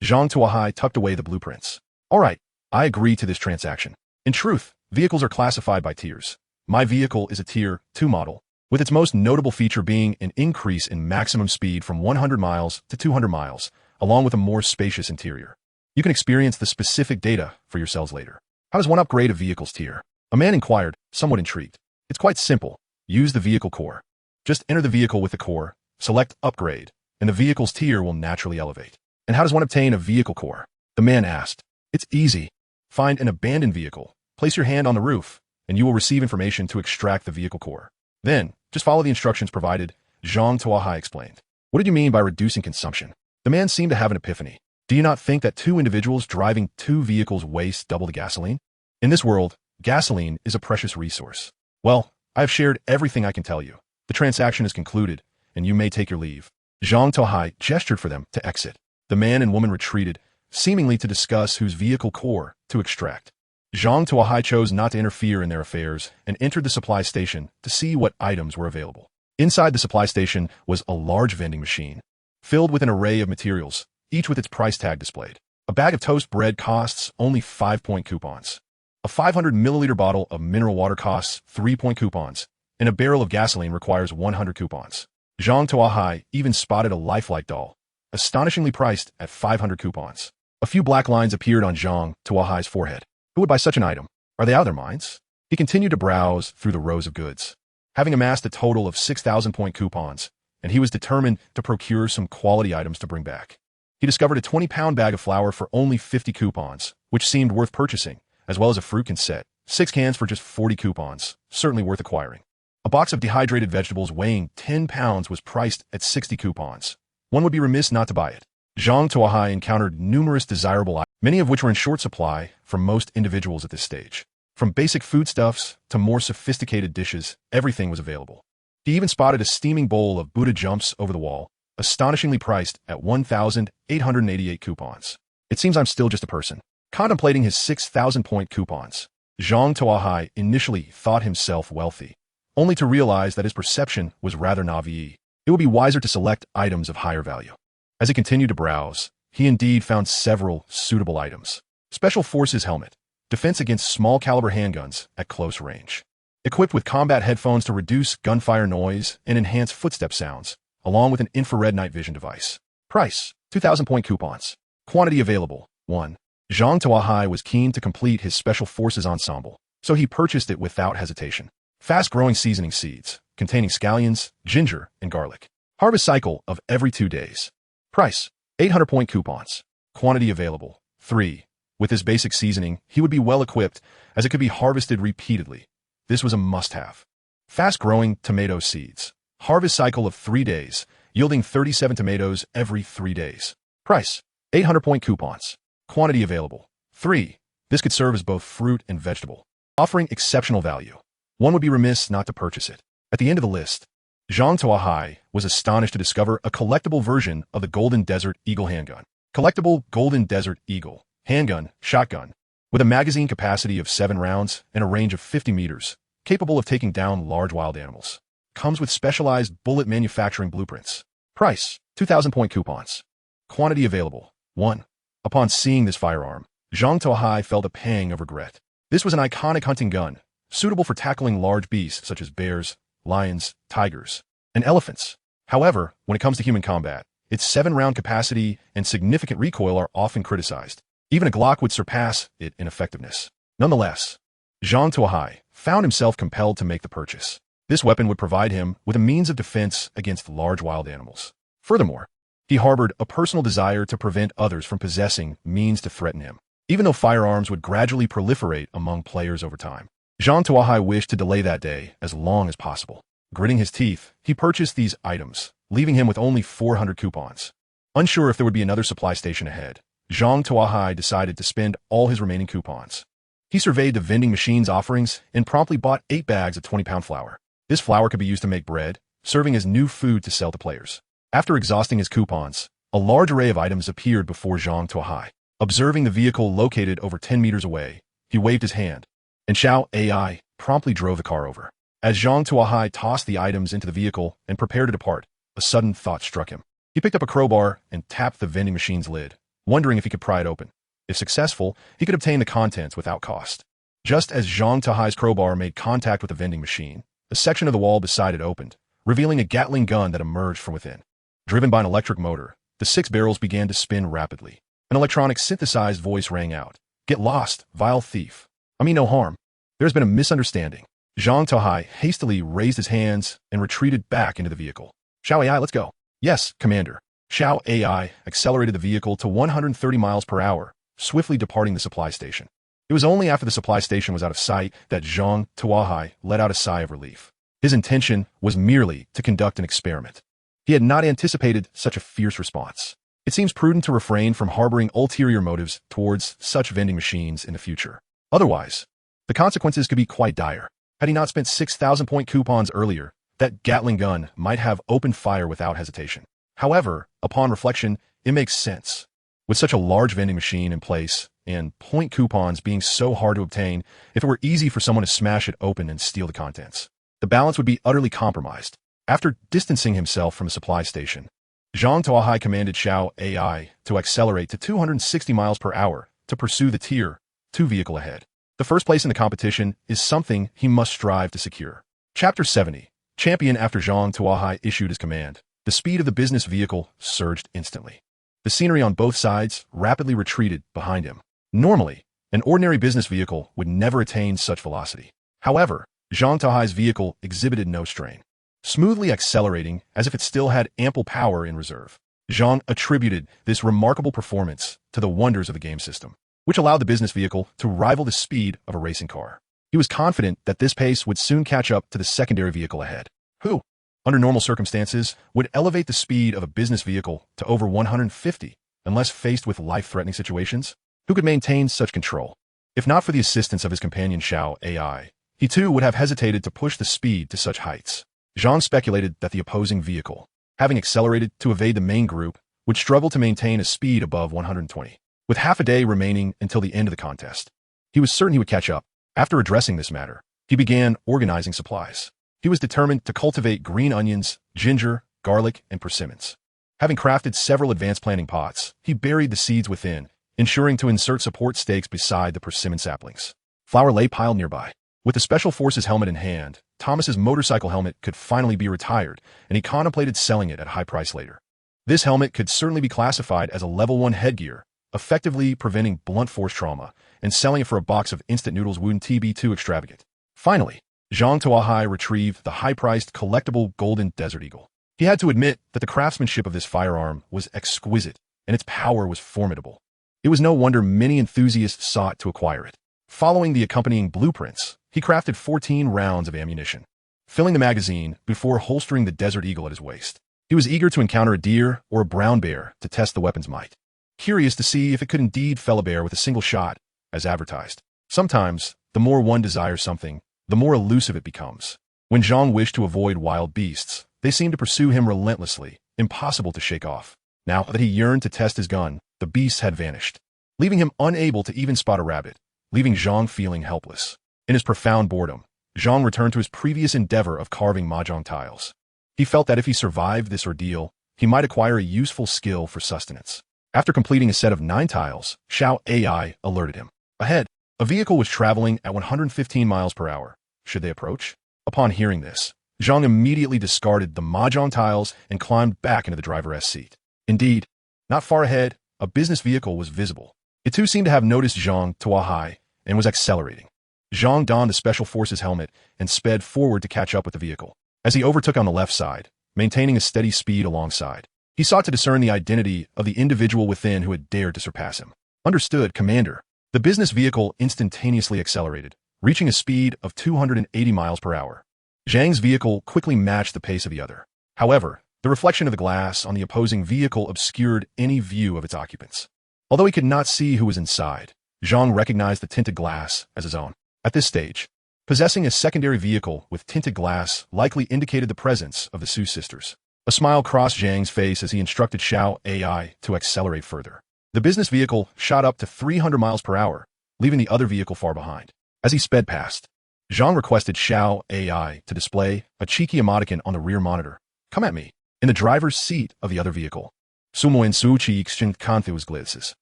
Zhang Tuo Hai tucked away the blueprints. All right, I agree to this transaction. In truth, vehicles are classified by tiers. My vehicle is a Tier 2 model, with its most notable feature being an increase in maximum speed from 100 miles to 200 miles, along with a more spacious interior. You can experience the specific data for yourselves later. How does one upgrade a vehicle's tier? A man inquired, somewhat intrigued. It's quite simple. Use the vehicle core. Just enter the vehicle with the core, select Upgrade, and the vehicle's tier will naturally elevate. And how does one obtain a vehicle core? The man asked. It's easy. Find an abandoned vehicle, place your hand on the roof, and you will receive information to extract the vehicle core. Then, just follow the instructions provided, Zhang Tuo Hai explained. What did you mean by reducing consumption? The man seemed to have an epiphany. Do you not think that 2 individuals driving 2 vehicles waste double the gasoline? In this world, gasoline is a precious resource. Well, I have shared everything I can tell you. The transaction is concluded, and you may take your leave. Zhang Tuo Hai gestured for them to exit. The man and woman retreated, seemingly to discuss whose vehicle core to extract. Zhang Tuo Hai chose not to interfere in their affairs and entered the supply station to see what items were available. Inside the supply station was a large vending machine, filled with an array of materials, each with its price tag displayed. A bag of toast bread costs only 5-point coupons. A 500 milliliter bottle of mineral water costs 3-point coupons, and a barrel of gasoline requires 100 coupons. Zhang Tuo Hai even spotted a lifelike doll, astonishingly priced at 500 coupons. A few black lines appeared on Zhang Tuo Hai's forehead. Who would buy such an item? Are they out of their minds? He continued to browse through the rows of goods, having amassed a total of 6,000-point coupons, and he was determined to procure some quality items to bring back. He discovered a 20-pound bag of flour for only 50 coupons, which seemed worth purchasing, as well as a fruit can set, 6 cans for just 40 coupons, certainly worth acquiring. A box of dehydrated vegetables weighing 10 pounds was priced at 60 coupons. One would be remiss not to buy it. Zhang Tuo Hai encountered numerous desirable items, many of which were in short supply for most individuals at this stage. From basic foodstuffs to more sophisticated dishes, everything was available. He even spotted a steaming bowl of Buddha jumps over the wall, astonishingly priced at 1,888 coupons. It seems I'm still just a person. Contemplating his 6,000-point coupons, Zhang Tuo Hai initially thought himself wealthy, only to realize that his perception was rather naive. It would be wiser to select items of higher value. As he continued to browse, he indeed found several suitable items. Special Forces helmet, defense against small-caliber handguns at close range. Equipped with combat headphones to reduce gunfire noise and enhance footstep sounds, along with an infrared night vision device. Price, 2,000-point coupons. Quantity available, 1. Zhang Tuo Hai was keen to complete his Special Forces ensemble, so he purchased it without hesitation. Fast-growing seasoning seeds, containing scallions, ginger, and garlic. Harvest cycle of every 2 days. Price, 800-point coupons. Quantity available, 3. With this basic seasoning, he would be well equipped, as it could be harvested repeatedly. This was a must-have. Fast-growing tomato seeds. Harvest cycle of 3 days, yielding 37 tomatoes every 3 days. Price, 800-point coupons. Quantity available, 3. This could serve as both fruit and vegetable, offering exceptional value. One would be remiss not to purchase it. At the end of the list, Zhang Tuo Hai was astonished to discover a collectible version of the Golden Desert Eagle handgun. Collectible Golden Desert Eagle handgun, shotgun, with a magazine capacity of 7 rounds and a range of 50 meters, capable of taking down large wild animals. Comes with specialized bullet manufacturing blueprints. Price, 2,000-point coupons. Quantity available, 1. Upon seeing this firearm, Zhang Tuo Hai felt a pang of regret. This was an iconic hunting gun, suitable for tackling large beasts such as bears, lions, tigers, and elephants. However, when it comes to human combat, its 7-round capacity and significant recoil are often criticized. Even a Glock would surpass it in effectiveness. Nonetheless, Zhang Tuo Hai found himself compelled to make the purchase. This weapon would provide him with a means of defense against large wild animals. Furthermore, he harbored a personal desire to prevent others from possessing means to threaten him, even though firearms would gradually proliferate among players over time. Zhang Tuo Hai wished to delay that day as long as possible. Gritting his teeth, he purchased these items, leaving him with only 400 coupons. Unsure if there would be another supply station ahead, Zhang Tuo Hai decided to spend all his remaining coupons. He surveyed the vending machine's offerings and promptly bought 8 bags of 20-pound flour. This flour could be used to make bread, serving as new food to sell to players. After exhausting his coupons, a large array of items appeared before Zhang Tuo Hai. Observing the vehicle located over 10 meters away, he waved his hand, and Xiao AI promptly drove the car over. As Zhang Tuo Hai tossed the items into the vehicle and prepared to depart, a sudden thought struck him. He picked up a crowbar and tapped the vending machine's lid, wondering if he could pry it open. If successful, he could obtain the contents without cost. Just as Zhang Tuo Hai's crowbar made contact with the vending machine, a section of the wall beside it opened, revealing a Gatling gun that emerged from within. Driven by an electric motor, the 6 barrels began to spin rapidly. An electronic synthesized voice rang out. "Get lost, vile thief. I mean no harm. There's been a misunderstanding." Zhang Tuo Hai hastily raised his hands and retreated back into the vehicle. "Xiao AI, let's go." "Yes, Commander." Xiao AI accelerated the vehicle to 130 miles per hour, swiftly departing the supply station. It was only after the supply station was out of sight that Zhang Tuo Hai let out a sigh of relief. His intention was merely to conduct an experiment. He had not anticipated such a fierce response. It seems prudent to refrain from harboring ulterior motives towards such vending machines in the future. Otherwise, the consequences could be quite dire. Had he not spent 6,000-point coupons earlier, that Gatling gun might have opened fire without hesitation. However, upon reflection, It makes sense. With such a large vending machine in place, and point coupons being so hard to obtain, if it were easy for someone to smash it open and steal the contents, the balance would be utterly compromised. After distancing himself from the supply station, Zhang Tuo Hai commanded Xiao AI to accelerate to 260 miles per hour to pursue the Tier 2 vehicle ahead. The first place in the competition is something he must strive to secure. Chapter 70. Champion. After Zhang Tuo Hai issued his command, the speed of the business vehicle surged instantly. The scenery on both sides rapidly retreated behind him. Normally, an ordinary business vehicle would never attain such velocity. However, Zhang Tuo Hai's vehicle exhibited no strain, smoothly accelerating as if it still had ample power in reserve. Zhang attributed this remarkable performance to the wonders of the game system, which allowed the business vehicle to rival the speed of a racing car. He was confident that this pace would soon catch up to the secondary vehicle ahead, who, under normal circumstances, would elevate the speed of a business vehicle to over 150 unless faced with life-threatening situations. Who could maintain such control? If not for the assistance of his companion Xiao AI, he too would have hesitated to push the speed to such heights. Zhang speculated that the opposing vehicle, having accelerated to evade the main group, would struggle to maintain a speed above 120. With half a day remaining until the end of the contest, he was certain he would catch up. After addressing this matter, he began organizing supplies. He was determined to cultivate green onions, ginger, garlic, and persimmons. Having crafted several advanced planting pots, he buried the seeds within, ensuring to insert support stakes beside the persimmon saplings. Flour lay piled nearby. With the Special Forces helmet in hand, Thomas's motorcycle helmet could finally be retired, and he contemplated selling it at a high price later. This helmet could certainly be classified as a level 1 headgear, effectively preventing blunt force trauma, and selling it for a box of instant noodles wouldn't be too extravagant. Finally, Zhang Tuo Hai retrieved the high-priced collectible golden Desert Eagle. He had to admit that the craftsmanship of this firearm was exquisite, and its power was formidable. It was no wonder many enthusiasts sought to acquire it. Following the accompanying blueprints, he crafted 14 rounds of ammunition, filling the magazine before holstering the Desert Eagle at his waist. He was eager to encounter a deer or a brown bear to test the weapon's might, curious to see if it could indeed fell a bear with a single shot, as advertised. Sometimes, the more one desires something, the more elusive it becomes. When Zhang wished to avoid wild beasts, they seemed to pursue him relentlessly, impossible to shake off. Now that he yearned to test his gun, the beasts had vanished, leaving him unable to even spot a rabbit, leaving Zhang feeling helpless. In his profound boredom, Zhang returned to his previous endeavor of carving mahjong tiles. He felt that if he survived this ordeal, he might acquire a useful skill for sustenance. After completing a set of 9 tiles, Xiao AI alerted him. Ahead, a vehicle was traveling at 115 miles per hour. Should they approach? Upon hearing this, Zhang immediately discarded the mahjong tiles and climbed back into the driver's seat. Indeed, not far ahead, a business vehicle was visible. It too seemed to have noticed Zhang Tuo Hai and was accelerating. Zhang donned the Special Forces helmet and sped forward to catch up with the vehicle. As he overtook on the left side, maintaining a steady speed alongside, he sought to discern the identity of the individual within who had dared to surpass him. Understood, Commander. The business vehicle instantaneously accelerated, reaching a speed of 280 miles per hour. Zhang's vehicle quickly matched the pace of the other. However, the reflection of the glass on the opposing vehicle obscured any view of its occupants. Although he could not see who was inside, Zhang recognized the tinted glass as his own. At this stage, possessing a secondary vehicle with tinted glass likely indicated the presence of the Su sisters. A smile crossed Zhang's face as he instructed Xiao AI to accelerate further. The business vehicle shot up to 300 miles per hour, leaving the other vehicle far behind. As he sped past, Zhang requested Xiao AI to display a cheeky emoticon on the rear monitor. Come at me. In the driver's seat of the other vehicle, Sumoin Suchi exchanged Kanthus glitzes.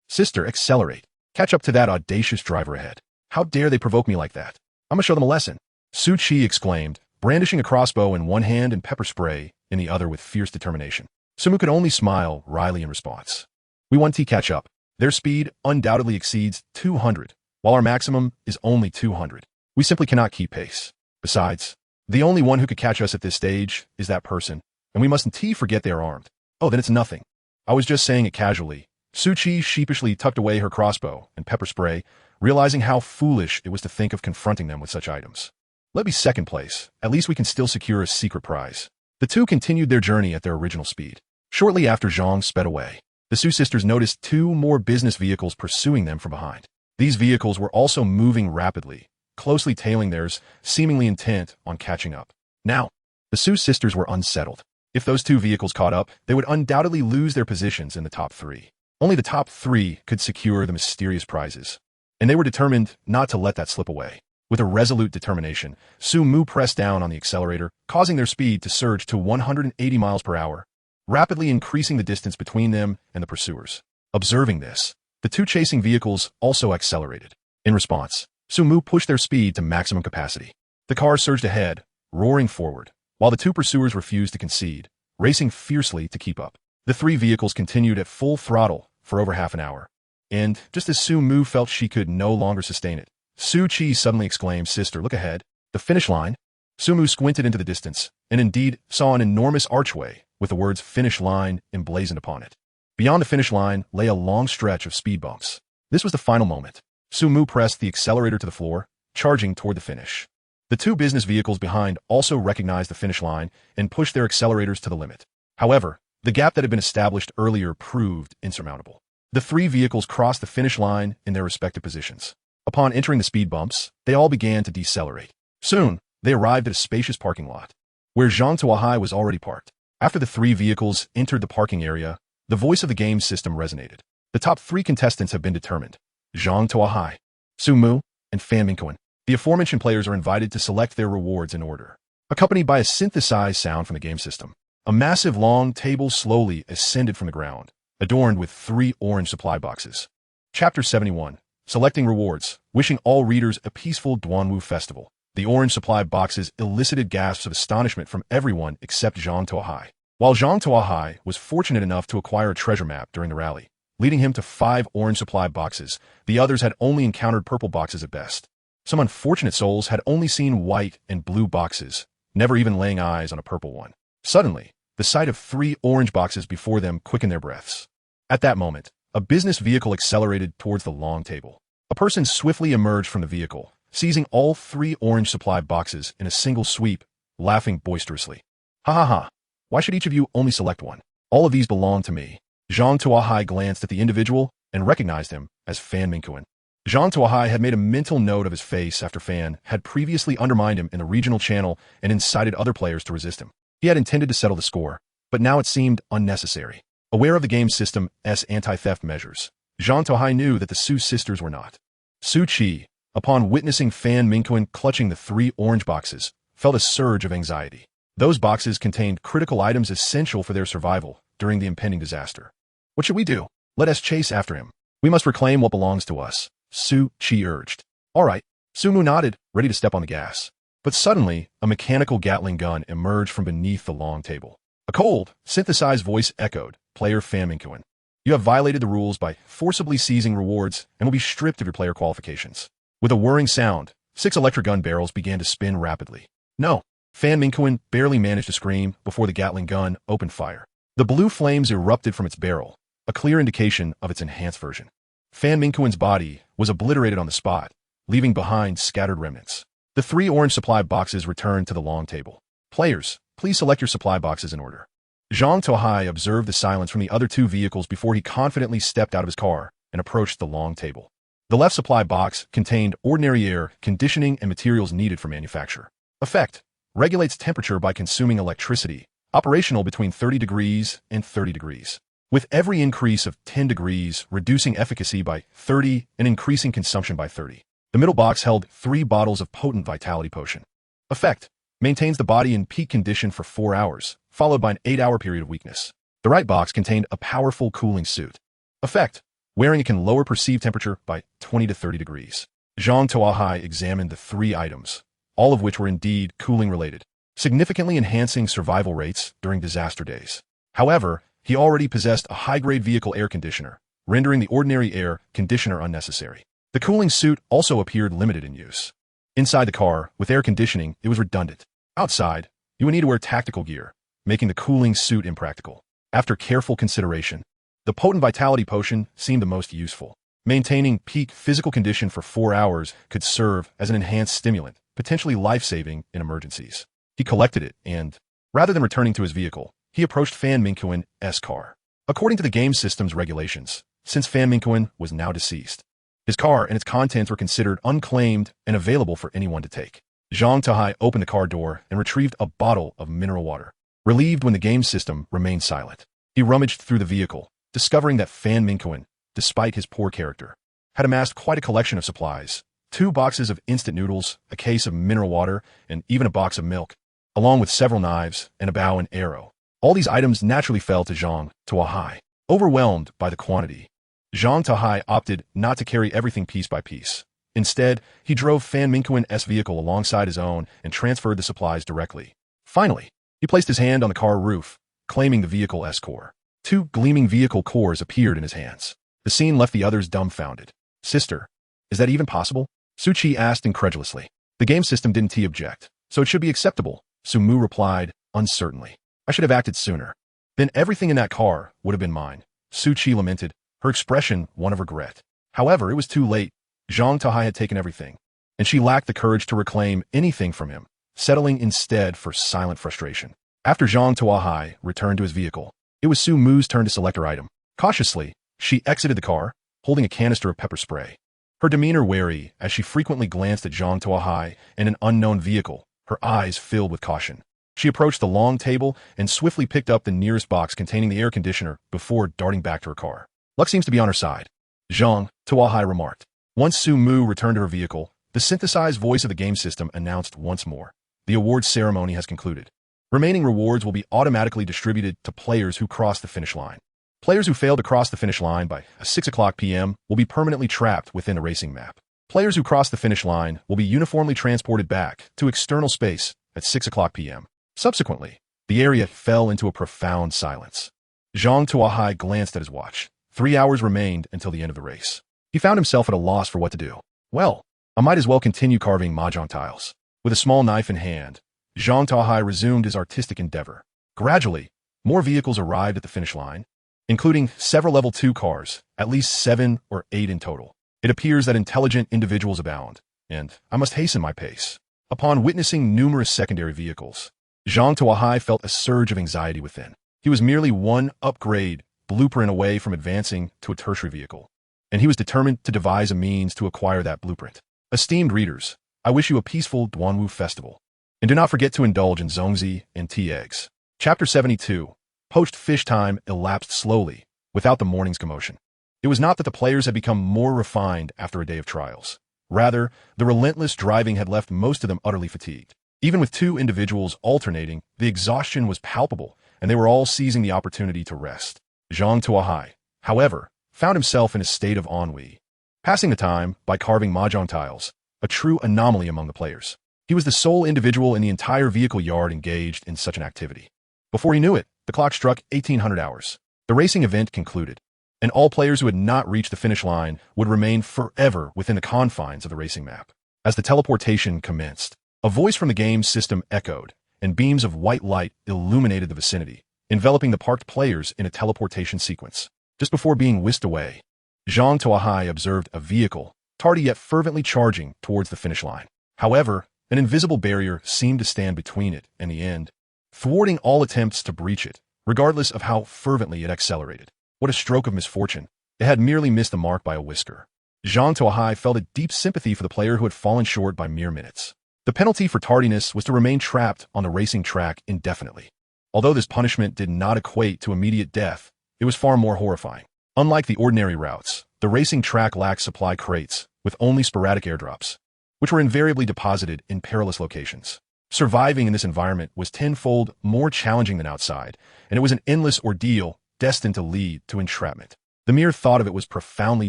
Sister, accelerate. Catch up to that audacious driver ahead. How dare they provoke me like that? I'm gonna show them a lesson. Su Chi exclaimed, brandishing a crossbow in one hand and pepper spray in the other with fierce determination. Sumu could only smile wryly in response. We want to catch up. Their speed undoubtedly exceeds 200, while our maximum is only 200. We simply cannot keep pace. Besides, the only one who could catch us at this stage is that person, and we mustn't forget they are armed. Oh, then it's nothing. I was just saying it casually. Su Chi sheepishly tucked away her crossbow and pepper spray, realizing how foolish it was to think of confronting them with such items. Let me second place. At least we can still secure a secret prize. The two continued their journey at their original speed. Shortly after Zhang sped away, the Su sisters noticed 2 more business vehicles pursuing them from behind. These vehicles were also moving rapidly, closely tailing theirs, seemingly intent on catching up. Now, the Su sisters were unsettled. If those two vehicles caught up, they would undoubtedly lose their positions in the top three. Only the top three could secure the mysterious prizes. And they were determined not to let that slip away. With a resolute determination, Su Mu pressed down on the accelerator, causing their speed to surge to 180 miles per hour, rapidly increasing the distance between them and the pursuers. Observing this, the two chasing vehicles also accelerated. In response, Su Mu pushed their speed to maximum capacity. The car surged ahead, roaring forward, while the two pursuers refused to concede, racing fiercely to keep up. The three vehicles continued at full throttle for over half an hour. And, just as Su Mu felt she could no longer sustain it, Su Chi suddenly exclaimed, "Sister, look ahead." The finish line? Su Mu squinted into the distance, and indeed saw an enormous archway with the words "finish line" emblazoned upon it. Beyond the finish line lay a long stretch of speed bumps. This was the final moment. Su Mu pressed the accelerator to the floor, charging toward the finish. The two business vehicles behind also recognized the finish line and pushed their accelerators to the limit. However, the gap that had been established earlier proved insurmountable. The three vehicles crossed the finish line in their respective positions. Upon entering the speed bumps, they all began to decelerate. Soon, they arrived at a spacious parking lot, where Zhang Tuo Hai was already parked. After the three vehicles entered the parking area, the voice of the game system resonated. The top three contestants have been determined: Zhang Tuo Hai, Su Mu, and Fan Mingquan. The aforementioned players are invited to select their rewards in order, accompanied by a synthesized sound from the game system. A massive long table slowly ascended from the ground, adorned with 3 orange supply boxes. Chapter 71. Selecting Rewards, wishing all readers a peaceful Duanwu festival. The orange supply boxes elicited gasps of astonishment from everyone except Zhang Tuo Hai. While Zhang Tuo Hai was fortunate enough to acquire a treasure map during the rally, leading him to 5 orange supply boxes, the others had only encountered purple boxes at best. Some unfortunate souls had only seen white and blue boxes, never even laying eyes on a purple one. Suddenly, the sight of 3 orange boxes before them quickened their breaths. At that moment, a business vehicle accelerated towards the long table. A person swiftly emerged from the vehicle, seizing all 3 orange supply boxes in a single sweep, laughing boisterously. "Ha ha ha! Why should each of you only select one? All of these belong to me." Zhang Tuo Hai glanced at the individual and recognized him as Fan Mingquan. Zhang Tuo Hai had made a mental note of his face after Fan had previously undermined him in the regional channel and incited other players to resist him. He had intended to settle the score, but now it seemed unnecessary. Aware of the game system's anti-theft measures, Zhang Tuo Hai knew that the Su sisters were not. Su Chi, upon witnessing Fan Mingquan clutching the 3 orange boxes, felt a surge of anxiety. Those boxes contained critical items essential for their survival during the impending disaster. "What should we do? Let us chase after him. We must reclaim what belongs to us," Su Chi urged. "All right." Su Mu nodded, ready to step on the gas. But suddenly, a mechanical Gatling gun emerged from beneath the long table. A cold, synthesized voice echoed, "Player Fan Mingquan, you have violated the rules by forcibly seizing rewards and will be stripped of your player qualifications." With a whirring sound, 6 electric gun barrels began to spin rapidly. "No!" Fan Mingquan barely managed to scream before the Gatling gun opened fire. The blue flames erupted from its barrel, a clear indication of its enhanced version. Fan Mingquan's body was obliterated on the spot, leaving behind scattered remnants. The 3 orange supply boxes returned to the long table. "Players, please select your supply boxes in order." Zhang Tuo Hai observed the silence from the other 2 vehicles before he confidently stepped out of his car and approached the long table. The left supply box contained ordinary air, conditioning, and materials needed for manufacture. Effect: regulates temperature by consuming electricity, operational between 30 degrees and 30 degrees. With every increase of 10 degrees, reducing efficacy by 30 and increasing consumption by 30. The middle box held 3 bottles of potent vitality potion. Effect: maintains the body in peak condition for 4 hours, followed by an 8-hour period of weakness. The right box contained a powerful cooling suit. Effect: wearing it can lower perceived temperature by 20 to 30 degrees. Zhang Tuo Hai examined the 3 items, all of which were indeed cooling-related, significantly enhancing survival rates during disaster days. However, he already possessed a high-grade vehicle air conditioner, rendering the ordinary air conditioner unnecessary. The cooling suit also appeared limited in use. Inside the car, with air conditioning, it was redundant. Outside, you would need to wear tactical gear, making the cooling suit impractical. After careful consideration, the potent vitality potion seemed the most useful. Maintaining peak physical condition for 4 hours could serve as an enhanced stimulant, potentially life-saving in emergencies. He collected it and, rather than returning to his vehicle, he approached Fan Mingquan's car. According to the game system's regulations, since Fan Mingquan was now deceased, his car and its contents were considered unclaimed and available for anyone to take. Zhang Tuo Hai opened the car door and retrieved a bottle of mineral water. relieved when the game system remained silent. He rummaged through the vehicle, discovering that Fan Minkuin, despite his poor character, had amassed quite a collection of supplies: 2 boxes of instant noodles, a case of mineral water, and even a box of milk, along with several knives and a bow and arrow. All these items naturally fell to Zhang Tuo Hai. Overwhelmed by the quantity, Zhang Tuo Hai opted not to carry everything piece by piece. Instead, he drove Fan Minkuin's vehicle alongside his own and transferred the supplies directly. Finally, he placed his hand on the car roof, claiming the vehicle's core. 2 gleaming vehicle cores appeared in his hands. The scene left the others dumbfounded. "Sister, is that even possible?" Su Qi asked incredulously. "The game system didn't object, so it should be acceptable," Su Mu replied, uncertainly. "I should have acted sooner. Then everything in that car would have been mine," Su Qi lamented, her expression one of regret. However, it was too late. Zhang Tuo Hai had taken everything, and she lacked the courage to reclaim anything from him, settling instead for silent frustration. After Zhang Tuo Hai returned to his vehicle, it was Su Mu's turn to select her item. Cautiously, she exited the car, holding a canister of pepper spray. Her demeanor wary as she frequently glanced at Zhang Tuo Hai and an unknown vehicle, her eyes filled with caution. She approached the long table and swiftly picked up the nearest box containing the air conditioner before darting back to her car. "Luck seems to be on her side," Zhang Tuo Hai remarked. Once Su Mu returned to her vehicle, the synthesized voice of the game system announced once more, "The awards ceremony has concluded. Remaining rewards will be automatically distributed to players who cross the finish line. Players who fail to cross the finish line by 6 p.m. will be permanently trapped within a racing map. Players who cross the finish line will be uniformly transported back to external space at 6 p.m. Subsequently, the area fell into a profound silence. Zhang Tuo Hai glanced at his watch. 3 hours remained until the end of the race. He found himself at a loss for what to do. "Well, I might as well continue carving mahjong tiles." With a small knife in hand, Zhang Tuo Hai resumed his artistic endeavor. Gradually, more vehicles arrived at the finish line, including several level 2 cars, at least 7 or 8 in total. It appears that intelligent individuals abound, and I must hasten my pace. Upon witnessing numerous secondary vehicles, Zhang Tuo Hai felt a surge of anxiety within. He was merely one upgrade blueprint away from advancing to a tertiary vehicle, and he was determined to devise a means to acquire that blueprint. Esteemed readers, I wish you a peaceful Duanwu festival, and do not forget to indulge in zongzi and tea eggs. Chapter 72. Poached fish time elapsed slowly, without the morning's commotion. It was not that the players had become more refined after a day of trials. Rather, the relentless driving had left most of them utterly fatigued. Even with 2 individuals alternating, the exhaustion was palpable, and they were all seizing the opportunity to rest. Zhang Tuo Hai, however, found himself in a state of ennui, passing the time by carving mahjong tiles, a true anomaly among the players. He was the sole individual in the entire vehicle yard engaged in such an activity. Before he knew it, the clock struck 1800 hours. The racing event concluded, and all players who had not reached the finish line would remain forever within the confines of the racing map. As the teleportation commenced, a voice from the game system echoed, and beams of white light illuminated the vicinity, enveloping the parked players in a teleportation sequence. Just before being whisked away, Zhang Tuo Hai observed a vehicle, tardy yet fervently charging towards the finish line. However, an invisible barrier seemed to stand between it and the end, thwarting all attempts to breach it, regardless of how fervently it accelerated. What a stroke of misfortune. It had merely missed the mark by a whisker. Zhang Tuo Hai felt a deep sympathy for the player who had fallen short by mere minutes. The penalty for tardiness was to remain trapped on the racing track indefinitely. Although this punishment did not equate to immediate death, it was far more horrifying. Unlike the ordinary routes, the racing track lacked supply crates, with only sporadic airdrops, which were invariably deposited in perilous locations. Surviving in this environment was tenfold more challenging than outside, and it was an endless ordeal destined to lead to entrapment. The mere thought of it was profoundly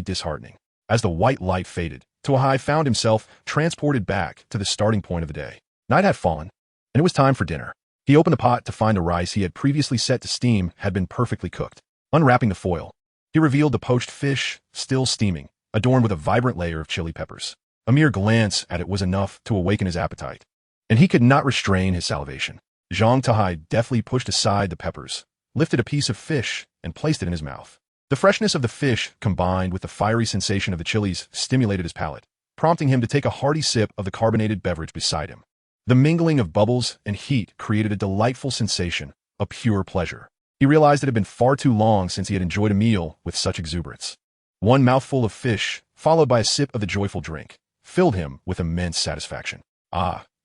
disheartening. As the white light faded, Tuo Hai found himself transported back to the starting point of the day. Night had fallen, and it was time for dinner. He opened the pot to find the rice he had previously set to steam had been perfectly cooked. Unwrapping the foil, he revealed the poached fish, still steaming, adorned with a vibrant layer of chili peppers. A mere glance at it was enough to awaken his appetite, and he could not restrain his salivation. Zhang Tuo Hai deftly pushed aside the peppers, lifted a piece of fish, and placed it in his mouth. The freshness of the fish, combined with the fiery sensation of the chilies, stimulated his palate, prompting him to take a hearty sip of the carbonated beverage beside him. The mingling of bubbles and heat created a delightful sensation, a pure pleasure. He realized it had been far too long since he had enjoyed a meal with such exuberance. One mouthful of fish, followed by a sip of the joyful drink, filled him with immense satisfaction.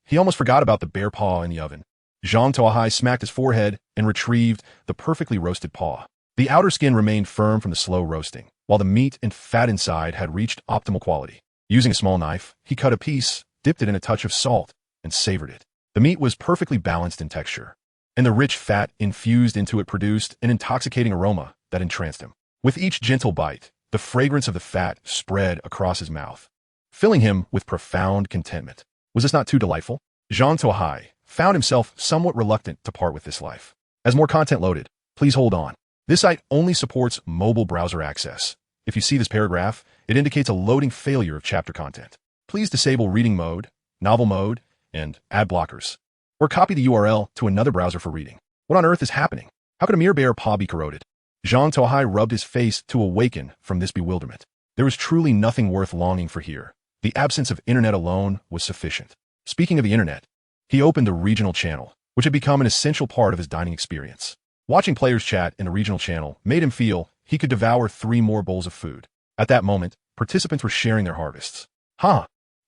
He almost forgot about the bear paw in the oven. Zhang Tuo Hai smacked his forehead and retrieved the perfectly roasted paw. The outer skin remained firm from the slow roasting, while the meat and fat inside had reached optimal quality. Using a small knife, he cut a piece, dipped it in a touch of salt, and savored it. The meat was perfectly balanced in texture, and the rich fat infused into it produced an intoxicating aroma that entranced him. With each gentle bite, the fragrance of the fat spread across his mouth, filling him with profound contentment. Was this not too delightful? Zhang Tuo Hai found himself somewhat reluctant to part with this life. As more content loaded, please hold on. This site only supports mobile browser access. If you see this paragraph, it indicates a loading failure of chapter content. Please disable reading mode, novel mode, and ad blockers, or copy the URL to another browser for reading. What on earth is happening? How could a mere bare paw be corroded? Zhang Tuo Hai rubbed his face to awaken from this bewilderment. There was truly nothing worth longing for here. The absence of internet alone was sufficient. Speaking of the internet, he opened the regional channel, which had become an essential part of his dining experience. Watching players chat in the regional channel made him feel he could devour 3 more bowls of food. At that moment, participants were sharing their harvests. I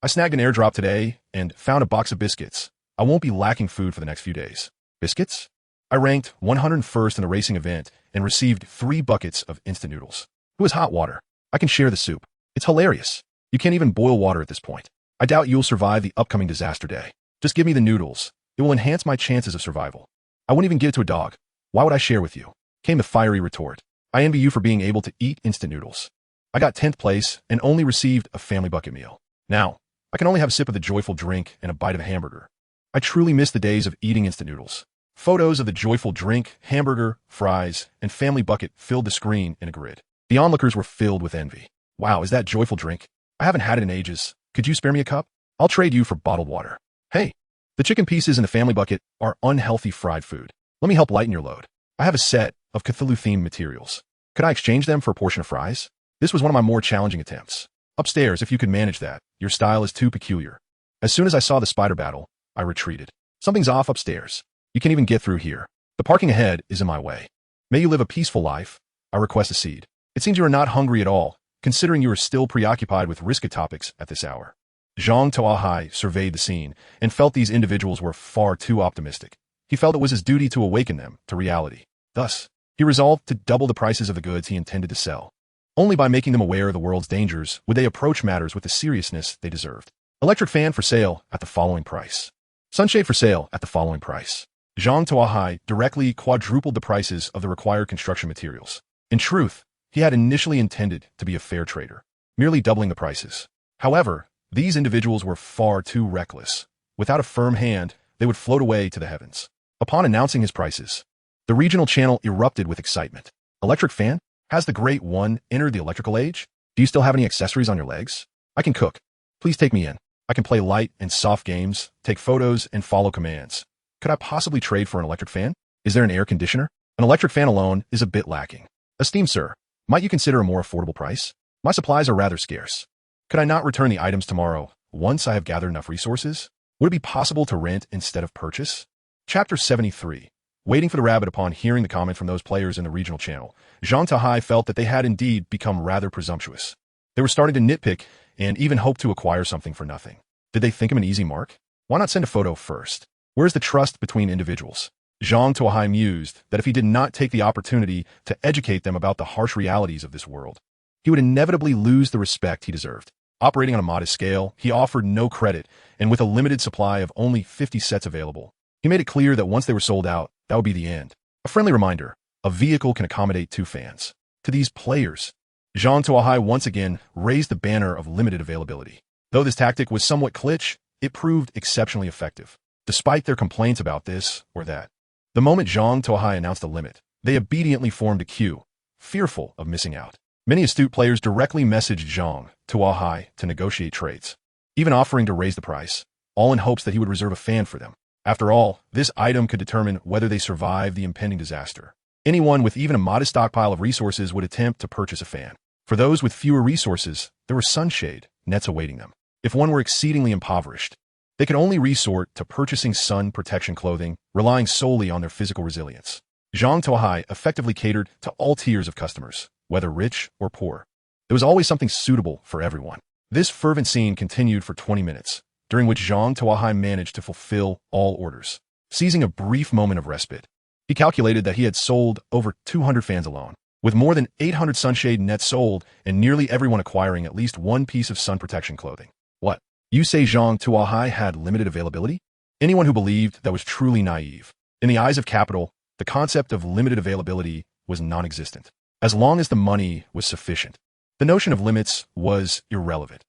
snagged an airdrop today and found a box of biscuits. I won't be lacking food for the next few days. Biscuits? I ranked 101st in the racing event and received 3 buckets of instant noodles. It was hot water. I can share the soup. It's hilarious. You can't even boil water at this point. I doubt you'll survive the upcoming disaster day. Just give me the noodles. It will enhance my chances of survival. I wouldn't even give it to a dog. Why would I share with you? Came the fiery retort. I envy you for being able to eat instant noodles. I got 10th place and only received a family bucket meal. Now, I can only have a sip of the joyful drink and a bite of a hamburger. I truly miss the days of eating instant noodles. Photos of the joyful drink, hamburger, fries, and family bucket filled the screen in a grid. The onlookers were filled with envy. Wow, is that joyful drink? I haven't had it in ages. Could you spare me a cup? I'll trade you for bottled water. Hey, the chicken pieces in the family bucket are unhealthy fried food. Let me help lighten your load. I have a set of Cthulhu-themed materials. Could I exchange them for a portion of fries? This was one of my more challenging attempts. Upstairs, if you could manage that. Your style is too peculiar. As soon as I saw the spider battle, I retreated. Something's off upstairs. You can't even get through here. The parking ahead is in my way. May you live a peaceful life. I request a seed. It seems you are not hungry at all, considering you are still preoccupied with risky topics at this hour. Zhang Tuo Hai surveyed the scene and felt these individuals were far too optimistic. He felt it was his duty to awaken them to reality. Thus, he resolved to double the prices of the goods he intended to sell. Only by making them aware of the world's dangers would they approach matters with the seriousness they deserved. Electric fan for sale at the following price. Sunshade for sale at the following price. Zhang Tuo Hai directly quadrupled the prices of the required construction materials. In truth, he had initially intended to be a fair trader, merely doubling the prices. However, these individuals were far too reckless. Without a firm hand, they would float away to the heavens. Upon announcing his prices, the regional channel erupted with excitement. Electric fan? Has the Great One entered the electrical age? Do you still have any accessories on your legs? I can cook. Please take me in. I can play light and soft games, take photos, and follow commands. Could I possibly trade for an electric fan? Is there an air conditioner? An electric fan alone is a bit lacking. Esteemed sir, might you consider a more affordable price? My supplies are rather scarce. Could I not return the items tomorrow, once I have gathered enough resources? Would it be possible to rent instead of purchase? Chapter 73. Waiting for the rabbit. Upon hearing the comment from those players in the regional channel, Zhang Tuo Hai felt that they had indeed become rather presumptuous. They were starting to nitpick and even hope to acquire something for nothing. Did they think him an easy mark? Why not send a photo first? Where's the trust between individuals? Zhang Tuo Hai mused that if he did not take the opportunity to educate them about the harsh realities of this world, he would inevitably lose the respect he deserved. Operating on a modest scale, he offered no credit, and with a limited supply of only 50 sets available, he made it clear that once they were sold out, that would be the end. A friendly reminder, a vehicle can accommodate 2 fans. To these players, Zhang Tuo Hai once again raised the banner of limited availability. Though this tactic was somewhat glitch, it proved exceptionally effective, despite their complaints about this or that. The moment Zhang Tuo Hai announced a limit, they obediently formed a queue, fearful of missing out. Many astute players directly messaged Zhang Tuo Hai to negotiate trades, even offering to raise the price, all in hopes that he would reserve a fan for them. After all, this item could determine whether they survive the impending disaster. Anyone with even a modest stockpile of resources would attempt to purchase a fan. For those with fewer resources, there were sunshade nets awaiting them. If one were exceedingly impoverished, they could only resort to purchasing sun protection clothing, relying solely on their physical resilience. Zhang Tuo Hai effectively catered to all tiers of customers, whether rich or poor. There was always something suitable for everyone. This fervent scene continued for 20 minutes, during which Zhang Tuo Hai managed to fulfill all orders. seizing a brief moment of respite. He calculated that he had sold over 200 fans alone, with more than 800 sunshade nets sold and nearly everyone acquiring at least one piece of sun protection clothing. What? You say Zhang Tuo Hai had limited availability? Anyone who believed that was truly naive. In the eyes of capital, the concept of limited availability was non-existent. As long as the money was sufficient, the notion of limits was irrelevant.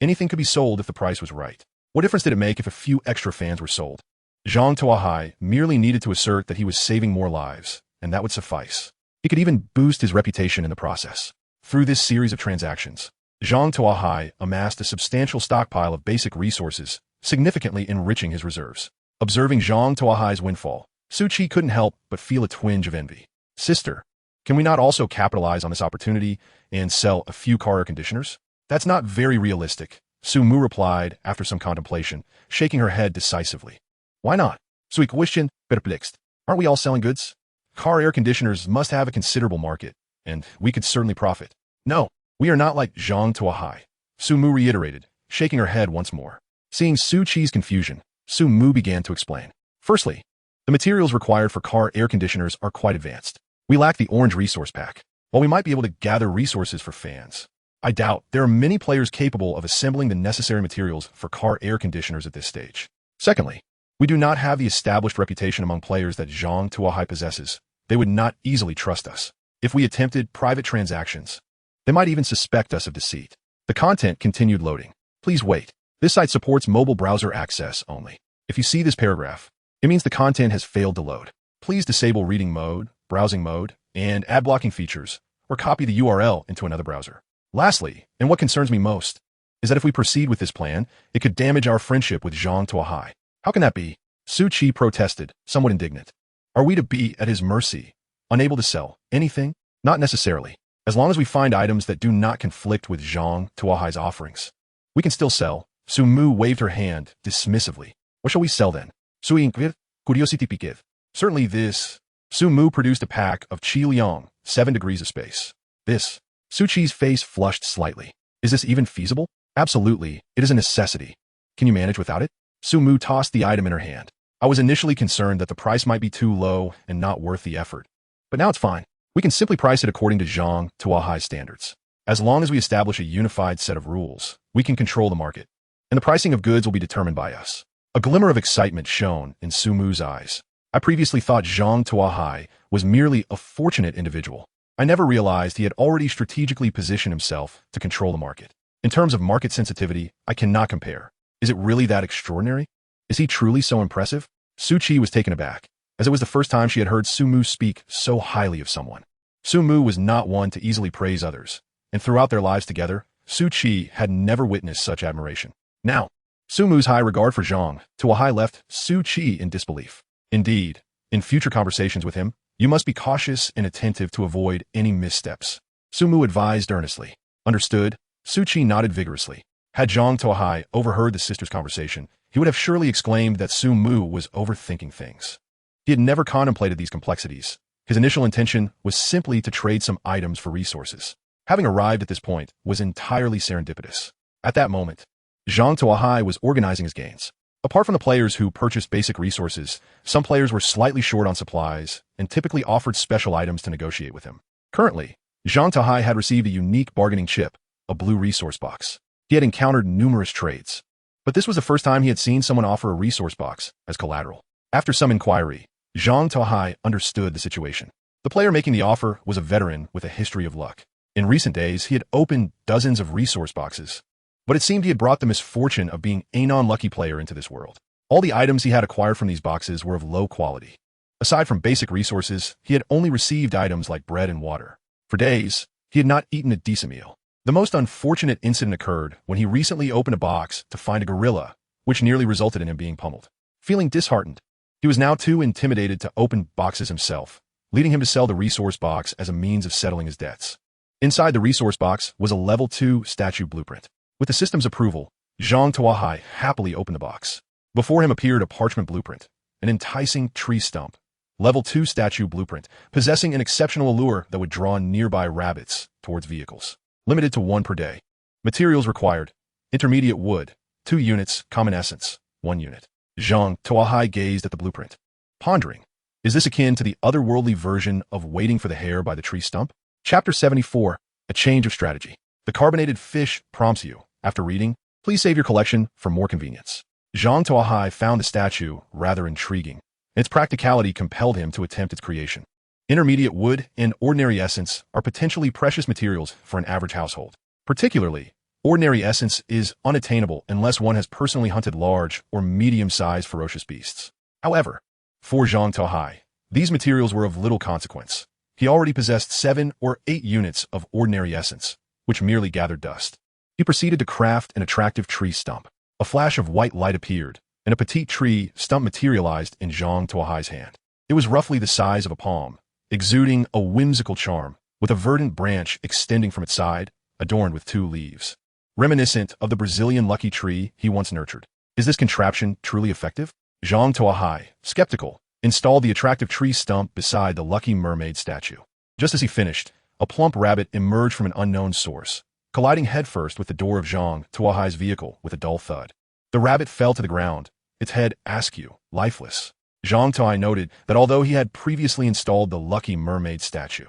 Anything could be sold if the price was right. What difference did it make if a few extra fans were sold? Zhang Tuo Hai merely needed to assert that he was saving more lives, and that would suffice. He could even boost his reputation in the process. Through this series of transactions, Zhang Tuo Hai amassed a substantial stockpile of basic resources, significantly enriching his reserves. Observing Zhang Tuo Hai's windfall, Su Qi couldn't help but feel a twinge of envy. Sister, can we not also capitalize on this opportunity and sell a few car air conditioners? That's not very realistic, Su Mu replied after some contemplation, shaking her head decisively. Why not? Sui question, perplexed. Aren't we all selling goods? Car air conditioners must have a considerable market, and we could certainly profit. No, we are not like Zhang Tuo Hai, Su Mu reiterated, shaking her head once more. Seeing Su Qi's confusion, Su Mu began to explain. Firstly, the materials required for car air conditioners are quite advanced. We lack the orange resource pack. While we might be able to gather resources for fans, I doubt there are many players capable of assembling the necessary materials for car air conditioners at this stage. Secondly, we do not have the established reputation among players that Zhang Tuo Hai possesses. They would not easily trust us. If we attempted private transactions, they might even suspect us of deceit. The content continued loading. Please wait. This site supports mobile browser access only. If you see this paragraph, it means the content has failed to load. Please disable reading mode, browsing mode, and ad blocking features, or copy the URL into another browser. Lastly, and what concerns me most, is that if we proceed with this plan, it could damage our friendship with Zhang Tuo Hai. How can that be? Su Qi protested, somewhat indignant. Are we to be at his mercy, unable to sell anything? Not necessarily. As long as we find items that do not conflict with Zhang Tuo Hai's offerings, we can still sell. Su Mu waved her hand dismissively. What shall we sell then? Sui inquired, curiosity piqued. Certainly this. Su Mu produced a pack of Qi Liang, 7 degrees of space. This. Su Qi's face flushed slightly. Is this even feasible? Absolutely, it is a necessity. Can you manage without it? Su Mu tossed the item in her hand. I was initially concerned that the price might be too low and not worth the effort. But now it's fine. We can simply price it according to Zhang Tuo Hai's standards. As long as we establish a unified set of rules, we can control the market, and the pricing of goods will be determined by us. A glimmer of excitement shone in Su Mu's eyes. I previously thought Zhang Tuo Hai was merely a fortunate individual. I never realized he had already strategically positioned himself to control the market. In terms of market sensitivity, I cannot compare. Is it really that extraordinary? Is he truly so impressive? Su Qi was taken aback, as it was the first time she had heard Su Mu speak so highly of someone. Su Mu was not one to easily praise others, and throughout their lives together, Su Qi had never witnessed such admiration. Now, Su Mu's high regard for Zhang Tuo Hai left Su Qi in disbelief. Indeed, in future conversations with him, you must be cautious and attentive to avoid any missteps. Su Mu advised earnestly. Understood. Su Qi nodded vigorously. Had Zhang Tuo Hai overheard the sisters' conversation, he would have surely exclaimed that Su Mu was overthinking things. He had never contemplated these complexities. His initial intention was simply to trade some items for resources. Having arrived at this point was entirely serendipitous. At that moment, Zhang Tuo Hai was organizing his gains. Apart from the players who purchased basic resources, some players were slightly short on supplies and typically offered special items to negotiate with him. Currently, Zhang Tuo Hai had received a unique bargaining chip, a blue resource box. He had encountered numerous trades, but this was the first time he had seen someone offer a resource box as collateral. After some inquiry, Zhang Tuo Hai understood the situation. The player making the offer was a veteran with a history of luck. In recent days, he had opened dozens of resource boxes, but it seemed he had brought the misfortune of being a non-lucky player into this world. All the items he had acquired from these boxes were of low quality. Aside from basic resources, he had only received items like bread and water. For days, he had not eaten a decent meal. The most unfortunate incident occurred when he recently opened a box to find a gorilla, which nearly resulted in him being pummeled. Feeling disheartened, he was now too intimidated to open boxes himself, leading him to sell the resource box as a means of settling his debts. Inside the resource box was a level 2 statue blueprint. With the system's approval, Zhang Tuo Hai happily opened the box. Before him appeared a parchment blueprint, an enticing tree stump, level 2 statue blueprint, possessing an exceptional allure that would draw nearby rabbits towards vehicles. Limited to 1 per day. Materials required: intermediate wood, 2 units, common essence, 1 unit. Zhang Tuo Hai gazed at the blueprint. pondering. Is this akin to the otherworldly version of waiting for the hare by the tree stump? Chapter 74, A Change of Strategy. The carbonated fish prompts you. After reading, please save your collection for more convenience. Zhang Tuo Hai found the statue rather intriguing, and its practicality compelled him to attempt its creation. Intermediate wood and ordinary essence are potentially precious materials for an average household. Particularly, ordinary essence is unattainable unless one has personally hunted large or medium-sized ferocious beasts. However, for Zhang Tuo Hai, these materials were of little consequence. He already possessed 7 or 8 units of ordinary essence, which merely gathered dust. He proceeded to craft an attractive tree stump. A flash of white light appeared, and a petite tree stump materialized in Zhang Tuo Hai's hand. It was roughly the size of a palm, exuding a whimsical charm, with a verdant branch extending from its side, adorned with 2 leaves, reminiscent of the Brazilian lucky tree he once nurtured. Is this contraption truly effective? Zhang Tuo Hai, skeptical, installed the attractive tree stump beside the lucky mermaid statue. Just as he finished, a plump rabbit emerged from an unknown source, colliding headfirst with the door of Zhang Tuo Hai's vehicle with a dull thud. The rabbit fell to the ground, its head askew, lifeless. Zhang Tuo Hai noted that although he had previously installed the lucky mermaid statue,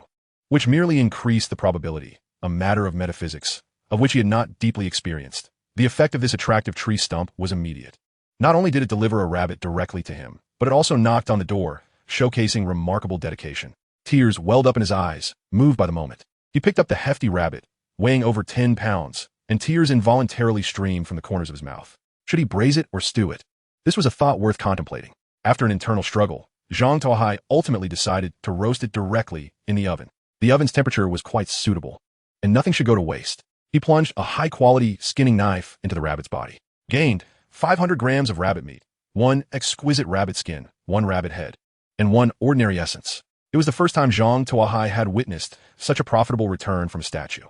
which merely increased the probability, a matter of metaphysics, of which he had not deeply experienced, the effect of this attractive tree stump was immediate. Not only did it deliver a rabbit directly to him, but it also knocked on the door, showcasing remarkable dedication. Tears welled up in his eyes, moved by the moment. He picked up the hefty rabbit, weighing over 10 pounds, and tears involuntarily streamed from the corners of his mouth. Should he braise it or stew it? This was a thought worth contemplating. After an internal struggle, Zhang Tuo Hai ultimately decided to roast it directly in the oven. The oven's temperature was quite suitable, and nothing should go to waste. He plunged a high-quality skinning knife into the rabbit's body. Gained 500 grams of rabbit meat, 1 exquisite rabbit skin, 1 rabbit head, and 1 ordinary essence. It was the first time Zhang Tuo Hai had witnessed such a profitable return from a statue.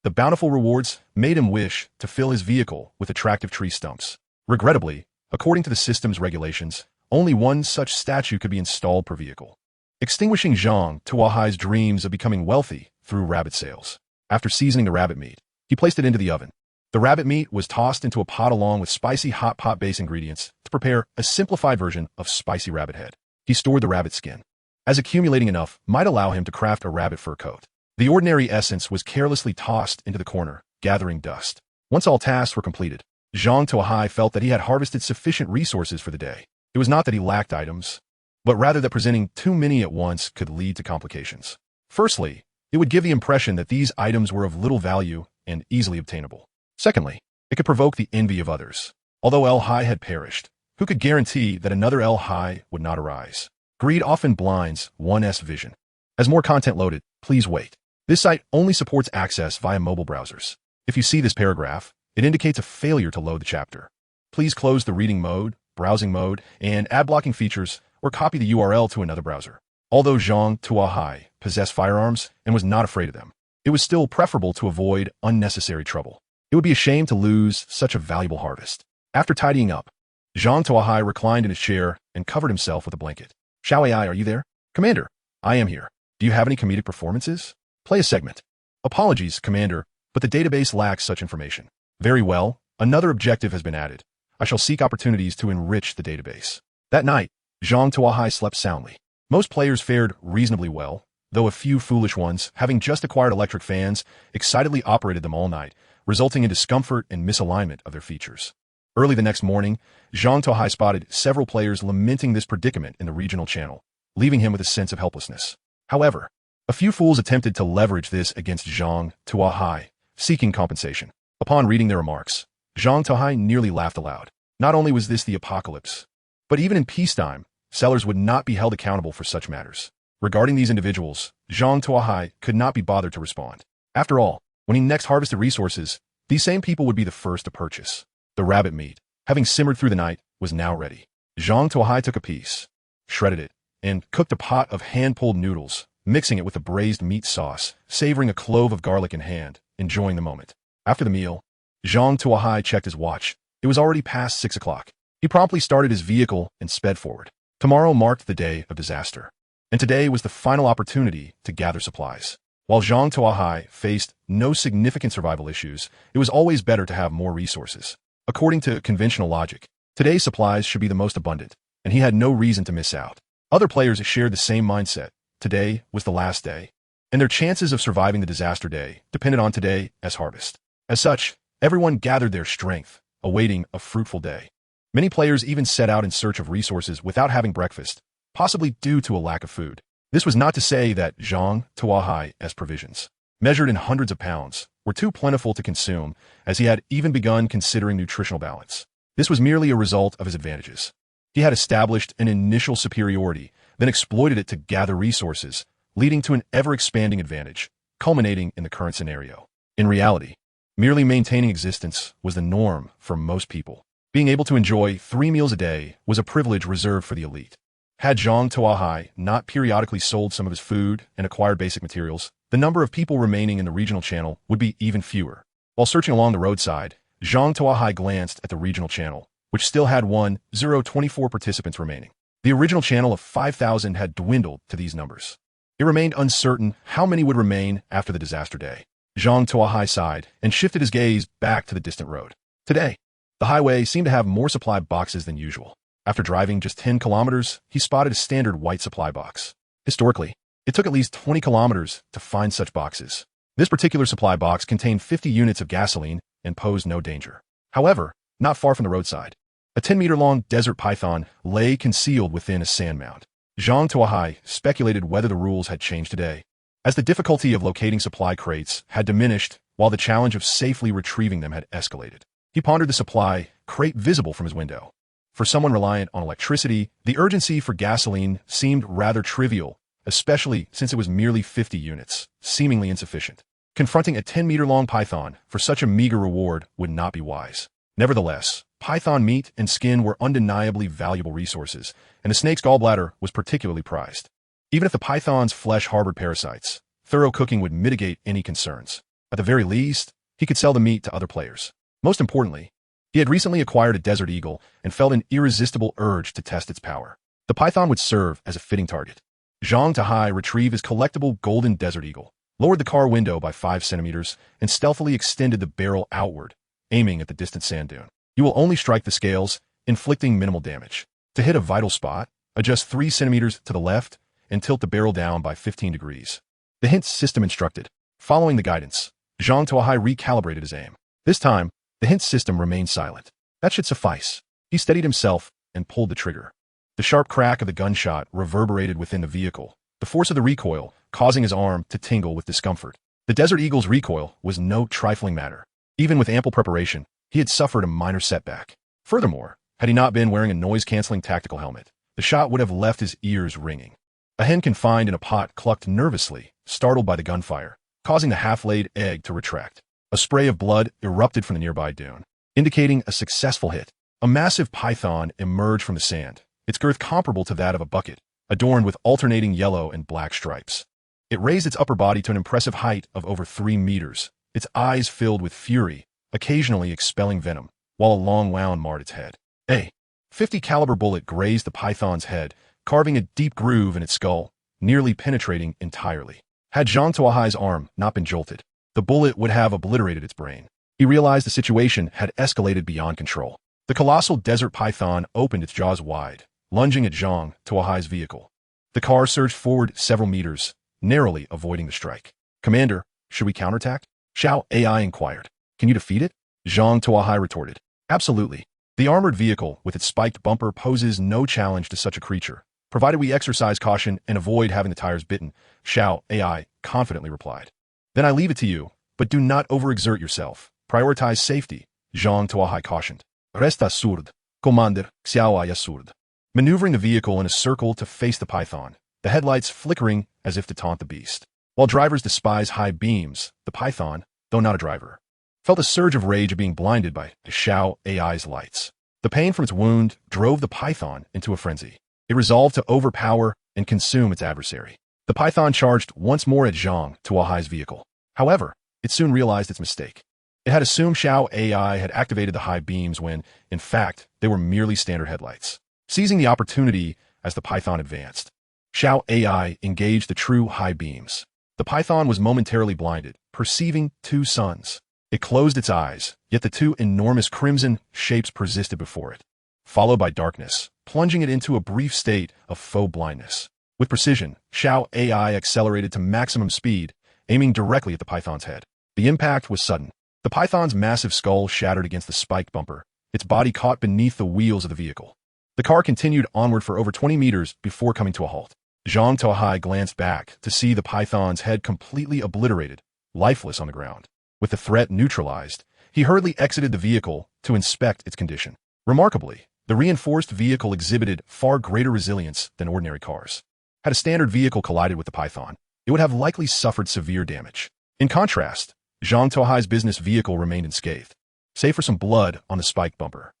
The bountiful rewards made him wish to fill his vehicle with attractive tree stumps. Regrettably, according to the system's regulations, only 1 such statue could be installed per vehicle, extinguishing Zhang Tuo Hai's dreams of becoming wealthy through rabbit sales. After seasoning the rabbit meat, he placed it into the oven. The rabbit meat was tossed into a pot along with spicy hot pot base ingredients to prepare a simplified version of spicy rabbit head. He stored the rabbit skin, as accumulating enough might allow him to craft a rabbit fur coat. The ordinary essence was carelessly tossed into the corner, gathering dust. Once all tasks were completed, Zhang Tuo Hai felt that he had harvested sufficient resources for the day. It was not that he lacked items, but rather that presenting too many at once could lead to complications. Firstly, it would give the impression that these items were of little value and easily obtainable. Secondly, it could provoke the envy of others. Although El Hai had perished, who could guarantee that another El Hai would not arise? Greed often blinds one's vision. As more content loaded, please wait. This site only supports access via mobile browsers. If you see this paragraph, it indicates a failure to load the chapter. Please close the reading mode, browsing mode, and ad blocking features, or copy the URL to another browser. Although Zhang Tuo Hai possessed firearms and was not afraid of them, it was still preferable to avoid unnecessary trouble. It would be a shame to lose such a valuable harvest. After tidying up, Zhang Tuo Hai reclined in his chair and covered himself with a blanket. Xiao Ai, are you there? Commander, I am here. Do you have any comedic performances? Play a segment. Apologies, Commander, but the database lacks such information. Very well, another objective has been added. I shall seek opportunities to enrich the database. That night, Zhang Tuo Hai slept soundly. Most players fared reasonably well, though a few foolish ones, having just acquired electric fans, excitedly operated them all night, resulting in discomfort and misalignment of their features. Early the next morning, Zhang Tuo Hai spotted several players lamenting this predicament in the regional channel, leaving him with a sense of helplessness. However, a few fools attempted to leverage this against Zhang Tuo Hai, seeking compensation. Upon reading their remarks, Zhang Tuo Hai nearly laughed aloud. Not only was this the apocalypse, but even in peacetime, sellers would not be held accountable for such matters. Regarding these individuals, Zhang Tuo Hai could not be bothered to respond. After all, when he next harvested resources, these same people would be the first to purchase. The rabbit meat, having simmered through the night, was now ready. Zhang Tuo Hai took a piece, shredded it, and cooked a pot of hand-pulled noodles, mixing it with the braised meat sauce, savoring a clove of garlic in hand, enjoying the moment. After the meal, Zhang Tuo Hai checked his watch. It was already past 6 o'clock. He promptly started his vehicle and sped forward. Tomorrow marked the day of disaster, and today was the final opportunity to gather supplies. While Zhang Tuo Hai faced no significant survival issues, it was always better to have more resources. According to conventional logic, Today's supplies should be the most abundant, and he had no reason to miss out. Other players shared the same mindset. Today was the last day, and their chances of surviving the disaster day depended on today as harvest. As such, everyone gathered their strength, awaiting a fruitful day. Many players even set out in search of resources without having breakfast, possibly due to a lack of food. This was not to say that Zhang Tuo Hai's provisions, measured in hundreds of pounds, were too plentiful to consume, as he had even begun considering nutritional balance. This was merely a result of his advantages. He had established an initial superiority, then exploited it to gather resources, leading to an ever-expanding advantage, culminating in the current scenario. In reality, merely maintaining existence was the norm for most people. Being able to enjoy 3 meals a day was a privilege reserved for the elite. Had Zhang Tuo Hai not periodically sold some of his food and acquired basic materials, the number of people remaining in the regional channel would be even fewer. While searching along the roadside, Zhang Tuo Hai glanced at the regional channel, which still had 1,024 participants remaining. The original channel of 5,000 had dwindled to these numbers. It remained uncertain how many would remain after the disaster day. Zhang Tuo Hai sighed and shifted his gaze back to the distant road. Today, the highway seemed to have more supply boxes than usual. After driving just 10 kilometers, he spotted a standard white supply box. Historically, it took at least 20 kilometers to find such boxes. This particular supply box contained 50 units of gasoline and posed no danger. However, not far from the roadside, a 10-meter-long desert python lay concealed within a sand mound. Zhang Tuo Hai speculated whether the rules had changed today, as the difficulty of locating supply crates had diminished while the challenge of safely retrieving them had escalated. He pondered the supply crate visible from his window. For someone reliant on electricity, the urgency for gasoline seemed rather trivial, especially since it was merely 50 units, seemingly insufficient. Confronting a 10-meter-long python for such a meager reward would not be wise. Nevertheless, python meat and skin were undeniably valuable resources, and the snake's gallbladder was particularly prized. Even if the python's flesh harbored parasites, thorough cooking would mitigate any concerns. At the very least, he could sell the meat to other players. Most importantly, he had recently acquired a desert eagle and felt an irresistible urge to test its power. The python would serve as a fitting target. Zhang Tuo Hai retrieved his collectible golden desert eagle, lowered the car window by 5 centimeters, and stealthily extended the barrel outward, aiming at the distant sand dune. You will only strike the scales, inflicting minimal damage. To hit a vital spot, adjust 3 centimeters to the left and tilt the barrel down by 15 degrees. The hint system instructed. Following the guidance, Zhang Tuo Hai recalibrated his aim. This time, the hint system remained silent. That should suffice. He steadied himself and pulled the trigger. The sharp crack of the gunshot reverberated within the vehicle, the force of the recoil causing his arm to tingle with discomfort. The Desert Eagle's recoil was no trifling matter. Even with ample preparation, he had suffered a minor setback. Furthermore, had he not been wearing a noise-canceling tactical helmet, the shot would have left his ears ringing. A hen confined in a pot clucked nervously, startled by the gunfire, causing the half-laid egg to retract. A spray of blood erupted from the nearby dune, indicating a successful hit. A massive python emerged from the sand, its girth comparable to that of a bucket, adorned with alternating yellow and black stripes. It raised its upper body to an impressive height of over 3 meters, its eyes filled with fury, occasionally expelling venom, while a long wound marred its head. A 50 caliber bullet grazed the python's head, carving a deep groove in its skull, nearly penetrating entirely. Had Zhang Tuo Hai's arm not been jolted, the bullet would have obliterated its brain. He realized the situation had escalated beyond control. The colossal desert python opened its jaws wide, lunging at Zhang Tuo Hai's vehicle. The car surged forward several meters, narrowly avoiding the strike. "Commander, should we counterattack?" Xiao AI inquired. "Can you defeat it?" Zhang Tuo Hai retorted. "Absolutely. The armored vehicle with its spiked bumper poses no challenge to such a creature, provided we exercise caution and avoid having the tires bitten," Xiao AI confidently replied. "Then I leave it to you, but do not overexert yourself. Prioritize safety," Zhang Tuo Hai cautioned. "Resta assurd, Commander Xiao AI assurd." Maneuvering the vehicle in a circle to face the python, the headlights flickering as if to taunt the beast. While drivers despise high beams, the python, though not a driver, felt a surge of rage at being blinded by Xiao AI's lights. The pain from its wound drove the python into a frenzy. It resolved to overpower and consume its adversary. The python charged once more at Zhang Tuo Hai's vehicle. However, it soon realized its mistake. It had assumed Xiao AI had activated the high beams when, in fact, they were merely standard headlights. Seizing the opportunity as the python advanced, Xiao AI engaged the true high beams. The python was momentarily blinded, perceiving 2 suns. It closed its eyes, yet the 2 enormous crimson shapes persisted before it. followed by darkness, plunging it into a brief state of faux blindness. With precision, Xiao AI accelerated to maximum speed, aiming directly at the python's head. The impact was sudden. The python's massive skull shattered against the spiked bumper, its body caught beneath the wheels of the vehicle. The car continued onward for over 20 meters before coming to a halt. Zhang Tuo Hai glanced back to see the python's head completely obliterated, lifeless on the ground. With the threat neutralized, he hurriedly exited the vehicle to inspect its condition. Remarkably, the reinforced vehicle exhibited far greater resilience than ordinary cars. Had a standard vehicle collided with the python, it would have likely suffered severe damage. In contrast, Zhang Tuo Hai's business vehicle remained unscathed, save for some blood on the spiked bumper.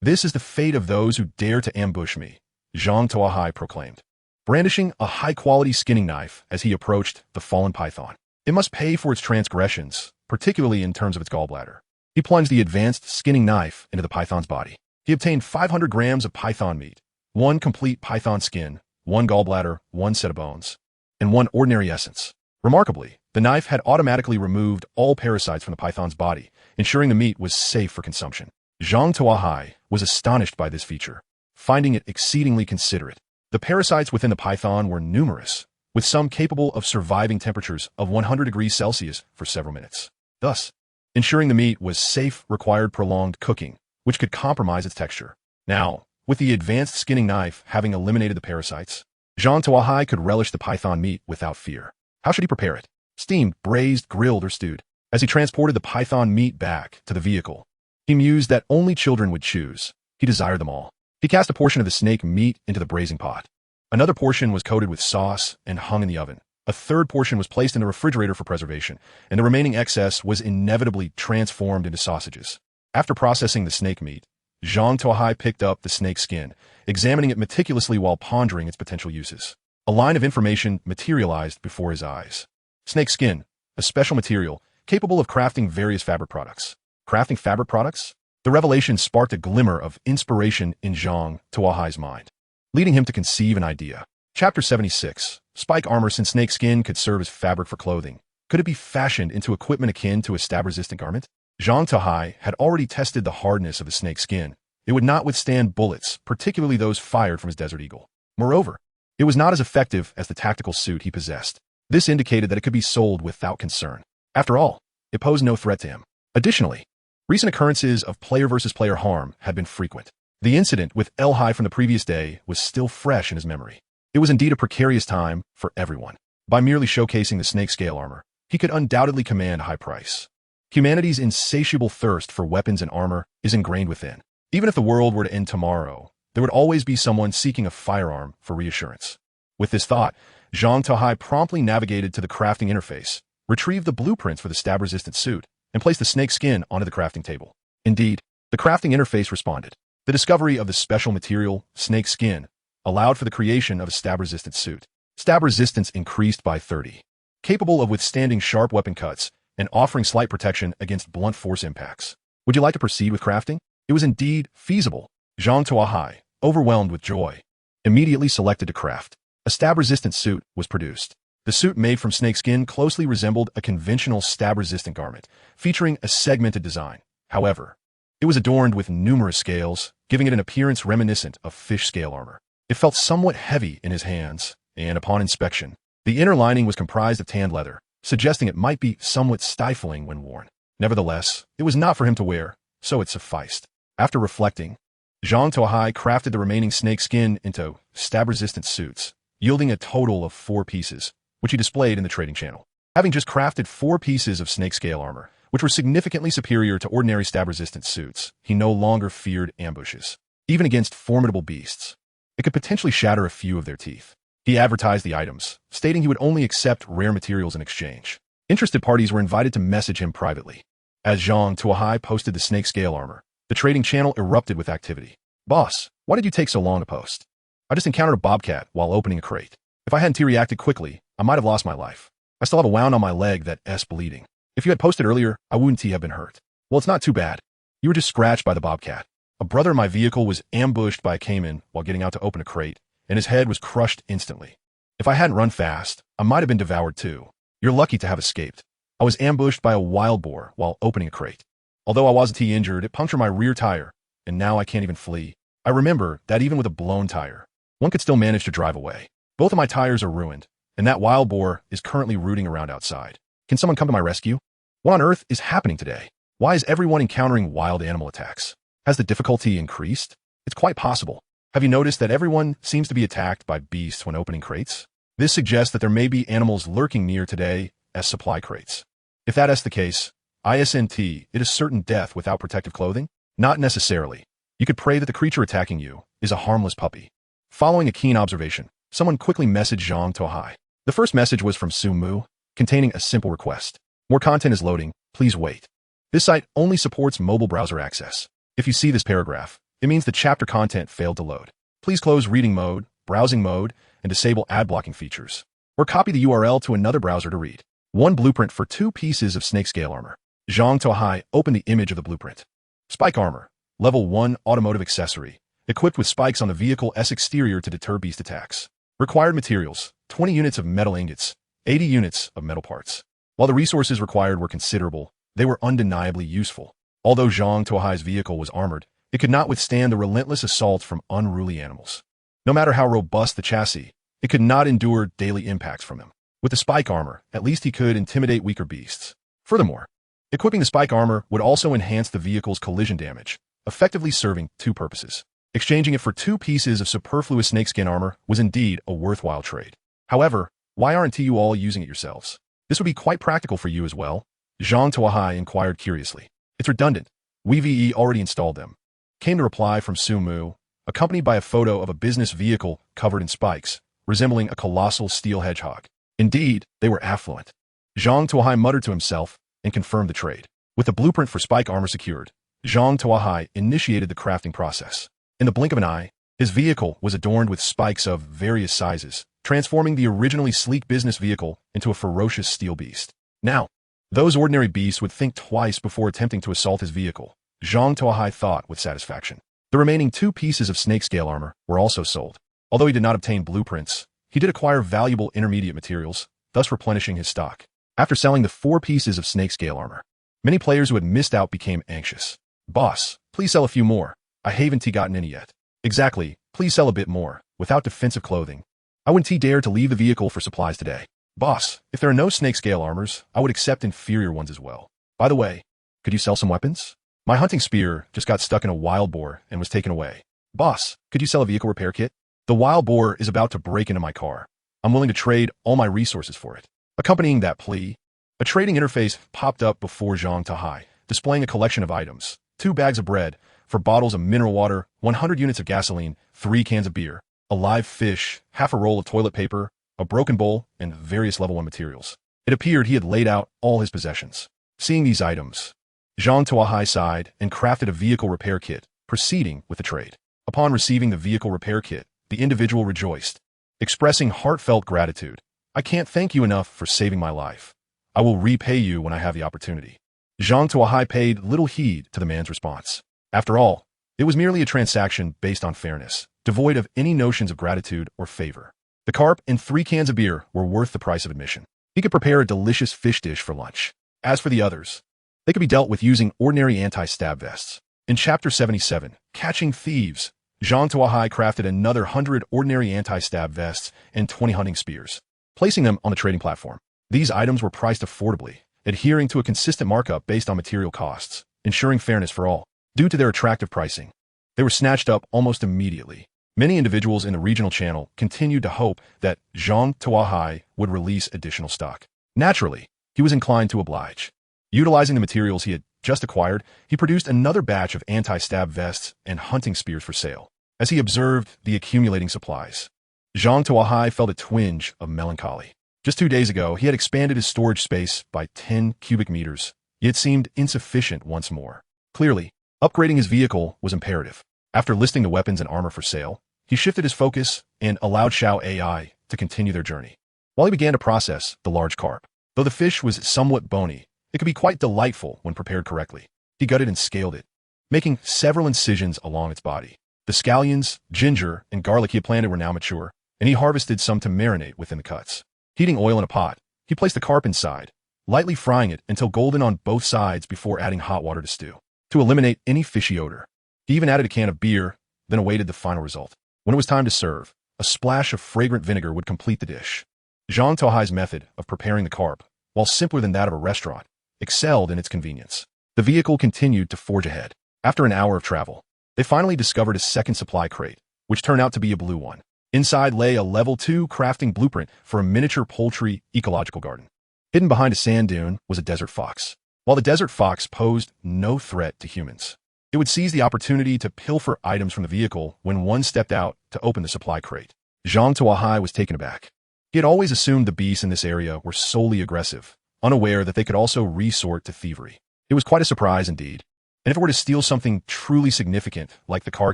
This is the fate of those who dare to ambush me, Zhang Tuo Hai proclaimed, brandishing a high-quality skinning knife as he approached the fallen python. It must pay for its transgressions, particularly in terms of its gallbladder. He plunged the advanced skinning knife into the python's body. He obtained 500 grams of python meat, 1 complete python skin, 1 gallbladder, 1 set of bones, and 1 ordinary essence. Remarkably, the knife had automatically removed all parasites from the python's body, ensuring the meat was safe for consumption. Zhang Tuo Hai was astonished by this feature, finding it exceedingly considerate. The parasites within the python were numerous, with some capable of surviving temperatures of 100 degrees Celsius for several minutes. Thus, ensuring the meat was safe required prolonged cooking, which could compromise its texture. Now, with the advanced skinning knife having eliminated the parasites, Zhang Tuo Hai could relish the python meat without fear. How should he prepare it? Steamed, braised, grilled, or stewed? As he transported the python meat back to the vehicle, he mused that only children would choose. He desired them all. He cast a portion of the snake meat into the braising pot. Another portion was coated with sauce and hung in the oven. A third portion was placed in the refrigerator for preservation, and the remaining excess was inevitably transformed into sausages. After processing the snake meat, Zhang Tuo Hai picked up the snake skin, examining it meticulously while pondering its potential uses. A line of information materialized before his eyes. Snake skin, a special material capable of crafting various fabric products. Crafting fabric products? The revelation sparked a glimmer of inspiration in Zhang Tuo Hai's mind, leading him to conceive an idea. Chapter 76. Spike armor. Since snake skin could serve as fabric for clothing, could it be fashioned into equipment akin to a stab-resistant garment? Zhang Tuo Hai had already tested the hardness of the snake skin. It would not withstand bullets, particularly those fired from his Desert Eagle. Moreover, it was not as effective as the tactical suit he possessed. This indicated that it could be sold without concern. After all, it posed no threat to him. Additionally, recent occurrences of player versus player harm had been frequent. The incident with El Hai from the previous day was still fresh in his memory. It was indeed a precarious time for everyone. By merely showcasing the snake scale armor, he could undoubtedly command a high price. Humanity's insatiable thirst for weapons and armor is ingrained within. Even if the world were to end tomorrow, there would always be someone seeking a firearm for reassurance. With this thought, Zhang Tuo Hai promptly navigated to the crafting interface, retrieved the blueprints for the stab-resistant suit, and placed the snake skin onto the crafting table. Indeed, the crafting interface responded. The discovery of the special material, snake skin, allowed for the creation of a stab-resistant suit. Stab resistance increased by 30, capable of withstanding sharp weapon cuts and offering slight protection against blunt force impacts. Would you like to proceed with crafting? It was indeed feasible. Zhang Tuo Hai, overwhelmed with joy, immediately selected to craft. A stab-resistant suit was produced. The suit made from snakeskin closely resembled a conventional stab-resistant garment, featuring a segmented design. However, it was adorned with numerous scales, giving it an appearance reminiscent of fish scale armor. It felt somewhat heavy in his hands, and upon inspection, the inner lining was comprised of tanned leather, suggesting it might be somewhat stifling when worn. Nevertheless, it was not for him to wear, so it sufficed. After reflecting, Zhang Tuo Hai crafted the remaining snakeskin into stab-resistant suits, yielding a total of 4 pieces, which he displayed in the trading channel. Having just crafted 4 pieces of snake scale armor, which were significantly superior to ordinary stab-resistant suits, he no longer feared ambushes. Even against formidable beasts, it could potentially shatter a few of their teeth. He advertised the items, stating he would only accept rare materials in exchange. Interested parties were invited to message him privately. As Zhang Tuo Hai posted the snake scale armor, the trading channel erupted with activity. "Boss, why did you take so long to post? I just encountered a bobcat while opening a crate. If I hadn't reacted quickly, I might have lost my life. I still have a wound on my leg that's bleeding. If you had posted earlier, I wouldn't have been hurt." "Well, it's not too bad. You were just scratched by the bobcat. A brother in my vehicle was ambushed by a caiman while getting out to open a crate, and his head was crushed instantly. If I hadn't run fast, I might have been devoured too. You're lucky to have escaped. I was ambushed by a wild boar while opening a crate. Although I wasn't injured, it punctured my rear tire, and now I can't even flee. I remember that even with a blown tire, one could still manage to drive away. Both of my tires are ruined, and that wild boar is currently rooting around outside. Can someone come to my rescue? What on earth is happening today? Why is everyone encountering wild animal attacks? Has the difficulty increased? It's quite possible. Have you noticed that everyone seems to be attacked by beasts when opening crates? This suggests that there may be animals lurking near today as supply crates. If that is the case, it is certain death without protective clothing? Not necessarily. You could pray that the creature attacking you is a harmless puppy. Following a keen observation, someone quickly messaged Zhang Tuo Hai. The first message was from Su Mu, containing a simple request. More content is loading, please wait. This site only supports mobile browser access. If you see this paragraph, it means the chapter content failed to load. Please close reading mode, browsing mode, and disable ad blocking features. Or copy the URL to another browser to read. One blueprint for 2 pieces of snake scale armor. Zhang Tuo Hai opened the image of the blueprint. Spike armor, level 1 automotive accessory, equipped with spikes on the vehicle's exterior to deter beast attacks. Required materials, 20 units of metal ingots, 80 units of metal parts. While the resources required were considerable, they were undeniably useful. Although Zhang Tuo Hai's vehicle was armored, it could not withstand the relentless assaults from unruly animals. No matter how robust the chassis, it could not endure daily impacts from him. With the spike armor, at least he could intimidate weaker beasts. Furthermore, equipping the spike armor would also enhance the vehicle's collision damage, effectively serving 2 purposes. Exchanging it for 2 pieces of superfluous snakeskin armor was indeed a worthwhile trade. However, why aren't you all using it yourselves? This would be quite practical for you as well. Zhang Tuo Hai inquired curiously. It's redundant. We've already installed them. Came the reply from Su Mu, accompanied by a photo of a business vehicle covered in spikes, resembling a colossal steel hedgehog. Indeed, they were affluent. Zhang Tuo Hai muttered to himself and confirmed the trade. With the blueprint for spike armor secured, Zhang Tuo Hai initiated the crafting process. In the blink of an eye, his vehicle was adorned with spikes of various sizes, transforming the originally sleek business vehicle into a ferocious steel beast. Now, those ordinary beasts would think twice before attempting to assault his vehicle, Zhang Tuo Hai thought with satisfaction. The remaining 2 pieces of snake scale armor were also sold. Although he did not obtain blueprints, he did acquire valuable intermediate materials, thus replenishing his stock. After selling the 4 pieces of snake scale armor, many players who had missed out became anxious. Boss, please sell a few more. I haven't gotten any yet. Exactly, please sell a bit more. Without defensive clothing, I wouldn't dare to leave the vehicle for supplies today. Boss, if there are no snake scale armors, I would accept inferior ones as well. By the way, could you sell some weapons? My hunting spear just got stuck in a wild boar and was taken away. Boss, could you sell a vehicle repair kit? The wild boar is about to break into my car. I'm willing to trade all my resources for it. Accompanying that plea, a trading interface popped up before Zhang Tuo Hai, displaying a collection of items: 2 bags of bread, 4 bottles of mineral water, 100 units of gasoline, 3 cans of beer, a live fish, half a roll of toilet paper, a broken bowl, and various level 1 materials. It appeared he had laid out all his possessions. Seeing these items, Zhang Tuo Hai sighed and crafted a vehicle repair kit, proceeding with the trade. Upon receiving the vehicle repair kit, the individual rejoiced, expressing heartfelt gratitude. I can't thank you enough for saving my life. I will repay you when I have the opportunity. Zhang Tuo Hai paid little heed to the man's response. After all, it was merely a transaction based on fairness, devoid of any notions of gratitude or favor. The carp and 3 cans of beer were worth the price of admission. He could prepare a delicious fish dish for lunch. As for the others, they could be dealt with using ordinary anti-stab vests. In Chapter 77, Catching Thieves, Zhang Tuo Hai crafted another 100 ordinary anti-stab vests and 20 hunting spears, placing them on the trading platform. These items were priced affordably, adhering to a consistent markup based on material costs, ensuring fairness for all. Due to their attractive pricing, they were snatched up almost immediately. Many individuals in the regional channel continued to hope that Zhang Tuo Hai would release additional stock. Naturally, he was inclined to oblige. Utilizing the materials he had just acquired, he produced another batch of anti-stab vests and hunting spears for sale. As he observed the accumulating supplies, Zhang Tuo Hai felt a twinge of melancholy. Just 2 days ago, he had expanded his storage space by 10 cubic meters, yet it seemed insufficient once more. Clearly, upgrading his vehicle was imperative. After listing the weapons and armor for sale, he shifted his focus and allowed Xiao AI to continue their journey. While he began to process the large carp, though the fish was somewhat bony, it could be quite delightful when prepared correctly. He gutted and scaled it, making several incisions along its body. The scallions, ginger, and garlic he had planted were now mature, and he harvested some to marinate within the cuts. Heating oil in a pot, he placed the carp inside, lightly frying it until golden on both sides before adding hot water to stew. To eliminate any fishy odor, he even added a can of beer, then awaited the final result. When it was time to serve, a splash of fragrant vinegar would complete the dish. Zhang Tuo Hai's method of preparing the carp, while simpler than that of a restaurant, excelled in its convenience. The vehicle continued to forge ahead. After an hour of travel, they finally discovered a second supply crate, which turned out to be a blue one. Inside lay a level 2 crafting blueprint for a miniature poultry ecological garden. Hidden behind a sand dune was a desert fox. While the desert fox posed no threat to humans, it would seize the opportunity to pilfer items from the vehicle when one stepped out to open the supply crate. Zhang Tuo Hai was taken aback. He had always assumed the beasts in this area were solely aggressive, unaware that they could also resort to thievery. It was quite a surprise indeed. And if it were to steal something truly significant, like the car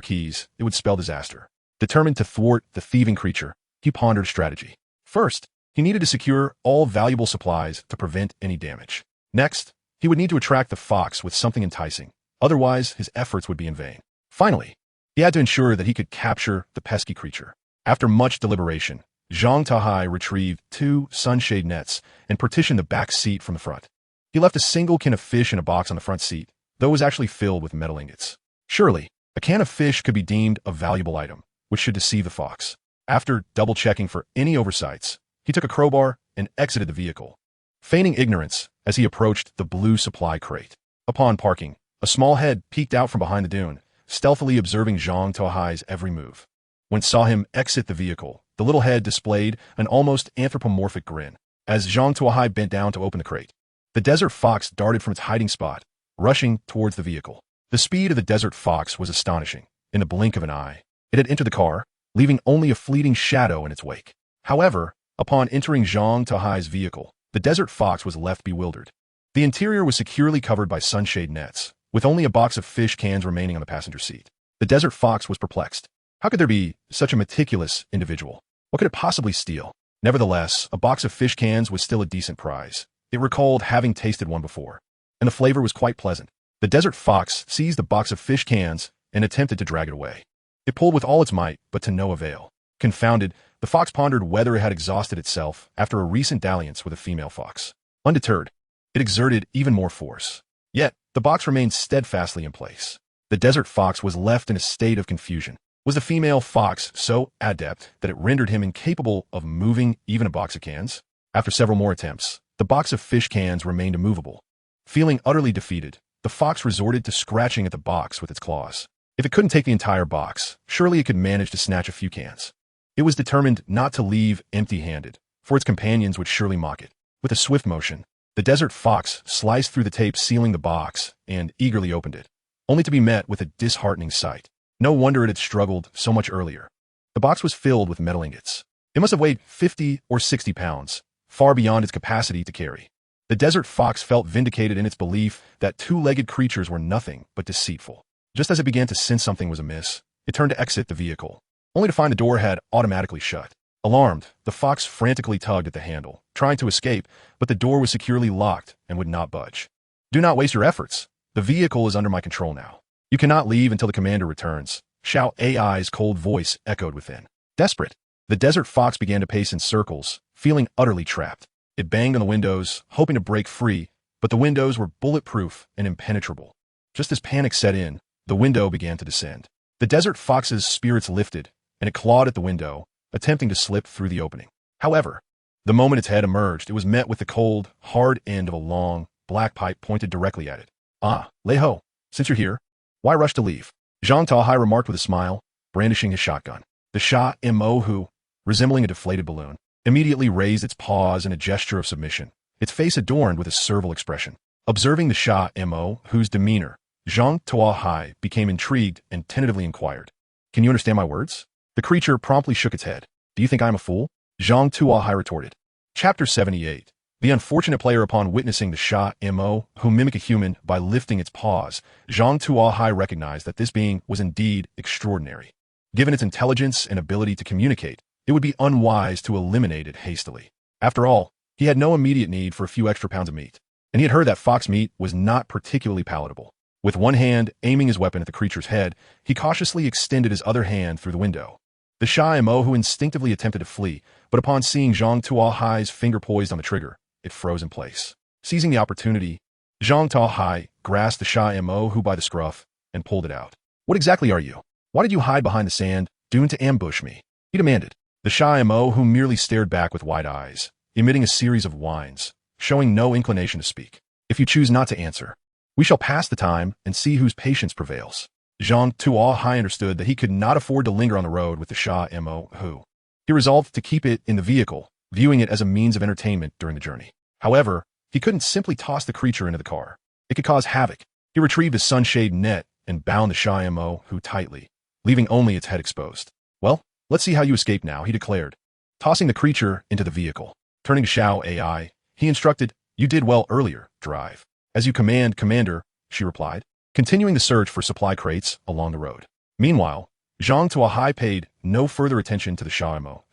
keys, it would spell disaster. Determined to thwart the thieving creature, he pondered a strategy. First, he needed to secure all valuable supplies to prevent any damage. Next, he would need to attract the fox with something enticing. Otherwise, his efforts would be in vain. Finally, he had to ensure that he could capture the pesky creature. After much deliberation, Zhang Tuo Hai retrieved 2 sunshade nets and partitioned the back seat from the front. He left a single can of fish in a box on the front seat, though it was actually filled with metal ingots. Surely, a can of fish could be deemed a valuable item, which should deceive the fox. After double-checking for any oversights, he took a crowbar and exited the vehicle, feigning ignorance as he approached the blue supply crate. Upon parking, a small head peeked out from behind the dune, stealthily observing Zhang Tuo Hai's every move. When it saw him exit the vehicle, the little head displayed an almost anthropomorphic grin. As Zhang Tuo Hai bent down to open the crate, the desert fox darted from its hiding spot, rushing towards the vehicle. The speed of the desert fox was astonishing. In the blink of an eye, it had entered the car, leaving only a fleeting shadow in its wake. However, upon entering Zhang Tuo Hai's vehicle, the desert fox was left bewildered. The interior was securely covered by sunshade nets, with only a box of fish cans remaining on the passenger seat. The desert fox was perplexed. How could there be such a meticulous individual? What could it possibly steal? Nevertheless, a box of fish cans was still a decent prize. It recalled having tasted one before, and the flavor was quite pleasant. The desert fox seized the box of fish cans and attempted to drag it away. It pulled with all its might, but to no avail. Confounded, the fox pondered whether it had exhausted itself after a recent dalliance with a female fox. Undeterred, it exerted even more force. Yet, the box remained steadfastly in place. The desert fox was left in a state of confusion. Was the female fox so adept that it rendered him incapable of moving even a box of cans? After several more attempts, the box of fish cans remained immovable. Feeling utterly defeated, the fox resorted to scratching at the box with its claws. If it couldn't take the entire box, surely it could manage to snatch a few cans. It was determined not to leave empty-handed, for its companions would surely mock it. With a swift motion, the desert fox sliced through the tape sealing the box and eagerly opened it, only to be met with a disheartening sight. No wonder it had struggled so much earlier. The box was filled with metal ingots. It must have weighed 50 or 60 pounds, far beyond its capacity to carry. The desert fox felt vindicated in its belief that 2-legged creatures were nothing but deceitful. Just as it began to sense something was amiss, it turned to exit the vehicle, only to find the door had automatically shut. Alarmed, the fox frantically tugged at the handle, trying to escape, but the door was securely locked and would not budge. Do not waste your efforts. The vehicle is under my control now. You cannot leave until the commander returns. Xiao Ai's cold voice echoed within. Desperate, the desert fox began to pace in circles, feeling utterly trapped. It banged on the windows, hoping to break free, but the windows were bulletproof and impenetrable. Just as panic set in, the window began to descend. The desert fox's spirits lifted, and it clawed at the window, attempting to slip through the opening. However, the moment its head emerged, it was met with the cold, hard end of a long, black pipe pointed directly at it. Ah, Lei Ho, since you're here, why rush to leave? Zhang Tuo Hai remarked with a smile, brandishing his shotgun. The Sha Mo, who, resembling a deflated balloon, immediately raised its paws in a gesture of submission, its face adorned with a servile expression. Observing the Sha Mo, whose demeanor, Zhang Tuo Hai became intrigued and tentatively inquired, "Can you understand my words?" The creature promptly shook its head. "Do you think I am a fool?" Zhang Tuo Hai retorted. Chapter 78. The unfortunate player, upon witnessing the Sha Mo, who mimic a human by lifting its paws, Zhang Tuo Hai recognized that this being was indeed extraordinary. Given its intelligence and ability to communicate, it would be unwise to eliminate it hastily. After all, he had no immediate need for a few extra pounds of meat, and he had heard that fox meat was not particularly palatable. With one hand aiming his weapon at the creature's head, he cautiously extended his other hand through the window. The Sha Mo, who instinctively attempted to flee, but upon seeing Zhang Tuo Hai's finger poised on the trigger, it froze in place. Seizing the opportunity, Zhang Tuo Hai grasped the Sha Mo, who by the scruff, and pulled it out. "What exactly are you?" Why did you hide behind the sand, doomed to ambush me? He demanded. The shy Mo, who merely stared back with wide eyes, emitting a series of whines, showing no inclination to speak. If you choose not to answer, we shall pass the time and see whose patience prevails. Zhang Tuo Hai understood that he could not afford to linger on the road with the shy Mo who. He resolved to keep it in the vehicle, viewing it as a means of entertainment during the journey. However, he couldn't simply toss the creature into the car. It could cause havoc. He retrieved his sunshade net and bound the shy Mo who tightly, leaving only its head exposed. Well, let's see how you escape now, he declared, tossing the creature into the vehicle. Turning to Xiao AI, he instructed, you did well earlier, drive. As you command, Commander, she replied, continuing the search for supply crates along the road. Meanwhile, Zhang Tuo Hai paid no further attention to the shy Mo,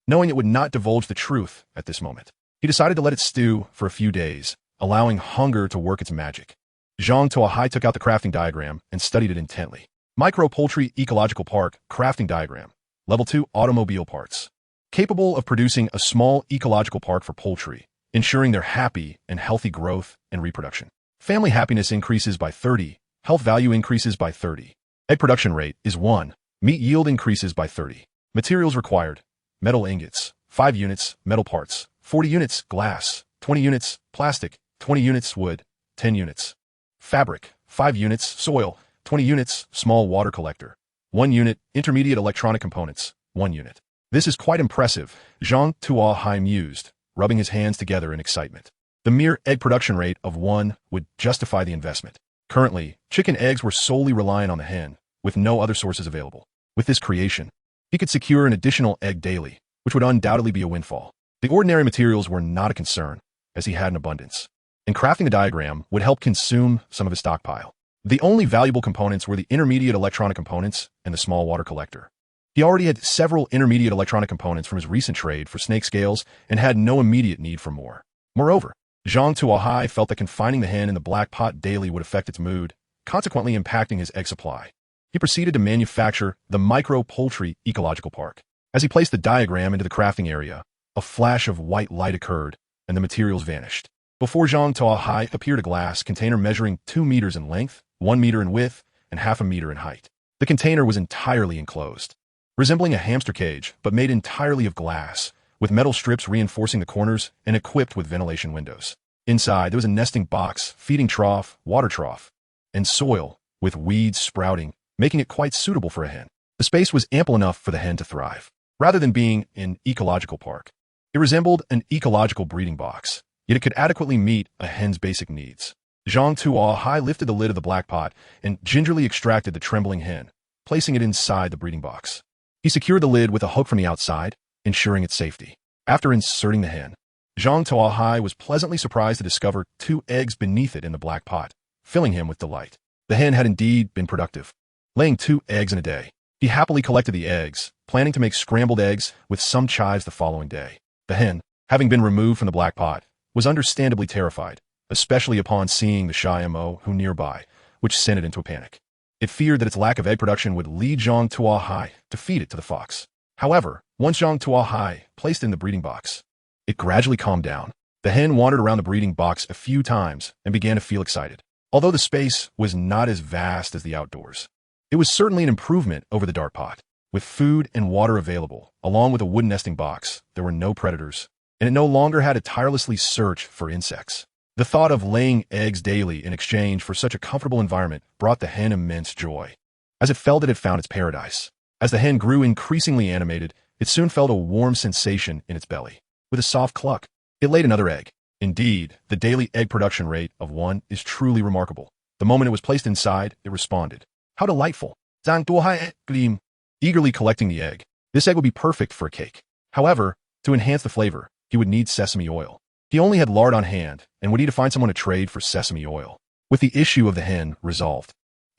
knowing it would not divulge the truth at this moment. He decided to let it stew for a few days, allowing hunger to work its magic. Zhang Tuo Hai took out the crafting diagram and studied it intently. Micro Poultry Ecological Park Crafting Diagram. Level 2 Automobile Parts. Capable of producing a small ecological park for poultry, ensuring their happy and healthy growth and reproduction. Family happiness increases by 30, health value increases by 30. Egg production rate is 1, meat yield increases by 30. Materials required, metal ingots, 5 units, metal parts, 40 units, glass, 20 units, plastic, 20 units, wood, 10 units. Fabric, 5 units, soil, 20 units, small water collector, 1 unit, intermediate electronic components, 1 unit. This is quite impressive, Zhang Tuo Hai mused, rubbing his hands together in excitement. The mere egg production rate of 1 would justify the investment. Currently, chicken eggs were solely reliant on the hen, with no other sources available. With this creation, he could secure an additional egg daily, which would undoubtedly be a windfall. The ordinary materials were not a concern, as he had an abundance, and crafting the diagram would help consume some of his stockpile. The only valuable components were the intermediate electronic components and the small water collector. He already had several intermediate electronic components from his recent trade for snake scales and had no immediate need for more. Moreover, Zhang Tuo Hai felt that confining the hen in the black pot daily would affect its mood, consequently impacting his egg supply. He proceeded to manufacture the Micro Poultry Ecological Park. As he placed the diagram into the crafting area, a flash of white light occurred, and the materials vanished. Before Zhang Tuo Hai appeared a glass container measuring 2 meters in length, 1 meter in width, and half a meter in height. The container was entirely enclosed, resembling a hamster cage, but made entirely of glass, with metal strips reinforcing the corners and equipped with ventilation windows. Inside, there was a nesting box, feeding trough, water trough, and soil, with weeds sprouting, making it quite suitable for a hen. The space was ample enough for the hen to thrive. Rather than being an ecological park, it resembled an ecological breeding box, yet it could adequately meet a hen's basic needs. Zhang Tuo Hai lifted the lid of the black pot and gingerly extracted the trembling hen, placing it inside the breeding box. He secured the lid with a hook from the outside, ensuring its safety. After inserting the hen, Zhang Tuo Hai was pleasantly surprised to discover 2 eggs beneath it in the black pot, filling him with delight. The hen had indeed been productive, laying 2 eggs in a day. He happily collected the eggs, planning to make scrambled eggs with some chives the following day. The hen, having been removed from the black pot, was understandably terrified, especially upon seeing the shy Mo who nearby, which sent it into a panic. It feared that its lack of egg production would lead Zhang Tuo Hai to feed it to the fox. However, once Zhang Tuo Hai placed it in the breeding box, it gradually calmed down. The hen wandered around the breeding box a few times and began to feel excited. Although the space was not as vast as the outdoors, it was certainly an improvement over the dark pot. With food and water available, along with a wooden nesting box, there were no predators, and it no longer had to tirelessly search for insects. The thought of laying eggs daily in exchange for such a comfortable environment brought the hen immense joy, as it felt it had found its paradise. As the hen grew increasingly animated, it soon felt a warm sensation in its belly. With a soft cluck, it laid another egg. Indeed, the daily egg production rate of 1 is truly remarkable. The moment it was placed inside, it responded. How delightful! Zhang Tuo Hai gleam, eagerly collecting the egg. This egg would be perfect for a cake. However, to enhance the flavor, he would need sesame oil. He only had lard on hand and would need to find someone to trade for sesame oil. With the issue of the hen resolved,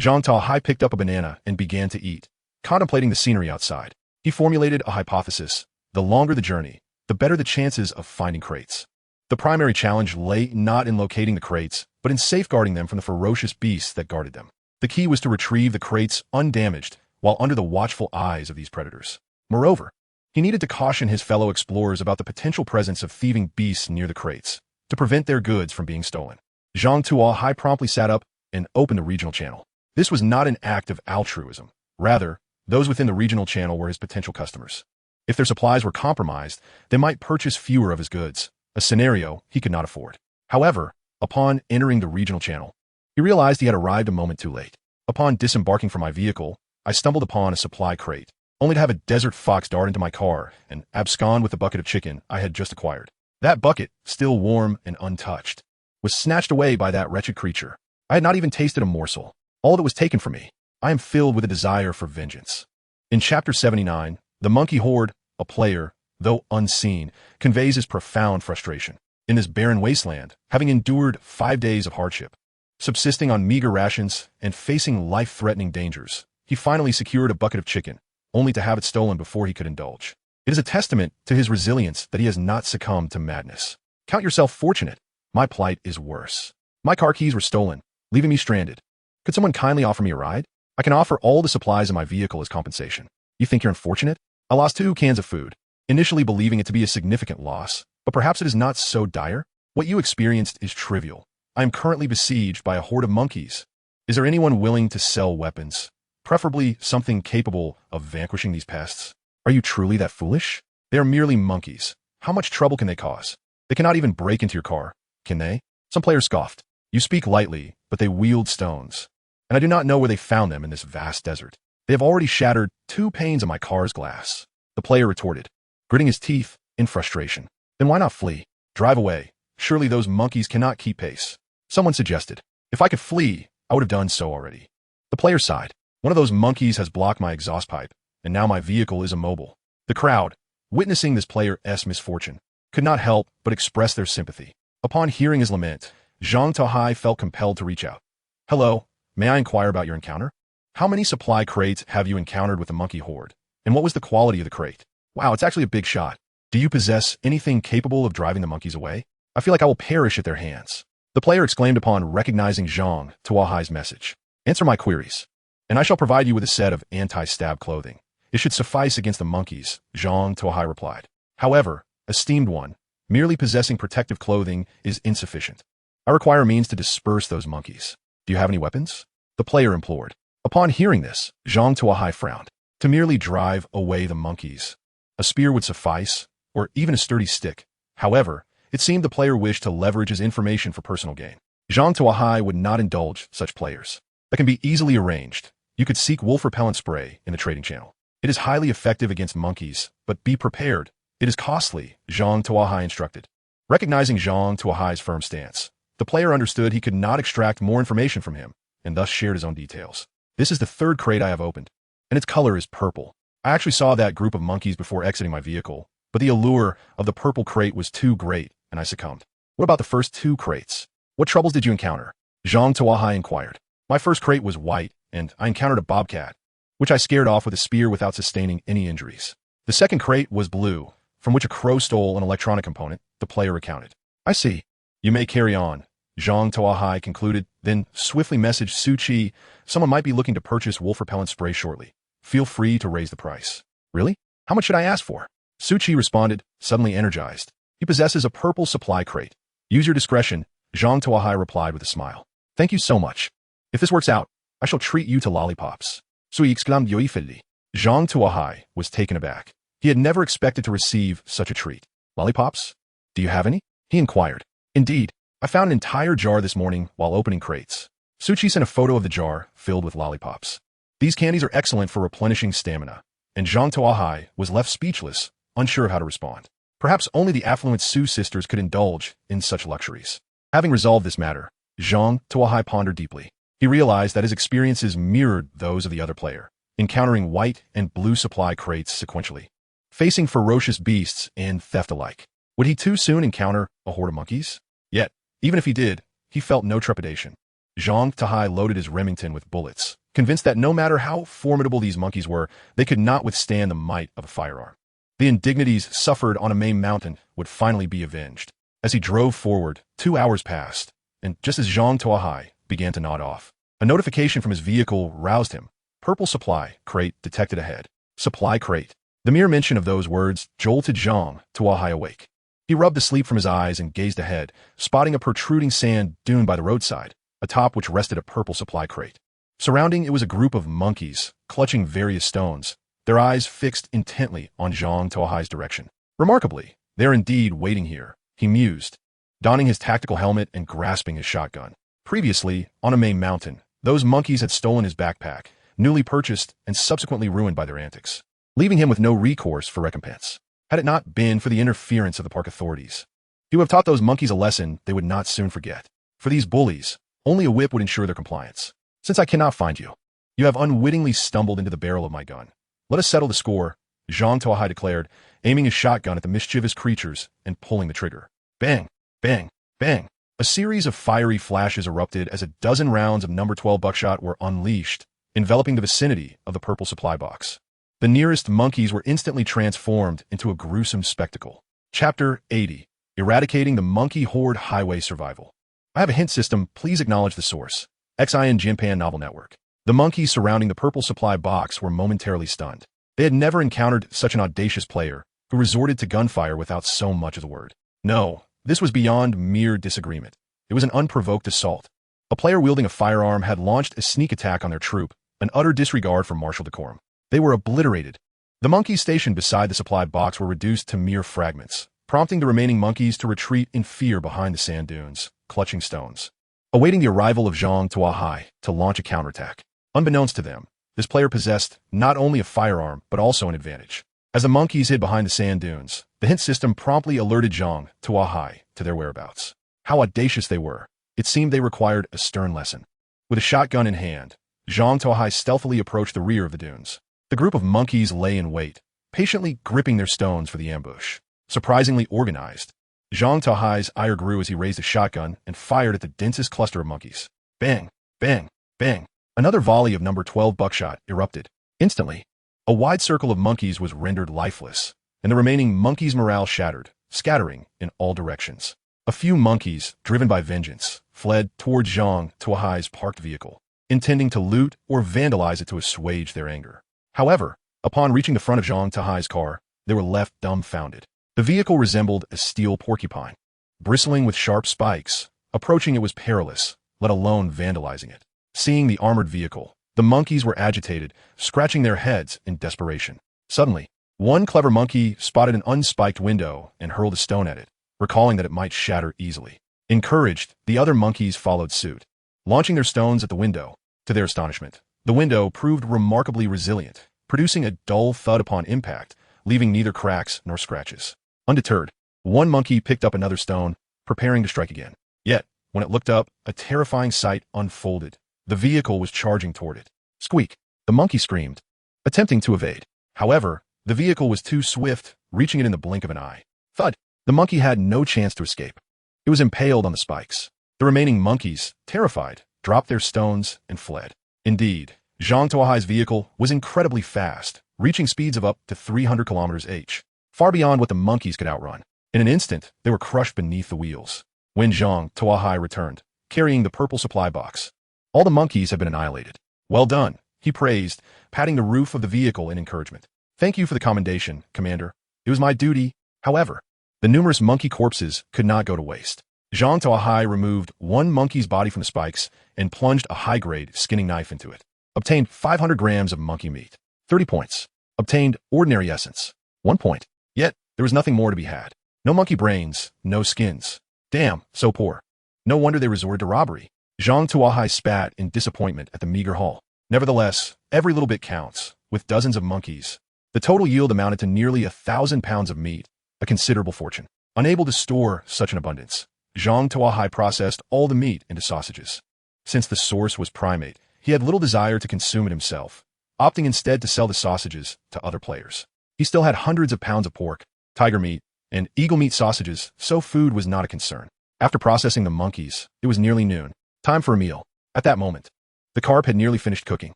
Zhang Tuo Hai picked up a banana and began to eat, contemplating the scenery outside. He formulated a hypothesis. The longer the journey, the better the chances of finding crates. The primary challenge lay not in locating the crates, but in safeguarding them from the ferocious beasts that guarded them. The key was to retrieve the crates undamaged while under the watchful eyes of these predators. Moreover, he needed to caution his fellow explorers about the potential presence of thieving beasts near the crates to prevent their goods from being stolen. Zhang Tuo Hai promptly sat up and opened the regional channel. This was not an act of altruism. Rather, Those within the regional channel were his potential customers. If their supplies were compromised, they might purchase fewer of his goods, a scenario he could not afford. However, upon entering the regional channel, he realized he had arrived a moment too late. Upon disembarking from my vehicle, I stumbled upon a supply crate, only to have a desert fox dart into my car and abscond with the bucket of chicken I had just acquired. That bucket, still warm and untouched, was snatched away by that wretched creature. I had not even tasted a morsel. All that was taken from me. I am filled with a desire for vengeance. In Chapter 79, the monkey horde, a player, though unseen, conveys his profound frustration. In this barren wasteland, having endured 5 days of hardship, subsisting on meager rations, and facing life-threatening dangers, he finally secured a bucket of chicken, only to have it stolen before he could indulge. It is a testament to his resilience that he has not succumbed to madness. Count yourself fortunate. My plight is worse. My car keys were stolen, leaving me stranded. Could someone kindly offer me a ride? I can offer all the supplies in my vehicle as compensation. You think you're unfortunate? I lost 2 cans of food, initially believing it to be a significant loss, but perhaps it is not so dire. What you experienced is trivial. I am currently besieged by a horde of monkeys. Is there anyone willing to sell weapons? Preferably something capable of vanquishing these pests. Are you truly that foolish? They are merely monkeys. How much trouble can they cause? They cannot even break into your car, can they? Some players scoffed. You speak lightly, but they wield stones. And I do not know where they found them in this vast desert. They have already shattered 2 panes of my car's glass. The player retorted, gritting his teeth in frustration. Then why not flee? Drive away. Surely those monkeys cannot keep pace. Someone suggested. If I could flee, I would have done so already. The player sighed. One of those monkeys has blocked my exhaust pipe, and now my vehicle is immobile. The crowd, witnessing this player's misfortune, could not help but express their sympathy. Upon hearing his lament, Zhang Tuo Hai felt compelled to reach out. Hello, may I inquire about your encounter? How many supply crates have you encountered with the monkey horde? And what was the quality of the crate? Wow, it's actually a big shot. Do you possess anything capable of driving the monkeys away? I feel like I will perish at their hands. The player exclaimed upon recognizing Zhang Tuo Hai's message. Answer my queries, and I shall provide you with a set of anti-stab clothing. It should suffice against the monkeys, Zhang Tuo Hai replied. However, esteemed one, merely possessing protective clothing is insufficient. I require means to disperse those monkeys. Do you have any weapons? The player implored. Upon hearing this, Zhang Tuo Hai frowned. To merely drive away the monkeys. A spear would suffice, or even a sturdy stick. However, it seemed the player wished to leverage his information for personal gain. Zhang Tuo Hai would not indulge such players. That can be easily arranged. You could seek wolf repellent spray in the trading channel. It is highly effective against monkeys, but be prepared. It is costly, Zhang Tuo Hai instructed. Recognizing Zhang Tuo Hai's firm stance, the player understood he could not extract more information from him, and thus shared his own details. This is the 3rd crate I have opened, and its color is purple. I actually saw that group of monkeys before exiting my vehicle, but the allure of the purple crate was too great, and I succumbed. What about the first 2 crates? What troubles did you encounter? Zhang Tuo Hai inquired. My first crate was white, and I encountered a bobcat, which I scared off with a spear without sustaining any injuries. The second crate was blue, from which a crow stole an electronic component, the player recounted. I see. You may carry on, Zhang Tuo Hai concluded, then swiftly messaged Su Chi. Someone might be looking to purchase wolf repellent spray shortly. Feel free to raise the price. Really? How much should I ask for? Su Chi responded, suddenly energized. He possesses a purple supply crate. Use your discretion, Zhang Tuo Hai replied with a smile. Thank you so much. If this works out, I shall treat you to lollipops. Sui exclaimed joyfully. Zhang Tuo Hai was taken aback. He had never expected to receive such a treat. Lollipops? Do you have any? He inquired. Indeed, I found an entire jar this morning while opening crates. Su Chi sent a photo of the jar filled with lollipops. These candies are excellent for replenishing stamina, and Zhang Tuo Hai was left speechless, unsure of how to respond. Perhaps only the affluent Su sisters could indulge in such luxuries. Having resolved this matter, Zhang Tuo Hai pondered deeply. He realized that his experiences mirrored those of the other player, encountering white and blue supply crates sequentially, facing ferocious beasts and theft alike. Would he too soon encounter a horde of monkeys? Yet, even if he did, he felt no trepidation. Zhang Tuo Hai loaded his Remington with bullets, convinced that no matter how formidable these monkeys were, they could not withstand the might of a firearm. The indignities suffered on a Main Mountain would finally be avenged. As he drove forward, 2 hours passed, and just as Zhang Tuo Hai began to nod off, a notification from his vehicle roused him. Purple supply crate detected ahead. Supply crate. The mere mention of those words jolted Zhang Tuo Hai awake. He rubbed the sleep from his eyes and gazed ahead, spotting a protruding sand dune by the roadside, atop which rested a purple supply crate. Surrounding it was a group of monkeys, clutching various stones, their eyes fixed intently on Zhang Tuo Hai's direction. Remarkably, they are indeed waiting here, he mused, donning his tactical helmet and grasping his shotgun. Previously, on a main mountain, those monkeys had stolen his backpack, newly purchased and subsequently ruined by their antics, leaving him with no recourse for recompense. Had it not been for the interference of the park authorities, he would have taught those monkeys a lesson they would not soon forget. For these bullies, only a whip would ensure their compliance. Since I cannot find you, you have unwittingly stumbled into the barrel of my gun. Let us settle the score, Zhang Tuo Hai declared, aiming his shotgun at the mischievous creatures and pulling the trigger. Bang, bang, bang. A series of fiery flashes erupted as a dozen rounds of number 12 buckshot were unleashed, enveloping the vicinity of the purple supply box. The nearest monkeys were instantly transformed into a gruesome spectacle. Chapter 80. Eradicating the Monkey Horde Highway Survival. I have a hint system. Please acknowledge the source. XIN Jinpan Novel Network. The monkeys surrounding the purple supply box were momentarily stunned. They had never encountered such an audacious player who resorted to gunfire without so much as a word. No, this was beyond mere disagreement. It was an unprovoked assault. A player wielding a firearm had launched a sneak attack on their troop, an utter disregard for martial decorum. They were obliterated. The monkeys stationed beside the supply box were reduced to mere fragments, prompting the remaining monkeys to retreat in fear behind the sand dunes, clutching stones, awaiting the arrival of Zhang Tuo Hai to launch a counterattack. Unbeknownst to them, this player possessed not only a firearm but also an advantage. As the monkeys hid behind the sand dunes, the hint system promptly alerted Zhang Tuo Hai to their whereabouts. How audacious they were! It seemed they required a stern lesson. With a shotgun in hand, Zhang Tuo Hai stealthily approached the rear of the dunes. The group of monkeys lay in wait, patiently gripping their stones for the ambush. Surprisingly organized, Zhang Tuo Hai's ire grew as he raised a shotgun and fired at the densest cluster of monkeys. Bang, bang, bang. Another volley of number 12 buckshot erupted. Instantly, a wide circle of monkeys was rendered lifeless, and the remaining monkeys' morale shattered, scattering in all directions. A few monkeys, driven by vengeance, fled toward Zhang Tuo Hai's parked vehicle, intending to loot or vandalize it to assuage their anger. However, upon reaching the front of Zhang Tuo Hai's car, they were left dumbfounded. The vehicle resembled a steel porcupine, bristling with sharp spikes. Approaching it was perilous, let alone vandalizing it. Seeing the armored vehicle, the monkeys were agitated, scratching their heads in desperation. Suddenly, one clever monkey spotted an unspiked window and hurled a stone at it, recalling that it might shatter easily. Encouraged, the other monkeys followed suit, launching their stones at the window. To their astonishment, the window proved remarkably resilient, producing a dull thud upon impact, leaving neither cracks nor scratches. Undeterred, one monkey picked up another stone, preparing to strike again. Yet, when it looked up, a terrifying sight unfolded. The vehicle was charging toward it. Squeak! The monkey screamed, attempting to evade. However, the vehicle was too swift, reaching it in the blink of an eye. Thud! The monkey had no chance to escape. It was impaled on the spikes. The remaining monkeys, terrified, dropped their stones and fled. Indeed, Zhang Tuo Hai's vehicle was incredibly fast, reaching speeds of up to 300 km/h, far beyond what the monkeys could outrun. In an instant, they were crushed beneath the wheels. When Zhang Tuo Hai returned, carrying the purple supply box, all the monkeys had been annihilated. Well done, he praised, patting the roof of the vehicle in encouragement. Thank you for the commendation, Commander. It was my duty. However, the numerous monkey corpses could not go to waste. Zhang Tuo Hai removed one monkey's body from the spikes and plunged a high-grade skinning knife into it. Obtained 500 grams of monkey meat. 30 points. Obtained ordinary essence. 1 point. Yet, there was nothing more to be had. No monkey brains, no skins. Damn, so poor. No wonder they resorted to robbery. Zhang Tuo Hai spat in disappointment at the meager haul. Nevertheless, every little bit counts. With dozens of monkeys, the total yield amounted to nearly 1,000 pounds of meat, a considerable fortune. Unable to store such an abundance, Zhang Tuo Hai processed all the meat into sausages. Since the source was primate, he had little desire to consume it himself, opting instead to sell the sausages to other players. He still had hundreds of pounds of pork, tiger meat, and eagle meat sausages, so food was not a concern. After processing the monkeys, it was nearly noon. Time for a meal. At that moment, the carp had nearly finished cooking.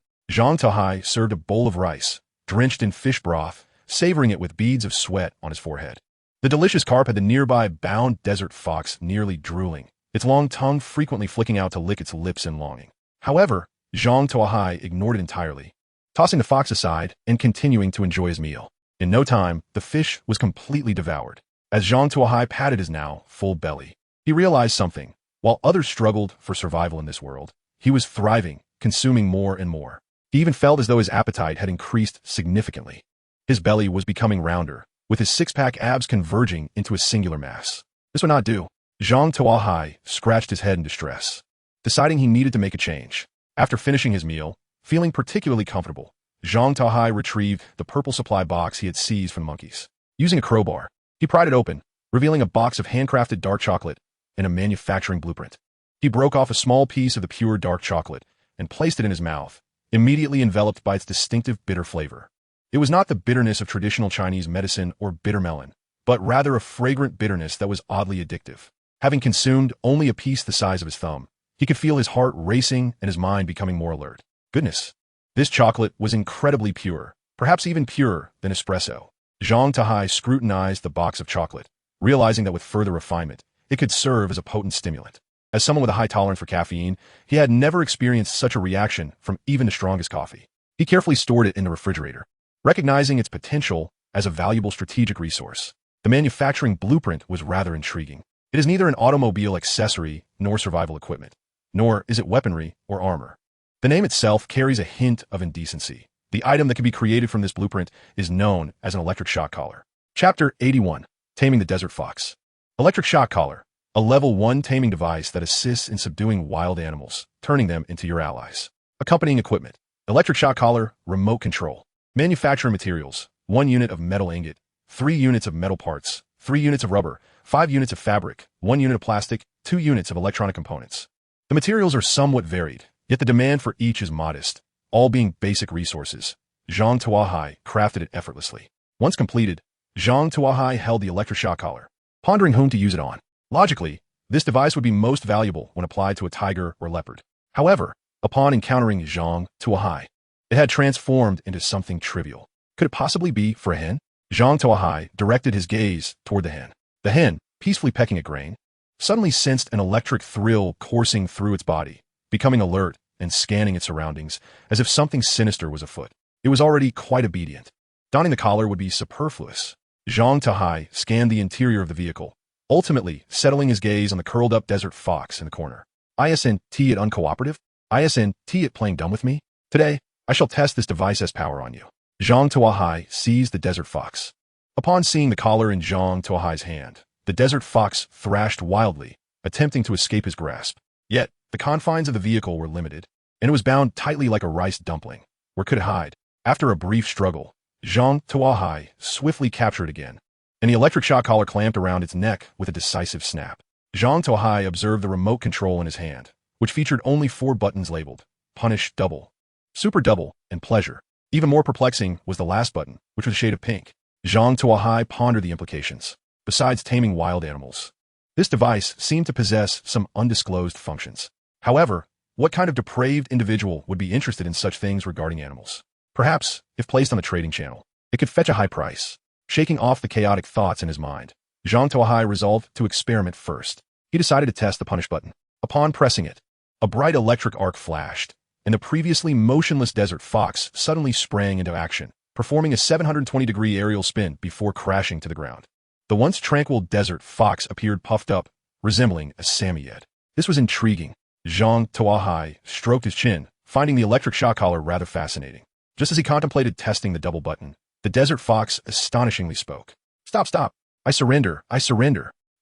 Zhang Tuo Hai served a bowl of rice, drenched in fish broth, savoring it with beads of sweat on his forehead. The delicious carp had the nearby bound desert fox nearly drooling, its long tongue frequently flicking out to lick its lips in longing. However, Zhang Tuo Hai ignored it entirely, tossing the fox aside and continuing to enjoy his meal. In no time, the fish was completely devoured. As Zhang Tuo Hai patted his now full belly, he realized something. While others struggled for survival in this world, he was thriving, consuming more and more. He even felt as though his appetite had increased significantly. His belly was becoming rounder, with his six-pack abs converging into a singular mass. This would not do. Zhang Tuo Hai scratched his head in distress, deciding he needed to make a change. After finishing his meal, feeling particularly comfortable, Zhang Tuo Hai retrieved the purple supply box he had seized from the monkeys. Using a crowbar, he pried it open, revealing a box of handcrafted dark chocolate and a manufacturing blueprint. He broke off a small piece of the pure dark chocolate and placed it in his mouth, immediately enveloped by its distinctive bitter flavor. It was not the bitterness of traditional Chinese medicine or bitter melon, but rather a fragrant bitterness that was oddly addictive. Having consumed only a piece the size of his thumb, he could feel his heart racing and his mind becoming more alert. Goodness! This chocolate was incredibly pure, perhaps even purer than espresso. Zhang Tuo Hai scrutinized the box of chocolate, realizing that with further refinement, it could serve as a potent stimulant. As someone with a high tolerance for caffeine, he had never experienced such a reaction from even the strongest coffee. He carefully stored it in the refrigerator, recognizing its potential as a valuable strategic resource. The manufacturing blueprint was rather intriguing. It is neither an automobile accessory nor survival equipment, nor is it weaponry or armor. The name itself carries a hint of indecency. The item that can be created from this blueprint is known as an electric shock collar. Chapter 81. Taming the Desert Fox. Electric shock collar, a level 1 taming device that assists in subduing wild animals, turning them into your allies. Accompanying equipment. Electric shock collar, remote control. Manufacturing materials, 1 unit of metal ingot, 3 units of metal parts, 3 units of rubber, 5 units of fabric, 1 unit of plastic, 2 units of electronic components. The materials are somewhat varied, yet the demand for each is modest, all being basic resources. Zhang Tuo Hai crafted it effortlessly. Once completed, Zhang Tuo Hai held the electric shock collar, pondering whom to use it on. Logically, this device would be most valuable when applied to a tiger or leopard. However, upon encountering Zhang Tuo Hai, it had transformed into something trivial. Could it possibly be for a hen? Zhang Tuo Hai directed his gaze toward the hen. The hen, peacefully pecking at grain, suddenly sensed an electric thrill coursing through its body, becoming alert and scanning its surroundings as if something sinister was afoot. It was already quite obedient. Donning the collar would be superfluous. Zhang Tuo Hai scanned the interior of the vehicle, ultimately settling his gaze on the curled-up desert fox in the corner. Isn't it uncooperative? Isn't it playing dumb with me? Today, I shall test this device's power on you. Zhang Tuo Hai seized the desert fox. Upon seeing the collar in Zhang Tuo Hai's hand, the desert fox thrashed wildly, attempting to escape his grasp. Yet, the confines of the vehicle were limited, and it was bound tightly like a rice dumpling. Where could it hide? After a brief struggle, Zhang Tuo Hai swiftly captured it again, and the electric shock collar clamped around its neck with a decisive snap. Zhang Tuo Hai observed the remote control in his hand, which featured only 4 buttons labeled Punish Double, Super Double, and Pleasure. Even more perplexing was the last button, which was a shade of pink. Zhang Tuo Hai pondered the implications. Besides taming wild animals, this device seemed to possess some undisclosed functions. However, what kind of depraved individual would be interested in such things regarding animals? Perhaps, if placed on the trading channel, it could fetch a high price. Shaking off the chaotic thoughts in his mind, Zhang Tuo Hai resolved to experiment first. He decided to test the punish button. Upon pressing it, a bright electric arc flashed, and the previously motionless desert fox suddenly sprang into action, performing a 720-degree aerial spin before crashing to the ground. The once tranquil desert fox appeared puffed up, resembling a Samoyed. This was intriguing. Zhang Tuo Hai stroked his chin, finding the electric shock collar rather fascinating. Just as he contemplated testing the double button, the desert fox astonishingly spoke. Stop. I surrender.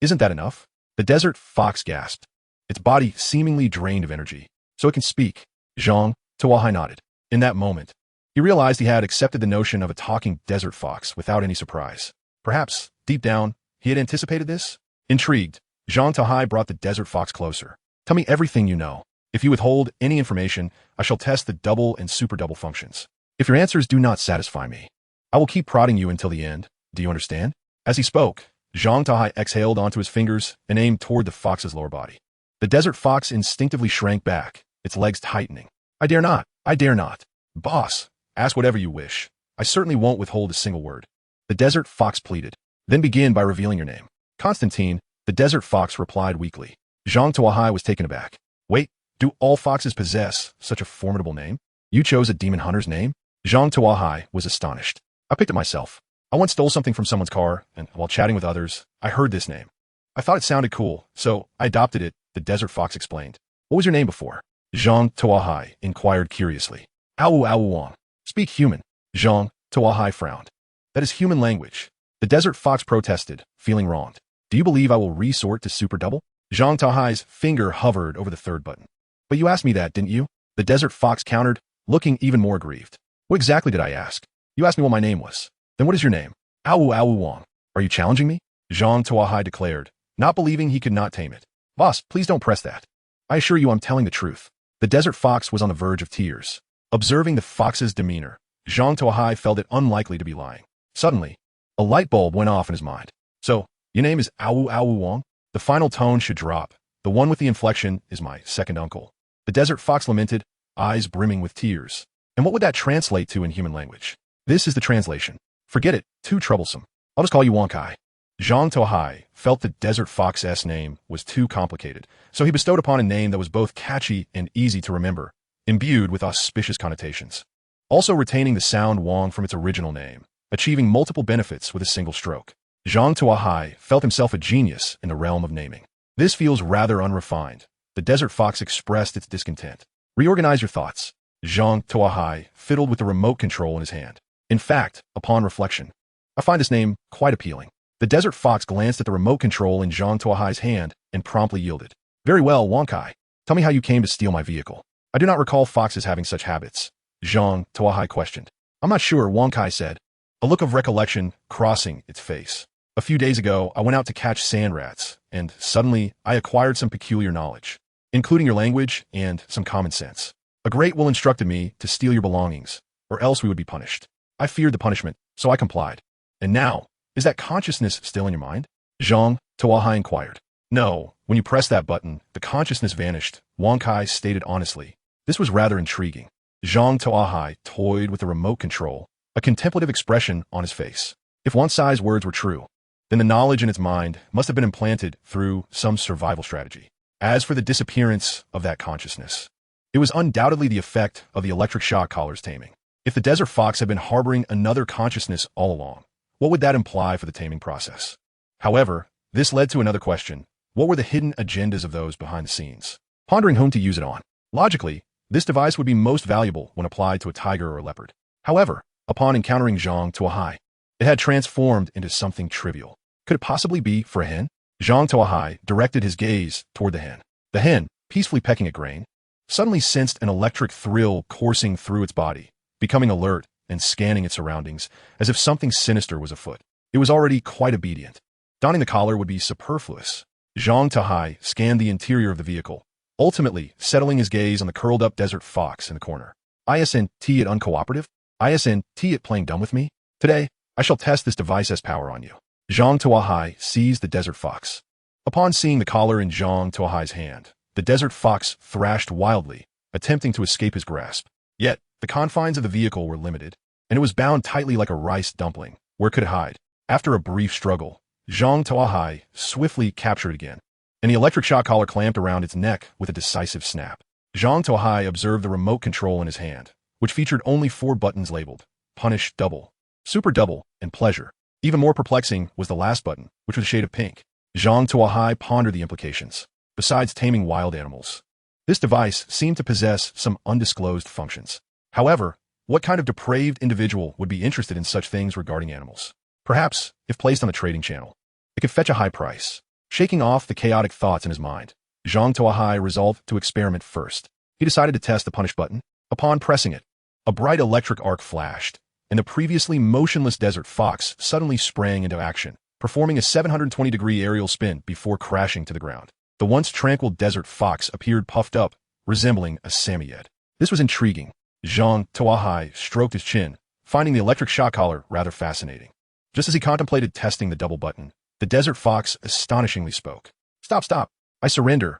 Isn't that enough? The desert fox gasped, its body seemingly drained of energy. So it can speak. Zhang Tuo Hai nodded. In that moment, he realized he had accepted the notion of a talking desert fox without any surprise. Perhaps, deep down, he had anticipated this? Intrigued, Zhang Tuo Hai brought the desert fox closer. Tell me everything you know. If you withhold any information, I shall test the double and super double functions. If your answers do not satisfy me, I will keep prodding you until the end. Do you understand? As he spoke, Zhang Tuo Hai exhaled onto his fingers and aimed toward the fox's lower body. The desert fox instinctively shrank back, its legs tightening. I dare not. Boss, ask whatever you wish. I certainly won't withhold a single word. The desert fox pleaded. Then begin by revealing your name. Constantine, the desert fox replied weakly. Zhang Tuo Hai was taken aback. Wait, do all foxes possess such a formidable name? You chose a demon hunter's name? Zhang Tuo Hai was astonished. I picked it myself. I once stole something from someone's car, and while chatting with others, I heard this name. I thought it sounded cool, so I adopted it, the desert fox explained. What was your name before? Zhang Tuo Hai inquired curiously. Ow Wang. Speak human. Zhang Tuo Hai frowned. That is human language. The desert fox protested, feeling wronged. Do you believe I will resort to super double? Zhang Tuo Hai's finger hovered over the third button. But you asked me that, didn't you? The desert fox countered, looking even more aggrieved. What exactly did I ask? You asked me what my name was. Then what is your name? Ow Wang. Are you challenging me? Zhang Tuo Hai declared, not believing he could not tame it. Boss, please don't press that. I assure you I'm telling the truth. The desert fox was on the verge of tears. Observing the fox's demeanor, Zhang Tuo Hai felt it unlikely to be lying. Suddenly, a light bulb went off in his mind. So, your name is Ow Wang? The final tone should drop. The one with the inflection is my second uncle. The desert fox lamented, eyes brimming with tears. And what would that translate to in human language? This is the translation. Forget it, too troublesome. I'll just call you Wonkai. Zhang Tuo Hai felt the desert fox's name was too complicated, so he bestowed upon a name that was both catchy and easy to remember, imbued with auspicious connotations. Also retaining the sound Wang from its original name, achieving multiple benefits with a single stroke. Zhang Tuo Hai felt himself a genius in the realm of naming. This feels rather unrefined. The desert fox expressed its discontent. Reorganize your thoughts. Zhang Tuo Hai fiddled with the remote control in his hand. In fact, upon reflection, I find this name quite appealing. The desert fox glanced at the remote control in Zhang Tuo Hai's hand and promptly yielded. Very well, Wonkai. Tell me how you came to steal my vehicle. I do not recall foxes having such habits. Zhang Tuo Hai questioned. I'm not sure, Wonkai said, a look of recollection crossing its face. A few days ago, I went out to catch sand rats, and suddenly I acquired some peculiar knowledge, including your language and some common sense. A great will instructed me to steal your belongings, or else we would be punished. I feared the punishment, so I complied. And now, is that consciousness still in your mind? Zhang Tuo Hai inquired. No, when you pressed that button, the consciousness vanished, Wonkai stated honestly. This was rather intriguing. Zhang Tuo Hai toyed with the remote control, a contemplative expression on his face. If Wangcai's words were true, then the knowledge in its mind must have been implanted through some survival strategy. As for the disappearance of that consciousness, it was undoubtedly the effect of the electric shock collar's taming. If the desert fox had been harboring another consciousness all along, what would that imply for the taming process? However, this led to another question. What were the hidden agendas of those behind the scenes? Pondering whom to use it on. Logically, this device would be most valuable when applied to a tiger or a leopard. However, upon encountering Zhang Tuo Hai, it had transformed into something trivial. Could it possibly be for a hen? Zhang Tuo Hai directed his gaze toward the hen. The hen, peacefully pecking at grain, suddenly sensed an electric thrill coursing through its body, becoming alert and scanning its surroundings as if something sinister was afoot. It was already quite obedient. Donning the collar would be superfluous. Zhang Tuo Hai scanned the interior of the vehicle, ultimately settling his gaze on the curled-up desert fox in the corner. Isn't it uncooperative? Isn't it playing dumb with me? Today, I shall test this device's power on you. Zhang Tuo Hai seized the desert fox. Upon seeing the collar in Zhang Tuo Hai's hand, the desert fox thrashed wildly, attempting to escape his grasp. Yet, the confines of the vehicle were limited, and it was bound tightly like a rice dumpling. Where could it hide? After a brief struggle, Zhang Tuo Hai swiftly captured it again, and the electric shock collar clamped around its neck with a decisive snap. Zhang Tuo Hai observed the remote control in his hand, which featured only 4 buttons labeled Punish Double, Super Double, and Pleasure. Even more perplexing was the last button, which was a shade of pink. Zhang Tuo Hai pondered the implications. Besides taming wild animals, this device seemed to possess some undisclosed functions. However, what kind of depraved individual would be interested in such things regarding animals? Perhaps, if placed on the trading channel, it could fetch a high price. Shaking off the chaotic thoughts in his mind, Zhang Tuo Hai resolved to experiment first. He decided to test the punish button. Upon pressing it, a bright electric arc flashed, and the previously motionless desert fox suddenly sprang into action, performing a 720-degree aerial spin before crashing to the ground. The once tranquil desert fox appeared puffed up, resembling a Samoyed. This was intriguing. Zhang Tuo Hai stroked his chin, finding the electric shock collar rather fascinating. Just as he contemplated testing the double button, the desert fox astonishingly spoke. Stop. I surrender.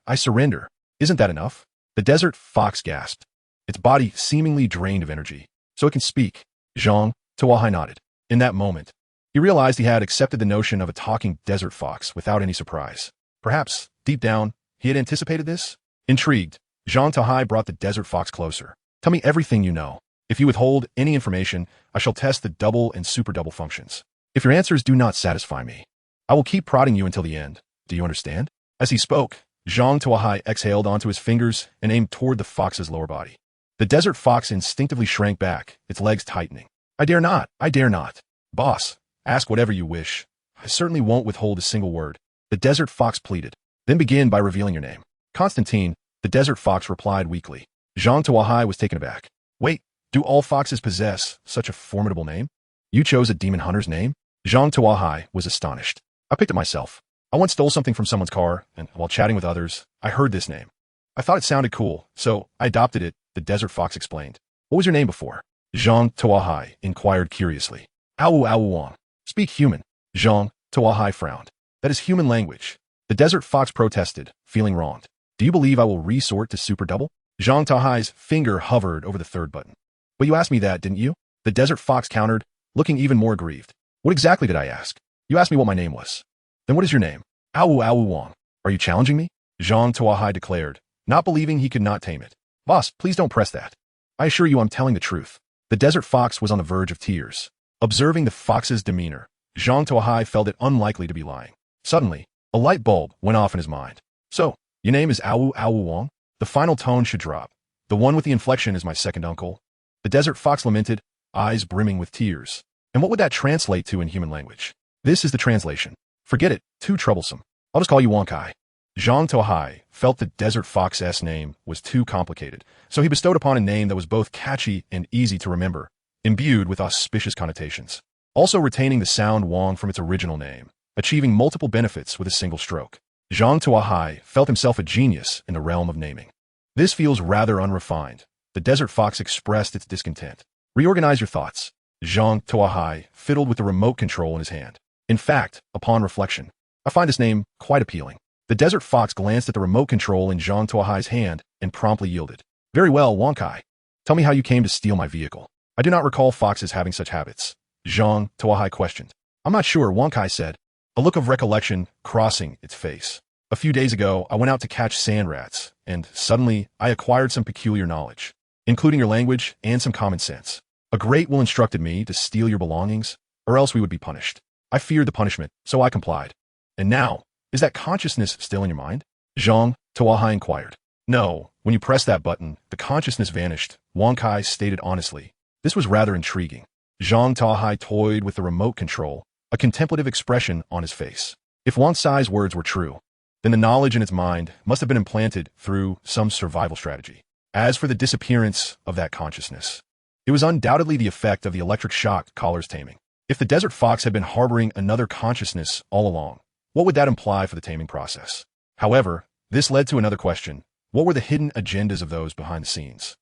Isn't that enough? The desert fox gasped, its body seemingly drained of energy. So it can speak. Zhang Tuo Hai nodded. In that moment, he realized he had accepted the notion of a talking desert fox without any surprise. Perhaps, deep down, he had anticipated this? Intrigued, Zhang Tuo Hai brought the desert fox closer. Tell me everything you know. If you withhold any information, I shall test the double and super double functions. If your answers do not satisfy me, I will keep prodding you until the end. Do you understand? As he spoke, Zhang Tuo Hai exhaled onto his fingers and aimed toward the fox's lower body. The desert fox instinctively shrank back, its legs tightening. I dare not, I dare not. Boss, ask whatever you wish. I certainly won't withhold a single word. The desert fox pleaded. Then begin by revealing your name. Constantine, the desert fox replied weakly. Zhang Tuo Hai was taken aback. Wait, do all foxes possess such a formidable name? You chose a demon hunter's name? Zhang Tuo Hai was astonished. I picked it myself. I once stole something from someone's car, and while chatting with others, I heard this name. I thought it sounded cool, so I adopted it, the desert fox explained. What was your name before? Zhang Tuo Hai inquired curiously. Awu Awu Wang. Speak human. Zhang Tuo Hai frowned. That is human language. The desert fox protested, feeling wronged. Do you believe I will resort to super double? Zhang Tuo Hai's finger hovered over the third button. But you asked me that, didn't you? The desert fox countered, looking even more aggrieved. What exactly did I ask? You asked me what my name was. Then what is your name? Awu Awu Wang. Are you challenging me? Zhang Tuo Hai declared, not believing he could not tame it. Boss, please don't press that. I assure you I'm telling the truth. The desert fox was on the verge of tears. Observing the fox's demeanor, Zhang Tuo Hai felt it unlikely to be lying. Suddenly, a light bulb went off in his mind. So, your name is Awu Awu Wang? The final tone should drop. The one with the inflection is my second uncle. The desert fox lamented, eyes brimming with tears. And what would that translate to in human language? This is the translation. Forget it, too troublesome. I'll just call you Wonkai. Zhang Tuo Hai felt the desert fox's name was too complicated, so he bestowed upon a name that was both catchy and easy to remember, imbued with auspicious connotations, also retaining the sound Wang from its original name, achieving multiple benefits with a single stroke. Zhang Tuo Hai felt himself a genius in the realm of naming. This feels rather unrefined. The desert fox expressed its discontent. Reorganize your thoughts. Zhang Tuo Hai fiddled with the remote control in his hand. In fact, upon reflection, I find this name quite appealing. The desert fox glanced at the remote control in Zhang Tuo Hai's hand and promptly yielded. Very well, Wonkai. Tell me how you came to steal my vehicle. I do not recall foxes having such habits. Zhang Tuo Hai questioned. I'm not sure, Wonkai said, a look of recollection crossing its face. A few days ago, I went out to catch sand rats, and suddenly I acquired some peculiar knowledge, including your language and some common sense. A great will instructed me to steal your belongings, or else we would be punished. I feared the punishment, so I complied. And now, is that consciousness still in your mind? Zhang Tuo Hai inquired. No, when you pressed that button, the consciousness vanished, Wonkai stated honestly. This was rather intriguing. Zhang Tuo Hai toyed with the remote control, a contemplative expression on his face. If Wangcai's words were true, then the knowledge in its mind must have been implanted through some survival strategy. As for the disappearance of that consciousness, it was undoubtedly the effect of the electric shock Collar's taming. If the desert fox had been harboring another consciousness all along, what would that imply for the taming process? However, this led to another question. What were the hidden agendas of those behind the scenes?